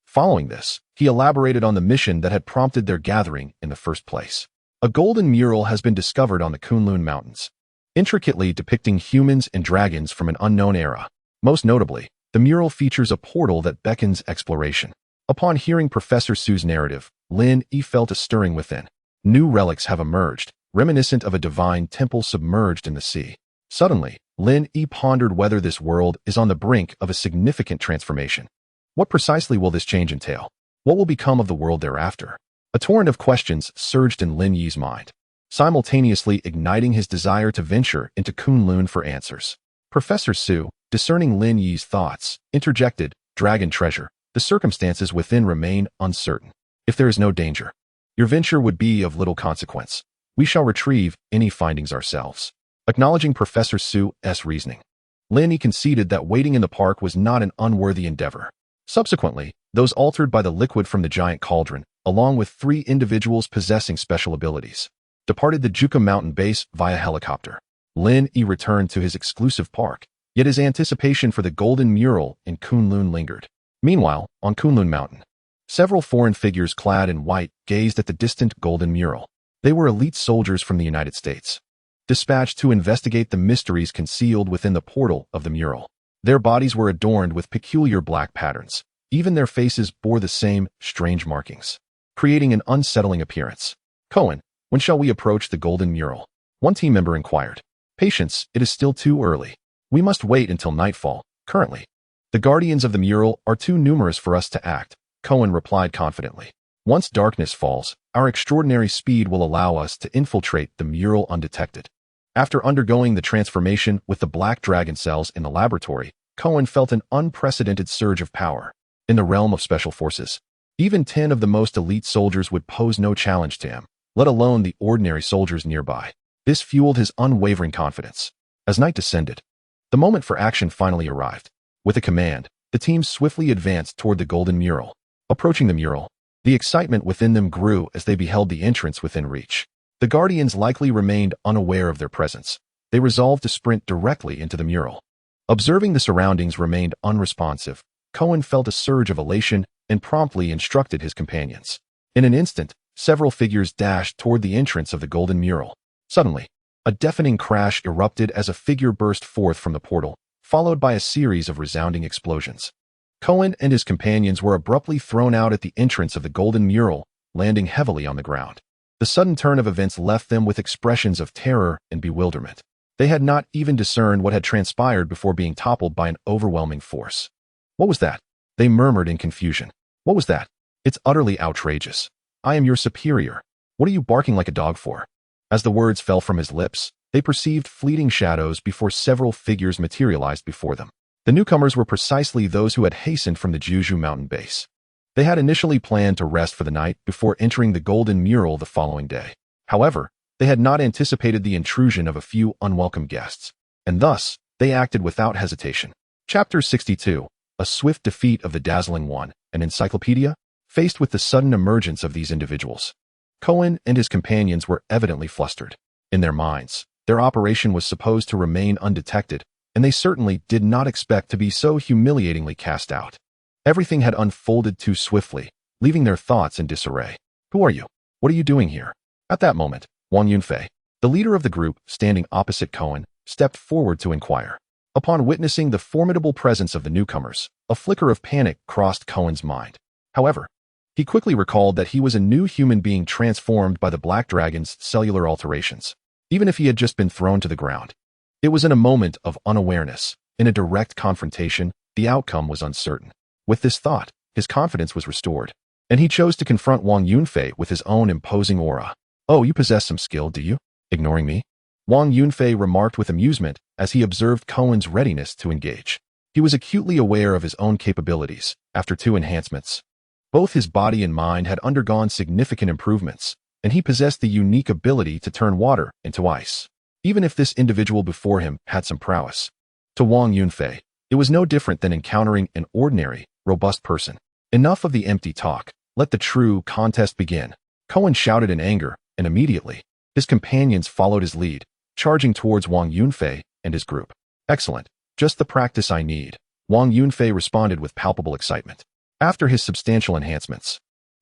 Following this, he elaborated on the mission that had prompted their gathering in the first place. A golden mural has been discovered on the Kunlun Mountains, intricately depicting humans and dragons from an unknown era. Most notably, the mural features a portal that beckons exploration. Upon hearing Professor Su's narrative, Lin Yi felt a stirring within. New relics have emerged, reminiscent of a divine temple submerged in the sea. Suddenly, Lin Yi pondered whether this world is on the brink of a significant transformation. What precisely will this change entail? What will become of the world thereafter? A torrent of questions surged in Lin Yi's mind, simultaneously igniting his desire to venture into Kunlun for answers. Professor Su, discerning Lin Yi's thoughts, interjected, "Dragon treasure. The circumstances within remain uncertain. If there is no danger, your venture would be of little consequence. We shall retrieve any findings ourselves." Acknowledging Professor Su's reasoning, Lin Yi conceded that waiting in the park was not an unworthy endeavor. Subsequently, those altered by the liquid from the giant cauldron, along with 3 individuals possessing special abilities, departed the Juka mountain base via helicopter. Lin Yi returned to his exclusive park, yet his anticipation for the golden mural in Kunlun lingered. Meanwhile, on Kunlun Mountain, several foreign figures clad in white gazed at the distant golden mural. They were elite soldiers from the United States, dispatched to investigate the mysteries concealed within the portal of the mural. Their bodies were adorned with peculiar black patterns. Even their faces bore the same strange markings, creating an unsettling appearance. "Cohen, when shall we approach the golden mural?" one team member inquired. "Patience, it is still too early. We must wait until nightfall. Currently, the guardians of the mural are too numerous for us to act," Cohen replied confidently. "Once darkness falls, our extraordinary speed will allow us to infiltrate the mural undetected." After undergoing the transformation with the black dragon cells in the laboratory, Cohen felt an unprecedented surge of power. In the realm of special forces, even 10 of the most elite soldiers would pose no challenge to him, let alone the ordinary soldiers nearby. This fueled his unwavering confidence. As night descended, the moment for action finally arrived. With a command, the team swiftly advanced toward the golden mural. Approaching the mural, the excitement within them grew as they beheld the entrance within reach. The Guardians likely remained unaware of their presence. They resolved to sprint directly into the mural. Observing the surroundings remained unresponsive, Cohen felt a surge of elation and promptly instructed his companions. In an instant, several figures dashed toward the entrance of the golden mural. Suddenly, a deafening crash erupted as a figure burst forth from the portal, followed by a series of resounding explosions. Cohen and his companions were abruptly thrown out at the entrance of the golden mural, landing heavily on the ground. The sudden turn of events left them with expressions of terror and bewilderment. They had not even discerned what had transpired before being toppled by an overwhelming force. "What was that?" they murmured in confusion. "What was that? It's utterly outrageous. I am your superior. What are you barking like a dog for?" As the words fell from his lips, they perceived fleeting shadows before several figures materialized before them. The newcomers were precisely those who had hastened from the Zhou mountain base. They had initially planned to rest for the night before entering the golden mural the following day. However, they had not anticipated the intrusion of a few unwelcome guests, and thus, they acted without hesitation. Chapter 62. A swift defeat of the Dazzling One, an encyclopedia? Faced with the sudden emergence of these individuals, Cohen and his companions were evidently flustered. In their minds, their operation was supposed to remain undetected, and they certainly did not expect to be so humiliatingly cast out. Everything had unfolded too swiftly, leaving their thoughts in disarray. "Who are you? What are you doing here?" At that moment, Wang Yunfei, the leader of the group standing opposite Cohen, stepped forward to inquire. Upon witnessing the formidable presence of the newcomers, a flicker of panic crossed Cohen's mind. However, he quickly recalled that he was a new human being transformed by the Black Dragon's cellular alterations, even if he had just been thrown to the ground. It was in a moment of unawareness. In a direct confrontation, the outcome was uncertain. With this thought, his confidence was restored, and he chose to confront Wang Yunfei with his own imposing aura. "Oh, you possess some skill, do you? Ignoring me?" Wang Yunfei remarked with amusement as he observed Cohen's readiness to engage. He was acutely aware of his own capabilities after 2 enhancements. Both his body and mind had undergone significant improvements, and he possessed the unique ability to turn water into ice. Even if this individual before him had some prowess. To Wang Yunfei, it was no different than encountering an ordinary, robust person. Enough of the empty talk. Let the true contest begin. Cohen shouted in anger, and immediately, his companions followed his lead, charging towards Wang Yunfei and his group. Excellent. Just the practice I need. Wang Yunfei responded with palpable excitement. After his substantial enhancements,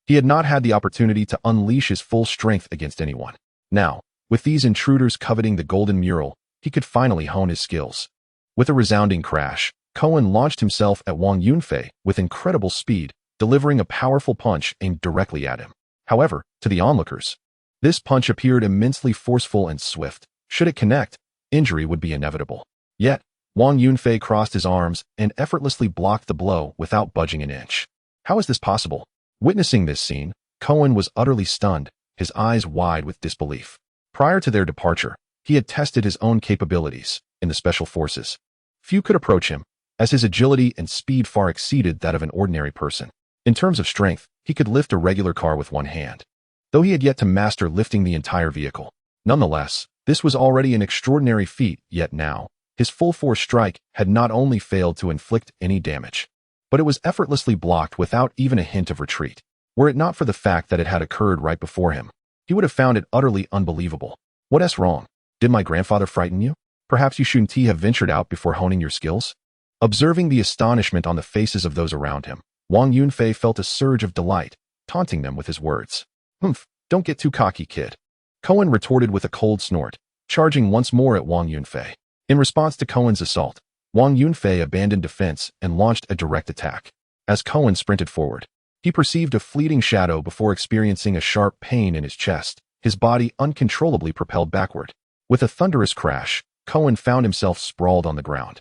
he had not had the opportunity to unleash his full strength against anyone. Now, with these intruders coveting the golden mural, he could finally hone his skills. With a resounding crash, Cohen launched himself at Wang Yunfei with incredible speed, delivering a powerful punch aimed directly at him. However, to the onlookers, this punch appeared immensely forceful and swift. Should it connect, injury would be inevitable. Yet, Wang Yunfei crossed his arms and effortlessly blocked the blow without budging an inch. How is this possible? Witnessing this scene, Cohen was utterly stunned, his eyes wide with disbelief. Prior to their departure, he had tested his own capabilities in the special forces. Few could approach him, as his agility and speed far exceeded that of an ordinary person. In terms of strength, he could lift a regular car with one hand, though he had yet to master lifting the entire vehicle. Nonetheless, this was already an extraordinary feat, yet now, his full-force strike had not only failed to inflict any damage, but it was effortlessly blocked without even a hint of retreat. Were it not for the fact that it had occurred right before him, he would have found it utterly unbelievable. What's wrong? Did my grandfather frighten you? Perhaps you shouldn't have ventured out before honing your skills? Observing the astonishment on the faces of those around him, Wang Yunfei felt a surge of delight, taunting them with his words. "Humph, don't get too cocky, kid." Cohen retorted with a cold snort, charging once more at Wang Yunfei. In response to Cohen's assault, Wang Yunfei abandoned defense and launched a direct attack. As Cohen sprinted forward, he perceived a fleeting shadow before experiencing a sharp pain in his chest, his body uncontrollably propelled backward. With a thunderous crash, Cohen found himself sprawled on the ground.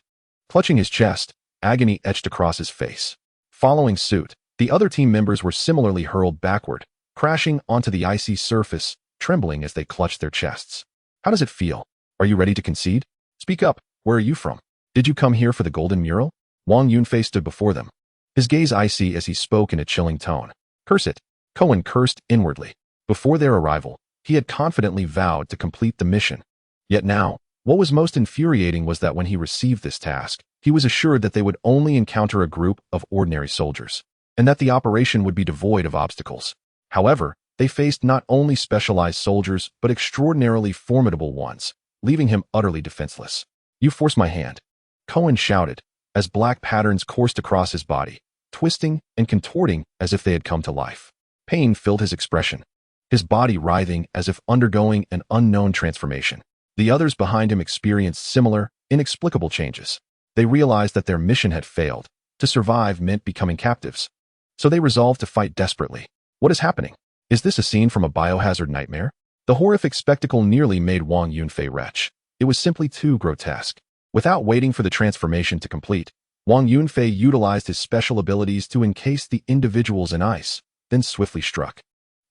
Clutching his chest, agony etched across his face. Following suit, the other team members were similarly hurled backward, crashing onto the icy surface, trembling as they clutched their chests. How does it feel? Are you ready to concede? Speak up. Where are you from? Did you come here for the golden mural? Wang Yunfei stood before them, his gaze icy as he spoke in a chilling tone. Curse it. Cohen cursed inwardly. Before their arrival, he had confidently vowed to complete the mission. Yet now, what was most infuriating was that when he received this task, he was assured that they would only encounter a group of ordinary soldiers, and that the operation would be devoid of obstacles. However, they faced not only specialized soldiers but extraordinarily formidable ones, leaving him utterly defenseless. "You force my hand," Cohen shouted, as black patterns coursed across his body, twisting and contorting as if they had come to life. Pain filled his expression, his body writhing as if undergoing an unknown transformation. The others behind him experienced similar, inexplicable changes. They realized that their mission had failed. To survive meant becoming captives. So they resolved to fight desperately. What is happening? Is this a scene from a biohazard nightmare? The horrific spectacle nearly made Wang Yunfei retch. It was simply too grotesque. Without waiting for the transformation to complete, Wang Yunfei utilized his special abilities to encase the individuals in ice, then swiftly struck.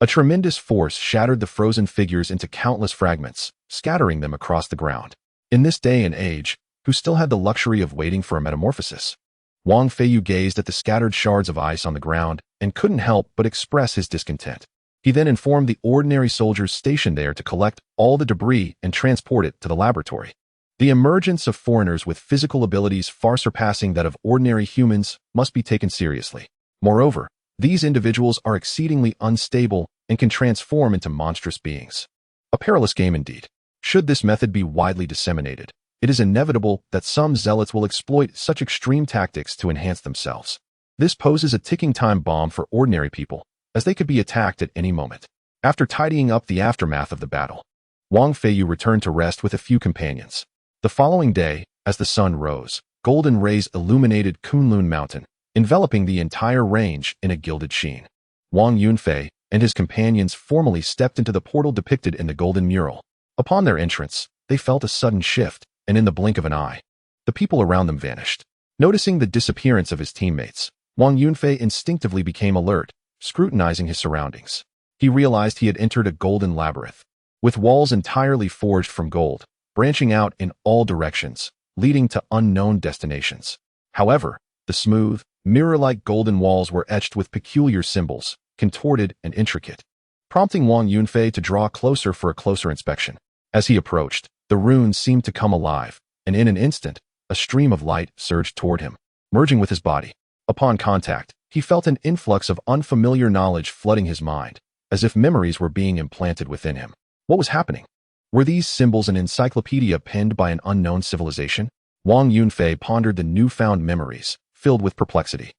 A tremendous force shattered the frozen figures into countless fragments, scattering them across the ground. In this day and age, who still had the luxury of waiting for a metamorphosis? Wang Feiyu gazed at the scattered shards of ice on the ground and couldn't help but express his discontent. He then informed the ordinary soldiers stationed there to collect all the debris and transport it to the laboratory. The emergence of foreigners with physical abilities far surpassing that of ordinary humans must be taken seriously. Moreover, these individuals are exceedingly unstable and can transform into monstrous beings. A perilous game indeed. Should this method be widely disseminated, it is inevitable that some zealots will exploit such extreme tactics to enhance themselves. This poses a ticking time bomb for ordinary people, as they could be attacked at any moment. After tidying up the aftermath of the battle, Wang Feiyu returned to rest with a few companions. The following day, as the sun rose, golden rays illuminated Kunlun Mountain, enveloping the entire range in a gilded sheen. Wang Yunfei and his companions formally stepped into the portal depicted in the golden mural. Upon their entrance, they felt a sudden shift, and in the blink of an eye, the people around them vanished. Noticing the disappearance of his teammates, Wang Yunfei instinctively became alert, scrutinizing his surroundings. he realized he had entered a golden labyrinth, with walls entirely forged from gold, branching out in all directions, leading to unknown destinations. However, the smooth, mirror-like golden walls were etched with peculiar symbols, contorted and intricate, prompting Wang Yunfei to draw closer for a closer inspection. As he approached, the runes seemed to come alive, and in an instant, a stream of light surged toward him, merging with his body. Upon contact, he felt an influx of unfamiliar knowledge flooding his mind, as if memories were being implanted within him. What was happening? Were these symbols an encyclopedia penned by an unknown civilization? Wang Yunfei pondered the newfound memories, filled with perplexity.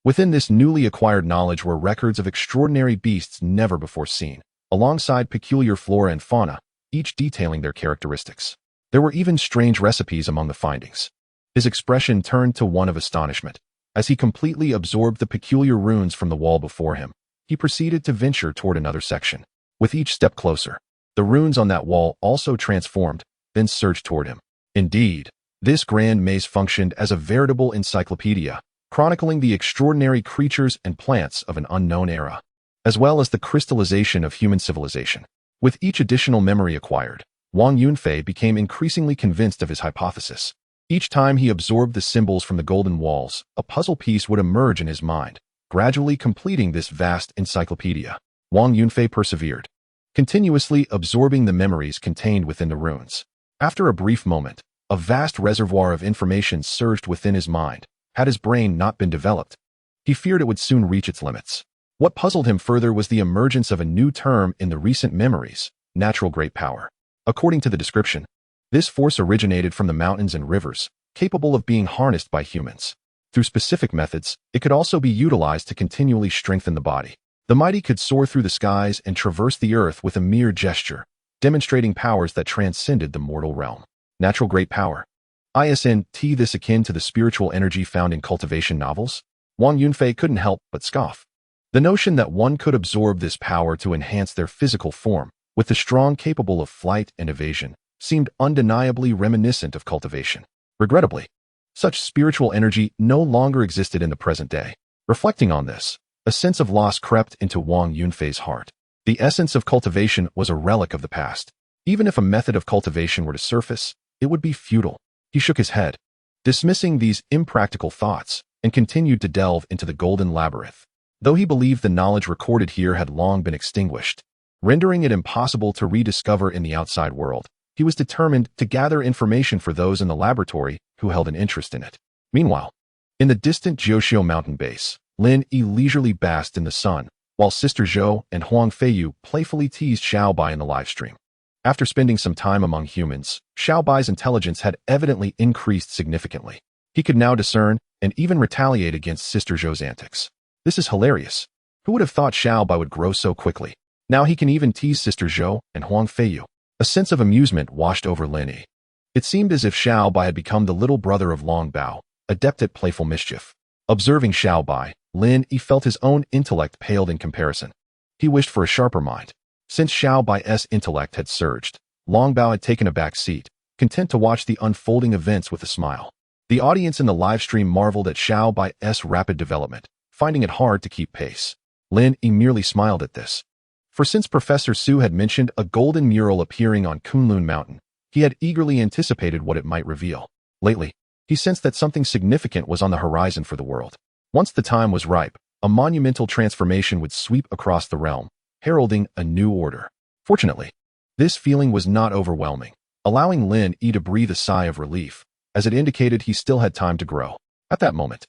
Within this newly acquired knowledge were records of extraordinary beasts never before seen, alongside peculiar flora and fauna, each detailing their characteristics. There were even strange recipes among the findings. His expression turned to one of astonishment. As he completely absorbed the peculiar runes from the wall before him, he proceeded to venture toward another section. With each step closer, the runes on that wall also transformed, then surged toward him. Indeed, this grand maze functioned as a veritable encyclopedia, chronicling the extraordinary creatures and plants of an unknown era, as well as the crystallization of human civilization. With each additional memory acquired, Wang Yunfei became increasingly convinced of his hypothesis. Each time he absorbed the symbols from the golden walls, a puzzle piece would emerge in his mind, gradually completing this vast encyclopedia. Wang Yunfei persevered, continuously absorbing the memories contained within the runes. After a brief moment, a vast reservoir of information surged within his mind. Had his brain not been developed, he feared it would soon reach its limits. What puzzled him further was the emergence of a new term in the recent memories: natural great power. According to the description, this force originated from the mountains and rivers, capable of being harnessed by humans. Through specific methods, it could also be utilized to continually strengthen the body. The mighty could soar through the skies and traverse the earth with a mere gesture, demonstrating powers that transcended the mortal realm. Natural great power. Isn't this akin to the spiritual energy found in cultivation novels? Wang Yunfei couldn't help but scoff. The notion that one could absorb this power to enhance their physical form, with the strong capable of flight and evasion, seemed undeniably reminiscent of cultivation. Regrettably, such spiritual energy no longer existed in the present day. Reflecting on this, a sense of loss crept into Wang Yunfei's heart. The essence of cultivation was a relic of the past. Even if a method of cultivation were to surface, it would be futile. He shook his head, dismissing these impractical thoughts, and continued to delve into the golden labyrinth. Though he believed the knowledge recorded here had long been extinguished, rendering it impossible to rediscover in the outside world, he was determined to gather information for those in the laboratory who held an interest in it. Meanwhile, in the distant Jiuxiu mountain base, Lin Yi leisurely basked in the sun, while Sister Zhou and Huang Feiyu playfully teased Xiaobai in the livestream. After spending some time among humans, Xiaobai's intelligence had evidently increased significantly. He could now discern and even retaliate against Sister Zhou's antics. This is hilarious. Who would have thought Xiaobai would grow so quickly? Now he can even tease Sister Zhou and Huang Feiyu. A sense of amusement washed over Lin Yi. It seemed as if Xiaobai had become the little brother of Long Bao, adept at playful mischief. Observing Xiaobai, Lin Yi felt his own intellect paled in comparison. He wished for a sharper mind. Since Xiaobai's intellect had surged, Long Bao had taken a back seat, content to watch the unfolding events with a smile. The audience in the livestream marveled at Xiaobai's rapid development, finding it hard to keep pace. Lin Yi merely smiled at this. For since Professor Su had mentioned a golden mural appearing on Kunlun Mountain, he had eagerly anticipated what it might reveal. Lately, he sensed that something significant was on the horizon for the world. Once the time was ripe, a monumental transformation would sweep across the realm, heralding a new order. Fortunately, this feeling was not overwhelming, allowing Lin Yi to breathe a sigh of relief, as it indicated he still had time to grow. At that moment,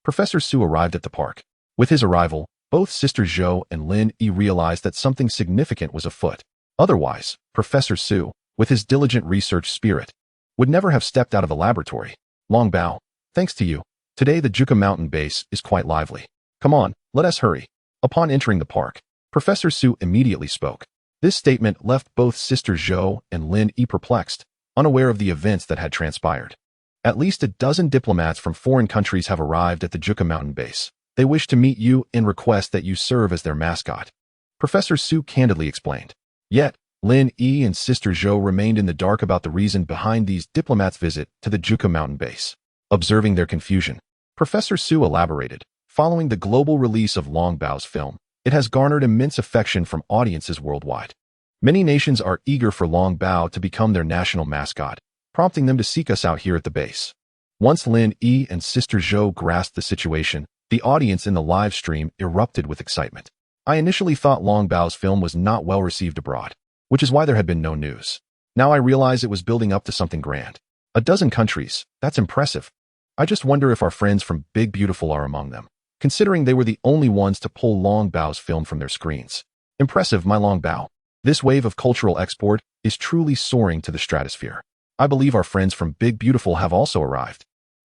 Professor Su arrived at the park. With his arrival, both Sister Zhou and Lin Yi realized that something significant was afoot. Otherwise, Professor Su, with his diligent research spirit, would never have stepped out of the laboratory. Long Bao, thanks to you, today the Juka mountain base is quite lively. Come on, let us hurry. Upon entering the park, Professor Su immediately spoke. This statement left both Sister Zhou and Lin Yi perplexed, unaware of the events that had transpired. At least a dozen diplomats from foreign countries have arrived at the Juka mountain base. They wish to meet you and request that you serve as their mascot. Professor Su candidly explained. Yet, Lin Yi and Sister Zhou remained in the dark about the reason behind these diplomats' visit to the Juka mountain base. Observing their confusion, Professor Su elaborated. Following the global release of Long Bao's film, It has garnered immense affection from audiences worldwide. Many nations are eager for Long Bao to become their national mascot, prompting them to seek us out here at the base. Once Lin Yi and Sister Zhou grasped the situation, the audience in the live stream erupted with excitement. I initially thought Long Bao's film was not well received abroad, which is why there had been no news. Now I realize it was building up to something grand. 12 countries, that's impressive. I just wonder if our friends from Big Beautiful are among them, considering they were the only ones to pull Long Bao's film from their screens. Impressive, my Long Bao. This wave of cultural export is truly soaring to the stratosphere. I believe our friends from Big Beautiful have also arrived,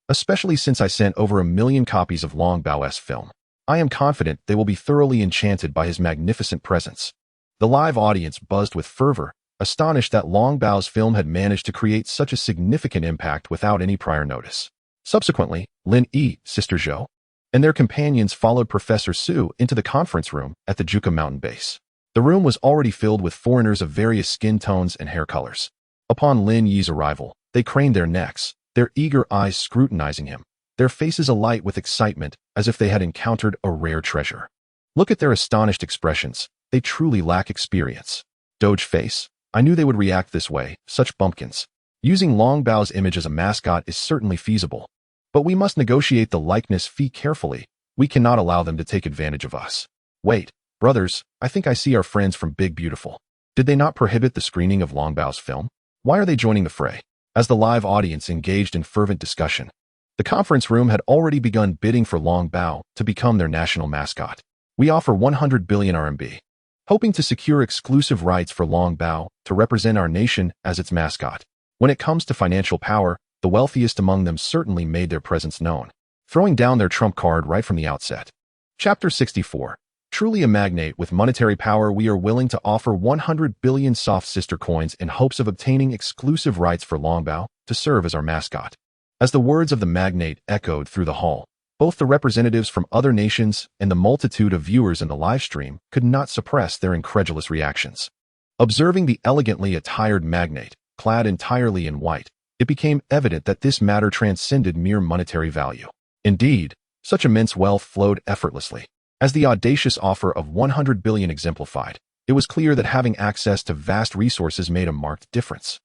especially since I sent over 1 million copies of Long Bao's film. I am confident they will be thoroughly enchanted by his magnificent presence. The live audience buzzed with fervor, astonished that Long Bao's film had managed to create such a significant impact without any prior notice. Subsequently, Lin Yi, Sister Zhou, and their companions followed Professor Su into the conference room at the Zhuge mountain base. The room was already filled with foreigners of various skin tones and hair colors. Upon Lin Yi's arrival, they craned their necks, their eager eyes scrutinizing him, their faces alight with excitement as if they had encountered a rare treasure. Look at their astonished expressions. They truly lack experience. Doge face. I knew they would react this way, such bumpkins. Using Long Bao's image as a mascot is certainly feasible. But we must negotiate the likeness fee carefully. We cannot allow them to take advantage of us. Wait, brothers, I think I see our friends from Big Beautiful. Did they not prohibit the screening of Long Bao's film? Why are they joining the fray? As the live audience engaged in fervent discussion, the conference room had already begun bidding for Long Bao to become their national mascot. We offer 100 billion RMB, hoping to secure exclusive rights for Long Bao to represent our nation as its mascot. When it comes to financial power, the wealthiest among them certainly made their presence known, throwing down their trump card right from the outset. Chapter 64. Truly a magnate with monetary power, we are willing to offer 100 billion soft sister coins in hopes of obtaining exclusive rights for Long Bao to serve as our mascot. As the words of the magnate echoed through the hall, both the representatives from other nations and the multitude of viewers in the live stream could not suppress their incredulous reactions. Observing the elegantly attired magnate, clad entirely in white, it became evident that this matter transcended mere monetary value. Indeed, such immense wealth flowed effortlessly. As the audacious offer of 100 billion exemplified, it was clear that having access to vast resources made a marked difference.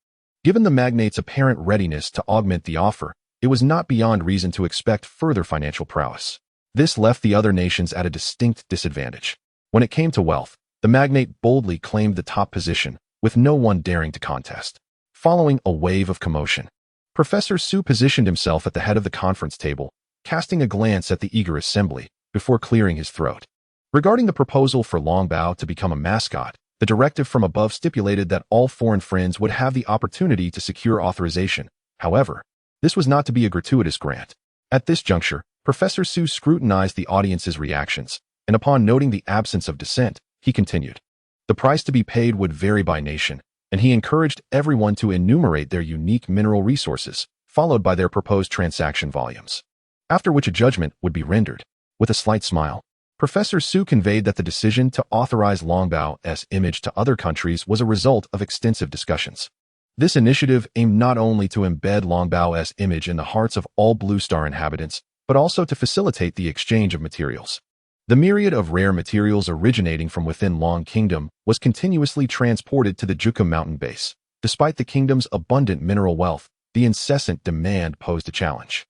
Given the magnate's apparent readiness to augment the offer, it was not beyond reason to expect further financial prowess. This left the other nations at a distinct disadvantage. When it came to wealth, the magnate boldly claimed the top position, with no one daring to contest. Following a wave of commotion, Professor Su positioned himself at the head of the conference table, casting a glance at the eager assembly, before clearing his throat. Regarding the proposal for Long Bao to become a mascot, the directive from above stipulated that all foreign friends would have the opportunity to secure authorization. However, this was not to be a gratuitous grant. At this juncture, Professor Su scrutinized the audience's reactions, and upon noting the absence of dissent, he continued. The price to be paid would vary by nation, and he encouraged everyone to enumerate their unique mineral resources, followed by their proposed transaction volumes. After which a judgment would be rendered. With a slight smile, Professor Su conveyed that the decision to authorize Long Bao's image to other countries was a result of extensive discussions. This initiative aimed not only to embed Long Bao's image in the hearts of all Blue Star inhabitants, but also to facilitate the exchange of materials. The myriad of rare materials originating from within Long Kingdom was continuously transported to the Zhuge mountain base. Despite the kingdom's abundant mineral wealth, the incessant demand posed a challenge.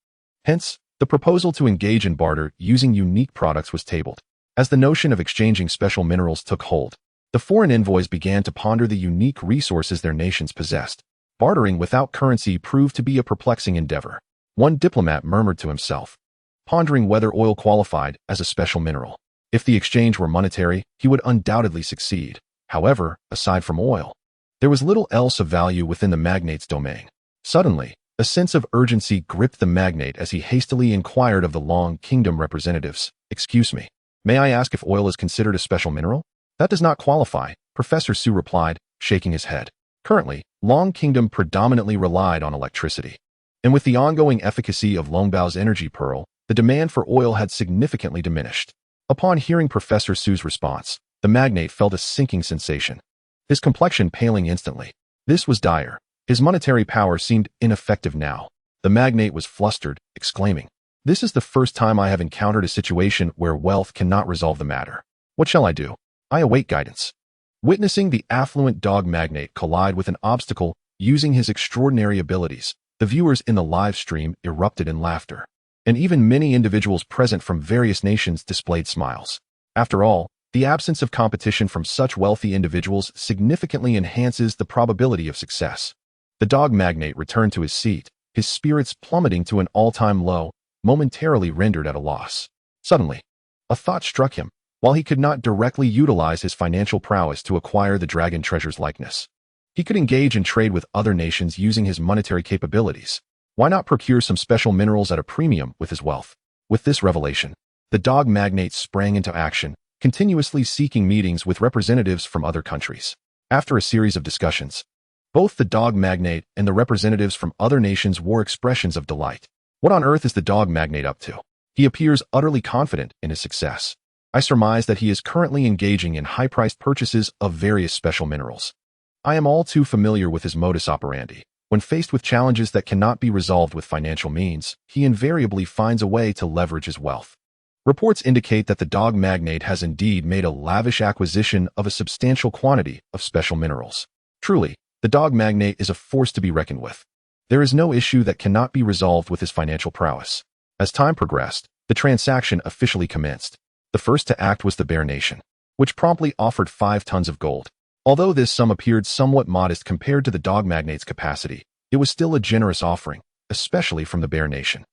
Hence, the proposal to engage in barter using unique products was tabled. As the notion of exchanging special minerals took hold, the foreign envoys began to ponder the unique resources their nations possessed. Bartering without currency proved to be a perplexing endeavor. One diplomat murmured to himself, pondering whether oil qualified as a special mineral. If the exchange were monetary, he would undoubtedly succeed. However, aside from oil, there was little else of value within the magnate's domain. Suddenly, a sense of urgency gripped the magnate as he hastily inquired of the Long Kingdom representatives. Excuse me, may I ask if oil is considered a special mineral? That does not qualify, Professor Su replied, shaking his head. Currently, Long Kingdom predominantly relied on electricity. And with the ongoing efficacy of Long Bao's energy pearl, the demand for oil had significantly diminished. Upon hearing Professor Su's response, the magnate felt a sinking sensation, his complexion paling instantly. This was dire. His monetary power seemed ineffective now. The magnate was flustered, exclaiming, "This is the first time I have encountered a situation where wealth cannot resolve the matter." What shall I do? I await guidance. Witnessing the affluent dog magnate collide with an obstacle using his extraordinary abilities, the viewers in the live stream erupted in laughter. And even many individuals present from various nations displayed smiles. After all, the absence of competition from such wealthy individuals significantly enhances the probability of success. The dog magnate returned to his seat, his spirits plummeting to an all-time low, momentarily rendered at a loss. Suddenly, a thought struck him. While he could not directly utilize his financial prowess to acquire the dragon treasure's likeness, he could engage in trade with other nations using his monetary capabilities. Why not procure some special minerals at a premium with his wealth? With this revelation, the dog magnate sprang into action, continuously seeking meetings with representatives from other countries. After a series of discussions, both the dog magnate and the representatives from other nations wore expressions of delight. What on earth is the dog magnate up to? He appears utterly confident in his success. I surmise that he is currently engaging in high-priced purchases of various special minerals. I am all too familiar with his modus operandi. When faced with challenges that cannot be resolved with financial means, he invariably finds a way to leverage his wealth. Reports indicate that the dog magnate has indeed made a lavish acquisition of a substantial quantity of special minerals. Truly, the dog magnate is a force to be reckoned with. There is no issue that cannot be resolved with his financial prowess. As time progressed, the transaction officially commenced. The first to act was the Bear Nation, which promptly offered 5 tons of gold. Although this sum appeared somewhat modest compared to the dog magnate's capacity, it was still a generous offering, especially from the Bear Nation.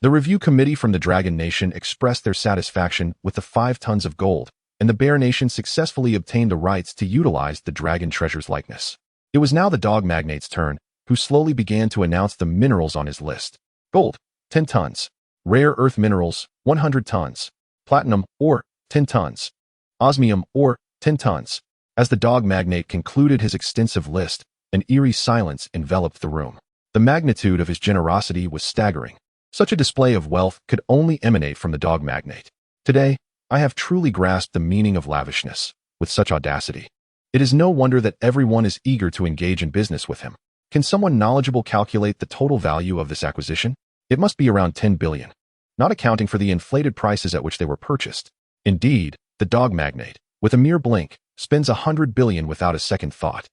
The review committee from the Dragon Nation expressed their satisfaction with the 5 tons of gold, and the Bear Nation successfully obtained the rights to utilize the dragon treasure's likeness. It was now the dog magnate's turn, who slowly began to announce the minerals on his list. Gold, 10 tons. Rare earth minerals, 100 tons. Platinum, ore, 10 tons. Osmium, ore, 10 tons. As the dog magnate concluded his extensive list, an eerie silence enveloped the room. The magnitude of his generosity was staggering. Such a display of wealth could only emanate from the dog magnate. Today, I have truly grasped the meaning of lavishness. With such audacity, it is no wonder that everyone is eager to engage in business with him. Can someone knowledgeable calculate the total value of this acquisition? It must be around 10 billion, not accounting for the inflated prices at which they were purchased. Indeed, the dog magnate, with a mere blink, spends 100 billion without a second thought.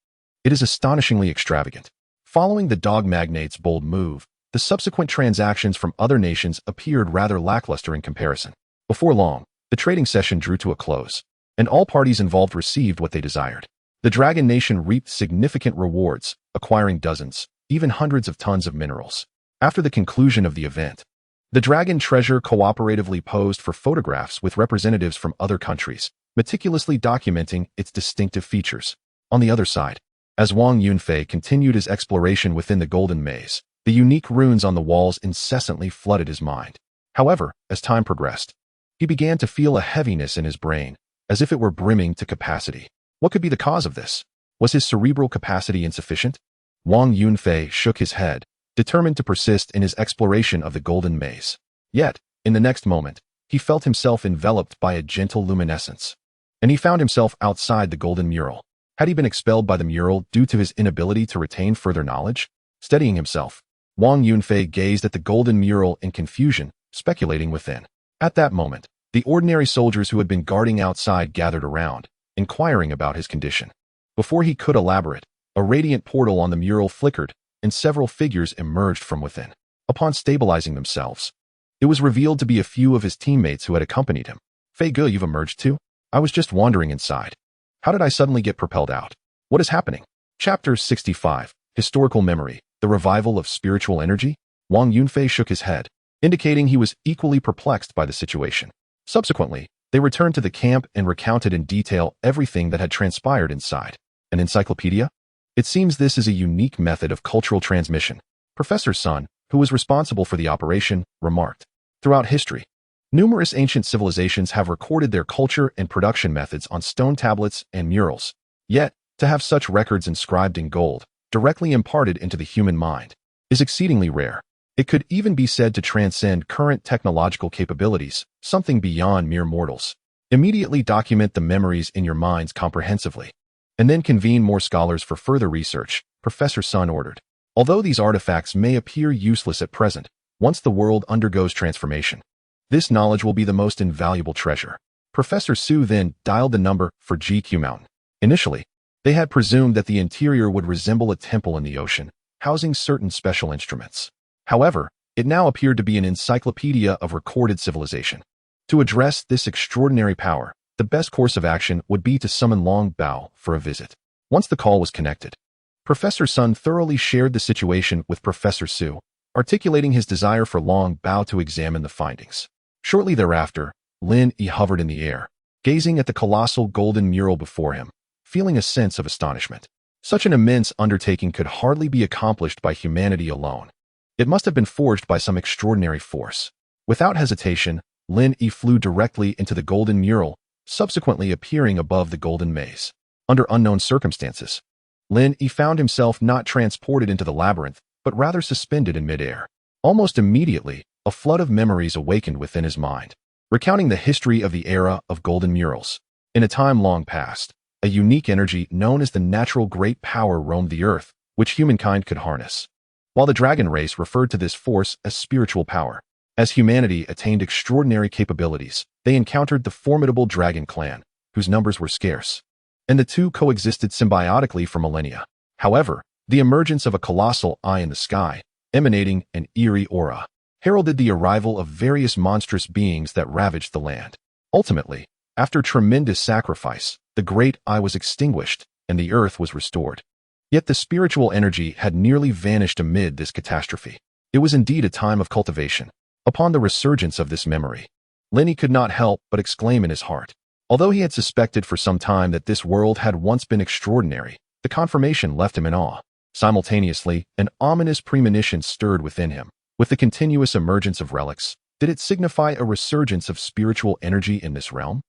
It is astonishingly extravagant. Following the dog magnate's bold move, the subsequent transactions from other nations appeared rather lackluster in comparison. Before long, the trading session drew to a close, and all parties involved received what they desired. The Dragon Nation reaped significant rewards, acquiring dozens, even hundreds of tons of minerals. After the conclusion of the event, the Dragon Treasure cooperatively posed for photographs with representatives from other countries, meticulously documenting its distinctive features. On the other side, as Wang Yunfei continued his exploration within the Golden Maze, the unique runes on the walls incessantly flooded his mind. However, as time progressed, he began to feel a heaviness in his brain, as if it were brimming to capacity. What could be the cause of this? Was his cerebral capacity insufficient? Wang Yunfei shook his head, determined to persist in his exploration of the Golden Maze. Yet, in the next moment, he felt himself enveloped by a gentle luminescence, and he found himself outside the golden mural. Had he been expelled by the mural due to his inability to retain further knowledge? Steadying himself, Wang Yunfei gazed at the golden mural in confusion, speculating within. At that moment, the ordinary soldiers who had been guarding outside gathered around, inquiring about his condition. Before he could elaborate, a radiant portal on the mural flickered, and several figures emerged from within. Upon stabilizing themselves, it was revealed to be a few of his teammates who had accompanied him. Fei Ge, you've emerged too? I was just wandering inside. How did I suddenly get propelled out? What is happening? Chapter 65, Historical Memory, the Revival of Spiritual Energy? Wang Yunfei shook his head, indicating he was equally perplexed by the situation. Subsequently, they returned to the camp and recounted in detail everything that had transpired inside. An encyclopedia? It seems this is a unique method of cultural transmission, Professor Sun, who was responsible for the operation, remarked. Throughout history, numerous ancient civilizations have recorded their culture and production methods on stone tablets and murals. Yet, to have such records inscribed in gold, directly imparted into the human mind, is exceedingly rare. It could even be said to transcend current technological capabilities, something beyond mere mortals. Immediately document the memories in your minds comprehensively, and then convene more scholars for further research, Professor Sun ordered. Although these artifacts may appear useless at present, once the world undergoes transformation, this knowledge will be the most invaluable treasure. Professor Su then dialed the number for GQ Mountain. Initially, they had presumed that the interior would resemble a temple in the ocean, housing certain special instruments. However, it now appeared to be an encyclopedia of recorded civilization. To address this extraordinary power, the best course of action would be to summon Long Bao for a visit. Once the call was connected, Professor Sun thoroughly shared the situation with Professor Su, articulating his desire for Long Bao to examine the findings. Shortly thereafter, Lin Yi hovered in the air, gazing at the colossal golden mural before him, feeling a sense of astonishment. Such an immense undertaking could hardly be accomplished by humanity alone. It must have been forged by some extraordinary force. Without hesitation, Lin Yi flew directly into the golden mural, subsequently appearing above the golden maze. Under unknown circumstances, Lin Yi found himself not transported into the labyrinth, but rather suspended in midair. Almost immediately, a flood of memories awakened within his mind, recounting the history of the era of golden murals. In a time long past, a unique energy known as the natural great power roamed the earth, which humankind could harness. While the dragon race referred to this force as spiritual power. As humanity attained extraordinary capabilities, they encountered the formidable dragon clan, whose numbers were scarce, and the two coexisted symbiotically for millennia. However, the emergence of a colossal eye in the sky, emanating an eerie aura, heralded the arrival of various monstrous beings that ravaged the land. Ultimately, after tremendous sacrifice, the great eye was extinguished and the earth was restored. Yet the spiritual energy had nearly vanished amid this catastrophe. It was indeed a time of cultivation. Upon the resurgence of this memory, Lin Yi could not help but exclaim in his heart. Although he had suspected for some time that this world had once been extraordinary, the confirmation left him in awe. Simultaneously, an ominous premonition stirred within him. With the continuous emergence of relics, did it signify a resurgence of spiritual energy in this realm?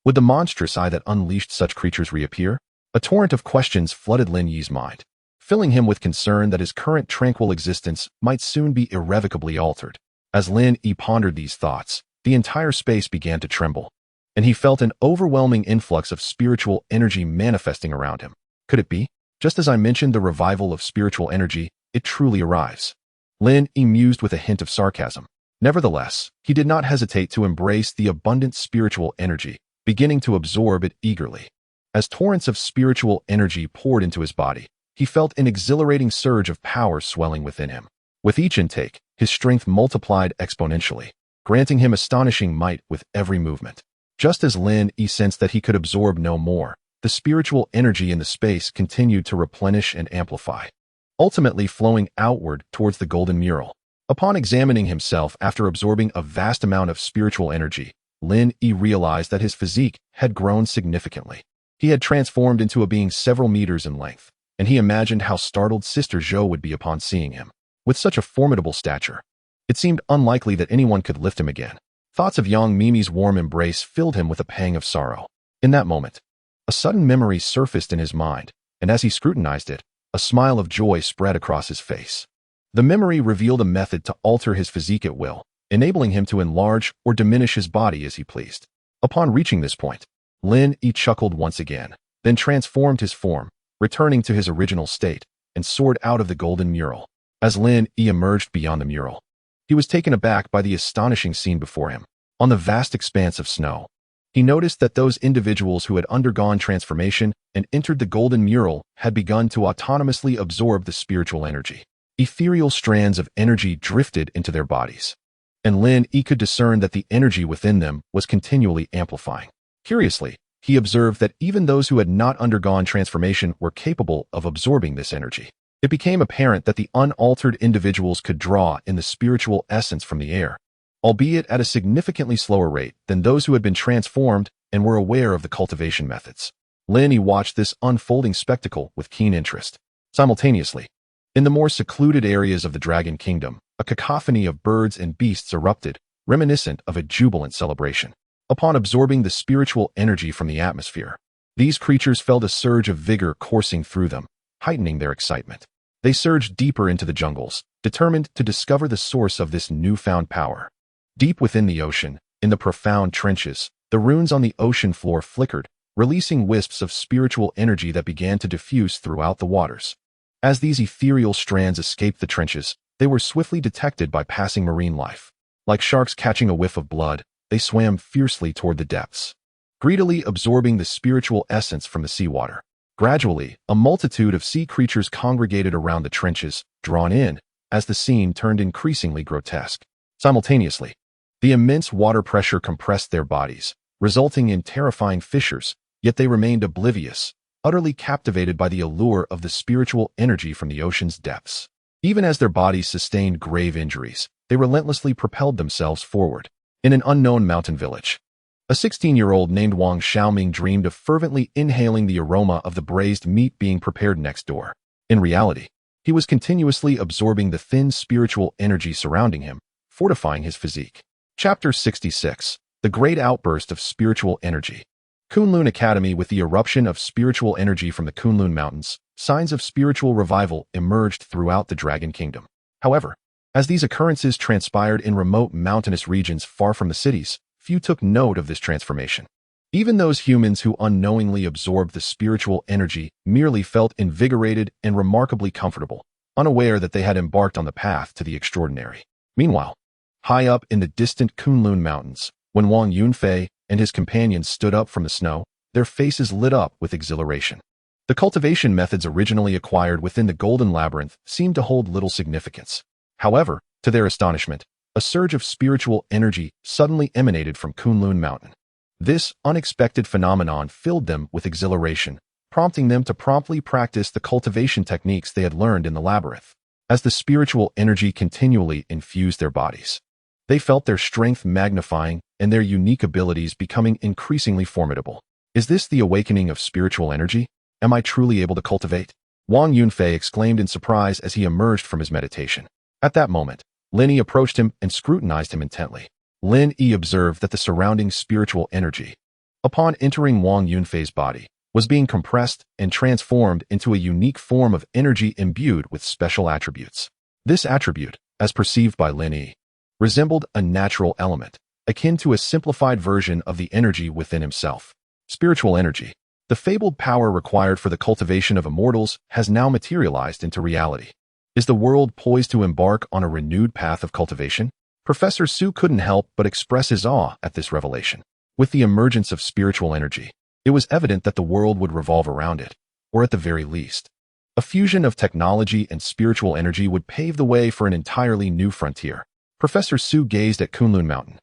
Would the monstrous eye that unleashed such creatures reappear? A torrent of questions flooded Lin Yi's mind, filling him with concern that his current tranquil existence might soon be irrevocably altered. As Lin Yi pondered these thoughts, the entire space began to tremble, and he felt an overwhelming influx of spiritual energy manifesting around him. Could it be? Just as I mentioned the revival of spiritual energy, it truly arrives. Lin Yi mused with a hint of sarcasm. Nevertheless, he did not hesitate to embrace the abundant spiritual energy, beginning to absorb it eagerly. As torrents of spiritual energy poured into his body, he felt an exhilarating surge of power swelling within him. With each intake, his strength multiplied exponentially, granting him astonishing might with every movement. Just as Lin Yi sensed that he could absorb no more, the spiritual energy in the space continued to replenish and amplify, ultimately flowing outward towards the golden mural. Upon examining himself after absorbing a vast amount of spiritual energy, Lin Yi realized that his physique had grown significantly. He had transformed into a being several meters in length, and he imagined how startled Sister Zhou would be upon seeing him. With such a formidable stature, it seemed unlikely that anyone could lift him again. Thoughts of young Mimi's warm embrace filled him with a pang of sorrow. In that moment, a sudden memory surfaced in his mind, and as he scrutinized it, a smile of joy spread across his face. The memory revealed a method to alter his physique at will, enabling him to enlarge or diminish his body as he pleased. Upon reaching this point, Lin Yi chuckled once again, then transformed his form, returning to his original state, and soared out of the golden mural. As Lin Yi emerged beyond the mural, he was taken aback by the astonishing scene before him. On the vast expanse of snow, he noticed that those individuals who had undergone transformation and entered the golden mural had begun to autonomously absorb the spiritual energy. Ethereal strands of energy drifted into their bodies, and Lin Yi could discern that the energy within them was continually amplifying. Curiously, he observed that even those who had not undergone transformation were capable of absorbing this energy. It became apparent that the unaltered individuals could draw in the spiritual essence from the air, albeit at a significantly slower rate than those who had been transformed and were aware of the cultivation methods. Lin Yi watched this unfolding spectacle with keen interest. Simultaneously, in the more secluded areas of the Dragon Kingdom, a cacophony of birds and beasts erupted, reminiscent of a jubilant celebration. Upon absorbing the spiritual energy from the atmosphere, these creatures felt a surge of vigor coursing through them, heightening their excitement. They surged deeper into the jungles, determined to discover the source of this newfound power. Deep within the ocean, in the profound trenches, the runes on the ocean floor flickered, releasing wisps of spiritual energy that began to diffuse throughout the waters. As these ethereal strands escaped the trenches, they were swiftly detected by passing marine life. Like sharks catching a whiff of blood, they swam fiercely toward the depths. greedily absorbing the spiritual essence from the seawater. Gradually, a multitude of sea creatures congregated around the trenches, drawn in, as the scene turned increasingly grotesque. Simultaneously, the immense water pressure compressed their bodies, resulting in terrifying fissures, yet they remained oblivious, utterly captivated by the allure of the spiritual energy from the ocean's depths. Even as their bodies sustained grave injuries, they relentlessly propelled themselves forward. In an unknown mountain village, a 16-year-old named Wang Xiaoming dreamed of fervently inhaling the aroma of the braised meat being prepared next door. In reality, he was continuously absorbing the thin spiritual energy surrounding him, fortifying his physique. Chapter 66. The Great Outburst of Spiritual Energy. Kunlun Academy. With the eruption of spiritual energy from the Kunlun Mountains, signs of spiritual revival emerged throughout the Dragon Kingdom. However, as these occurrences transpired in remote mountainous regions far from the cities, few took note of this transformation. Even those humans who unknowingly absorbed the spiritual energy merely felt invigorated and remarkably comfortable, unaware that they had embarked on the path to the extraordinary. Meanwhile, high up in the distant Kunlun Mountains, when Wang Yunfei and his companions stood up from the snow, their faces lit up with exhilaration. The cultivation methods originally acquired within the Golden Labyrinth seemed to hold little significance. However, to their astonishment, a surge of spiritual energy suddenly emanated from Kunlun Mountain. This unexpected phenomenon filled them with exhilaration, prompting them to promptly practice the cultivation techniques they had learned in the labyrinth. As the spiritual energy continually infused their bodies, they felt their strength magnifying and their unique abilities becoming increasingly formidable. Is this the awakening of spiritual energy? Am I truly able to cultivate? Wang Yunfei exclaimed in surprise as he emerged from his meditation. At that moment, Lin Yi approached him and scrutinized him intently. Lin Yi observed that the surrounding spiritual energy, upon entering Wang Yunfei's body, was being compressed and transformed into a unique form of energy imbued with special attributes. This attribute, as perceived by Lin Yi, resembled a natural element, akin to a simplified version of the energy within himself. Spiritual energy, the fabled power required for the cultivation of immortals, has now materialized into reality. Is the world poised to embark on a renewed path of cultivation? Professor Su couldn't help but express his awe at this revelation. With the emergence of spiritual energy, it was evident that the world would revolve around it, or at the very least, a fusion of technology and spiritual energy would pave the way for an entirely new frontier. Professor Su gazed at Kunlun Mountain.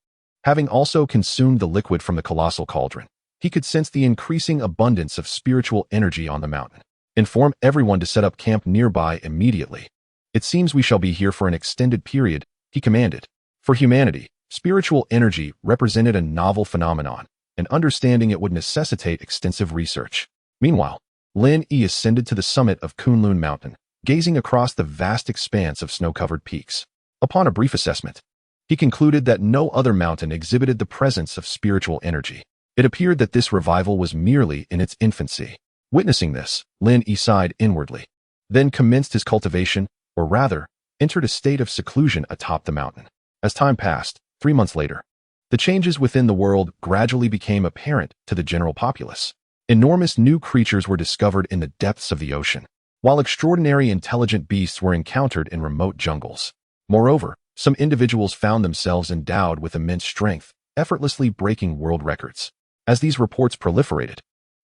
Having also consumed the liquid from the colossal cauldron, he could sense the increasing abundance of spiritual energy on the mountain. Inform everyone to set up camp nearby immediately. It seems we shall be here for an extended period, he commanded. For humanity, spiritual energy represented a novel phenomenon, and understanding it would necessitate extensive research. Meanwhile, Lin Yi ascended to the summit of Kunlun Mountain, gazing across the vast expanse of snow-covered peaks. Upon a brief assessment, he concluded that no other mountain exhibited the presence of spiritual energy. It appeared that this revival was merely in its infancy. Witnessing this, Lin Yi sighed inwardly, then commenced his cultivation, or rather, entered a state of seclusion atop the mountain. As time passed, 3 months later, the changes within the world gradually became apparent to the general populace. Enormous new creatures were discovered in the depths of the ocean, while extraordinary intelligent beasts were encountered in remote jungles. Moreover, some individuals found themselves endowed with immense strength, effortlessly breaking world records. As these reports proliferated,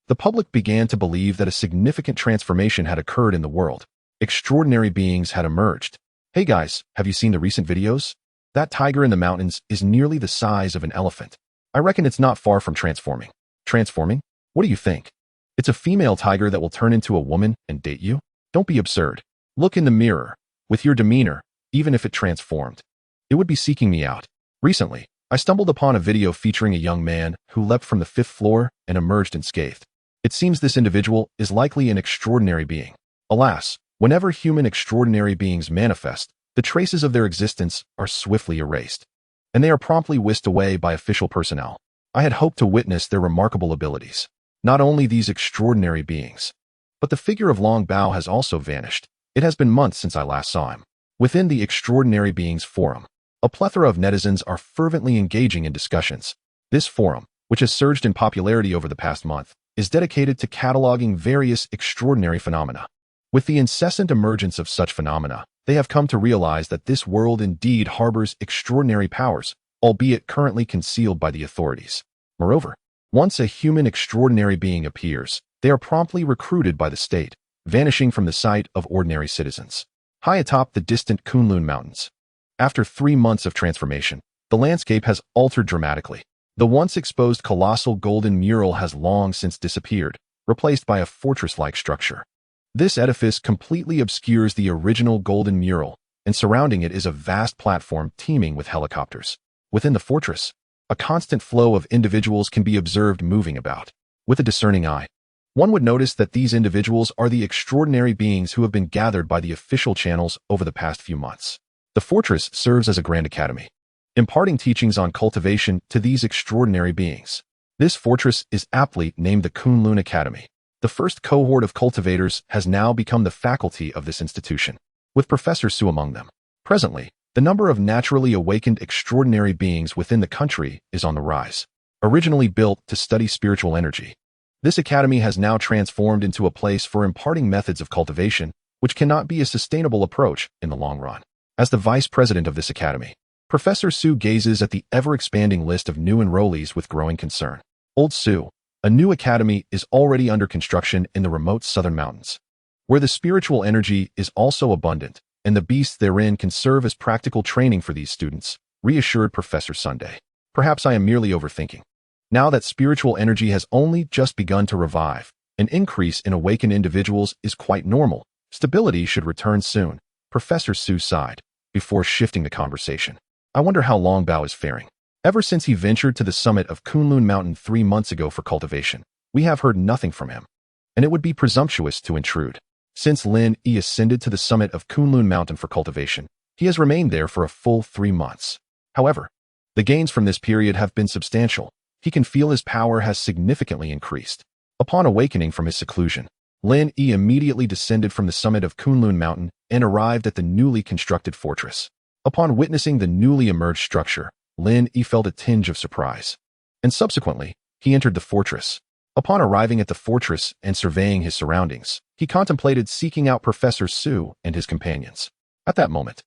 the public began to believe that a significant transformation had occurred in the world. Extraordinary beings had emerged. Hey guys, have you seen the recent videos? That tiger in the mountains is nearly the size of an elephant. I reckon it's not far from transforming. Transforming? What do you think? It's a female tiger that will turn into a woman and date you? Don't be absurd. Look in the mirror. With your demeanor, even if it transformed, it would be seeking me out. Recently, I stumbled upon a video featuring a young man who leapt from the 5th floor and emerged unscathed. It seems this individual is likely an extraordinary being. Alas, whenever human extraordinary beings manifest, the traces of their existence are swiftly erased, and they are promptly whisked away by official personnel. I had hoped to witness their remarkable abilities. Not only these extraordinary beings, but the figure of Long Bao has also vanished. It has been months since I last saw him. Within the Extraordinary Beings Forum, a plethora of netizens are fervently engaging in discussions. This forum, which has surged in popularity over the past month, is dedicated to cataloging various extraordinary phenomena. With the incessant emergence of such phenomena, they have come to realize that this world indeed harbors extraordinary powers, albeit currently concealed by the authorities. Moreover, Once a human extraordinary being appears, they are promptly recruited by the state, vanishing from the sight of ordinary citizens. High atop the distant Kunlun Mountains. After 3 months of transformation, the landscape has altered dramatically. The once exposed colossal golden mural has long since disappeared, replaced by a fortress-like structure. This edifice completely obscures the original golden mural, and surrounding it is a vast platform teeming with helicopters. Within the fortress, a constant flow of individuals can be observed moving about. With a discerning eye, one would notice that these individuals are the extraordinary beings who have been gathered by the official channels over the past few months. The fortress serves as a grand academy, imparting teachings on cultivation to these extraordinary beings. This fortress is aptly named the Kunlun Academy. The first cohort of cultivators has now become the faculty of this institution, with Professor Su among them. Presently, the number of naturally awakened extraordinary beings within the country is on the rise. Originally built to study spiritual energy, this academy has now transformed into a place for imparting methods of cultivation, which cannot be a sustainable approach in the long run. As the vice president of this academy, Professor Su gazes at the ever-expanding list of new enrollees with growing concern. Old Su, a new academy is already under construction in the remote southern mountains, where the spiritual energy is also abundant, and the beasts therein can serve as practical training for these students, reassured Professor Sunday. Perhaps I am merely overthinking. Now that spiritual energy has only just begun to revive, an increase in awakened individuals is quite normal. Stability should return soon, Professor Su sighed, before shifting the conversation. I wonder how Long Bao is faring. Ever since he ventured to the summit of Kunlun Mountain 3 months ago for cultivation, we have heard nothing from him, and it would be presumptuous to intrude. Since Lin Yi ascended to the summit of Kunlun Mountain for cultivation, he has remained there for a full 3 months. However, the gains from this period have been substantial. He can feel his power has significantly increased. Upon awakening from his seclusion, Lin Yi immediately descended from the summit of Kunlun Mountain and arrived at the newly constructed fortress. Upon witnessing the newly emerged structure, Lin Yi felt a tinge of surprise. And subsequently, he entered the fortress. Upon arriving at the fortress and surveying his surroundings, he contemplated seeking out Professor Su and his companions. At that moment,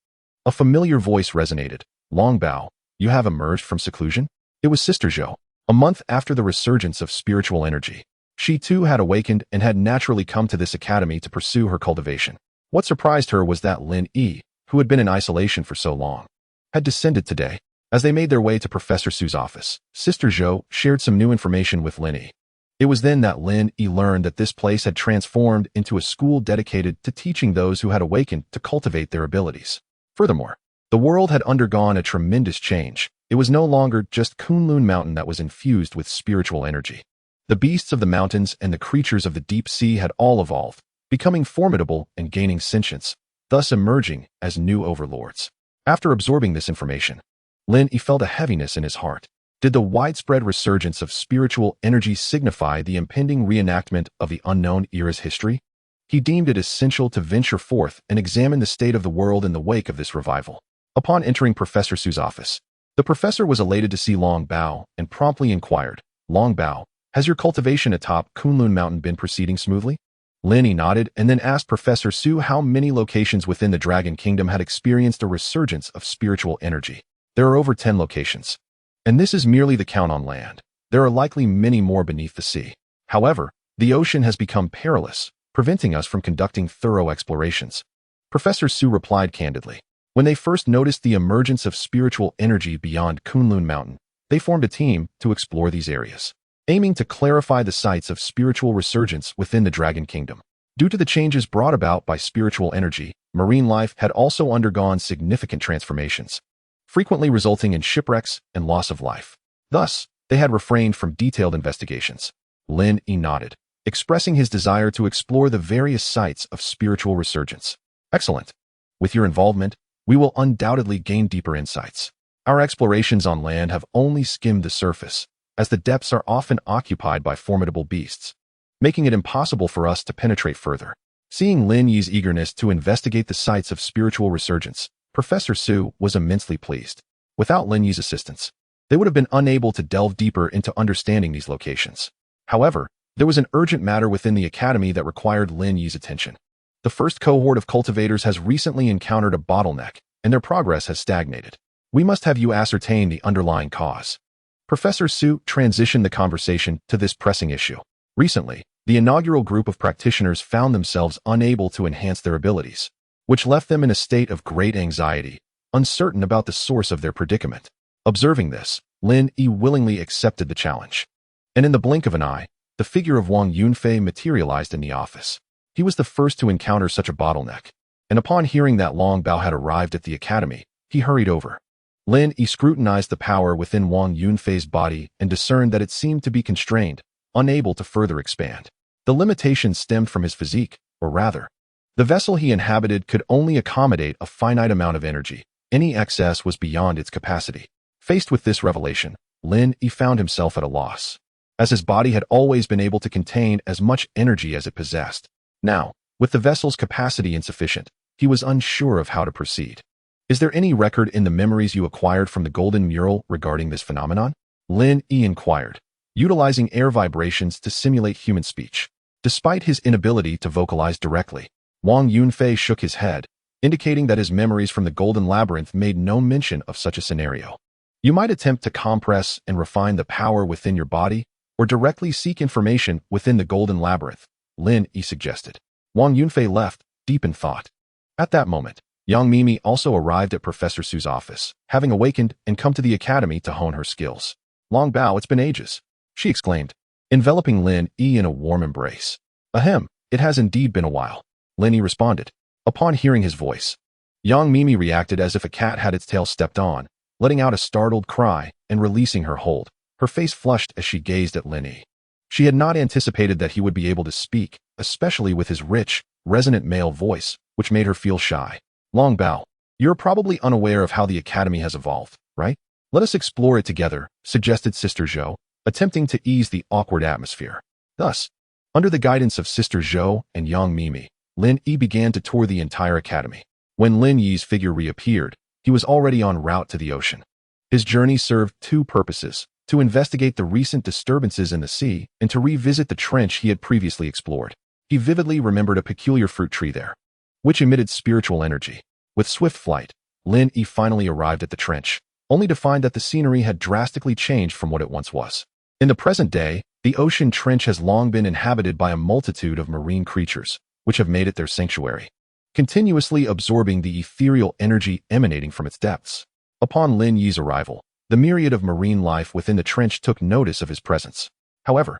a familiar voice resonated. Long Bao, you have emerged from seclusion? It was Sister Zhou. A month after the resurgence of spiritual energy, she too had awakened and had naturally come to this academy to pursue her cultivation. What surprised her was that Lin Yi, who had been in isolation for so long, had descended today. As they made their way to Professor Su's office, Sister Zhou shared some new information with Lin Yi. It was then that Lin Yi learned that this place had transformed into a school dedicated to teaching those who had awakened to cultivate their abilities. Furthermore, the world had undergone a tremendous change. It was no longer just Kunlun Mountain that was infused with spiritual energy. The beasts of the mountains and the creatures of the deep sea had all evolved, becoming formidable and gaining sentience, thus emerging as new overlords. After absorbing this information, Lin Yi felt a heaviness in his heart. Did the widespread resurgence of spiritual energy signify the impending reenactment of the unknown era's history? He deemed it essential to venture forth and examine the state of the world in the wake of this revival. Upon entering Professor Su's office, the professor was elated to see Long Bao and promptly inquired, Long Bao, has your cultivation atop Kunlun Mountain been proceeding smoothly? Lin Yi nodded and then asked Professor Su how many locations within the Dragon Kingdom had experienced a resurgence of spiritual energy. There are over 10 locations. And this is merely the count on land. There are likely many more beneath the sea. However, the ocean has become perilous, preventing us from conducting thorough explorations. Professor Su replied candidly. When they first noticed the emergence of spiritual energy beyond Kunlun Mountain, they formed a team to explore these areas, aiming to clarify the sites of spiritual resurgence within the Dragon Kingdom. Due to the changes brought about by spiritual energy, marine life had also undergone significant transformations, frequently resulting in shipwrecks and loss of life. Thus, they had refrained from detailed investigations. Lin Yi nodded, expressing his desire to explore the various sites of spiritual resurgence. Excellent. With your involvement, we will undoubtedly gain deeper insights. Our explorations on land have only skimmed the surface, as the depths are often occupied by formidable beasts, making it impossible for us to penetrate further. Seeing Lin Yi's eagerness to investigate the sites of spiritual resurgence, Professor Su was immensely pleased. Without Lin Yi's assistance, they would have been unable to delve deeper into understanding these locations. However, there was an urgent matter within the academy that required Lin Yi's attention. The first cohort of cultivators has recently encountered a bottleneck, and their progress has stagnated. We must have you ascertain the underlying cause. Professor Su transitioned the conversation to this pressing issue. Recently, the inaugural group of practitioners found themselves unable to enhance their abilities, which left them in a state of great anxiety, uncertain about the source of their predicament. Observing this, Lin Yi willingly accepted the challenge. And in the blink of an eye, the figure of Wang Yunfei materialized in the office. He was the first to encounter such a bottleneck, and upon hearing that Long Bao had arrived at the academy, he hurried over. Lin Yi scrutinized the power within Wang Yunfei's body and discerned that it seemed to be constrained, unable to further expand. The limitation stemmed from his physique, or rather, the vessel he inhabited could only accommodate a finite amount of energy. Any excess was beyond its capacity. Faced with this revelation, Lin Yi found himself at a loss, as his body had always been able to contain as much energy as it possessed. Now, with the vessel's capacity insufficient, he was unsure of how to proceed. Is there any record in the memories you acquired from the Golden Mural regarding this phenomenon? Lin Yi inquired, utilizing air vibrations to simulate human speech. Despite his inability to vocalize directly, Wang Yunfei shook his head, indicating that his memories from the Golden Labyrinth made no mention of such a scenario. You might attempt to compress and refine the power within your body, or directly seek information within the Golden Labyrinth, Lin Yi suggested. Wang Yunfei left, deep in thought. At that moment, young Mimi also arrived at Professor Su's office, having awakened and come to the academy to hone her skills. Long Bao, it's been ages, she exclaimed, enveloping Lin Yi in a warm embrace. Ahem, it has indeed been a while, Lin Yi responded. Upon hearing his voice, young Mimi reacted as if a cat had its tail stepped on, letting out a startled cry and releasing her hold. Her face flushed as she gazed at Lin Yi. She had not anticipated that he would be able to speak, especially with his rich, resonant male voice, which made her feel shy. Long Bao, you're probably unaware of how the academy has evolved, right? Let us explore it together, suggested Sister Zhou, attempting to ease the awkward atmosphere. Thus, under the guidance of Sister Zhou and young Mimi, Lin Yi began to tour the entire academy. When Lin Yi's figure reappeared, he was already en route to the ocean. His journey served two purposes: to investigate the recent disturbances in the sea and to revisit the trench he had previously explored. He vividly remembered a peculiar fruit tree there, which emitted spiritual energy. With swift flight, Lin Yi finally arrived at the trench, only to find that the scenery had drastically changed from what it once was. In the present day, the ocean trench has long been inhabited by a multitude of marine creatures, which have made it their sanctuary, continuously absorbing the ethereal energy emanating from its depths. Upon Lin Yi's arrival, the myriad of marine life within the trench took notice of his presence. However,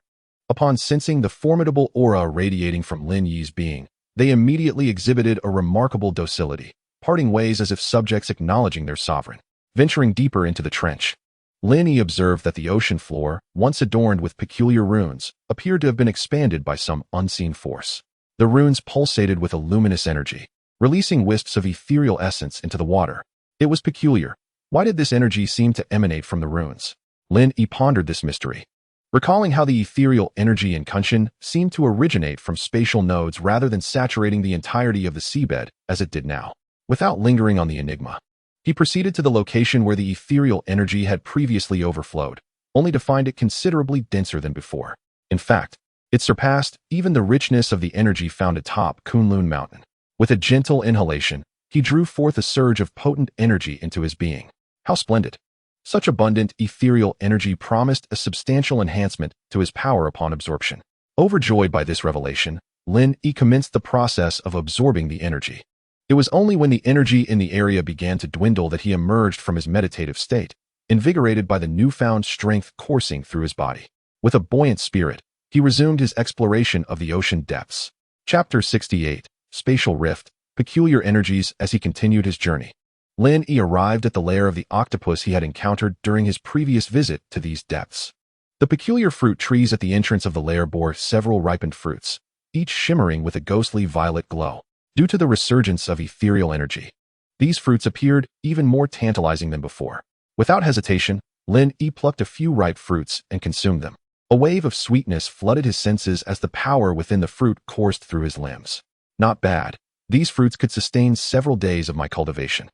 upon sensing the formidable aura radiating from Lin Yi's being, they immediately exhibited a remarkable docility, parting ways as if subjects acknowledging their sovereign. Venturing deeper into the trench, Lin Yi observed that the ocean floor, once adorned with peculiar runes, appeared to have been expanded by some unseen force. The runes pulsated with a luminous energy, releasing wisps of ethereal essence into the water. It was peculiar. Why did this energy seem to emanate from the runes? Lin Yi pondered this mystery, recalling how the ethereal energy in Kunshin seemed to originate from spatial nodes rather than saturating the entirety of the seabed as it did now. Without lingering on the enigma, he proceeded to the location where the ethereal energy had previously overflowed, only to find it considerably denser than before. In fact, it surpassed even the richness of the energy found atop Kunlun Mountain. With a gentle inhalation, he drew forth a surge of potent energy into his being. How splendid! Such abundant, ethereal energy promised a substantial enhancement to his power upon absorption. Overjoyed by this revelation, Lin Yi commenced the process of absorbing the energy. It was only when the energy in the area began to dwindle that he emerged from his meditative state, invigorated by the newfound strength coursing through his body. With a buoyant spirit, he resumed his exploration of the ocean depths. Chapter 68, Spatial Rift, Peculiar Energies. As he continued his journey, Lin Yi arrived at the lair of the octopus he had encountered during his previous visit to these depths. The peculiar fruit trees at the entrance of the lair bore several ripened fruits, each shimmering with a ghostly violet glow. Due to the resurgence of ethereal energy, these fruits appeared even more tantalizing than before. Without hesitation, Lin Yi plucked a few ripe fruits and consumed them. A wave of sweetness flooded his senses as the power within the fruit coursed through his limbs. Not bad. These fruits could sustain several days of my cultivation.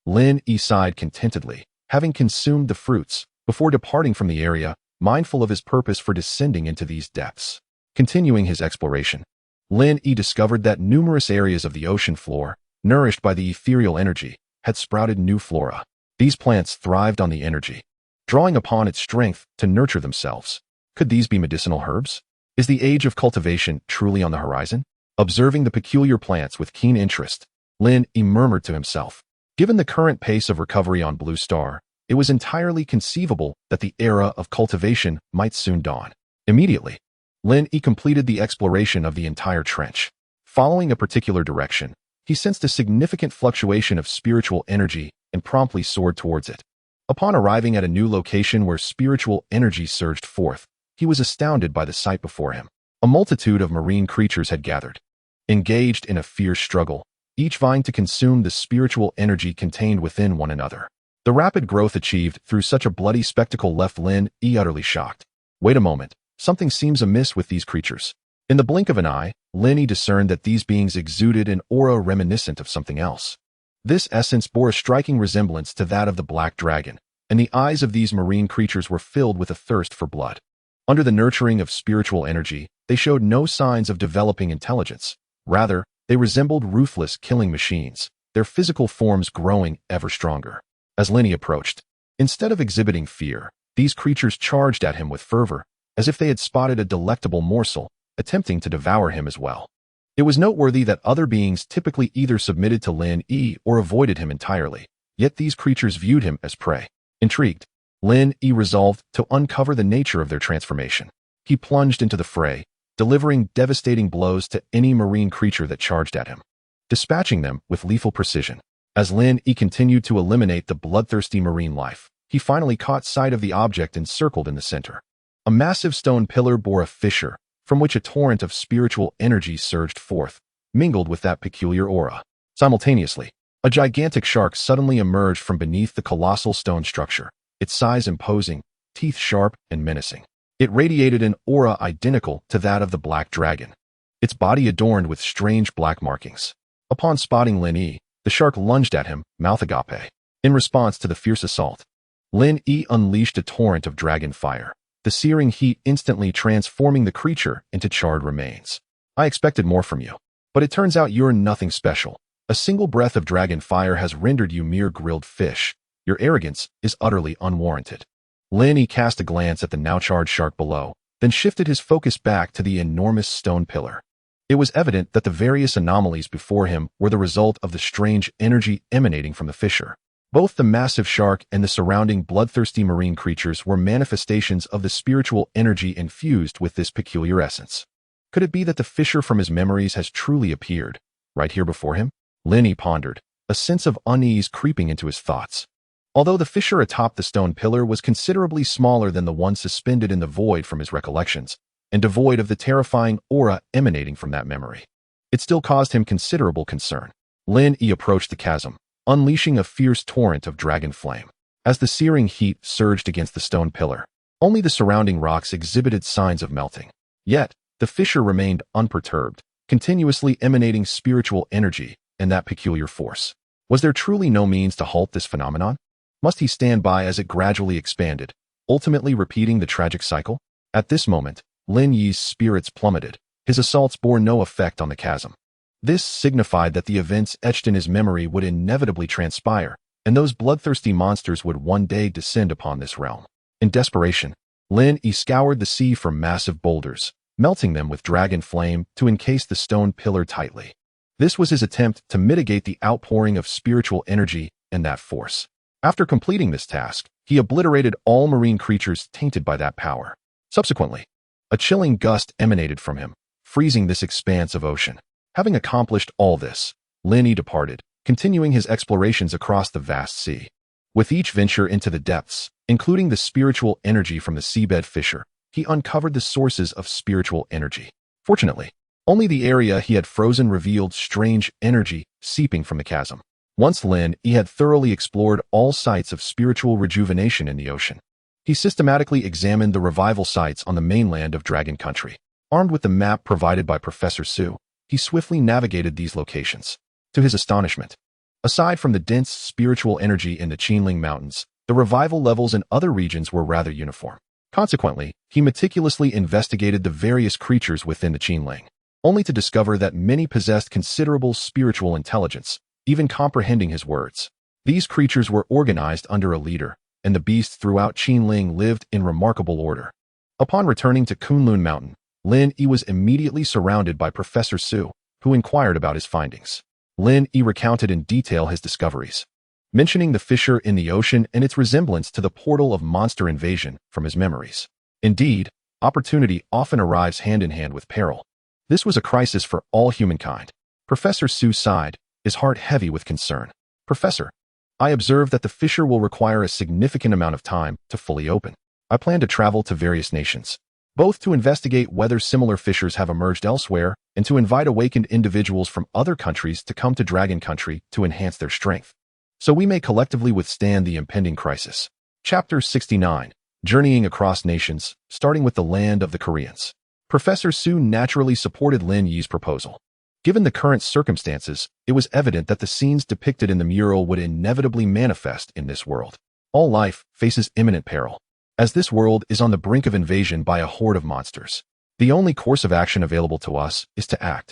Lin Yi sighed contentedly, having consumed the fruits, before departing from the area, mindful of his purpose for descending into these depths. Continuing his exploration, Lin Yi discovered that numerous areas of the ocean floor, nourished by the ethereal energy, had sprouted new flora. These plants thrived on the energy, drawing upon its strength to nurture themselves. Could these be medicinal herbs? Is the age of cultivation truly on the horizon? Observing the peculiar plants with keen interest, Lin Yi murmured to himself. Given the current pace of recovery on Blue Star, it was entirely conceivable that the era of cultivation might soon dawn. Immediately, Lin Yi completed the exploration of the entire trench. Following a particular direction, he sensed a significant fluctuation of spiritual energy and promptly soared towards it. Upon arriving at a new location where spiritual energy surged forth, he was astounded by the sight before him. A multitude of marine creatures had gathered, engaged in a fierce struggle, each vying to consume the spiritual energy contained within one another. The rapid growth achieved through such a bloody spectacle left Lin Yi utterly shocked. Wait a moment, something seems amiss with these creatures. In the blink of an eye, Lin Yi discerned that these beings exuded an aura reminiscent of something else. This essence bore a striking resemblance to that of the black dragon, and the eyes of these marine creatures were filled with a thirst for blood. Under the nurturing of spiritual energy, they showed no signs of developing intelligence. Rather, they resembled ruthless killing machines, their physical forms growing ever stronger. As Lin Yi approached, instead of exhibiting fear, these creatures charged at him with fervor, as if they had spotted a delectable morsel, attempting to devour him as well. It was noteworthy that other beings typically either submitted to Lin Yi or avoided him entirely, yet these creatures viewed him as prey. Intrigued, Lin Yi resolved to uncover the nature of their transformation. He plunged into the fray, delivering devastating blows to any marine creature that charged at him, dispatching them with lethal precision. As Lin Yi continued to eliminate the bloodthirsty marine life, he finally caught sight of the object encircled in the center. A massive stone pillar bore a fissure, from which a torrent of spiritual energy surged forth, mingled with that peculiar aura. Simultaneously, a gigantic shark suddenly emerged from beneath the colossal stone structure, its size imposing, teeth sharp and menacing. It radiated an aura identical to that of the black dragon, its body adorned with strange black markings. Upon spotting Lin Yi, the shark lunged at him, mouth agape. In response to the fierce assault, Lin Yi unleashed a torrent of dragon fire, the searing heat instantly transforming the creature into charred remains. I expected more from you, but it turns out you're nothing special. A single breath of dragon fire has rendered you mere grilled fish. Your arrogance is utterly unwarranted. Lin Yi cast a glance at the now charred shark below, then shifted his focus back to the enormous stone pillar. It was evident that the various anomalies before him were the result of the strange energy emanating from the fissure. Both the massive shark and the surrounding bloodthirsty marine creatures were manifestations of the spiritual energy infused with this peculiar essence. Could it be that the fissure from his memories has truly appeared, right here before him? Lin Yi pondered, a sense of unease creeping into his thoughts. Although the fissure atop the stone pillar was considerably smaller than the one suspended in the void from his recollections, and devoid of the terrifying aura emanating from that memory, it still caused him considerable concern. Lin Yi approached the chasm, unleashing a fierce torrent of dragon flame. As the searing heat surged against the stone pillar, only the surrounding rocks exhibited signs of melting. Yet, the fissure remained unperturbed, continuously emanating spiritual energy and that peculiar force. Was there truly no means to halt this phenomenon? Must he stand by as it gradually expanded, ultimately repeating the tragic cycle? At this moment, Lin Yi's spirits plummeted. His assaults bore no effect on the chasm. This signified that the events etched in his memory would inevitably transpire, and those bloodthirsty monsters would one day descend upon this realm. In desperation, Lin Yi scoured the sea for massive boulders, melting them with dragon flame to encase the stone pillar tightly. This was his attempt to mitigate the outpouring of spiritual energy and that force. After completing this task, he obliterated all marine creatures tainted by that power. Subsequently, a chilling gust emanated from him, freezing this expanse of ocean. Having accomplished all this, Lin Yi departed, continuing his explorations across the vast sea. With each venture into the depths, including the spiritual energy from the seabed fissure, he uncovered the sources of spiritual energy. Fortunately, only the area he had frozen revealed strange energy seeping from the chasm. Once Lin Yi had thoroughly explored all sites of spiritual rejuvenation in the ocean, he systematically examined the revival sites on the mainland of Dragon Country. Armed with the map provided by Professor Su, he swiftly navigated these locations. To his astonishment, aside from the dense spiritual energy in the Qinling Mountains, the revival levels in other regions were rather uniform. Consequently, he meticulously investigated the various creatures within the Qinling, only to discover that many possessed considerable spiritual intelligence, even comprehending his words. These creatures were organized under a leader, and the beasts throughout Qinling lived in remarkable order. Upon returning to Kunlun Mountain, Lin Yi was immediately surrounded by Professor Su, who inquired about his findings. Lin Yi recounted in detail his discoveries, mentioning the fissure in the ocean and its resemblance to the portal of monster invasion from his memories. Indeed, opportunity often arrives hand in hand with peril. This was a crisis for all humankind. Professor Su sighed, his heart heavy with concern. Professor, I observe that the fissure will require a significant amount of time to fully open. I plan to travel to various nations, both to investigate whether similar fissures have emerged elsewhere and to invite awakened individuals from other countries to come to Dragon Country to enhance their strength, so we may collectively withstand the impending crisis. Chapter 69. Journeying across nations, starting with the land of the Koreans. Professor Su naturally supported Lin Yi's proposal. Given the current circumstances, it was evident that the scenes depicted in the mural would inevitably manifest in this world. All life faces imminent peril, as this world is on the brink of invasion by a horde of monsters. The only course of action available to us is to act,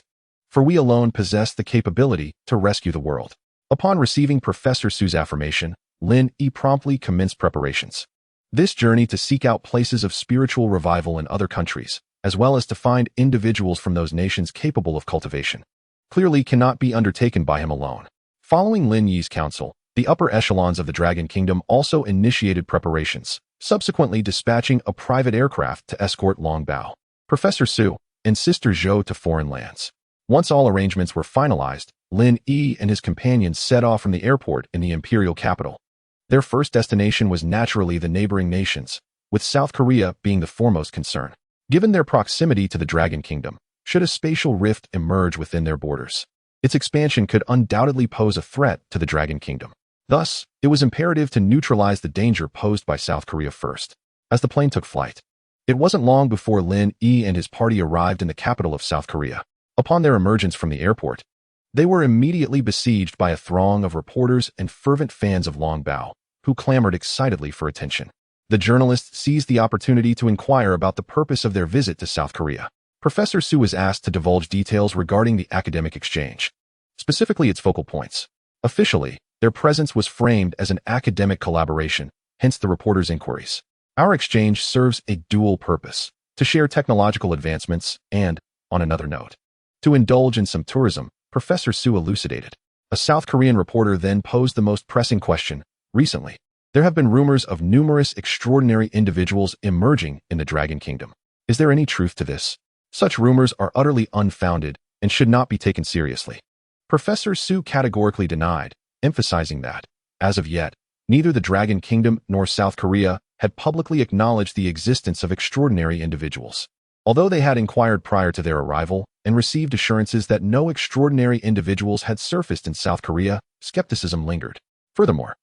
for we alone possess the capability to rescue the world. Upon receiving Professor Su's affirmation, Lin Yi promptly commenced preparations. This journey to seek out places of spiritual revival in other countries, as well as to find individuals from those nations capable of cultivation, clearly cannot be undertaken by him alone. Following Lin Yi's counsel, the upper echelons of the Dragon Kingdom also initiated preparations, subsequently dispatching a private aircraft to escort Long Bao, Professor Su, and Sister Zhou to foreign lands. Once all arrangements were finalized, Lin Yi and his companions set off from the airport in the imperial capital. Their first destination was naturally the neighboring nations, with South Korea being the foremost concern. Given their proximity to the Dragon Kingdom, should a spatial rift emerge within their borders, its expansion could undoubtedly pose a threat to the Dragon Kingdom. Thus, it was imperative to neutralize the danger posed by South Korea first. As the plane took flight, it wasn't long before Lin Yi and his party arrived in the capital of South Korea. Upon their emergence from the airport, they were immediately besieged by a throng of reporters and fervent fans of Long Bao, who clamored excitedly for attention. The journalists seized the opportunity to inquire about the purpose of their visit to South Korea. Professor Su was asked to divulge details regarding the academic exchange, specifically its focal points. Officially, their presence was framed as an academic collaboration, hence the reporters' inquiries. Our exchange serves a dual purpose: to share technological advancements and, on another note, to indulge in some tourism, Professor Su elucidated. A South Korean reporter then posed the most pressing question. Recently, there have been rumors of numerous extraordinary individuals emerging in the Dragon Kingdom. Is there any truth to this? Such rumors are utterly unfounded and should not be taken seriously. Professor Su categorically denied, emphasizing that, as of yet, neither the Dragon Kingdom nor South Korea had publicly acknowledged the existence of extraordinary individuals. Although they had inquired prior to their arrival and received assurances that no extraordinary individuals had surfaced in South Korea, skepticism lingered. Furthermore,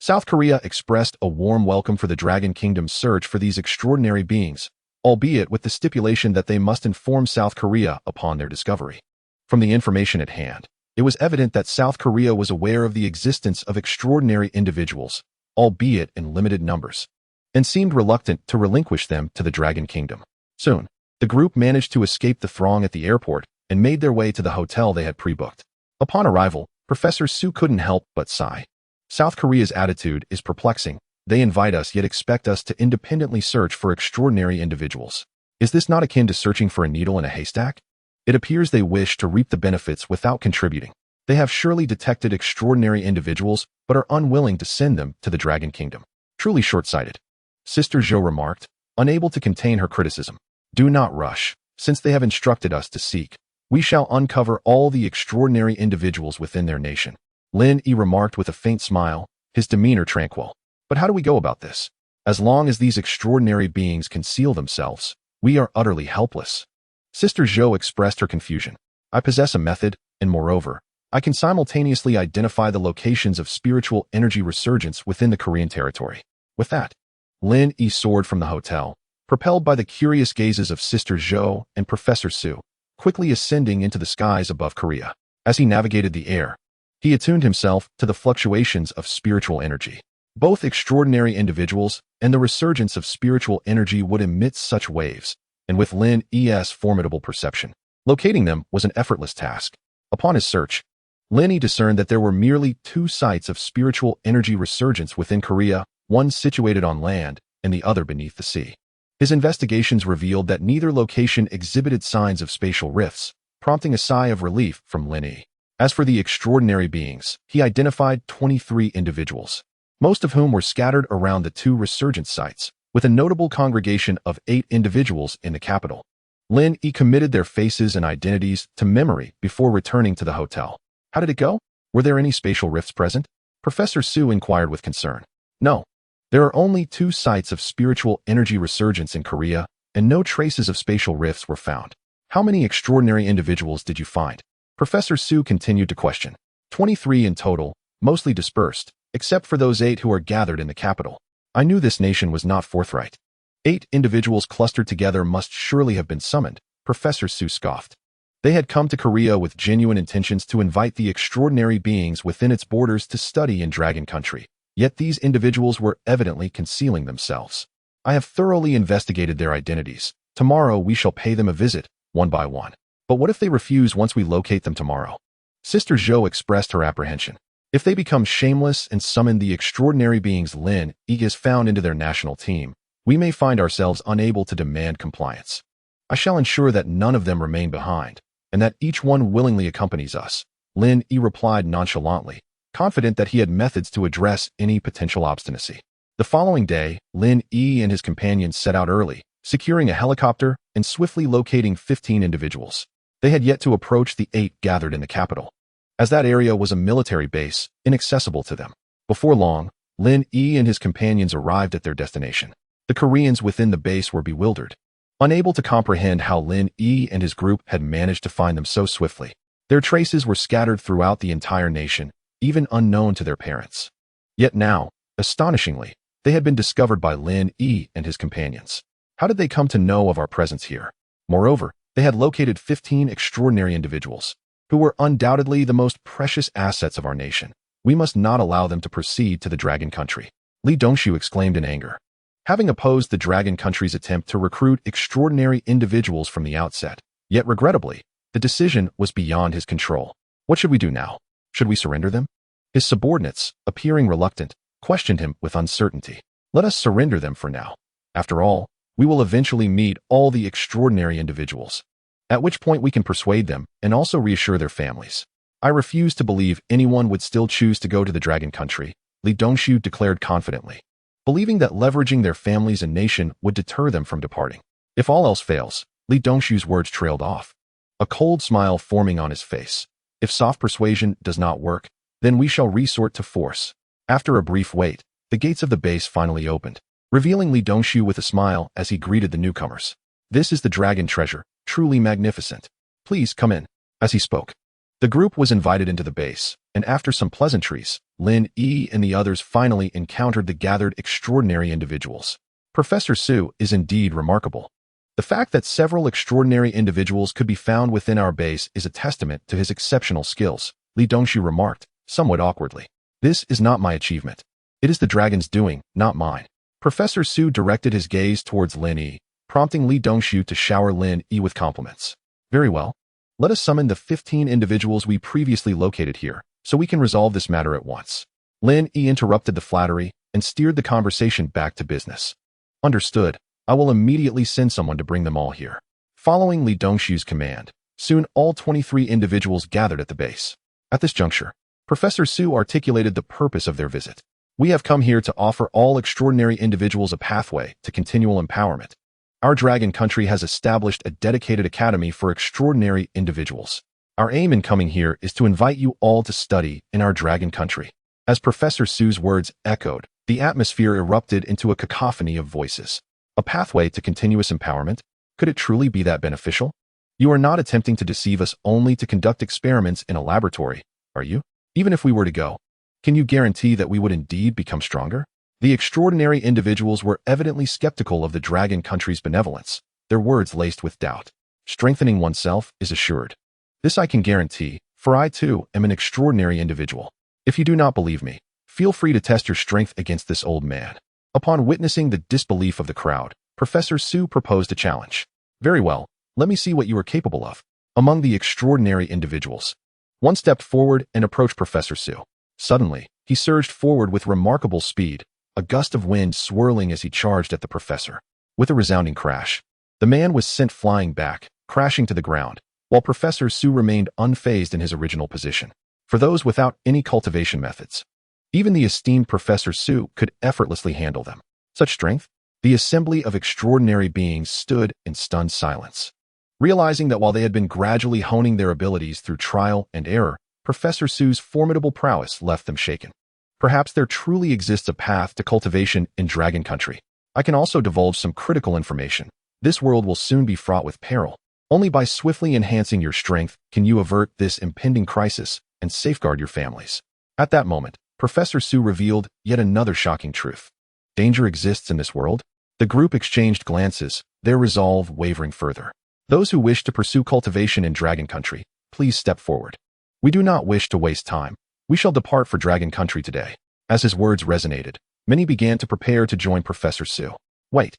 South Korea expressed a warm welcome for the Dragon Kingdom's search for these extraordinary beings, albeit with the stipulation that they must inform South Korea upon their discovery. From the information at hand, it was evident that South Korea was aware of the existence of extraordinary individuals, albeit in limited numbers, and seemed reluctant to relinquish them to the Dragon Kingdom. Soon, the group managed to escape the throng at the airport and made their way to the hotel they had pre-booked. Upon arrival, Professor Su couldn't help but sigh. South Korea's attitude is perplexing. They invite us yet expect us to independently search for extraordinary individuals. Is this not akin to searching for a needle in a haystack? It appears they wish to reap the benefits without contributing. They have surely detected extraordinary individuals, but are unwilling to send them to the Dragon Kingdom. Truly short-sighted. Sister Zhou remarked, unable to contain her criticism. Do not rush, since they have instructed us to seek. We shall uncover all the extraordinary individuals within their nation. Lin Yi remarked with a faint smile, his demeanor tranquil. But how do we go about this? As long as these extraordinary beings conceal themselves, we are utterly helpless. Sister Zhou expressed her confusion. I possess a method, and moreover, I can simultaneously identify the locations of spiritual energy resurgence within the Korean territory. With that, Lin Yi soared from the hotel, propelled by the curious gazes of Sister Zhou and Professor Su, quickly ascending into the skies above Korea. As he navigated the air, he attuned himself to the fluctuations of spiritual energy. Both extraordinary individuals and the resurgence of spiritual energy would emit such waves, and with Lin Yi's formidable perception, locating them was an effortless task. Upon his search, Lin Yi discerned that there were merely 2 sites of spiritual energy resurgence within Korea, one situated on land and the other beneath the sea. His investigations revealed that neither location exhibited signs of spatial rifts, prompting a sigh of relief from Lin Yi. As for the extraordinary beings, he identified 23 individuals, most of whom were scattered around the two resurgent sites, with a notable congregation of 8 individuals in the capital. Lin Yi committed their faces and identities to memory before returning to the hotel. How did it go? Were there any spatial rifts present? Professor Su inquired with concern. No. There are only 2 sites of spiritual energy resurgence in Korea, and no traces of spatial rifts were found. How many extraordinary individuals did you find? Professor Su continued to question. 23 in total, mostly dispersed, except for those 8 who are gathered in the capital. I knew this nation was not forthright. 8 individuals clustered together must surely have been summoned, Professor Su scoffed. They had come to Korea with genuine intentions to invite the extraordinary beings within its borders to study in Dragon Country, yet these individuals were evidently concealing themselves. I have thoroughly investigated their identities. Tomorrow we shall pay them a visit, one by one. But what if they refuse once we locate them tomorrow? Sister Zhou expressed her apprehension. If they become shameless and summon the extraordinary beings Lin Yi has found into their national team, we may find ourselves unable to demand compliance. I shall ensure that none of them remain behind, and that each one willingly accompanies us, Lin Yi replied nonchalantly, confident that he had methods to address any potential obstinacy. The following day, Lin Yi and his companions set out early, securing a helicopter and swiftly locating 15 individuals. They had yet to approach the 8 gathered in the capital, as that area was a military base, inaccessible to them. Before long, Lin Yi and his companions arrived at their destination. The Koreans within the base were bewildered, unable to comprehend how Lin Yi and his group had managed to find them so swiftly. Their traces were scattered throughout the entire nation, even unknown to their parents. Yet now, astonishingly, they had been discovered by Lin Yi and his companions. How did they come to know of our presence here? Moreover, they had located 15 extraordinary individuals, who were undoubtedly the most precious assets of our nation. We must not allow them to proceed to the Dragon Country, Li Dongshu exclaimed in anger. Having opposed the Dragon Country's attempt to recruit extraordinary individuals from the outset, yet regrettably, the decision was beyond his control. What should we do now? Should we surrender them? His subordinates, appearing reluctant, questioned him with uncertainty. Let us surrender them for now. After all, we will eventually meet all the extraordinary individuals, at which point we can persuade them and also reassure their families. I refuse to believe anyone would still choose to go to the Dragon Country, Li Dongshu declared confidently, believing that leveraging their families and nation would deter them from departing. If all else fails, Li Dongshu's words trailed off, a cold smile forming on his face. If soft persuasion does not work, then we shall resort to force. After a brief wait, the gates of the base finally opened, revealing Li Dongshu with a smile as he greeted the newcomers. This is the dragon treasure, truly magnificent. Please come in. As he spoke, the group was invited into the base, and after some pleasantries, Lin Yi and the others finally encountered the gathered extraordinary individuals. Professor Su is indeed remarkable. The fact that several extraordinary individuals could be found within our base is a testament to his exceptional skills, Li Dongshu remarked, somewhat awkwardly. This is not my achievement. It is the dragon's doing, not mine. Professor Su directed his gaze towards Lin Yi, prompting Li Dongshu to shower Lin Yi with compliments. Very well. Let us summon the 15 individuals we previously located here, so we can resolve this matter at once. Lin Yi interrupted the flattery and steered the conversation back to business. Understood. I will immediately send someone to bring them all here. Following Li Dongshu's command, soon all 23 individuals gathered at the base. At this juncture, Professor Su articulated the purpose of their visit. We have come here to offer all extraordinary individuals a pathway to continual empowerment. Our Dragon Country has established a dedicated academy for extraordinary individuals. Our aim in coming here is to invite you all to study in our Dragon Country. As Professor Su's words echoed, the atmosphere erupted into a cacophony of voices. A pathway to continuous empowerment? Could it truly be that beneficial? You are not attempting to deceive us only to conduct experiments in a laboratory, are you? Even if we were to go, can you guarantee that we would indeed become stronger? The extraordinary individuals were evidently skeptical of the Dragon Country's benevolence, their words laced with doubt. Strengthening oneself is assured. This I can guarantee, for I too am an extraordinary individual. If you do not believe me, feel free to test your strength against this old man. Upon witnessing the disbelief of the crowd, Professor Su proposed a challenge. Very well, let me see what you are capable of. Among the extraordinary individuals, one stepped forward and approached Professor Su. Suddenly, he surged forward with remarkable speed, a gust of wind swirling as he charged at the professor. With a resounding crash, the man was sent flying back, crashing to the ground, while Professor Su remained unfazed in his original position. For those without any cultivation methods, even the esteemed Professor Su could effortlessly handle them. Such strength? The assembly of extraordinary beings stood in stunned silence, realizing that while they had been gradually honing their abilities through trial and error, Professor Su's formidable prowess left them shaken. Perhaps there truly exists a path to cultivation in Dragon Country. I can also divulge some critical information. This world will soon be fraught with peril. Only by swiftly enhancing your strength can you avert this impending crisis and safeguard your families. At that moment, Professor Su revealed yet another shocking truth. Danger exists in this world? The group exchanged glances, their resolve wavering further. Those who wish to pursue cultivation in Dragon Country, please step forward. We do not wish to waste time. We shall depart for Dragon Country today. As his words resonated, many began to prepare to join Professor Su. Wait.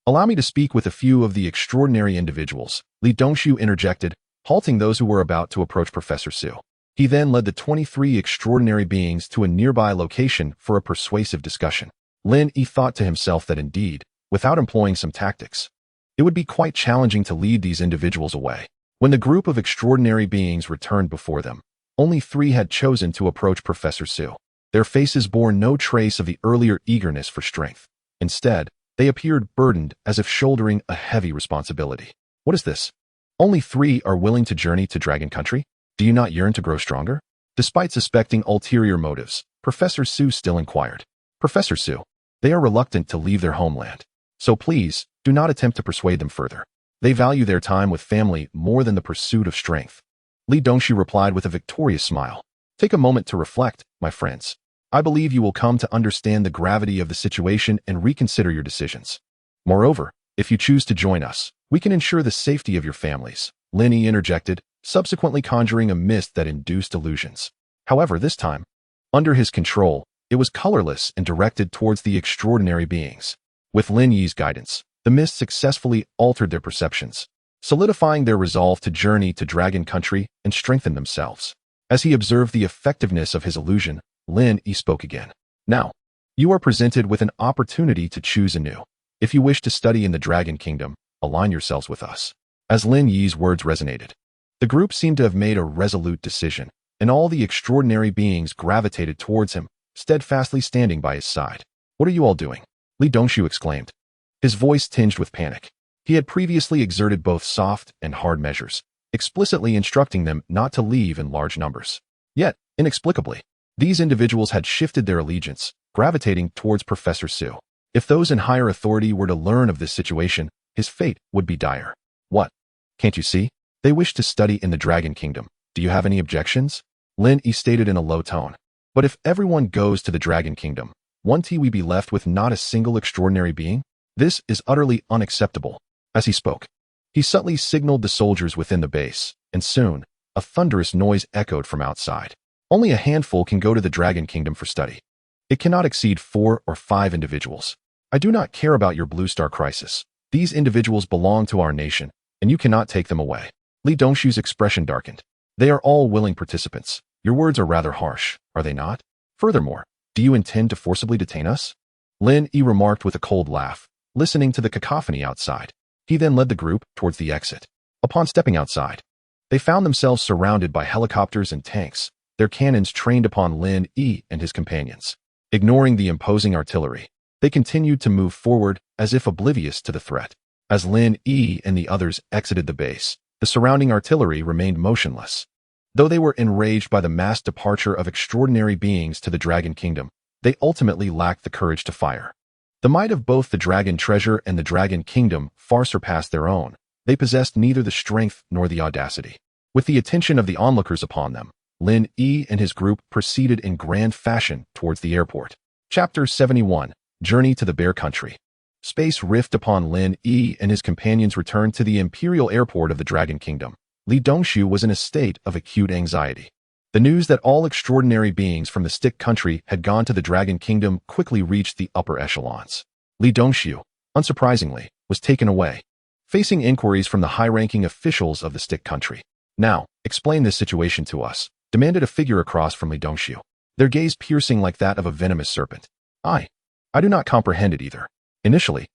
Allow me to speak with a few of the extraordinary individuals, Li Dongshu interjected, halting those who were about to approach Professor Su. He then led the 23 extraordinary beings to a nearby location for a persuasive discussion. Lin Yi thought to himself that indeed, without employing some tactics, it would be quite challenging to lead these individuals away. When the group of extraordinary beings returned before them, only 3 had chosen to approach Professor Su. Their faces bore no trace of the earlier eagerness for strength. Instead, they appeared burdened as if shouldering a heavy responsibility. What is this? Only 3 are willing to journey to Dragon Country? Do you not yearn to grow stronger? Despite suspecting ulterior motives, Professor Su still inquired. Professor Su, they are reluctant to leave their homeland. So please, do not attempt to persuade them further. They value their time with family more than the pursuit of strength. Li Dongshu replied with a victorious smile. Take a moment to reflect, my friends. I believe you will come to understand the gravity of the situation and reconsider your decisions. Moreover, if you choose to join us, we can ensure the safety of your families. Lin Yi interjected, subsequently conjuring a mist that induced illusions. However, this time, under his control, it was colorless and directed towards the extraordinary beings. With Lin Yi's guidance, the mist successfully altered their perceptions, solidifying their resolve to journey to Dragon Country and strengthen themselves. As he observed the effectiveness of his illusion, Lin Yi spoke again. Now, you are presented with an opportunity to choose anew. If you wish to study in the Dragon Kingdom, align yourselves with us. As Lin Yi's words resonated, the group seemed to have made a resolute decision, and all the extraordinary beings gravitated towards him, steadfastly standing by his side. What are you all doing? Li Dongshu exclaimed, his voice tinged with panic. He had previously exerted both soft and hard measures, explicitly instructing them not to leave in large numbers. Yet, inexplicably, these individuals had shifted their allegiance, gravitating towards Professor Su. If those in higher authority were to learn of this situation, his fate would be dire. What? Can't you see? They wish to study in the Dragon Kingdom. Do you have any objections? Lin Yi stated in a low tone. But if everyone goes to the Dragon Kingdom, won't we be left with not a single extraordinary being? This is utterly unacceptable. As he spoke, he subtly signaled the soldiers within the base, and soon, a thunderous noise echoed from outside. Only a handful can go to the Dragon Kingdom for study. It cannot exceed 4 or 5 individuals. I do not care about your Blue Star crisis. These individuals belong to our nation, and you cannot take them away. Li Dongshu's expression darkened. They are all willing participants. Your words are rather harsh, are they not? Furthermore, do you intend to forcibly detain us? Lin Yi remarked with a cold laugh, listening to the cacophony outside. He then led the group towards the exit. Upon stepping outside, they found themselves surrounded by helicopters and tanks, their cannons trained upon Lin Yi and his companions. Ignoring the imposing artillery, they continued to move forward as if oblivious to the threat. As Lin Yi and the others exited the base, the surrounding artillery remained motionless. Though they were enraged by the mass departure of extraordinary beings to the Dragon Kingdom, they ultimately lacked the courage to fire. The might of both the Dragon Treasure and the Dragon Kingdom far surpassed their own. They possessed neither the strength nor the audacity. With the attention of the onlookers upon them, Lin Yi and his group proceeded in grand fashion towards the airport. Chapter 71, Journey to the Bear Country. Space rift upon Lin Yi and his companions returned to the imperial airport of the Dragon Kingdom. Li Dongshu was in a state of acute anxiety. The news that all extraordinary beings from the Stick Country had gone to the Dragon Kingdom quickly reached the upper echelons. Li Dongshu, unsurprisingly, was taken away, facing inquiries from the high-ranking officials of the Stick Country. Now, explain this situation to us, demanded a figure across from Li Dongshu, their gaze piercing like that of a venomous serpent. I do not comprehend it either. Initially,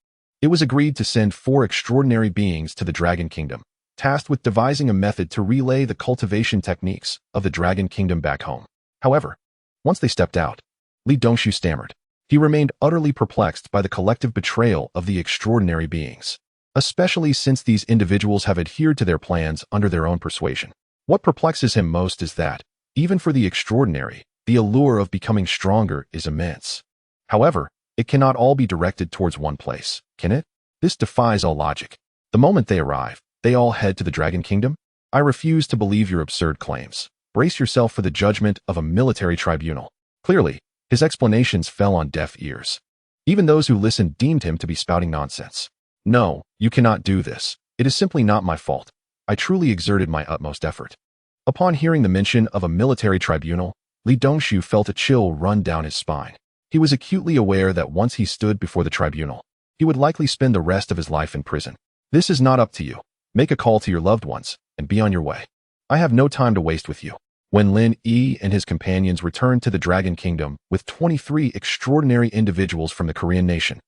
it was agreed to send 4 extraordinary beings to the Dragon Kingdom, tasked with devising a method to relay the cultivation techniques of the Dragon Kingdom back home. However, once they stepped out, Li Dongshu stammered. He remained utterly perplexed by the collective betrayal of the extraordinary beings, especially since these individuals have adhered to their plans under their own persuasion. What perplexes him most is that, even for the extraordinary, the allure of becoming stronger is immense. However, it cannot all be directed towards one place, can it? This defies all logic. The moment they arrive, they all head to the Dragon Kingdom? I refuse to believe your absurd claims. Brace yourself for the judgment of a military tribunal. Clearly, his explanations fell on deaf ears. Even those who listened deemed him to be spouting nonsense. No, you cannot do this. It is simply not my fault. I truly exerted my utmost effort. Upon hearing the mention of a military tribunal, Li Dongshu felt a chill run down his spine. He was acutely aware that once he stood before the tribunal, he would likely spend the rest of his life in prison. This is not up to you. Make a call to your loved ones and be on your way. I have no time to waste with you. When Lin Yi and his companions returned to the Dragon Kingdom with 23 extraordinary individuals from the Korean nation,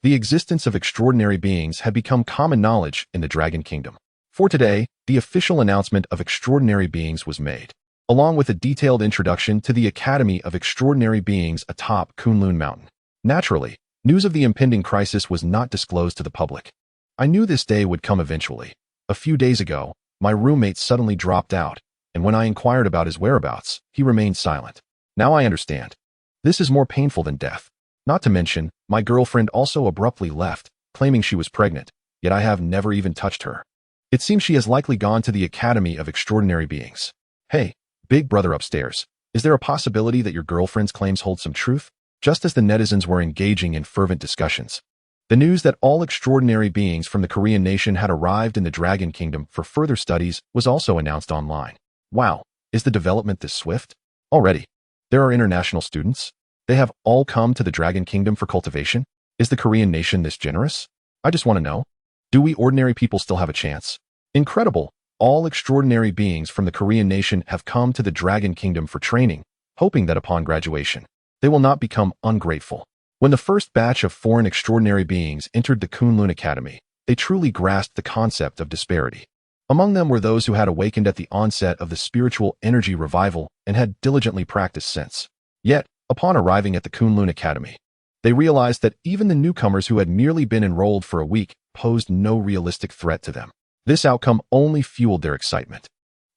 the existence of extraordinary beings had become common knowledge in the Dragon Kingdom. For today, the official announcement of extraordinary beings was made, along with a detailed introduction to the Academy of Extraordinary Beings atop Kunlun Mountain. Naturally, news of the impending crisis was not disclosed to the public. I knew this day would come eventually. A few days ago, my roommate suddenly dropped out, and when I inquired about his whereabouts, he remained silent. Now I understand. This is more painful than death. Not to mention, my girlfriend also abruptly left, claiming she was pregnant, yet I have never even touched her. It seems she has likely gone to the Academy of Extraordinary Beings. Hey, big brother upstairs, is there a possibility that your girlfriend's claims hold some truth? Just as the netizens were engaging in fervent discussions, the news that all extraordinary beings from the Korean nation had arrived in the Dragon Kingdom for further studies was also announced online. Wow, is the development this swift? Already, there are international students. They have all come to the Dragon Kingdom for cultivation? Is the Korean nation this generous? I just want to know. Do we ordinary people still have a chance? Incredible! All extraordinary beings from the Korean nation have come to the Dragon Kingdom for training, hoping that upon graduation, they will not become ungrateful. When the first batch of foreign extraordinary beings entered the Kunlun Academy, they truly grasped the concept of disparity. Among them were those who had awakened at the onset of the spiritual energy revival and had diligently practiced since. Yet, upon arriving at the Kunlun Academy, they realized that even the newcomers who had merely been enrolled for a week posed no realistic threat to them. This outcome only fueled their excitement,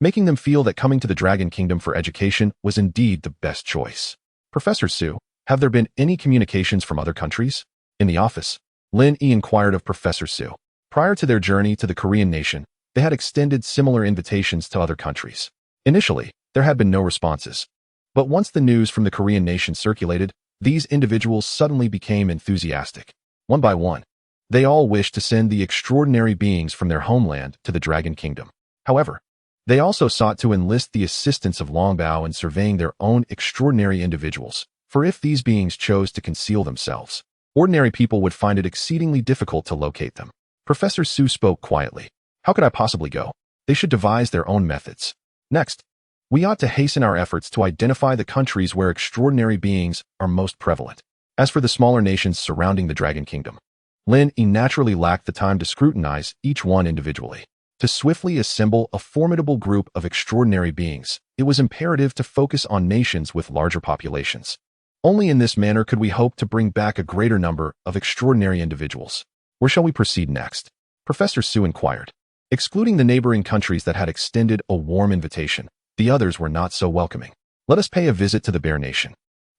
making them feel that coming to the Dragon Kingdom for education was indeed the best choice. Professor Su, have there been any communications from other countries? In the office, Lin Yi inquired of Professor Su. Prior to their journey to the Korean nation, they had extended similar invitations to other countries. Initially, there had been no responses. But once the news from the Korean nation circulated, these individuals suddenly became enthusiastic. One by one, they all wished to send the extraordinary beings from their homeland to the Dragon Kingdom. However, they also sought to enlist the assistance of Longbao in surveying their own extraordinary individuals, for if these beings chose to conceal themselves, ordinary people would find it exceedingly difficult to locate them. Professor Su spoke quietly. How could I possibly go? They should devise their own methods. Next, we ought to hasten our efforts to identify the countries where extraordinary beings are most prevalent. As for the smaller nations surrounding the Dragon Kingdom, Lin Yi naturally lacked the time to scrutinize each one individually. To swiftly assemble a formidable group of extraordinary beings, it was imperative to focus on nations with larger populations. Only in this manner could we hope to bring back a greater number of extraordinary individuals. Where shall we proceed next? Professor Su inquired. Excluding the neighboring countries that had extended a warm invitation, the others were not so welcoming. Let us pay a visit to the Bear Nation.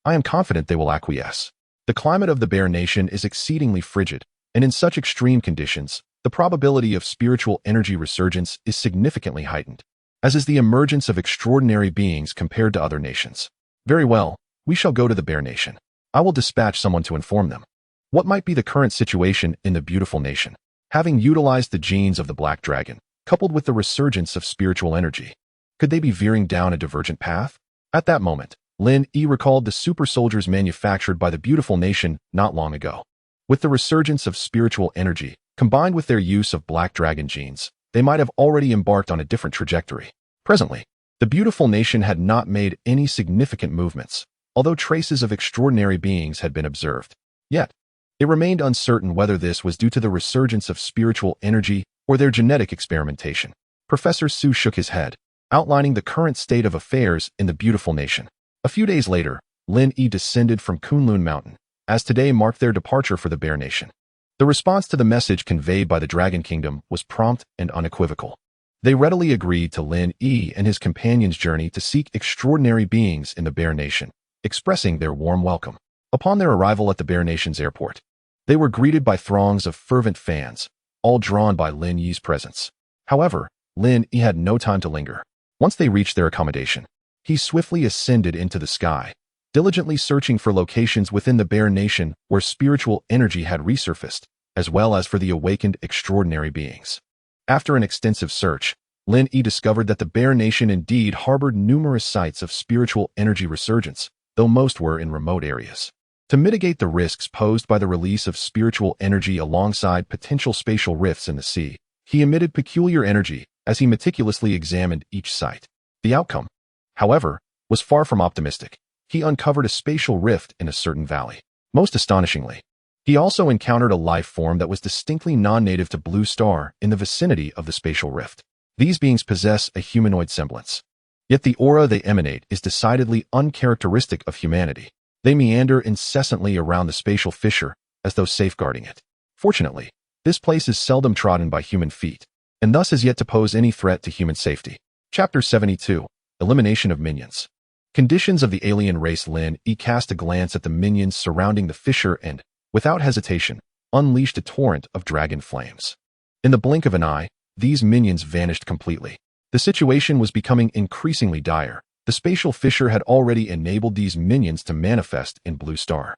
I am confident they will acquiesce. The climate of the Bear Nation is exceedingly frigid, and in such extreme conditions, the probability of spiritual energy resurgence is significantly heightened, as is the emergence of extraordinary beings compared to other nations. Very well, we shall go to the Bear Nation. I will dispatch someone to inform them. What might be the current situation in the beautiful nation? Having utilized the genes of the Black Dragon, coupled with the resurgence of spiritual energy, could they be veering down a divergent path? At that moment, Lin Yi recalled the super soldiers manufactured by the beautiful nation not long ago. With the resurgence of spiritual energy, combined with their use of Black Dragon genes, they might have already embarked on a different trajectory. Presently, the beautiful nation had not made any significant movements, although traces of extraordinary beings had been observed. Yet, it remained uncertain whether this was due to the resurgence of spiritual energy or their genetic experimentation. Professor Su shook his head, outlining the current state of affairs in the beautiful nation. A few days later, Lin Yi descended from Kunlun Mountain, as today marked their departure for the Bear Nation. The response to the message conveyed by the Dragon Kingdom was prompt and unequivocal. They readily agreed to Lin Yi and his companions' journey to seek extraordinary beings in the Bear Nation, expressing their warm welcome. Upon their arrival at the Bear Nation's airport, they were greeted by throngs of fervent fans, all drawn by Lin Yi's presence. However, Lin Yi had no time to linger. Once they reached their accommodation, he swiftly ascended into the sky, diligently searching for locations within the Bear Nation where spiritual energy had resurfaced, as well as for the awakened extraordinary beings. After an extensive search, Lin Yi discovered that the Bear Nation indeed harbored numerous sites of spiritual energy resurgence, though most were in remote areas. To mitigate the risks posed by the release of spiritual energy alongside potential spatial rifts in the sea, he emitted peculiar energy as he meticulously examined each site. The outcome, however, was far from optimistic. He uncovered a spatial rift in a certain valley. Most astonishingly, he also encountered a life form that was distinctly non-native to Blue Star in the vicinity of the spatial rift. These beings possess a humanoid semblance, yet the aura they emanate is decidedly uncharacteristic of humanity. They meander incessantly around the spatial fissure as though safeguarding it. Fortunately, this place is seldom trodden by human feet, and thus is yet to pose any threat to human safety. Chapter 72. Elimination of Minions. Conditions of the alien race. Lin Yi cast a glance at the minions surrounding the fissure and, without hesitation, unleashed a torrent of dragon flames. In the blink of an eye, these minions vanished completely. The situation was becoming increasingly dire. The spatial fissure had already enabled these minions to manifest in Blue Star.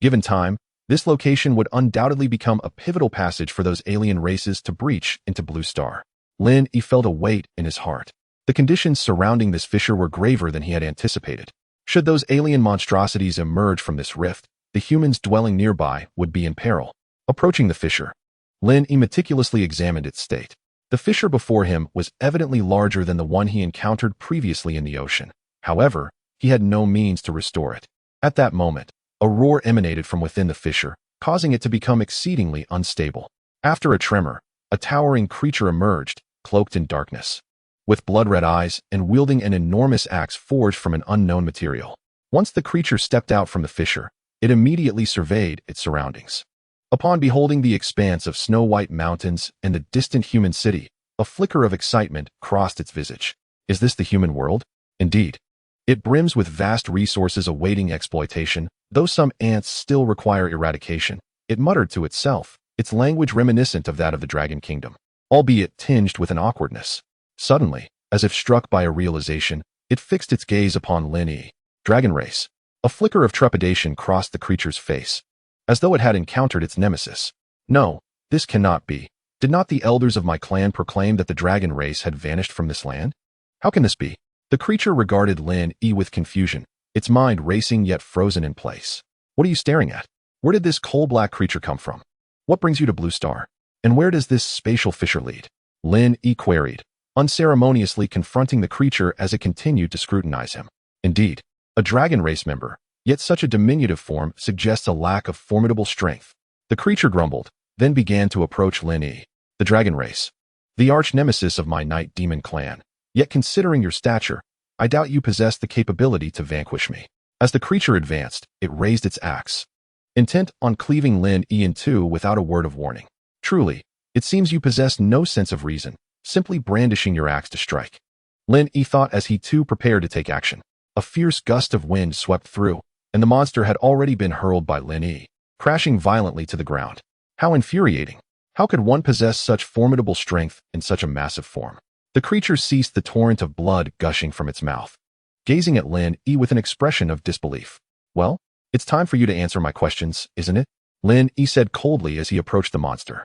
Given time, this location would undoubtedly become a pivotal passage for those alien races to breach into Blue Star. Lin Yi felt a weight in his heart. The conditions surrounding this fissure were graver than he had anticipated. Should those alien monstrosities emerge from this rift, the humans dwelling nearby would be in peril. Approaching the fissure, Lin Yi meticulously examined its state. The fissure before him was evidently larger than the one he encountered previously in the ocean. However, he had no means to restore it. At that moment, a roar emanated from within the fissure, causing it to become exceedingly unstable. After a tremor, a towering creature emerged, cloaked in darkness, with blood-red eyes and wielding an enormous axe forged from an unknown material. Once the creature stepped out from the fissure, it immediately surveyed its surroundings. Upon beholding the expanse of snow-white mountains and the distant human city, a flicker of excitement crossed its visage. Is this the human world? Indeed. It brims with vast resources awaiting exploitation, though some ants still require eradication. It muttered to itself, its language reminiscent of that of the Dragon Kingdom, albeit tinged with an awkwardness. Suddenly, as if struck by a realization, it fixed its gaze upon Lin Yi. Dragon race. A flicker of trepidation crossed the creature's face, as though it had encountered its nemesis. No, this cannot be. Did not the elders of my clan proclaim that the dragon race had vanished from this land? How can this be? The creature regarded Lin Yi with confusion, its mind racing yet frozen in place. What are you staring at? Where did this coal-black creature come from? What brings you to Blue Star? And where does this spatial fissure lead? Lin Yi queried, unceremoniously confronting the creature as it continued to scrutinize him. Indeed, a dragon race member, yet such a diminutive form suggests a lack of formidable strength. The creature grumbled, then began to approach Lin Yi. The dragon race. The arch-nemesis of my night demon clan. Yet considering your stature, I doubt you possess the capability to vanquish me. As the creature advanced, it raised its axe, intent on cleaving Lin Yi in two without a word of warning. Truly, it seems you possess no sense of reason, simply brandishing your axe to strike. Lin Yi thought as he too prepared to take action. A fierce gust of wind swept through, and the monster had already been hurled by Lin Yi, crashing violently to the ground. How infuriating! How could one possess such formidable strength in such a massive form? The creature ceased the torrent of blood gushing from its mouth, gazing at Lin Yi with an expression of disbelief. Well, it's time for you to answer my questions, isn't it? Lin Yi said coldly as he approached the monster.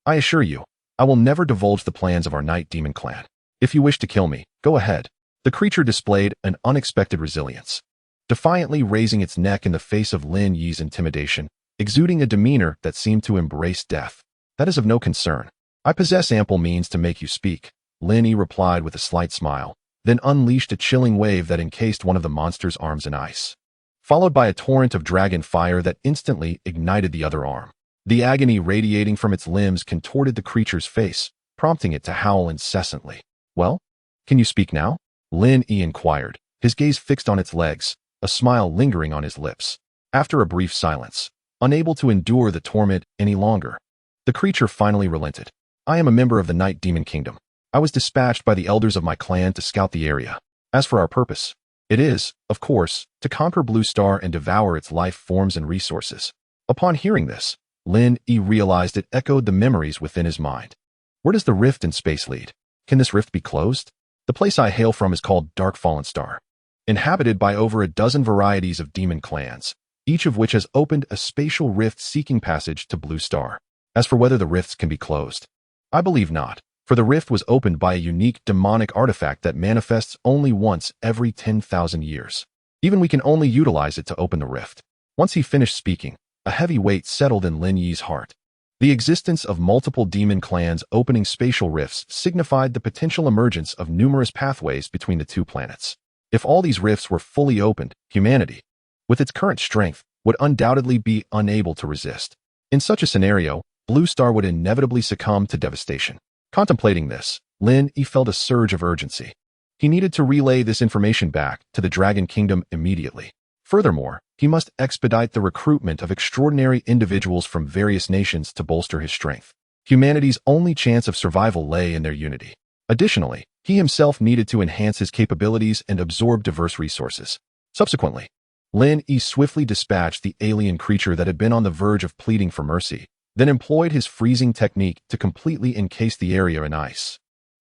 I assure you, I will never divulge the plans of our night demon clan. If you wish to kill me, go ahead. The creature displayed an unexpected resilience, defiantly raising its neck in the face of Lin Yi's intimidation, exuding a demeanor that seemed to embrace death. That is of no concern. I possess ample means to make you speak. Lin Yi replied with a slight smile, then unleashed a chilling wave that encased one of the monster's arms in ice. followed by a torrent of dragon fire that instantly ignited the other arm. The agony radiating from its limbs contorted the creature's face, prompting it to howl incessantly. "Well, can you speak now?" Lin Yi inquired, his gaze fixed on its legs, a smile lingering on his lips. After a brief silence, unable to endure the torment any longer, the creature finally relented. "I am a member of the Night Demon Kingdom. I was dispatched by the elders of my clan to scout the area. As for our purpose, it is, of course, to conquer Blue Star and devour its life forms and resources." Upon hearing this, Lin Yi realized it echoed the memories within his mind. Where does the rift in space lead? Can this rift be closed? The place I hail from is called Dark Fallen Star, inhabited by over a dozen varieties of demon clans, each of which has opened a spatial rift seeking passage to Blue Star. As for whether the rifts can be closed, I believe not, for the rift was opened by a unique demonic artifact that manifests only once every 10,000 years. Even we can only utilize it to open the rift. Once he finished speaking, a heavy weight settled in Lin Yi's heart. The existence of multiple demon clans opening spatial rifts signified the potential emergence of numerous pathways between the two planets. If all these rifts were fully opened, humanity, with its current strength, would undoubtedly be unable to resist. In such a scenario, Blue Star would inevitably succumb to devastation. Contemplating this, Lin Yi felt a surge of urgency. He needed to relay this information back to the Dragon Kingdom immediately. Furthermore, he must expedite the recruitment of extraordinary individuals from various nations to bolster his strength. Humanity's only chance of survival lay in their unity. Additionally, he himself needed to enhance his capabilities and absorb diverse resources. Subsequently, Lin Yi swiftly dispatched the alien creature that had been on the verge of pleading for mercy, then employed his freezing technique to completely encase the area in ice,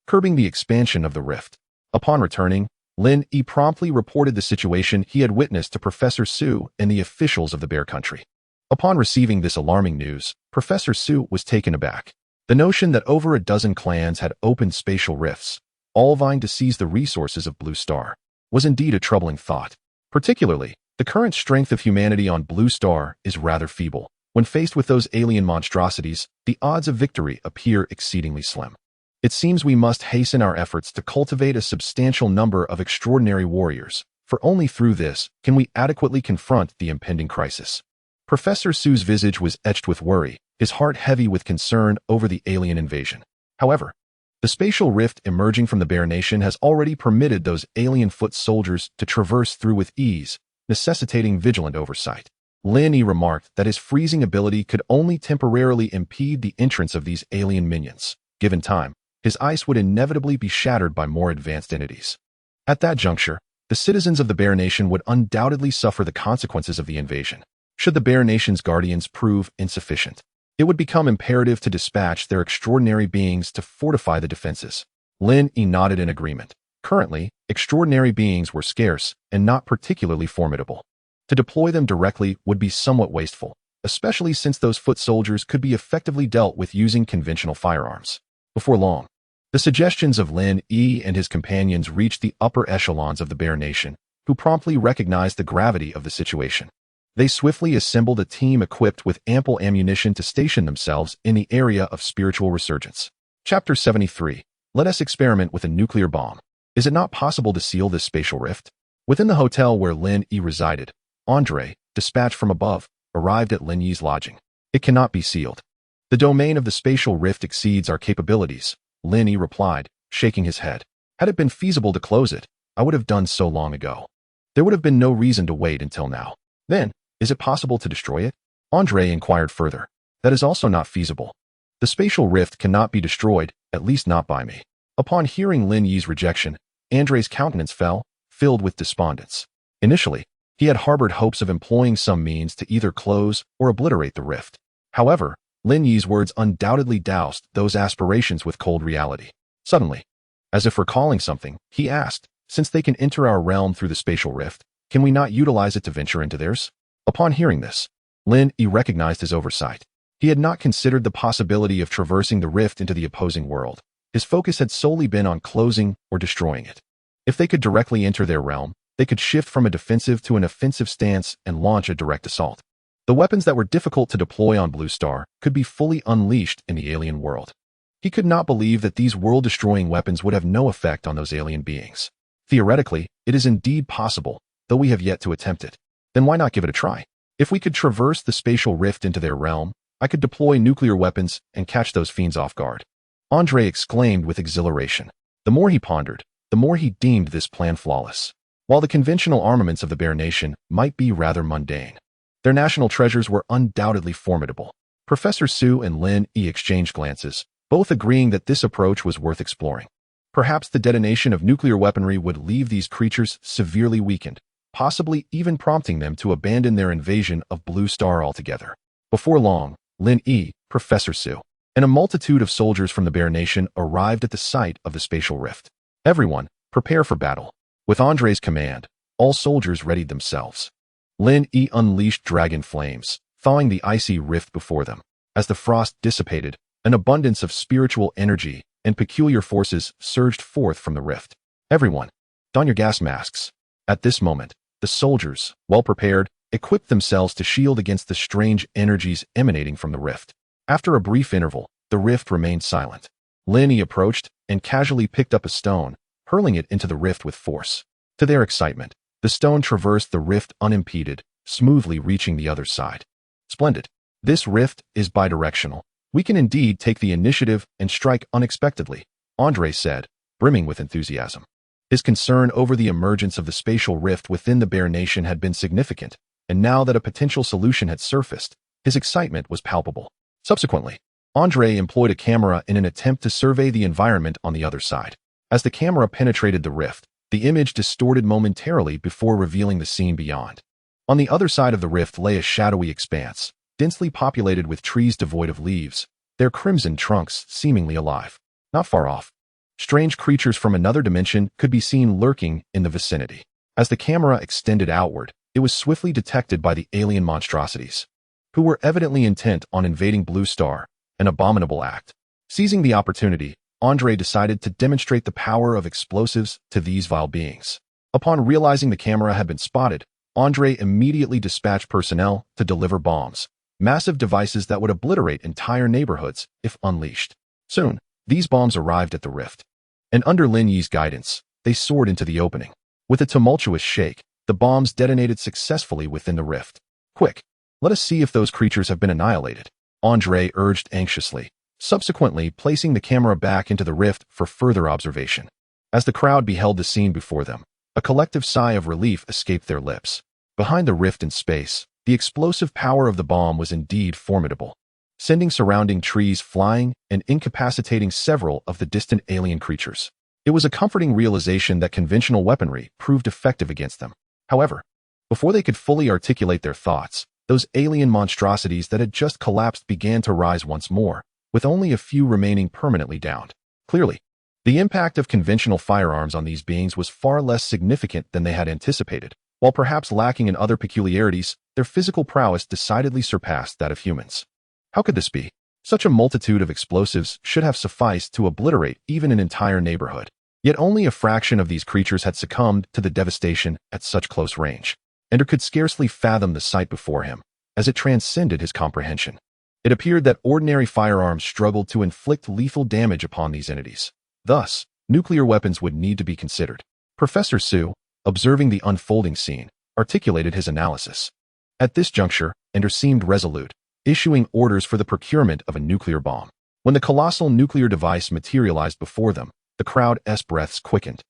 curbing the expansion of the rift. Upon returning, Lin Yi promptly reported the situation he had witnessed to Professor Su and the officials of the Bear Country. Upon receiving this alarming news, Professor Su was taken aback. The notion that over a dozen clans had opened spatial rifts, all vying to seize the resources of Blue Star, was indeed a troubling thought. Particularly, the current strength of humanity on Blue Star is rather feeble. When faced with those alien monstrosities, the odds of victory appear exceedingly slim. It seems we must hasten our efforts to cultivate a substantial number of extraordinary warriors, for only through this can we adequately confront the impending crisis. Professor Su's visage was etched with worry, his heart heavy with concern over the alien invasion. However, the spatial rift emerging from the Bear Nation has already permitted those alien foot soldiers to traverse through with ease, necessitating vigilant oversight. Lin Yi remarked that his freezing ability could only temporarily impede the entrance of these alien minions. Given time, his ice would inevitably be shattered by more advanced entities. At that juncture, the citizens of the Bear Nation would undoubtedly suffer the consequences of the invasion. Should the Bear Nation's guardians prove insufficient, it would become imperative to dispatch their extraordinary beings to fortify the defenses. Lin Yi nodded in agreement. Currently, extraordinary beings were scarce and not particularly formidable. To deploy them directly would be somewhat wasteful, especially since those foot soldiers could be effectively dealt with using conventional firearms. Before long, the suggestions of Lin Yi and his companions reached the upper echelons of the Bear Nation, who promptly recognized the gravity of the situation. They swiftly assembled a team equipped with ample ammunition to station themselves in the area of spiritual resurgence. Chapter 73. Let us experiment with a nuclear bomb. Is it not possible to seal this spatial rift? Within the hotel where Lin Yi resided, Andre, dispatched from above, arrived at Lin Yi's lodging. It cannot be sealed. The domain of the spatial rift exceeds our capabilities, Lin Yi replied, shaking his head. Had it been feasible to close it, I would have done so long ago. There would have been no reason to wait until now. Then, is it possible to destroy it? Andre inquired further. That is also not feasible. The spatial rift cannot be destroyed, at least not by me. Upon hearing Lin Yi's rejection, Andre's countenance fell, filled with despondence. Initially, he had harbored hopes of employing some means to either close or obliterate the rift. However, Lin Yi's words undoubtedly doused those aspirations with cold reality. Suddenly, as if recalling something, he asked, since they can enter our realm through the spatial rift, can we not utilize it to venture into theirs? Upon hearing this, Lin Yi recognized his oversight. He had not considered the possibility of traversing the rift into the opposing world. His focus had solely been on closing or destroying it. If they could directly enter their realm, they could shift from a defensive to an offensive stance and launch a direct assault. The weapons that were difficult to deploy on Blue Star could be fully unleashed in the alien world. He could not believe that these world-destroying weapons would have no effect on those alien beings. Theoretically, it is indeed possible, though we have yet to attempt it. Then why not give it a try? If we could traverse the spatial rift into their realm, I could deploy nuclear weapons and catch those fiends off guard. Andre exclaimed with exhilaration. The more he pondered, the more he deemed this plan flawless. While the conventional armaments of the Bear Nation might be rather mundane, their national treasures were undoubtedly formidable. Professor Su and Lin Yi exchanged glances, both agreeing that this approach was worth exploring. Perhaps the detonation of nuclear weaponry would leave these creatures severely weakened, possibly even prompting them to abandon their invasion of Blue Star altogether. Before long, Lin Yi, Professor Su, and a multitude of soldiers from the Bear Nation arrived at the site of the spatial rift. Everyone, prepare for battle. With Andre's command, all soldiers readied themselves. Lin Yi unleashed dragon flames, thawing the icy rift before them. As the frost dissipated, an abundance of spiritual energy and peculiar forces surged forth from the rift. Everyone, don your gas masks. At this moment, the soldiers, well prepared, equipped themselves to shield against the strange energies emanating from the rift. After a brief interval, the rift remained silent. Lin Yi approached and casually picked up a stone, hurling it into the rift with force. To their excitement, the stone traversed the rift unimpeded, smoothly reaching the other side. Splendid. This rift is bidirectional. We can indeed take the initiative and strike unexpectedly, Andre said, brimming with enthusiasm. His concern over the emergence of the spatial rift within the Bear Nation had been significant, and now that a potential solution had surfaced, his excitement was palpable. Subsequently, Andre employed a camera in an attempt to survey the environment on the other side. As the camera penetrated the rift, the image distorted momentarily before revealing the scene beyond. On the other side of the rift lay a shadowy expanse, densely populated with trees devoid of leaves, their crimson trunks seemingly alive. Not far off, strange creatures from another dimension could be seen lurking in the vicinity. As the camera extended outward, it was swiftly detected by the alien monstrosities, who were evidently intent on invading Blue Star, an abominable act. Seizing the opportunity, Andre decided to demonstrate the power of explosives to these vile beings. Upon realizing the camera had been spotted, Andre immediately dispatched personnel to deliver bombs, massive devices that would obliterate entire neighborhoods if unleashed. Soon, these bombs arrived at the rift, and under Lin Yi's guidance, they soared into the opening. With a tumultuous shake, the bombs detonated successfully within the rift. Quick, let us see if those creatures have been annihilated, Andre urged anxiously, subsequently placing the camera back into the rift for further observation. As the crowd beheld the scene before them, a collective sigh of relief escaped their lips. Behind the rift in space, the explosive power of the bomb was indeed formidable, sending surrounding trees flying and incapacitating several of the distant alien creatures. It was a comforting realization that conventional weaponry proved effective against them. However, before they could fully articulate their thoughts, those alien monstrosities that had just collapsed began to rise once more, with only a few remaining permanently downed. Clearly, the impact of conventional firearms on these beings was far less significant than they had anticipated. While perhaps lacking in other peculiarities, their physical prowess decidedly surpassed that of humans. How could this be? Such a multitude of explosives should have sufficed to obliterate even an entire neighborhood. Yet only a fraction of these creatures had succumbed to the devastation at such close range. Ender could scarcely fathom the sight before him, as it transcended his comprehension. It appeared that ordinary firearms struggled to inflict lethal damage upon these entities. Thus, nuclear weapons would need to be considered. Professor Su, observing the unfolding scene, articulated his analysis. At this juncture, Ender seemed resolute, issuing orders for the procurement of a nuclear bomb. When the colossal nuclear device materialized before them, the crowd's breaths quickened.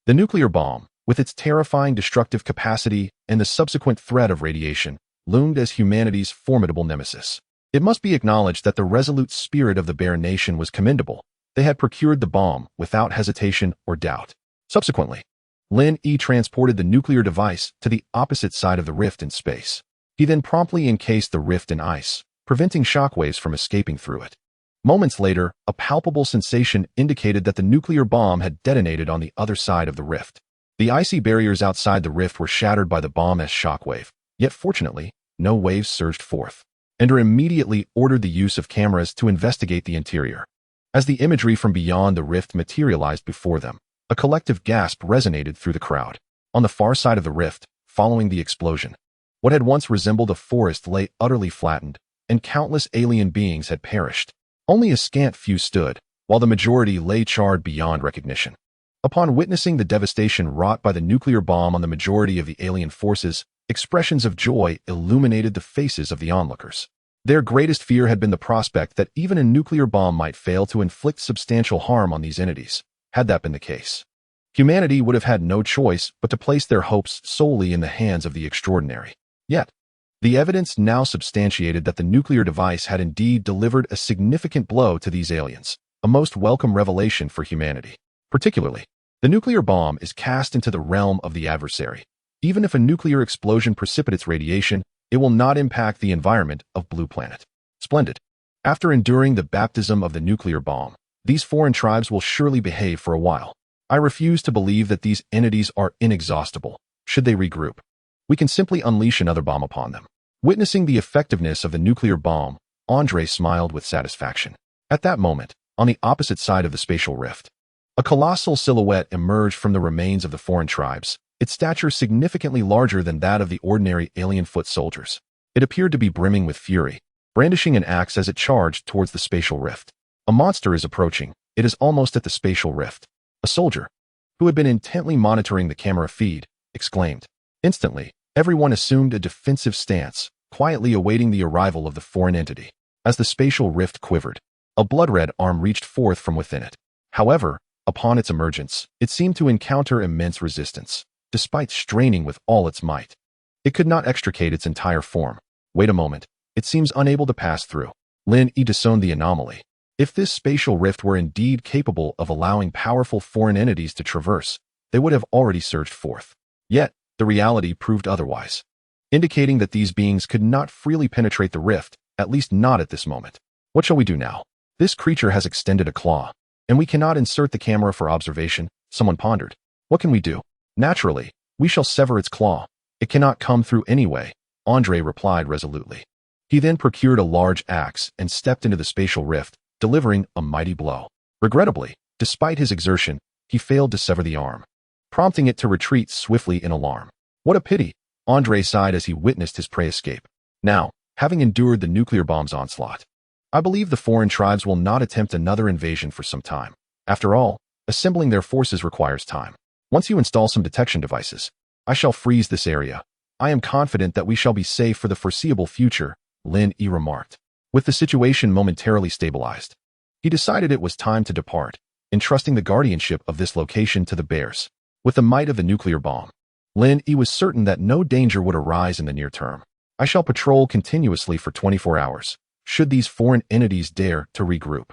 The nuclear bomb, with its terrifying destructive capacity and the subsequent threat of radiation, loomed as humanity's formidable nemesis. It must be acknowledged that the resolute spirit of the Bear Nation was commendable. They had procured the bomb without hesitation or doubt. Subsequently, Lin Yi transported the nuclear device to the opposite side of the rift in space. He then promptly encased the rift in ice, preventing shockwaves from escaping through it. Moments later, a palpable sensation indicated that the nuclear bomb had detonated on the other side of the rift. The icy barriers outside the rift were shattered by the bomb's shockwave, yet fortunately, no waves surged forth. Ender immediately ordered the use of cameras to investigate the interior. As the imagery from beyond the rift materialized before them, a collective gasp resonated through the crowd. On the far side of the rift, following the explosion, what had once resembled a forest lay utterly flattened, and countless alien beings had perished. Only a scant few stood, while the majority lay charred beyond recognition. Upon witnessing the devastation wrought by the nuclear bomb on the majority of the alien forces, Expressions of joy illuminated the faces of the onlookers. Their greatest fear had been the prospect that even a nuclear bomb might fail to inflict substantial harm on these entities. Had that been the case, humanity would have had no choice but to place their hopes solely in the hands of the extraordinary. Yet, the evidence now substantiated that the nuclear device had indeed delivered a significant blow to these aliens, a most welcome revelation for humanity. Particularly, the nuclear bomb is cast into the realm of the adversary. Even if a nuclear explosion precipitates radiation, it will not impact the environment of Blue Planet. Splendid. After enduring the baptism of the nuclear bomb, these foreign tribes will surely behave for a while. I refuse to believe that these entities are inexhaustible. Should they regroup, we can simply unleash another bomb upon them. Witnessing the effectiveness of the nuclear bomb, Andre smiled with satisfaction. At that moment, on the opposite side of the spatial rift, a colossal silhouette emerged from the remains of the foreign tribes, its stature significantly larger than that of the ordinary alien foot soldiers. It appeared to be brimming with fury, brandishing an axe as it charged towards the spatial rift. A monster is approaching. It is almost at the spatial rift. A soldier, who had been intently monitoring the camera feed, exclaimed. Instantly, everyone assumed a defensive stance, quietly awaiting the arrival of the foreign entity. As the spatial rift quivered, a blood-red arm reached forth from within it. However, upon its emergence, it seemed to encounter immense resistance. Despite straining with all its might, it could not extricate its entire form. Wait a moment. It seems unable to pass through. Lin Yi discerned the anomaly. If this spatial rift were indeed capable of allowing powerful foreign entities to traverse, they would have already surged forth. Yet, the reality proved otherwise, indicating that these beings could not freely penetrate the rift, at least not at this moment. What shall we do now? This creature has extended a claw, and we cannot insert the camera for observation, someone pondered. What can we do? Naturally, we shall sever its claw. It cannot come through anyway, Andre replied resolutely. He then procured a large axe and stepped into the spatial rift, delivering a mighty blow. Regrettably, despite his exertion, he failed to sever the arm, prompting it to retreat swiftly in alarm. What a pity, Andre sighed as he witnessed his prey escape. Now, having endured the nuclear bomb's onslaught, I believe the foreign tribes will not attempt another invasion for some time. After all, assembling their forces requires time. Once you install some detection devices, I shall freeze this area. I am confident that we shall be safe for the foreseeable future, Lin Yi remarked. With the situation momentarily stabilized, he decided it was time to depart, entrusting the guardianship of this location to the bears. With the might of the nuclear bomb, Lin Yi was certain that no danger would arise in the near term. I shall patrol continuously for 24 hours. Should these foreign entities dare to regroup,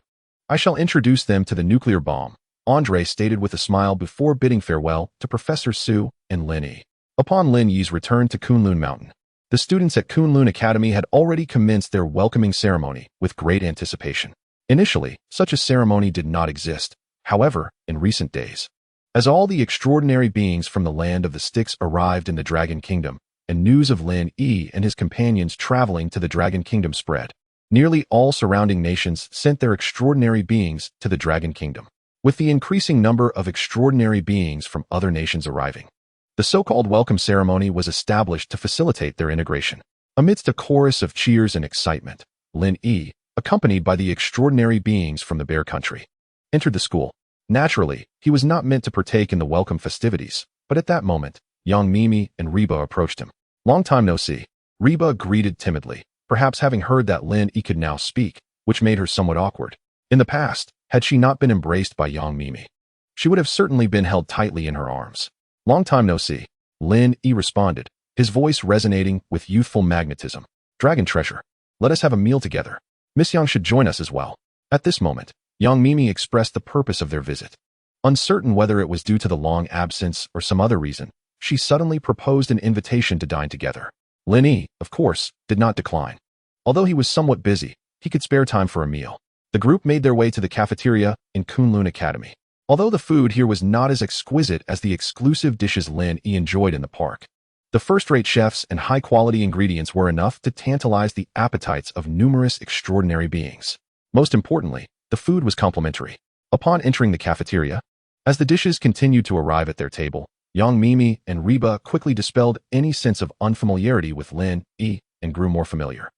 I shall introduce them to the nuclear bomb, Andre stated with a smile before bidding farewell to Professor Su and Lin Yi. Upon Lin Yi's return to Kunlun Mountain, the students at Kunlun Academy had already commenced their welcoming ceremony with great anticipation. Initially, such a ceremony did not exist, however, in recent days. As all the extraordinary beings from the land of the Styx arrived in the Dragon Kingdom, and news of Lin Yi and his companions traveling to the Dragon Kingdom spread, nearly all surrounding nations sent their extraordinary beings to the Dragon Kingdom. With the increasing number of extraordinary beings from other nations arriving, the so-called welcome ceremony was established to facilitate their integration. Amidst a chorus of cheers and excitement, Lin Yi, accompanied by the extraordinary beings from the Bear Country, entered the school. Naturally, he was not meant to partake in the welcome festivities, but at that moment, young Mimi and Reba approached him. Long time no see. Reba greeted timidly, perhaps having heard that Lin Yi could now speak, which made her somewhat awkward. In the past, had she not been embraced by young Mimi, she would have certainly been held tightly in her arms. Long time no see, Lin Yi responded, his voice resonating with youthful magnetism. Dragon treasure, let us have a meal together. Miss Yang should join us as well. At this moment, young Mimi expressed the purpose of their visit. Uncertain whether it was due to the long absence or some other reason, she suddenly proposed an invitation to dine together. Lin Yi, of course, did not decline. Although he was somewhat busy, he could spare time for a meal. The group made their way to the cafeteria in Kunlun Academy. Although the food here was not as exquisite as the exclusive dishes Lin Yi enjoyed in the park, the first-rate chefs and high-quality ingredients were enough to tantalize the appetites of numerous extraordinary beings. Most importantly, the food was complimentary. Upon entering the cafeteria, as the dishes continued to arrive at their table, young Mimi and Reba quickly dispelled any sense of unfamiliarity with Lin Yi and grew more familiar.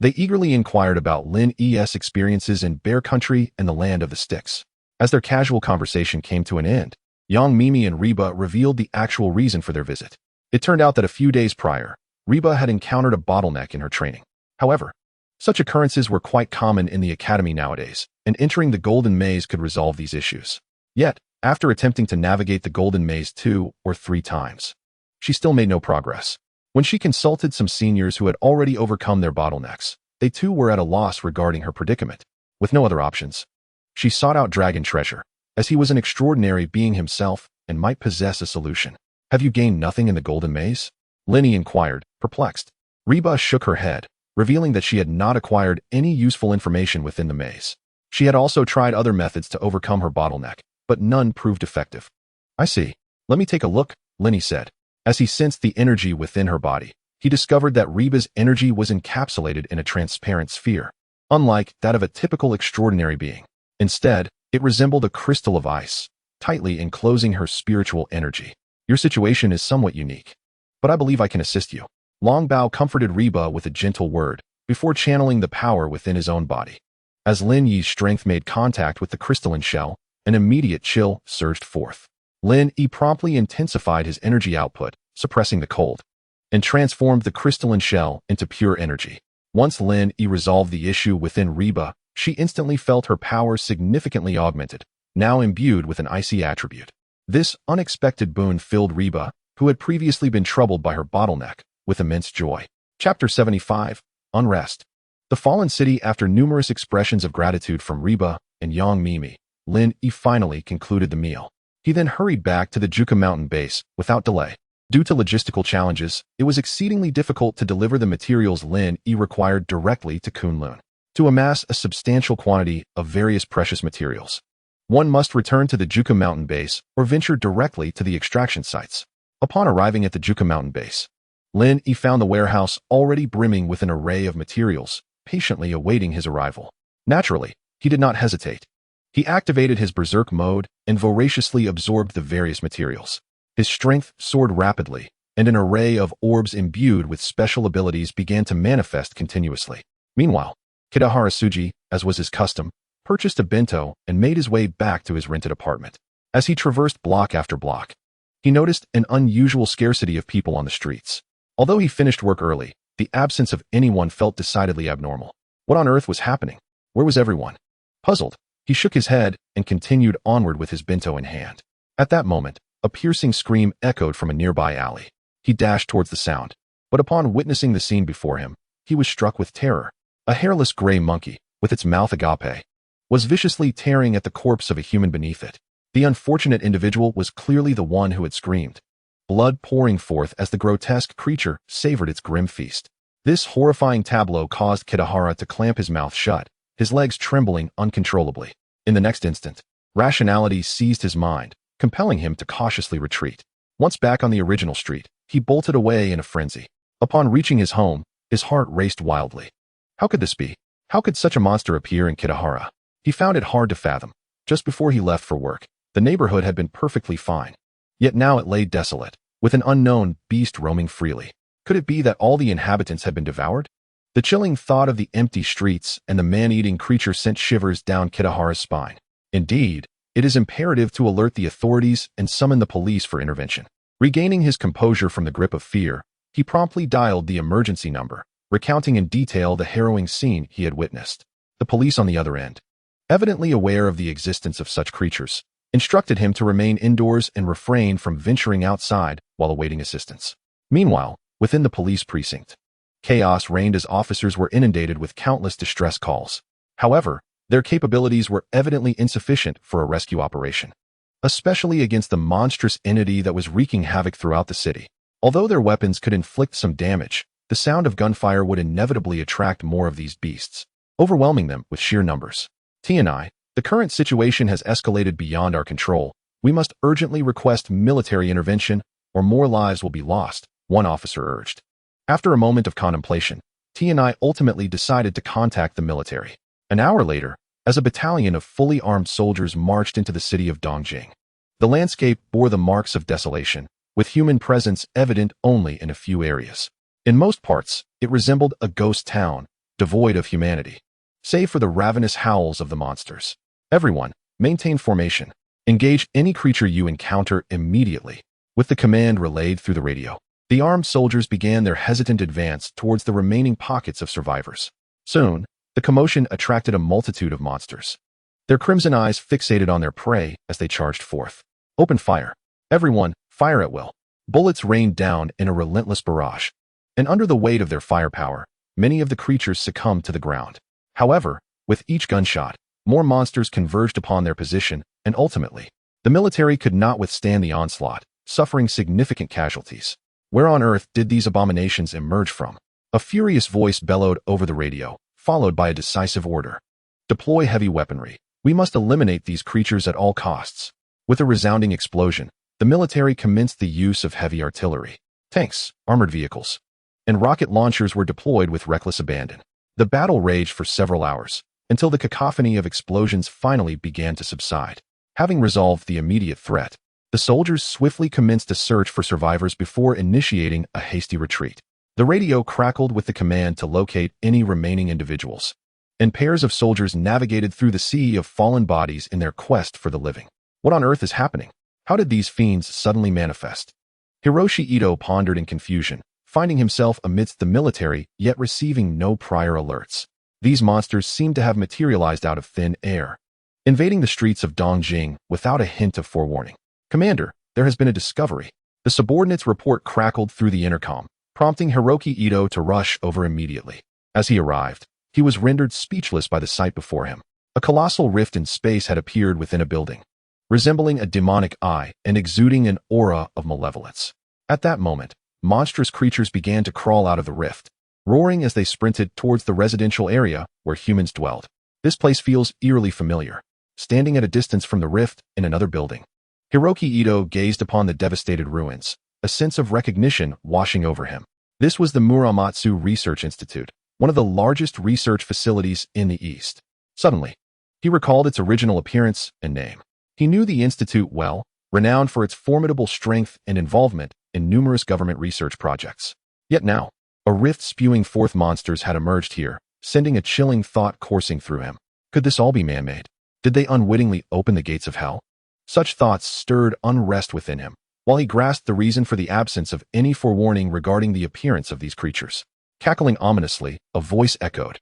They eagerly inquired about Lin Yi's experiences in Bear Country and the land of the Styx. As their casual conversation came to an end, young Mimi and Reba revealed the actual reason for their visit. It turned out that a few days prior, Reba had encountered a bottleneck in her training. However, such occurrences were quite common in the academy nowadays, and entering the Golden Maze could resolve these issues. Yet, after attempting to navigate the Golden Maze 2 or 3 times, she still made no progress. When she consulted some seniors who had already overcome their bottlenecks, they too were at a loss regarding her predicament. With no other options, she sought out Dragon Treasure, as he was an extraordinary being himself and might possess a solution. Have you gained nothing in the Golden Maze? Lin Yi inquired, perplexed. Reba shook her head, revealing that she had not acquired any useful information within the maze. She had also tried other methods to overcome her bottleneck, but none proved effective. I see. Let me take a look, Lin Yi said. As he sensed the energy within her body, he discovered that Reba's energy was encapsulated in a transparent sphere, unlike that of a typical extraordinary being. Instead, it resembled a crystal of ice, tightly enclosing her spiritual energy. Your situation is somewhat unique, but I believe I can assist you. Longbao comforted Reba with a gentle word, before channeling the power within his own body. As Lin Yi's strength made contact with the crystalline shell, an immediate chill surged forth. Lin Yi promptly intensified his energy output, suppressing the cold, and transformed the crystalline shell into pure energy. Once Lin Yi resolved the issue within Reba, she instantly felt her power significantly augmented, now imbued with an icy attribute. This unexpected boon filled Reba, who had previously been troubled by her bottleneck, with immense joy. Chapter 75. Unrest. The fallen city. After numerous expressions of gratitude from Reba and Yang Mimi, Lin Yi finally concluded the meal. He then hurried back to the Juka mountain base without delay. Due to logistical challenges, it was exceedingly difficult to deliver the materials Lin Yi required directly to Kunlun. To amass a substantial quantity of various precious materials, one must return to the Juka mountain base or venture directly to the extraction sites. Upon arriving at the Juka mountain base, Lin Yi found the warehouse already brimming with an array of materials, patiently awaiting his arrival. Naturally, he did not hesitate. He activated his berserk mode and voraciously absorbed the various materials. His strength soared rapidly, and an array of orbs imbued with special abilities began to manifest continuously. Meanwhile, Kitahara Suji, as was his custom, purchased a bento and made his way back to his rented apartment. As he traversed block after block, he noticed an unusual scarcity of people on the streets. Although he finished work early, the absence of anyone felt decidedly abnormal. What on earth was happening? Where was everyone? Puzzled, he shook his head and continued onward with his bento in hand. At that moment, a piercing scream echoed from a nearby alley. He dashed towards the sound, but upon witnessing the scene before him, he was struck with terror. A hairless gray monkey, with its mouth agape, was viciously tearing at the corpse of a human beneath it. The unfortunate individual was clearly the one who had screamed, blood pouring forth as the grotesque creature savored its grim feast. This horrifying tableau caused Kitahara to clamp his mouth shut, his legs trembling uncontrollably. In the next instant, rationality seized his mind, compelling him to cautiously retreat. Once back on the original street, he bolted away in a frenzy. Upon reaching his home, his heart raced wildly. How could this be? How could such a monster appear in Kitahara? He found it hard to fathom. Just before he left for work, the neighborhood had been perfectly fine. Yet now it lay desolate, with an unknown beast roaming freely. Could it be that all the inhabitants had been devoured? The chilling thought of the empty streets and the man-eating creature sent shivers down Kitahara's spine. Indeed, it is imperative to alert the authorities and summon the police for intervention. Regaining his composure from the grip of fear, he promptly dialed the emergency number, recounting in detail the harrowing scene he had witnessed. The police on the other end, evidently aware of the existence of such creatures, instructed him to remain indoors and refrain from venturing outside while awaiting assistance. Meanwhile, within the police precinct, chaos reigned as officers were inundated with countless distress calls. However, their capabilities were evidently insufficient for a rescue operation, especially against the monstrous entity that was wreaking havoc throughout the city. Although their weapons could inflict some damage, the sound of gunfire would inevitably attract more of these beasts, overwhelming them with sheer numbers. T&I, the current situation has escalated beyond our control. We must urgently request military intervention, or more lives will be lost, one officer urged. After a moment of contemplation, T&I ultimately decided to contact the military. An hour later, as a battalion of fully armed soldiers marched into the city of Dongjing, the landscape bore the marks of desolation, with human presence evident only in a few areas. In most parts, it resembled a ghost town, devoid of humanity, save for the ravenous howls of the monsters. Everyone, maintain formation. Engage any creature you encounter immediately, with the command relayed through the radio. The armed soldiers began their hesitant advance towards the remaining pockets of survivors. Soon, the commotion attracted a multitude of monsters. Their crimson eyes fixated on their prey as they charged forth. Open fire. Everyone, fire at will. Bullets rained down in a relentless barrage. And under the weight of their firepower, many of the creatures succumbed to the ground. However, with each gunshot, more monsters converged upon their position, and ultimately, the military could not withstand the onslaught, suffering significant casualties. Where on earth did these abominations emerge from? A furious voice bellowed over the radio, followed by a decisive order. Deploy heavy weaponry. We must eliminate these creatures at all costs. With a resounding explosion, the military commenced the use of heavy artillery. Tanks, armored vehicles, and rocket launchers were deployed with reckless abandon. The battle raged for several hours, until the cacophony of explosions finally began to subside. Having resolved the immediate threat, the soldiers swiftly commenced a search for survivors before initiating a hasty retreat. The radio crackled with the command to locate any remaining individuals, and pairs of soldiers navigated through the sea of fallen bodies in their quest for the living. What on earth is happening? How did these fiends suddenly manifest? Hiroshi Ito pondered in confusion, finding himself amidst the military yet receiving no prior alerts. These monsters seemed to have materialized out of thin air, invading the streets of Dongjing without a hint of forewarning. Commander, there has been a discovery. The subordinate's report crackled through the intercom, prompting Hiroki Ito to rush over immediately. As he arrived, he was rendered speechless by the sight before him. A colossal rift in space had appeared within a building, resembling a demonic eye and exuding an aura of malevolence. At that moment, monstrous creatures began to crawl out of the rift, roaring as they sprinted towards the residential area where humans dwelled. This place feels eerily familiar. Standing at a distance from the rift in another building, Hiroki Ito gazed upon the devastated ruins, a sense of recognition washing over him. This was the Muramatsu Research Institute, one of the largest research facilities in the East. Suddenly, he recalled its original appearance and name. He knew the institute well, renowned for its formidable strength and involvement in numerous government research projects. Yet now, a rift spewing forth monsters had emerged here, sending a chilling thought coursing through him. Could this all be man-made? Did they unwittingly open the gates of hell? Such thoughts stirred unrest within him, while he grasped the reason for the absence of any forewarning regarding the appearance of these creatures. Cackling ominously, a voice echoed.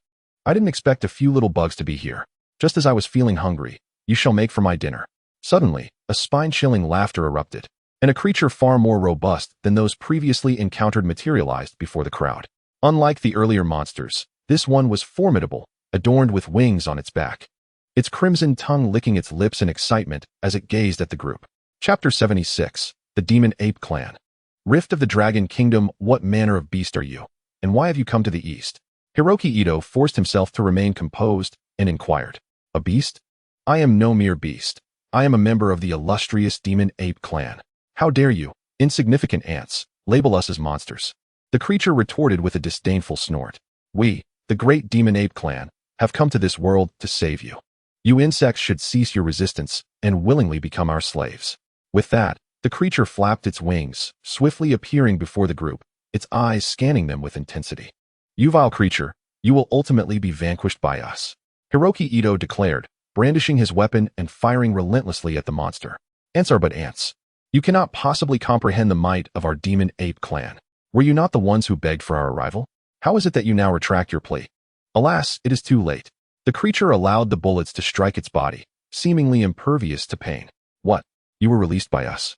I didn't expect a few little bugs to be here. Just as I was feeling hungry, you shall make for my dinner. Suddenly, a spine-chilling laughter erupted, and a creature far more robust than those previously encountered materialized before the crowd. Unlike the earlier monsters, this one was formidable, adorned with wings on its back, its crimson tongue licking its lips in excitement as it gazed at the group. Chapter 76. The Demon Ape Clan. Rift of the Dragon Kingdom. What manner of beast are you, and why have you come to the east? Hiroki Ito forced himself to remain composed and inquired. A beast? I am no mere beast. I am a member of the illustrious Demon Ape Clan. How dare you, insignificant ants, label us as monsters? The creature retorted with a disdainful snort. We, the great Demon Ape Clan, have come to this world to save you. You insects should cease your resistance and willingly become our slaves. With that, the creature flapped its wings, swiftly appearing before the group, its eyes scanning them with intensity. You vile creature, you will ultimately be vanquished by us, Hiroki Ito declared, brandishing his weapon and firing relentlessly at the monster. Ants are but ants. You cannot possibly comprehend the might of our Demon Ape Clan. Were you not the ones who begged for our arrival? How is it that you now retract your plea? Alas, it is too late. The creature allowed the bullets to strike its body, seemingly impervious to pain. What? You were released by us?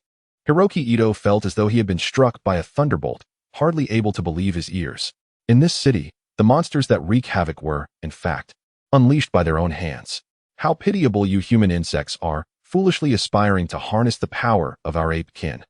Hiroki Ito felt as though he had been struck by a thunderbolt, hardly able to believe his ears. In this city, the monsters that wreak havoc were, in fact, unleashed by their own hands. How pitiable you human insects are, foolishly aspiring to harness the power of our ape kin.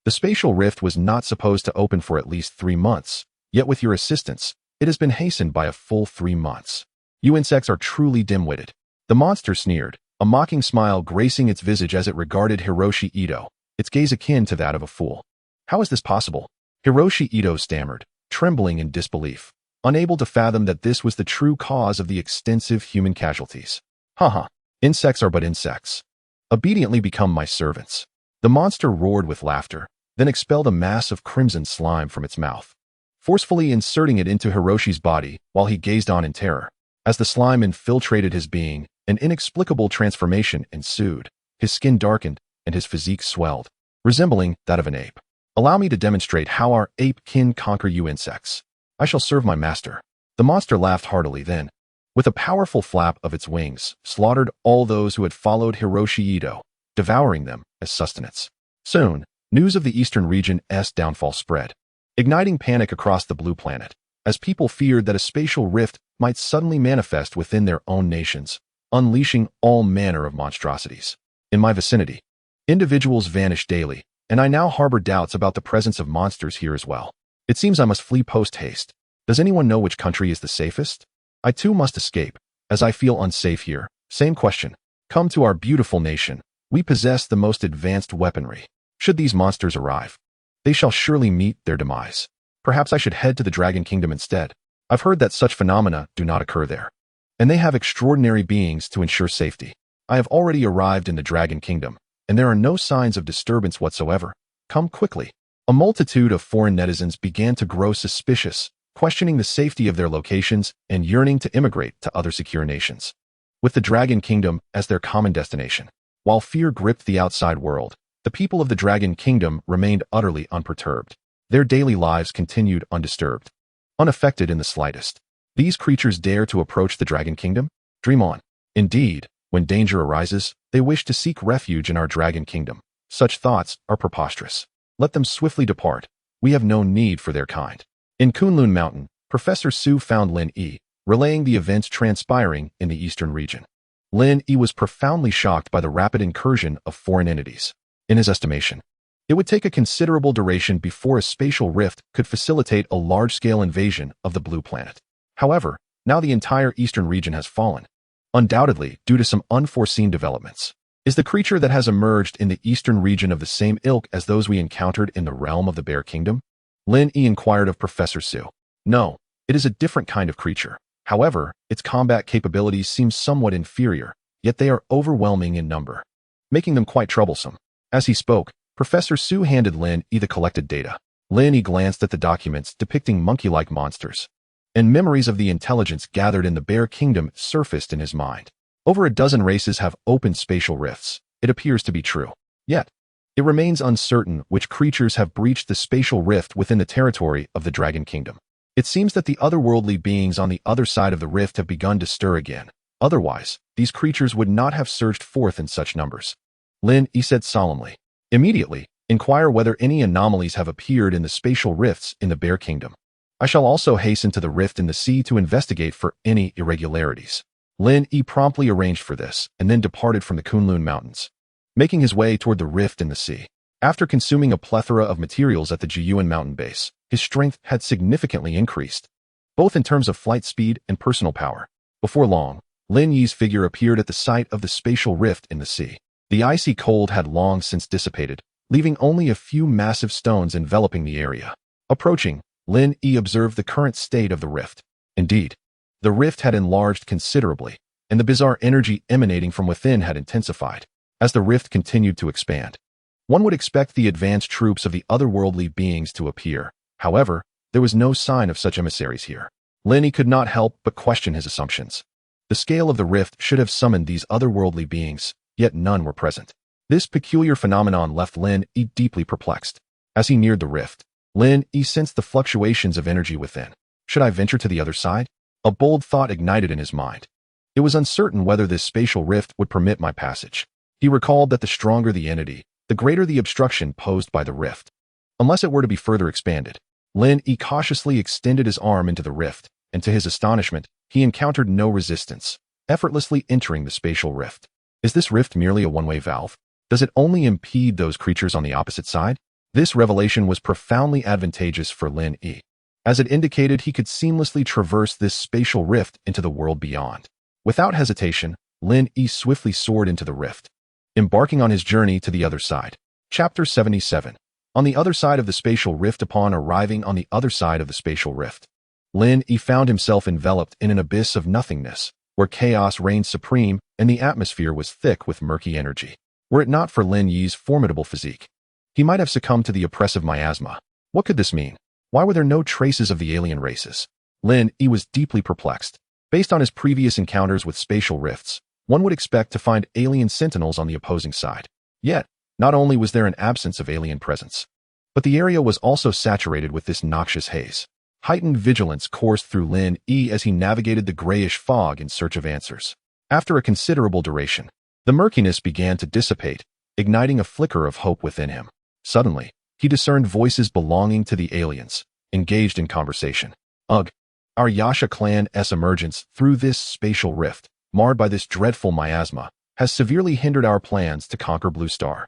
The spatial rift was not supposed to open for at least 3 months, yet with your assistance, it has been hastened by a full 3 months. You insects are truly dim-witted. The monster sneered, a mocking smile gracing its visage as it regarded Hiroshi Ito, its gaze akin to that of a fool. How is this possible? Hiroshi Ito stammered, trembling in disbelief, unable to fathom that this was the true cause of the extensive human casualties. Haha, insects are but insects. Obediently become my servants. The monster roared with laughter, then expelled a mass of crimson slime from its mouth, forcefully inserting it into Hiroshi's body while he gazed on in terror. As the slime infiltrated his being, an inexplicable transformation ensued. His skin darkened, and his physique swelled, resembling that of an ape. Allow me to demonstrate how our ape kin conquer you insects. I shall serve my master." The monster laughed heartily then, with a powerful flap of its wings, slaughtered all those who had followed Hiroshi Ito, devouring them as sustenance. Soon, news of the eastern region's downfall spread, igniting panic across the blue planet, as people feared that a spatial rift might suddenly manifest within their own nations, unleashing all manner of monstrosities. In my vicinity, individuals vanish daily, and I now harbor doubts about the presence of monsters here as well. It seems I must flee post-haste. Does anyone know which country is the safest? I too must escape, as I feel unsafe here. Same question. Come to our beautiful nation. We possess the most advanced weaponry. Should these monsters arrive, they shall surely meet their demise. Perhaps I should head to the Dragon Kingdom instead. I've heard that such phenomena do not occur there, and they have extraordinary beings to ensure safety. I have already arrived in the Dragon Kingdom, and there are no signs of disturbance whatsoever. Come quickly. A multitude of foreign netizens began to grow suspicious, questioning the safety of their locations and yearning to immigrate to other secure nations, with the Dragon Kingdom as their common destination. While fear gripped the outside world, the people of the Dragon Kingdom remained utterly unperturbed. Their daily lives continued undisturbed, unaffected in the slightest. These creatures dare to approach the Dragon Kingdom? Dream on. Indeed, when danger arises, they wish to seek refuge in our Dragon Kingdom. Such thoughts are preposterous. Let them swiftly depart. We have no need for their kind. In Kunlun Mountain, Professor Su found Lin Yi, relaying the events transpiring in the eastern region. Lin Yi was profoundly shocked by the rapid incursion of foreign entities. In his estimation, it would take a considerable duration before a spatial rift could facilitate a large-scale invasion of the blue planet. However, now the entire eastern region has fallen, undoubtedly due to some unforeseen developments. Is the creature that has emerged in the eastern region of the same ilk as those we encountered in the realm of the Bear Kingdom? Lin Yi inquired of Professor Su. No, it is a different kind of creature. However, its combat capabilities seem somewhat inferior, yet they are overwhelming in number, making them quite troublesome. As he spoke, Professor Su handed Lin Yi the collected data. Lin Yi glanced at the documents depicting monkey-like monsters, and memories of the intelligence gathered in the Bear Kingdom surfaced in his mind. Over a dozen races have opened spatial rifts. It appears to be true. Yet, it remains uncertain which creatures have breached the spatial rift within the territory of the Dragon Kingdom. It seems that the otherworldly beings on the other side of the rift have begun to stir again. Otherwise, these creatures would not have surged forth in such numbers. Lin Yi said solemnly. Immediately, inquire whether any anomalies have appeared in the spatial rifts in the Bear Kingdom. I shall also hasten to the rift in the sea to investigate for any irregularities. Lin Yi promptly arranged for this and then departed from the Kunlun Mountains, making his way toward the rift in the sea. After consuming a plethora of materials at the Jiyuan mountain base, his strength had significantly increased, both in terms of flight speed and personal power. Before long, Lin Yi's figure appeared at the site of the spatial rift in the sea. The icy cold had long since dissipated, leaving only a few massive stones enveloping the area. Approaching, Lin Yi observed the current state of the rift. Indeed, the rift had enlarged considerably, and the bizarre energy emanating from within had intensified. As the rift continued to expand, one would expect the advanced troops of the otherworldly beings to appear. However, there was no sign of such emissaries here. Lin Yi could not help but question his assumptions. The scale of the rift should have summoned these otherworldly beings, yet none were present. This peculiar phenomenon left Lin Yi deeply perplexed. As he neared the rift, Lin Yi sensed the fluctuations of energy within. Should I venture to the other side? A bold thought ignited in his mind. It was uncertain whether this spatial rift would permit my passage. He recalled that the stronger the entity, the greater the obstruction posed by the rift, unless it were to be further expanded. Lin Yi cautiously extended his arm into the rift, and to his astonishment, he encountered no resistance, effortlessly entering the spatial rift. Is this rift merely a one-way valve? Does it only impede those creatures on the opposite side? This revelation was profoundly advantageous for Lin Yi, as it indicated he could seamlessly traverse this spatial rift into the world beyond. Without hesitation, Lin Yi swiftly soared into the rift, embarking on his journey to the other side. Chapter 77. On the other side of the spatial rift. Upon arriving on the other side of the spatial rift, Lin Yi found himself enveloped in an abyss of nothingness, where chaos reigned supreme and the atmosphere was thick with murky energy. Were it not for Lin Yi's formidable physique, he might have succumbed to the oppressive miasma. What could this mean? Why were there no traces of the alien races? Lin Yi was deeply perplexed. Based on his previous encounters with spatial rifts, one would expect to find alien sentinels on the opposing side. Yet, not only was there an absence of alien presence, But the area was also saturated with this noxious haze. Heightened vigilance coursed through Lin Yi as he navigated the grayish fog in search of answers. After a considerable duration, the murkiness began to dissipate, igniting a flicker of hope within him. Suddenly, he discerned voices belonging to the aliens, engaged in conversation. Ugh! Our Yasha clan's emergence through this spatial rift, marred by this dreadful miasma, has severely hindered our plans to conquer Blue Star.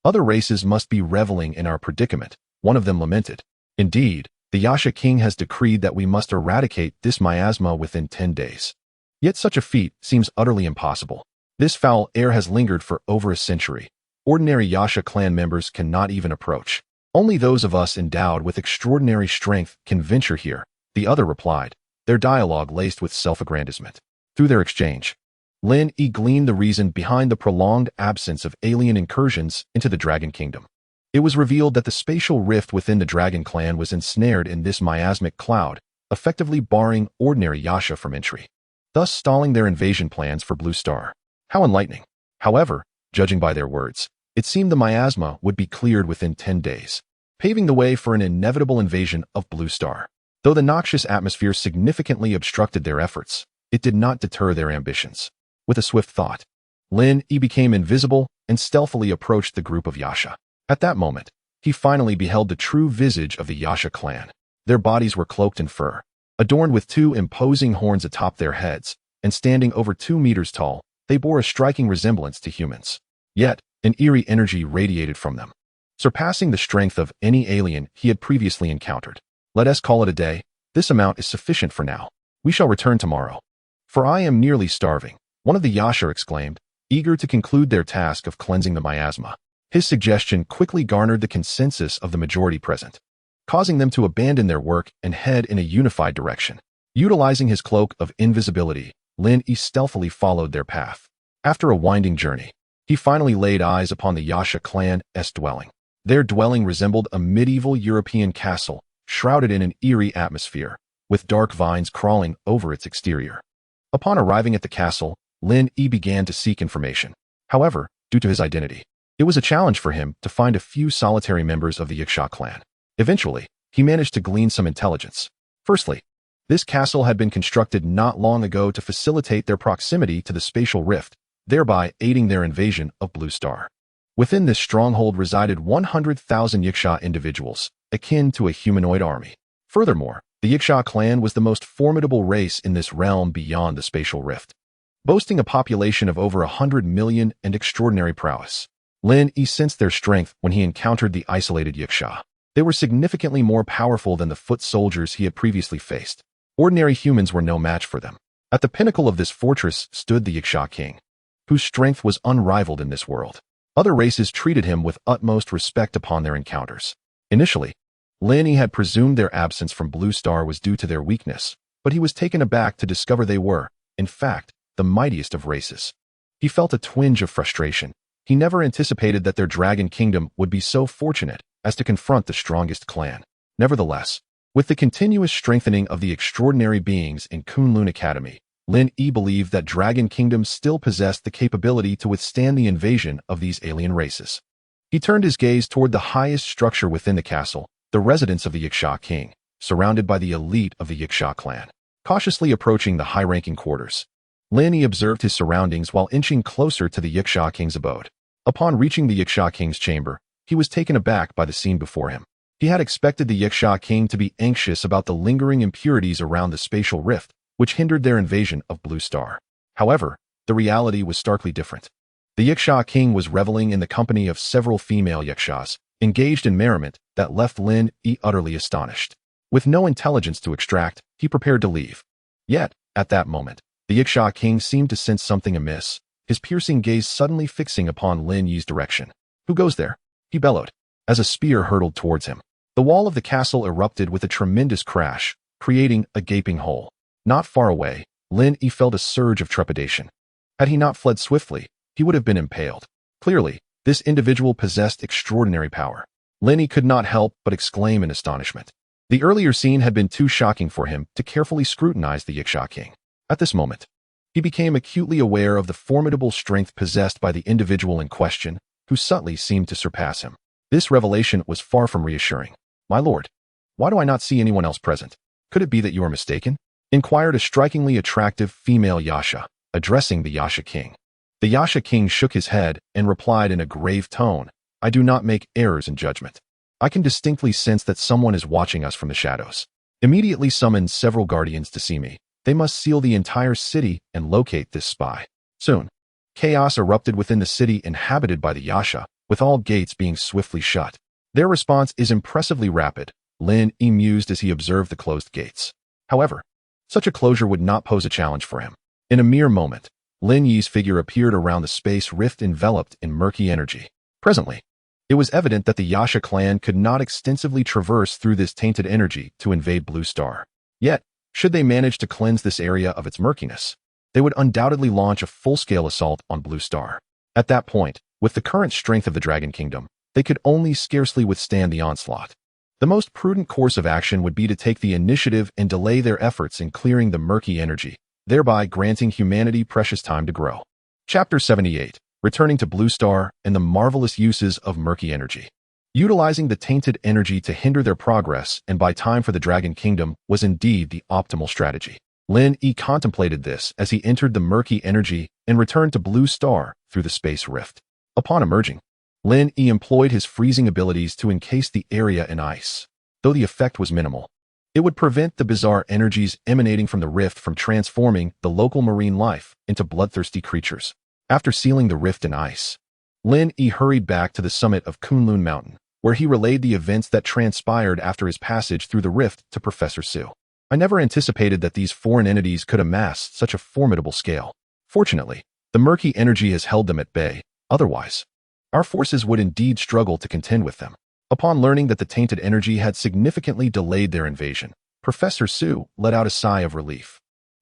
Other races must be reveling in our predicament, one of them lamented. Indeed, the Yasha king has decreed that we must eradicate this miasma within 10 days. Yet such a feat seems utterly impossible. This foul air has lingered for over a century. Ordinary Yasha clan members cannot even approach. Only those of us endowed with extraordinary strength can venture here, the other replied, their dialogue laced with self-aggrandizement. Through their exchange, Lin Yi gleaned the reason behind the prolonged absence of alien incursions into the Dragon Kingdom. It was revealed that the spatial rift within the Dragon Clan was ensnared in this miasmic cloud, effectively barring ordinary Yasha from entry, thus stalling their invasion plans for Blue Star. How enlightening. However, judging by their words, it seemed the miasma would be cleared within 10 days, paving the way for an inevitable invasion of Blue Star. Though the noxious atmosphere significantly obstructed their efforts, it did not deter their ambitions. With a swift thought, Lin Yi became invisible and stealthily approached the group of Yasha. At that moment, he finally beheld the true visage of the Yasha clan. Their bodies were cloaked in fur, adorned with 2 imposing horns atop their heads, and standing over 2 meters tall, they bore a striking resemblance to humans. Yet, an eerie energy radiated from them, surpassing the strength of any alien he had previously encountered. Let us call it a day. This amount is sufficient for now. We shall return tomorrow. For I am nearly starving, one of the Yasha exclaimed, eager to conclude their task of cleansing the miasma. His suggestion quickly garnered the consensus of the majority present, causing them to abandon their work and head in a unified direction. Utilizing his cloak of invisibility, Lin Yi stealthily followed their path. After a winding journey, he finally laid eyes upon the Yasha clan's dwelling. Their dwelling resembled a medieval European castle, shrouded in an eerie atmosphere, with dark vines crawling over its exterior. Upon arriving at the castle, Lin Yi began to seek information. However, due to his identity, it was a challenge for him to find a few solitary members of the Yiksha clan. Eventually, he managed to glean some intelligence. Firstly, this castle had been constructed not long ago to facilitate their proximity to the spatial rift, thereby aiding their invasion of Blue Star. Within this stronghold resided 100,000 Yiksha individuals, akin to a humanoid army. Furthermore, the Yiksha clan was the most formidable race in this realm beyond the spatial rift, boasting a population of over 100 million and extraordinary prowess. Lin Yi sensed their strength when he encountered the isolated Yiksha. They were significantly more powerful than the foot soldiers he had previously faced. Ordinary humans were no match for them. At the pinnacle of this fortress stood the Yiksha king, whose strength was unrivaled in this world. Other races treated him with utmost respect upon their encounters. Initially, Lin Yi had presumed their absence from Blue Star was due to their weakness, but he was taken aback to discover they were, in fact, the mightiest of races. He felt a twinge of frustration. He never anticipated that their Dragon Kingdom would be so fortunate as to confront the strongest clan. Nevertheless, with the continuous strengthening of the extraordinary beings in Kunlun Academy, Lin Yi believed that Dragon Kingdom still possessed the capability to withstand the invasion of these alien races. He turned his gaze toward the highest structure within the castle, the residence of the Yiksha king, surrounded by the elite of the Yiksha clan. Cautiously approaching the high-ranking quarters, Lin Yi observed his surroundings while inching closer to the Yiksha king's abode. Upon reaching the Yiksha king's chamber, he was taken aback by the scene before him. He had expected the Yiksha king to be anxious about the lingering impurities around the spatial rift, which hindered their invasion of Blue Star. However, the reality was starkly different. The Yiksha king was reveling in the company of several female Yikshas, engaged in merriment that left Lin Yi utterly astonished. With no intelligence to extract, he prepared to leave. Yet, at that moment, the Yiksha king seemed to sense something amiss, his piercing gaze suddenly fixing upon Lin Yi's direction. "Who goes there?" he bellowed, as a spear hurtled towards him. The wall of the castle erupted with a tremendous crash, creating a gaping hole. Not far away, Lin Yi felt a surge of trepidation. Had he not fled swiftly, he would have been impaled. Clearly, this individual possessed extraordinary power. Lin Yi could not help but exclaim in astonishment. The earlier scene had been too shocking for him to carefully scrutinize the Yiksha king. At this moment, he became acutely aware of the formidable strength possessed by the individual in question, who subtly seemed to surpass him. This revelation was far from reassuring. "My lord, why do I not see anyone else present? Could it be that you are mistaken?" inquired a strikingly attractive female Yasha, addressing the Yasha king. The Yasha king shook his head and replied in a grave tone, "I do not make errors in judgment. I can distinctly sense that someone is watching us from the shadows. Immediately summon several guardians to see me. They must seal the entire city and locate this spy." Soon, chaos erupted within the city inhabited by the Yasha, with all gates being swiftly shut. Their response is impressively rapid, Lin Yi mused as he observed the closed gates. However, such a closure would not pose a challenge for him. In a mere moment, Lin Yi's figure appeared around the space rift enveloped in murky energy. Presently, it was evident that the Yasha clan could not extensively traverse through this tainted energy to invade Blue Star. Yet, should they manage to cleanse this area of its murkiness, they would undoubtedly launch a full-scale assault on Blue Star. At that point, with the current strength of the Dragon Kingdom, they could only scarcely withstand the onslaught. The most prudent course of action would be to take the initiative and delay their efforts in clearing the murky energy, thereby granting humanity precious time to grow. Chapter 78. Returning to Blue Star and the marvelous uses of murky energy. Utilizing the tainted energy to hinder their progress and buy time for the Dragon Kingdom was indeed the optimal strategy. Lin Yi contemplated this as he entered the murky energy and returned to Blue Star through the space rift. Upon emerging, Lin Yi employed his freezing abilities to encase the area in ice. Though the effect was minimal, it would prevent the bizarre energies emanating from the rift from transforming the local marine life into bloodthirsty creatures. After sealing the rift in ice, Lin Yi hurried back to the summit of Kunlun Mountain, where he relayed the events that transpired after his passage through the rift to Professor Su. "I never anticipated that these foreign entities could amass such a formidable scale. Fortunately, the murky energy has held them at bay. Otherwise, our forces would indeed struggle to contend with them." Upon learning that the tainted energy had significantly delayed their invasion, Professor Su let out a sigh of relief.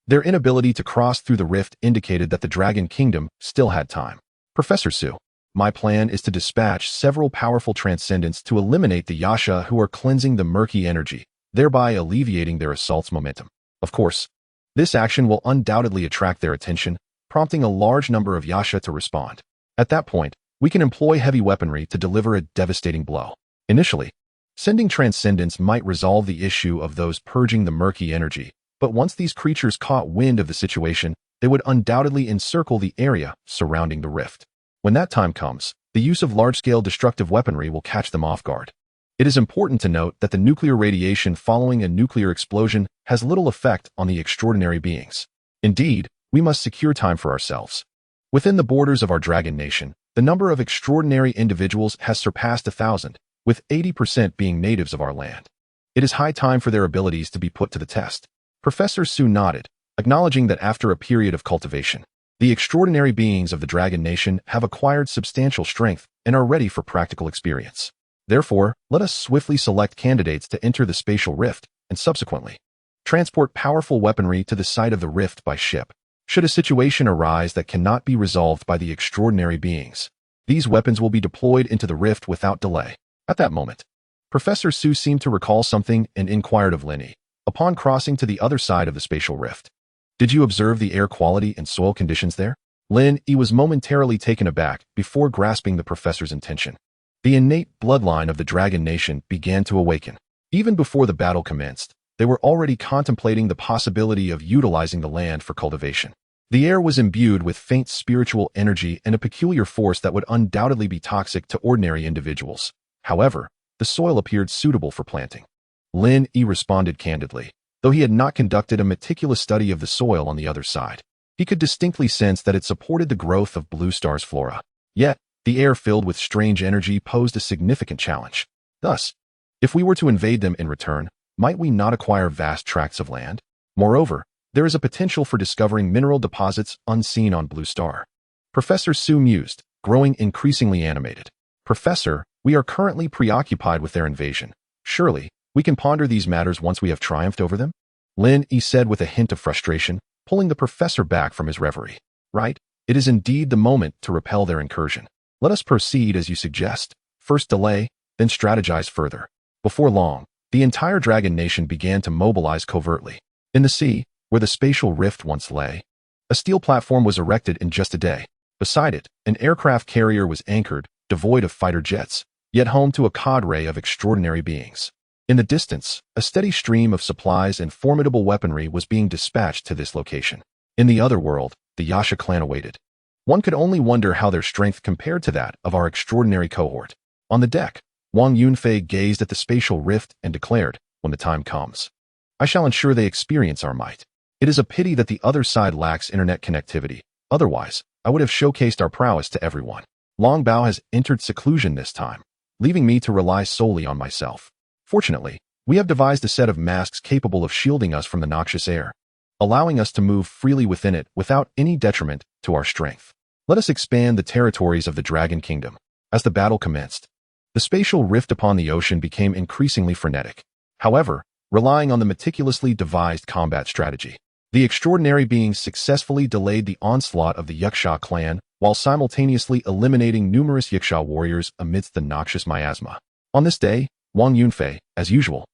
Their inability to cross through the rift indicated that the Dragon Kingdom still had time. "Professor Su, my plan is to dispatch several powerful transcendents to eliminate the Yasha who are cleansing the murky energy, thereby alleviating their assault's momentum. Of course, this action will undoubtedly attract their attention, prompting a large number of Yasha to respond. At that point, we can employ heavy weaponry to deliver a devastating blow. Initially, sending transcendents might resolve the issue of those purging the murky energy, but once these creatures caught wind of the situation, they would undoubtedly encircle the area surrounding the rift. When that time comes, the use of large-scale destructive weaponry will catch them off guard. It is important to note that the nuclear radiation following a nuclear explosion has little effect on the extraordinary beings. Indeed, we must secure time for ourselves. Within the borders of our Dragon Nation, the number of extraordinary individuals has surpassed 1,000, with 80% being natives of our land. It is high time for their abilities to be put to the test." Professor Su nodded, acknowledging that after a period of cultivation, the extraordinary beings of the Dragon Nation have acquired substantial strength and are ready for practical experience. Therefore, let us swiftly select candidates to enter the spatial rift and subsequently transport powerful weaponry to the site of the rift by ship. Should a situation arise that cannot be resolved by the extraordinary beings, these weapons will be deployed into the rift without delay. At that moment, Professor Su seemed to recall something and inquired of Lin Yi, upon crossing to the other side of the spatial rift. "Did you observe the air quality and soil conditions there?" Lin Yi was momentarily taken aback before grasping the professor's intention. The innate bloodline of the Dragon Nation began to awaken. Even before the battle commenced, they were already contemplating the possibility of utilizing the land for cultivation. The air was imbued with faint spiritual energy and a peculiar force that would undoubtedly be toxic to ordinary individuals. However, the soil appeared suitable for planting. Lin Yi responded candidly, though he had not conducted a meticulous study of the soil on the other side. He could distinctly sense that it supported the growth of Blue Star's flora. Yet, the air filled with strange energy posed a significant challenge. Thus, if we were to invade them in return, might we not acquire vast tracts of land? Moreover, there is a potential for discovering mineral deposits unseen on Blue Star. Professor Su mused, growing increasingly animated. "Professor, we are currently preoccupied with their invasion. Surely, we can ponder these matters once we have triumphed over them?" Lin Yi said with a hint of frustration, pulling the professor back from his reverie. "Right, it is indeed the moment to repel their incursion. Let us proceed as you suggest. First delay, then strategize further." Before long, the entire Dragon Nation began to mobilize covertly. In the sea, where the spatial rift once lay, a steel platform was erected in just a day. Beside it, an aircraft carrier was anchored, devoid of fighter jets, yet home to a cadre of extraordinary beings. In the distance, a steady stream of supplies and formidable weaponry was being dispatched to this location. In the other world, the Yasha clan awaited. One could only wonder how their strength compared to that of our extraordinary cohort. On the deck, Wang Yunfei gazed at the spatial rift and declared, "When the time comes, I shall ensure they experience our might. It is a pity that the other side lacks internet connectivity. Otherwise, I would have showcased our prowess to everyone." Long Bao has entered seclusion this time, leaving me to rely solely on myself. Fortunately, we have devised a set of masks capable of shielding us from the noxious air, allowing us to move freely within it without any detriment to our strength. Let us expand the territories of the Dragon Kingdom. As the battle commenced, the spatial rift upon the ocean became increasingly frenetic. However, relying on the meticulously devised combat strategy, the extraordinary beings successfully delayed the onslaught of the Yaksha clan while simultaneously eliminating numerous Yaksha warriors amidst the noxious miasma. On this day, Wang Yunfei, as usual,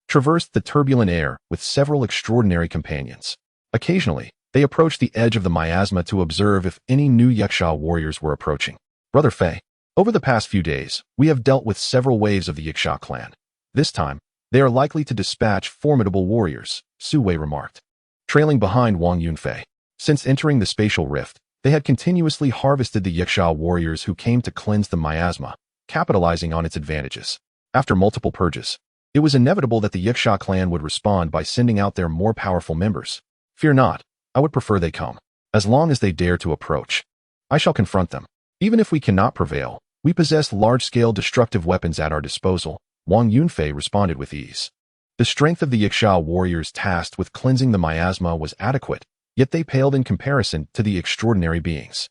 traversed the turbulent air with several extraordinary companions. Occasionally, they approached the edge of the miasma to observe if any new Yaksha warriors were approaching. Brother Fei, over the past few days, we have dealt with several waves of the Yaksha clan. This time, they are likely to dispatch formidable warriors, Su Wei remarked, trailing behind Wang Yunfei. Since entering the spatial rift, they had continuously harvested the Yaksha warriors who came to cleanse the miasma, capitalizing on its advantages. After multiple purges, it was inevitable that the Yaksha clan would respond by sending out their more powerful members. Fear not, I would prefer they come. As long as they dare to approach, I shall confront them. Even if we cannot prevail, we possess large-scale destructive weapons at our disposal, Wang Yunfei responded with ease. The strength of the Yaksha warriors tasked with cleansing the miasma was adequate, yet they paled in comparison to the extraordinary beings.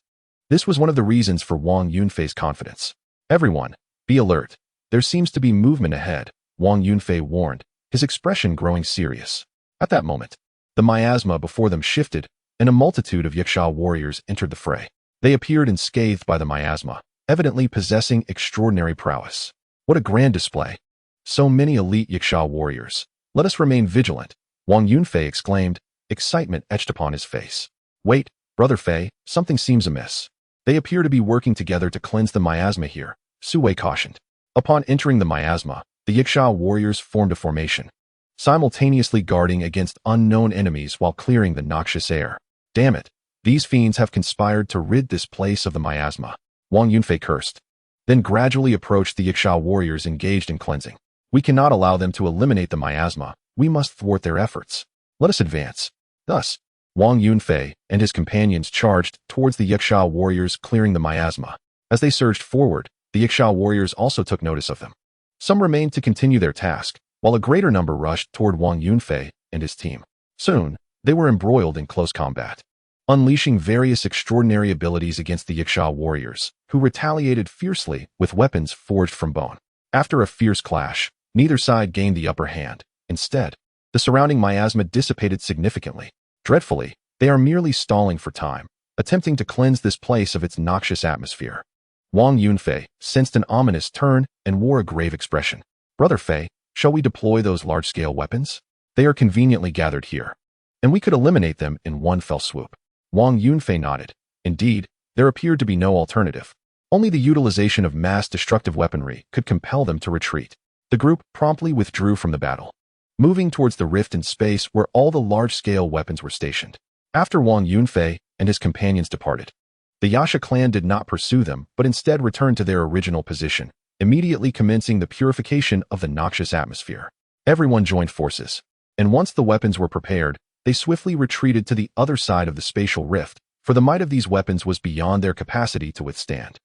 This was one of the reasons for Wang Yunfei's confidence. Everyone, be alert. There seems to be movement ahead, Wang Yunfei warned, his expression growing serious. At that moment, the miasma before them shifted, and a multitude of Yaksha warriors entered the fray. They appeared unscathed by the miasma, evidently possessing extraordinary prowess. What a grand display! So many elite Yaksha warriors. Let us remain vigilant, Wang Yunfei exclaimed, excitement etched upon his face. Wait, Brother Fei, something seems amiss. They appear to be working together to cleanse the miasma here, Su Wei cautioned. Upon entering the miasma, the Yaksha warriors formed a formation, simultaneously guarding against unknown enemies while clearing the noxious air. Damn it, these fiends have conspired to rid this place of the miasma, Wang Yunfei cursed, then gradually approached the Yaksha warriors engaged in cleansing. We cannot allow them to eliminate the miasma, we must thwart their efforts. Let us advance. Thus, Wang Yunfei and his companions charged towards the Yaksha warriors clearing the miasma. As they surged forward, the Yaksha warriors also took notice of them. Some remained to continue their task, while a greater number rushed toward Wang Yunfei and his team. Soon, they were embroiled in close combat, unleashing various extraordinary abilities against the Yaksha warriors, who retaliated fiercely with weapons forged from bone. After a fierce clash, neither side gained the upper hand. Instead, the surrounding miasma dissipated significantly. Dreadfully, they are merely stalling for time, attempting to cleanse this place of its noxious atmosphere. Wang Yunfei sensed an ominous turn and wore a grave expression. Brother Fei, shall we deploy those large-scale weapons? They are conveniently gathered here, and we could eliminate them in one fell swoop. Wang Yunfei nodded. Indeed, there appeared to be no alternative. Only the utilization of mass-destructive weaponry could compel them to retreat. The group promptly withdrew from the battle, moving towards the rift in space where all the large-scale weapons were stationed. After Wang Yunfei and his companions departed, the Yasha clan did not pursue them, but instead returned to their original position, immediately commencing the purification of the noxious atmosphere. Everyone joined forces, and once the weapons were prepared, they swiftly retreated to the other side of the spatial rift, for the might of these weapons was beyond their capacity to withstand.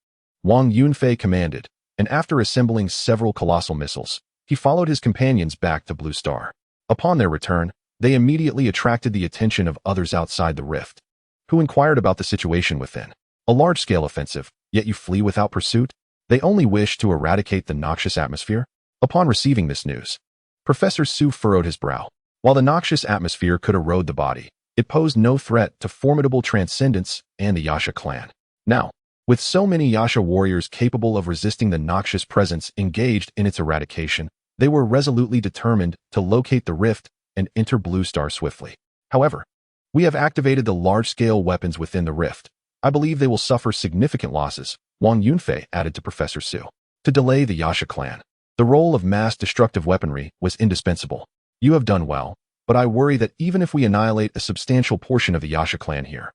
Wang Yunfei commanded, and after assembling several colossal missiles, he followed his companions back to Blue Star. Upon their return, they immediately attracted the attention of others outside the rift, who inquired about the situation within. A large-scale offensive, yet you flee without pursuit? They only wish to eradicate the noxious atmosphere? Upon receiving this news, Professor Su furrowed his brow. While the noxious atmosphere could erode the body, it posed no threat to formidable transcendence and the Yasha clan. Now, with so many Yasha warriors capable of resisting the noxious presence engaged in its eradication, they were resolutely determined to locate the rift and enter Blue Star swiftly. However, we have activated the large-scale weapons within the rift. I believe they will suffer significant losses, Wang Yunfei added to Professor Su. to delay the Yasha clan. The role of mass destructive weaponry was indispensable. You have done well, but I worry that even if we annihilate a substantial portion of the Yasha clan here,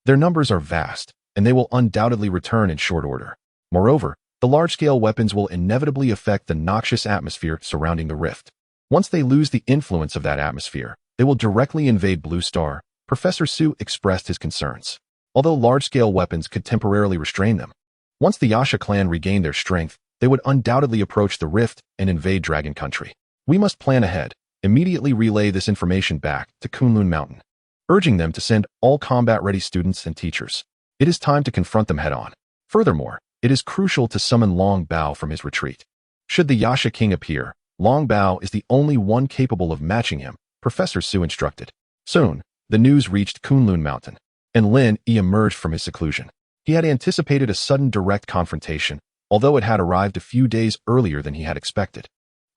their numbers are vast, and they will undoubtedly return in short order. Moreover, the large-scale weapons will inevitably affect the noxious atmosphere surrounding the rift. Once they lose the influence of that atmosphere, they will directly invade Blue Star. Professor Su expressed his concerns. Although large-scale weapons could temporarily restrain them, once the Yasha clan regained their strength, they would undoubtedly approach the rift and invade Dragon Country. We must plan ahead, immediately relay this information back to Kunlun Mountain, urging them to send all combat-ready students and teachers. It is time to confront them head-on. Furthermore, it is crucial to summon Long Bao from his retreat. Should the Yasha king appear, Long Bao is the only one capable of matching him, Professor Su instructed. Soon, the news reached Kunlun Mountain, and Lin Yi emerged from his seclusion. He had anticipated a sudden direct confrontation, although it had arrived a few days earlier than he had expected.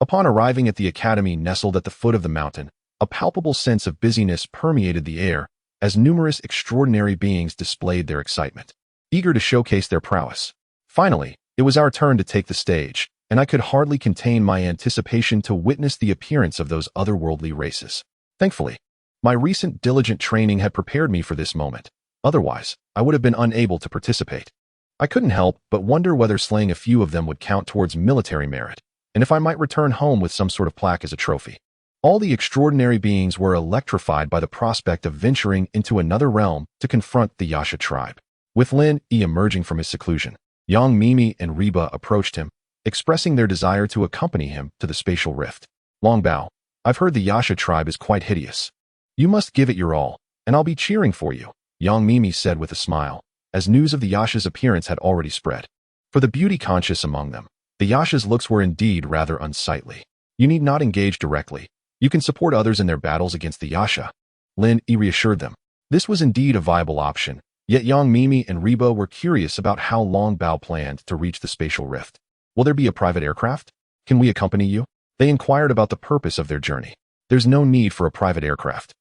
Upon arriving at the academy nestled at the foot of the mountain, a palpable sense of busyness permeated the air as numerous extraordinary beings displayed their excitement, eager to showcase their prowess. Finally, it was our turn to take the stage, and I could hardly contain my anticipation to witness the appearance of those otherworldly races. Thankfully, my recent diligent training had prepared me for this moment. Otherwise, I would have been unable to participate. I couldn't help but wonder whether slaying a few of them would count towards military merit, and if I might return home with some sort of plaque as a trophy. All the extraordinary beings were electrified by the prospect of venturing into another realm to confront the Yasha tribe. With Lin Yi emerging from his seclusion, Yang Mimi and Reba approached him, expressing their desire to accompany him to the spatial rift. Long Bao, I've heard the Yasha tribe is quite hideous. You must give it your all, and I'll be cheering for you, Yang Mimi said with a smile, as news of the Yasha's appearance had already spread. For the beauty-conscious among them, the Yasha's looks were indeed rather unsightly. You need not engage directly. You can support others in their battles against the Yasha. Lin Yi reassured them. This was indeed a viable option, yet Yang Mimi and Reba were curious about how Long Bao planned to reach the spatial rift. Will there be a private aircraft? Can we accompany you? They inquired about the purpose of their journey. There's no need for a private aircraft.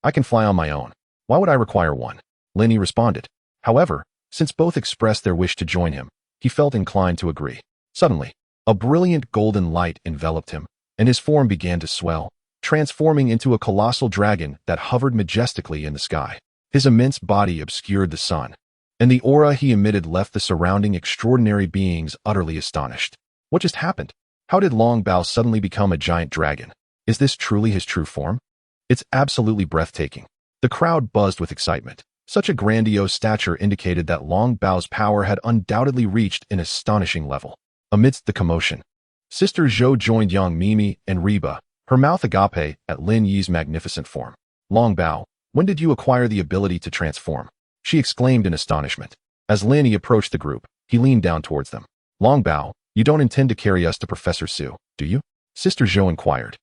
I can fly on my own. Why would I require one? Lin Yi responded. However, since both expressed their wish to join him, he felt inclined to agree. Suddenly, a brilliant golden light enveloped him, and his form began to swell, transforming into a colossal dragon that hovered majestically in the sky. His immense body obscured the sun, and the aura he emitted left the surrounding extraordinary beings utterly astonished. What just happened? How did Long Bao suddenly become a giant dragon? Is this truly his true form? It's absolutely breathtaking. The crowd buzzed with excitement. Such a grandiose stature indicated that Long Bao's power had undoubtedly reached an astonishing level. Amidst the commotion, Sister Zhou joined Yang Mimi and Reba, her mouth agape at Lin Yi's magnificent form. Long Bao, when did you acquire the ability to transform? She exclaimed in astonishment. As Lin Yi approached the group, he leaned down towards them. Long Bao, you don't intend to carry us to Professor Su, do you? Sister Zhou inquired,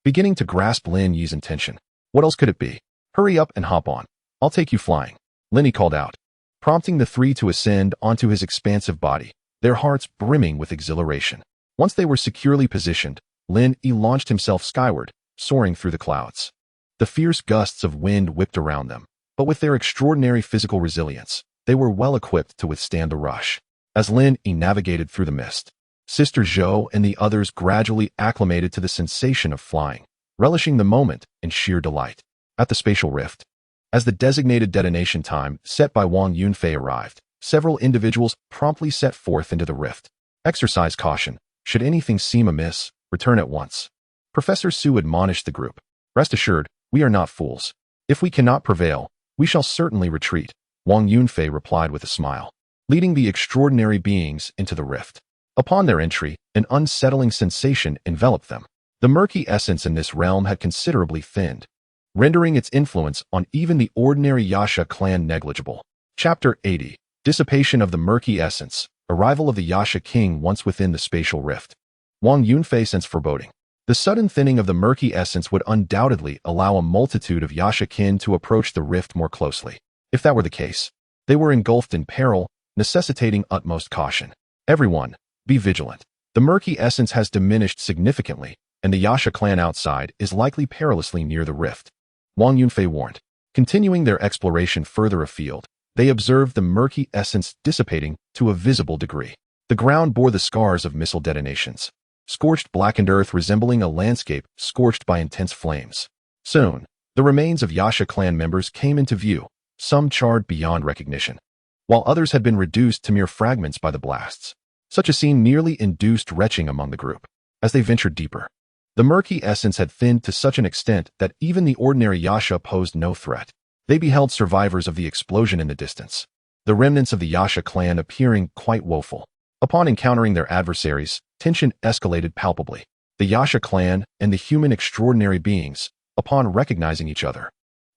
beginning to grasp Lin Yi's intention. What else could it be? Hurry up and hop on. I'll take you flying, Lin Yi called out, prompting the three to ascend onto his expansive body, their hearts brimming with exhilaration. Once they were securely positioned, Lin Yi launched himself skyward, soaring through the clouds. The fierce gusts of wind whipped around them, but with their extraordinary physical resilience, they were well equipped to withstand the rush. As Lin Yi navigated through the mist, Sister Zhou and the others gradually acclimated to the sensation of flying, relishing the moment in sheer delight. At the spatial rift, as the designated detonation time set by Wang Yunfei arrived, several individuals promptly set forth into the rift. Exercise caution. Should anything seem amiss, return at once. Professor Su admonished the group. Rest assured, we are not fools. If we cannot prevail, we shall certainly retreat, Wang Yunfei replied with a smile, leading the extraordinary beings into the rift. Upon their entry, an unsettling sensation enveloped them. The murky essence in this realm had considerably thinned, rendering its influence on even the ordinary Yasha clan negligible. Chapter 80. Dissipation of the murky essence. Arrival of the Yasha king once within the spatial rift. Wang Yunfei sensed foreboding. The sudden thinning of the murky essence would undoubtedly allow a multitude of Yasha kin to approach the rift more closely. If that were the case, they were engulfed in peril, necessitating utmost caution. Everyone, be vigilant. The murky essence has diminished significantly, and the Yasha clan outside is likely perilously near the rift, Wang Yunfei warned. Continuing their exploration further afield, they observed the murky essence dissipating to a visible degree. The ground bore the scars of missile detonations. Scorched blackened earth resembling a landscape scorched by intense flames. Soon, the remains of Yasha clan members came into view, some charred beyond recognition, while others had been reduced to mere fragments by the blasts. Such a scene nearly induced retching among the group. As they ventured deeper, the murky essence had thinned to such an extent that even the ordinary Yasha posed no threat. They beheld survivors of the explosion in the distance, the remnants of the Yasha clan appearing quite woeful. Upon encountering their adversaries, tension escalated palpably. The Yasha clan and the human extraordinary beings, upon recognizing each other,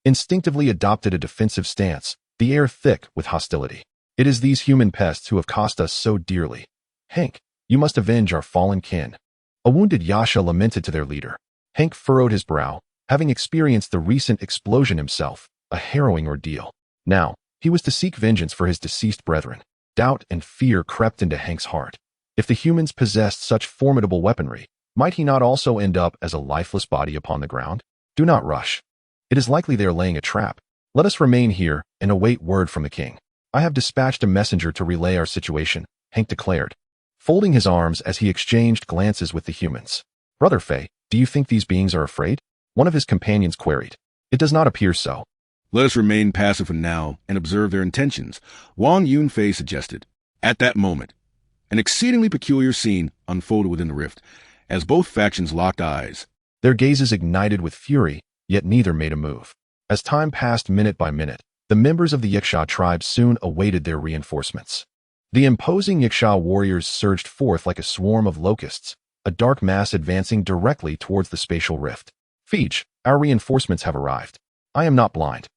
instinctively adopted a defensive stance, the air thick with hostility. It is these human pests who have cost us so dearly. Hank, you must avenge our fallen kin. A wounded Yasha lamented to their leader. Hank furrowed his brow, having experienced the recent explosion himself, a harrowing ordeal. Now, he was to seek vengeance for his deceased brethren. Doubt and fear crept into Hank's heart. If the humans possessed such formidable weaponry, might he not also end up as a lifeless body upon the ground? Do not rush. It is likely they are laying a trap. Let us remain here and await word from the king. I have dispatched a messenger to relay our situation, Hank declared, folding his arms as he exchanged glances with the humans. Brother Fei, do you think these beings are afraid? One of his companions queried. It does not appear so. Let us remain passive for now and observe their intentions, Wang Yunfei suggested. At that moment, an exceedingly peculiar scene unfolded within the rift, as both factions locked eyes. Their gazes ignited with fury, yet neither made a move. As time passed minute by minute, the members of the Yiksha tribe soon awaited their reinforcements. The imposing Yiksha warriors surged forth like a swarm of locusts, a dark mass advancing directly towards the spatial rift. Feej, our reinforcements have arrived. I am not blind.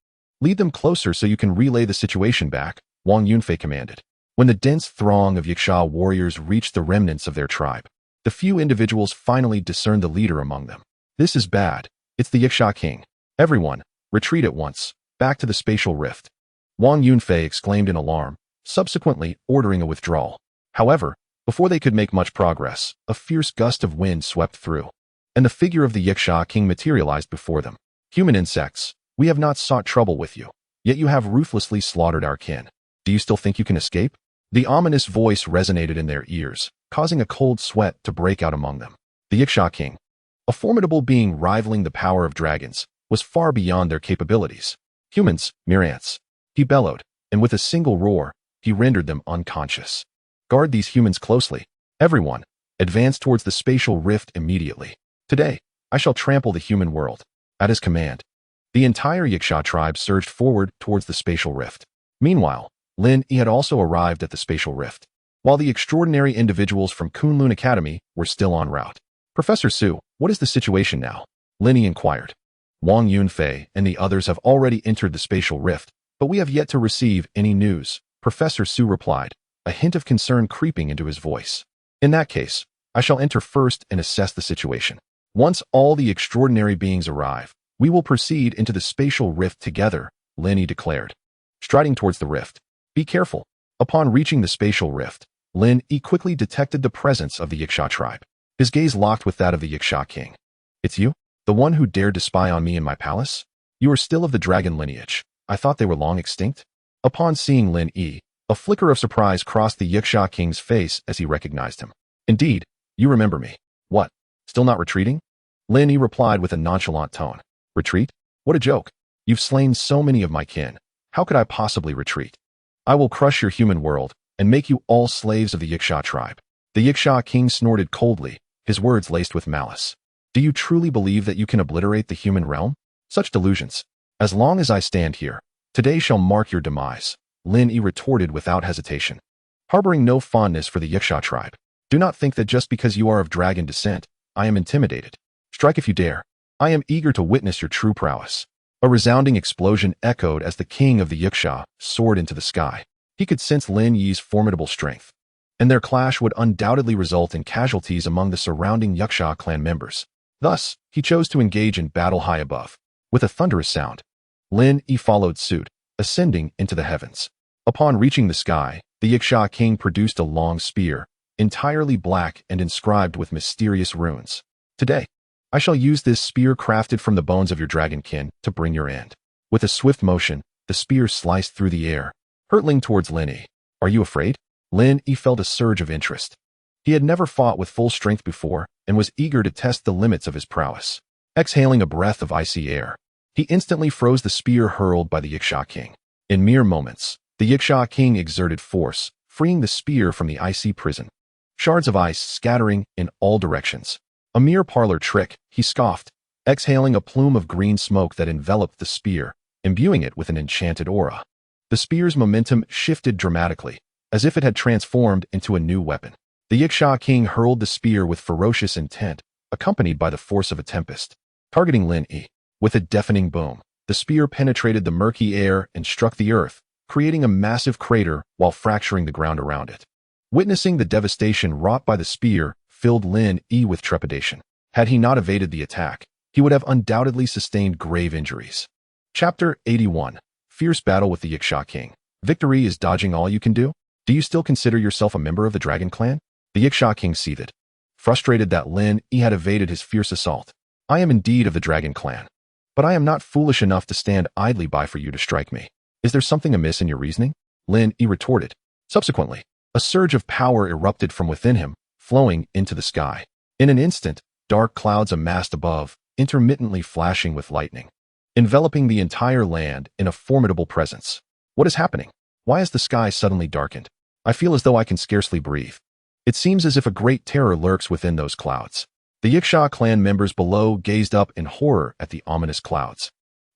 Lead them closer so you can relay the situation back, Wang Yunfei commanded. When the dense throng of Yiksha warriors reached the remnants of their tribe, the few individuals finally discerned the leader among them. This is bad. It's the Yiksha king. Everyone, retreat at once, back to the spatial rift. Wang Yunfei exclaimed in alarm, subsequently ordering a withdrawal. However, before they could make much progress, a fierce gust of wind swept through, and the figure of the Yiksha king materialized before them. Human insects, we have not sought trouble with you, yet you have ruthlessly slaughtered our kin. Do you still think you can escape? The ominous voice resonated in their ears, causing a cold sweat to break out among them. The Yiksha king, a formidable being rivaling the power of dragons, was far beyond their capabilities. Humans, mere ants. He bellowed, and with a single roar, he rendered them unconscious. Guard these humans closely. Everyone, advance towards the spatial rift immediately. Today, I shall trample the human world. At his command, the entire Yiksha tribe surged forward towards the spatial rift. Meanwhile, Lin Yi had also arrived at the spatial rift, while the extraordinary individuals from Kunlun Academy were still en route. Professor Su, what is the situation now? Lin Yi inquired. Wang Yunfei and the others have already entered the spatial rift, but we have yet to receive any news, Professor Su replied, a hint of concern creeping into his voice. In that case, I shall enter first and assess the situation. Once all the extraordinary beings arrive, we will proceed into the spatial rift together, Lin Yi declared. Striding towards the rift. Be careful. Upon reaching the spatial rift, Lin Yi quickly detected the presence of the Yiksha tribe. His gaze locked with that of the Yiksha king. It's you? The one who dared to spy on me in my palace? You are still of the dragon lineage. I thought they were long extinct. Upon seeing Lin Yi, a flicker of surprise crossed the Yiksha king's face as he recognized him. Indeed, you remember me. What? Still not retreating? Lin Yi replied with a nonchalant tone. Retreat? What a joke. You've slain so many of my kin. How could I possibly retreat? I will crush your human world and make you all slaves of the Yiksha tribe. The Yiksha king snorted coldly, his words laced with malice. Do you truly believe that you can obliterate the human realm? Such delusions. As long as I stand here, today shall mark your demise, Lin Yi retorted without hesitation. Harboring no fondness for the Yiksha tribe, do not think that just because you are of dragon descent, I am intimidated. Strike if you dare. I am eager to witness your true prowess. A resounding explosion echoed as the king of the Yiksha soared into the sky. He could sense Lin Yi's formidable strength, and their clash would undoubtedly result in casualties among the surrounding Yiksha clan members. Thus, he chose to engage in battle high above. With a thunderous sound, Lin Yi followed suit, ascending into the heavens. Upon reaching the sky, the Yiksha king produced a long spear, entirely black and inscribed with mysterious runes. Today, I shall use this spear crafted from the bones of your dragonkin to bring your end. With a swift motion, the spear sliced through the air, hurtling towards Lin Yi. Are you afraid? Lin Yi felt a surge of interest. He had never fought with full strength before and was eager to test the limits of his prowess. Exhaling a breath of icy air, he instantly froze the spear hurled by the Yiksha king. In mere moments, the Yiksha king exerted force, freeing the spear from the icy prison. Shards of ice scattering in all directions. A mere parlor trick, he scoffed, exhaling a plume of green smoke that enveloped the spear, imbuing it with an enchanted aura. The spear's momentum shifted dramatically, as if it had transformed into a new weapon. The Yiksha king hurled the spear with ferocious intent, accompanied by the force of a tempest. Targeting Lin Yi. With a deafening boom, the spear penetrated the murky air and struck the earth, creating a massive crater while fracturing the ground around it. Witnessing the devastation wrought by the spear filled Lin Yi with trepidation. Had he not evaded the attack, he would have undoubtedly sustained grave injuries. Chapter 81. Fierce Battle with the Yiksha King. Victory is dodging all you can do? Do you still consider yourself a member of the Dragon Clan? The Yiksha King seethed, frustrated that Lin Yi had evaded his fierce assault. I am indeed of the Dragon Clan, but I am not foolish enough to stand idly by for you to strike me. Is there something amiss in your reasoning? Lin Yi retorted. Subsequently, a surge of power erupted from within him, flowing into the sky. In an instant, dark clouds amassed above, intermittently flashing with lightning, enveloping the entire land in a formidable presence. What is happening? Why is the sky suddenly darkened? I feel as though I can scarcely breathe. It seems as if a great terror lurks within those clouds. The Yiksha clan members below gazed up in horror at the ominous clouds,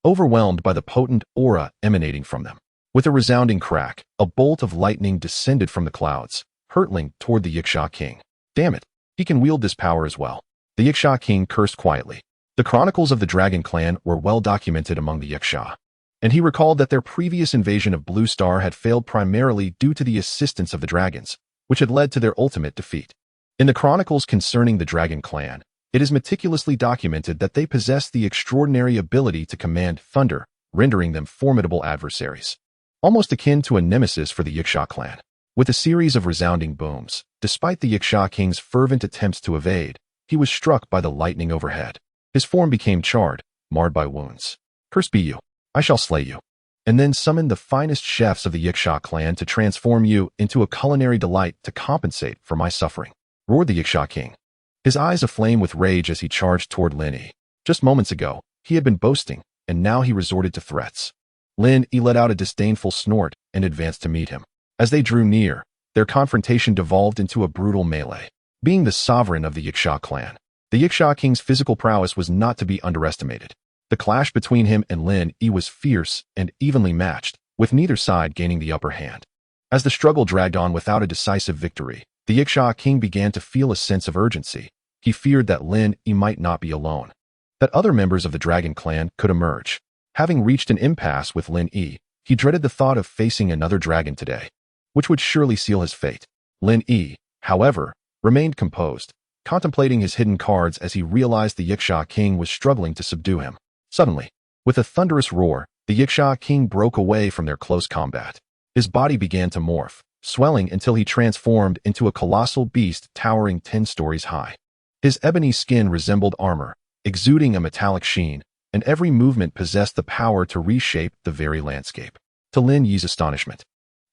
overwhelmed by the potent aura emanating from them. With a resounding crack, a bolt of lightning descended from the clouds, hurtling toward the Yiksha king. Damn it, he can wield this power as well. The Yiksha king cursed quietly. The chronicles of the Dragon Clan were well documented among the Yiksha, and he recalled that their previous invasion of Blue Star had failed primarily due to the assistance of the dragons, which had led to their ultimate defeat. In the chronicles concerning the Dragon Clan, it is meticulously documented that they possessed the extraordinary ability to command thunder, rendering them formidable adversaries, almost akin to a nemesis for the Yiksha clan. With a series of resounding booms, despite the Yiksha king's fervent attempts to evade, he was struck by the lightning overhead. His form became charred, marred by wounds. Cursed be you, I shall slay you, and then summon the finest chefs of the Yiksha clan to transform you into a culinary delight to compensate for my suffering, roared the Yiksha king, his eyes aflame with rage as he charged toward Lin Yi. Just moments ago, he had been boasting, and now he resorted to threats. Lin Yi let out a disdainful snort and advanced to meet him. As they drew near, their confrontation devolved into a brutal melee. Being the sovereign of the Yiksha clan, the Yiksha king's physical prowess was not to be underestimated. The clash between him and Lin Yi was fierce and evenly matched, with neither side gaining the upper hand. As the struggle dragged on without a decisive victory, the Yiksha king began to feel a sense of urgency. He feared that Lin Yi might not be alone, that other members of the Dragon Clan could emerge. Having reached an impasse with Lin Yi, he dreaded the thought of facing another dragon today, which would surely seal his fate. Lin Yi, however, remained composed, contemplating his hidden cards as he realized the Yiksha king was struggling to subdue him. Suddenly, with a thunderous roar, the Yiksha king broke away from their close combat. His body began to morph, swelling until he transformed into a colossal beast towering 10 stories high. His ebony skin resembled armor, exuding a metallic sheen, and every movement possessed the power to reshape the very landscape. To Lin Yi's astonishment,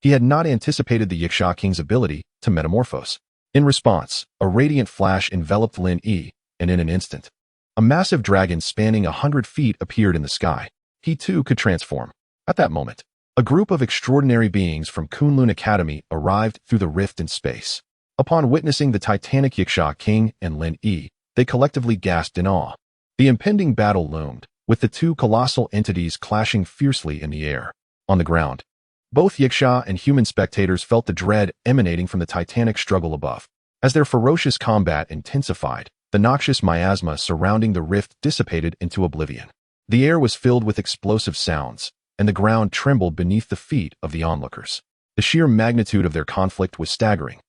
he had not anticipated the Yiksha king's ability to metamorphose. In response, a radiant flash enveloped Lin Yi, and in an instant, a massive dragon spanning 100 feet appeared in the sky. He too could transform. At that moment, a group of extraordinary beings from Kunlun Academy arrived through the rift in space. Upon witnessing the titanic Yiksha king and Lin Yi, they collectively gasped in awe. The impending battle loomed, with the two colossal entities clashing fiercely in the air. On the ground, both Yiksha and human spectators felt the dread emanating from the titanic struggle above. As their ferocious combat intensified, the noxious miasma surrounding the rift dissipated into oblivion. The air was filled with explosive sounds, and the ground trembled beneath the feet of the onlookers. The sheer magnitude of their conflict was staggering.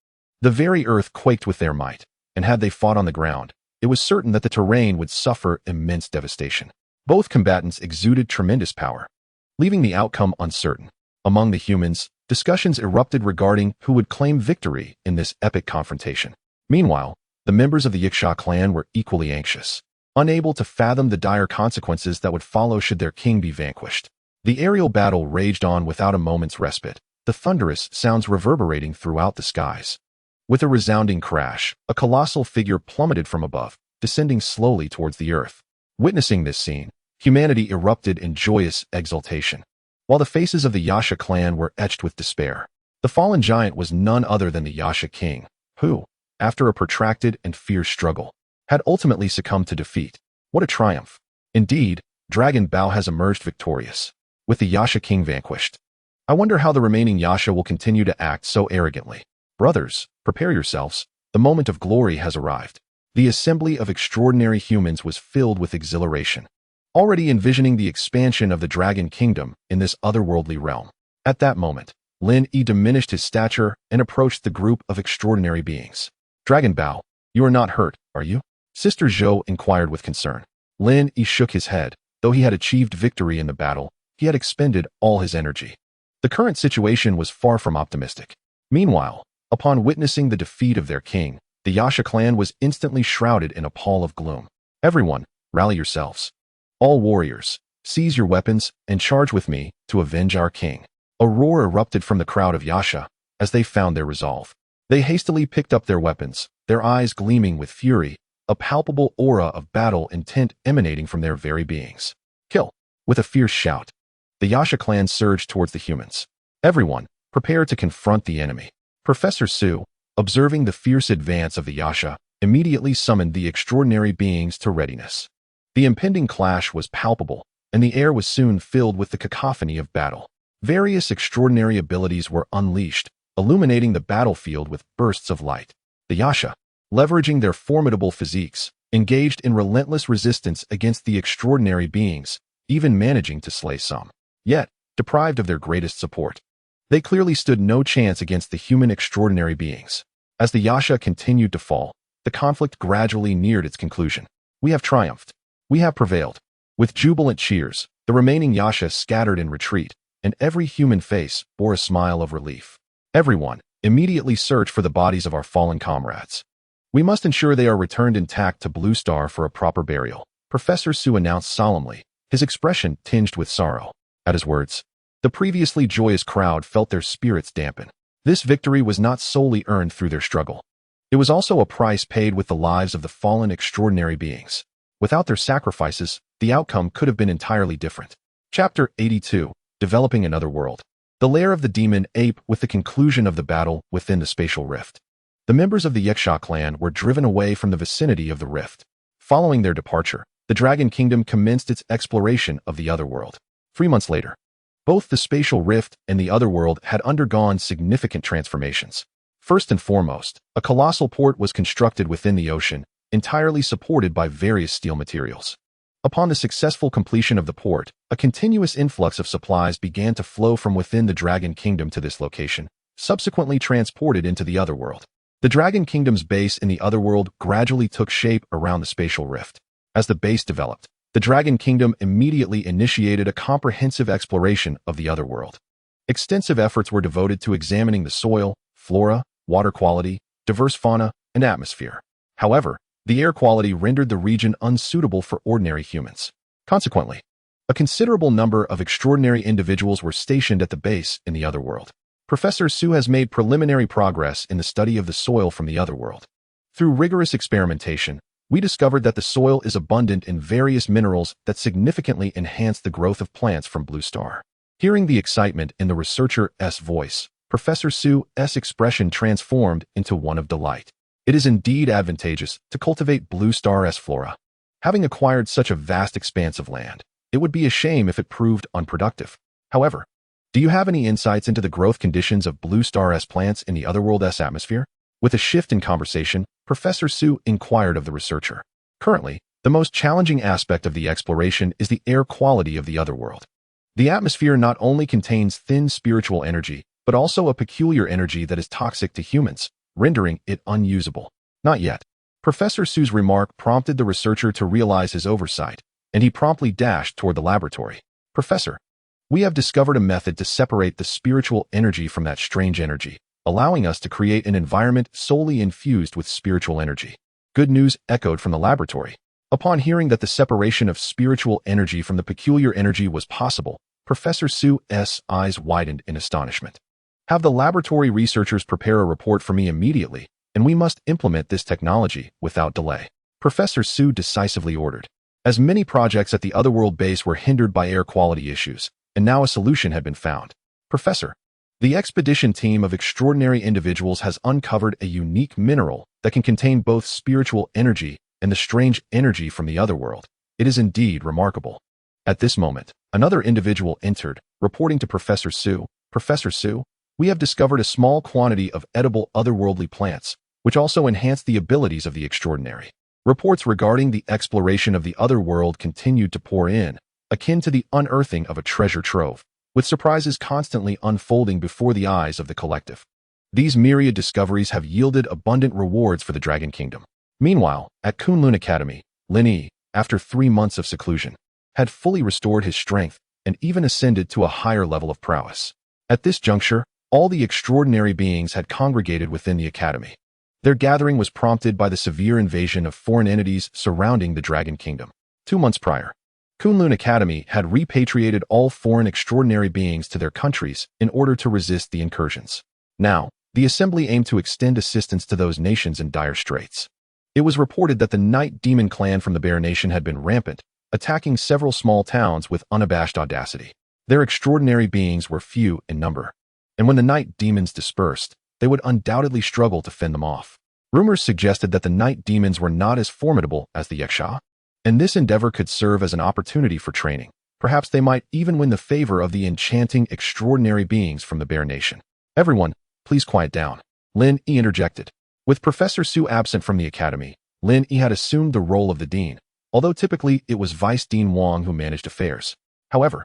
The very earth quaked with their might, and had they fought on the ground, it was certain that the terrain would suffer immense devastation. Both combatants exuded tremendous power, leaving the outcome uncertain. Among the humans, discussions erupted regarding who would claim victory in this epic confrontation. Meanwhile, the members of the Yiksha clan were equally anxious, unable to fathom the dire consequences that would follow should their king be vanquished. The aerial battle raged on without a moment's respite, the thunderous sounds reverberating throughout the skies. With a resounding crash, a colossal figure plummeted from above, descending slowly towards the earth. Witnessing this scene, humanity erupted in joyous exultation. While the faces of the Yasha clan were etched with despair, the fallen giant was none other than the Yasha king, who, after a protracted and fierce struggle, had ultimately succumbed to defeat. What a triumph! Indeed, Dragon Bao has emerged victorious, with the Yasha king vanquished. I wonder how the remaining Yasha will continue to act so arrogantly. Brothers, prepare yourselves. The moment of glory has arrived. The assembly of extraordinary humans was filled with exhilaration, already envisioning the expansion of the Dragon Kingdom in this otherworldly realm. At that moment, Lin Yi diminished his stature and approached the group of extraordinary beings. Dragon Bao, you are not hurt, are you? Sister Zhou inquired with concern. Lin Yi shook his head. Though he had achieved victory in the battle, he had expended all his energy. The current situation was far from optimistic. Meanwhile, upon witnessing the defeat of their king, the Yasha clan was instantly shrouded in a pall of gloom. Everyone, rally yourselves. All warriors, seize your weapons and charge with me to avenge our king. A roar erupted from the crowd of Yasha as they found their resolve. They hastily picked up their weapons, their eyes gleaming with fury, a palpable aura of battle intent emanating from their very beings. Kill! With a fierce shout, the Yasha clan surged towards the humans. Everyone, prepare to confront the enemy. Professor Su, observing the fierce advance of the Yasha, immediately summoned the extraordinary beings to readiness. The impending clash was palpable, and the air was soon filled with the cacophony of battle. Various extraordinary abilities were unleashed, illuminating the battlefield with bursts of light. The Yasha, leveraging their formidable physiques, engaged in relentless resistance against the extraordinary beings, even managing to slay some. Yet, deprived of their greatest support, they clearly stood no chance against the human extraordinary beings. As the Yasha continued to fall, the conflict gradually neared its conclusion. We have triumphed. We have prevailed. With jubilant cheers, the remaining Yasha scattered in retreat, and every human face bore a smile of relief. Everyone, immediately search for the bodies of our fallen comrades. We must ensure they are returned intact to Blue Star for a proper burial, Professor Su announced solemnly, his expression tinged with sorrow. At his words, the previously joyous crowd felt their spirits dampen. This victory was not solely earned through their struggle. It was also a price paid with the lives of the fallen extraordinary beings. Without their sacrifices, the outcome could have been entirely different. Chapter 82, Developing Another World. The lair of the demon ape with the conclusion of the battle within the spatial rift. The members of the Yaksha clan were driven away from the vicinity of the rift. Following their departure, the Dragon Kingdom commenced its exploration of the otherworld. 3 months later, both the spatial rift and the otherworld had undergone significant transformations. First and foremost, a colossal port was constructed within the ocean, entirely supported by various steel materials. Upon the successful completion of the port, a continuous influx of supplies began to flow from within the Dragon Kingdom to this location, subsequently transported into the otherworld. The Dragon Kingdom's base in the otherworld gradually took shape around the spatial rift. As the base developed, the Dragon Kingdom immediately initiated a comprehensive exploration of the otherworld. Extensive efforts were devoted to examining the soil, flora, water quality, diverse fauna, and atmosphere. However, the air quality rendered the region unsuitable for ordinary humans. Consequently, a considerable number of extraordinary individuals were stationed at the base in the otherworld. Professor Su has made preliminary progress in the study of the soil from the otherworld. Through rigorous experimentation, we discovered that the soil is abundant in various minerals that significantly enhance the growth of plants from Blue Star. Hearing the excitement in the researcher's voice, Professor Su's expression transformed into one of delight. It is indeed advantageous to cultivate Blue Star's flora. Having acquired such a vast expanse of land, it would be a shame if it proved unproductive. However, do you have any insights into the growth conditions of Blue Star's plants in the otherworld's atmosphere? With a shift in conversation, Professor Su inquired of the researcher. Currently, the most challenging aspect of the exploration is the air quality of the otherworld. The atmosphere not only contains thin spiritual energy, but also a peculiar energy that is toxic to humans, rendering it unusable. Not yet. Professor Su's remark prompted the researcher to realize his oversight, and he promptly dashed toward the laboratory. Professor, we have discovered a method to separate the spiritual energy from that strange energy, allowing us to create an environment solely infused with spiritual energy. Good news echoed from the laboratory. Upon hearing that the separation of spiritual energy from the peculiar energy was possible, Professor Su's eyes widened in astonishment. Have the laboratory researchers prepare a report for me immediately, and we must implement this technology without delay. Professor Zhou decisively ordered. As many projects at the Otherworld base were hindered by air quality issues, and now a solution had been found. Professor, the expedition team of extraordinary individuals has uncovered a unique mineral that can contain both spiritual energy and the strange energy from the Otherworld. It is indeed remarkable. At this moment, another individual entered, reporting to Professor Zhou. Professor Zhou, we have discovered a small quantity of edible otherworldly plants, which also enhance the abilities of the extraordinary. Reports regarding the exploration of the Otherworld continued to pour in, akin to the unearthing of a treasure trove, with surprises constantly unfolding before the eyes of the collective. These myriad discoveries have yielded abundant rewards for the Dragon Kingdom. Meanwhile, at Kunlun Academy, Lin Yi, after 3 months of seclusion, had fully restored his strength and even ascended to a higher level of prowess. At this juncture, all the extraordinary beings had congregated within the academy. Their gathering was prompted by the severe invasion of foreign entities surrounding the Dragon Kingdom. 2 months prior, Kunlun Academy had repatriated all foreign extraordinary beings to their countries in order to resist the incursions. Now, the assembly aimed to extend assistance to those nations in dire straits. It was reported that the Night Demon clan from the Bear Nation had been rampant, attacking several small towns with unabashed audacity. Their extraordinary beings were few in number, and when the Night Demons dispersed, they would undoubtedly struggle to fend them off. Rumors suggested that the Night Demons were not as formidable as the Yaksha, and this endeavor could serve as an opportunity for training. Perhaps they might even win the favor of the enchanting extraordinary beings from the Bear Nation. Everyone, please quiet down. Lin Yi interjected. With Professor Zhou absent from the academy, Lin Yi had assumed the role of the dean, although typically it was Vice Dean Wang who managed affairs. However,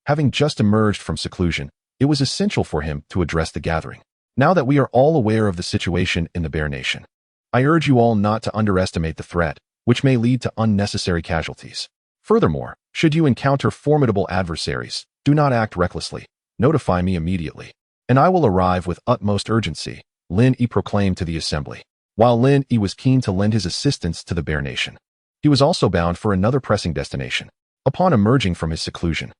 having just emerged from seclusion, it was essential for him to address the gathering. Now that we are all aware of the situation in the Bear Nation, I urge you all not to underestimate the threat, which may lead to unnecessary casualties. Furthermore, should you encounter formidable adversaries, do not act recklessly. Notify me immediately, and I will arrive with utmost urgency, Lin Yi proclaimed to the assembly. While Lin Yi was keen to lend his assistance to the Bear Nation, he was also bound for another pressing destination. Upon emerging from his seclusion,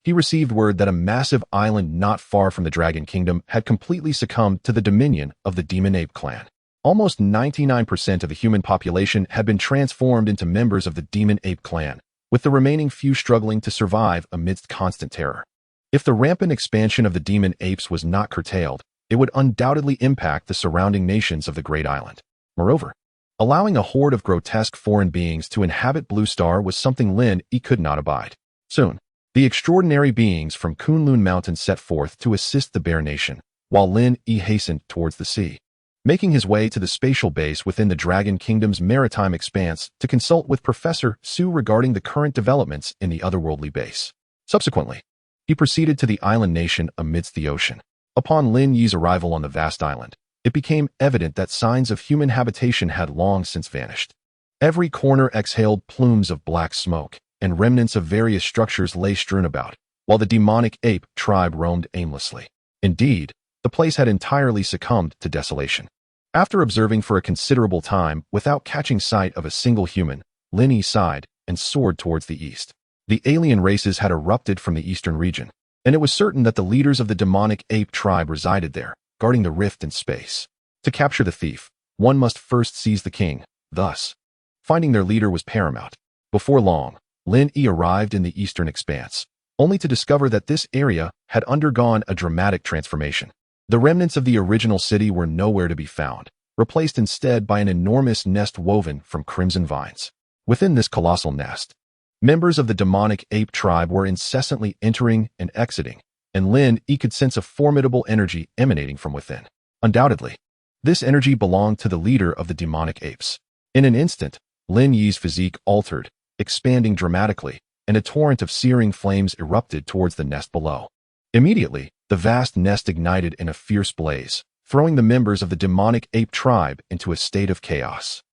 he received word that a massive island not far from the Dragon Kingdom had completely succumbed to the dominion of the Demon Ape clan. Almost 99% of the human population had been transformed into members of the Demon Ape clan, with the remaining few struggling to survive amidst constant terror. If the rampant expansion of the Demon Apes was not curtailed, it would undoubtedly impact the surrounding nations of the Great Island. Moreover, allowing a horde of grotesque foreign beings to inhabit Blue Star was something Lin Yi could not abide. Soon, the extraordinary beings from Kunlun Mountain set forth to assist the Bear Nation, while Lin Yi hastened towards the sea, making his way to the spatial base within the Dragon Kingdom's maritime expanse to consult with Professor Zhou regarding the current developments in the otherworldly base. Subsequently, he proceeded to the island nation amidst the ocean. Upon Lin Yi's arrival on the vast island, it became evident that signs of human habitation had long since vanished. Every corner exhaled plumes of black smoke, and remnants of various structures lay strewn about, while the demonic ape tribe roamed aimlessly. Indeed, the place had entirely succumbed to desolation. After observing for a considerable time without catching sight of a single human, Lin Yi sighed and soared towards the east. The alien races had erupted from the eastern region, and it was certain that the leaders of the demonic ape tribe resided there, guarding the rift in space. To capture the thief, one must first seize the king. Thus, finding their leader was paramount. Before long, Lin Yi arrived in the eastern expanse, only to discover that this area had undergone a dramatic transformation. The remnants of the original city were nowhere to be found, replaced instead by an enormous nest woven from crimson vines. Within this colossal nest, members of the demonic ape tribe were incessantly entering and exiting, and Lin Yi could sense a formidable energy emanating from within. Undoubtedly, this energy belonged to the leader of the demonic apes. In an instant, Lin Yi's physique altered, expanding dramatically, and a torrent of searing flames erupted towards the nest below. Immediately, the vast nest ignited in a fierce blaze, throwing the members of the demonic ape tribe into a state of chaos.